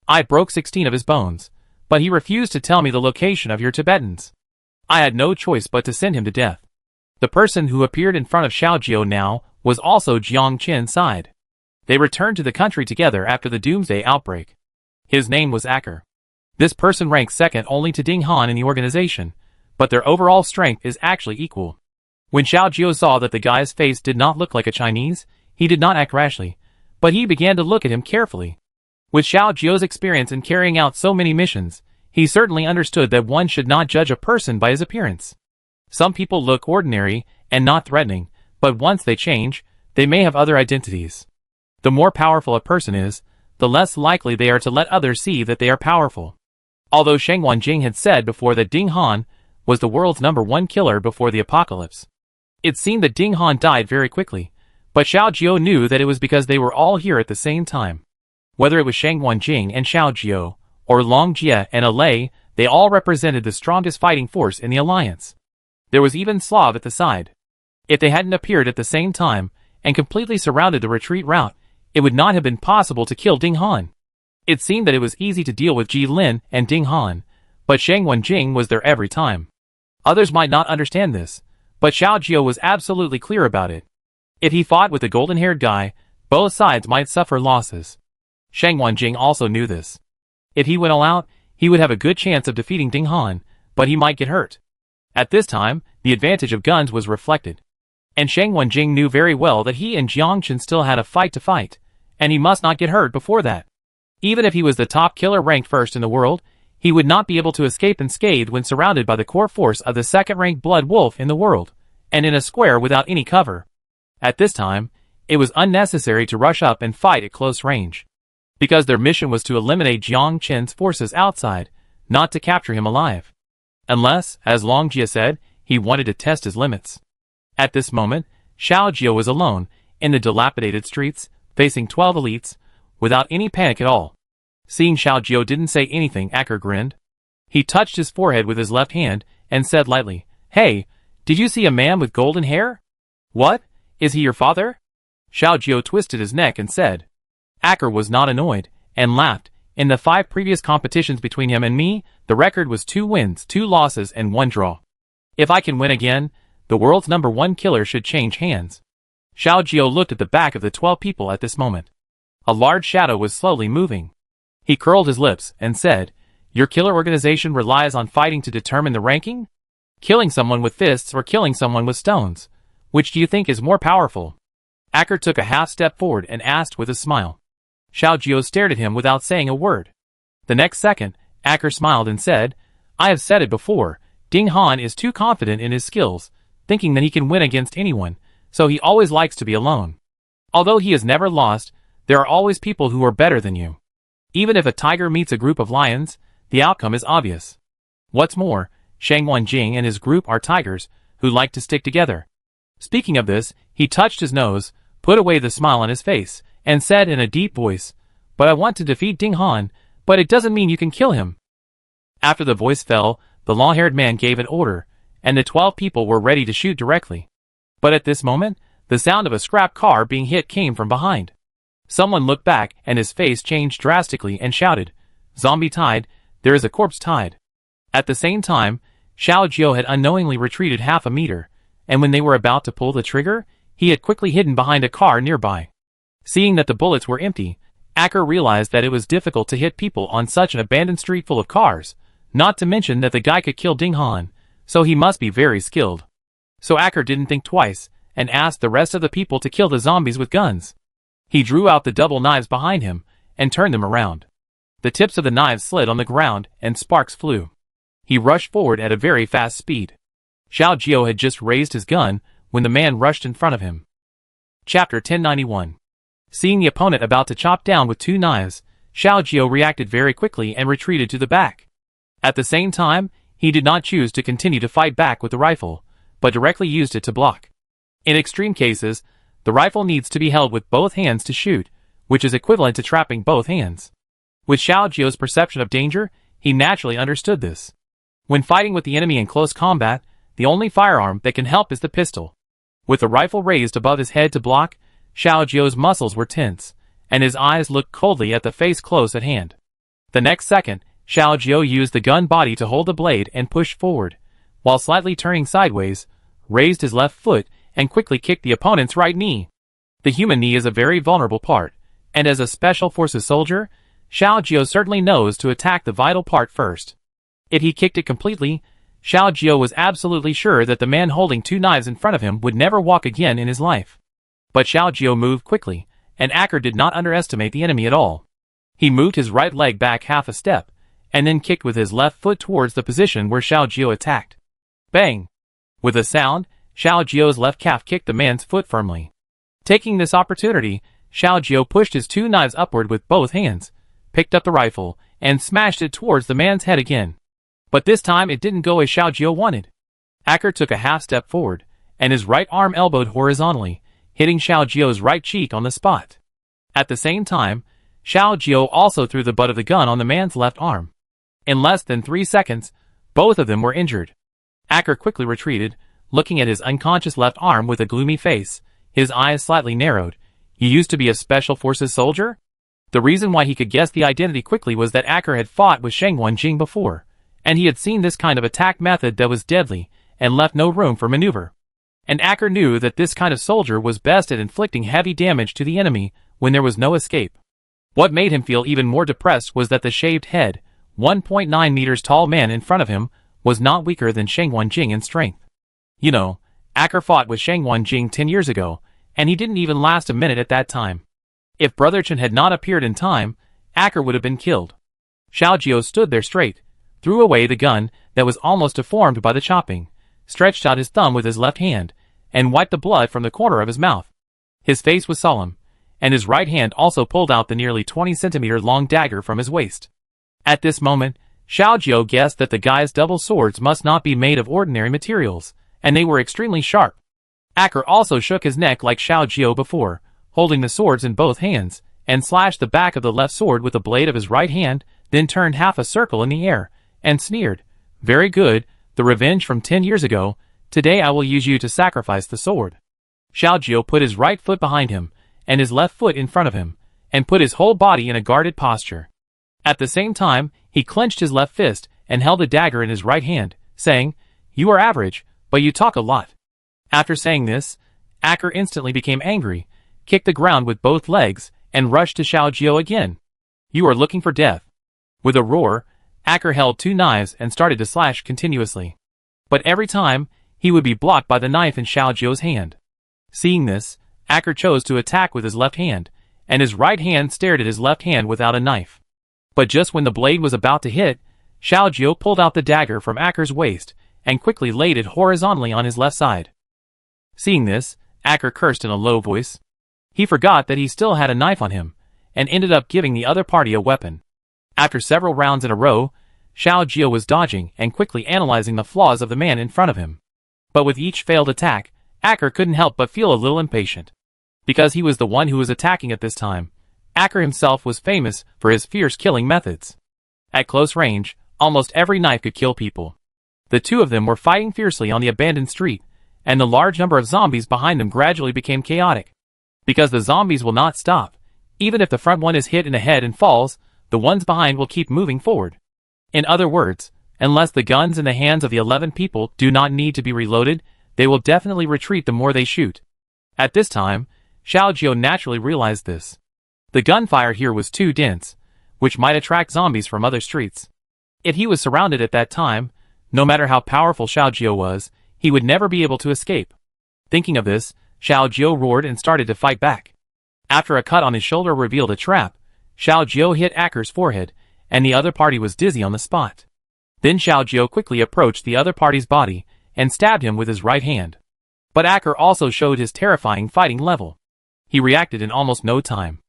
I broke 16 of his bones, but he refused to tell me the location of your Tibetans. I had no choice but to send him to death." The person who appeared in front of Xiao Jiao now was also Jiang Qin's side. They returned to the country together after the Doomsday outbreak. His name was Acker. This person ranks second only to Ding Han in the organization, but their overall strength is actually equal. When Xiao Jiao saw that the guy's face did not look like a Chinese, he did not act rashly, but he began to look at him carefully. With Xiao Jiao's experience in carrying out so many missions, he certainly understood that one should not judge a person by his appearance. Some people look ordinary and not threatening, but once they change, they may have other identities. The more powerful a person is, the less likely they are to let others see that they are powerful. Although Sheng Wanjing had said before that Ding Han was the world's #1 killer before the apocalypse, it seemed that Ding Han died very quickly, but Xiao Jiao knew that it was because they were all here at the same time. Whether it was Sheng Wanjing and Xiao Jiao, or Long Jie and Alei, they all represented the strongest fighting force in the alliance. There was even Slav at the side. If they hadn't appeared at the same time, and completely surrounded the retreat route, it would not have been possible to kill Ding Han. It seemed that it was easy to deal with Ji Lin and Ding Han, but Sheng Wanjing was there every time. Others might not understand this, but Xiao Jiao was absolutely clear about it. If he fought with the golden-haired guy, both sides might suffer losses. Sheng Wanjing also knew this. If he went all out, he would have a good chance of defeating Ding Han, but he might get hurt. At this time, the advantage of guns was reflected. And Sheng Wanjing knew very well that he and Jiang Qin still had a fight to fight, and he must not get hurt before that. Even if he was the top killer ranked first in the world, he would not be able to escape unscathed when surrounded by the core force of the second-ranked blood wolf in the world, and in a square without any cover. At this time, it was unnecessary to rush up and fight at close range, because their mission was to eliminate Jiang Qin's forces outside, not to capture him alive. Unless, as Long Jie said, he wanted to test his limits. At this moment, Xiao Jiao was alone, in the dilapidated streets, facing 12 elites, without any panic at all. Seeing Xiao Jiao didn't say anything, Acker grinned. He touched his forehead with his left hand, and said lightly, "Hey, did you see a man with golden hair? What? Is he your father?" Xiao Jiao twisted his neck and said. Acker was not annoyed, and laughed. In the 5 previous competitions between him and me, the record was 2 wins, 2 losses, and 1 draw. If I can win again, the world's #1 killer should change hands. Xiao Jiao looked at the back of the 12 people at this moment. A large shadow was slowly moving. He curled his lips and said, "Your killer organization relies on fighting to determine the ranking? Killing someone with fists or killing someone with stones? Which do you think is more powerful?" Acker took a half step forward and asked with a smile. Xiao Jiao stared at him without saying a word. The next second, Acker smiled and said, "I have said it before, Ding Han is too confident in his skills, thinking that he can win against anyone, so he always likes to be alone. Although he has never lost, there are always people who are better than you. Even if a tiger meets a group of lions, the outcome is obvious. What's more, Shang Wanjing and his group are tigers, who like to stick together." Speaking of this, he touched his nose, put away the smile on his face, and said in a deep voice, "But I want to defeat Ding Han, but it doesn't mean you can kill him." After the voice fell, the long-haired man gave an order, and the 12 people were ready to shoot directly. But at this moment, the sound of a scrap car being hit came from behind. Someone looked back, and his face changed drastically and shouted, "Zombie tied, there is a corpse tied." At the same time, Xiao Jiao had unknowingly retreated half a meter, and when they were about to pull the trigger, he had quickly hidden behind a car nearby. Seeing that the bullets were empty, Acker realized that it was difficult to hit people on such an abandoned street full of cars, not to mention that the guy could kill Ding Han, so he must be very skilled. So Acker didn't think twice, and asked the rest of the people to kill the zombies with guns. He drew out the double knives behind him, and turned them around. The tips of the knives slid on the ground, and sparks flew. He rushed forward at a very fast speed. Xiao Jiao had just raised his gun, when the man rushed in front of him. Chapter 1091. Seeing the opponent about to chop down with 2 knives, Xiao Jiao reacted very quickly and retreated to the back. At the same time, he did not choose to continue to fight back with the rifle, but directly used it to block. In extreme cases, the rifle needs to be held with both hands to shoot, which is equivalent to trapping both hands. With Xiao Jiao's perception of danger, he naturally understood this. When fighting with the enemy in close combat, the only firearm that can help is the pistol. With the rifle raised above his head to block, Xiao Jiao's muscles were tense, and his eyes looked coldly at the face close at hand. The next second, Xiao Jiao used the gun body to hold the blade and pushed forward, while slightly turning sideways, raised his left foot, and quickly kicked the opponent's right knee. The human knee is a very vulnerable part, and as a special forces soldier, Xiao Jiao certainly knows to attack the vital part first. If he kicked it completely, Xiao Jiao was absolutely sure that the man holding 2 knives in front of him would never walk again in his life. But Xiao Jiao moved quickly, and Acker did not underestimate the enemy at all. He moved his right leg back half a step, and then kicked with his left foot towards the position where Xiao Jiao attacked. Bang! With a sound, Xiao Jiao's left calf kicked the man's foot firmly. Taking this opportunity, Xiao Jiao pushed his 2 knives upward with both hands, picked up the rifle, and smashed it towards the man's head again. But this time it didn't go as Xiao Jiao wanted. Acker took a half step forward, and his right arm elbowed horizontally, hitting Xiao Jiao's right cheek on the spot. At the same time, Xiao Jiao also threw the butt of the gun on the man's left arm. In less than 3 seconds, both of them were injured. Acker quickly retreated, looking at his unconscious left arm with a gloomy face, his eyes slightly narrowed. "You used to be a special forces soldier?" The reason why he could guess the identity quickly was that Acker had fought with Shang Wanjing before, and he had seen this kind of attack method that was deadly, and left no room for maneuver. And Acker knew that this kind of soldier was best at inflicting heavy damage to the enemy when there was no escape. What made him feel even more depressed was that the shaved head, 1.9 meters tall man in front of him was not weaker than Shang Wanjing in strength. You know, Acker fought with Shang Wanjing 10 years ago, and he didn't even last a minute at that time. If Brother Chen had not appeared in time, Acker would have been killed. Xiao Jiao stood there straight, threw away the gun that was almost deformed by the chopping, stretched out his thumb with his left hand, and wiped the blood from the corner of his mouth. His face was solemn, and his right hand also pulled out the nearly 20-centimeter long dagger from his waist. At this moment, Xiaojiu guessed that the guy's double swords must not be made of ordinary materials, and they were extremely sharp. Acker also shook his neck like Xiaojiu before, holding the swords in both hands, and slashed the back of the left sword with the blade of his right hand, then turned half a circle in the air, and sneered, "Very good, the revenge from 10 years ago. Today I will use you to sacrifice the sword." Xiaojiu put his right foot behind him, and his left foot in front of him, and put his whole body in a guarded posture. At the same time, he clenched his left fist and held the dagger in his right hand, saying, "You are average, but you talk a lot." After saying this, Acker instantly became angry, kicked the ground with both legs, and rushed to Xiaojiu again. "You are looking for death." With a roar, Acker held 2 knives and started to slash continuously. But every time, he would be blocked by the knife in Xiaojiu's hand. Seeing this, Acker chose to attack with his left hand, and his right hand stared at his left hand without a knife. But just when the blade was about to hit, Xiaojiu pulled out the dagger from Acker's waist and quickly laid it horizontally on his left side. Seeing this, Acker cursed in a low voice. He forgot that he still had a knife on him, and ended up giving the other party a weapon. After several rounds in a row, Xiaojiu was dodging and quickly analyzing the flaws of the man in front of him. But with each failed attack, Acker couldn't help but feel a little impatient. Because he was the one who was attacking at this time, Acker himself was famous for his fierce killing methods. At close range, almost every knife could kill people. The two of them were fighting fiercely on the abandoned street, and the large number of zombies behind them gradually became chaotic. Because the zombies will not stop. Even if the front one is hit in the head and falls, the ones behind will keep moving forward. In other words, unless the guns in the hands of the 11 people do not need to be reloaded, they will definitely retreat the more they shoot. At this time, Xiaojiu naturally realized this. The gunfire here was too dense, which might attract zombies from other streets. If he was surrounded at that time, no matter how powerful Xiaojiu was, he would never be able to escape. Thinking of this, Xiaojiu roared and started to fight back. After a cut on his shoulder revealed a trap, Xiaojiu hit Acker's forehead, and the other party was dizzy on the spot. Then Xiaojiu quickly approached the other party's body, and stabbed him with his right hand. But Acker also showed his terrifying fighting level. He reacted in almost no time.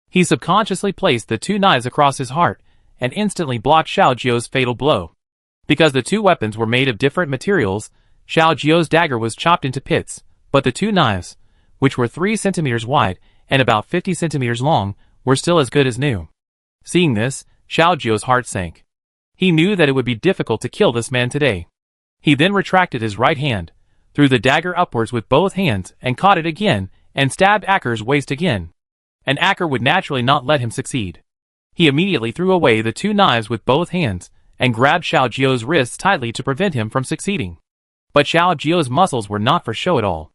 He subconsciously placed the 2 knives across his heart, and instantly blocked Xiaojiu's fatal blow. Because the 2 weapons were made of different materials, Xiaojiu's dagger was chopped into pits, but the 2 knives, which were 3 centimeters wide and about 50 centimeters long, were still as good as new. Seeing this, Xiaojiu's heart sank. He knew that it would be difficult to kill this man today. He then retracted his right hand, threw the dagger upwards with both hands and caught it again, and stabbed Acker's waist again. And Acker would naturally not let him succeed. He immediately threw away the 2 knives with both hands, and grabbed Xiaojiu's wrists tightly to prevent him from succeeding. But Xiaojiu's muscles were not for show at all.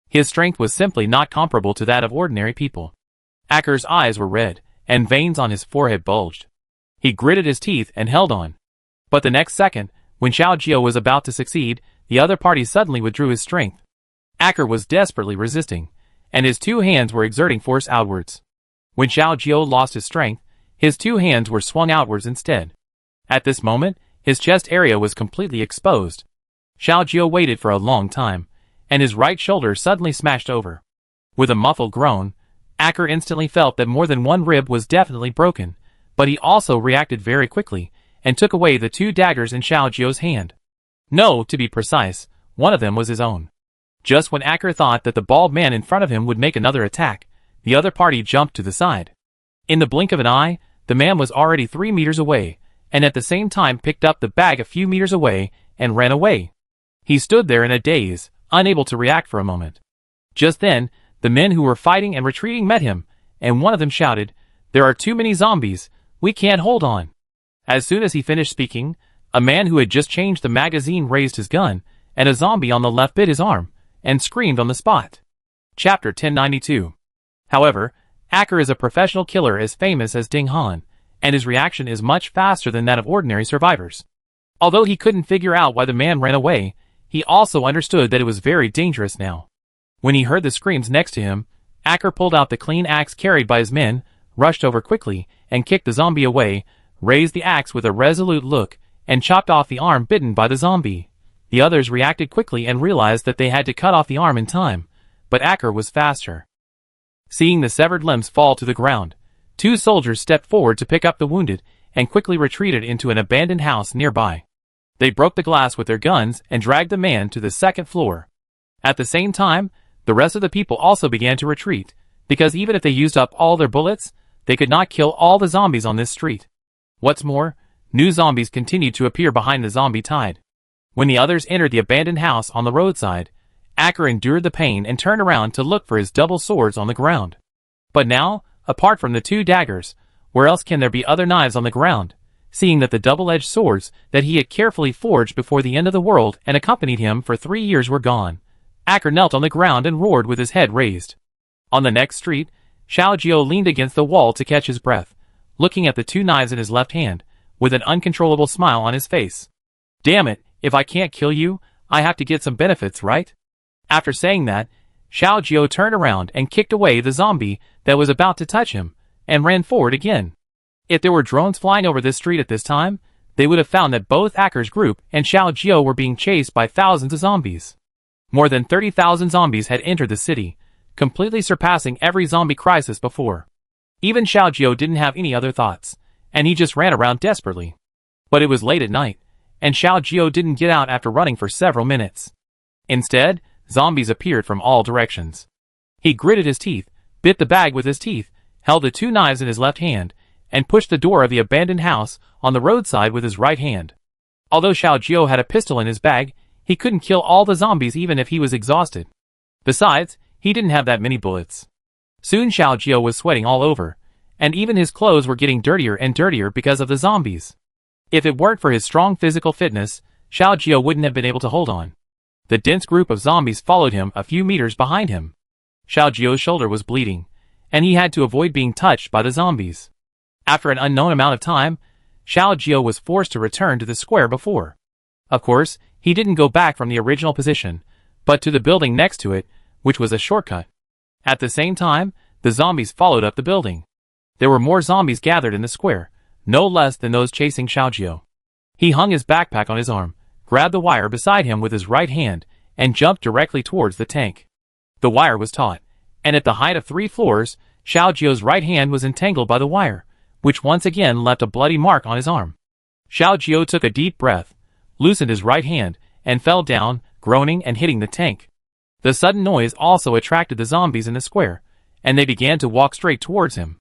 His strength was simply not comparable to that of ordinary people. Acker's eyes were red, and veins on his forehead bulged. He gritted his teeth and held on. But the next second, when Xiaojiu was about to succeed, the other party suddenly withdrew his strength. Acker was desperately resisting, and his 2 hands were exerting force outwards. When Xiaojiu lost his strength, his 2 hands were swung outwards instead. At this moment, his chest area was completely exposed. Xiaojiu waited for a long time, and his right shoulder suddenly smashed over. With a muffled groan, Acker instantly felt that more than one rib was definitely broken, but he also reacted very quickly, and took away the 2 daggers in Xiaojiu's hand. No, to be precise, one of them was his own. Just when Acker thought that the bald man in front of him would make another attack, the other party jumped to the side. In the blink of an eye, the man was already 3 meters away, and at the same time picked up the bag a few meters away, and ran away. He stood there in a daze, unable to react for a moment. Just then, the men who were fighting and retreating met him, and one of them shouted, "There are too many zombies, we can't hold on." As soon as he finished speaking, a man who had just changed the magazine raised his gun, and a zombie on the left bit his arm, and screamed on the spot. Chapter 1092. However, Acker is a professional killer as famous as Ding Han, and his reaction is much faster than that of ordinary survivors. Although he couldn't figure out why the man ran away, he also understood that it was very dangerous now. When he heard the screams next to him, Acker pulled out the clean axe carried by his men, rushed over quickly, and kicked the zombie away, raised the axe with a resolute look, and chopped off the arm bitten by the zombie. The others reacted quickly and realized that they had to cut off the arm in time, but Acker was faster. Seeing the severed limbs fall to the ground, 2 soldiers stepped forward to pick up the wounded and quickly retreated into an abandoned house nearby. They broke the glass with their guns and dragged the man to the 2nd floor. At the same time, the rest of the people also began to retreat, because even if they used up all their bullets, they could not kill all the zombies on this street. What's more, new zombies continued to appear behind the zombie tide. When the others entered the abandoned house on the roadside, Acker endured the pain and turned around to look for his double swords on the ground. But now, apart from the 2 daggers, where else can there be other knives on the ground? Seeing that the double-edged swords that he had carefully forged before the end of the world and accompanied him for 3 years were gone, Acker knelt on the ground and roared with his head raised. On the next street, Xiaojiao leaned against the wall to catch his breath, looking at the 2 knives in his left hand, with an uncontrollable smile on his face. Damn it, if I can't kill you, I have to get some benefits, right? After saying that, Xiaojiao turned around and kicked away the zombie that was about to touch him, and ran forward again. If there were drones flying over this street at this time, they would have found that both Acker's group and Xiaojiao were being chased by thousands of zombies. More than 30,000 zombies had entered the city, completely surpassing every zombie crisis before. Even Xiaojiao didn't have any other thoughts, and he just ran around desperately. But it was late at night, and Xiaojiao didn't get out after running for several minutes. Instead, zombies appeared from all directions. He gritted his teeth, bit the bag with his teeth, held the 2 knives in his left hand, and pushed the door of the abandoned house on the roadside with his right hand. Although Xiaojiao had a pistol in his bag, he couldn't kill all the zombies even if he was exhausted. Besides, he didn't have that many bullets. Soon Xiaojiao was sweating all over, and even his clothes were getting dirtier and dirtier because of the zombies. If it weren't for his strong physical fitness, Xiaojiao wouldn't have been able to hold on. The dense group of zombies followed him a few meters behind him. Xiaojiao's shoulder was bleeding, and he had to avoid being touched by the zombies. After an unknown amount of time, Xiaojiao was forced to return to the square before. Of course, he didn't go back from the original position, but to the building next to it, which was a shortcut. At the same time, the zombies followed up the building. There were more zombies gathered in the square, no less than those chasing Xiaojiao. He hung his backpack on his arm, grabbed the wire beside him with his right hand, and jumped directly towards the tank. The wire was taut, and at the height of 3 floors, Xiaojiao's right hand was entangled by the wire, which once again left a bloody mark on his arm. Xiaojiao took a deep breath, loosened his right hand, and fell down, groaning and hitting the tank. The sudden noise also attracted the zombies in the square, and they began to walk straight towards him.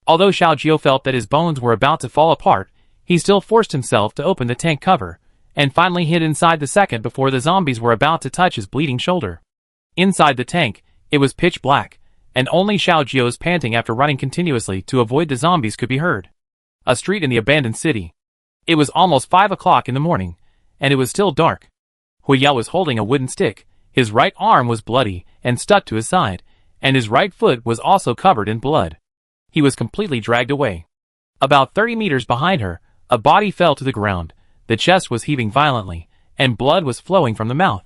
Although Xiaojiao felt that his bones were about to fall apart, he still forced himself to open the tank cover, and finally hid inside the second before the zombies were about to touch his bleeding shoulder. Inside the tank, it was pitch black, and only Xiaojiao's panting after running continuously to avoid the zombies could be heard. A street in the abandoned city. It was almost 5 o'clock in the morning, and it was still dark. Huiyao was holding a wooden stick, his right arm was bloody and stuck to his side, and his right foot was also covered in blood. He was completely dragged away. About 30 meters behind her, a body fell to the ground, the chest was heaving violently, and blood was flowing from the mouth.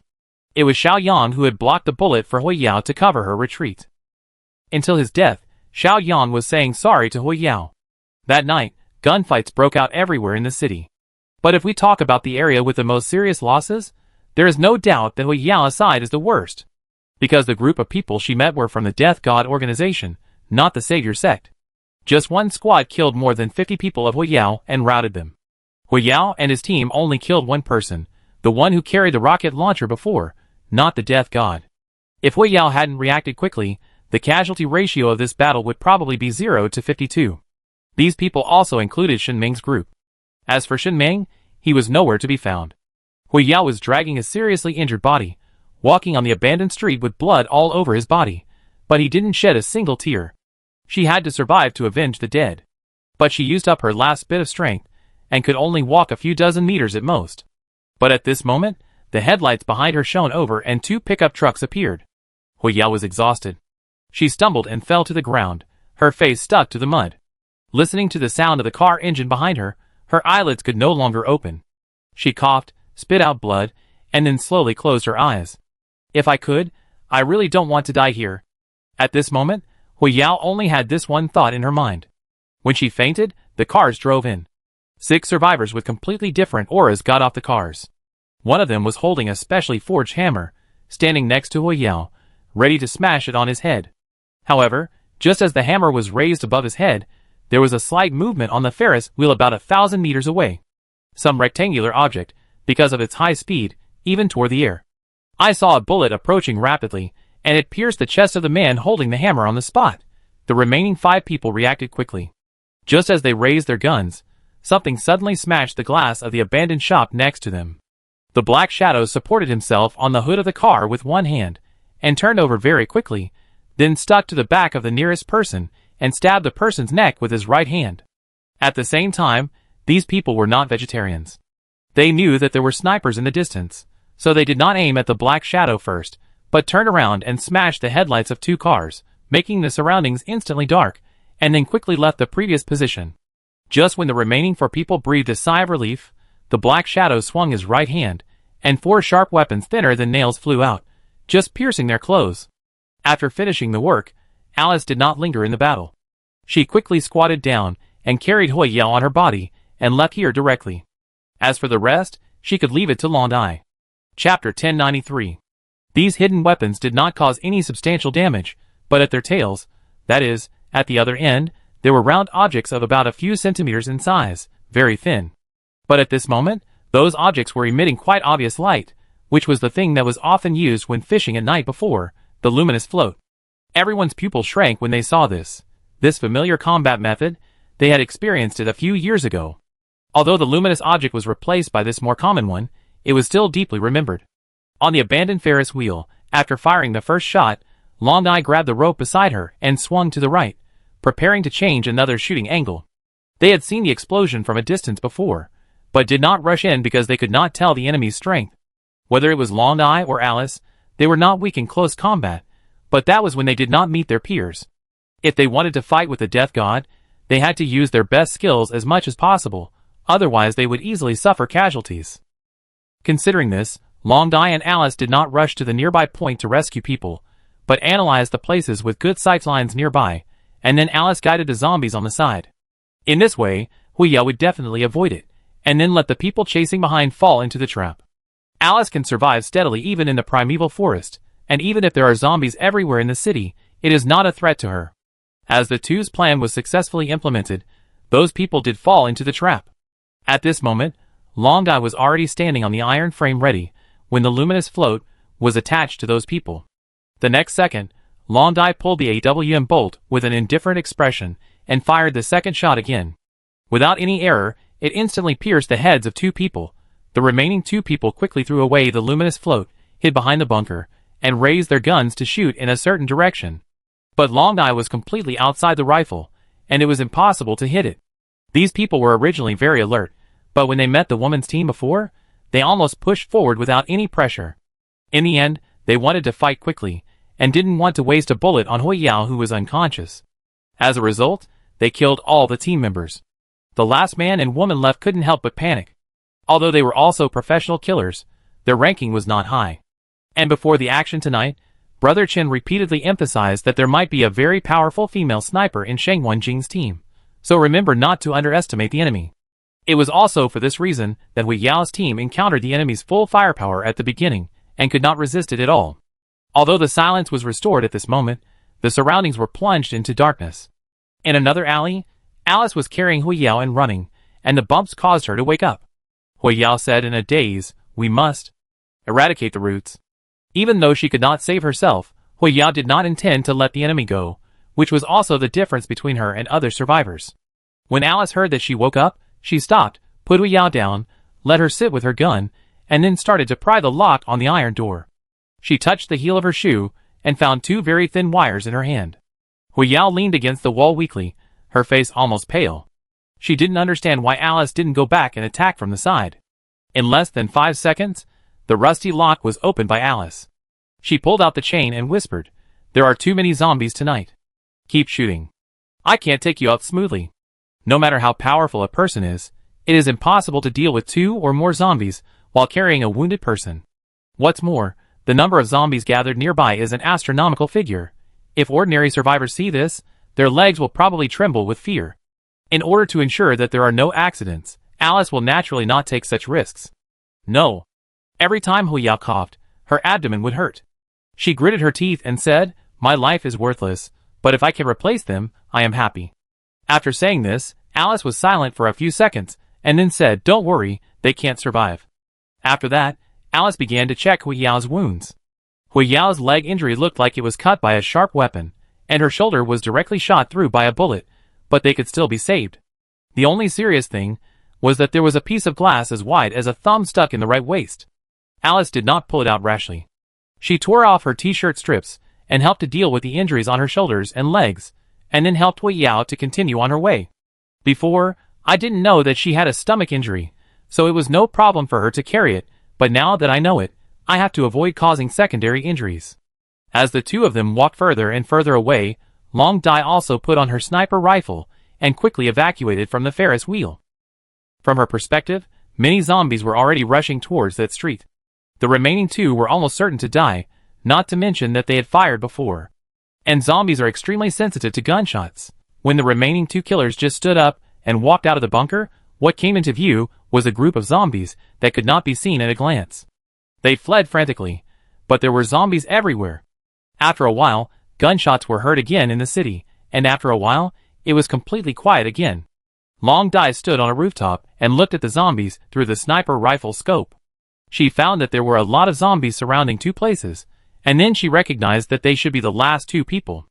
It was Xiao Yan who had blocked the bullet for Huiyao to cover her retreat. Until his death, Xiao Yan was saying sorry to Huiyao. That night, gunfights broke out everywhere in the city. But if we talk about the area with the most serious losses, there is no doubt that Huiyao's side is the worst. Because the group of people she met were from the Death God organization, not the Savior sect. Just one squad killed more than 50 people of Huiyao and routed them. Huiyao and his team only killed one person, the one who carried the rocket launcher before, not the Death God. If Huiyao hadn't reacted quickly, the casualty ratio of this battle would probably be 0 to 52. These people also included Shenming's group. As for Shenming, he was nowhere to be found. Huiyao was dragging a seriously injured body, walking on the abandoned street with blood all over his body, but he didn't shed a single tear. She had to survive to avenge the dead. But she used up her last bit of strength, and could only walk a few dozen meters at most. But at this moment, the headlights behind her shone over and 2 pickup trucks appeared. Huiyao was exhausted. She stumbled and fell to the ground, her face stuck to the mud. Listening to the sound of the car engine behind her, her eyelids could no longer open. She coughed, spit out blood, and then slowly closed her eyes. If I could, I really don't want to die here. At this moment, Huiyao only had this one thought in her mind. When she fainted, the cars drove in. 6 survivors with completely different auras got off the cars. One of them was holding a specially forged hammer, standing next to Huiyao, ready to smash it on his head. However, just as the hammer was raised above his head, there was a slight movement on the Ferris wheel about 1,000 meters away. Some rectangular object, because of its high speed, even tore the air. I saw a bullet approaching rapidly, and it pierced the chest of the man holding the hammer on the spot. The remaining 5 people reacted quickly. Just as they raised their guns, something suddenly smashed the glass of the abandoned shop next to them. The Black Shadow supported himself on the hood of the car with one hand, and turned over very quickly, then stuck to the back of the nearest person and stabbed the person's neck with his right hand. At the same time, these people were not vegetarians. They knew that there were snipers in the distance, so they did not aim at the Black Shadow first, but turned around and smashed the headlights of 2 cars, making the surroundings instantly dark, and then quickly left the previous position. Just when the remaining 4 people breathed a sigh of relief, the Black Shadow swung his right hand, and 4 sharp weapons thinner than nails flew out, just piercing their clothes. After finishing the work, Alice did not linger in the battle. She quickly squatted down and carried Huiyao on her body and left here directly. As for the rest, she could leave it to Long Dai. Chapter 1093. These hidden weapons did not cause any substantial damage, but at their tails, that is, at the other end, there were round objects of about a few centimeters in size, very thin. But at this moment, those objects were emitting quite obvious light, which was the thing that was often used when fishing at night before, the luminous float. Everyone's pupils shrank when they saw this. This familiar combat method, they had experienced it a few years ago. Although the luminous object was replaced by this more common one, it was still deeply remembered. On the abandoned Ferris wheel, after firing the first shot, Long Dai grabbed the rope beside her and swung to the right, preparing to change another shooting angle. They had seen the explosion from a distance before, but did not rush in because they could not tell the enemy's strength. Whether it was Long Dai or Alice, they were not weak in close combat, but that was when they did not meet their peers. If they wanted to fight with the Death God, they had to use their best skills as much as possible, otherwise they would easily suffer casualties. Considering this, Long Dai and Alice did not rush to the nearby point to rescue people, but analyzed the places with good sight lines nearby, and then Alice guided the zombies on the side. In this way, Huiyao would definitely avoid it, and then let the people chasing behind fall into the trap. Alice can survive steadily even in the primeval forest, and even if there are zombies everywhere in the city, it is not a threat to her. As the two's plan was successfully implemented, those people did fall into the trap. At this moment, Long Dai was already standing on the iron frame ready, when the luminous float was attached to those people. The next second, Long Dai pulled the AWM bolt with an indifferent expression and fired the second shot again. Without any error, it instantly pierced the heads of 2 people. The remaining 2 people quickly threw away the luminous float, hid behind the bunker, and raised their guns to shoot in a certain direction. But Long Dai was completely outside the rifle, and it was impossible to hit it. These people were originally very alert, but when they met the woman's team before, they almost pushed forward without any pressure. In the end, they wanted to fight quickly, and didn't want to waste a bullet on Huiyao who was unconscious. As a result, they killed all the team members. The last man and woman left couldn't help but panic. Although they were also professional killers, their ranking was not high. And before the action tonight, Brother Chen repeatedly emphasized that there might be a very powerful female sniper in Sheng Wenjing's team, so remember not to underestimate the enemy. It was also for this reason that Huiyao's team encountered the enemy's full firepower at the beginning, and could not resist it at all. Although the silence was restored at this moment, the surroundings were plunged into darkness. In another alley, Alice was carrying Huiyao and running, and the bumps caused her to wake up. Huiyao said in a daze, "We must eradicate the roots." Even though she could not save herself, Huiyao did not intend to let the enemy go, which was also the difference between her and other survivors. When Alice heard that she woke up, she stopped, put Huiyao down, let her sit with her gun, and then started to pry the lock on the iron door. She touched the heel of her shoe, and found 2 very thin wires in her hand. Huiyao leaned against the wall weakly, her face almost pale. She didn't understand why Alice didn't go back and attack from the side. In less than 5 seconds, the rusty lock was opened by Alice. She pulled out the chain and whispered, "There are too many zombies tonight. Keep shooting. I can't take you out smoothly. No matter how powerful a person is, it is impossible to deal with 2 or more zombies while carrying a wounded person. What's more, the number of zombies gathered nearby is an astronomical figure. If ordinary survivors see this, their legs will probably tremble with fear. In order to ensure that there are no accidents, Alice will naturally not take such risks. No. Every time Hu Yao coughed, her abdomen would hurt. She gritted her teeth and said, "My life is worthless, but if I can replace them, I am happy." After saying this, Alice was silent for a few seconds, and then said, "Don't worry, they can't survive." After that, Alice began to check Hu Yao's wounds. Hu Yao's leg injury looked like it was cut by a sharp weapon, and her shoulder was directly shot through by a bullet, but they could still be saved. The only serious thing was that there was a piece of glass as wide as a thumb stuck in the right waist. Alice did not pull it out rashly. She tore off her t-shirt strips and helped to deal with the injuries on her shoulders and legs, and then helped Hu Yao to continue on her way. Before, I didn't know that she had a stomach injury, so it was no problem for her to carry it, but now that I know it, I have to avoid causing secondary injuries. As the two of them walked further and further away, Long Dai also put on her sniper rifle and quickly evacuated from the Ferris wheel. From her perspective, many zombies were already rushing towards that street. The remaining two were almost certain to die, not to mention that they had fired before. And zombies are extremely sensitive to gunshots. When the remaining two killers just stood up and walked out of the bunker, what came into view was a group of zombies that could not be seen at a glance. They fled frantically, but there were zombies everywhere. After a while, gunshots were heard again in the city, and after a while, it was completely quiet again. Long Dai stood on a rooftop and looked at the zombies through the sniper rifle scope. She found that there were a lot of zombies surrounding two places, and then she recognized that they should be the last two people.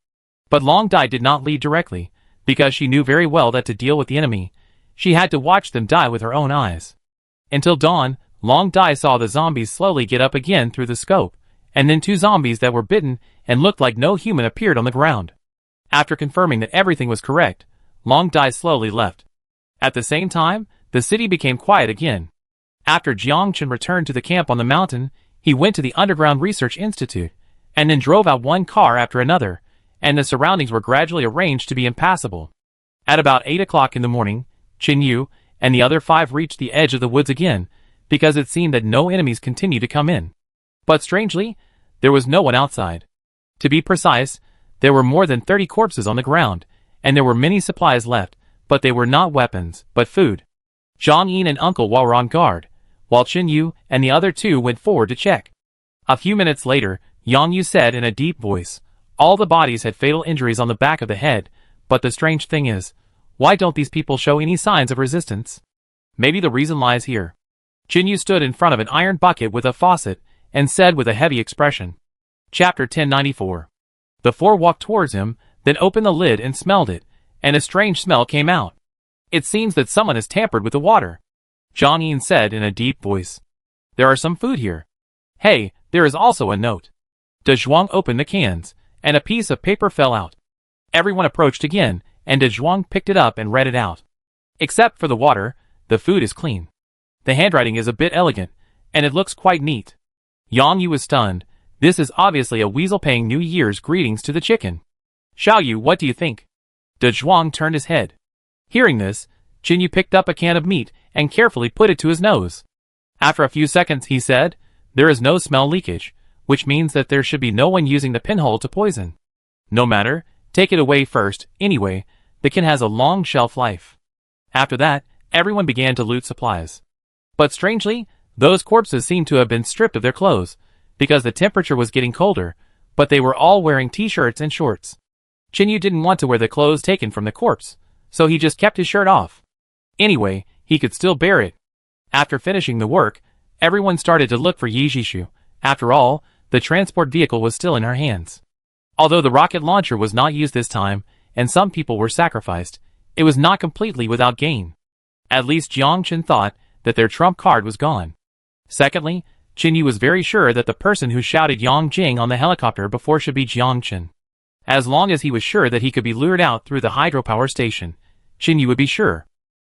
But Long Dai did not lead directly, because she knew very well that to deal with the enemy, she had to watch them die with her own eyes. Until dawn, Long Dai saw the zombies slowly get up again through the scope, and then two zombies that were bitten and looked like no human appeared on the ground. After confirming that everything was correct, Long Dai slowly left. At the same time, the city became quiet again. After Jiang Chen returned to the camp on the mountain, he went to the Underground Research Institute, and then drove out one car after another, and the surroundings were gradually arranged to be impassable. At about 8 o'clock in the morning, Qin Yu and the other 5 reached the edge of the woods again, because it seemed that no enemies continued to come in. But strangely, there was no one outside. To be precise, there were more than 30 corpses on the ground, and there were many supplies left, but they were not weapons, but food. Zhang Yin and Uncle Hua were on guard, while Qin Yu and the other 2 went forward to check. A few minutes later, Yang Yu said in a deep voice, "All the bodies had fatal injuries on the back of the head, but the strange thing is, why don't these people show any signs of resistance? Maybe the reason lies here." Qin Yu stood in front of an iron bucket with a faucet, and said with a heavy expression. Chapter 1094. The 4 walked towards him, then opened the lid and smelled it, and a strange smell came out. "It seems that someone has tampered with the water," Zhang Yin said in a deep voice. "There are some food here. Hey, there is also a note." De Zhuang opened the cans, and a piece of paper fell out. Everyone approached again, and De Zhuang picked it up and read it out. "Except for the water, the food is clean. The handwriting is a bit elegant, and it looks quite neat." Yang Yu was stunned. This is obviously a weasel paying New Year's greetings to the chicken. "Xiao Yu, what do you think?" De Zhuang turned his head. Hearing this, Qin Yu picked up a can of meat and carefully put it to his nose. After a few seconds he said, "There is no smell leakage, which means that there should be no one using the pinhole to poison. No matter, take it away first, anyway, the can has a long shelf life." After that, everyone began to loot supplies. But strangely, those corpses seemed to have been stripped of their clothes, because the temperature was getting colder, but they were all wearing t-shirts and shorts. Qin Yu didn't want to wear the clothes taken from the corpse, so he just kept his shirt off. Anyway, he could still bear it. After finishing the work, everyone started to look for Yi Jishu. After all, the transport vehicle was still in her hands. Although the rocket launcher was not used this time, and some people were sacrificed, it was not completely without gain. At least Jiang Chen thought that their trump card was gone. Secondly, Qin Yu was very sure that the person who shouted Yang Jing on the helicopter before should be Jiang Chen. As long as he was sure that he could be lured out through the hydropower station, Qin Yu would be sure.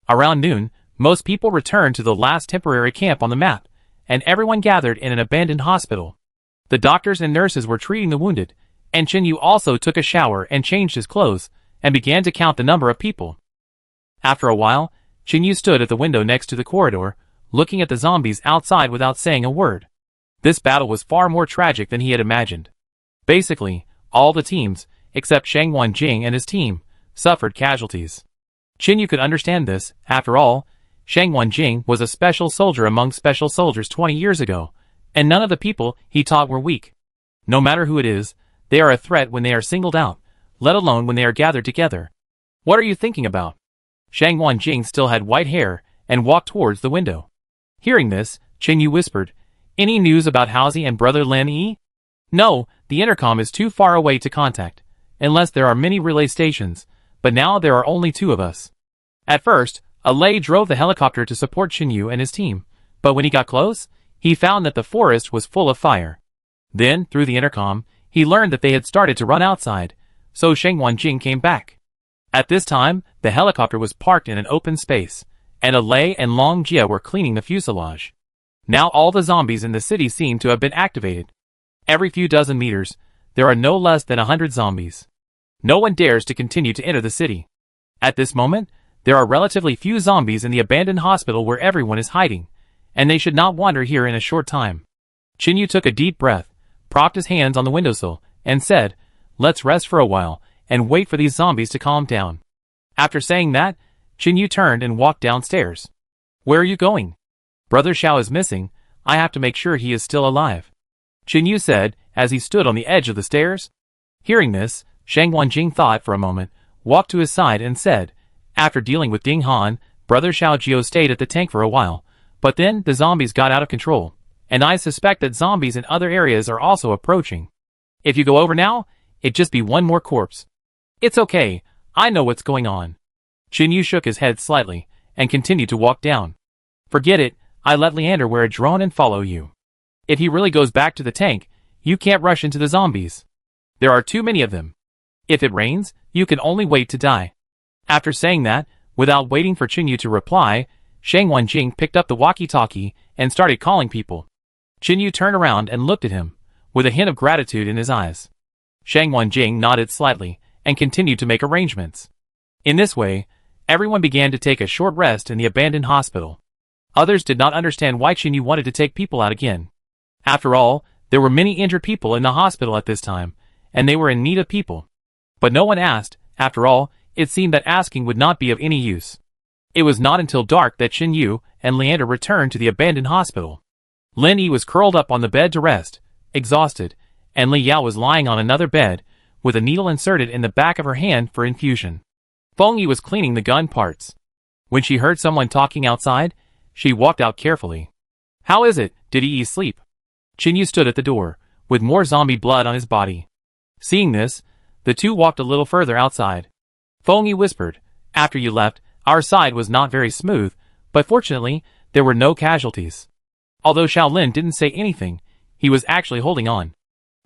Around noon, most people returned to the last temporary camp on the map, and everyone gathered in an abandoned hospital. The doctors and nurses were treating the wounded, and Qin Yu also took a shower and changed his clothes, and began to count the number of people. After a while, Qin Yu stood at the window next to the corridor, looking at the zombies outside without saying a word. This battle was far more tragic than he had imagined. Basically, all the teams, except Shang Wanjing and his team, suffered casualties. Qin Yu could understand this. After all, Shang Wanjing was a special soldier among special soldiers 20 years ago, And none of the people he taught were weak. No matter who it is, they are a threat when they are singled out, let alone when they are gathered together. What are you thinking about? Shang Wanjing still had white hair and walked towards the window. Hearing this, Qin Yu whispered, "Any news about Haozi and brother Lin Yi?" "No, the intercom is too far away to contact, unless there are many relay stations, but now there are only 2 of us." At first, Lei drove the helicopter to support Qin Yu and his team, but when he got close, he found that the forest was full of fire. Then, through the intercom, he learned that they had started to run outside, so Shang Wanjing came back. At this time, the helicopter was parked in an open space, and Lei and Long Jia were cleaning the fuselage. Now all the zombies in the city seem to have been activated. Every few dozen meters, there are no less than 100 zombies. No one dares to continue to enter the city. At this moment, there are relatively few zombies in the abandoned hospital where everyone is hiding, and they should not wander here in a short time. Qin Yu took a deep breath, propped his hands on the windowsill, and said, "Let's rest for a while, and wait for these zombies to calm down." After saying that, Qin Yu turned and walked downstairs. "Where are you going?" "Brother Xiao is missing. I have to make sure he is still alive," Qin Yu said as he stood on the edge of the stairs. Hearing this, Shang Wanjing thought for a moment, walked to his side and said, "After dealing with Ding Han, brother Xiao Jiao stayed at the tank for a while, but then the zombies got out of control, and I suspect that zombies in other areas are also approaching. If you go over now, it'd just be one more corpse." "It's okay, I know what's going on." Qin Yu shook his head slightly, and continued to walk down. "Forget it, I let Leander wear a drone and follow you. If he really goes back to the tank, you can't rush into the zombies. There are too many of them. If it rains, you can only wait to die." After saying that, without waiting for Qin Yu to reply, Shang Wanjing picked up the walkie-talkie and started calling people. Qin Yu turned around and looked at him, with a hint of gratitude in his eyes. Shang Wanjing nodded slightly and continued to make arrangements. In this way, everyone began to take a short rest in the abandoned hospital. Others did not understand why Qin Yu wanted to take people out again. After all, there were many injured people in the hospital at this time, and they were in need of people. But no one asked. After all, it seemed that asking would not be of any use. It was not until dark that Qin Yu and Leander returned to the abandoned hospital. Lin Yi was curled up on the bed to rest, exhausted, and Li Yao was lying on another bed, with a needle inserted in the back of her hand for infusion. Feng Yi was cleaning the gun parts. When she heard someone talking outside, she walked out carefully. "How is it, did Yi sleep?" Qin Yu stood at the door, with more zombie blood on his body. Seeing this, the two walked a little further outside. Feng Yi whispered, "After you left, our side was not very smooth, but fortunately, there were no casualties." Although Shaolin didn't say anything, he was actually holding on.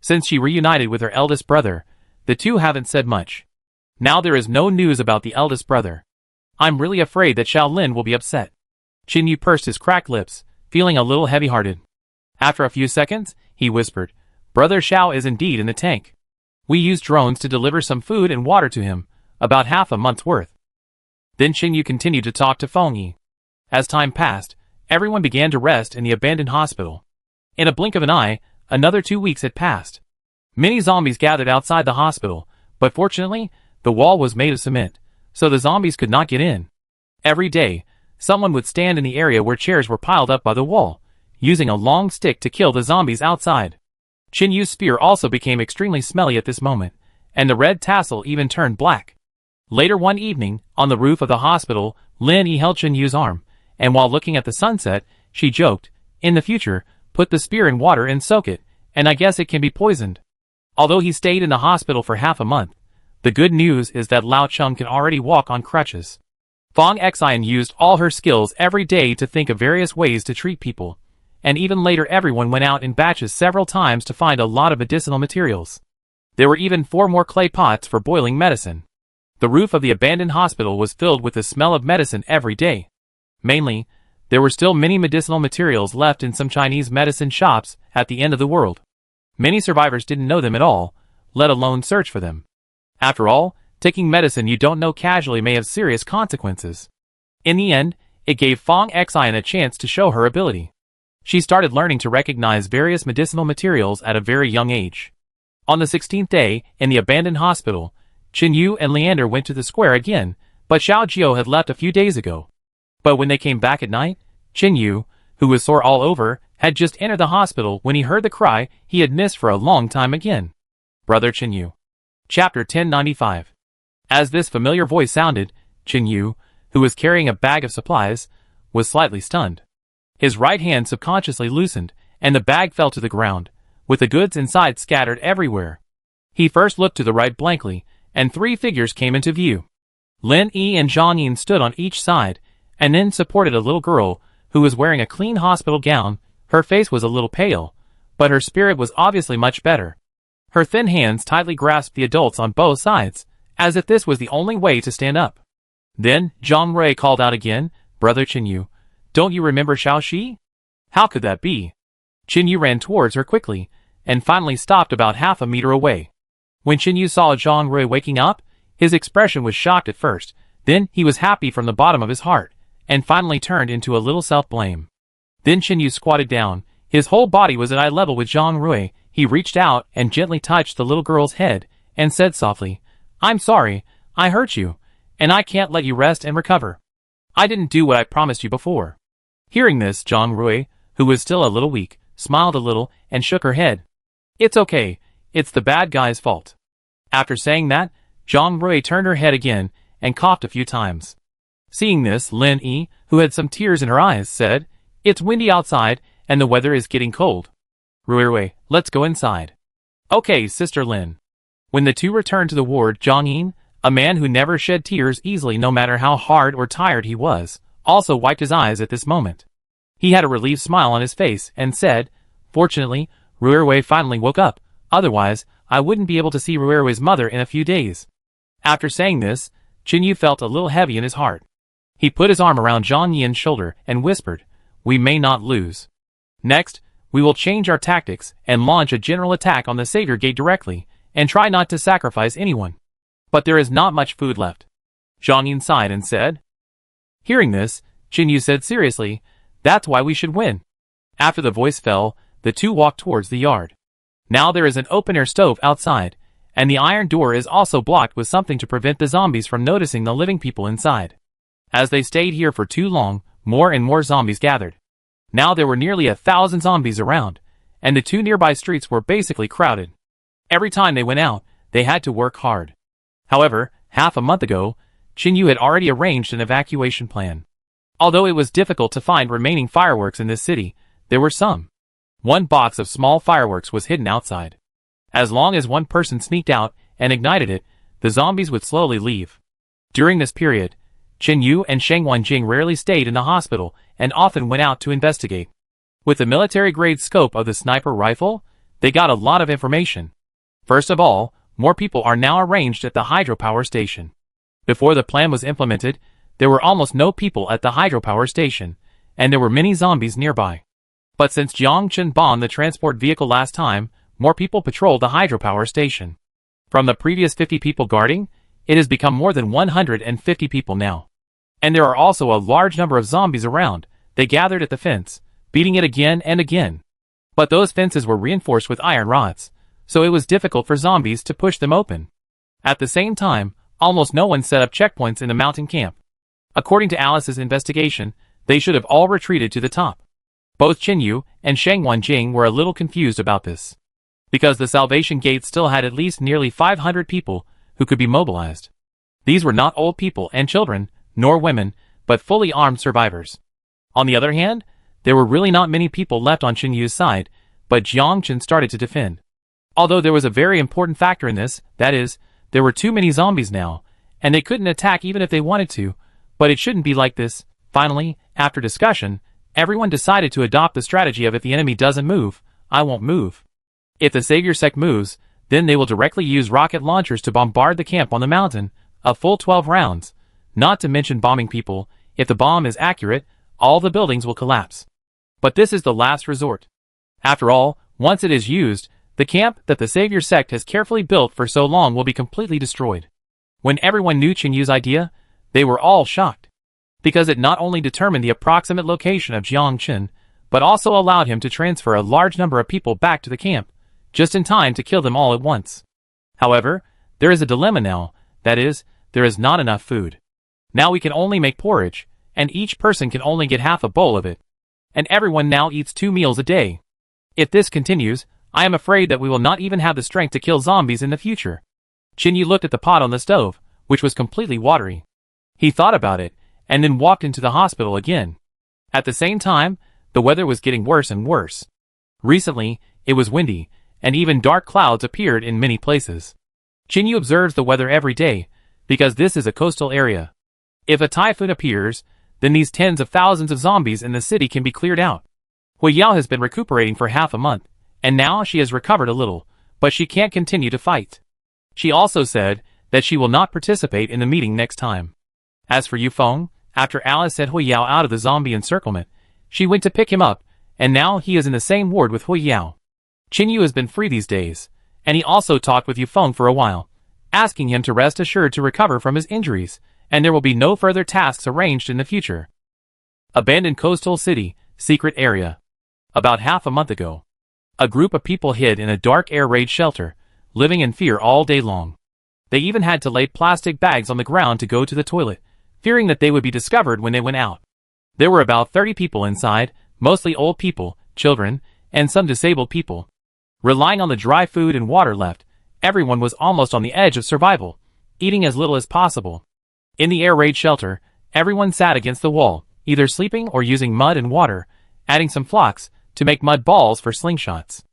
Since she reunited with her eldest brother, the two haven't said much. Now there is no news about the eldest brother. I'm really afraid that Shaolin will be upset. Qin Yu pursed his cracked lips, feeling a little heavy-hearted. After a few seconds, he whispered, "Brother Xiao is indeed in the tank. We used drones to deliver some food and water to him, about half a month's worth." Then Qin Yu continued to talk to Feng Yi. As time passed, everyone began to rest in the abandoned hospital. In a blink of an eye, another 2 weeks had passed. Many zombies gathered outside the hospital, but fortunately, the wall was made of cement, so the zombies could not get in. Every day, someone would stand in the area where chairs were piled up by the wall, using a long stick to kill the zombies outside. Qin Yu's spear also became extremely smelly at this moment, and the red tassel even turned black. Later one evening, on the roof of the hospital, Lin Yi held Qin Yu's arm, and while looking at the sunset, she joked, "In the future, put the spear in water and soak it, and I guess it can be poisoned." Although he stayed in the hospital for half a month, the good news is that Lao Cheng can already walk on crutches. Fong Xian used all her skills every day to think of various ways to treat people, and even later everyone went out in batches several times to find a lot of medicinal materials. There were even 4 more clay pots for boiling medicine. The roof of the abandoned hospital was filled with the smell of medicine every day. Mainly, there were still many medicinal materials left in some Chinese medicine shops at the end of the world. Many survivors didn't know them at all, let alone search for them. After all, taking medicine you don't know casually may have serious consequences. In the end, it gave Fong Xian a chance to show her ability. She started learning to recognize various medicinal materials at a very young age. On the 16th day, in the abandoned hospital, Qin Yu and Leander went to the square again, but Xiao Jiao had left a few days ago. But when they came back at night, Qin Yu, who was sore all over, had just entered the hospital when he heard the cry he had missed for a long time again. Brother Chinyu. Chapter 1095. As this familiar voice sounded, Chinyu, who was carrying a bag of supplies, was slightly stunned. His right hand subconsciously loosened, and the bag fell to the ground, with the goods inside scattered everywhere. He first looked to the right blankly, and 3 figures came into view. Lin Yi and Zhang Yin stood on each side, and then supported a little girl who was wearing a clean hospital gown. Her face was a little pale, but her spirit was obviously much better. Her thin hands tightly grasped the adults on both sides, as if this was the only way to stand up. Then, Zhang Rui called out again, Brother Chinyu, don't you remember Xiaoxi? How could that be? Chinyu ran towards her quickly, and finally stopped about half a meter away. When Chinyu saw Zhang Rui waking up, his expression was shocked at first, then he was happy from the bottom of his heart, and finally turned into a little self-blame. Then Chinyu squatted down, his whole body was at eye level with Zhang Rui. He reached out and gently touched the little girl's head, and said softly, I'm sorry, I hurt you, and I can't let you rest and recover. I didn't do what I promised you before. Hearing this, Zhang Rui, who was still a little weak, smiled a little and shook her head. It's okay, it's the bad guy's fault. After saying that, Zhang Rui turned her head again and coughed a few times. Seeing this, Lin Yi, who had some tears in her eyes, said, It's windy outside and the weather is getting cold. Rui, let's go inside. Okay, Sister Lin. When the two returned to the ward, Zhang Yin, a man who never shed tears easily no matter how hard or tired he was, also wiped his eyes at this moment. He had a relieved smile on his face and said, Fortunately, Rui finally woke up, otherwise, I wouldn't be able to see Rui's mother in a few days. After saying this, Chinyu felt a little heavy in his heart. He put his arm around Zhang Yin's shoulder and whispered, We may not lose. Next, we will change our tactics and launch a general attack on the Savior Gate directly, and try not to sacrifice anyone. But there is not much food left. Zhang Yin sighed and said. Hearing this, Chinyu said seriously, That's why we should win. After the voice fell, the two walked towards the yard. Now there is an open-air stove outside, and the iron door is also blocked with something to prevent the zombies from noticing the living people inside. As they stayed here for too long, more and more zombies gathered. Now there were nearly 1,000 zombies around, and the two nearby streets were basically crowded. Every time they went out, they had to work hard. However, half a month ago, Chinyu had already arranged an evacuation plan. Although it was difficult to find remaining fireworks in this city, there were some. One box of small fireworks was hidden outside. As long as one person sneaked out and ignited it, the zombies would slowly leave. During this period, Chinyu and Sheng Wanjing rarely stayed in the hospital and often went out to investigate. With the military-grade scope of the sniper rifle, they got a lot of information. First of all, more people are now arranged at the hydropower station. Before the plan was implemented, there were almost no people at the hydropower station, and there were many zombies nearby. But since Jiang Chen bombed the transport vehicle last time, more people patrolled the hydropower station. From the previous 50 people guarding, it has become more than 150 people now. And there are also a large number of zombies around. They gathered at the fence, beating it again and again. But those fences were reinforced with iron rods, so it was difficult for zombies to push them open. At the same time, almost no one set up checkpoints in the mountain camp. According to Alice's investigation, they should have all retreated to the top. Both Chinyu and Sheng Wanjing were a little confused about this, because the Salvation Gate still had at least nearly 500 people who could be mobilized. These were not old people and children, nor women, but fully armed survivors. On the other hand, there were really not many people left on Chinyu's side, but Jiang Chen started to defend. Although there was a very important factor in this, that is, there were too many zombies now, and they couldn't attack even if they wanted to, but it shouldn't be like this. Finally, after discussion, everyone decided to adopt the strategy of if the enemy doesn't move, I won't move. If the Savior sect moves, then they will directly use rocket launchers to bombard the camp on the mountain, a full 12 rounds, not to mention bombing people. If the bomb is accurate, all the buildings will collapse. But this is the last resort. After all, once it is used, the camp that the Savior sect has carefully built for so long will be completely destroyed. When everyone knew Chinyu's idea, they were all shocked, because it not only determined the approximate location of Jiang Chen, but also allowed him to transfer a large number of people back to the camp, just in time to kill them all at once. However, there is a dilemma now, that is, there is not enough food. Now we can only make porridge, and each person can only get half a bowl of it. and everyone now eats 2 meals a day. If this continues, I am afraid that we will not even have the strength to kill zombies in the future. Jinyu looked at the pot on the stove, which was completely watery. He thought about it, and then walked into the hospital again. At the same time, the weather was getting worse and worse. Recently, it was windy, and even dark clouds appeared in many places. Jinyu observes the weather every day, because this is a coastal area. If a typhoon appears, then these tens of thousands of zombies in the city can be cleared out. Hui Yao has been recuperating for half a month, and now she has recovered a little, but she can't continue to fight. She also said that she will not participate in the meeting next time. As for Yufeng, after Alice set Hui Yao out of the zombie encirclement, she went to pick him up, and now he is in the same ward with Hui Yao. Jinyu has been free these days, and he also talked with Yufeng for a while, asking him to rest assured to recover from his injuries, and there will be no further tasks arranged in the future. Abandoned coastal city, secret area. About half a month ago, a group of people hid in a dark air raid shelter, living in fear all day long. They even had to lay plastic bags on the ground to go to the toilet, fearing that they would be discovered when they went out. There were about 30 people inside, mostly old people, children, and some disabled people. Relying on the dry food and water left, everyone was almost on the edge of survival, eating as little as possible. In the air raid shelter, everyone sat against the wall, either sleeping or using mud and water, adding some flocks to make mud balls for slingshots.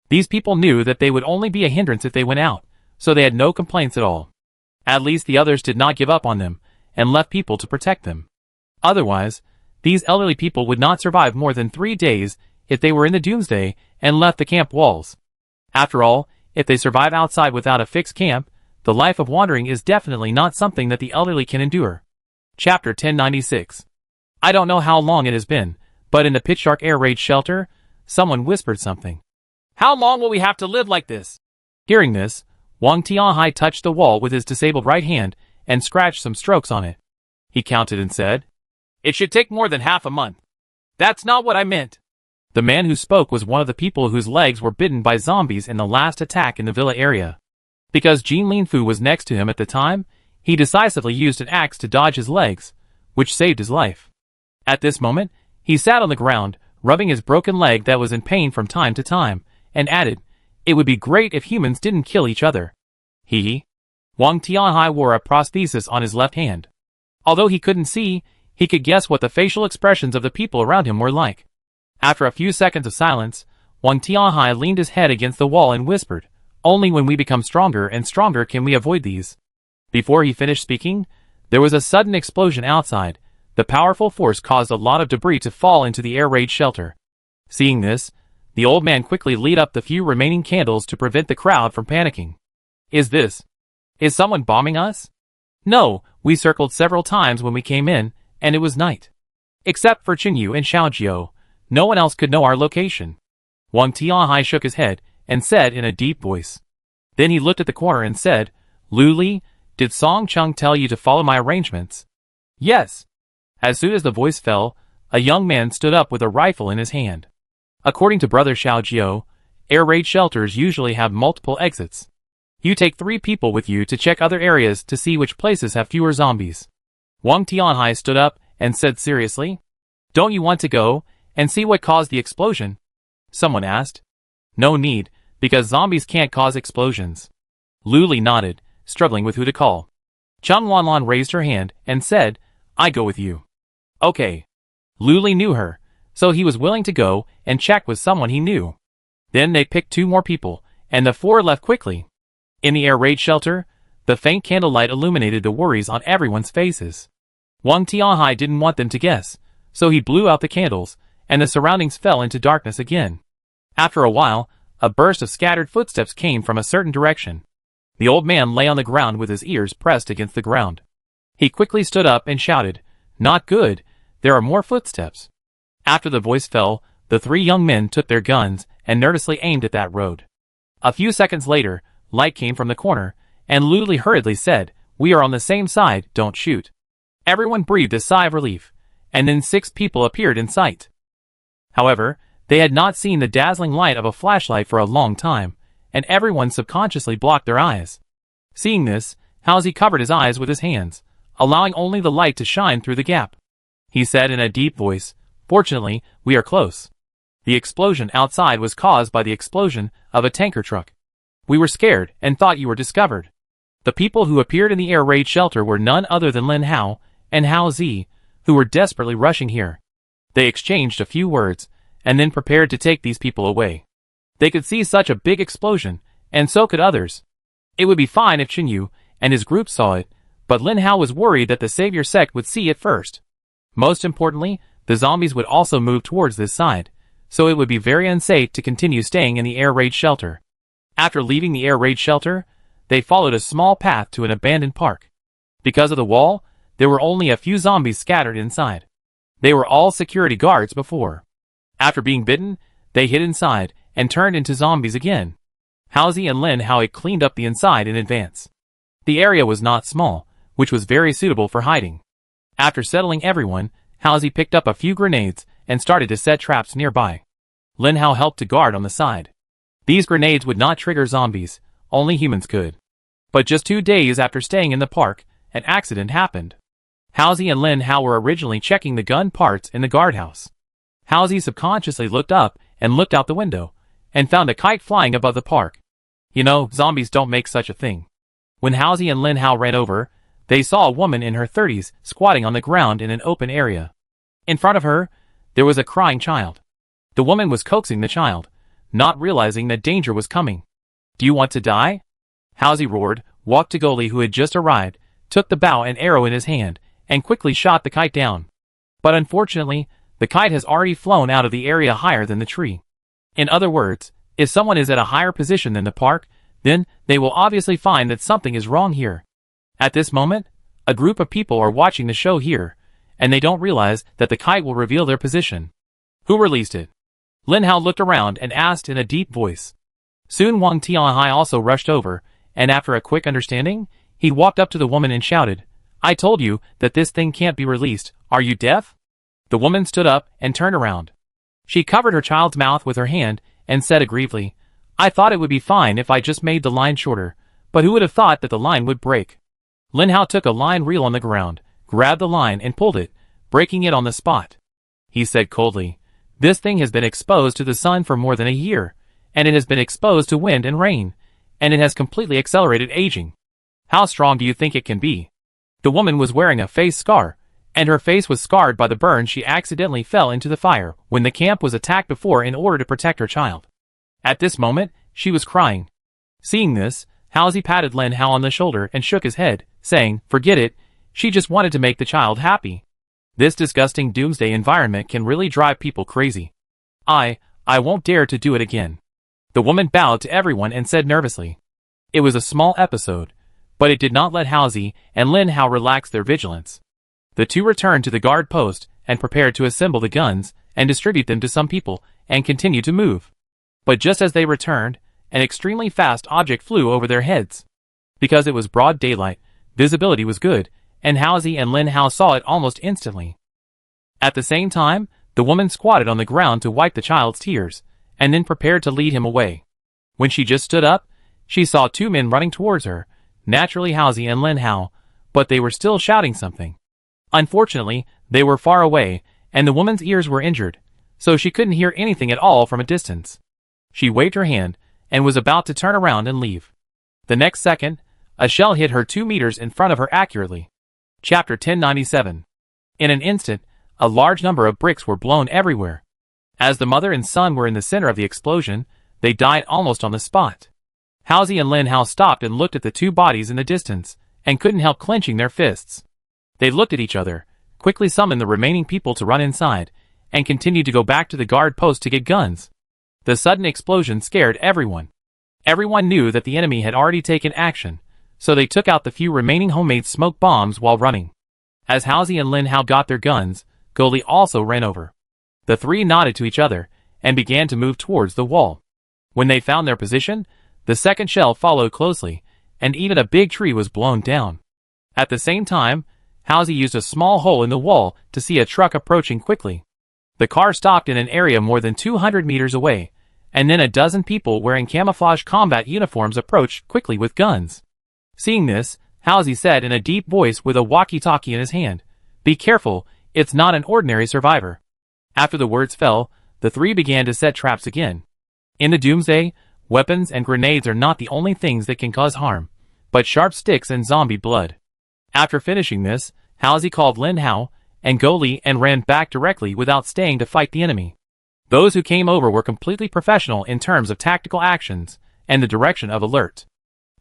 These people knew that they would only be a hindrance if they went out, so they had no complaints at all. At least the others did not give up on them, and left people to protect them. Otherwise, these elderly people would not survive more than 3 days if they were in the doomsday and left the camp walls. After all, if they survive outside without a fixed camp, the life of wandering is definitely not something that the elderly can endure. Chapter 1096. I don't know how long it has been, but in the pitch dark air raid shelter, someone whispered something. How long will we have to live like this? Hearing this, Wang Tianhai touched the wall with his disabled right hand and scratched some strokes on it. He counted and said, It should take more than half a month. That's not what I meant. The man who spoke was one of the people whose legs were bitten by zombies in the last attack in the villa area. Because Jin Linfu was next to him at the time, he decisively used an axe to dodge his legs, which saved his life. At this moment, he sat on the ground, rubbing his broken leg that was in pain from time to time, and added, It would be great if humans didn't kill each other. Wang Tianhai wore a prosthesis on his left hand. Although he couldn't see, he could guess what the facial expressions of the people around him were like. After a few seconds of silence, Wang Tianhai leaned his head against the wall and whispered, Only when we become stronger and stronger can we avoid these. Before he finished speaking, there was a sudden explosion outside. The powerful force caused a lot of debris to fall into the air raid shelter. Seeing this, the old man quickly lit up the few remaining candles to prevent the crowd from panicking. Is someone bombing us? No, we circled several times when we came in, and it was night. Except for Qingyu and Xiaojiu, no one else could know our location. Wang Tianhai shook his head and said in a deep voice. Then he looked at the corner and said, Lu Li, did Song Chung tell you to follow my arrangements? Yes. As soon as the voice fell, a young man stood up with a rifle in his hand. According to Brother Xiaojiu, air raid shelters usually have multiple exits. You take 3 people with you to check other areas to see which places have fewer zombies. Wang Tianhai stood up and said seriously, Don't you want to go and see what caused the explosion? Someone asked. No need, because zombies can't cause explosions. Lu Li nodded, struggling with who to call. Chung Wanlan raised her hand and said, I go with you. Okay. Lu Li knew her, so he was willing to go and check with someone he knew. Then they picked 2 more people, and the 4 left quickly. In the air raid shelter, the faint candlelight illuminated the worries on everyone's faces. Wang Tianhai didn't want them to guess, so he blew out the candles, and the surroundings fell into darkness again. After a while, a burst of scattered footsteps came from a certain direction. The old man lay on the ground with his ears pressed against the ground. He quickly stood up and shouted, Not good, there are more footsteps. After the voice fell, the 3 young men took their guns and nervously aimed at that road. A few seconds later, light came from the corner, and Lu Li hurriedly said, We are on the same side, don't shoot. Everyone breathed a sigh of relief, and then 6 people appeared in sight. However, they had not seen the dazzling light of a flashlight for a long time, and everyone subconsciously blocked their eyes. Seeing this, Halsey covered his eyes with his hands, allowing only the light to shine through the gap. He said in a deep voice, Fortunately, we are close. The explosion outside was caused by the explosion of a tanker truck. We were scared and thought you were discovered. The people who appeared in the air raid shelter were none other than Lin Hao and Hao Zi, who were desperately rushing here. They exchanged a few words, and then prepared to take these people away. They could see such a big explosion, and so could others. It would be fine if Chinyu and his group saw it, but Lin Hao was worried that the Savior sect would see it first. Most importantly, the zombies would also move towards this side, so it would be very unsafe to continue staying in the air raid shelter. After leaving the air raid shelter, they followed a small path to an abandoned park. Because of the wall, there were only a few zombies scattered inside. They were all security guards before. After being bitten, they hid inside and turned into zombies again. Haozi and Lin Hao cleaned up the inside in advance. The area was not small, which was very suitable for hiding. After settling everyone, Haozi picked up a few grenades and started to set traps nearby. Lin Hao helped to guard on the side. These grenades would not trigger zombies, only humans could. But just 2 days after staying in the park, an accident happened. Haozi and Lin Hao were originally checking the gun parts in the guardhouse. Haozi subconsciously looked up and looked out the window, and found a kite flying above the park. You know, zombies don't make such a thing. When Haozi and Lin Hao ran over, they saw a woman in her 30s squatting on the ground in an open area. In front of her, there was a crying child. The woman was coaxing the child, not realizing that danger was coming. "Do you want to die?" Haozi roared, walked to Goli who had just arrived, took the bow and arrow in his hand, and quickly shot the kite down. But unfortunately, the kite has already flown out of the area higher than the tree. In other words, if someone is at a higher position than the park, then they will obviously find that something is wrong here. At this moment, a group of people are watching the show here, and they don't realize that the kite will reveal their position. Who released it? Lin Hao looked around and asked in a deep voice. Soon Wang Tianhai also rushed over, and after a quick understanding, he walked up to the woman and shouted, "I told you that this thing can't be released. Are you deaf?" The woman stood up and turned around. She covered her child's mouth with her hand and said aggrievedly, "I thought it would be fine if I just made the line shorter, but who would have thought that the line would break?" Lin Hao took a line reel on the ground, grabbed the line and pulled it, breaking it on the spot. He said coldly, "This thing has been exposed to the sun for more than a year, and it has been exposed to wind and rain, and it has completely accelerated aging. How strong do you think it can be?" The woman was wearing a face scar, and her face was scarred by the burn she accidentally fell into the fire when the camp was attacked before in order to protect her child. At this moment, she was crying. Seeing this, Haozi patted Lin Hao on the shoulder and shook his head, saying, "Forget it, she just wanted to make the child happy." This disgusting doomsday environment can really drive people crazy. I won't dare to do it again." The woman bowed to everyone and said nervously. It was a small episode, but it did not let Haozi and Lin Hao relax their vigilance. The two returned to the guard post and prepared to assemble the guns and distribute them to some people and continue to move. But just as they returned, an extremely fast object flew over their heads. Because it was broad daylight, visibility was good, and Haozi and Lin Hao saw it almost instantly. At the same time, the woman squatted on the ground to wipe the child's tears, and then prepared to lead him away. When she just stood up, she saw 2 men running towards her, naturally Haozi and Lin Hao, but they were still shouting something. Unfortunately, they were far away, and the woman's ears were injured, so she couldn't hear anything at all from a distance. She waved her hand, and was about to turn around and leave. The next second, a shell hit her 2 meters in front of her accurately. Chapter 1097. In an instant, a large number of bricks were blown everywhere. As the mother and son were in the center of the explosion, they died almost on the spot. Haozi and Lin Hao stopped and looked at the 2 bodies in the distance, and couldn't help clenching their fists. They looked at each other, quickly summoned the remaining people to run inside, and continued to go back to the guard post to get guns. The sudden explosion scared everyone. Everyone knew that the enemy had already taken action, so they took out the few remaining homemade smoke bombs while running. As Haozi and Lin Hao got their guns, Goli also ran over. The 3 nodded to each other, and began to move towards the wall. When they found their position, the second shell followed closely, and even a big tree was blown down. At the same time, Haozi used a small hole in the wall to see a truck approaching quickly. The car stopped in an area more than 200 meters away, and then a dozen people wearing camouflage combat uniforms approached quickly with guns. Seeing this, Haozi said in a deep voice with a walkie-talkie in his hand, "Be careful, it's not an ordinary survivor." After the words fell, the three began to set traps again. In the doomsday, weapons and grenades are not the only things that can cause harm, but sharp sticks and zombie blood. After finishing this, Halsey called Lin Hao and Go Li and ran back directly without staying to fight the enemy. Those who came over were completely professional in terms of tactical actions and the direction of alert.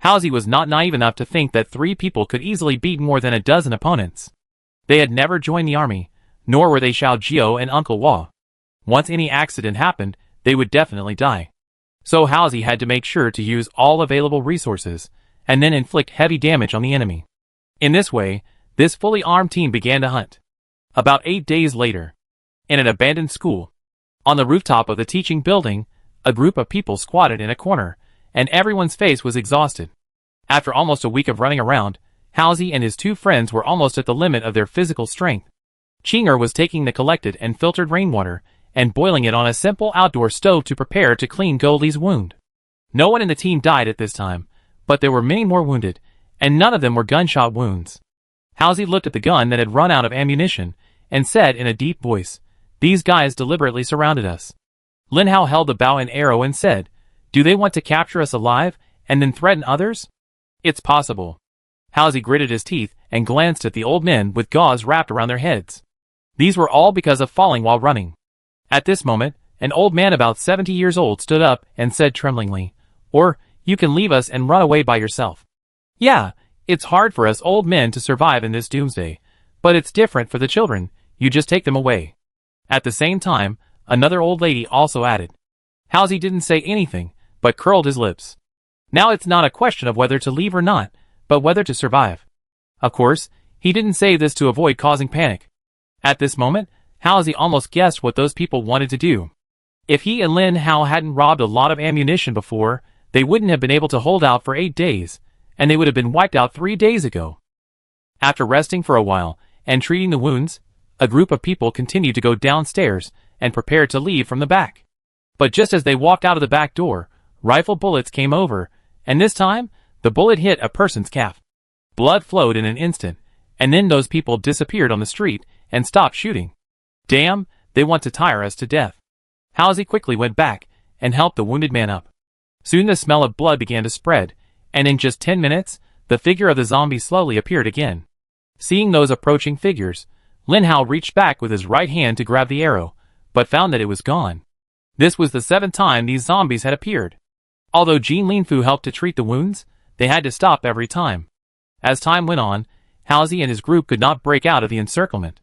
Halsey was not naive enough to think that 3 people could easily beat more than a dozen opponents. They had never joined the army, nor were they Xiao Jiao and Uncle Hua. Once any accident happened, they would definitely die. So Halsey had to make sure to use all available resources, and then inflict heavy damage on the enemy. In this way, this fully armed team began to hunt. About 8 days later, in an abandoned school, on the rooftop of the teaching building, a group of people squatted in a corner, and everyone's face was exhausted. After almost a week of running around, Halsey and his 2 friends were almost at the limit of their physical strength. Chinger was taking the collected and filtered rainwater and boiling it on a simple outdoor stove to prepare to clean Go Li's wound. No one in the team died at this time, but there were many more wounded, and none of them were gunshot wounds. Halsey looked at the gun that had run out of ammunition and said in a deep voice, "These guys deliberately surrounded us." Lin Hao held the bow and arrow and said, "Do they want to capture us alive and then threaten others?" "It's possible." Halsey gritted his teeth and glanced at the old men with gauze wrapped around their heads. These were all because of falling while running. At this moment, an old man about 70 years old stood up and said tremblingly, "Or, you can leave us and run away by yourself." "Yeah, it's hard for us old men to survive in this doomsday, but it's different for the children, you just take them away." At the same time, another old lady also added. Halsey didn't say anything, but curled his lips. Now it's not a question of whether to leave or not, but whether to survive. Of course, he didn't say this to avoid causing panic. At this moment, Halsey almost guessed what those people wanted to do. If he and Lin Hao hadn't robbed a lot of ammunition before, they wouldn't have been able to hold out for 8 days, and they would have been wiped out 3 days ago. After resting for a while and treating the wounds, a group of people continued to go downstairs and prepared to leave from the back. But just as they walked out of the back door, rifle bullets came over, and this time, the bullet hit a person's calf. Blood flowed in an instant, and then those people disappeared on the street and stopped shooting. "Damn, they want to tire us to death." Halsey quickly went back and helped the wounded man up. Soon the smell of blood began to spread, and in just 10 minutes, the figure of the zombie slowly appeared again. Seeing those approaching figures, Lin Hao reached back with his right hand to grab the arrow, but found that it was gone. This was the 7th time these zombies had appeared. Although Jean Linfu helped to treat the wounds, they had to stop every time. As time went on, Halsey and his group could not break out of the encirclement.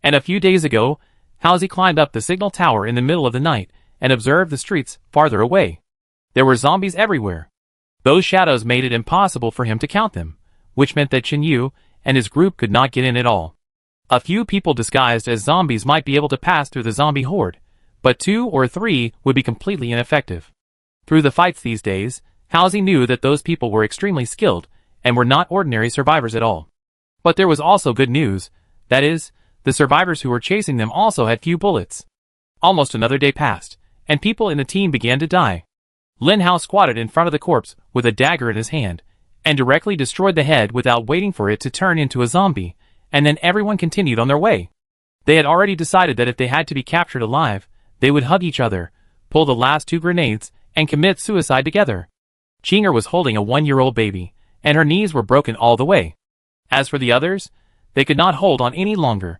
And a few days ago, Halsey climbed up the signal tower in the middle of the night and observed the streets farther away. There were zombies everywhere. Those shadows made it impossible for him to count them, which meant that Chen Yu and his group could not get in at all. A few people disguised as zombies might be able to pass through the zombie horde, but 2 or 3 would be completely ineffective. Through the fights these days, Halsey knew that those people were extremely skilled and were not ordinary survivors at all. But there was also good news, that is, the survivors who were chasing them also had few bullets. Almost another day passed, and people in the team began to die. Lin Hao squatted in front of the corpse with a dagger in his hand, and directly destroyed the head without waiting for it to turn into a zombie, and then everyone continued on their way. They had already decided that if they had to be captured alive, they would hug each other, pull the last 2 grenades, and commit suicide together. Chinger was holding a 1-year-old baby, and her knees were broken all the way. As for the others, they could not hold on any longer.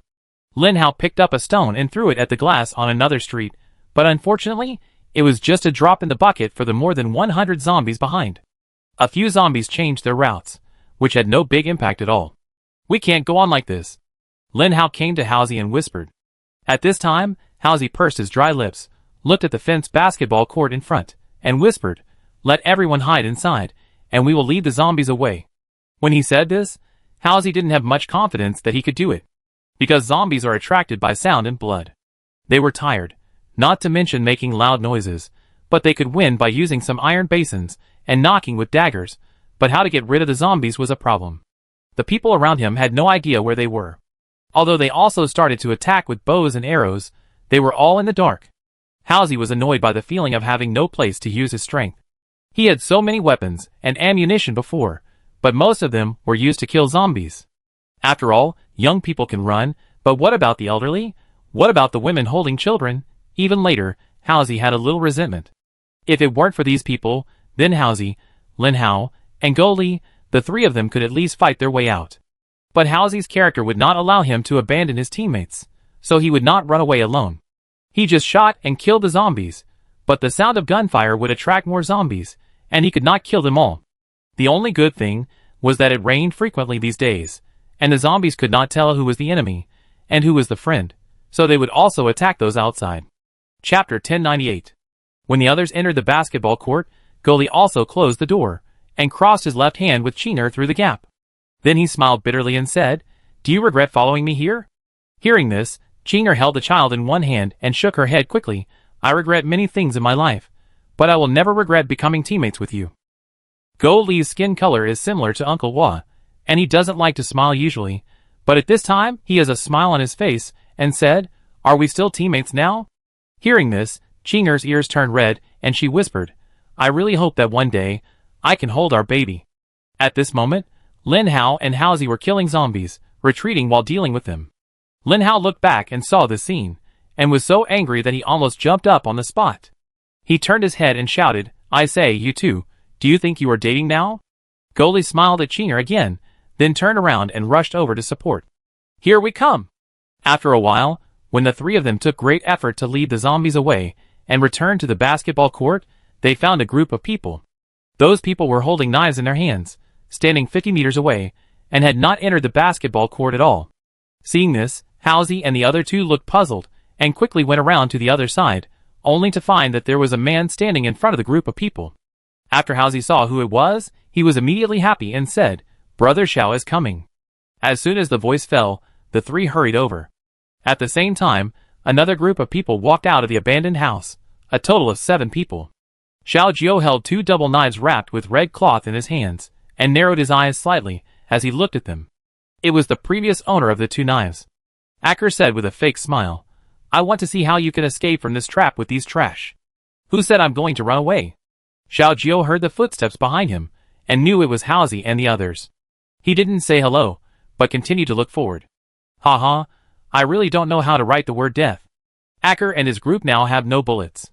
Lin Hao picked up a stone and threw it at the glass on another street, but unfortunately, it was just a drop in the bucket for the more than 100 zombies behind. A few zombies changed their routes, which had no big impact at all. "We can't go on like this." Lin Hao came to Halsey and whispered. At this time, Halsey pursed his dry lips, looked at the fenced basketball court in front, and whispered, "Let everyone hide inside, and we will lead the zombies away." When he said this, Halsey didn't have much confidence that he could do it, because zombies are attracted by sound and blood. They were tired, not to mention making loud noises, but they could win by using some iron basins and knocking with daggers, but how to get rid of the zombies was a problem. The people around him had no idea where they were. Although they also started to attack with bows and arrows, they were all in the dark. Halsey was annoyed by the feeling of having no place to use his strength. He had so many weapons and ammunition before, but most of them were used to kill zombies. After all, young people can run, but what about the elderly? What about the women holding children? Even later, Halsey had a little resentment. If it weren't for these people, then Halsey, Lin Hao, and Go Li, the three of them could at least fight their way out. But Halsey's character would not allow him to abandon his teammates, so he would not run away alone. He just shot and killed the zombies, but the sound of gunfire would attract more zombies, and he could not kill them all. The only good thing was that it rained frequently these days, and the zombies could not tell who was the enemy and who was the friend, so they would also attack those outside. Chapter 1098. When the others entered the basketball court, Go Li also closed the door and crossed his left hand with Qing'er through the gap. Then he smiled bitterly and said, "Do you regret following me here?" Hearing this, Qing'er held the child in one hand and shook her head quickly. "I regret many things in my life, but I will never regret becoming teammates with you." Go Li's skin color is similar to Uncle Hua, and he doesn't like to smile usually, but at this time he has a smile on his face and said, "Are we still teammates now?" Hearing this, Qing'er's ears turned red and she whispered, "I really hope that one day I can hold our baby." At this moment, Lin Hao and Halsey were killing zombies, retreating while dealing with them. Lin Hao looked back and saw this scene, and was so angry that he almost jumped up on the spot. He turned his head and shouted, "I say, you two, do you think you are dating now?" Go Li smiled at Qing'er again, then turned around and rushed over to support. "Here we come!" After a while, when the three of them took great effort to lead the zombies away and returned to the basketball court, they found a group of people. Those people were holding knives in their hands, standing 50 meters away, and had not entered the basketball court at all. Seeing this, Halsey and the other two looked puzzled, and quickly went around to the other side, only to find that there was a man standing in front of the group of people. After Halsey saw who it was, he was immediately happy and said, "Brother Xiao is coming." As soon as the voice fell, the three hurried over. At the same time, another group of people walked out of the abandoned house, a total of 7 people. Xiao Jiao held 2 double knives wrapped with red cloth in his hands, and narrowed his eyes slightly as he looked at them. It was the previous owner of the 2 knives. Acker said with a fake smile, "I want to see how you can escape from this trap with these trash." "Who said I'm going to run away?" Xiao Jiao heard the footsteps behind him, and knew it was Halsey and the others. He didn't say hello, but continued to look forward. "Haha, I really don't know how to write the word death. Acker and his group now have no bullets.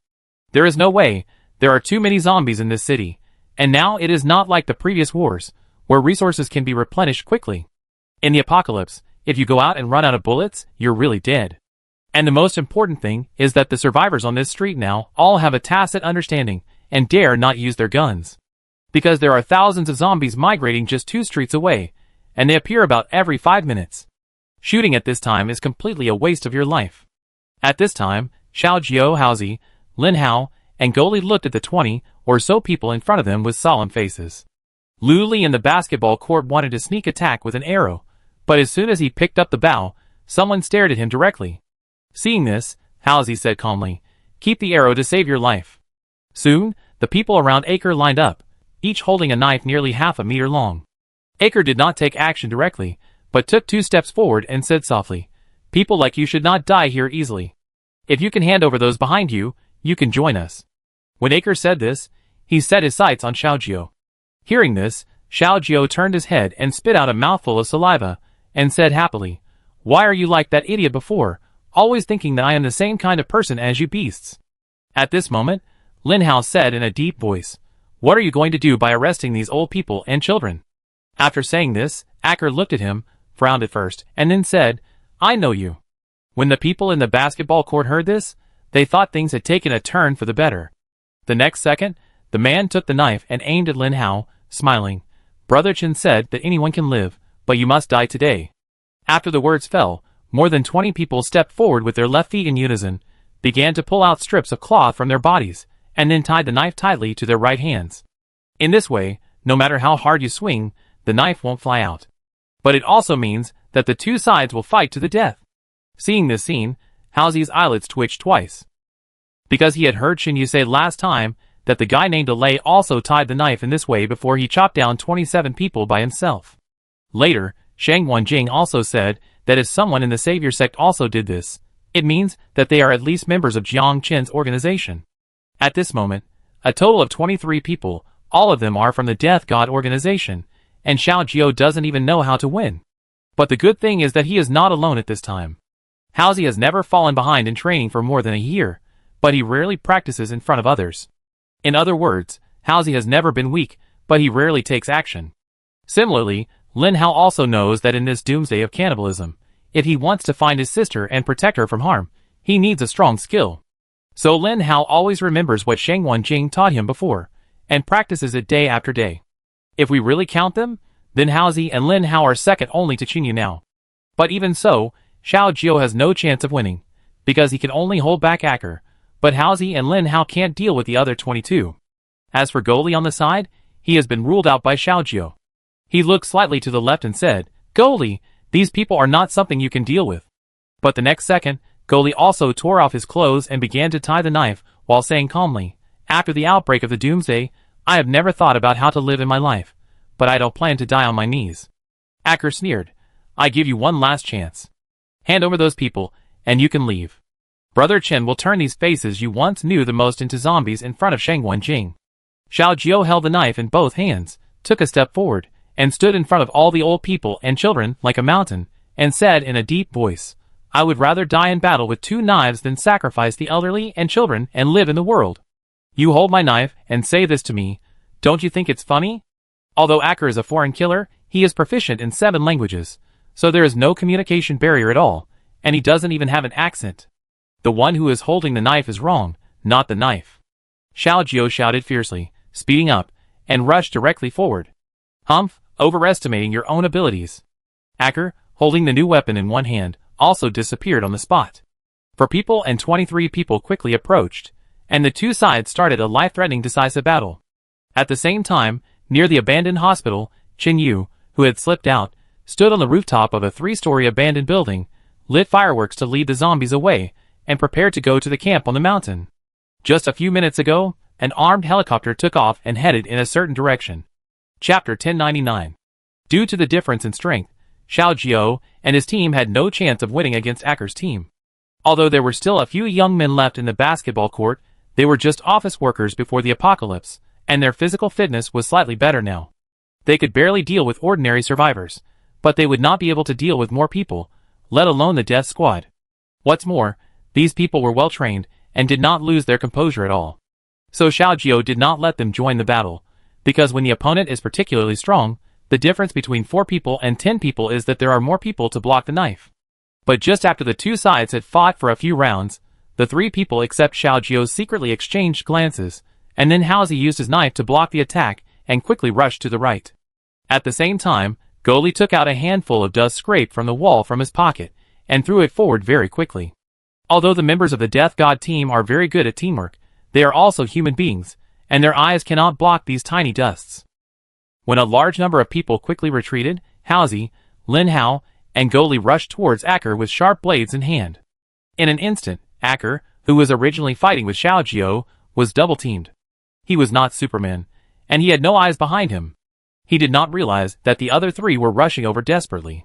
There is no way, there are too many zombies in this city, and now it is not like the previous wars, where resources can be replenished quickly. In the apocalypse, if you go out and run out of bullets, you're really dead. And the most important thing is that the survivors on this street now all have a tacit understanding and dare not use their guns. Because there are thousands of zombies migrating just 2 streets away, and they appear about every 5 minutes. Shooting at this time is completely a waste of your life." At this time, Xiao Jiao, Halsey, Lin Hao, and Go Li looked at the 20 or so people in front of them with solemn faces. Lu Li in the basketball court wanted to sneak attack with an arrow, but as soon as he picked up the bow, someone stared at him directly. Seeing this, Halsey said calmly, "Keep the arrow to save your life." Soon, the people around Aker lined up, each holding a knife nearly half a meter long. Aker did not take action directly, but took 2 steps forward and said softly, "People like you should not die here easily. If you can hand over those behind you, you can join us." When Aker said this, he set his sights on Xiao Jiao. Hearing this, Xiao Jiao turned his head and spit out a mouthful of saliva, and said happily, "Why are you like that idiot before, always thinking that I am the same kind of person as you beasts?" At this moment, Lin Hao said in a deep voice, "What are you going to do by arresting these old people and children?" After saying this, Acker looked at him, frowned at first, and then said, "I know you." When the people in the basketball court heard this, they thought things had taken a turn for the better. The next second, the man took the knife and aimed at Lin Hao, smiling. "Brother Chen said that anyone can live, but you must die today." After the words fell, more than 20 people stepped forward with their left feet in unison, began to pull out strips of cloth from their bodies, and then tied the knife tightly to their right hands. In this way, no matter how hard you swing, the knife won't fly out. But it also means that the 2 sides will fight to the death. Seeing this scene, Halsey's eyelids twitched twice. Because he had heard Shin Yu say last time that the guy named Alei also tied the knife in this way before he chopped down 27 people by himself. Later, Shang Wanjing also said that if someone in the Savior sect also did this, it means that they are at least members of Jiang Qin's organization. At this moment, a total of 23 people, all of them are from the Death God organization, and Xiao Jiao doesn't even know how to win. But the good thing is that he is not alone at this time. Halsey has never fallen behind in training for more than a year, but he rarely practices in front of others. In other words, Halsey has never been weak, but he rarely takes action. Similarly, Lin Hao also knows that in this doomsday of cannibalism, if he wants to find his sister and protect her from harm, he needs a strong skill. So Lin Hao always remembers what Shang Wenjing taught him before, and practices it day after day. If we really count them, then Halsey and Lin Hao are second only to Qin Yu now. But even so, Xiao Jiao has no chance of winning, because he can only hold back Acker, but Halsey and Lin Hao can't deal with the other 22. As for Goli on the side, he has been ruled out by Xiao Jiao. He looked slightly to the left and said, "Goli, these people are not something you can deal with." But the next second, Goli also tore off his clothes and began to tie the knife, while saying calmly, "After the outbreak of the doomsday, I have never thought about how to live in my life, but I don't plan to die on my knees." Acker sneered, "I give you one last chance. Hand over those people, and you can leave. Brother Chen will turn these faces you once knew the most into zombies in front of Shang Wenjing." Xiao Jiao held the knife in both hands, took a step forward, and stood in front of all the old people and children like a mountain, and said in a deep voice, "I would rather die in battle with 2 knives than sacrifice the elderly and children and live in the world. You hold my knife and say this to me. Don't you think it's funny?" Although Acker is a foreign killer, he is proficient in 7 languages, so there is no communication barrier at all, and he doesn't even have an accent. The one who is holding the knife is wrong, not the knife. Xiao Jiao shouted fiercely, speeding up, and rushed directly forward. "Humph, overestimating your own abilities." Acker, holding the new weapon in one hand, also disappeared on the spot. 4 people and 23 people quickly approached, and the 2 sides started a life-threatening decisive battle. At the same time, near the abandoned hospital, Qin Yu, who had slipped out, stood on the rooftop of a 3-story abandoned building, lit fireworks to lead the zombies away, and prepared to go to the camp on the mountain. Just a few minutes ago, an armed helicopter took off and headed in a certain direction. Chapter 1099. Due to the difference in strength, Xiao Jiao and his team had no chance of winning against Acker's team. Although there were still a few young men left in the basketball court, they were just office workers before the apocalypse, and their physical fitness was slightly better now. They could barely deal with ordinary survivors, but they would not be able to deal with more people, let alone the death squad. What's more, these people were well trained, and did not lose their composure at all. So Xiao Jiao did not let them join the battle, because when the opponent is particularly strong, the difference between 4 people and 10 people is that there are more people to block the knife. But just after the 2 sides had fought for a few rounds, the 3 people except Xiao Jiao secretly exchanged glances, and then Halsey used his knife to block the attack and quickly rushed to the right. At the same time, Goli took out a handful of dust scraped from the wall from his pocket, and threw it forward very quickly. Although the members of the Death God team are very good at teamwork, they are also human beings, and their eyes cannot block these tiny dusts. When a large number of people quickly retreated, Halsey, Lin Hao, and Goli rushed towards Acker with sharp blades in hand. In an instant, Acker, who was originally fighting with Xiao Jiao, was double-teamed. He was not Superman, and he had no eyes behind him. He did not realize that the other 3 were rushing over desperately.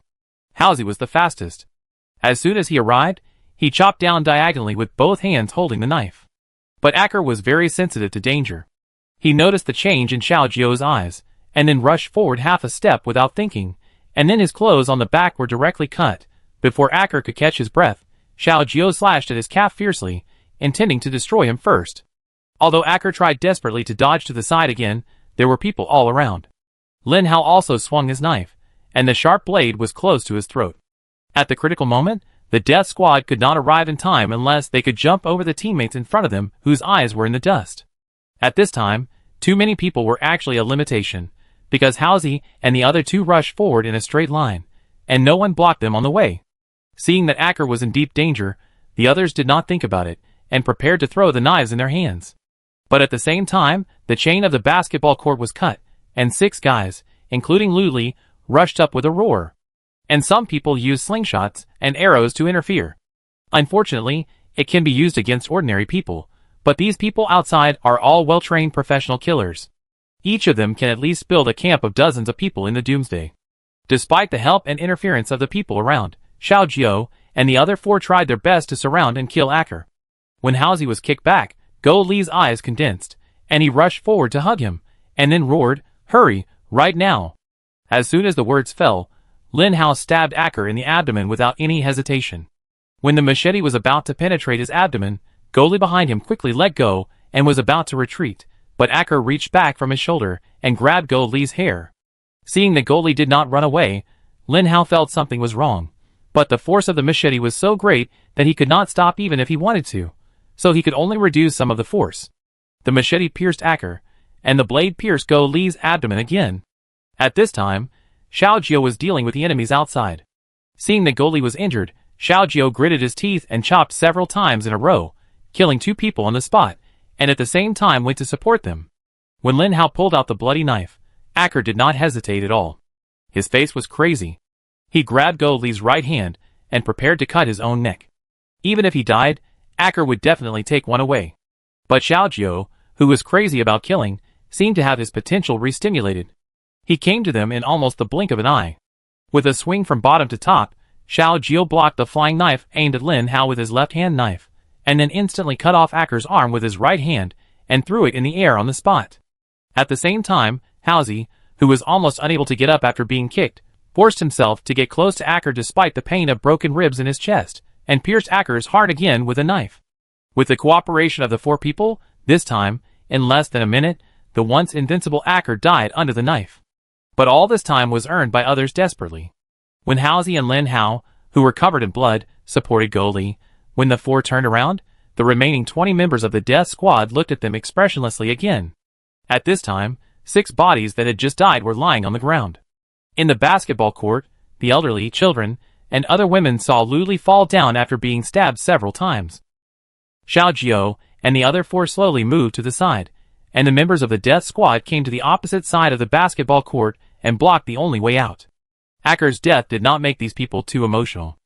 Halsey was the fastest. As soon as he arrived, he chopped down diagonally with both hands holding the knife. But Acker was very sensitive to danger. He noticed the change in Xiao Jiao's eyes, and then rushed forward half a step without thinking, and then his clothes on the back were directly cut. Before Acker could catch his breath, Xiao Jiao slashed at his calf fiercely, intending to destroy him first. Although Acker tried desperately to dodge to the side again, there were people all around. Lin Hao also swung his knife, and the sharp blade was close to his throat. At the critical moment, the death squad could not arrive in time unless they could jump over the teammates in front of them whose eyes were in the dust. At this time, too many people were actually a limitation, because Halsey and the other 2 rushed forward in a straight line, and no one blocked them on the way. Seeing that Acker was in deep danger, the others did not think about it, and prepared to throw the knives in their hands. But at the same time, the chain of the basketball court was cut, and 6 guys, including Lu Li, rushed up with a roar. And some people used slingshots and arrows to interfere. Unfortunately, it can be used against ordinary people, but these people outside are all well-trained professional killers. Each of them can at least build a camp of dozens of people in the doomsday. Despite the help and interference of the people around, Xiao Jiao and the other 4 tried their best to surround and kill Acker. When Halsey was kicked back, Go Li's eyes condensed, and he rushed forward to hug him, and then roared, "Hurry, right now!" As soon as the words fell, Lin Hao stabbed Acker in the abdomen without any hesitation. When the machete was about to penetrate his abdomen, Goli behind him quickly let go and was about to retreat, but Acker reached back from his shoulder and grabbed Goli's hair. Seeing that Goli did not run away, Lin Hao felt something was wrong, but the force of the machete was so great that he could not stop even if he wanted to, so he could only reduce some of the force. The machete pierced Acker, and the blade pierced Goli's abdomen again. At this time, Xiao Jiao was dealing with the enemies outside. Seeing that Goli was injured, Xiao Jiao gritted his teeth and chopped several times in a row, killing 2 people on the spot, and at the same time went to support them. When Lin Hao pulled out the bloody knife, Acker did not hesitate at all. His face was crazy. He grabbed Goli's right hand and prepared to cut his own neck. Even if he died, Acker would definitely take one away. But Xiao Jiao, who was crazy about killing, seemed to have his potential re-stimulated. He came to them in almost the blink of an eye. With a swing from bottom to top, Xiao Jiao blocked the flying knife aimed at Lin Hao with his left-hand knife, and then instantly cut off Acker's arm with his right hand and threw it in the air on the spot. At the same time, Haozi, who was almost unable to get up after being kicked, forced himself to get close to Acker despite the pain of broken ribs in his chest, and pierced Acker's heart again with a knife. With the cooperation of the 4 people, this time, in less than a minute, the once invincible Acker died under the knife. But all this time was earned by others desperately. When Haozi and Lin Hao, who were covered in blood, supported Goli, when the 4 turned around, the remaining 20 members of the death squad looked at them expressionlessly again. At this time, 6 bodies that had just died were lying on the ground. In the basketball court, the elderly, children, and other women saw Luli fall down after being stabbed several times. Xiao Jiao and the other 4 slowly moved to the side, and the members of the death squad came to the opposite side of the basketball court and blocked the only way out. Acker's death did not make these people too emotional.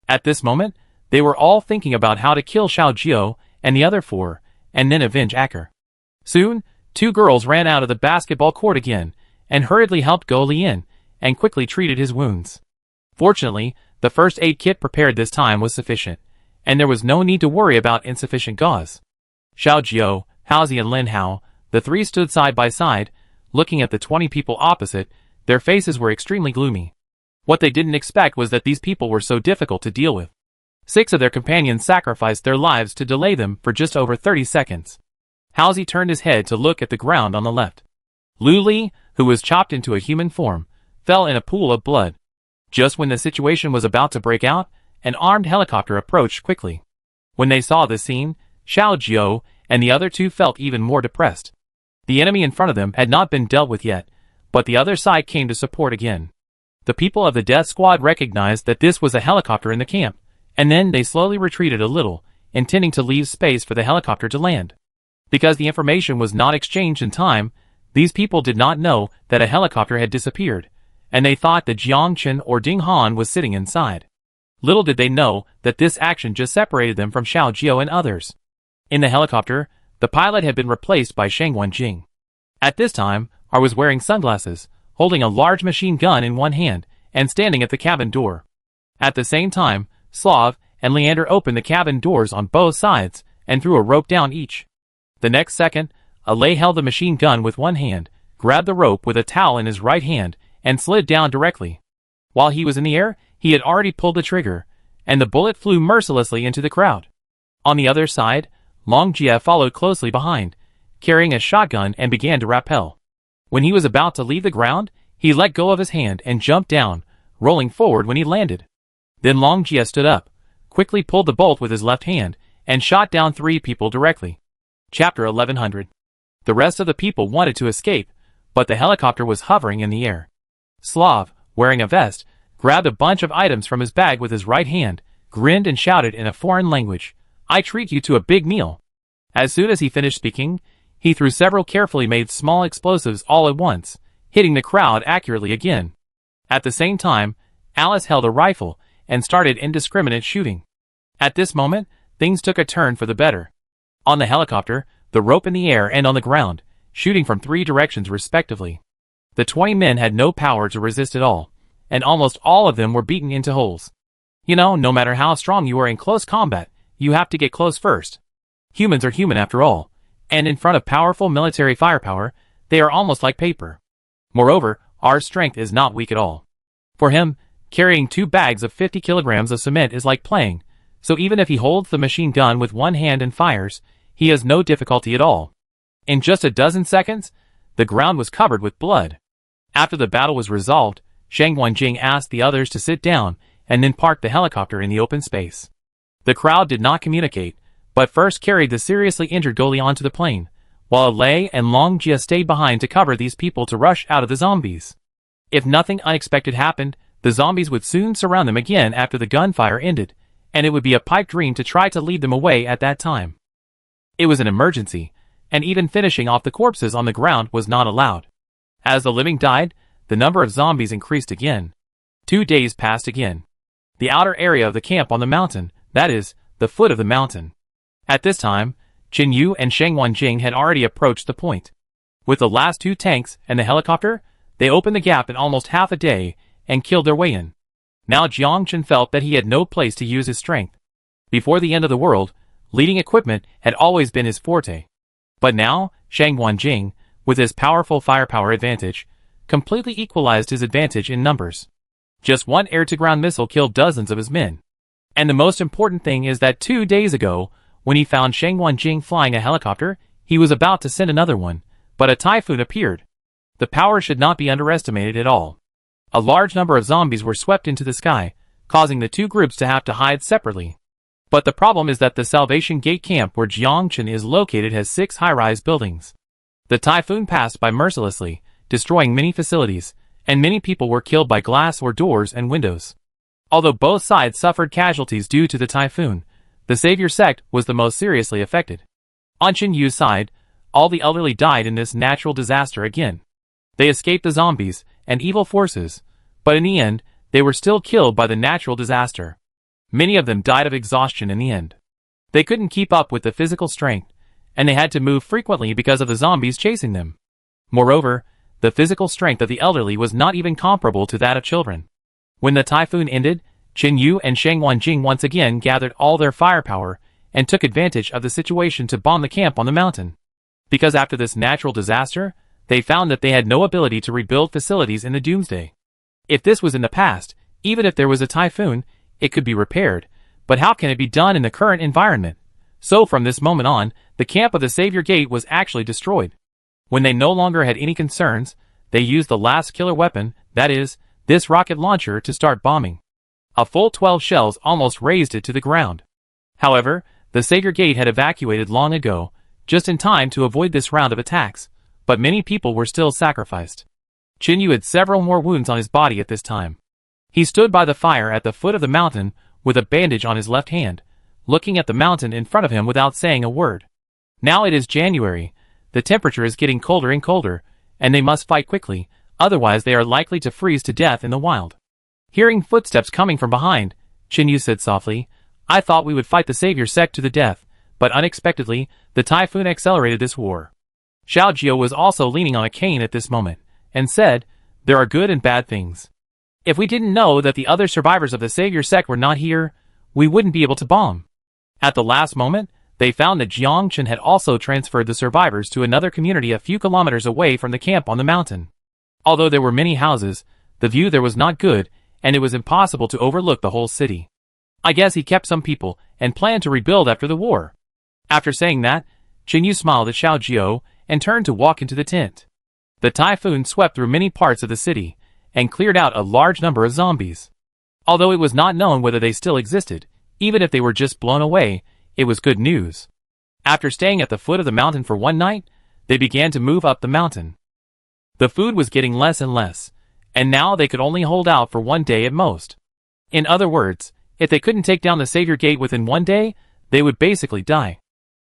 At this moment, they were all thinking about how to kill Xiao Jiao and the other 4, and then avenge Acker. Soon, 2 girls ran out of the basketball court again, and hurriedly helped Goli in, and quickly treated his wounds. Fortunately, the first aid kit prepared this time was sufficient, and there was no need to worry about insufficient gauze. Xiao Jiao, Haozi and Lin Hao, the 3 stood side by side, looking at the 20 people opposite. Their faces were extremely gloomy. What they didn't expect was that these people were so difficult to deal with. 6 of their companions sacrificed their lives to delay them for just over 30 seconds. Haozi turned his head to look at the ground on the left. Lu Li, who was chopped into a human form, fell in a pool of blood. Just when the situation was about to break out, an armed helicopter approached quickly. When they saw this scene, Xiao Jiao and the other 2 felt even more depressed. The enemy in front of them had not been dealt with yet, but the other side came to support again. The people of the death squad recognized that this was a helicopter in the camp, and then they slowly retreated a little, intending to leave space for the helicopter to land. Because the information was not exchanged in time, these people did not know that a helicopter had disappeared, and they thought that Jiang Chen or Ding Han was sitting inside. Little did they know that this action just separated them from Xiao Jiao and others. In the helicopter, the pilot had been replaced by Sheng Wenjing. At this time, R was wearing sunglasses, holding a large machine gun in one hand, and standing at the cabin door. At the same time, Slav and Leander opened the cabin doors on both sides and threw a rope down each. The next second, Alay held the machine gun with one hand, grabbed the rope with a towel in his right hand, and slid down directly. While he was in the air, he had already pulled the trigger, and the bullet flew mercilessly into the crowd. On the other side, Long Jie followed closely behind, carrying a shotgun and began to rappel. When he was about to leave the ground, he let go of his hand and jumped down, rolling forward when he landed. Then Long Jie stood up, quickly pulled the bolt with his left hand, and shot down 3 people directly. Chapter 1100. The rest of the people wanted to escape, but the helicopter was hovering in the air. Slav, wearing a vest, grabbed a bunch of items from his bag with his right hand, grinned and shouted in a foreign language, "I treat you to a big meal." As soon as he finished speaking, he threw several carefully made small explosives all at once, hitting the crowd accurately again. At the same time, Alice held a rifle and started indiscriminate shooting. At this moment, things took a turn for the better. On the helicopter, the rope in the air and on the ground, shooting from 3 directions respectively. The 20 men had no power to resist at all, and almost all of them were beaten into holes. You know, no matter how strong you are in close combat, you have to get close first. Humans are human after all, and in front of powerful military firepower, they are almost like paper. Moreover, our strength is not weak at all. For him, carrying 2 bags of 50 kilograms of cement is like playing, so even if he holds the machine gun with one hand and fires, he has no difficulty at all. In just a dozen seconds, the ground was covered with blood. After the battle was resolved, Shang Wanjing asked the others to sit down and then parked the helicopter in the open space. The crowd did not communicate, but first carried the seriously injured goalie onto the plane, while Lei and Long Jia stayed behind to cover these people to rush out of the zombies. If nothing unexpected happened, the zombies would soon surround them again after the gunfire ended, and it would be a pipe dream to try to lead them away at that time. It was an emergency, and even finishing off the corpses on the ground was not allowed. As the living died, the number of zombies increased again. 2 days passed again. The outer area of the camp on the mountain, that is, the foot of the mountain. At this time, Qin Yu and Shang Wanjing had already approached the point. With the last 2 tanks and the helicopter, they opened the gap in almost half a day and killed their way in. Now Jiang Chen felt that he had no place to use his strength. Before the end of the world, leading equipment had always been his forte. But now, Shang Wanjing, with his powerful firepower advantage, completely equalized his advantage in numbers. Just one air-to-ground missile killed dozens of his men. And the most important thing is that 2 days ago, when he found Shang Wanjing flying a helicopter, he was about to send another one, but a typhoon appeared. The power should not be underestimated at all. A large number of zombies were swept into the sky, causing the 2 groups to have to hide separately. But the problem is that the Salvation Gate camp where Jiangchen is located has 6 high-rise buildings. The typhoon passed by mercilessly, destroying many facilities, and many people were killed by glass or doors and windows. Although both sides suffered casualties due to the typhoon, the Savior sect was the most seriously affected. On Qin Yu's side, all the elderly died in this natural disaster again. They escaped the zombies and evil forces, but in the end, they were still killed by the natural disaster. Many of them died of exhaustion in the end. They couldn't keep up with the physical strength, and they had to move frequently because of the zombies chasing them. Moreover, the physical strength of the elderly was not even comparable to that of children. When the typhoon ended, Qin Yu and Shang Wanjing once again gathered all their firepower and took advantage of the situation to bomb the camp on the mountain. Because after this natural disaster, they found that they had no ability to rebuild facilities in the doomsday. If this was in the past, even if there was a typhoon, it could be repaired, but how can it be done in the current environment? So from this moment on, the camp of the Savior Gate was actually destroyed. When they no longer had any concerns, they used the last killer weapon, that is, this rocket launcher, to start bombing. A full 12 shells almost razed it to the ground. However, the Savior Gate had evacuated long ago, just in time to avoid this round of attacks, but many people were still sacrificed. Qin Yu had several more wounds on his body at this time. He stood by the fire at the foot of the mountain with a bandage on his left hand, looking at the mountain in front of him without saying a word. Now it is January, the temperature is getting colder and colder, and they must fight quickly, otherwise they are likely to freeze to death in the wild. Hearing footsteps coming from behind, Qin Yu said softly, "I thought we would fight the Savior sect to the death, but unexpectedly, the typhoon accelerated this war." Xiao Jiao was also leaning on a cane at this moment, and said, "There are good and bad things. If we didn't know that the other survivors of the Savior sect were not here, we wouldn't be able to bomb." At the last moment, they found that Jiangchen had also transferred the survivors to another community a few kilometers away from the camp on the mountain. Although there were many houses, the view there was not good, and it was impossible to overlook the whole city. I guess he kept some people and planned to rebuild after the war. After saying that, Qin Yu smiled at Xiao Jiao and turned to walk into the tent. The typhoon swept through many parts of the city and cleared out a large number of zombies. Although it was not known whether they still existed, even if they were just blown away, it was good news. After staying at the foot of the mountain for one night, they began to move up the mountain. The food was getting less and less, and now they could only hold out for 1 day at most. In other words, if they couldn't take down the Savior Gate within 1 day, they would basically die.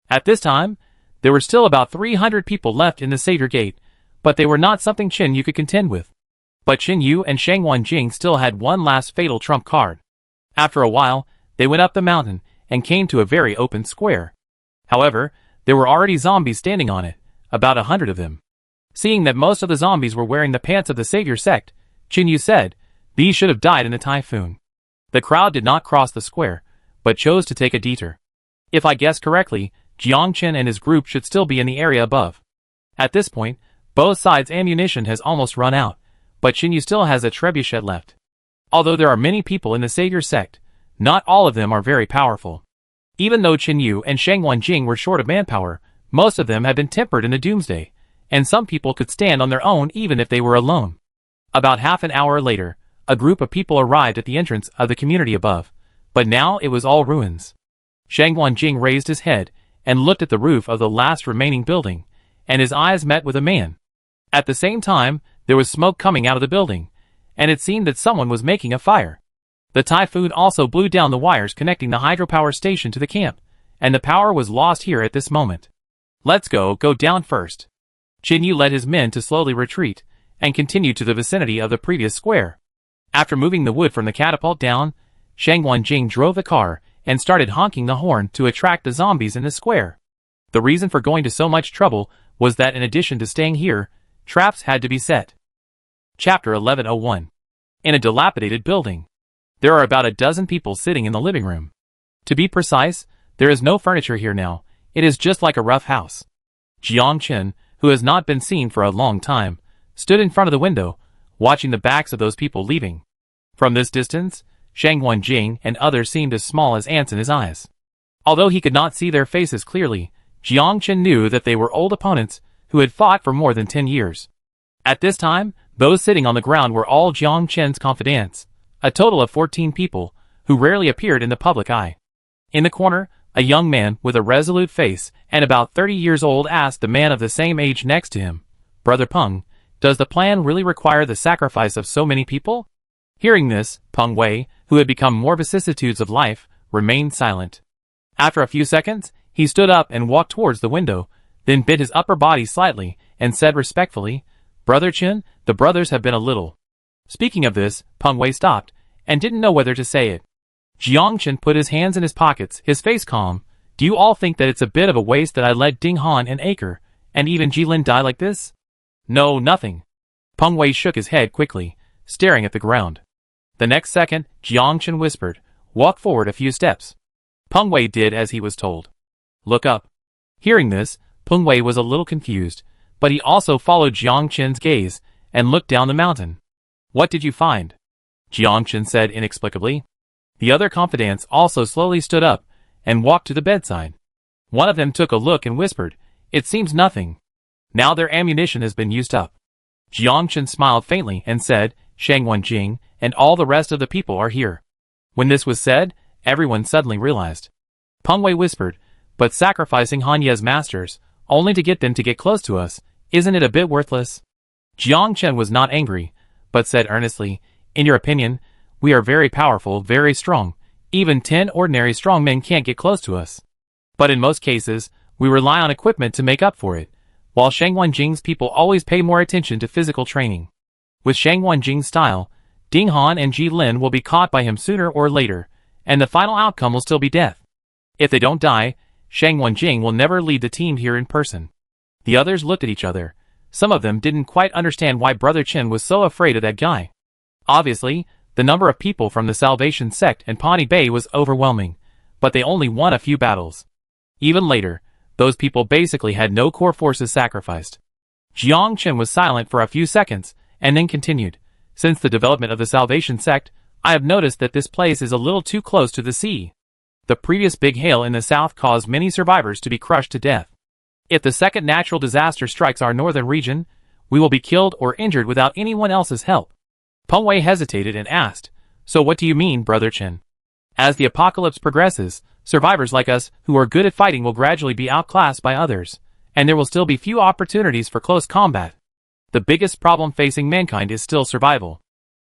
At this time, there were still about 300 people left in the Savior Gate, but they were not something Qin Yu could contend with. But Qin Yu and Shang Wanjing still had one last fatal trump card. After a while, they went up the mountain and came to a very open square. However, there were already zombies standing on it, about 100 of them. Seeing that most of the zombies were wearing the pants of the Savior sect, Qin Yu said, "These should have died in the typhoon." The crowd did not cross the square, but chose to take a detour. If I guessed correctly, Jiangchen and his group should still be in the area above. At this point, both sides' ammunition has almost run out, but Qin Yu still has a trebuchet left. Although there are many people in the Savior sect, not all of them are very powerful. Even though Qin Yu and Shang Wanjing were short of manpower, most of them had been tempered in the doomsday, and some people could stand on their own even if they were alone. About half an hour later, a group of people arrived at the entrance of the community above, but now it was all ruins. Shang Wanjing raised his head and looked at the roof of the last remaining building, and his eyes met with a man. At the same time, there was smoke coming out of the building, and it seemed that someone was making a fire. The typhoon also blew down the wires connecting the hydropower station to the camp, and the power was lost here at this moment. Let's go down first. Qin Yu led his men to slowly retreat, and continued to the vicinity of the previous square. After moving the wood from the catapult down, Shang Wanjing drove the car, and started honking the horn to attract the zombies in the square. The reason for going to so much trouble was that in addition to staying here, traps had to be set. Chapter 1101. In a dilapidated building. There are about a dozen people sitting in the living room. To be precise, there is no furniture here now, it is just like a rough house. Jiang Chen, who has not been seen for a long time, stood in front of the window, watching the backs of those people leaving. From this distance, Shang Wanjing and others seemed as small as ants in his eyes. Although he could not see their faces clearly, Jiang Chen knew that they were old opponents who had fought for more than 10 years. At this time, those sitting on the ground were all Jiang Chen's confidants, a total of 14 people, who rarely appeared in the public eye. In the corner, a young man with a resolute face and about 30 years old asked the man of the same age next to him, "Brother Peng, does the plan really require the sacrifice of so many people?" Hearing this, Peng Wei, who had become more vicissitudes of life, remained silent. After a few seconds, he stood up and walked towards the window, then bent his upper body slightly, and said respectfully, "Brother Chen, the brothers have been a little." Speaking of this, Peng Wei stopped, and didn't know whether to say it. Jiang Chen put his hands in his pockets, his face calm. "Do you all think that it's a bit of a waste that I let Ding Han and Acre, and even Jilin die like this?" "No, nothing." Peng Wei shook his head quickly, staring at the ground. The next second, Jiang Chen whispered, "Walk forward a few steps." Peng Wei did as he was told. "Look up." Hearing this, Peng Wei was a little confused, but he also followed Jiang Chen's gaze, and looked down the mountain. "What did you find?" Jiang Chen said inexplicably. The other confidants also slowly stood up, and walked to the bedside. One of them took a look and whispered, "It seems nothing. Now their ammunition has been used up." Jiang Chen smiled faintly and said, "Shang Wanjing and all the rest of the people are here." When this was said, everyone suddenly realized. Peng Wei whispered, "But sacrificing Han Ye's masters, only to get them to get close to us, isn't it a bit worthless?" Jiang Chen was not angry, but said earnestly, "In your opinion, we are very powerful, very strong. Even 10 ordinary strong men can't get close to us. But in most cases, we rely on equipment to make up for it, while Shang Wanjing's people always pay more attention to physical training. With Shang Wanjing's style, Ding Han and Ji Lin will be caught by him sooner or later, and the final outcome will still be death. If they don't die, Shang Wanjing will never lead the team here in person." The others looked at each other. Some of them didn't quite understand why Brother Chen was so afraid of that guy. Obviously, the number of people from the Salvation Sect and Pawnee Bay was overwhelming, but they only won a few battles. Even later, those people basically had no core forces sacrificed. Jiang Chen was silent for a few seconds, and then continued, "Since the development of the Salvation Sect, I have noticed that this place is a little too close to the sea. The previous big hail in the south caused many survivors to be crushed to death. If the second natural disaster strikes our northern region, we will be killed or injured without anyone else's help." Peng Wei hesitated and asked, "So what do you mean, Brother Chen?" "As the apocalypse progresses, survivors like us who are good at fighting will gradually be outclassed by others, and there will still be few opportunities for close combat. The biggest problem facing mankind is still survival.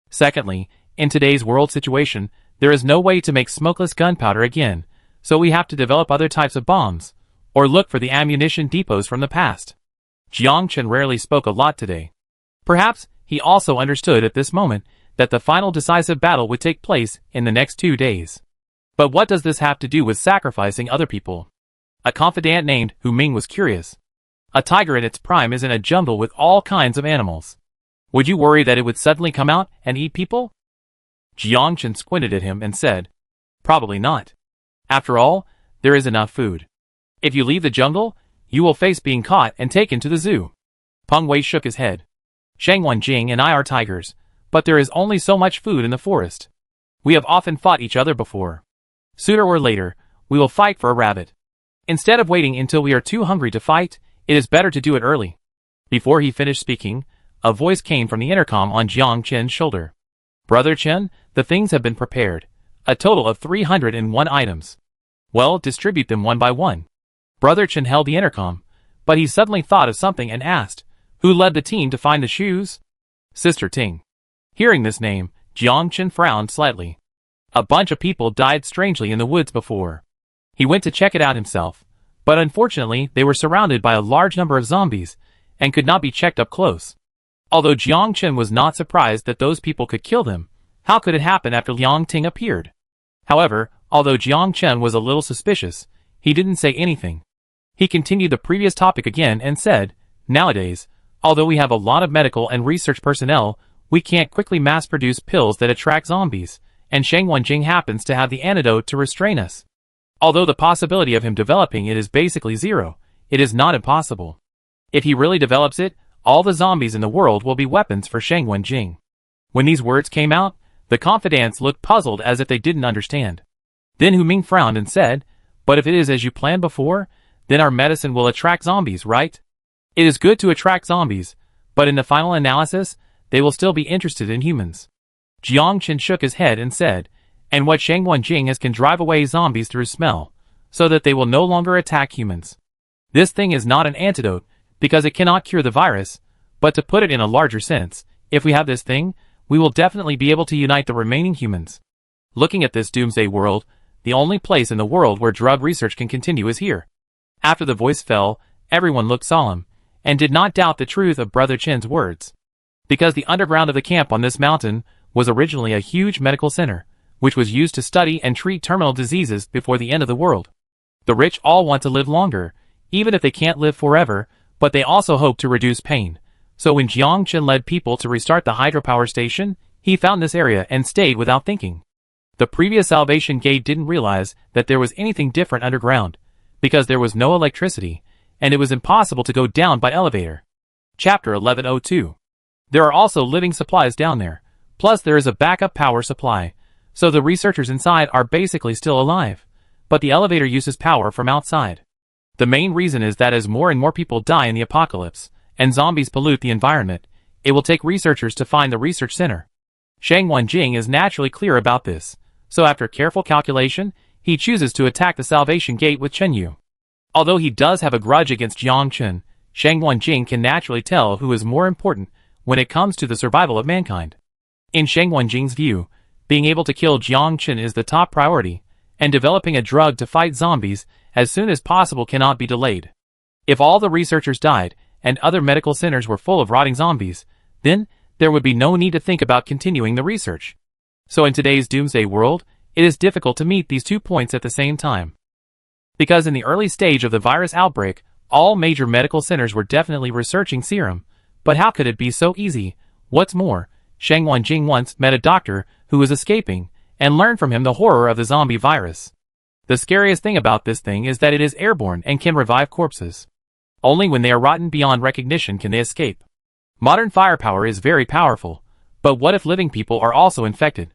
Secondly, in today's world situation, there is no way to make smokeless gunpowder again, so we have to develop other types of bombs, or look for the ammunition depots from the past." Jiang Chen rarely spoke a lot today. Perhaps he also understood at this moment that the final decisive battle would take place in the next 2 days. But what does this have to do with sacrificing other people? A confidant named Hu Ming was curious. A tiger in its prime is in a jungle with all kinds of animals. Would you worry that it would suddenly come out and eat people? Jiang Chen squinted at him and said, "Probably not. After all, there is enough food. If you leave the jungle, you will face being caught and taken to the zoo." Peng Wei shook his head. "Shang Wanjing and I are tigers, but there is only so much food in the forest. We have often fought each other before. Sooner or later, we will fight for a rabbit. Instead of waiting until we are too hungry to fight, it is better to do it early." Before he finished speaking, a voice came from the intercom on Jiang Chen's shoulder. "Brother Chen, the things have been prepared. A total of 301 items. Well, distribute them one by one." Brother Chen held the intercom, but he suddenly thought of something and asked, "Who led the team to find the shoes?" "Sister Ting." Hearing this name, Jiang Chen frowned slightly. A bunch of people died strangely in the woods before. He went to check it out himself, but unfortunately they were surrounded by a large number of zombies, and could not be checked up close. Although Jiang Chen was not surprised that those people could kill them, how could it happen after Liang Ting appeared? However, although Jiang Chen was a little suspicious, he didn't say anything. He continued the previous topic again and said, "Nowadays, although we have a lot of medical and research personnel, we can't quickly mass-produce pills that attract zombies, and Shang Wenjing happens to have the antidote to restrain us. Although the possibility of him developing it is basically zero, it is not impossible. If he really develops it, all the zombies in the world will be weapons for Shang Wenjing." When these words came out, the confidants looked puzzled as if they didn't understand. Then Hu Ming frowned and said, "But if it is as you planned before, then our medicine will attract zombies, right? It is good to attract zombies, but in the final analysis, they will still be interested in humans." Jiang Chen shook his head and said, "And what Shang Wenjing has can drive away zombies through smell, so that they will no longer attack humans. This thing is not an antidote, because it cannot cure the virus, but to put it in a larger sense, if we have this thing, we will definitely be able to unite the remaining humans. Looking at this doomsday world, the only place in the world where drug research can continue is here." After the voice fell, everyone looked solemn, and did not doubt the truth of Brother Chen's words. Because the underground of the camp on this mountain was originally a huge medical center, which was used to study and treat terminal diseases before the end of the world. The rich all want to live longer, even if they can't live forever, but they also hope to reduce pain. So when Jiang Chen led people to restart the hydropower station, he found this area and stayed without thinking. The previous Salvation Gate didn't realize that there was anything different underground, because there was no electricity, and it was impossible to go down by elevator. Chapter 1102. There are also living supplies down there, plus there is a backup power supply, so the researchers inside are basically still alive, but the elevator uses power from outside. The main reason is that as more and more people die in the apocalypse, and zombies pollute the environment, it will take researchers to find the research center. Shang Wenjing is naturally clear about this, so after careful calculation, he chooses to attack the Salvation Gate with Chen Yu. Although he does have a grudge against Jiang Chen, Shang Wenjing can naturally tell who is more important when it comes to the survival of mankind. In Shang Wenjing's view, being able to kill Jiang Chen is the top priority, and developing a drug to fight zombies as soon as possible cannot be delayed. If all the researchers died, and other medical centers were full of rotting zombies, then there would be no need to think about continuing the research. So in today's doomsday world, it is difficult to meet these 2 points at the same time. Because in the early stage of the virus outbreak, all major medical centers were definitely researching serum, but how could it be so easy? What's more, Shang Wenjing once met a doctor who was escaping, and learned from him the horror of the zombie virus. The scariest thing about this thing is that it is airborne and can revive corpses. Only when they are rotten beyond recognition can they escape. Modern firepower is very powerful, but what if living people are also infected?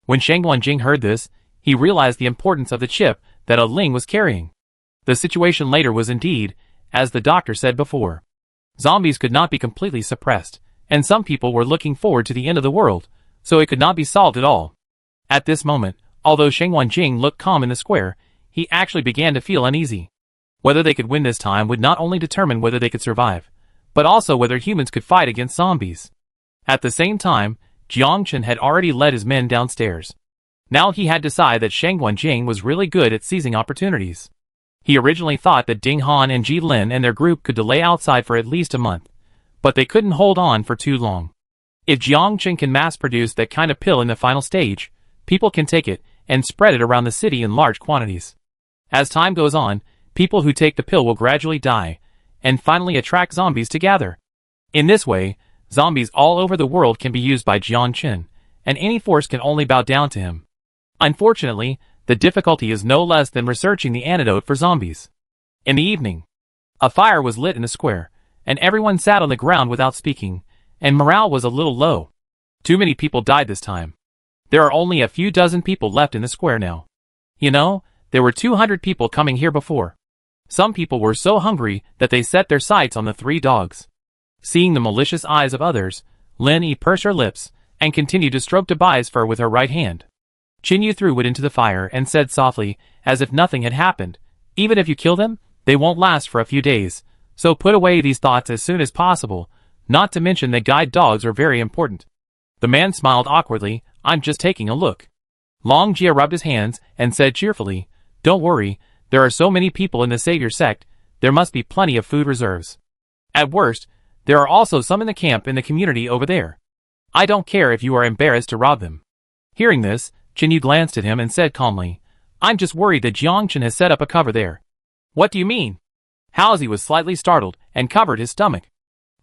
When Shang Wenjing heard this, he realized the importance of the chip that a Ling was carrying. The situation later was indeed, as the doctor said before. Zombies could not be completely suppressed, and some people were looking forward to the end of the world, so it could not be solved at all. At this moment, although Shang Wenjing looked calm in the square, he actually began to feel uneasy. Whether they could win this time would not only determine whether they could survive, but also whether humans could fight against zombies. At the same time, Jiang Chen had already led his men downstairs. Now he had decided that Shang Wenjing was really good at seizing opportunities. He originally thought that Ding Han and Ji Lin and their group could delay outside for at least a month, but they couldn't hold on for too long. If Jiang Chen can mass-produce that kind of pill in the final stage, people can take it and spread it around the city in large quantities. As time goes on, people who take the pill will gradually die, and finally attract zombies to gather. In this way, zombies all over the world can be used by Jiang Chen, and any force can only bow down to him. Unfortunately, the difficulty is no less than researching the antidote for zombies. In the evening, a fire was lit in the square, and everyone sat on the ground without speaking, and morale was a little low. Too many people died this time. There are only a few dozen people left in the square now. You know, there were 200 people coming here before. Some people were so hungry that they set their sights on the 3 dogs. Seeing the malicious eyes of others, Lin Yi pursed her lips and continued to stroke Debai's fur with her right hand. Qin threw it into the fire and said softly, as if nothing had happened, "Even if you kill them, they won't last for a few days, so put away these thoughts as soon as possible, not to mention that guide dogs are very important." The man smiled awkwardly, "I'm just taking a look." Long Jia rubbed his hands and said cheerfully, "Don't worry, there are so many people in the Savior sect, there must be plenty of food reserves. At worst, there are also some in the camp in the community over there. I don't care if you are embarrassed to rob them." Hearing this, Qin Yu glanced at him and said calmly, "I'm just worried that Jiangchen has set up a cover there." "What do you mean?" Haozi was slightly startled and covered his stomach.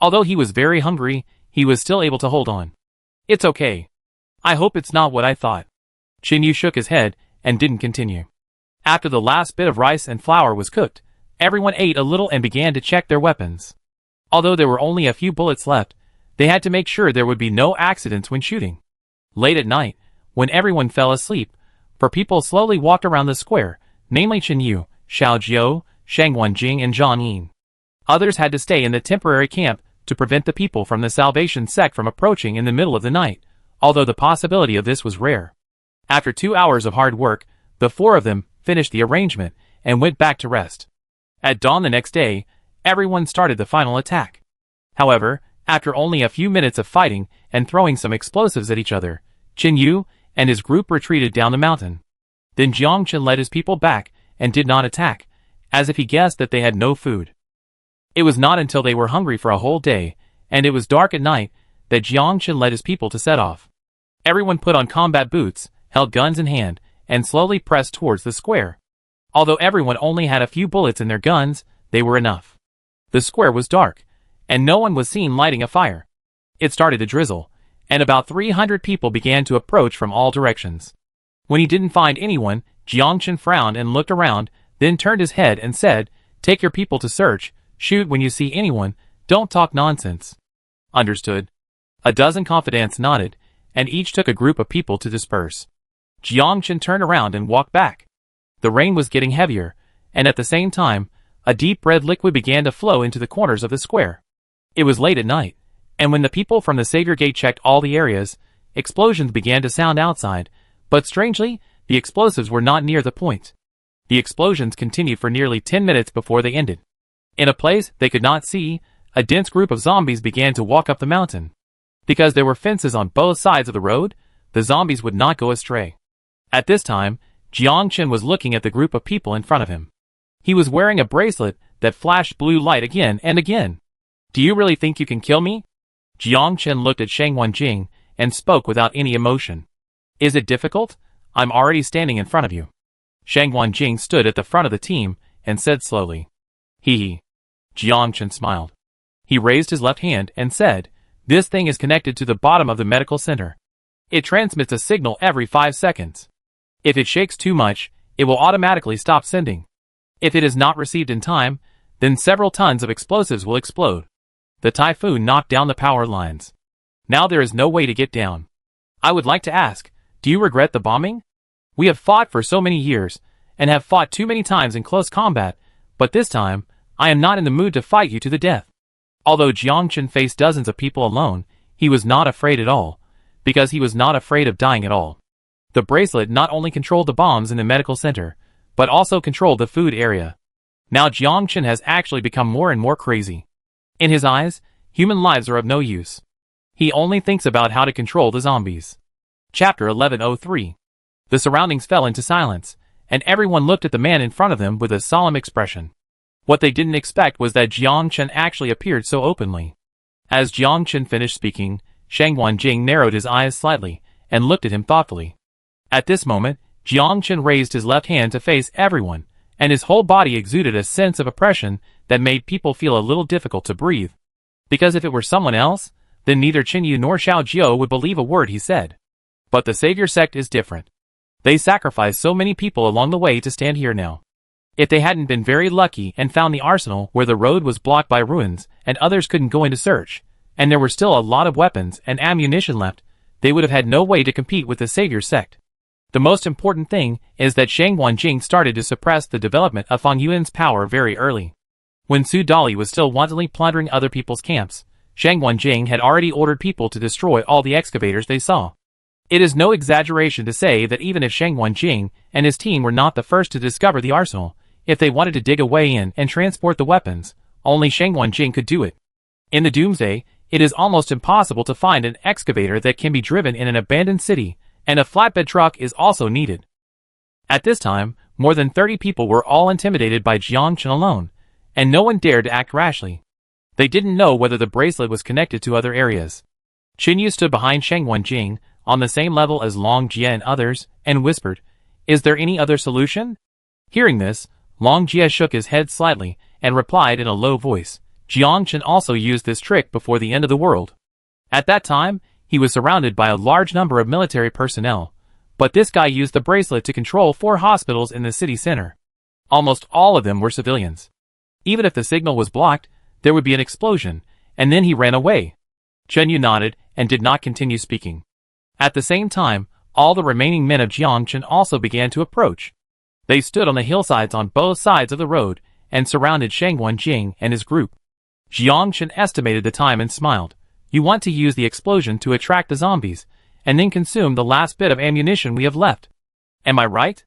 Although he was very hungry, he was still able to hold on. "It's okay. I hope it's not what I thought." Qin Yu shook his head and didn't continue. After the last bit of rice and flour was cooked, everyone ate a little and began to check their weapons. Although there were only a few bullets left, they had to make sure there would be no accidents when shooting. Late at night, when everyone fell asleep, 4 people slowly walked around the square, namely Qin Yu, Xiao Jiao, Shang Wanjing and Zhang Yin. Others had to stay in the temporary camp to prevent the people from the Salvation sect from approaching in the middle of the night, although the possibility of this was rare. After 2 hours of hard work, the 4 of them finished the arrangement and went back to rest. At dawn the next day, everyone started the final attack. However, after only a few minutes of fighting and throwing some explosives at each other, Qin Yu and his group retreated down the mountain. Then Jiangchen led his people back and did not attack, as if he guessed that they had no food. It was not until they were hungry for a whole day, and it was dark at night, that Jiangchen led his people to set off. Everyone put on combat boots, held guns in hand, and slowly pressed towards the square. Although everyone only had a few bullets in their guns, they were enough. The square was dark, and no one was seen lighting a fire. It started to drizzle, and about 300 people began to approach from all directions. When he didn't find anyone, Jiangchen frowned and looked around, then turned his head and said, "Take your people to search, shoot when you see anyone, don't talk nonsense." "Understood." A dozen confidants nodded, and each took a group of people to disperse. Jiangchen turned around and walked back. The rain was getting heavier, and at the same time, a deep red liquid began to flow into the corners of the square. It was late at night, and when the people from the Savior Gate checked all the areas, explosions began to sound outside, but strangely, the explosives were not near the point. The explosions continued for nearly 10 minutes before they ended. In a place they could not see, a dense group of zombies began to walk up the mountain. Because there were fences on both sides of the road, the zombies would not go astray. At this time, Jiangchen was looking at the group of people in front of him. He was wearing a bracelet that flashed blue light again and again. "Do you really think you can kill me?" Jiangchen looked at Shang Wanjing and spoke without any emotion. "Is it difficult? I'm already standing in front of you." Shang Wanjing stood at the front of the team and said slowly, "Hee." Jiangchen smiled. He raised his left hand and said, "This thing is connected to the bottom of the medical center. It transmits a signal every 5 seconds. If it shakes too much, it will automatically stop sending. If it is not received in time, then several tons of explosives will explode. The typhoon knocked down the power lines. Now there is no way to get down. I would like to ask, do you regret the bombing? We have fought for so many years, and have fought too many times in close combat, but this time, I am not in the mood to fight you to the death." Although Jiangchen faced dozens of people alone, he was not afraid at all, because he was not afraid of dying at all. The bracelet not only controlled the bombs in the medical center, but also controlled the food area. Now Jiangchen has actually become more and more crazy. In his eyes, human lives are of no use. He only thinks about how to control the zombies. Chapter 1103. The surroundings fell into silence, and everyone looked at the man in front of them with a solemn expression. What they didn't expect was that Jiangchen actually appeared so openly. As Jiangchen finished speaking, Shang Wanjing narrowed his eyes slightly, and looked at him thoughtfully. At this moment, Jiangchen raised his left hand to face everyone, and his whole body exuded a sense of oppression that made people feel a little difficult to breathe. Because if it were someone else, then neither Qin Yu nor Xiao Jiao would believe a word he said. But the Savior sect is different. They sacrificed so many people along the way to stand here now. If they hadn't been very lucky and found the arsenal where the road was blocked by ruins and others couldn't go into search, and there were still a lot of weapons and ammunition left, they would have had no way to compete with the Savior sect. The most important thing is that Shang Wanjing started to suppress the development of Fang Yuan's power very early. When Su Dali was still wantonly plundering other people's camps, Shang Wanjing had already ordered people to destroy all the excavators they saw. It is no exaggeration to say that even if Shang Wanjing and his team were not the first to discover the arsenal, if they wanted to dig a way in and transport the weapons, only Shang Wanjing could do it. In the Doomsday, it is almost impossible to find an excavator that can be driven in an abandoned city, and a flatbed truck is also needed. At this time, more than 30 people were all intimidated by Jiang Chen alone, and no one dared to act rashly. They didn't know whether the bracelet was connected to other areas. Qin Yu stood behind Shang Wanjing, on the same level as Long Jie and others, and whispered, "Is there any other solution?" Hearing this, Long Jie shook his head slightly, and replied in a low voice, "Jiang Chen also used this trick before the end of the world. At that time, he was surrounded by a large number of military personnel, but this guy used the bracelet to control 4 hospitals in the city center. Almost all of them were civilians. Even if the signal was blocked, there would be an explosion, and then he ran away." Chen Yu nodded and did not continue speaking. At the same time, all the remaining men of Jiangchen also began to approach. They stood on the hillsides on both sides of the road and surrounded Shang Wanjing and his group. Jiangchen estimated the time and smiled. "You want to use the explosion to attract the zombies, and then consume the last bit of ammunition we have left. Am I right?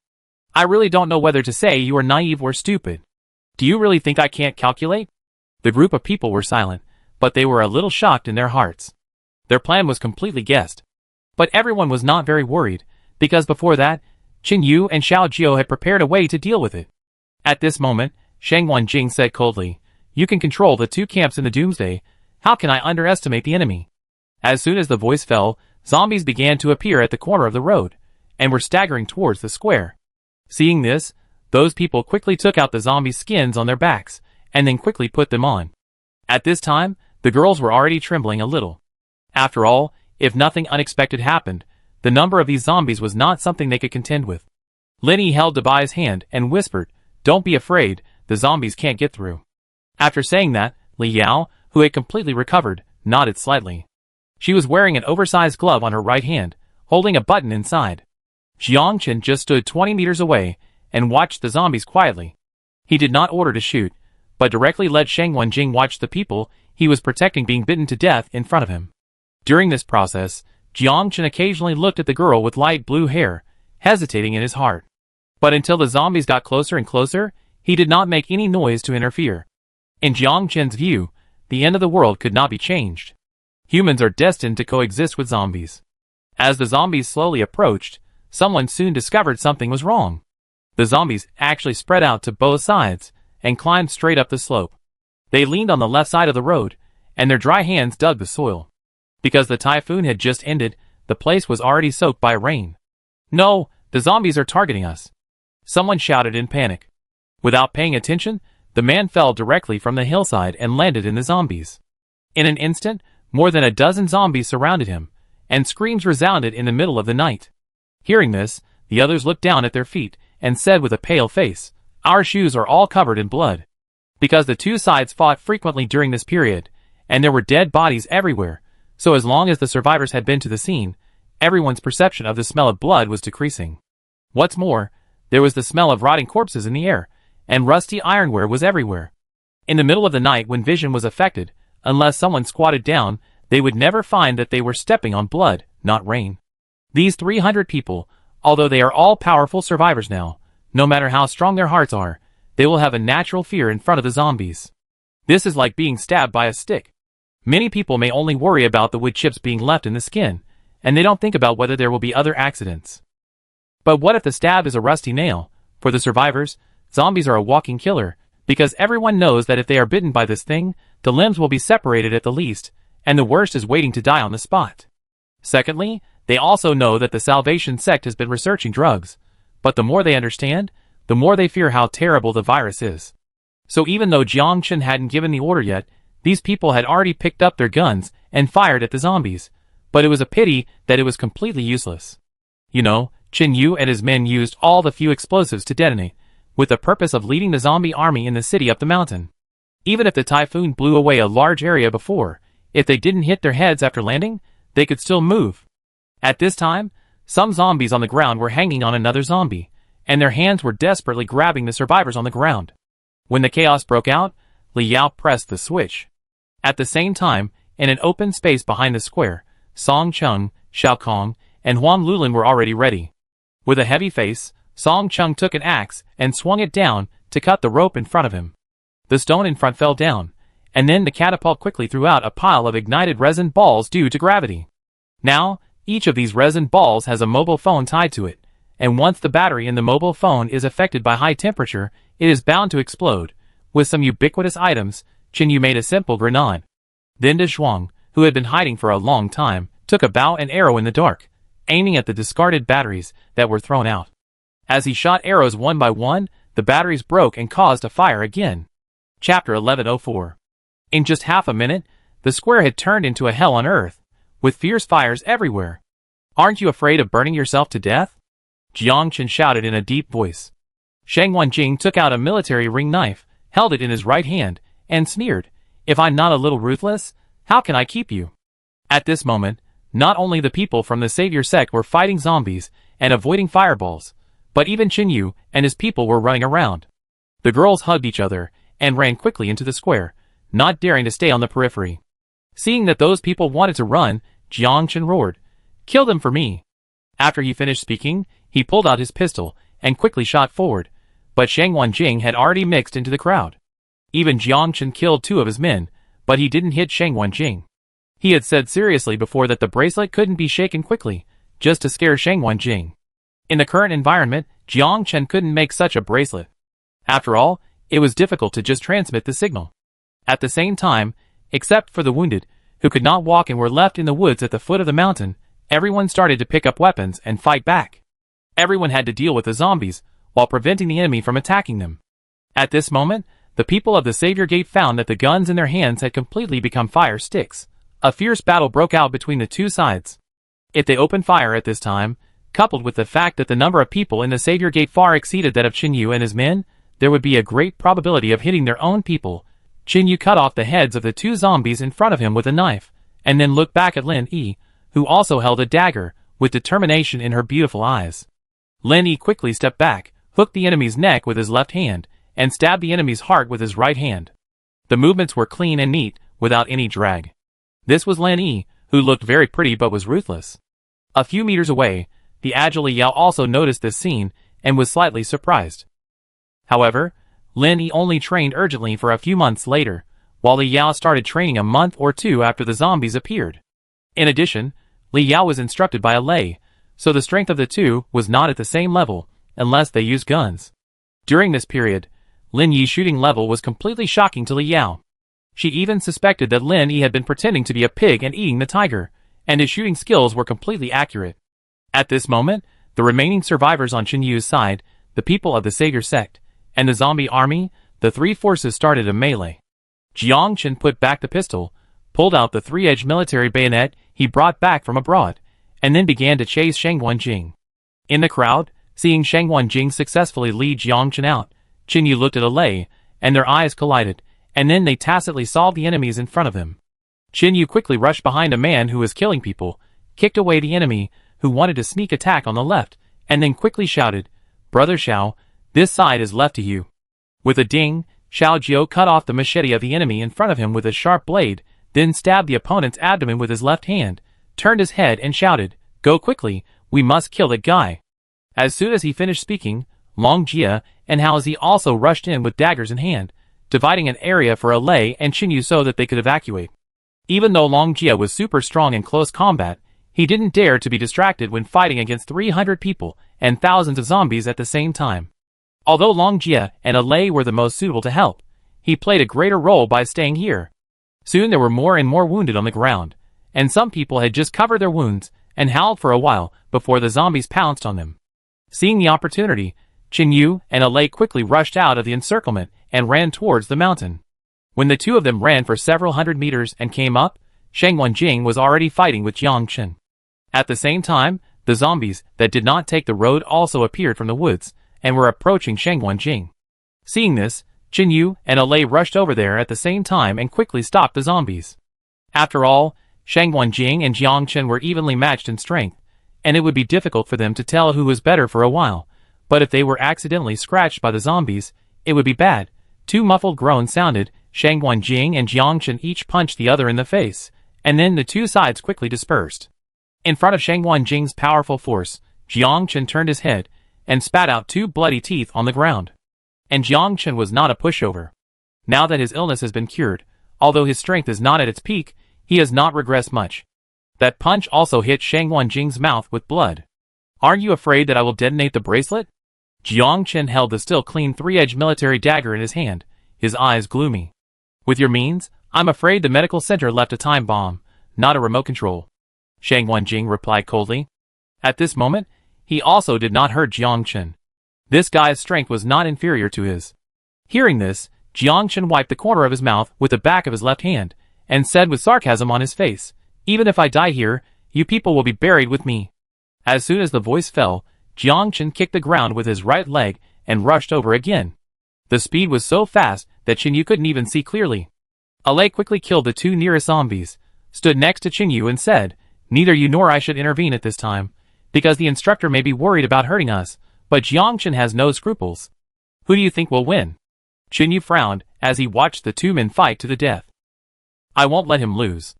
I really don't know whether to say you are naive or stupid. Do you really think I can't calculate?" The group of people were silent, but they were a little shocked in their hearts. Their plan was completely guessed. But everyone was not very worried, because before that, Qin Yu and Xiao Jiao had prepared a way to deal with it. At this moment, Shang Wanjing said coldly, "You can control the 2 camps in the Doomsday. How can I underestimate the enemy?" As soon as the voice fell, zombies began to appear at the corner of the road, and were staggering towards the square. Seeing this, those people quickly took out the zombies' skins on their backs, and then quickly put them on. At this time, the girls were already trembling a little. After all, if nothing unexpected happened, the number of these zombies was not something they could contend with. Linny held Dabai's hand and whispered, "Don't be afraid, the zombies can't get through." After saying that, Li Yao, who had completely recovered, nodded slightly. She was wearing an oversized glove on her right hand, holding a button inside. Jiangchen just stood 20 meters away and watched the zombies quietly. He did not order to shoot, but directly let Shang Wanjing watch the people he was protecting being bitten to death in front of him. During this process, Jiangchen occasionally looked at the girl with light blue hair, hesitating in his heart. But until the zombies got closer and closer, he did not make any noise to interfere. In Jiangchen's view, the end of the world could not be changed. Humans are destined to coexist with zombies. As the zombies slowly approached, someone soon discovered something was wrong. The zombies actually spread out to both sides and climbed straight up the slope. They leaned on the left side of the road, and their dry hands dug the soil. Because the typhoon had just ended, the place was already soaked by rain. "No, the zombies are targeting us!" Someone shouted in panic. Without paying attention, the man fell directly from the hillside and landed in the zombies. In an instant, more than a dozen zombies surrounded him, and screams resounded in the middle of the night. Hearing this, the others looked down at their feet and said with a pale face, "Our shoes are all covered in blood." Because the 2 sides fought frequently during this period, and there were dead bodies everywhere, so as long as the survivors had been to the scene, everyone's perception of the smell of blood was decreasing. What's more, there was the smell of rotting corpses in the air, and rusty ironware was everywhere. In the middle of the night when vision was affected, unless someone squatted down, they would never find that they were stepping on blood, not rain. These 300 people, although they are all powerful survivors now, no matter how strong their hearts are, they will have a natural fear in front of the zombies. This is like being stabbed by a stick. Many people may only worry about the wood chips being left in the skin, and they don't think about whether there will be other accidents. But what if the stab is a rusty nail? For the survivors, zombies are a walking killer, because everyone knows that if they are bitten by this thing, the limbs will be separated at the least, and the worst is waiting to die on the spot. Secondly, they also know that the Salvation sect has been researching drugs, but the more they understand, the more they fear how terrible the virus is. So even though Jiangchen hadn't given the order yet, these people had already picked up their guns and fired at the zombies, but it was a pity that it was completely useless. You know, Qin Yu and his men used all the few explosives to detonate, with the purpose of leading the zombie army in the city up the mountain. Even if the typhoon blew away a large area before, if they didn't hit their heads after landing, they could still move. At this time, some zombies on the ground were hanging on another zombie, and their hands were desperately grabbing the survivors on the ground. When the chaos broke out, Li Yao pressed the switch. At the same time, in an open space behind the square, Song Chung, Xiao Kong, and Huang Lulin were already ready. With a heavy face, Song Chung took an axe and swung it down to cut the rope in front of him. The stone in front fell down, and then the catapult quickly threw out a pile of ignited resin balls due to gravity. Now, each of these resin balls has a mobile phone tied to it, and once the battery in the mobile phone is affected by high temperature, it is bound to explode. With some ubiquitous items, Qin Yu made a simple grenade. Then De Zhuang, who had been hiding for a long time, took a bow and arrow in the dark, aiming at the discarded batteries that were thrown out. As he shot arrows one by one, the batteries broke and caused a fire again. Chapter 1104. In just half a minute, the square had turned into a hell on earth, with fierce fires everywhere. "Aren't you afraid of burning yourself to death?" Jiang Chen shouted in a deep voice. Shang Wanjing took out a military ring knife, held it in his right hand, and sneered, "If I'm not a little ruthless, how can I keep you?" At this moment, not only the people from the Savior sect were fighting zombies and avoiding fireballs, but even Qin Yu and his people were running around. The girls hugged each other and ran quickly into the square, not daring to stay on the periphery. Seeing that those people wanted to run, Jiang Chen roared, "Kill them for me." After he finished speaking, he pulled out his pistol and quickly shot forward, but Shang Wanjing had already mixed into the crowd. Even Jiang Chen killed 2 of his men, but he didn't hit Shang Wanjing. He had said seriously before that the bracelet couldn't be shaken quickly, just to scare Shang Wanjing. In the current environment, Jiang Chen couldn't make such a bracelet. After all, it was difficult to just transmit the signal. At the same time, except for the wounded, who could not walk and were left in the woods at the foot of the mountain, everyone started to pick up weapons and fight back. Everyone had to deal with the zombies, while preventing the enemy from attacking them. At this moment, the people of the Savior Gate found that the guns in their hands had completely become fire sticks. A fierce battle broke out between the two sides. If they opened fire at this time, coupled with the fact that the number of people in the Savior Gate far exceeded that of Qin Yu and his men, there would be a great probability of hitting their own people. Qin Yu cut off the heads of the 2 zombies in front of him with a knife, and then looked back at Lin Yi, who also held a dagger, with determination in her beautiful eyes. Lin Yi quickly stepped back, hooked the enemy's neck with his left hand, and stabbed the enemy's heart with his right hand. The movements were clean and neat, without any drag. This was Lin Yi, who looked very pretty but was ruthless. A few meters away, the agile Li Yao also noticed this scene, and was slightly surprised. However, Lin Yi only trained urgently for a few months later, while Li Yao started training a month or 2 after the zombies appeared. In addition, Li Yao was instructed by a lay, so the strength of the 2 was not at the same level, unless they used guns. During this period, Lin Yi's shooting level was completely shocking to Li Yao. She even suspected that Lin Yi had been pretending to be a pig and eating the tiger, and his shooting skills were completely accurate. At this moment, the remaining survivors on Qin Yu's side, the people of the Savior sect, and the zombie army, the 3 forces started a melee. Jiang Chen put back the pistol, pulled out the 3-edged military bayonet he brought back from abroad, and then began to chase Shang Wanjing. In the crowd, seeing Shang Wanjing successfully lead Jiang Chen out, Qin Yu looked at Lei, and their eyes collided, and then they tacitly solved the enemies in front of them. Qin Yu quickly rushed behind a man who was killing people, kicked away the enemy, who wanted to sneak attack on the left, and then quickly shouted, "Brother Xiao, this side is left to you." With a ding, Xiao Jiu cut off the machete of the enemy in front of him with a sharp blade, then stabbed the opponent's abdomen with his left hand, turned his head and shouted, "Go quickly, we must kill that guy." As soon as he finished speaking, Long Jia and Hao Zi also rushed in with daggers in hand, dividing an area for Lei and Qin Yu so that they could evacuate. Even though Long Jia was super strong in close combat, he didn't dare to be distracted when fighting against 300 people and thousands of zombies at the same time. Although Long Jia and Lei were the most suitable to help, he played a greater role by staying here. Soon there were more and more wounded on the ground, and some people had just covered their wounds and howled for a while before the zombies pounced on them. Seeing the opportunity, Qin Yu and Lei quickly rushed out of the encirclement and ran towards the mountain. When the 2 of them ran for several hundred meters and came up, Shang Wanjing was already fighting with Jiang Chen. At the same time, the zombies that did not take the road also appeared from the woods, and were approaching Shang Wanjing. Seeing this, Qin Yu and Lei rushed over there at the same time and quickly stopped the zombies. After all, Shang Wanjing and Jiang Chen were evenly matched in strength, and it would be difficult for them to tell who was better for a while, but if they were accidentally scratched by the zombies, it would be bad. Two muffled groans sounded. Shang Wanjing and Jiang Chen each punched the other in the face, and then the two sides quickly dispersed. In front of Shang Wanjing's powerful force, Jiang Chen turned his head and spat out two bloody teeth on the ground. And Jiang Chen was not a pushover. Now that his illness has been cured, although his strength is not at its peak, he has not regressed much. That punch also hit Shang Wanjing's mouth with blood. Aren't you afraid that I will detonate the bracelet? Jiang Chen held the still clean three-edged military dagger in his hand, his eyes gloomy. With your means, I'm afraid the medical center left a time bomb, not a remote control. Shang Wanjing replied coldly. At this moment, he also did not hurt Jiang Chen. This guy's strength was not inferior to his. Hearing this, Jiang Chen wiped the corner of his mouth with the back of his left hand, and said with sarcasm on his face, "Even if I die here, you people will be buried with me." As soon as the voice fell, Jiang Chen kicked the ground with his right leg and rushed over again. The speed was so fast that Qinyu couldn't even see clearly. Alei quickly killed the two nearest zombies, stood next to Qinyu and said, "Neither you nor I should intervene at this time, because the instructor may be worried about hurting us, but Jiang Chen has no scruples. Who do you think will win?" Qinyu frowned as he watched the two men fight to the death. "I won't let him lose."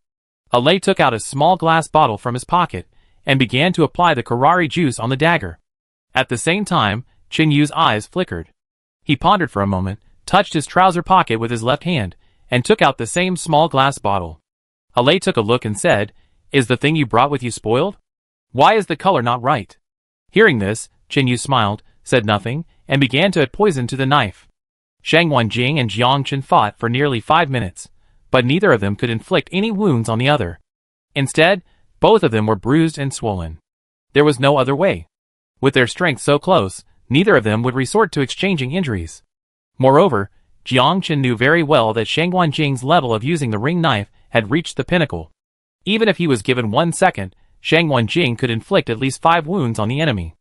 Alei took out a small glass bottle from his pocket and began to apply the Karari juice on the dagger. At the same time, Qinyu's eyes flickered. He pondered for a moment, touched his trouser pocket with his left hand, and took out the same small glass bottle. Alei took a look and said, "Is the thing you brought with you spoiled? Why is the color not right?" Hearing this, Qinyu smiled, said nothing, and began to add poison to the knife. Shang Wanjing and Jiang Chen fought for nearly 5 minutes, but neither of them could inflict any wounds on the other. Instead, both of them were bruised and swollen. There was no other way. With their strength so close, neither of them would resort to exchanging injuries. Moreover, Jiang Chen knew very well that Shang Wanjing's level of using the ring knife had reached the pinnacle. Even if he was given 1 second, Shang Wanjing could inflict at least 5 wounds on the enemy.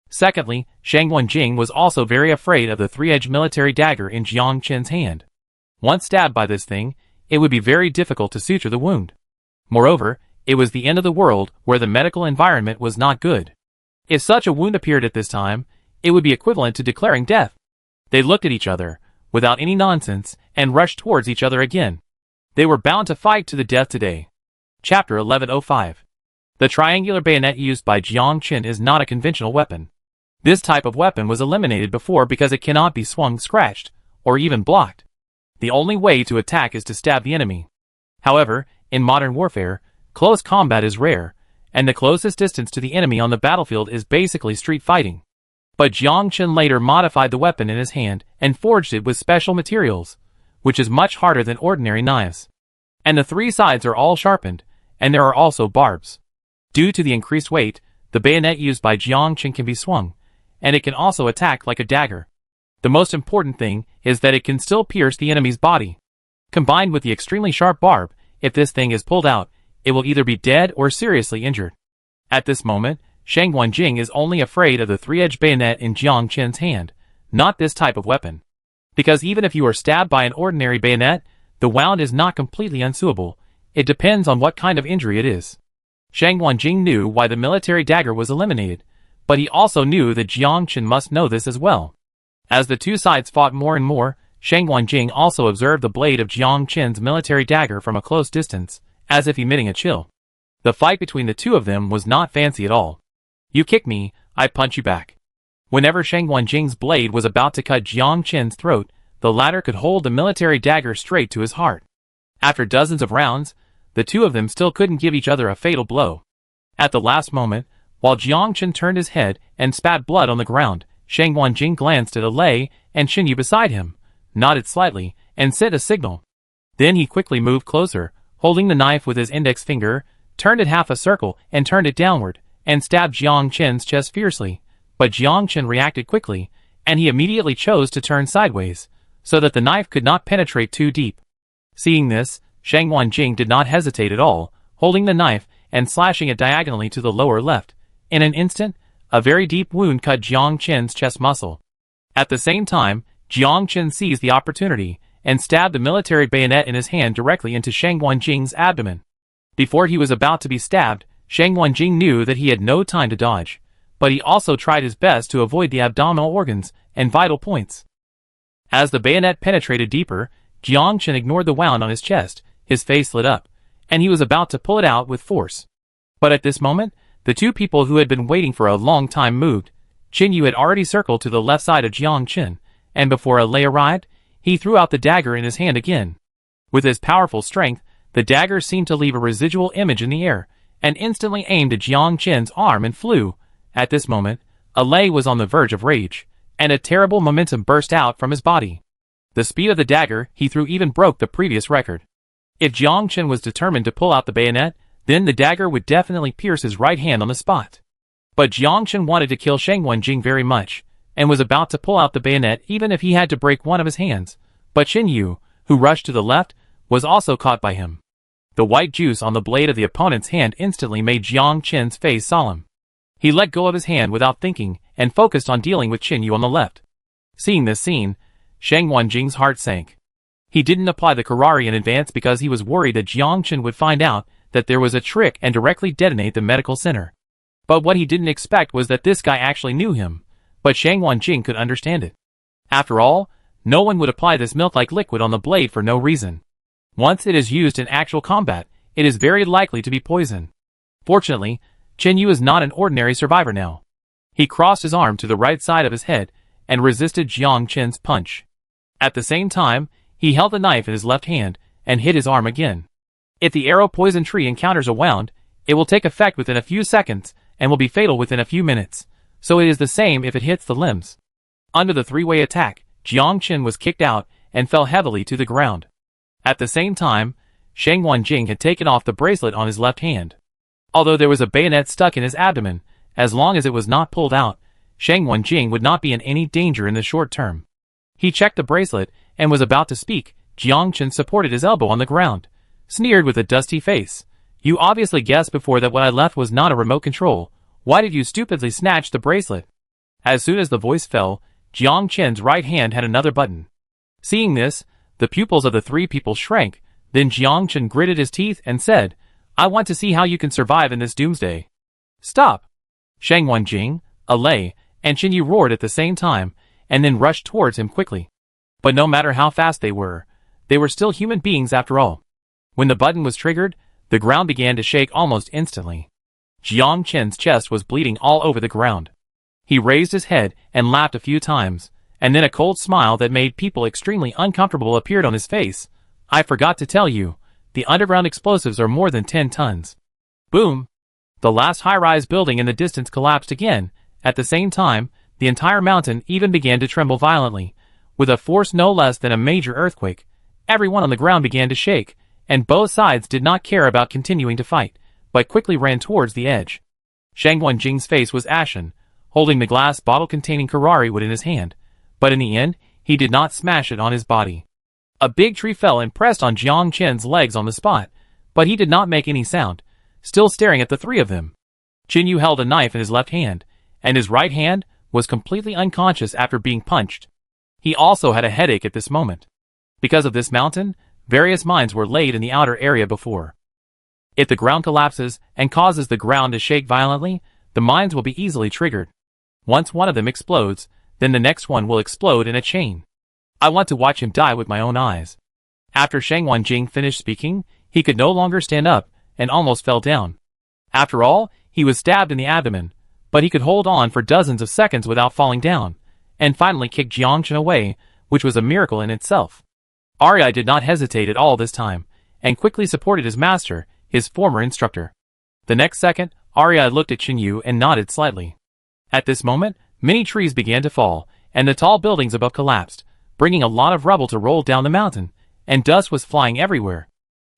Secondly, Shang Wanjing was also very afraid of the three-edged military dagger in Jiang Chen's hand. Once stabbed by this thing, it would be very difficult to suture the wound. Moreover, it was the end of the world where the medical environment was not good. If such a wound appeared at this time, it would be equivalent to declaring death. They looked at each other, without any nonsense, and rushed towards each other again. They were bound to fight to the death today. Chapter 1105. The triangular bayonet used by Jiang Chen is not a conventional weapon. This type of weapon was eliminated before because it cannot be swung, scratched, or even blocked. The only way to attack is to stab the enemy. However, in modern warfare, close combat is rare, and the closest distance to the enemy on the battlefield is basically street fighting. But Jiang Chen later modified the weapon in his hand and forged it with special materials, which is much harder than ordinary knives. And the 3 sides are all sharpened, and there are also barbs. Due to the increased weight, the bayonet used by Jiang Chen can be swung, and it can also attack like a dagger. The most important thing is that it can still pierce the enemy's body. Combined with the extremely sharp barb, if this thing is pulled out, it will either be dead or seriously injured. At this moment, Shang Wanjing is only afraid of the 3-edged bayonet in Jiang Chen's hand, not this type of weapon. Because even if you are stabbed by an ordinary bayonet, the wound is not completely unsuable. It depends on what kind of injury it is. Shang Wanjing knew why the military dagger was eliminated, but he also knew that Jiang Chen must know this as well. As the two sides fought more and more, Shang Wanjing also observed the blade of Jiang Chen's military dagger from a close distance, as if emitting a chill. The fight between the two of them was not fancy at all. You kick me, I punch you back. Whenever Shang Wanjing's blade was about to cut Jiang Chen's throat, the latter could hold the military dagger straight to his heart. After dozens of rounds, the two of them still couldn't give each other a fatal blow. At the last moment, while Jiang Chen turned his head and spat blood on the ground, Shang Wanjing glanced at Alei and Qinyu beside him, nodded slightly, and sent a signal. Then he quickly moved closer, holding the knife with his index finger, turned it half a circle and turned it downward, and stabbed Jiang Chen's chest fiercely. But Jiang Chen reacted quickly, and he immediately chose to turn sideways, so that the knife could not penetrate too deep. Seeing this, Shang Wanjing did not hesitate at all, holding the knife and slashing it diagonally to the lower left. In an instant, a very deep wound cut Jiang Chen's chest muscle. At the same time, Jiang Chen seized the opportunity and stabbed the military bayonet in his hand directly into Shang Wanjing's abdomen. Before he was about to be stabbed, Shang Wenjing knew that he had no time to dodge, but he also tried his best to avoid the abdominal organs and vital points. As the bayonet penetrated deeper, Jiang Chen ignored the wound on his chest, his face lit up, and he was about to pull it out with force. But at this moment, the two people who had been waiting for a long time moved. Qin Yu had already circled to the left side of Jiang Chen, and before a lei arrived, he threw out the dagger in his hand again. With his powerful strength, the dagger seemed to leave a residual image in the air, and instantly aimed at Jiang Chen's arm and flew. At this moment, a lei was on the verge of rage, and a terrible momentum burst out from his body. The speed of the dagger he threw even broke the previous record. If Jiang Chen was determined to pull out the bayonet, then the dagger would definitely pierce his right hand on the spot. But Jiang Chen wanted to kill Shang Wenjing very much, and was about to pull out the bayonet even if he had to break one of his hands. But Qin Yu, who rushed to the left, was also caught by him. The white juice on the blade of the opponent's hand instantly made Jiang Chen's face solemn. He let go of his hand without thinking, and focused on dealing with Qin Yu on the left. Seeing this scene, Shang Wenjing's heart sank. He didn't apply the Karari in advance because he was worried that Jiang Chen would find out that there was a trick and directly detonate the medical center. But what he didn't expect was that this guy actually knew him, but Shang Wenjing could understand it. After all, no one would apply this milk-like liquid on the blade for no reason. Once it is used in actual combat, it is very likely to be poison. Fortunately, Qin Yu is not an ordinary survivor now. He crossed his arm to the right side of his head and resisted Jiang Chen's punch. At the same time, he held the knife in his left hand and hit his arm again. If the arrow poison tree encounters a wound, it will take effect within a few seconds and will be fatal within a few minutes, so it is the same if it hits the limbs. Under the three-way attack, Jiang Chen was kicked out and fell heavily to the ground. At the same time, Shang Wenjing had taken off the bracelet on his left hand. Although there was a bayonet stuck in his abdomen, as long as it was not pulled out, Shang Wenjing would not be in any danger in the short term. He checked the bracelet and was about to speak. Jiang Chen supported his elbow on the ground, sneered with a dusty face. "You obviously guessed before that what I left was not a remote control. Why did you stupidly snatch the bracelet?" As soon as the voice fell, Jiang Chen's right hand had another button. Seeing this, the pupils of the three people shrank. Then Jiang Chen gritted his teeth and said, "I want to see how you can survive in this doomsday." "Stop!" Shang Wenjing, a lei, and Qin Yu roared at the same time, and then rushed towards him quickly. But no matter how fast they were still human beings after all. When the button was triggered, the ground began to shake almost instantly. Jiang Chen's chest was bleeding all over the ground. He raised his head and laughed a few times, and then a cold smile that made people extremely uncomfortable appeared on his face. "I forgot to tell you, the underground explosives are more than 10 tons. Boom! The last high-rise building in the distance collapsed again. At the same time, the entire mountain even began to tremble violently, with a force no less than a major earthquake. Everyone on the ground began to shake, and both sides did not care about continuing to fight, but quickly ran towards the edge. Shang Wenjing's face was ashen, holding the glass bottle containing Karari wood in his hand, but in the end, he did not smash it on his body. A big tree fell and pressed on Jiang Chen's legs on the spot, but he did not make any sound, still staring at the three of them. Qin Yu held a knife in his left hand, and his right hand was completely unconscious after being punched. He also had a headache at this moment. Because of this mountain, various mines were laid in the outer area before. If the ground collapses and causes the ground to shake violently, the mines will be easily triggered. Once one of them explodes, then the next one will explode in a chain. I want to watch him die with my own eyes. After Shang Wenjing finished speaking, he could no longer stand up and almost fell down. After all, he was stabbed in the abdomen, but he could hold on for dozens of seconds without falling down, and finally kicked Jiang Chen away, which was a miracle in itself. Arya did not hesitate at all this time, and quickly supported his master, his former instructor. The next second, Arya looked at Qin Yu and nodded slightly. At this moment, many trees began to fall, and the tall buildings above collapsed, bringing a lot of rubble to roll down the mountain, and dust was flying everywhere.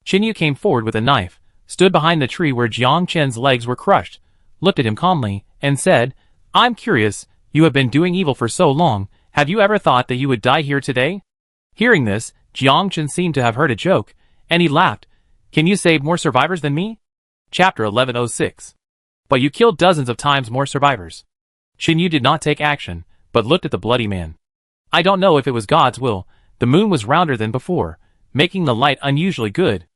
Qin Yu came forward with a knife, stood behind the tree where Jiang Chen's legs were crushed, looked at him calmly, and said, "I'm curious, you have been doing evil for so long, have you ever thought that you would die here today?" Hearing this, Jiang Chen seemed to have heard a joke, and he laughed. "Can you save more survivors than me?" Chapter 1106. But you killed dozens of times more survivors. Qin Yu did not take action, but looked at the bloody man. "I don't know if it was God's will, the moon was rounder than before, making the light unusually good.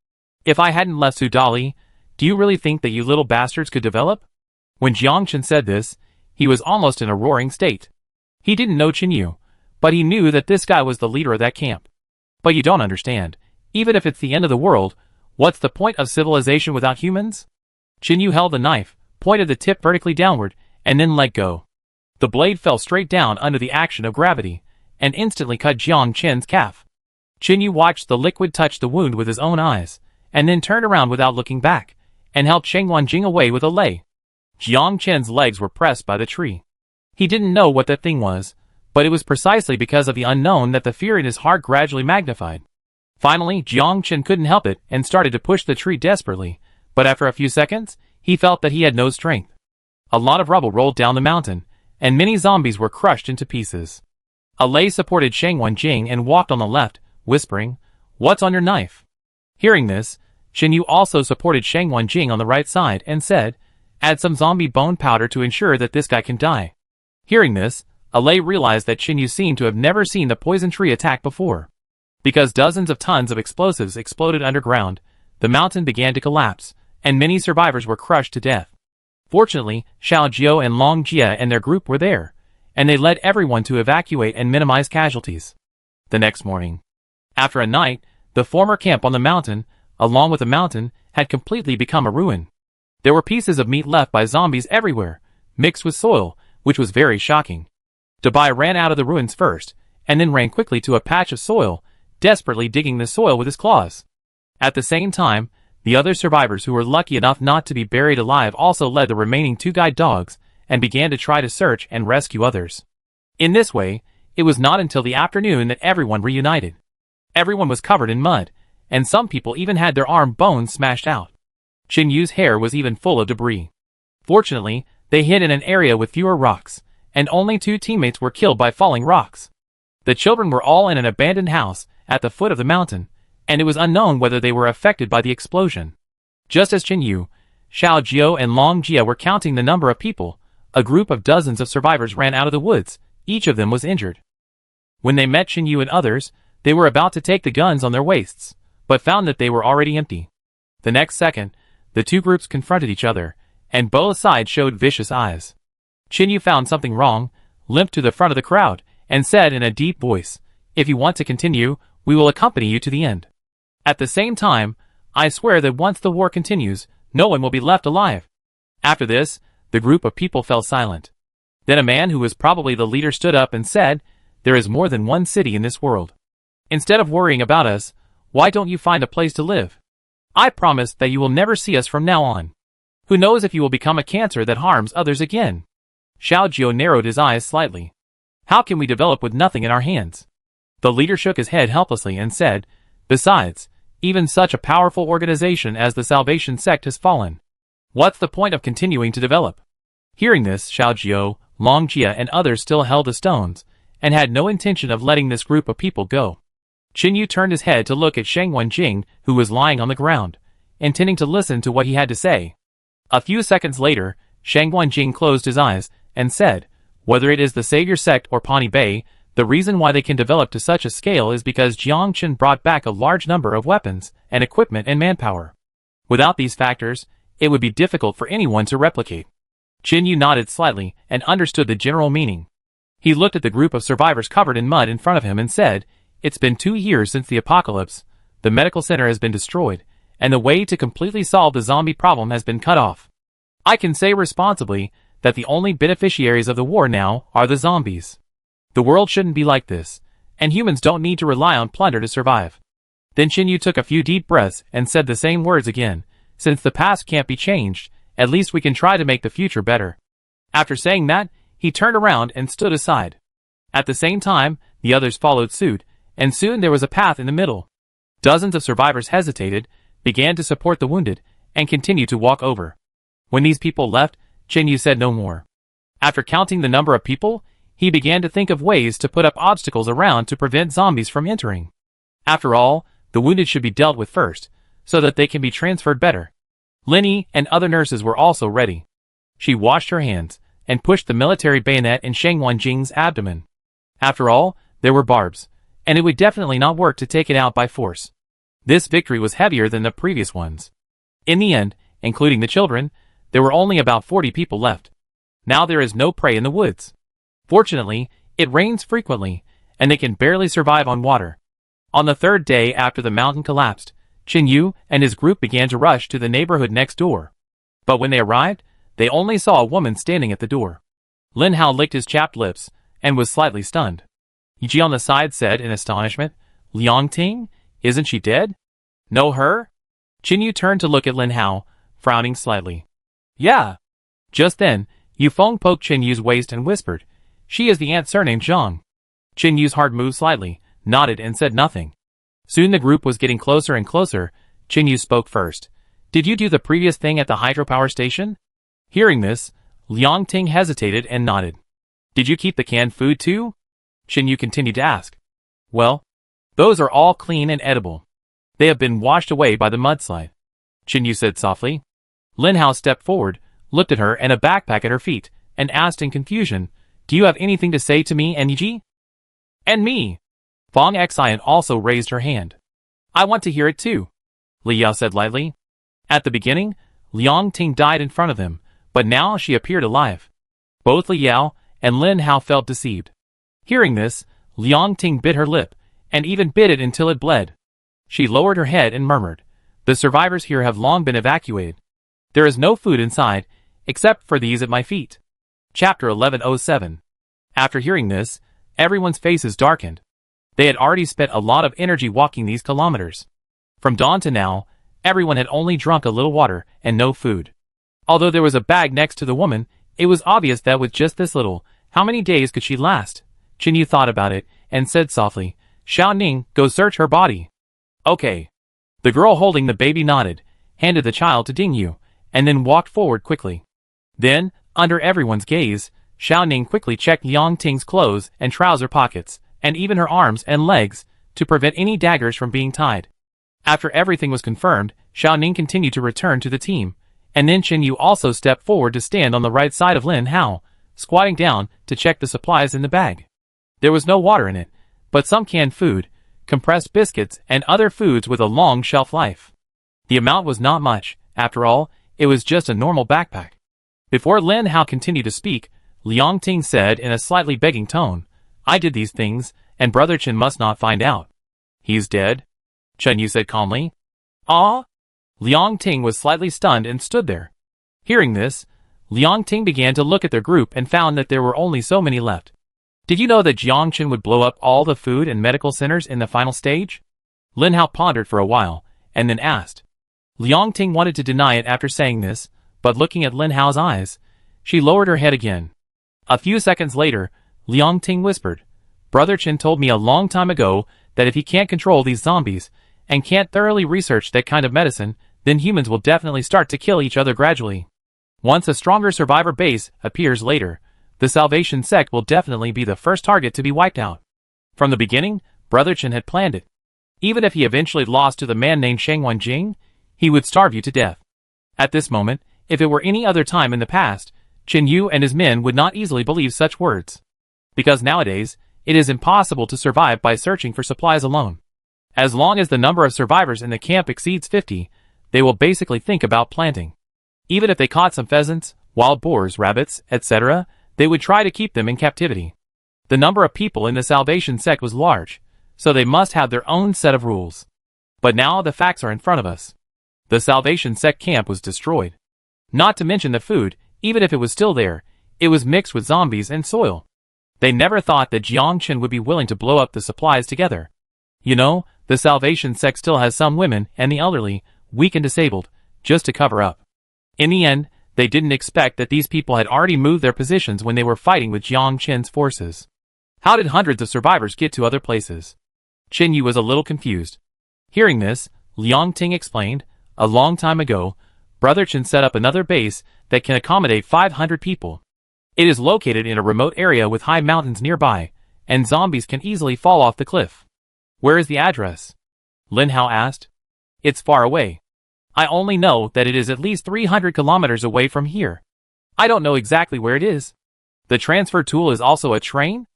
If I hadn't left Sudali, Do you really think that you little bastards could develop? When Jiangchen said this, he was almost in a roaring state. He didn't know Qinyu, but he knew that this guy was the leader of that camp. But you don't understand. Even if it's the end of the world, what's the point of civilization without humans? Qinyu held the knife, pointed the tip vertically downward, and then let go. The blade fell straight down under the action of gravity, and instantly cut Jiang Chen's calf. Qinyu watched the liquid touch the wound with his own eyes, and then turned around without looking back, and helped Sheng Wanjing away with a lei. Jiang Chen's legs were pressed by the tree. He didn't know what that thing was, but it was precisely because of the unknown that the fear in his heart gradually magnified. Finally, Jiang Chen couldn't help it and started to push the tree desperately, but after a few seconds, he felt that he had no strength. A lot of rubble rolled down the mountain, and many zombies were crushed into pieces. A lei supported Sheng Wanjing and walked on the left, whispering, "What's on your knife?" Hearing this, Qinyu also supported Sheng Wanjing on the right side and said, "Add some zombie bone powder to ensure that this guy can die." Hearing this, a lei realized that Qinyu seemed to have never seen the poison tree attack before. Because dozens of tons of explosives exploded underground, the mountain began to collapse, and many survivors were crushed to death. Fortunately, Xiao Jiao and Long Jia and their group were there, and they led everyone to evacuate and minimize casualties. The next morning, after a night, the former camp on the mountain, along with the mountain, had completely become a ruin. There were pieces of meat left by zombies everywhere, mixed with soil, which was very shocking. Dabai ran out of the ruins first, and then ran quickly to a patch of soil, desperately digging the soil with his claws. At the same time, the other survivors who were lucky enough not to be buried alive also led the remaining 2 guide dogs, and began to try to search and rescue others. In this way, it was not until the afternoon that everyone reunited. Everyone was covered in mud, and some people even had their arm bones smashed out. Qinyu's hair was even full of debris. Fortunately, they hid in an area with fewer rocks, and only 2 teammates were killed by falling rocks. The children were all in an abandoned house at the foot of the mountain, and it was unknown whether they were affected by the explosion. Just as Qinyu, Xiao Jiao and Long Jia were counting the number of people, a group of dozens of survivors ran out of the woods. Each of them was injured. When they met Qinyu and others, they were about to take the guns on their waists, but found that they were already empty. The next second, the 2 groups confronted each other, and both sides showed vicious eyes. Qinyu found something wrong, limped to the front of the crowd, and said in a deep voice, "If you want to continue, we will accompany you to the end. At the same time, I swear that once the war continues, no one will be left alive." After this, the group of people fell silent. Then a man who was probably the leader stood up and said, "There is more than one city in this world. Instead of worrying about us, why don't you find a place to live? I promise that you will never see us from now on. Who knows if you will become a cancer that harms others again." Xiao Jiao narrowed his eyes slightly. "How can we develop with nothing in our hands?" The leader shook his head helplessly and said, "Besides, even such a powerful organization as the Salvation Sect has fallen. What's the point of continuing to develop?" Hearing this, Xiao Jiao, Long Jia and others still held the stones, and had no intention of letting this group of people go. Qinyu turned his head to look at Sheng Wanjing, who was lying on the ground, intending to listen to what he had to say. A few seconds later, Sheng Wanjing closed his eyes, and said, "Whether it is the Savior Sect or Pawnee Bay, the reason why they can develop to such a scale is because Jiangchen brought back a large number of weapons, and equipment and manpower. Without these factors, it would be difficult for anyone to replicate." Qinyu nodded slightly, and understood the general meaning. He looked at the group of survivors covered in mud in front of him and said, "It's been 2 years since the apocalypse, the medical center has been destroyed, and the way to completely solve the zombie problem has been cut off. I can say responsibly that the only beneficiaries of the war now are the zombies. The world shouldn't be like this, and humans don't need to rely on plunder to survive." Then Qinyu took a few deep breaths and said the same words again, "Since the past can't be changed, at least we can try to make the future better." After saying that, he turned around and stood aside. At the same time, the others followed suit, and soon there was a path in the middle. Dozens of survivors hesitated, began to support the wounded, and continued to walk over. When these people left, Qinyu said no more. After counting the number of people, he began to think of ways to put up obstacles around to prevent zombies from entering. After all, the wounded should be dealt with first, so that they can be transferred better. Linny and other nurses were also ready. She washed her hands, and pushed the military bayonet in Sheng Wanjing's abdomen. After all, there were barbs, and it would definitely not work to take it out by force. This victory was heavier than the previous ones. In the end, including the children, there were only about 40 people left. Now there is no prey in the woods. Fortunately, it rains frequently, and they can barely survive on water. On the third day after the mountain collapsed, Qin Yu and his group began to rush to the neighborhood next door. But when they arrived, they only saw a woman standing at the door. Lin Hao licked his chapped lips, and was slightly stunned. Yi on the side said in astonishment, "Liang Ting? Isn't she dead?" "Know her?" Qin Yu turned to look at Lin Hao, frowning slightly. "Yeah." Just then, Yu Feng poked Qin Yu's waist and whispered, "She is the aunt surnamed Zhang." Qin Yu's heart moved slightly, nodded and said nothing. Soon the group was getting closer and closer. Qin Yu spoke first. "Did you do the previous thing at the hydropower station?" Hearing this, Liang Ting hesitated and nodded. "Did you keep the canned food too?" Qin Yu continued to ask. "Well, those are all clean and edible. They have been washed away by the mudslide," Qin Yu said softly. Lin Hao stepped forward, looked at her and a backpack at her feet, and asked in confusion, "Do you have anything to say to me and Yi?" "And me." Fong Xian also raised her hand. "I want to hear it too," Li Yao said lightly. At the beginning, Liang Ting died in front of them, but now she appeared alive. Both Li Yao and Lin Hao felt deceived. Hearing this, Liang Ting bit her lip, and even bit it until it bled. She lowered her head and murmured, "The survivors here have long been evacuated. There is no food inside, except for these at my feet." Chapter 1107. After hearing this, everyone's faces darkened. They had already spent a lot of energy walking these kilometers. From dawn to now, everyone had only drunk a little water and no food. Although there was a bag next to the woman, it was obvious that with just this little, how many days could she last? Qin Yu thought about it and said softly, "Xiao Ning, go search her body." "Okay." The girl holding the baby nodded, handed the child to Ding Yu, and then walked forward quickly. Then, under everyone's gaze, Xiao Ning quickly checked Liang Ting's clothes and trouser pockets, and even her arms and legs, to prevent any daggers from being tied. After everything was confirmed, Xiao Ning continued to return to the team, and then Qin Yu also stepped forward to stand on the right side of Lin Hao, squatting down to check the supplies in the bag. There was no water in it, but some canned food, compressed biscuits and other foods with a long shelf life. The amount was not much, after all, it was just a normal backpack. Before Lin Hao continued to speak, Liang Ting said in a slightly begging tone, "I did these things, and Brother Chen must not find out." "He's dead?" Qin Yu said calmly. "Ah?" Liang Ting was slightly stunned and stood there. Hearing this, Liang Ting began to look at their group and found that there were only so many left. "Did you know that Jiang Chen would blow up all the food and medical centers in the final stage?" Lin Hao pondered for a while, and then asked. Liang Ting wanted to deny it after saying this, but looking at Lin Hao's eyes, she lowered her head again. A few seconds later, Liang Ting whispered, "Brother Chen told me a long time ago that if he can't control these zombies, and can't thoroughly research that kind of medicine, then humans will definitely start to kill each other gradually. Once a stronger survivor base appears later, the Salvation sect will definitely be the first target to be wiped out. From the beginning, Brother Chen had planned it. Even if he eventually lost to the man named Sheng Wanjing, he would starve you to death." At this moment, if it were any other time in the past, Qin Yu and his men would not easily believe such words. Because nowadays, it is impossible to survive by searching for supplies alone. As long as the number of survivors in the camp exceeds 50, they will basically think about planting. Even if they caught some pheasants, wild boars, rabbits, etc., they would try to keep them in captivity. The number of people in the Salvation sect was large, so they must have their own set of rules. But now the facts are in front of us. The Salvation sect camp was destroyed. Not to mention the food, even if it was still there, it was mixed with zombies and soil. They never thought that Jiang Chen would be willing to blow up the supplies together. You know, the Salvation sect still has some women and the elderly, weak and disabled, just to cover up. In the end, they didn't expect that these people had already moved their positions when they were fighting with Jiang Chen's forces. How did hundreds of survivors get to other places? Qin Yu was a little confused. Hearing this, Liang Ting explained, "A long time ago, Brother Chen set up another base that can accommodate 500 people. It is located in a remote area with high mountains nearby, and zombies can easily fall off the cliff." "Where is the address?" Lin Hao asked. "It's far away. I only know that it is at least 300 kilometers away from here. I don't know exactly where it is." "The transfer tool is also a train?"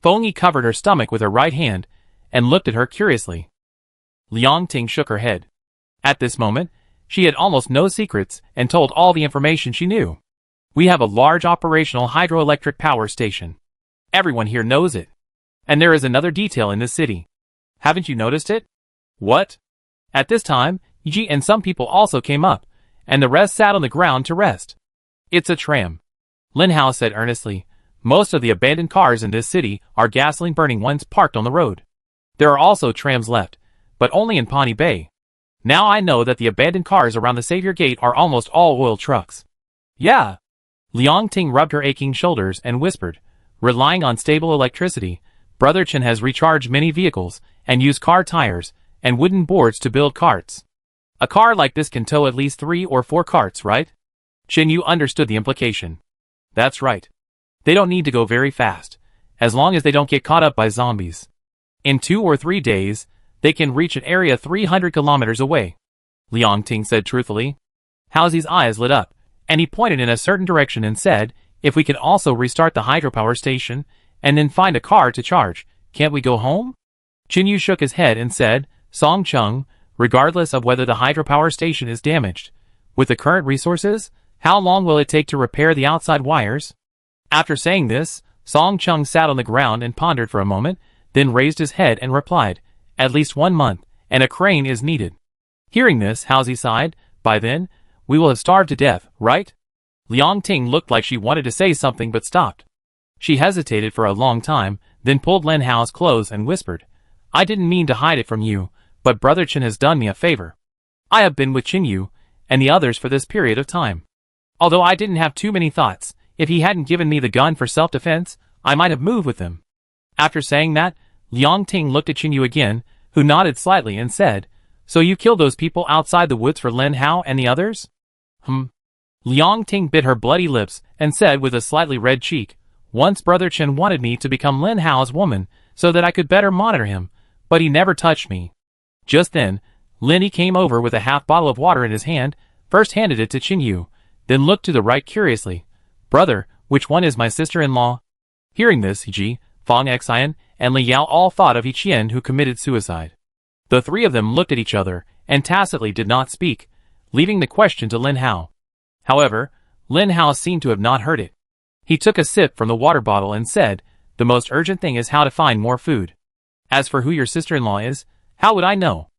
Feng Yi covered her stomach with her right hand and looked at her curiously. Liang Ting shook her head. At this moment, She had almost no secrets and told all the information she knew. We have a large operational hydroelectric power station. Everyone here knows it. And there is another detail in this city. Haven't you noticed it? What? At this time, Yi and some people also came up, and the rest sat on the ground to rest. It's a tram. Lin Hao said earnestly. Most of the abandoned cars in this city are gasoline-burning ones parked on the road. There are also trams left, but only in Pawnee Bay. Now I know that the abandoned cars around the Savior Gate are almost all oil trucks. Yeah. Liang Ting rubbed her aching shoulders and whispered, relying on stable electricity, Brother Chen has recharged many vehicles and used car tires and wooden boards to build carts. A car like this can tow at least 3 or 4 carts, right? Chen Yu understood the implication. That's right. They don't need to go very fast, as long as they don't get caught up by zombies. In 2 or 3 days, they can reach an area 300 kilometers away. Liang Ting said truthfully. Haozi's eyes lit up, and he pointed in a certain direction and said, if we can also restart the hydropower station, and then find a car to charge, can't we go home? Chen Yu shook his head and said, Song Chung, regardless of whether the hydropower station is damaged, with the current resources, how long will it take to repair the outside wires? After saying this, Song Chung sat on the ground and pondered for a moment, then raised his head and replied, at least 1 month, and a crane is needed. Hearing this, Haozi sighed, by then, we will have starved to death, right? Liang Ting looked like she wanted to say something but stopped. She hesitated for a long time, then pulled Lin Hao's clothes and whispered, I didn't mean to hide it from you, but Brother Chen has done me a favor. I have been with Chen Yu and the others for this period of time. Although I didn't have too many thoughts, if he hadn't given me the gun for self-defense, I might have moved with him. After saying that, Liang Ting looked at Chen Yu again, who nodded slightly and said, so you killed those people outside the woods for Lin Hao and the others? Liang Ting bit her bloody lips and said with a slightly red cheek, once Brother Chen wanted me to become Lin Hao's woman so that I could better monitor him, but he never touched me. Just then, Linny came over with a half bottle of water in his hand, first handed it to Chen Yu, then looked to the right curiously. Brother, which one is my sister-in-law? Hearing this, Ji, Fang Xian, and Li Yao all thought of Yi Qian who committed suicide. The 3 of them looked at each other and tacitly did not speak, leaving the question to Lin Hao. However, Lin Hao seemed to have not heard it. He took a sip from the water bottle and said, the most urgent thing is how to find more food. As for who your sister-in-law is, how would I know?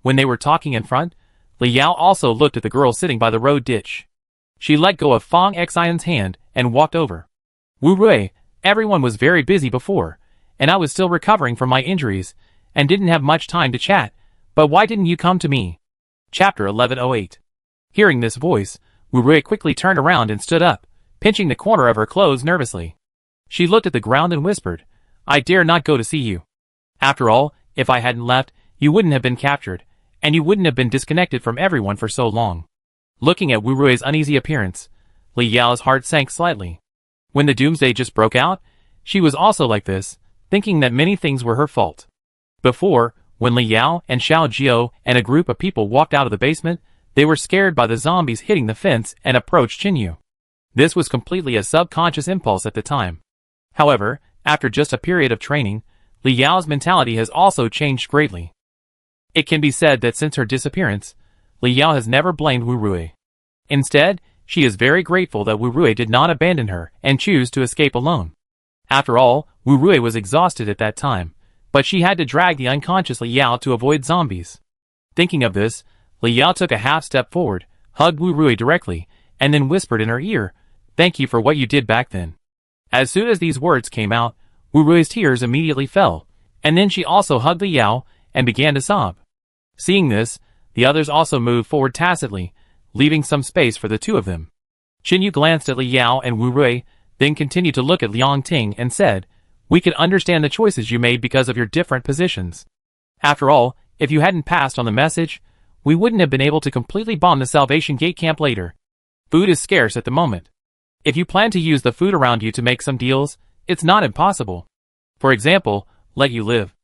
When they were talking in front, Li Yao also looked at the girl sitting by the road ditch. She let go of Fang Xian's hand and walked over. Wu Rui, everyone was very busy before, and I was still recovering from my injuries, and didn't have much time to chat, but why didn't you come to me? Chapter 1108. Hearing this voice, Wu Rui quickly turned around and stood up, pinching the corner of her clothes nervously. She looked at the ground and whispered, I dare not go to see you. After all, if I hadn't left, you wouldn't have been captured, and you wouldn't have been disconnected from everyone for so long. Looking at Wu Rui's uneasy appearance, Li Yao's heart sank slightly. When the doomsday just broke out, she was also like this, thinking that many things were her fault. Before, when Li Yao and Xiao Jiao and a group of people walked out of the basement, they were scared by the zombies hitting the fence and approached Chen Yu. This was completely a subconscious impulse at the time. However, after just a period of training, Li Yao's mentality has also changed greatly. It can be said that since her disappearance, Li Yao has never blamed Wu Rui. Instead, she is very grateful that Wu Rui did not abandon her and choose to escape alone. After all, Wu Rui was exhausted at that time, but she had to drag the unconscious Li Yao to avoid zombies. Thinking of this, Li Yao took a half step forward, hugged Wu Rui directly, and then whispered in her ear, "Thank you for what you did back then." As soon as these words came out, Wu Rui's tears immediately fell, and then she also hugged Li Yao and began to sob. Seeing this, the others also moved forward tacitly, leaving some space for the two of them. Chen Yu glanced at Li Yao and Wu Rui, then continued to look at Liang Ting and said, "We can understand the choices you made because of your different positions. After all, if you hadn't passed on the message, we wouldn't have been able to completely bomb the Salvation Gate camp later. Food is scarce at the moment. If you plan to use the food around you to make some deals, it's not impossible. For example, let you live."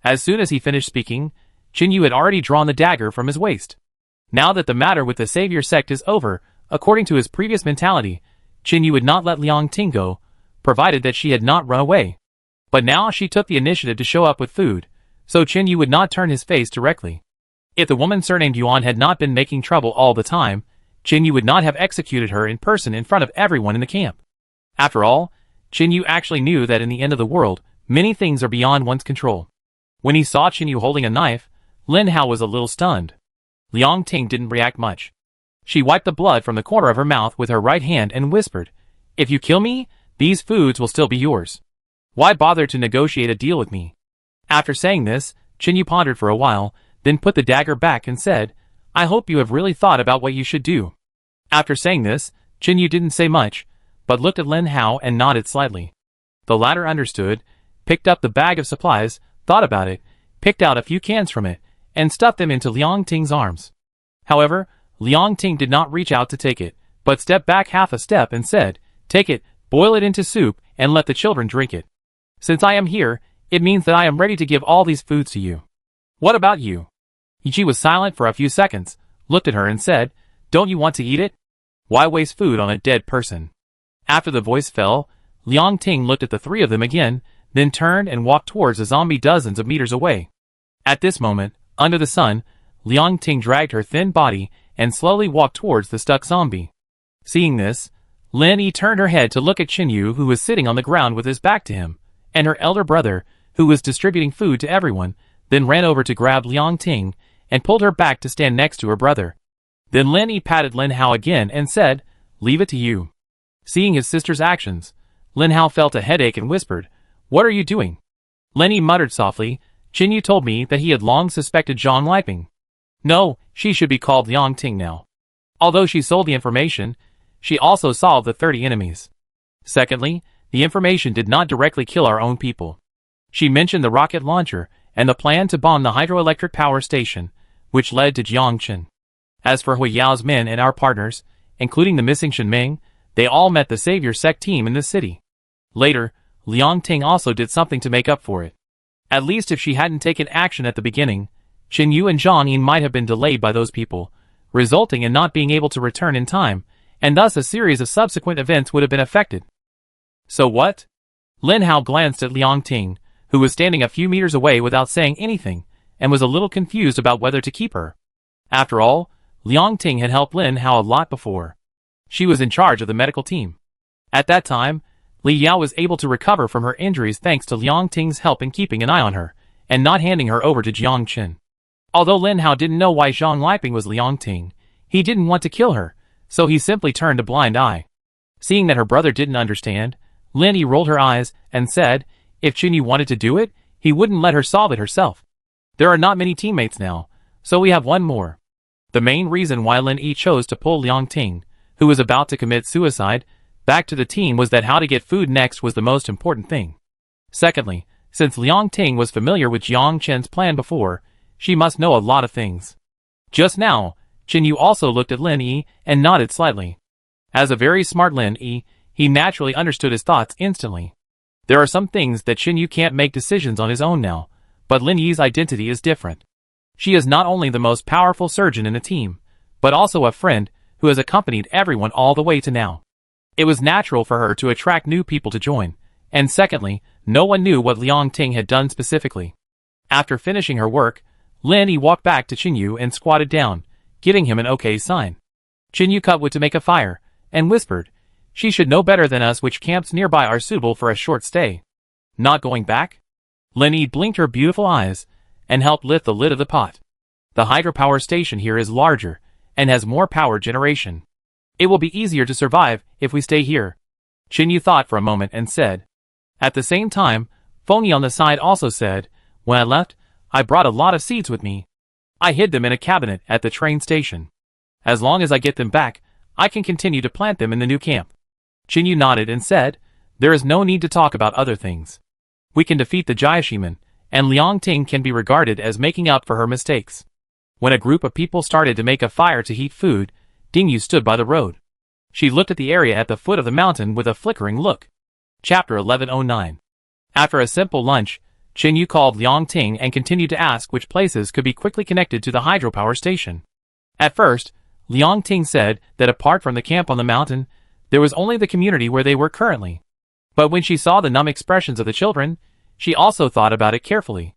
As soon as he finished speaking, Chen Yu had already drawn the dagger from his waist. Now that the matter with the Savior sect is over, according to his previous mentality, Chen Yu would not let Liang Ting go, provided that she had not run away. But now she took the initiative to show up with food, so Chen Yu would not turn his face directly. If the woman surnamed Yuan had not been making trouble all the time, Qin Yu would not have executed her in person in front of everyone in the camp. After all, Qin Yu actually knew that in the end of the world, many things are beyond one's control. When he saw Qin Yu holding a knife, Lin Hao was a little stunned. Liang Ting didn't react much. She wiped the blood from the corner of her mouth with her right hand and whispered, "If you kill me, these foods will still be yours. Why bother to negotiate a deal with me?" After saying this, Qin Yu pondered for a while, then put the dagger back and said, "I hope you have really thought about what you should do." After saying this, Qin Yu didn't say much, but looked at Lin Hao and nodded slightly. The latter understood, picked up the bag of supplies, thought about it, picked out a few cans from it, and stuffed them into Liang Ting's arms. However, Liang Ting did not reach out to take it, but stepped back half a step and said, "Take it, boil it into soup, and let the children drink it. Since I am here, it means that I am ready to give all these foods to you. What about you?" Yi was silent for a few seconds, looked at her and said, "Don't you want to eat it? Why waste food on a dead person?" After the voice fell, Liang Ting looked at the three of them again, then turned and walked towards the zombie dozens of meters away. At this moment, under the sun, Liang Ting dragged her thin body and slowly walked towards the stuck zombie. Seeing this, Lin Yi turned her head to look at Qin Yu, who was sitting on the ground with his back to him, and her elder brother, who was distributing food to everyone, then ran over to grab Liang Ting and pulled her back to stand next to her brother. Then Lin Yi patted Lin Hao again and said, "Leave it to you." Seeing his sister's actions, Lin Hao felt a headache and whispered, "What are you doing?" Lin Yi muttered softly, "Qin Yu told me that he had long suspected Zhang Liping. No, she should be called Liang Ting now. Although she sold the information, she also solved the 30 enemies. Secondly, the information did not directly kill our own people. She mentioned the rocket launcher and the plan to bomb the hydroelectric power station, which led to Jiangchen. As for Hui Yao's men and our partners, including the missing Shen Ming, they all met the Savior Sect team in this city. Later, Liang Ting also did something to make up for it. At least if she hadn't taken action at the beginning, Qin Yu and Zhang Yin might have been delayed by those people, resulting in not being able to return in time, and thus a series of subsequent events would have been affected. So what? Lin Hao glanced at Liang Ting, who was standing a few meters away without saying anything, and was a little confused about whether to keep her. After all, Liang Ting had helped Lin Hao a lot before. She was in charge of the medical team. At that time, Li Yao was able to recover from her injuries thanks to Liang Ting's help in keeping an eye on her, and not handing her over to Jiang Qin. Although Lin Hao didn't know why Zhang Liping was Liang Ting, he didn't want to kill her, so he simply turned a blind eye. Seeing that her brother didn't understand, Lin Yi rolled her eyes and said, if Qin Yu wanted to do it, he wouldn't let her solve it herself. There are not many teammates now, so we have one more. The main reason why Lin Yi chose to pull Liang Ting, who was about to commit suicide, back to the team was that how to get food next was the most important thing. Secondly, since Liang Ting was familiar with Jiang Chen's plan before, she must know a lot of things. Just now, Qin Yu also looked at Lin Yi and nodded slightly. As a very smart Lin Yi, he naturally understood his thoughts instantly. There are some things that Qin Yu can't make decisions on his own now, but Lin Yi's identity is different. She is not only the most powerful surgeon in the team, but also a friend who has accompanied everyone all the way to now. It was natural for her to attract new people to join, and secondly, no one knew what Liang Ting had done specifically. After finishing her work, Lin Yi walked back to Qin Yu and squatted down, giving him an okay sign. Qin Yu cut wood to make a fire, and whispered, she should know better than us which camps nearby are suitable for a short stay. Not going back? Lin Yi blinked her beautiful eyes, and helped lift the lid of the pot. The hydropower station here is larger, and has more power generation. It will be easier to survive if we stay here. Qin Yu thought for a moment and said. At the same time, Feng Yi on the side also said, when I left, I brought a lot of seeds with me. I hid them in a cabinet at the train station. As long as I get them back, I can continue to plant them in the new camp. Qin Yu nodded and said, there is no need to talk about other things. We can defeat the Jiashiman, and Liang Ting can be regarded as making up for her mistakes. When a group of people started to make a fire to heat food, Ding Yu stood by the road. She looked at the area at the foot of the mountain with a flickering look. Chapter 1109. After a simple lunch, Qin Yu called Liang Ting and continued to ask which places could be quickly connected to the hydropower station. At first, Liang Ting said that apart from the camp on the mountain, there was only the community where they were currently. But when she saw the numb expressions of the children, she also thought about it carefully.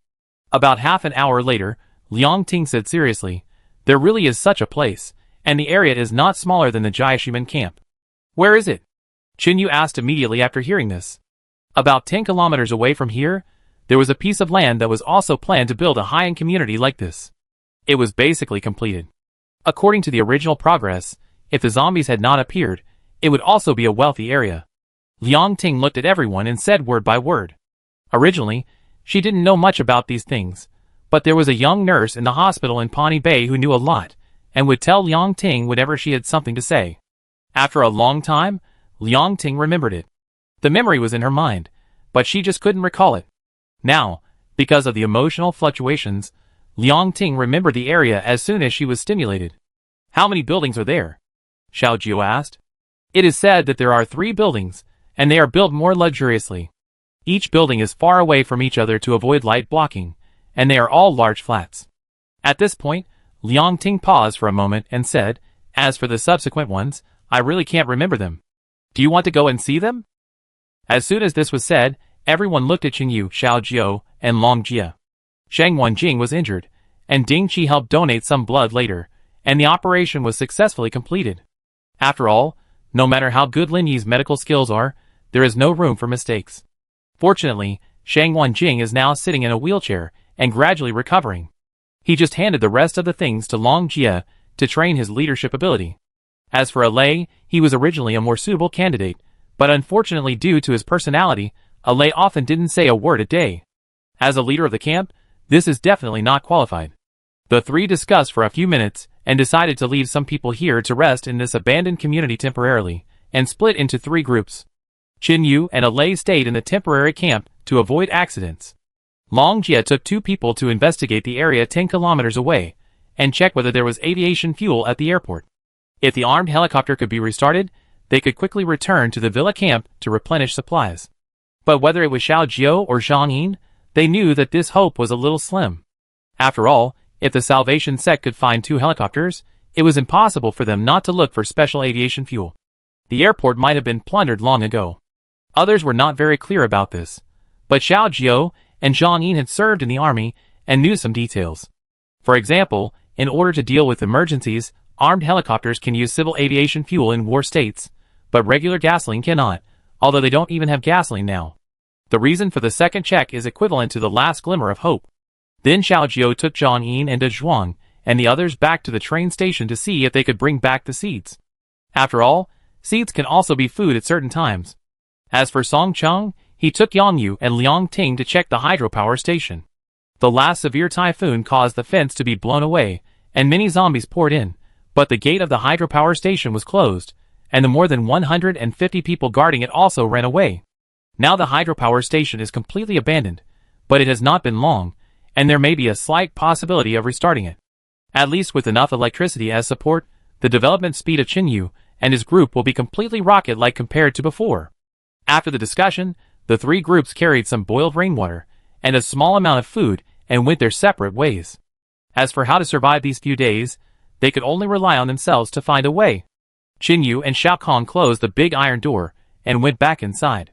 About half an hour later, Liang Ting said seriously. There really is such a place, and the area is not smaller than the Jiashimen camp. Where is it? Qin Yu asked immediately after hearing this. About 10 kilometers away from here, there was a piece of land that was also planned to build a high-end community like this. It was basically completed. According to the original progress, if the zombies had not appeared, it would also be a wealthy area. Liang Ting looked at everyone and said word by word. Originally, she didn't know much about these things, but there was a young nurse in the hospital in Pawnee Bay who knew a lot, and would tell Liang Ting whenever she had something to say. After a long time, Liang Ting remembered it. The memory was in her mind, but she just couldn't recall it. Now, because of the emotional fluctuations, Liang Ting remembered the area as soon as she was stimulated. How many buildings are there? Xiao Jiu asked. It is said that there are 3 buildings, and they are built more luxuriously. Each building is far away from each other to avoid light blocking, and they are all large flats. At this point, Liang Ting paused for a moment and said, as for the subsequent ones, I really can't remember them. Do you want to go and see them? As soon as this was said, everyone looked at Qin Yu, Xiao Jiu, and Long Jia. Shang Wanjing was injured, and Ding Qi helped donate some blood later, and the operation was successfully completed. After all, no matter how good Lin Yi's medical skills are, there is no room for mistakes. Fortunately, Shang Wanjing is now sitting in a wheelchair and gradually recovering. He just handed the rest of the things to Long Jia to train his leadership ability. As for Alei, he was originally a more suitable candidate, but unfortunately due to his personality, Alei often didn't say a word a day. As a leader of the camp, this is definitely not qualified. The 3 discussed for a few minutes and decided to leave some people here to rest in this abandoned community temporarily, and split into 3 groups. Qin Yu and Alei stayed in the temporary camp to avoid accidents. Long Jia took 2 people to investigate the area 10 kilometers away, and check whether there was aviation fuel at the airport. If the armed helicopter could be restarted, they could quickly return to the villa camp to replenish supplies. But whether it was Xiao Jiu or Zhang Yin, they knew that this hope was a little slim. After all, if the Salvation Sect could find 2 helicopters, it was impossible for them not to look for special aviation fuel. The airport might have been plundered long ago. Others were not very clear about this, but Xiao Jiu and Zhang Yin had served in the army and knew some details. For example, in order to deal with emergencies, armed helicopters can use civil aviation fuel in war states, but regular gasoline cannot, although they don't even have gasoline now. The reason for the second check is equivalent to the last glimmer of hope. Then Xiao Jiu took Zhang Yin and De Zhuang and the others back to the train station to see if they could bring back the seeds. After all, seeds can also be food at certain times. As for Song Cheng, he took Yang Yu and Liang Ting to check the hydropower station. The last severe typhoon caused the fence to be blown away, and many zombies poured in, but the gate of the hydropower station was closed, and the more than 150 people guarding it also ran away. Now the hydropower station is completely abandoned, but it has not been long, and there may be a slight possibility of restarting it. At least with enough electricity as support, the development speed of Qin Yu and his group will be completely rocket-like compared to before. After the discussion, the 3 groups carried some boiled rainwater and a small amount of food and went their separate ways. As for how to survive these few days, they could only rely on themselves to find a way. Qin Yu and Xiao Kong closed the big iron door and went back inside.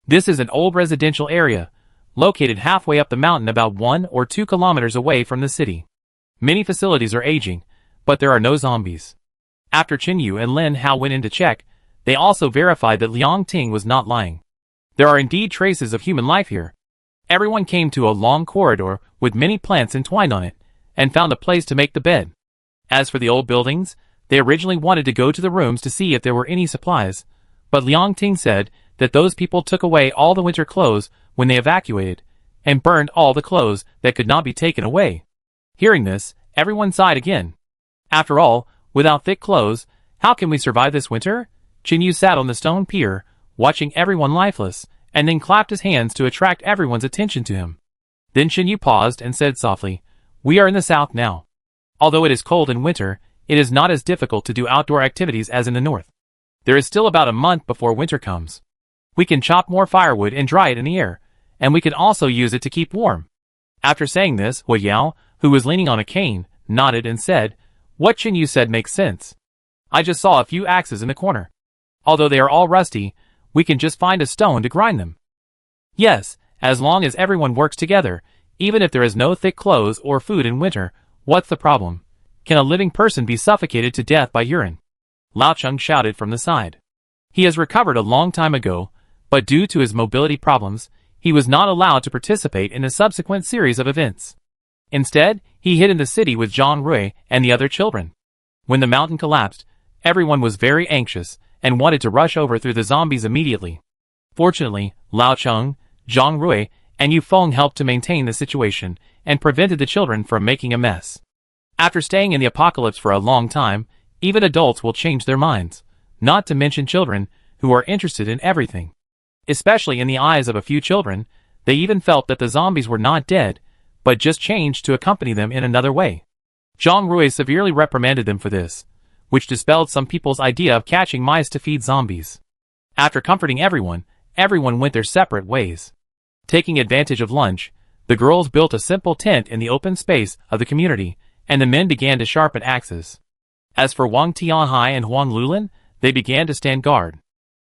This is an old residential area, located halfway up the mountain about 1 or 2 kilometers away from the city. Many facilities are aging, but there are no zombies. After Qin Yu and Lin Hao went in to check, they also verified that Liang Ting was not lying. There are indeed traces of human life here. Everyone came to a long corridor with many plants entwined on it, and found a place to make the bed. As for the old buildings, they originally wanted to go to the rooms to see if there were any supplies, but Liang Ting said that those people took away all the winter clothes when they evacuated, and burned all the clothes that could not be taken away. Hearing this, everyone sighed again. After all, without thick clothes, how can we survive this winter? Qin Yu sat on the stone pier, watching everyone lifeless, and then clapped his hands to attract everyone's attention to him. Then Qin Yu paused and said softly, "We are in the south now. Although it is cold in winter, it is not as difficult to do outdoor activities as in the north. There is still about a month before winter comes. We can chop more firewood and dry it in the air, and we can also use it to keep warm." After saying this, Hu Yao, who was leaning on a cane, nodded and said, "What Qin Yu said makes sense. I just saw a few axes in the corner. Although they are all rusty, we can just find a stone to grind them." Yes, as long as everyone works together, Even if there is no thick clothes or food in winter, what's the problem? Can a living person be suffocated to death by urine? Lao Cheng shouted from the side. He has recovered a long time ago, but due to his mobility problems, he was not allowed to participate in a subsequent series of events. Instead, he hid in the city with Zhang Rui and the other children. When the mountain collapsed, everyone was very anxious and wanted to rush over through the zombies immediately. Fortunately, Lao Cheng, Zhang Rui, and Yu Feng helped to maintain the situation and prevented the children from making a mess. After staying in the apocalypse for a long time, even adults will change their minds, not to mention children, who are interested in everything. Especially in the eyes of a few children, they even felt that the zombies were not dead, but just changed to accompany them in another way. Zhang Rui severely reprimanded them for this, which dispelled some people's idea of catching mice to feed zombies. After comforting everyone went their separate ways. Taking advantage of lunch, the girls built a simple tent in the open space of the community, and the men began to sharpen axes. As for Wang Tianhai and Huang Lulin, they began to stand guard.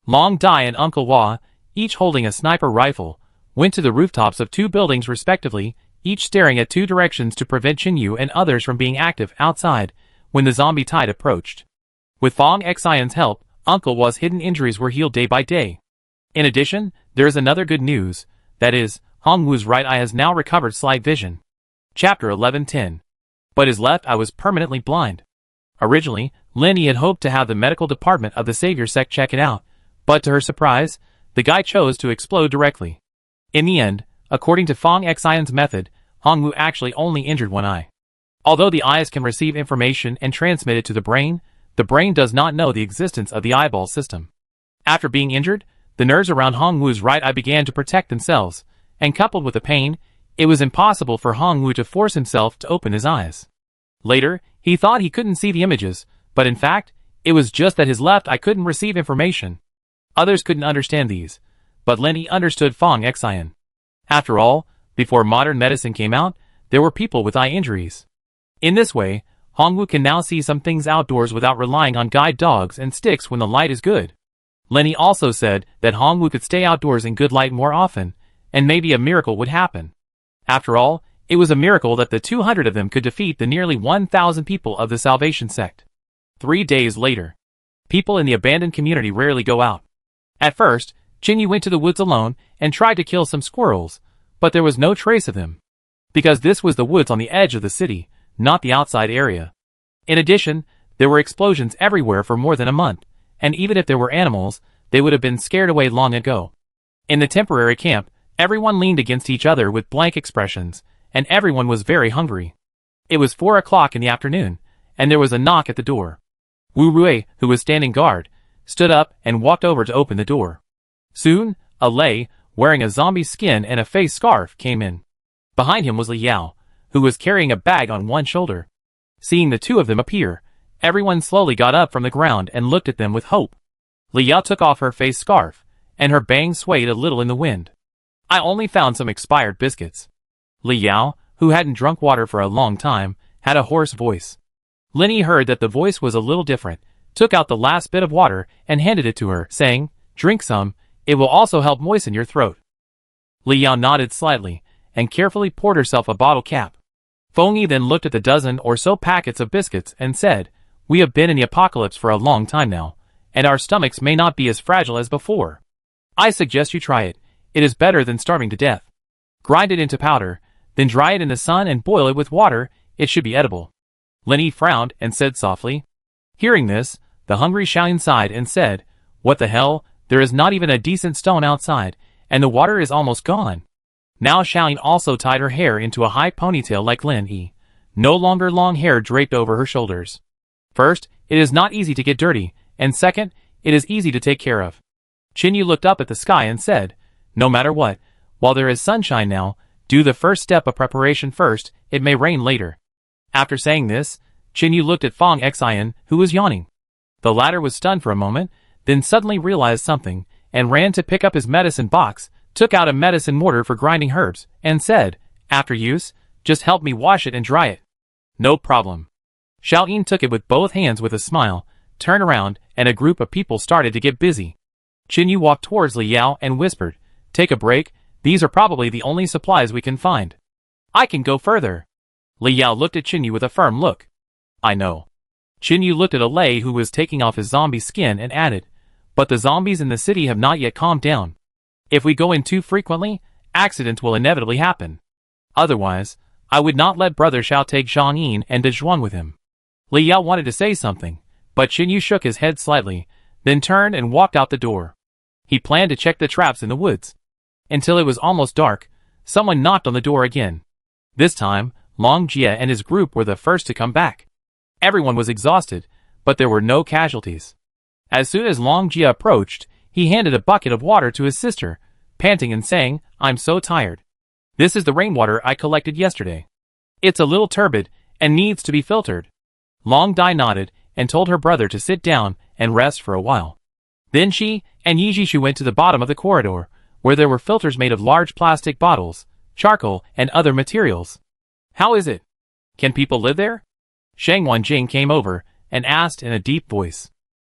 Long Dai and Uncle Hua, each holding a sniper rifle, went to the rooftops of 2 buildings respectively, each staring at 2 directions to prevent Qinyu and others from being active outside when the zombie tide approached. With Fong Xian's help, Uncle Hua's hidden injuries were healed day by day. In addition, there is another good news, that is, Hong Wu's right eye has now recovered slight vision. Chapter 11:10. But his left eye was permanently blind. Originally, Lin Yi had hoped to have the medical department of the Savior sect check it out, but to her surprise, the guy chose to explode directly. In the end, according to Fong Xian's method, Hong Wu actually only injured one eye. Although the eyes can receive information and transmit it to the brain does not know the existence of the eyeball system. After being injured, the nerves around Hong Wu's right eye began to protect themselves, and coupled with the pain, it was impossible for Hong Wu to force himself to open his eyes. Later, he thought he couldn't see the images, but in fact, it was just that his left eye couldn't receive information. Others couldn't understand these, but Lin Yi understood Fong Xian. After all, before modern medicine came out, there were people with eye injuries. In this way, Hong Wu can now see some things outdoors without relying on guide dogs and sticks when the light is good. Lin Yi also said that Hong Wu could stay outdoors in good light more often, and maybe a miracle would happen. After all, it was a miracle that the 200 of them could defeat the nearly 1,000 people of the Salvation sect. 3 days later. People in the abandoned community rarely go out. At first, Qinyu went to the woods alone and tried to kill some squirrels, but there was no trace of them. Because this was the woods on the edge of the city, not the outside area. In addition, there were explosions everywhere for more than a month, and even if there were animals, they would have been scared away long ago. In the temporary camp, everyone leaned against each other with blank expressions, and everyone was very hungry. It was 4 o'clock in the afternoon, and there was a knock at the door. Wu Rui, who was standing guard, stood up and walked over to open the door. Soon, a lay, wearing a zombie skin and a face scarf, came in. Behind him was Li Yao, who was carrying a bag on one shoulder. Seeing the 2 of them appear, everyone slowly got up from the ground and looked at them with hope. Li Yao took off her face scarf, and her bangs swayed a little in the wind. I only found some expired biscuits. Li Yao, who hadn't drunk water for a long time, had a hoarse voice. Lin Yi heard that the voice was a little different, took out the last bit of water and handed it to her, saying, "Drink some, it will also help moisten your throat." Li Yao nodded slightly, and carefully poured herself a bottle cap. Feng Yi then looked at the dozen or so packets of biscuits and said, "We have been in the apocalypse for a long time now, and our stomachs may not be as fragile as before. I suggest you try it. It is better than starving to death. Grind it into powder, then dry it in the sun and boil it with water. It should be edible." Lin Yi frowned and said softly. Hearing this, the hungry Xiaoyin sighed and said, "What the hell, there is not even a decent stone outside, and the water is almost gone." Now Xiaoyin also tied her hair into a high ponytail like Lin Yi. No longer long hair draped over her shoulders. First, it is not easy to get dirty, and second, it is easy to take care of. Qinyu looked up at the sky and said, "No matter what, while there is sunshine now, do the first step of preparation first, it may rain later." After saying this, Qinyu looked at Fong Xian, who was yawning. The latter was stunned for a moment, then suddenly realized something, and ran to pick up his medicine box, took out a medicine mortar for grinding herbs, and said, "After use, just help me wash it and dry it." "No problem." Xiaoyin took it with both hands with a smile, turned around, and a group of people started to get busy. Qinyu walked towards Li Yao and whispered, "Take a break, these are probably the only supplies we can find." I can go further. Li Yao looked at Qin Yu with a firm look. I know. Qin Yu looked at Lei, who was taking off his zombie skin, and added, but the zombies in the city have not yet calmed down. If we go in too frequently, accidents will inevitably happen. Otherwise, I would not let Brother Xiao take Zhang Yin and De Zhuan with him. Li Yao wanted to say something, but Qin Yu shook his head slightly, then turned and walked out the door. He planned to check the traps in the woods. Until it was almost dark, someone knocked on the door again. This time, Long Jia and his group were the first to come back. Everyone was exhausted, but there were no casualties. As soon as Long Jia approached, he handed a bucket of water to his sister, panting and saying, I'm so tired. This is the rainwater I collected yesterday. It's a little turbid and needs to be filtered. Long Dai nodded and told her brother to sit down and rest for a while. Then she and Yi Jishu went to the bottom of the corridor, where there were filters made of large plastic bottles, charcoal, and other materials. How is it? Can people live there? Shang Wanjing came over and asked in a deep voice.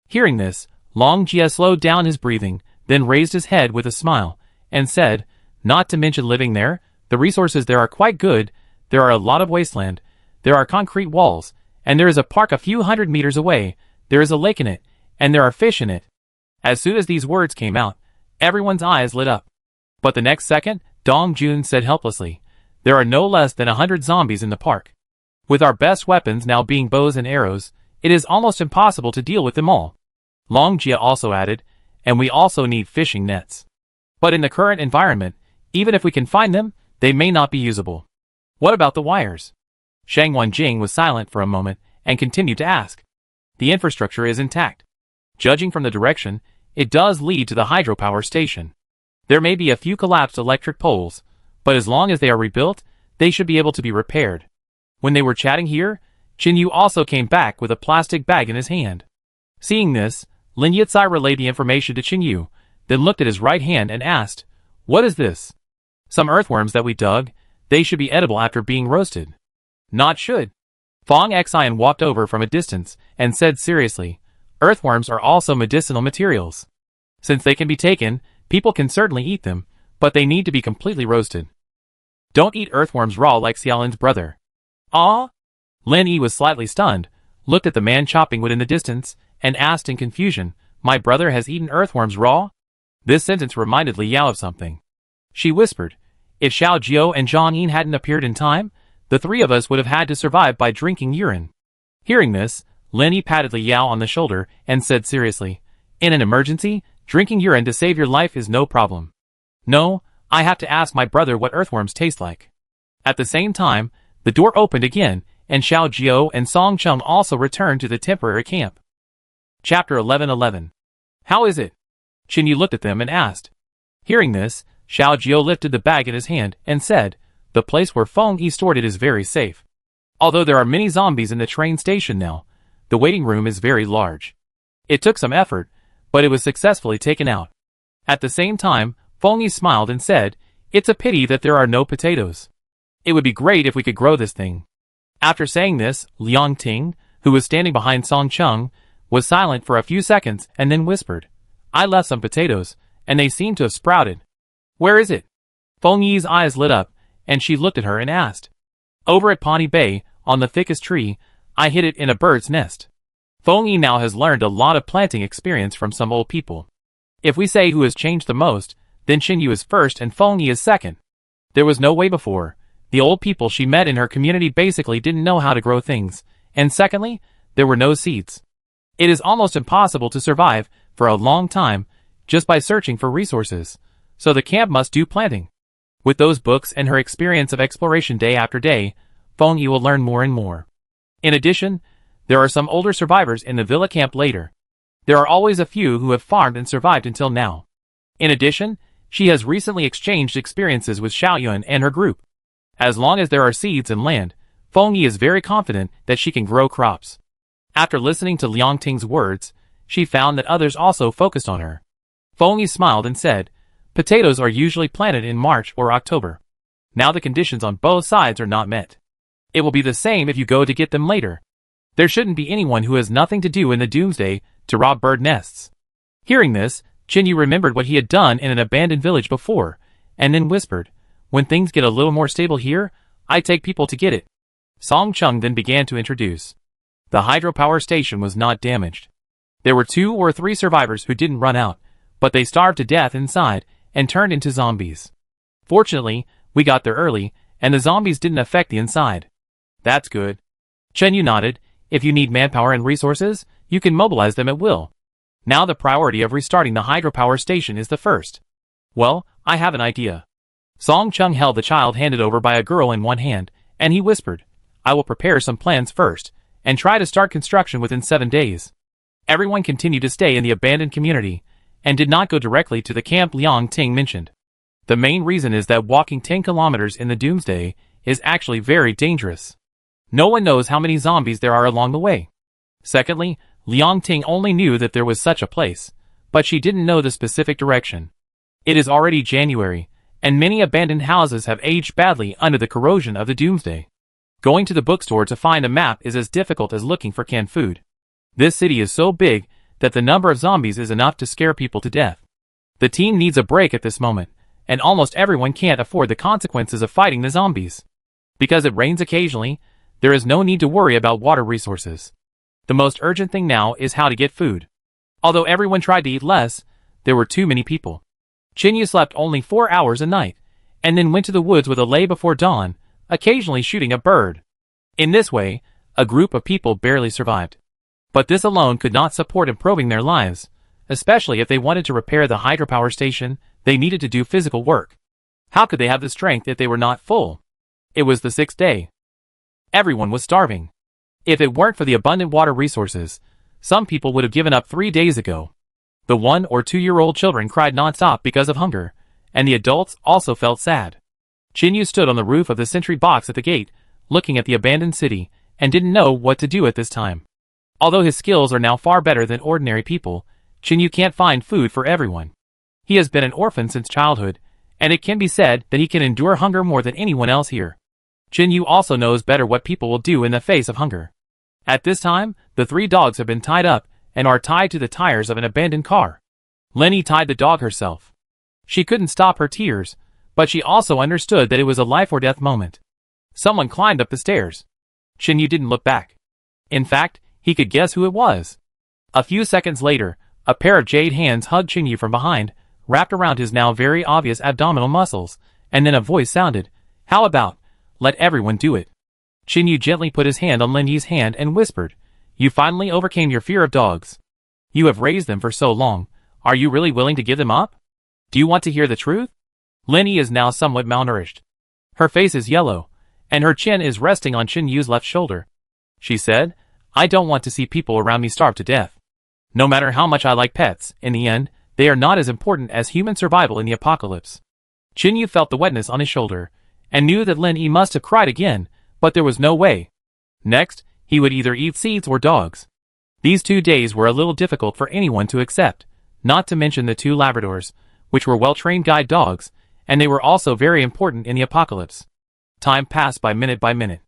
Hearing this, Long Jia slowed down his breathing, then raised his head with a smile, and said, not to mention living there, the resources there are quite good, there are a lot of wasteland, there are concrete walls, and there is a park a few hundred meters away, there is a lake in it, and there are fish in it. As soon as these words came out, everyone's eyes lit up. But the next second, Dong Jun said helplessly, there are no less than 100 zombies in the park. With our best weapons now being bows and arrows, it is almost impossible to deal with them all. Long Jia also added, and we also need fishing nets. But in the current environment, even if we can find them, they may not be usable. What about the wires? Shang Wanjing was silent for a moment and continued to ask. The infrastructure is intact. Judging from the direction, it does lead to the hydropower station. There may be a few collapsed electric poles, but as long as they are rebuilt, they should be able to be repaired. When they were chatting here, Qin Yu also came back with a plastic bag in his hand. Seeing this, Lin Yitsai relayed the information to Qin Yu, then looked at his right hand and asked, what is this? Some earthworms that we dug, they should be edible after being roasted. Not should. Fong Xian walked over from a distance and said seriously, earthworms are also medicinal materials. Since they can be taken, people can certainly eat them, but they need to be completely roasted. Don't eat earthworms raw like Xiaolin's brother. Ah? Lin Yi was slightly stunned, looked at the man chopping wood in the distance, and asked in confusion, my brother has eaten earthworms raw? This sentence reminded Li Yao of something. She whispered, if Xiao Jiao and Zhang Yin hadn't appeared in time, the three of us would have had to survive by drinking urine. Hearing this, Lin Yi patted Li Yao on the shoulder and said seriously, in an emergency, drinking urine to save your life is no problem. No, I have to ask my brother what earthworms taste like. At the same time, the door opened again, and Xiao Jiao and Song Cheng also returned to the temporary camp. Chapter 11:11. How is it? Qin Yu looked at them and asked. Hearing this, Xiao Jiao lifted the bag in his hand and said, the place where Feng Yi stored it is very safe. Although there are many zombies in the train station now, the waiting room is very large. It took some effort, but it was successfully taken out. At the same time, Feng Yi smiled and said, it's a pity that there are no potatoes. It would be great if we could grow this thing. After saying this, Liang Ting, who was standing behind Song Cheng, was silent for a few seconds and then whispered, I left some potatoes, and they seem to have sprouted. Where is it? Feng Yi's eyes lit up, and she looked at her and asked. Over at Pawnee Bay, on the thickest tree, I hid it in a bird's nest. Feng Yi now has learned a lot of planting experience from some old people. If we say who has changed the most, then Qin Yu is first and Feng Yi is second. There was no way before. The old people she met in her community basically didn't know how to grow things, and secondly, there were no seeds. It is almost impossible to survive for a long time just by searching for resources, so the camp must do planting. With those books and her experience of exploration day after day, Feng Yi will learn more and more. In addition, there are some older survivors in the villa camp later. There are always a few who have farmed and survived until now. In addition, she has recently exchanged experiences with Xiaoyun and her group. As long as there are seeds and land, Feng Yi is very confident that she can grow crops. After listening to Liang Ting's words, she found that others also focused on her. Feng Yi smiled and said, potatoes are usually planted in March or October. Now the conditions on both sides are not met. It will be the same if you go to get them later. There shouldn't be anyone who has nothing to do in the doomsday to rob bird nests. Hearing this, Qin Yu remembered what he had done in an abandoned village before, and then whispered, when things get a little more stable here, I take people to get it. Song Chung then began to introduce. The hydropower station was not damaged. There were 2 or 3 survivors who didn't run out, but they starved to death inside and turned into zombies. Fortunately, we got there early, and the zombies didn't affect the inside. That's good. Chen Yu nodded. If you need manpower and resources, you can mobilize them at will. Now the priority of restarting the hydropower station is the first. Well, I have an idea. Song Chung held the child handed over by a girl in one hand, and he whispered, I will prepare some plans first, and try to start construction within 7 days. Everyone continued to stay in the abandoned community, and did not go directly to the camp Liang Ting mentioned. The main reason is that walking 10 kilometers in the doomsday is actually very dangerous. No one knows how many zombies there are along the way. Secondly, Liang Ting only knew that there was such a place, but she didn't know the specific direction. It is already January, and many abandoned houses have aged badly under the corrosion of the doomsday. Going to the bookstore to find a map is as difficult as looking for canned food. This city is so big that the number of zombies is enough to scare people to death. The team needs a break at this moment, and almost everyone can't afford the consequences of fighting the zombies. Because it rains occasionally, there is no need to worry about water resources. The most urgent thing now is how to get food. Although everyone tried to eat less, there were too many people. Chinyu slept only 4 hours a night, and then went to the woods with a lay before dawn, occasionally shooting a bird. In this way, a group of people barely survived. But this alone could not support improving their lives, especially if they wanted to repair the hydropower station. They needed to do physical work. How could they have the strength if they were not full? It was the 6th day. Everyone was starving. If it weren't for the abundant water resources, some people would have given up 3 days ago. The 1 or 2-year-old children cried non-stop because of hunger, and the adults also felt sad. Chinyu stood on the roof of the sentry box at the gate, looking at the abandoned city, and didn't know what to do at this time. Although his skills are now far better than ordinary people, Chinyu can't find food for everyone. He has been an orphan since childhood, and it can be said that he can endure hunger more than anyone else here. Chinyu also knows better what people will do in the face of hunger. At this time, the 3 dogs have been tied up, and are tied to the tires of an abandoned car. Lenny tied the dog herself. She couldn't stop her tears, but she also understood that it was a life-or-death moment. Someone climbed up the stairs. Chinyu didn't look back. In fact, he could guess who it was. A few seconds later, a pair of jade hands hugged Chinyu from behind, wrapped around his now very obvious abdominal muscles, and then a voice sounded, How about, let everyone do it. Chinyu gently put his hand on Lenny's hand and whispered, You finally overcame your fear of dogs. You have raised them for so long. Are you really willing to give them up? Do you want to hear the truth? Lenny is now somewhat malnourished. Her face is yellow, and her chin is resting on Chinyu's left shoulder. She said, I don't want to see people around me starve to death. No matter how much I like pets, in the end, they are not as important as human survival in the apocalypse. Chinyu felt the wetness on his shoulder, and knew that Lenny must have cried again, but there was no way. Next, he would either eat seeds or dogs. These 2 days were a little difficult for anyone to accept, not to mention the 2 Labradors, which were well-trained guide dogs, and they were also very important in the apocalypse. Time passed by minute.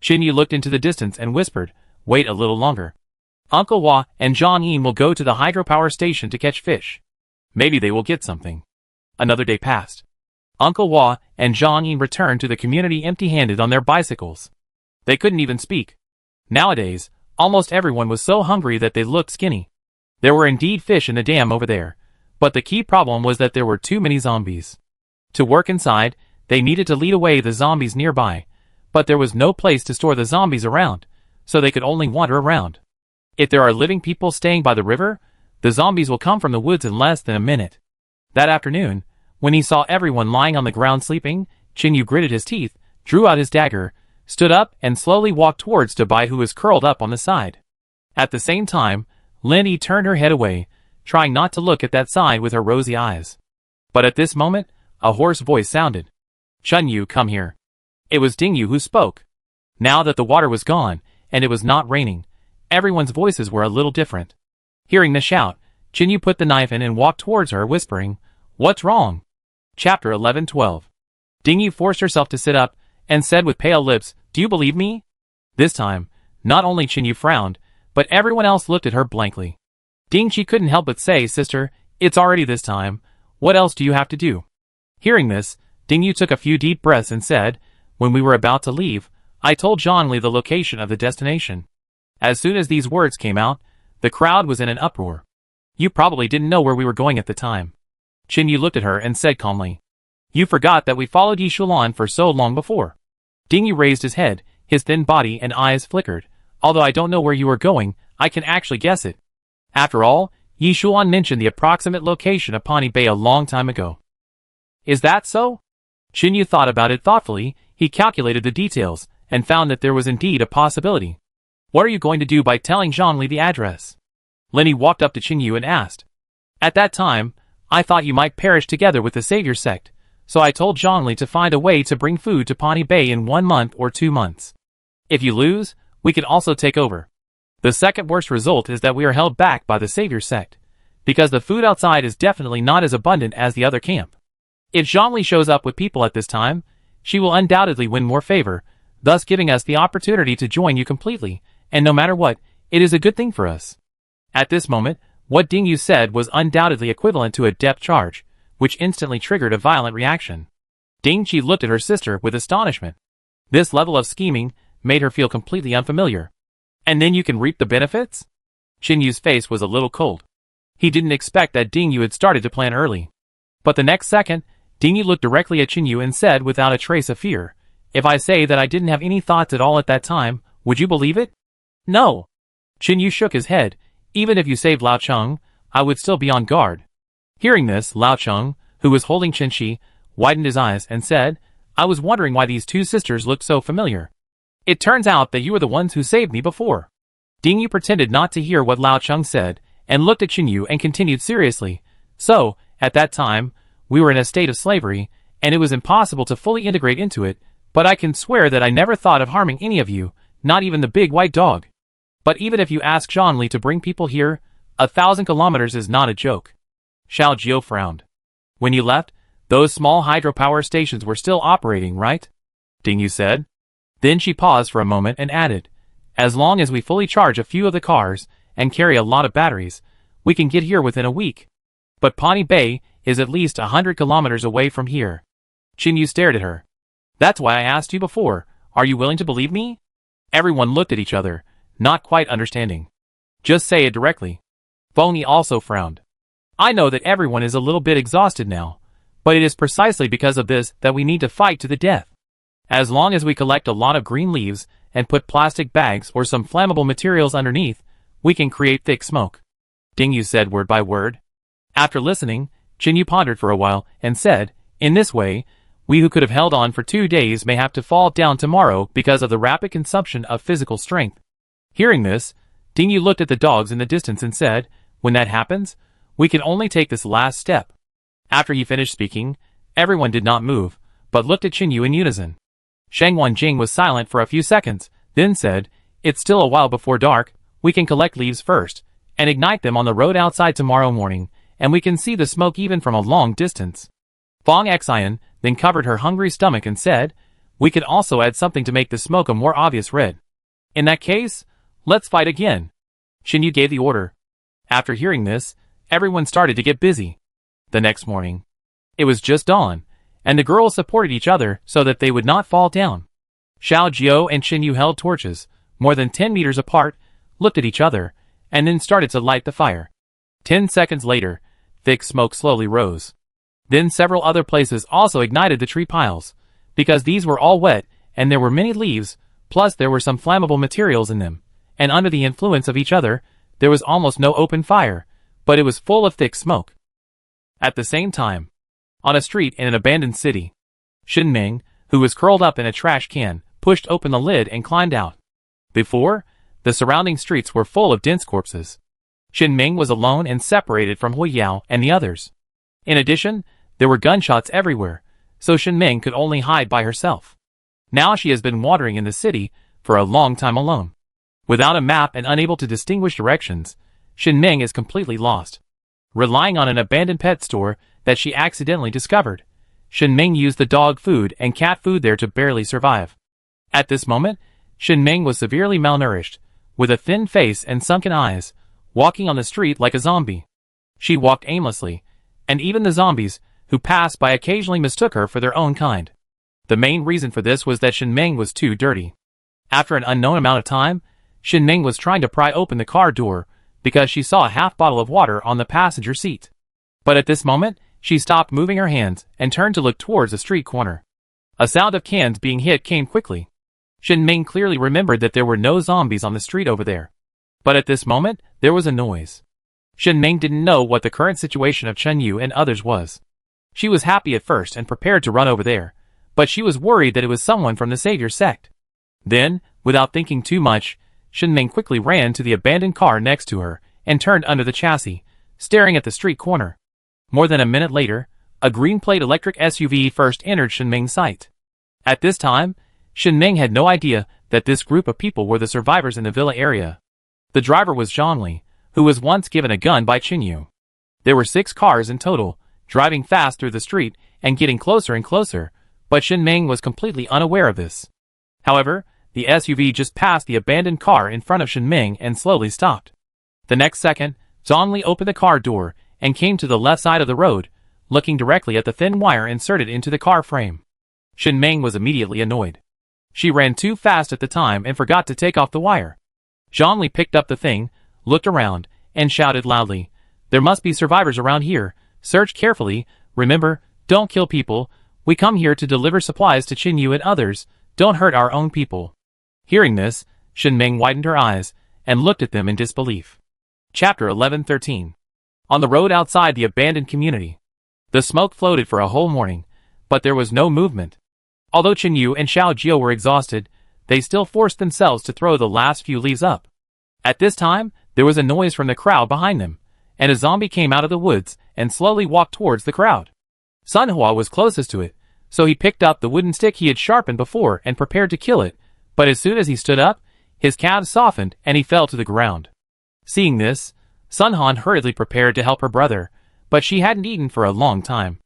Chinyu looked into the distance and whispered, Wait a little longer. Uncle Hua and Zhang Yin will go to the hydropower station to catch fish. Maybe they will get something. Another day passed. Uncle Hua and Zhang Yin returned to the community empty-handed on their bicycles. They couldn't even speak. Nowadays, almost everyone was so hungry that they looked skinny. There were indeed fish in the dam over there, but the key problem was that there were too many zombies. To work inside, they needed to lead away the zombies nearby, but there was no place to store the zombies around, so they could only wander around. If there are living people staying by the river, the zombies will come from the woods in less than a minute. That afternoon, when he saw everyone lying on the ground sleeping, Chinyu gritted his teeth, drew out his dagger, stood up and slowly walked towards Dabai, who was curled up on the side. At the same time, Lenny turned her head away, trying not to look at that side with her rosy eyes. But at this moment, a hoarse voice sounded. Chinyu, come here. It was Dingyu who spoke. Now that the water was gone, and it was not raining, everyone's voices were a little different. Hearing the shout, Chinyu put the knife in and walked towards her, whispering, What's wrong? Chapter 11-12. Dingyu forced herself to sit up, and said with pale lips, Do you believe me? This time, not only Chinyu frowned, but everyone else looked at her blankly. Dingchi couldn't help but say, Sister, it's already this time. What else do you have to do? Hearing this, Dingyu took a few deep breaths and said, When we were about to leave, I told Zhongli the location of the destination. As soon as these words came out, the crowd was in an uproar. You probably didn't know where we were going at the time. Qin Yu looked at her and said calmly. You forgot that we followed Yi Shulan for so long before. Ding Yu raised his head, his thin body and eyes flickered. Although I don't know where you are going, I can actually guess it. After all, Yi Shulan mentioned the approximate location of Pawnee Bay a long time ago. Is that so? Qin Yu thought about it thoughtfully. He calculated the details, and found that there was indeed a possibility. What are you going to do by telling Zhongli the address? Lenny walked up to Qin Yu and asked. At that time, I thought you might perish together with the Savior sect, so I told Zhongli to find a way to bring food to Pawnee Bay in 1 month or 2 months. If you lose, we can also take over. The second worst result is that we are held back by the Savior sect, because the food outside is definitely not as abundant as the other camp. If Zhongli shows up with people at this time, she will undoubtedly win more favor, thus giving us the opportunity to join you completely, and no matter what, it is a good thing for us. At this moment, what Ding Yu said was undoubtedly equivalent to a depth charge, which instantly triggered a violent reaction. Ding Qi looked at her sister with astonishment. This level of scheming made her feel completely unfamiliar. And then you can reap the benefits? Qin Yu's face was a little cold. He didn't expect that Ding Yu had started to plan early. But the next second, Ding Yu looked directly at Qin Yu and said without a trace of fear, If I say that I didn't have any thoughts at all at that time, would you believe it? No. Qin Yu shook his head. Even if you saved Lao Cheng, I would still be on guard. Hearing this, Lao Cheng, who was holding Qin Shi, widened his eyes and said, I was wondering why these two sisters looked so familiar. It turns out that you were the ones who saved me before. Ding Yu pretended not to hear what Lao Cheng said, and looked at Qin Yu and continued seriously. So, at that time, we were in a state of slavery, and it was impossible to fully integrate into it, but I can swear that I never thought of harming any of you, not even the big white dog. But even if you ask Zhongli to bring people here, 1,000 kilometers is not a joke. Xiao Jiao frowned. When you left, those small hydropower stations were still operating, right? Ding Yu said. Then she paused for a moment and added, As long as we fully charge a few of the cars, and carry a lot of batteries, we can get here within a week. But Pawnee Bay is at least 100 kilometers away from here. Qin Yu stared at her. That's why I asked you before, are you willing to believe me? Everyone looked at each other, not quite understanding. Just say it directly. Feng Yi also frowned. I know that everyone is a little bit exhausted now, but it is precisely because of this that we need to fight to the death. As long as we collect a lot of green leaves and put plastic bags or some flammable materials underneath, we can create thick smoke. Ding Yu said word by word. After listening, Qin Yu pondered for a while and said, In this way, we who could have held on for 2 days may have to fall down tomorrow because of the rapid consumption of physical strength. Hearing this, Ding Yu looked at the dogs in the distance and said, When that happens, we can only take this last step. After he finished speaking, everyone did not move, but looked at Qin Yu in unison. Shang Wanjing was silent for a few seconds, then said, It's still a while before dark, we can collect leaves first, and ignite them on the road outside tomorrow morning, and we can see the smoke even from a long distance. Fong Xian then covered her hungry stomach and said, We could also add something to make the smoke a more obvious red. In that case, let's fight again. Qin Yu gave the order. After hearing this, everyone started to get busy. The next morning, it was just dawn, and the girls supported each other so that they would not fall down. Xiao Jiao and Qin Yu held torches, more than 10 meters apart, looked at each other, and then started to light the fire. 10 seconds later, thick smoke slowly rose. Then several other places also ignited the tree piles, because these were all wet, and there were many leaves, plus there were some flammable materials in them, and under the influence of each other, there was almost no open fire, but it was full of thick smoke. At the same time, on a street in an abandoned city, Shin Ming, who was curled up in a trash can, pushed open the lid and climbed out. Before, the surrounding streets were full of dense corpses. Shin Ming was alone and separated from Hui Yao and the others. In addition, there were gunshots everywhere, so Shin Ming could only hide by herself. Now she has been wandering in the city for a long time alone. Without a map and unable to distinguish directions, Shin Ming is completely lost. Relying on an abandoned pet store that she accidentally discovered, Shin Ming used the dog food and cat food there to barely survive. At this moment, Shin Ming was severely malnourished, with a thin face and sunken eyes, walking on the street like a zombie. She walked aimlessly, and even the zombies who passed by occasionally mistook her for their own kind. The main reason for this was that Shen Ming was too dirty. After an unknown amount of time, Shen Ming was trying to pry open the car door because she saw a half bottle of water on the passenger seat. But at this moment, she stopped moving her hands and turned to look towards the street corner. A sound of cans being hit came quickly. Shen Ming clearly remembered that there were no zombies on the street over there. But at this moment, there was a noise. Shen Ming didn't know what the current situation of Chen Yu and others was. She was happy at first and prepared to run over there, but she was worried that it was someone from the Savior sect. Then, without thinking too much, Shen Ming quickly ran to the abandoned car next to her and turned under the chassis, staring at the street corner. More than a minute later, a green-plate electric SUV first entered Shen Ming's sight. At this time, Shen Ming had no idea that this group of people were the survivors in the villa area. The driver was Zhongli, who was once given a gun by Qin Yu. There were 6 cars in total, driving fast through the street and getting closer and closer, but Shen Ming was completely unaware of this. However, the SUV just passed the abandoned car in front of Shen Ming and slowly stopped. The next second, Zhongli opened the car door and came to the left side of the road, looking directly at the thin wire inserted into the car frame. Shen Ming was immediately annoyed. She ran too fast at the time and forgot to take off the wire. Zhongli picked up the thing, looked around, and shouted loudly, "There must be survivors around here. Search carefully. Remember, don't kill people. We come here to deliver supplies to Qin Yu and others. Don't hurt our own people." Hearing this, Shen Ming widened her eyes and looked at them in disbelief. Chapter 11:13. On the road outside the abandoned community. The smoke floated for a whole morning, but there was no movement. Although Qin Yu and Xiao Jiu were exhausted, they still forced themselves to throw the last few leaves up. At this time, there was a noise from the crowd behind them, and a zombie came out of the woods and slowly walked towards the crowd. Sun Hua was closest to it, so he picked up the wooden stick he had sharpened before and prepared to kill it, but as soon as he stood up, his calves softened and he fell to the ground. Seeing this, Sun Han hurriedly prepared to help her brother, but she hadn't eaten for a long time.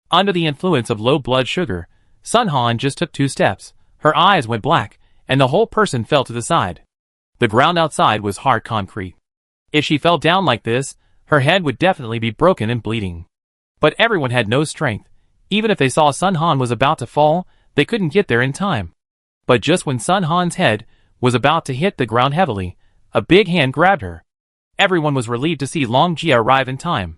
Under the influence of low blood sugar, Sun Han just took 2 steps, her eyes went black, and the whole person fell to the side. The ground outside was hard concrete. If she fell down like this, her head would definitely be broken and bleeding. But everyone had no strength. Even if they saw Sun Han was about to fall, they couldn't get there in time. But just when Sun Han's head was about to hit the ground heavily, a big hand grabbed her. Everyone was relieved to see Long Jia arrive in time.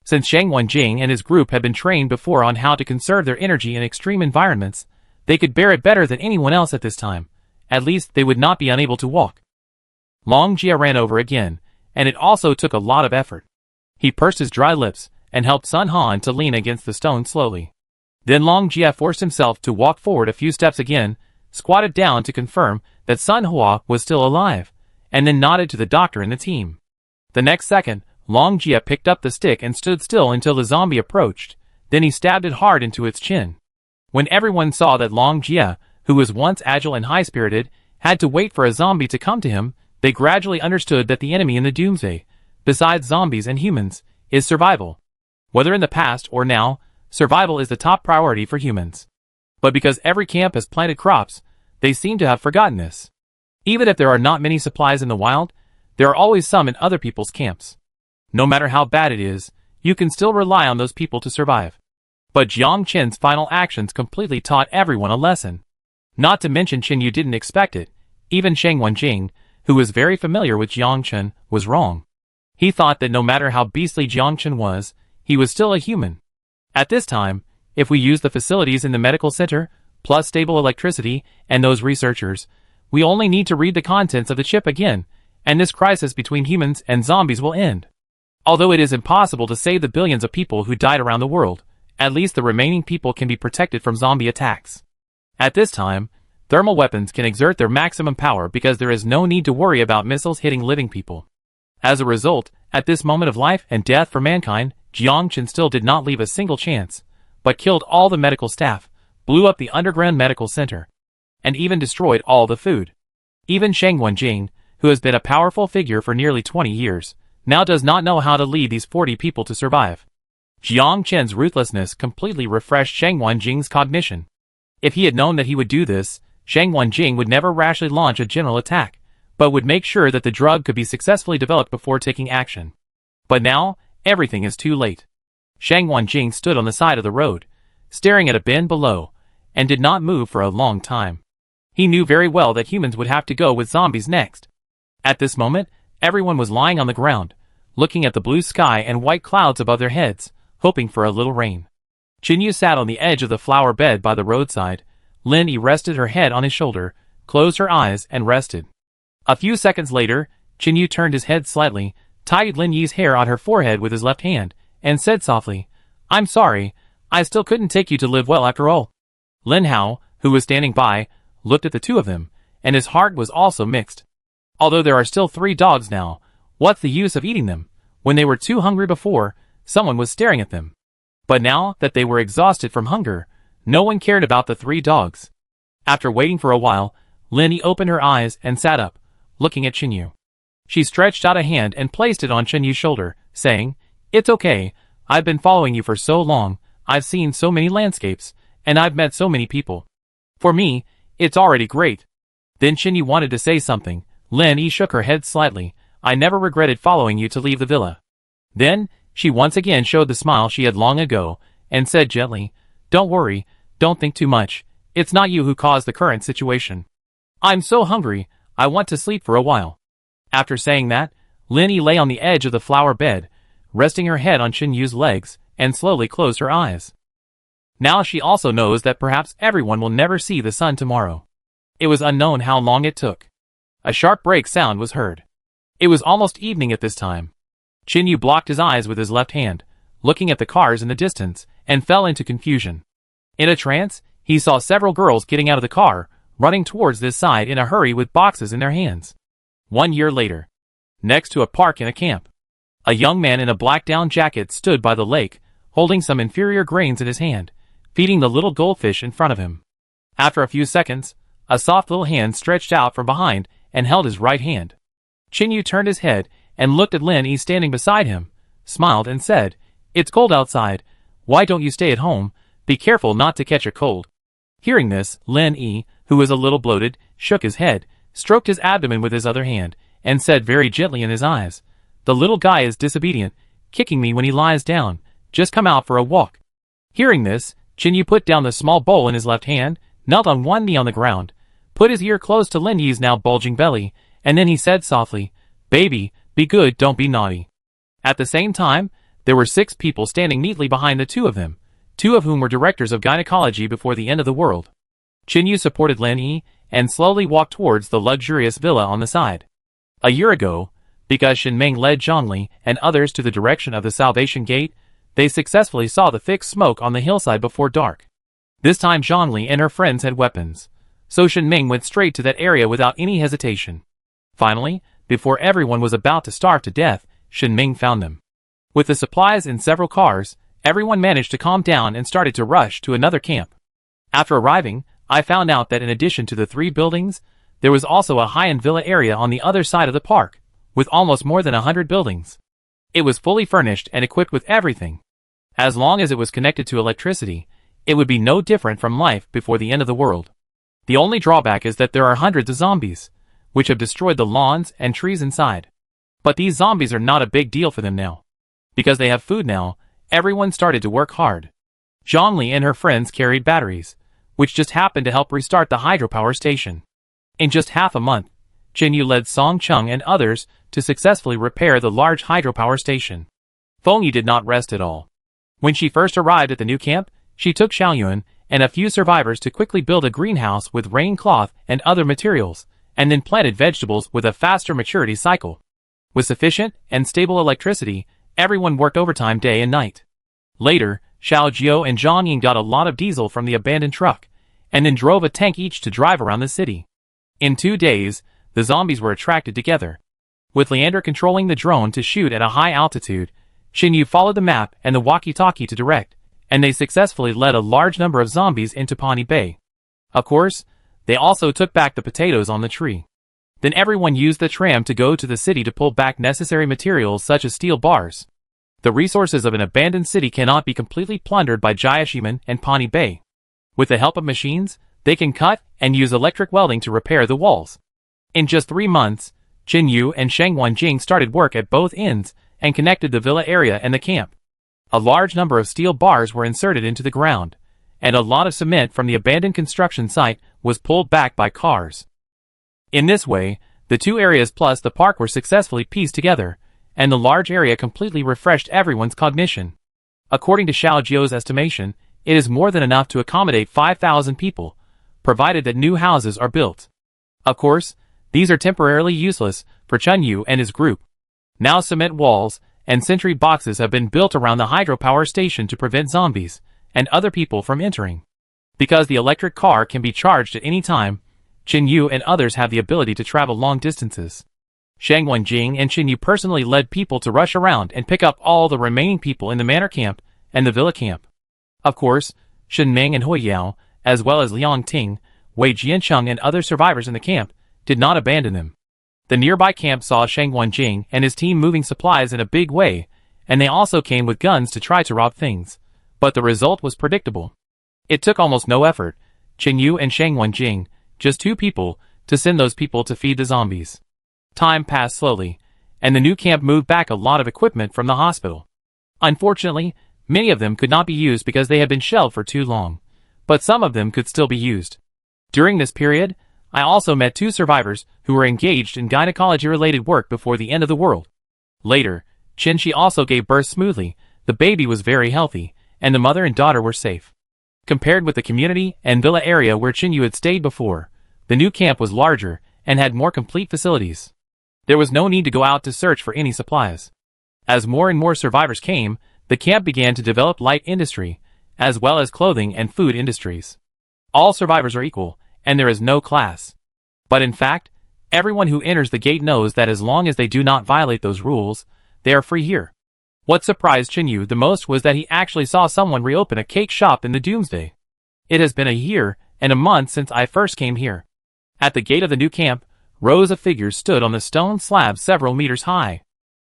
Since Shang Wenjing and his group had been trained before on how to conserve their energy in extreme environments, they could bear it better than anyone else at this time. At least they would not be unable to walk. Long Jia ran over again, and it also took a lot of effort. He pursed his dry lips and helped Sun Han to lean against the stone slowly. Then Long Jia forced himself to walk forward a few steps again, squatted down to confirm that Sun Hua was still alive, and then nodded to the doctor and the team. The next second, Long Jia picked up the stick and stood still until the zombie approached, then he stabbed it hard into its chin. When everyone saw that Long Jia, who was once agile and high-spirited, had to wait for a zombie to come to him, they gradually understood that the enemy in the Doomsday, besides zombies and humans, is survival. Whether in the past or now, survival is the top priority for humans. But because every camp has planted crops, they seem to have forgotten this. Even if there are not many supplies in the wild, there are always some in other people's camps. No matter how bad it is, you can still rely on those people to survive. But Jiang Chen's final actions completely taught everyone a lesson. Not to mention Qin Yu didn't expect it. Even Shang Wenjing, who was very familiar with Jiang Chen, was wrong. He thought that no matter how beastly Jiang Chen was, he was still a human. At this time, if we use the facilities in the medical center, plus stable electricity, and those researchers, we only need to read the contents of the chip again, and this crisis between humans and zombies will end. Although it is impossible to save the billions of people who died around the world, at least the remaining people can be protected from zombie attacks. At this time, thermal weapons can exert their maximum power because there is no need to worry about missiles hitting living people. As a result, at this moment of life and death for mankind, Jiang Chen still did not leave a single chance, but killed all the medical staff, blew up the underground medical center, and even destroyed all the food. Even Shang Wenjing, who has been a powerful figure for nearly 20 years, now does not know how to lead these 40 people to survive. Jiang Chen's ruthlessness completely refreshed Shang Wenjing's cognition. If he had known that he would do this, Shang Wenjing would never rashly launch a general attack, but would make sure that the drug could be successfully developed before taking action. But now, everything is too late. Shang Wenjing stood on the side of the road, staring at a bend below, and did not move for a long time. He knew very well that humans would have to go with zombies next. At this moment, everyone was lying on the ground, looking at the blue sky and white clouds above their heads, hoping for a little rain. Jinyu sat on the edge of the flower bed by the roadside. Lin Yi rested her head on his shoulder, closed her eyes, and rested. A few seconds later, Jinyu turned his head slightly, tied Lin Yi's hair on her forehead with his left hand, and said softly, "I'm sorry, I still couldn't take you to live well after all." Lin Hao, who was standing by, looked at the two of them, and his heart was also mixed. Although there are still 3 dogs now, what's the use of eating them? When they were too hungry before, someone was staring at them. But now that they were exhausted from hunger, no one cared about the 3 dogs. After waiting for a while, Lin Yi opened her eyes and sat up, looking at Jinyu. She stretched out a hand and placed it on Jinyu's shoulder, saying, "It's okay, I've been following you for so long, I've seen so many landscapes, and I've met so many people. For me, it's already great." Then Jinyu wanted to say something. Lin Yi shook her head slightly. "I never regretted following you to leave the villa." Then, she once again showed the smile she had long ago, and said gently, "Don't worry, don't think too much, it's not you who caused the current situation. I'm so hungry, I want to sleep for a while." After saying that, Lin Yi lay on the edge of the flower bed, resting her head on Jinyu's legs, and slowly closed her eyes. Now she also knows that perhaps everyone will never see the sun tomorrow. It was unknown how long it took. A sharp break sound was heard. It was almost evening at this time. Jinyu blocked his eyes with his left hand, looking at the cars in the distance, and fell into confusion. In a trance, he saw several girls getting out of the car, running towards this side in a hurry with boxes in their hands. 1 year later. Next to a park in a camp. A young man in a black down jacket stood by the lake, holding some inferior grains in his hand, feeding the little goldfish in front of him. After a few seconds, a soft little hand stretched out from behind and held his right hand. Jinyu turned his head and looked at Lin Yi standing beside him, smiled and said, "It's cold outside, why don't you stay at home? Be careful not to catch a cold." Hearing this, Lin Yi, who was a little bloated, shook his head, stroked his abdomen with his other hand, and said very gently in his eyes, "The little guy is disobedient, kicking me when he lies down, just come out for a walk." Hearing this, Jinyu put down the small bowl in his left hand, knelt on one knee on the ground, put his ear close to Lin Yi's now bulging belly, and then he said softly, "Baby, be good, don't be naughty." At the same time, there were 6 people standing neatly behind the 2 of them, 2 of whom were directors of gynecology before the end of the world. Jinyu supported Lin Yi, and slowly walked towards the luxurious villa on the side. A year ago, because Shinming led Zhongli and others to the direction of the Salvation Gate, they successfully saw the thick smoke on the hillside before dark. This time Zhongli and her friends had weapons, so Shinming went straight to that area without any hesitation. Finally, before everyone was about to starve to death, Shinming found them. With the supplies in several cars, everyone managed to calm down and started to rush to another camp. After arriving, I found out that in addition to the 3 buildings, there was also a high-end villa area on the other side of the park, with almost more than 100 buildings. It was fully furnished and equipped with everything. As long as it was connected to electricity, it would be no different from life before the end of the world. The only drawback is that there are hundreds of zombies, which have destroyed the lawns and trees inside. But these zombies are not a big deal for them now. Because they have food now, everyone started to work hard. Zhongli and her friends carried batteries, which just happened to help restart the hydropower station. In just half a month, Jinyu led Song Chung and others to successfully repair the large hydropower station. Fengyi did not rest at all. When she first arrived at the new camp, she took Xiaoyuan and a few survivors to quickly build a greenhouse with rain cloth and other materials, and then planted vegetables with a faster maturity cycle. With sufficient and stable electricity, everyone worked overtime day and night. Later, Xiao Jiao and Zhang Ying got a lot of diesel from the abandoned truck, and then drove a tank each to drive around the city. In 2 days, the zombies were attracted together. With Leander controlling the drone to shoot at a high altitude, Xinyu followed the map and the walkie-talkie to direct, and they successfully led a large number of zombies into Pawnee Bay. Of course, they also took back the potatoes on the tree. Then everyone used the tram to go to the city to pull back necessary materials such as steel bars. The resources of an abandoned city cannot be completely plundered by Jiashiman and Pawnee Bay. With the help of machines, they can cut and use electric welding to repair the walls. In just 3 months, Jin Yu and Sheng Wanjing started work at both ends and connected the villa area and the camp. A large number of steel bars were inserted into the ground, and a lot of cement from the abandoned construction site was pulled back by cars. In this way, the two areas plus the park were successfully pieced together, and the large area completely refreshed everyone's cognition. According to Xiao Jiu's estimation, it is more than enough to accommodate 5,000 people, provided that new houses are built. Of course, these are temporarily useless for Chun Yu and his group. Now cement walls and sentry boxes have been built around the hydropower station to prevent zombies and other people from entering. Because the electric car can be charged at any time, Chen Yu and others have the ability to travel long distances. Shang Wenjing and Chen Yu personally led people to rush around and pick up all the remaining people in the manor camp and the villa camp. Of course, Shen Meng and Hui Yao, as well as Liang Ting, Wei Jiancheng and other survivors in the camp, did not abandon them. The nearby camp saw Shang Wenjing and his team moving supplies in a big way, and they also came with guns to try to rob things. But the result was predictable. It took almost no effort, Chen Yu and Shang Wenjing, just two people, to send those people to feed the zombies. Time passed slowly, and the new camp moved back a lot of equipment from the hospital. Unfortunately, many of them could not be used because they had been shelved for too long, but some of them could still be used. During this period, I also met two survivors who were engaged in gynecology-related work before the end of the world. Later, Chen Shi also gave birth smoothly, the baby was very healthy, and the mother and daughter were safe. Compared with the community and villa area where Chen Yu had stayed before, the new camp was larger and had more complete facilities. There was no need to go out to search for any supplies. As more and more survivors came, the camp began to develop light industry, as well as clothing and food industries. All survivors are equal, and there is no class. But in fact, everyone who enters the gate knows that as long as they do not violate those rules, they are free here. What surprised Chen Yu the most was that he actually saw someone reopen a cake shop in the Doomsday. It has been a year and a month since I first came here. At the gate of the new camp, rows of figures stood on the stone slab several meters high.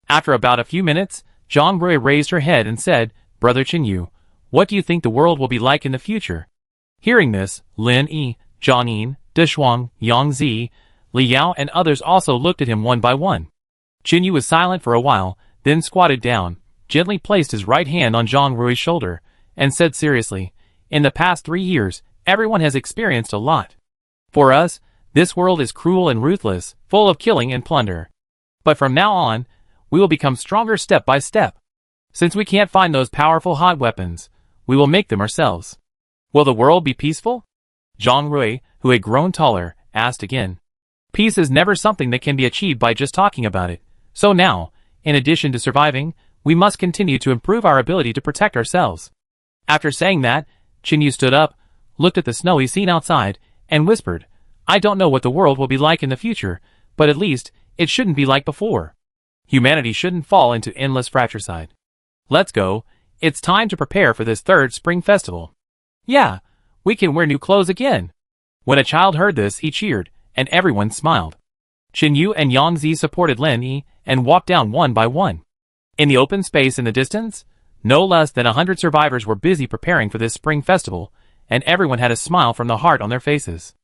After about a few minutes, Zhang Rui raised her head and said, "Brother Chen Yu, what do you think the world will be like in the future?" Hearing this, Lin Yi, Zhang Yin, De Shuang, Yang Zi, Li Yao and others also looked at him one by one. Chen Yu was silent for a while, then squatted down, gently placed his right hand on Zhang Rui's shoulder, and said seriously, "In the past 3 years, everyone has experienced a lot. For us, this world is cruel and ruthless, full of killing and plunder. But from now on, we will become stronger step by step. Since we can't find those powerful hot weapons, we will make them ourselves. Will the world be peaceful?" Zhang Rui, who had grown taller, asked again. Peace is never something that can be achieved by just talking about it. So now, in addition to surviving, we must continue to improve our ability to protect ourselves. After saying that, Chen Yu stood up, looked at the snowy scene outside, and whispered, "I don't know what the world will be like in the future, but at least, it shouldn't be like before. Humanity shouldn't fall into endless fratricide. Let's go, it's time to prepare for this third spring festival. Yeah, we can wear new clothes again." When a child heard this, he cheered, and everyone smiled. Chen Yu and Yang Zi supported Lin Yi, and walked down one by one. In the open space in the distance, no less than 100 survivors were busy preparing for this spring festival, and everyone had a smile from the heart on their faces.